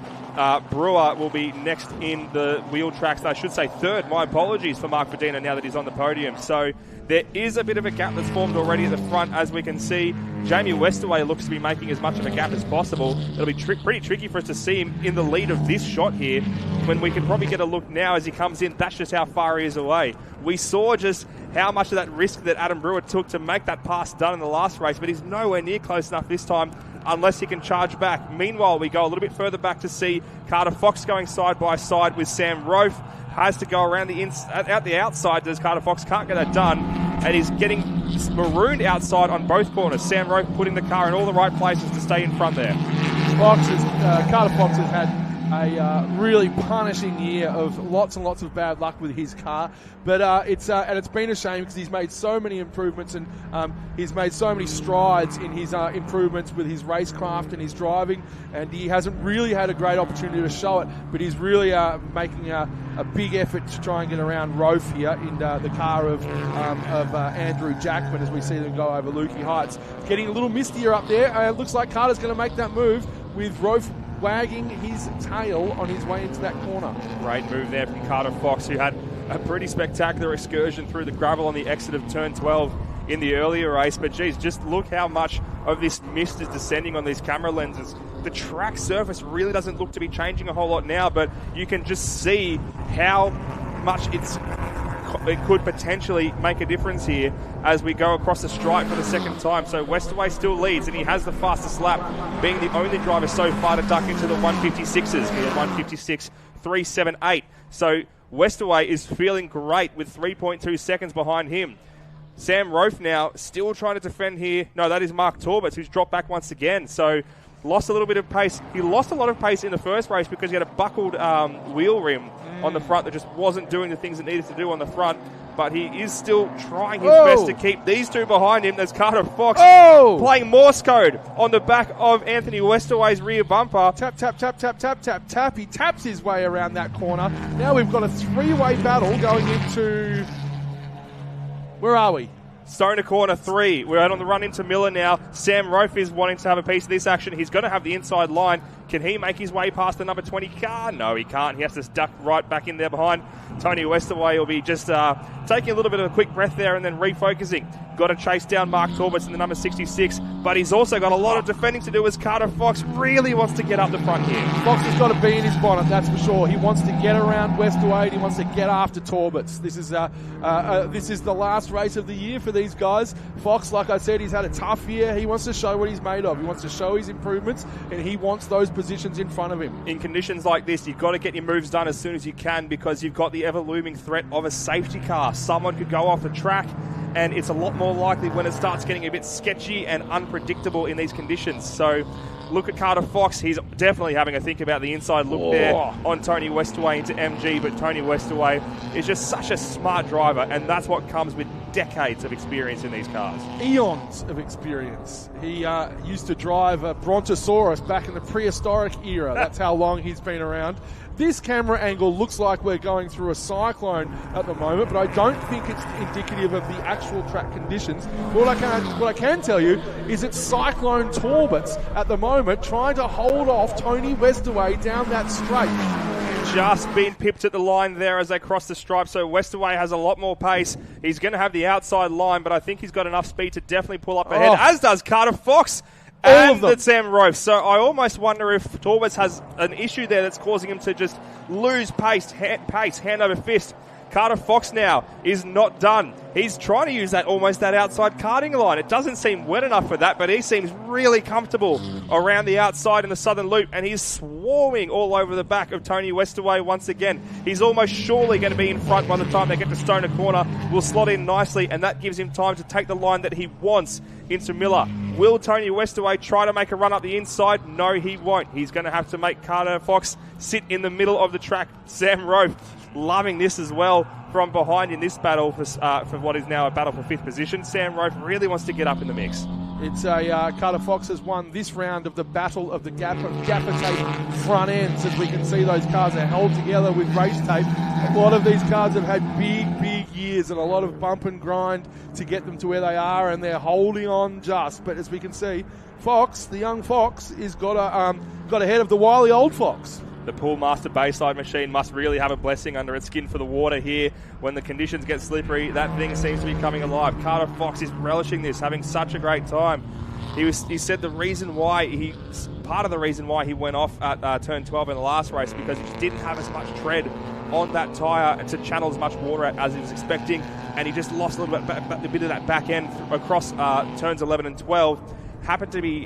Brewer will be next in the wheel tracks. I should say third. My apologies for Mark Verdino now that he's on the podium. So there is a bit of a gap that's formed already at the front, as we can see. Jamie Westaway looks to be making as much of a gap as possible. It'll be pretty tricky for us to see him in the lead of this shot here, when we can probably get a look now as he comes in. That's just how far he is away. We saw just how much of that risk that Adam Brewer took to make that pass done in the last race, but he's nowhere near close enough this time unless he can charge back. Meanwhile, we go a little bit further back to see Carter Fox going side by side with Sam Rofe. Has to go around out the outside, does Carter Fox, can't get that done, and he's getting marooned outside on both corners. Sam Rofe putting the car in all the right places to stay in front there. Carter Fox has had a really punishing year of lots and lots of bad luck with his car, but it's been a shame because he's made so many improvements and he's made so many strides in his improvements with his racecraft and his driving, and he hasn't really had a great opportunity to show it, but he's really making a big effort to try and get around Rofe here in the car of Andrew Jackman as we see them go over Lukey Heights. Getting a little mistier up there. It looks like Carter's going to make that move with Rofe wagging his tail on his way into that corner. Great move there from Carter Fox, who had a pretty spectacular excursion through the gravel on the exit of turn 12 in the earlier race. But geez, just look how much of this mist is descending on these camera lenses. The track surface really doesn't look to be changing a whole lot now, but you can just see how much it could potentially make a difference here as we go across the stripe for the second time. So Westaway still leads, and he has the fastest lap, being the only driver so far to duck into the 156s. We had 156.378. So Westaway is feeling great with 3.2 seconds behind him. Sam Rofe now still trying to defend here. No, that is Mark Torbitz, who's dropped back once again. So lost a little bit of pace. He lost a lot of pace in the first race because he had a buckled wheel rim on the front that just wasn't doing the things it needed to do on the front. But he is still trying his best to keep these two behind him. There's Carter Fox playing Morse code on the back of Anthony Westaway's rear bumper. Tap, tap, tap, tap, tap, tap, tap. He taps his way around that corner. Now we've got a three-way battle going into... Where are we? Stoner corner 3. We're out on the run into Miller now. Sam Rofe is wanting to have a piece of this action. He's going to have the inside line. Can he make his way past the number 20 car? No, he can't. He has to duck right back in there behind. Tony Westaway will be just taking a little bit of a quick breath there and then refocusing. Got to chase down Mark Torbitz in the number 66, but he's also got a lot of defending to do as Carter Fox really wants to get up the front here. Fox has got to be in his bonnet, that's for sure. He wants to get around Westaway. He wants to get after Torbitz. This is the last race of the year for these guys. Fox, like I said, he's had a tough year. He wants to show what he's made of. He wants to show his improvements, and he wants those positions in front of him. In conditions like this, you've got to get your moves done as soon as you can, because you've got the ever-looming threat of a safety car. Someone could go off the track, and it's a lot more likely when it starts getting a bit sketchy and unpredictable in these conditions. So look at Carter Fox. He's definitely having a think about the inside look there on Tony Westaway into MG, but Tony Westaway is just such a smart driver, and that's what comes with decades of experience in these cars. Eons of experience. He used to drive a Brontosaurus back in the prehistoric era. That's how long he's been around. This camera angle looks like we're going through a cyclone at the moment, but I don't think it's indicative of the actual track conditions. What I can tell you is it's Cyclone Torbitz at the moment trying to hold off Tony Westaway down that straight. Just been pipped at the line there as they cross the stripe, so Westaway has a lot more pace. He's going to have the outside line, but I think he's got enough speed to definitely pull up ahead, as does Carter Fox. And Sam Rofe. So I almost wonder if Torbitz has an issue there that's causing him to just lose pace, hand over fist. Carter Fox now is not done. He's trying to use that outside karting line. It doesn't seem wet enough for that, but he seems really comfortable around the outside in the southern loop, and he's swarming all over the back of Tony Westaway once again. He's almost surely going to be in front by the time they get to Stoner Corner. Will slot in nicely, and that gives him time to take the line that he wants into Miller. Will Tony Westaway try to make a run up the inside? No, he won't. He's going to have to make Carter Fox sit in the middle of the track. Sam Rope loving this as well from behind in this battle for what is now a battle for 5th position. Sam Rope really wants to get up in the mix. It's Carter Fox has won this round of the battle of the gaffer tape front ends. As we can see, those cars are held together with race tape. A lot of these cars have had big years and a lot of bump and grind to get them to where they are, and they're holding on just. But as we can see, Fox, the young Fox, is got ahead of the wily old Fox. The Pool Master Bayside machine must really have a blessing under its skin for the water here. When the conditions get slippery, that thing seems to be coming alive. Carter Fox is relishing this, having such a great time. He said part of the reason why he went off at turn 12 in the last race, because he just didn't have as much tread on that tyre and to channel as much water out as he was expecting, and he just lost a bit of that back end across turns 11 and 12. Happened to be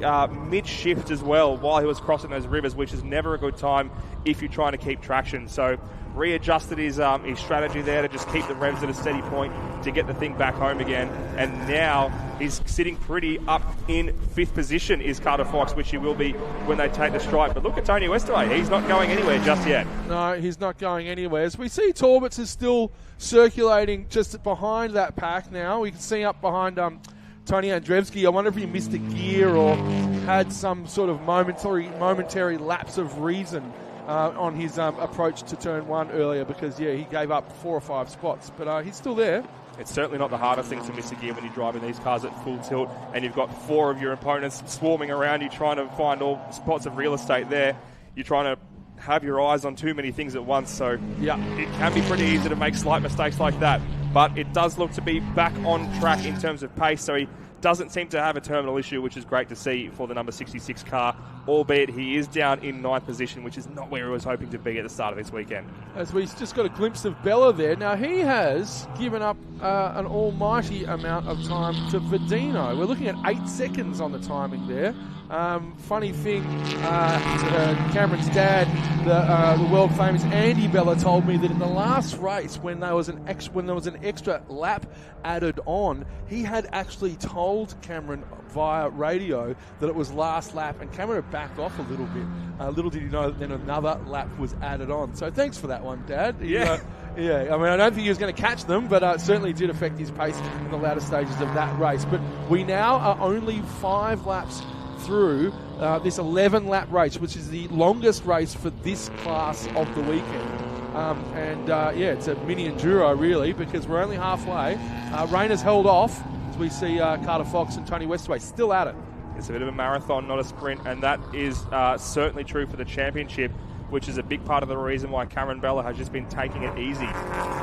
mid-shift as well while he was crossing those rivers, which is never a good time if you're trying to keep traction. So readjusted his strategy there to just keep the revs at a steady point to get the thing back home again. And now he's sitting pretty up in 5th position is Carter Fox, which he will be when they take the stripe. But look at Tony Westaway. He's not going anywhere just yet. No, he's not going anywhere. As we see, Torberts is still circulating just behind that pack now. We can see up behind Tony Andrzejewski. I wonder if he missed a gear or had some sort of momentary lapse of reason on his approach to turn 1 earlier, because, he gave up 4 or 5 spots. But he's still there. It's certainly not the hardest thing to miss a gear when you're driving these cars at full tilt and you've got 4 of your opponents swarming around you trying to find all spots of real estate there. You're trying to have your eyes on too many things at once, so it can be pretty easy to make slight mistakes like that. But it does look to be back on track in terms of pace, so he doesn't seem to have a terminal issue, which is great to see for the number 66 car, albeit he is down in 9th position, which is not where he was hoping to be at the start of this weekend. As we just got a glimpse of Bella there. Now, he has given up an almighty amount of time to Verdino. We're looking at 8 seconds on the timing there. Funny thing, Cameron's dad, the world famous Andy Bella, told me that in the last race, when there was an extra lap added on, he had actually told Cameron via radio that it was last lap, and Cameron had backed off a little bit. Little did he know that then another lap was added on. So thanks for that one, Dad. Yeah. I mean, I don't think he was going to catch them, but it certainly did affect his pace in the latter stages of that race. But we now are only 5 laps through this 11-lap race, which is the longest race for this class of the weekend. It's a mini enduro, really, because we're only halfway. Rain has held off, as we see Carter Fox and Tony Westaway still at it. It's a bit of a marathon, not a sprint, and that is certainly true for the championship, which is a big part of the reason why Cameron Bella has just been taking it easy.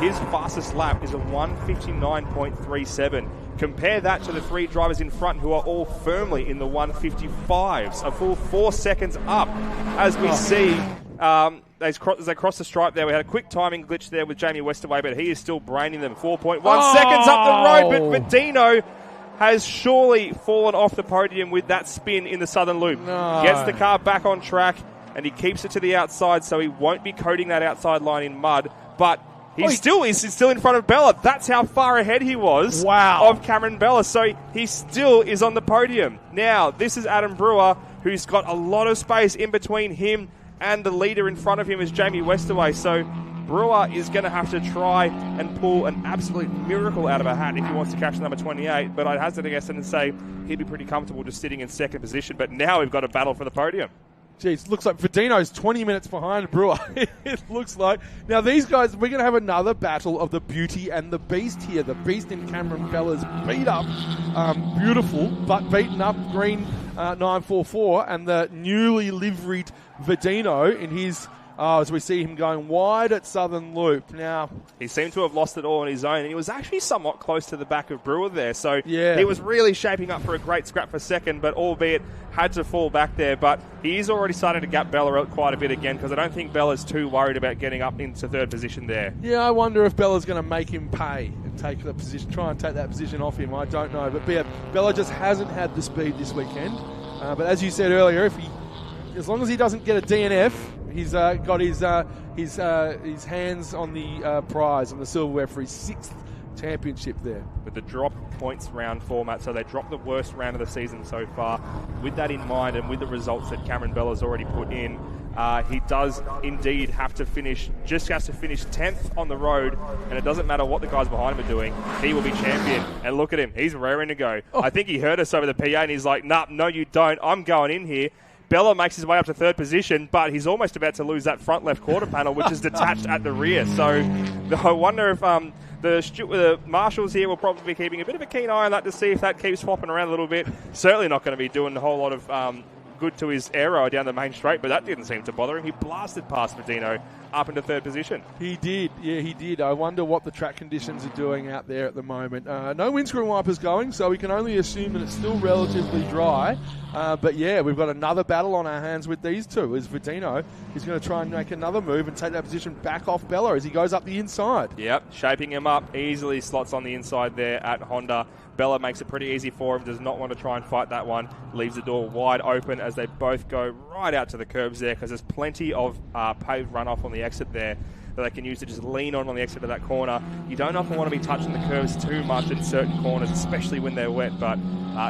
His fastest lap is a 1:59.37. Compare that to the 3 drivers in front who are all firmly in the 1:55s, a full 4 seconds up. As we see, as they cross the stripe there, we had a quick timing glitch there with Jamie Westaway, but he is still braining them. 4.1 seconds up the road, but Verdino has surely fallen off the podium with that spin in the southern loop. No. Gets the car back on track, and he keeps it to the outside, so he won't be coating that outside line in mud, but he's still in front of Bella. That's how far ahead he was of Cameron Bella. So he still is on the podium. Now, this is Adam Brewer, who's got a lot of space in between him and the leader in front of him is Jamie Westaway. So Brewer is going to have to try and pull an absolute miracle out of a hat if he wants to catch number 28. But I'd hazard a guess and say he'd be pretty comfortable just sitting in 2nd position. But now we've got a battle for the podium. Geez, looks like Verdino's 20 minutes behind Brewer. It looks like. Now, these guys, we're going to have another battle of the Beauty and the Beast here. The Beast in Cameron Bella's beat up, beautiful, but beaten up green 944, and the newly liveried Verdino in his as we see him going wide at Southern Loop. Now, he seemed to have lost it all on his own, and he was actually somewhat close to the back of Brewer there. So yeah, he was really shaping up for a great scrap for second, but albeit had to fall back there. But he is already starting to gap Bella quite a bit again, because I don't think Bella's too worried about getting up into third position there. Yeah, I wonder if Bella's going to make him pay and take the position, try and take that position off him. I don't know, but Bella just hasn't had the speed this weekend. But as you said earlier, as long as he doesn't get a DNF, he's got his hands on the prize, on the silverware for his 6th championship there. With the drop points round format, so they dropped the worst round of the season so far. With that in mind, and with the results that Cameron Bella's already put in, he does indeed have to finish 10th on the road, and it doesn't matter what the guys behind him are doing, he will be champion. And look at him, he's raring to go. I think he heard us over the PA, and he's like, nah, no you don't, I'm going in here. Bella makes his way up to third position, but he's almost about to lose that front left quarter panel, which is detached at the rear. So I wonder if the marshals here will probably be keeping a bit of a keen eye on that to see if that keeps swapping around a little bit. Certainly not going to be doing a whole lot of good to his aero down the main straight, but that didn't seem to bother him. He blasted past Medino up into third position. He did, yeah, he did. I wonder what the track conditions are doing out there at the moment. No windscreen wipers going, so we can only assume that it's still relatively dry. But yeah, we've got another battle on our hands with these two, as Vidino is going to try and make another move and take that position back off Bella as he goes up the inside. Yep, shaping him up, easily slots on the inside there at Honda. Bella makes it pretty easy for him, does not want to try and fight that one, leaves the door wide open as they both go right out to the curbs there, because there's plenty of paved runoff on the exit there that they can use to just lean on the exit of that corner. You don't often want to be touching the curves too much in certain corners, especially when they're wet, but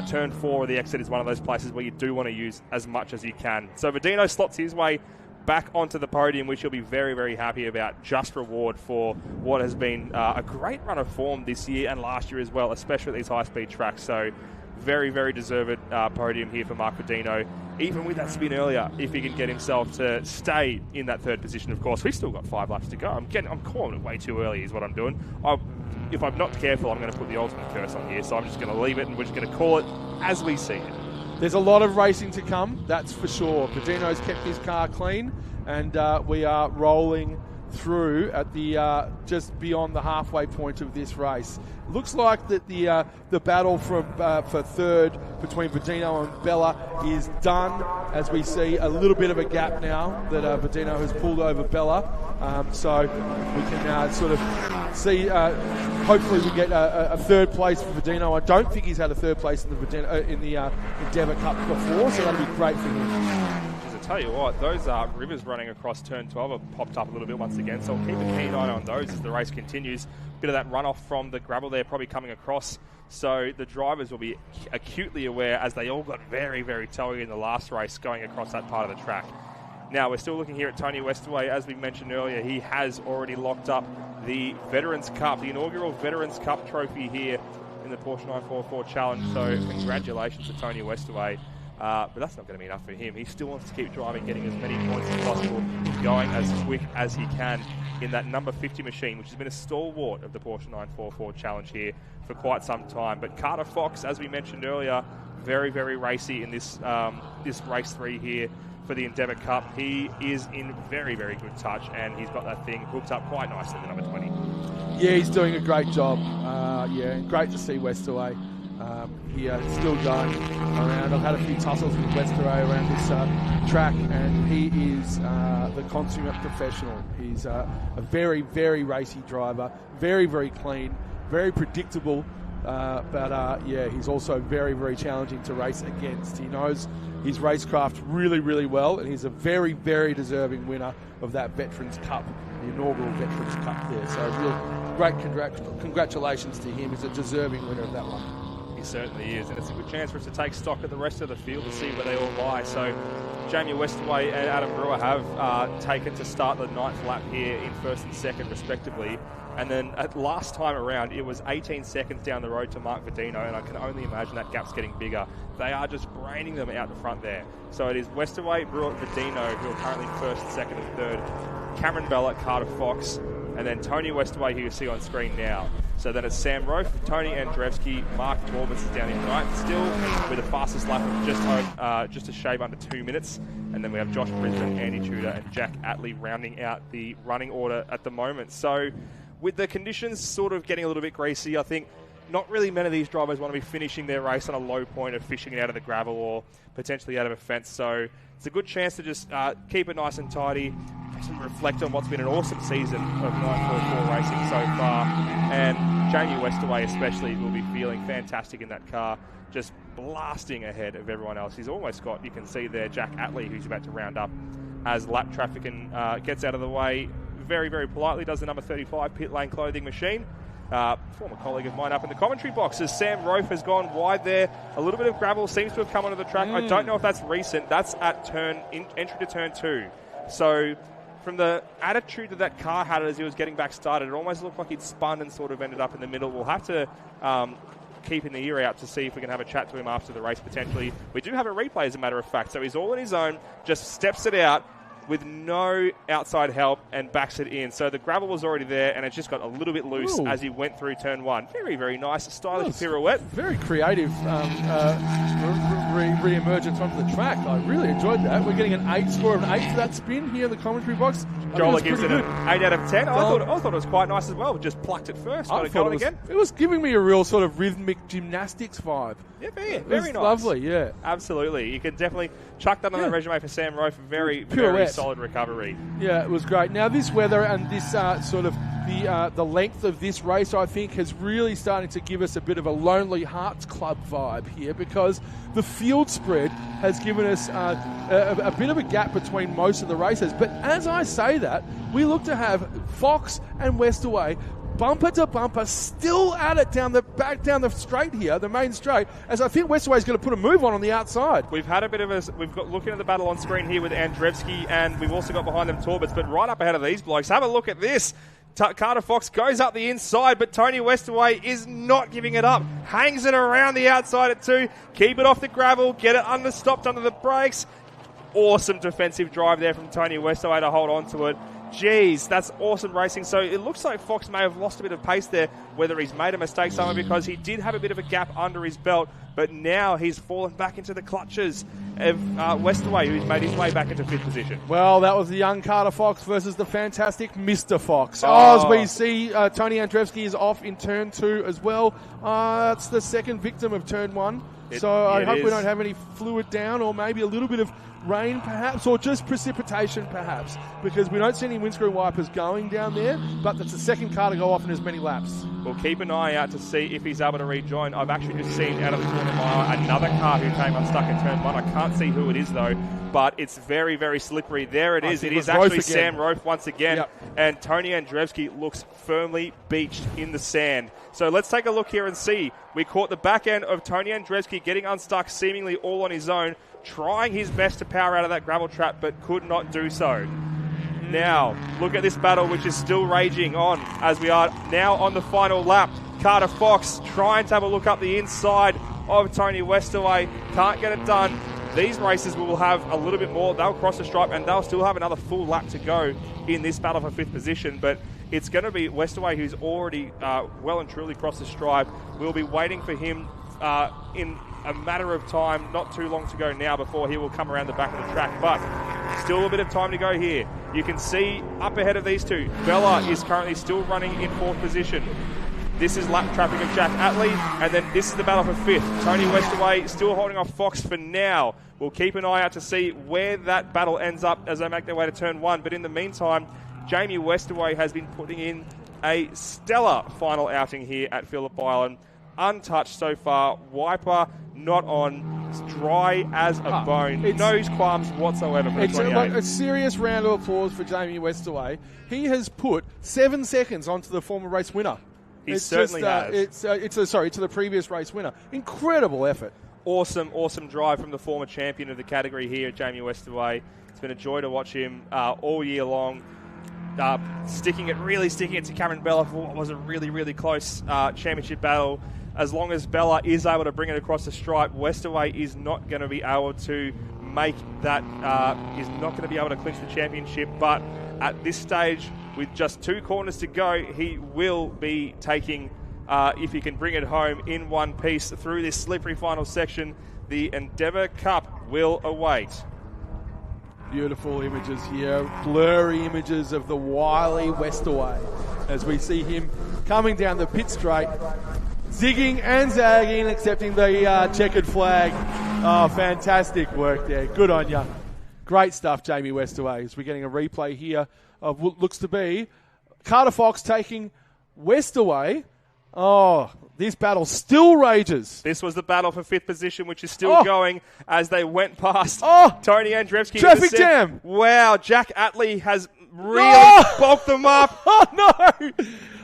turn 4 of the exit is one of those places where you do want to use as much as you can. So Vidino slots his way back onto the podium, which he'll be very, very happy about. Just reward for what has been a great run of form this year and last year as well, especially at these high-speed tracks. So very, very deserved podium here for Mark Vidino. Even with that spin earlier, if he can get himself to stay in that third position, of course. We've still got 5 laps to go. I'm calling it way too early is what I'm doing. If I'm not careful, I'm going to put the ultimate curse on here, so I'm just going to leave it and we're just going to call it as we see it. There's a lot of racing to come, that's for sure. Vidino's kept his car clean, and we are rolling through at the just beyond the halfway point of this race. Looks like that the battle for third between Vidino and Bella is done, as we see a little bit of a gap now that Vidino has pulled over Bella. So we can sort of see, hopefully we get a third place for Vidino. I don't think he's had a third place in the Endeavour Cup before, so that'll be great for him. Tell you what, those rivers running across turn 12 have popped up a little bit once again, so we'll keep a keen eye on those as the race continues. Bit of that runoff from the gravel there probably coming across, so the drivers will be acutely aware, as they all got very, very towy in the last race going across that part of the track. Now, we're still looking here at Tony Westaway. As we mentioned earlier, he has already locked up the Veterans Cup, the inaugural Veterans Cup trophy here in the Porsche 944 Challenge, so congratulations to Tony Westaway. But that's not going to be enough for him. He still wants to keep driving, getting as many points as possible, going as quick as he can in that number 50 machine, which has been a stalwart of the Porsche 944 Challenge here for quite some time. But Carter Fox, as we mentioned earlier, very, very racy in this this race 3 here for the Endeavour Cup. He is in very, very good touch, and he's got that thing hooked up quite nicely, the number 20. Yeah, he's doing a great job. Great to see Westaway. Still going around. I've had a few tussles with Westaway around this track, and he is the consummate professional. He's a very, very racy driver, very, very clean, very predictable, but he's also very, very challenging to race against. He knows his racecraft really, really well, and he's a very, very deserving winner of that Veterans Cup, the inaugural Veterans Cup there. So real great congratulations to him. He's a deserving winner of that one. Certainly is, and it's a good chance for us to take stock of the rest of the field to see where they all lie. So Jamie Westaway and Adam Brewer have taken to start the 9th lap here in first and second respectively, and then at last time around it was 18 seconds down the road to Mark Vidino, and I can only imagine that gap's getting bigger. They are just braining them out the front there. So it is Westaway, Brewer, Vidino who are currently first, second and third. Cameron Bella, Carter Fox, and then Tony Westaway, who you see on screen now. So then it's Sam Rofe, Tony Andrzejewski, Mark Torbitz is down in ninth, still with the fastest lap of just a shave under 2 minutes. And then we have Josh Brisbane, Andy Tudor, and Jack Atley rounding out the running order at the moment. So with the conditions sort of getting a little bit greasy, I think not really many of these drivers want to be finishing their race on a low point of fishing it out of the gravel or potentially out of a fence. So it's a good chance to just keep it nice and tidy, and reflect on what's been an awesome season of 944 racing so far. And Jamie Westaway especially will be feeling fantastic in that car, just blasting ahead of everyone else. He's almost got, you can see there, Jack Atley, who's about to round up as lap traffic and gets out of the way very, very politely, does the number 35 pit lane clothing machine. Former colleague of mine up in the commentary box as Sam Rofe has gone wide there. A little bit of gravel seems to have come onto the track. I don't know if that's recent. That's at entry to turn 2. So from the attitude that that car had as he was getting back started, it almost looked like he'd spun and sort of ended up in the middle. We'll have to keep in the ear out to see if we can have a chat to him after the race potentially. We do have a replay as a matter of fact. So he's all on his own, just steps it out with no outside help and backs it in. So the gravel was already there and it just got a little bit loose as he went through turn 1. Very, very nice, stylish pirouette. Very creative re-emergence onto the track. I really enjoyed that. We're getting an 8 score of an 8 for that spin here in the commentary box. Joel gives it an 8 out of 10. I thought it was quite nice as well. Just plucked it first. Got it going again. It was giving me a real sort of rhythmic gymnastics vibe. Yeah, very nice. Lovely, yeah. Absolutely. You can definitely chuck that on the resume for Sam Rofe. Very solid recovery. Yeah, it was great. Now, this weather and this sort of the length of this race, I think, has really started to give us a bit of a Lonely Hearts Club vibe here, because the field spread has given us a bit of a gap between most of the races. But as I say that, we look to have Fox and Westaway bumper to bumper, still at it down the straight here, the main straight, as I think Westaway's going to put a move on the outside. We've had a bit of we've got looking at the battle on screen here with Andrzejewski, and we've also got behind them Torbitz, but right up ahead of these blokes, have a look at this. Carter Fox goes up the inside, but Tony Westaway is not giving it up. Hangs it around the outside at 2. Keep it off the gravel, get it stopped under the brakes. Awesome defensive drive there from Tony Westaway to hold on to it. Jeez, that's awesome racing. So it looks like Fox may have lost a bit of pace there, whether he's made a mistake somewhere, because he did have a bit of a gap under his belt, but now he's fallen back into the clutches of Westaway, who's made his way back into 5th position. Well, that was the young Carter Fox versus the fantastic Mr. Fox. As we see, Tony Andrzejewski is off in turn 2 as well. That's the second victim of turn 1. I hope we don't have any fluid down, or maybe a little bit of rain perhaps, or just precipitation perhaps, because we don't see any windscreen wipers going down there, but that's the second car to go off in as many laps. We'll keep an eye out to see if he's able to rejoin. I've actually just seen out of the corner of my eye another car who came unstuck in turn 1. I can't see who it is though, but it's very, very slippery. There it is. It is actually Sam Rofe once again, and Tony Andrzejewski looks firmly beached in the sand. So let's take a look here and see. We caught the back end of Tony Andrzejewski getting unstuck seemingly all on his own, trying his best to power out of that gravel trap, but could not do so. Now, look at this battle, which is still raging on as we are now on the final lap. Carter Fox trying to have a look up the inside of Tony Westaway. Can't get it done. These races will have a little bit more. They'll cross the stripe and they'll still have another full lap to go in this battle for 5th position. But it's going to be Westaway, who's already well and truly crossed the stripe. We'll be waiting for him in a matter of time, not too long to go now, before he will come around the back of the track. But still a bit of time to go here. You can see up ahead of these two, Bella is currently still running in 4th position. This is lap traffic of Jack Atley, and then this is the battle for 5th. Tony Westaway still holding off Fox for now. We'll keep an eye out to see where that battle ends up as they make their way to turn 1. But in the meantime, Jamie Westaway has been putting in a stellar final outing here at Phillip Island. Untouched so far, wiper not on, it's dry as a bone, no qualms whatsoever for it's a serious round of applause for Jamie Westaway. He has put 7 seconds onto the former race winner. He certainly has. To the previous race winner. Incredible effort. Awesome drive from the former champion of the category here, Jamie Westaway. It's been a joy to watch him all year long. Sticking it to Cameron Bella for what was a really, really close championship battle. As long as Bella is able to bring it across the stripe, Westaway is not going to be able to make that, is not going to be able to clinch the championship. But at this stage, with just 2 corners to go, he will be taking, if he can bring it home in one piece through this slippery final section, the Endeavour Cup will await. Beautiful images here, blurry images of the wily Westaway as we see him coming down the pit straight, zigging and zagging, accepting the checkered flag. Oh, fantastic work there. Good on you. Great stuff, Jamie Westaway. As we're getting a replay here of what looks to be Carter Fox taking Westaway. Oh, this battle still rages. This was the battle for 5th position, which is still going as they went past Tony Andrzejewski. Traffic jam. Wow, Jack Atlee has really bulked them up. Oh, no.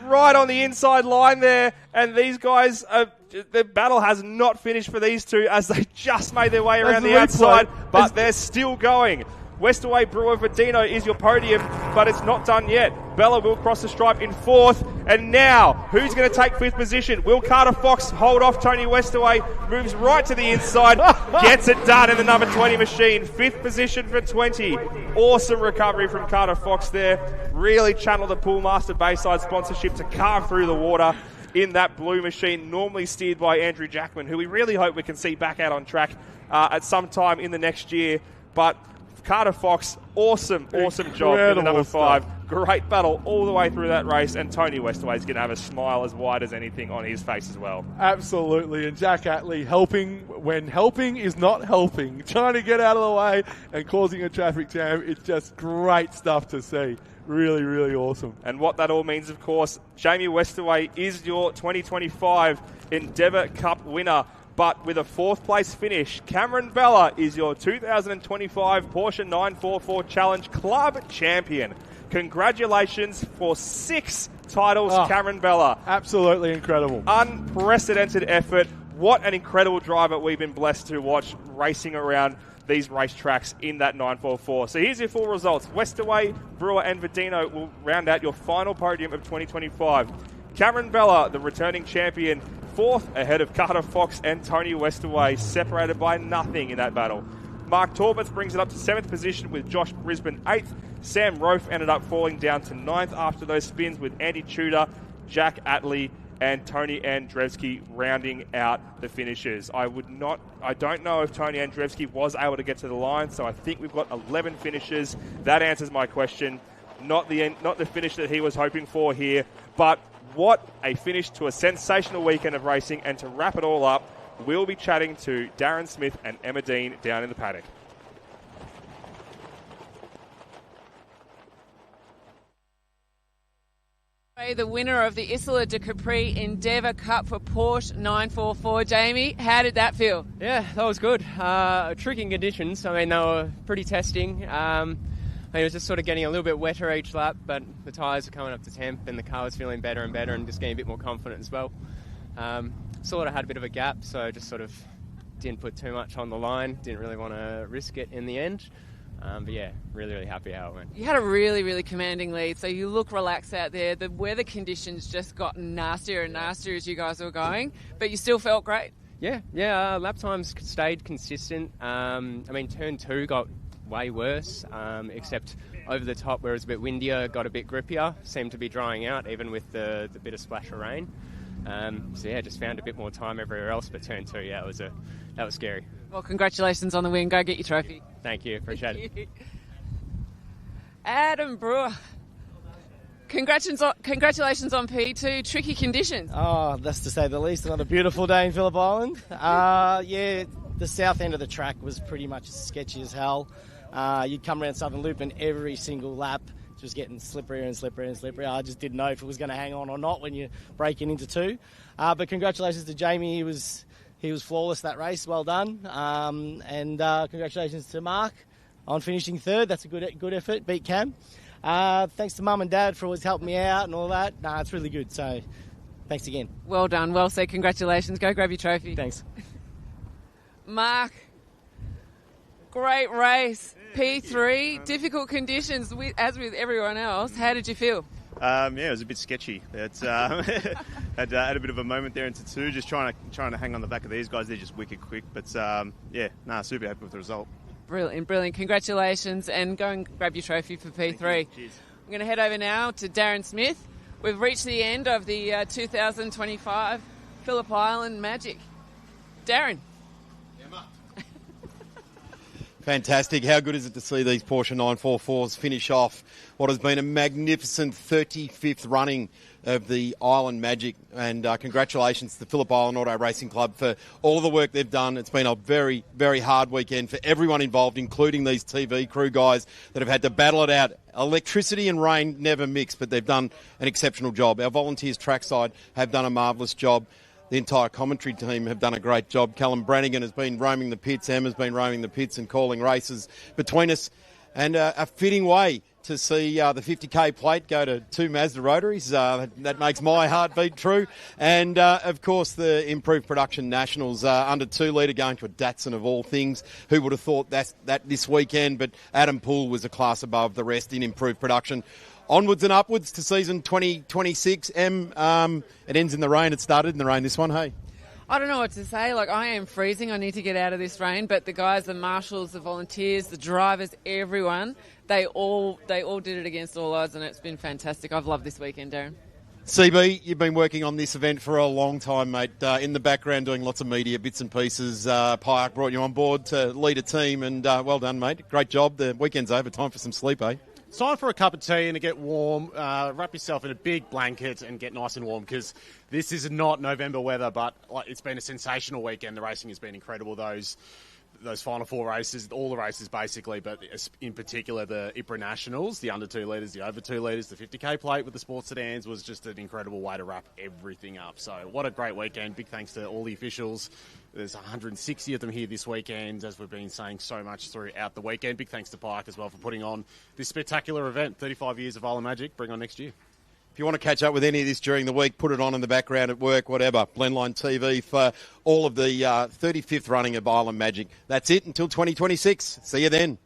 Right on the inside line there. And these guys, the battle has not finished for these two as they just made their way around the outside, but they're still going. Westaway, Brewer, Verdino is your podium, but it's not done yet. Bella will cross the stripe in 4th. And now, who's going to take 5th position? Will Carter Fox hold off Tony Westaway? Moves right to the inside, gets it done in the number 20 machine. 5th position for 20. Awesome recovery from Carter Fox there. Really channeled the Poolmaster Bayside sponsorship to carve through the water in that blue machine, normally steered by Andrew Jackman, who we really hope we can see back out on track at some time in the next year. But Carter Fox, awesome job in the number 5. Great battle all the way through that race, and Tony Westaway's going to have a smile as wide as anything on his face as well. Absolutely, and Jack Atlee helping when helping is not helping, trying to get out of the way and causing a traffic jam. It's just great stuff to see. Really, really awesome. And what that all means, of course, Jamie Westaway is your 2025 Endeavour Cup winner. But with a 4th place finish, Cameron Bella is your 2025 Porsche 944 Challenge Club champion. Congratulations for 6 titles, Cameron Bella. Absolutely incredible. Unprecedented effort. What an incredible driver we've been blessed to watch racing around these racetracks in that 944. So here's your full results. Westaway, Brewer and Verdino will round out your final podium of 2025. Cameron Bella, the returning champion, 4th ahead of Carter Fox and Tony Westaway, separated by nothing in that battle. Mark Torberts brings it up to 7th position with Josh Brisbane 8th. Sam Rofe ended up falling down to 9th after those spins with Andy Tudor, Jack Atlee and Tony Andrzejewski rounding out the finishes. I don't know if Tony Andrzejewski was able to get to the line, so I think we've got 11 finishes. That answers my question. Not the finish that he was hoping for here, but what a finish to a sensational weekend of racing. And to wrap it all up, we'll be chatting to Darren Smith and Emma Dean down in the paddock. The winner of the Isola de Capri Endeavour Cup for Porsche 944. Jamie, how did that feel? Yeah, that was good. Tricky conditions. I mean, they were pretty testing. It was just sort of getting a little bit wetter each lap, but the tyres were coming up to temp and the car was feeling better and better and just getting a bit more confident as well. Sort of had a bit of a gap, so just sort of didn't put too much on the line. Didn't really want to risk it in the end. But yeah, really, really happy how it went. You had a really, really commanding lead, so you look relaxed out there. The weather conditions just got nastier and nastier as you guys were going, but you still felt great. Yeah, lap times stayed consistent. I mean, turn 2 got way worse, except over the top where it was a bit windier, got a bit grippier, seemed to be drying out even with the bit of splash of rain. So yeah, just found a bit more time everywhere else, but turn 2, yeah, that was scary. Well, congratulations on the win. Go get your trophy. Thank you, appreciate it. Adam Brewer, congratulations on P2. Tricky conditions. Oh, that's to say the least. Another beautiful day in Phillip Island. Yeah, the south end of the track was pretty much sketchy as hell. You'd come around Southern Loop and every single lap just getting slipperier and slipperier and slipperier. I just didn't know if it was going to hang on or not when you're breaking into 2. But congratulations to Jamie. He was flawless that race. Well done. And congratulations to Mark on finishing 3rd. That's a good effort. Beat Cam. Thanks to Mum and Dad for always helping me out and all that. It's really good. So thanks again. Well done. Well said. Congratulations. Go grab your trophy. Thanks. Mark, great race. P3, difficult conditions as with everyone else. How did you feel? Yeah, it was a bit sketchy. It's had a bit of a moment there into 2, just trying to hang on the back of these guys. They're just wicked quick, but super happy with the result. Brilliant. Congratulations, and go and grab your trophy for P3. Cheers. I'm going to head over now to Darren Smith. We've reached the end of the 2025 Phillip Island Magic. Darren. Fantastic. How good is it to see these Porsche 944s finish off what has been a magnificent 35th running of the Island Magic. And congratulations to the Phillip Island Auto Racing Club for all of the work they've done. It's been a very, very hard weekend for everyone involved, including these TV crew guys that have had to battle it out. Electricity and rain never mix, but they've done an exceptional job. Our volunteers trackside have done a marvellous job. The entire commentary team have done a great job. Callum Brannigan has been roaming the pits. Emma's been roaming the pits and calling races between us. And a fitting way to see the 50k plate go to 2 Mazda rotaries. That makes my heart beat true. And, of course, the improved production nationals under 2 litre going to a Datsun of all things. Who would have thought that this weekend? But Adam Poole was a class above the rest in improved production. Onwards and upwards to season 2026. It ends in the rain. It started in the rain, this one, hey? I don't know what to say. Like, I am freezing. I need to get out of this rain. But the guys, the marshals, the volunteers, the drivers, everyone, they all did it against all odds, and it's been fantastic. I've loved this weekend, Darren. CB, you've been working on this event for a long time, mate. In the background, doing lots of media, bits and pieces. Pyack brought you on board to lead a team, and well done, mate. Great job. The weekend's over. Time for some sleep, eh? It's time for a cup of tea and to get warm. Wrap yourself in a big blanket and get nice and warm, because this is not November weather, but it's been a sensational weekend. The racing has been incredible. Those final 4 races, all the races basically, but in particular the IPRA Nationals, the under 2 litres, the over 2 litres, the 50k plate with the sports sedans was just an incredible way to wrap everything up. So what a great weekend. Big thanks to all the officials. There's 160 of them here this weekend, as we've been saying so much throughout the weekend. Big thanks to Pike as well for putting on this spectacular event. 35 years of Island Magic. Bring on next year. If you want to catch up with any of this during the week, put it on in the background at work, whatever. Blendline TV for all of the 35th running of Island Magic. That's it until 2026. See you then.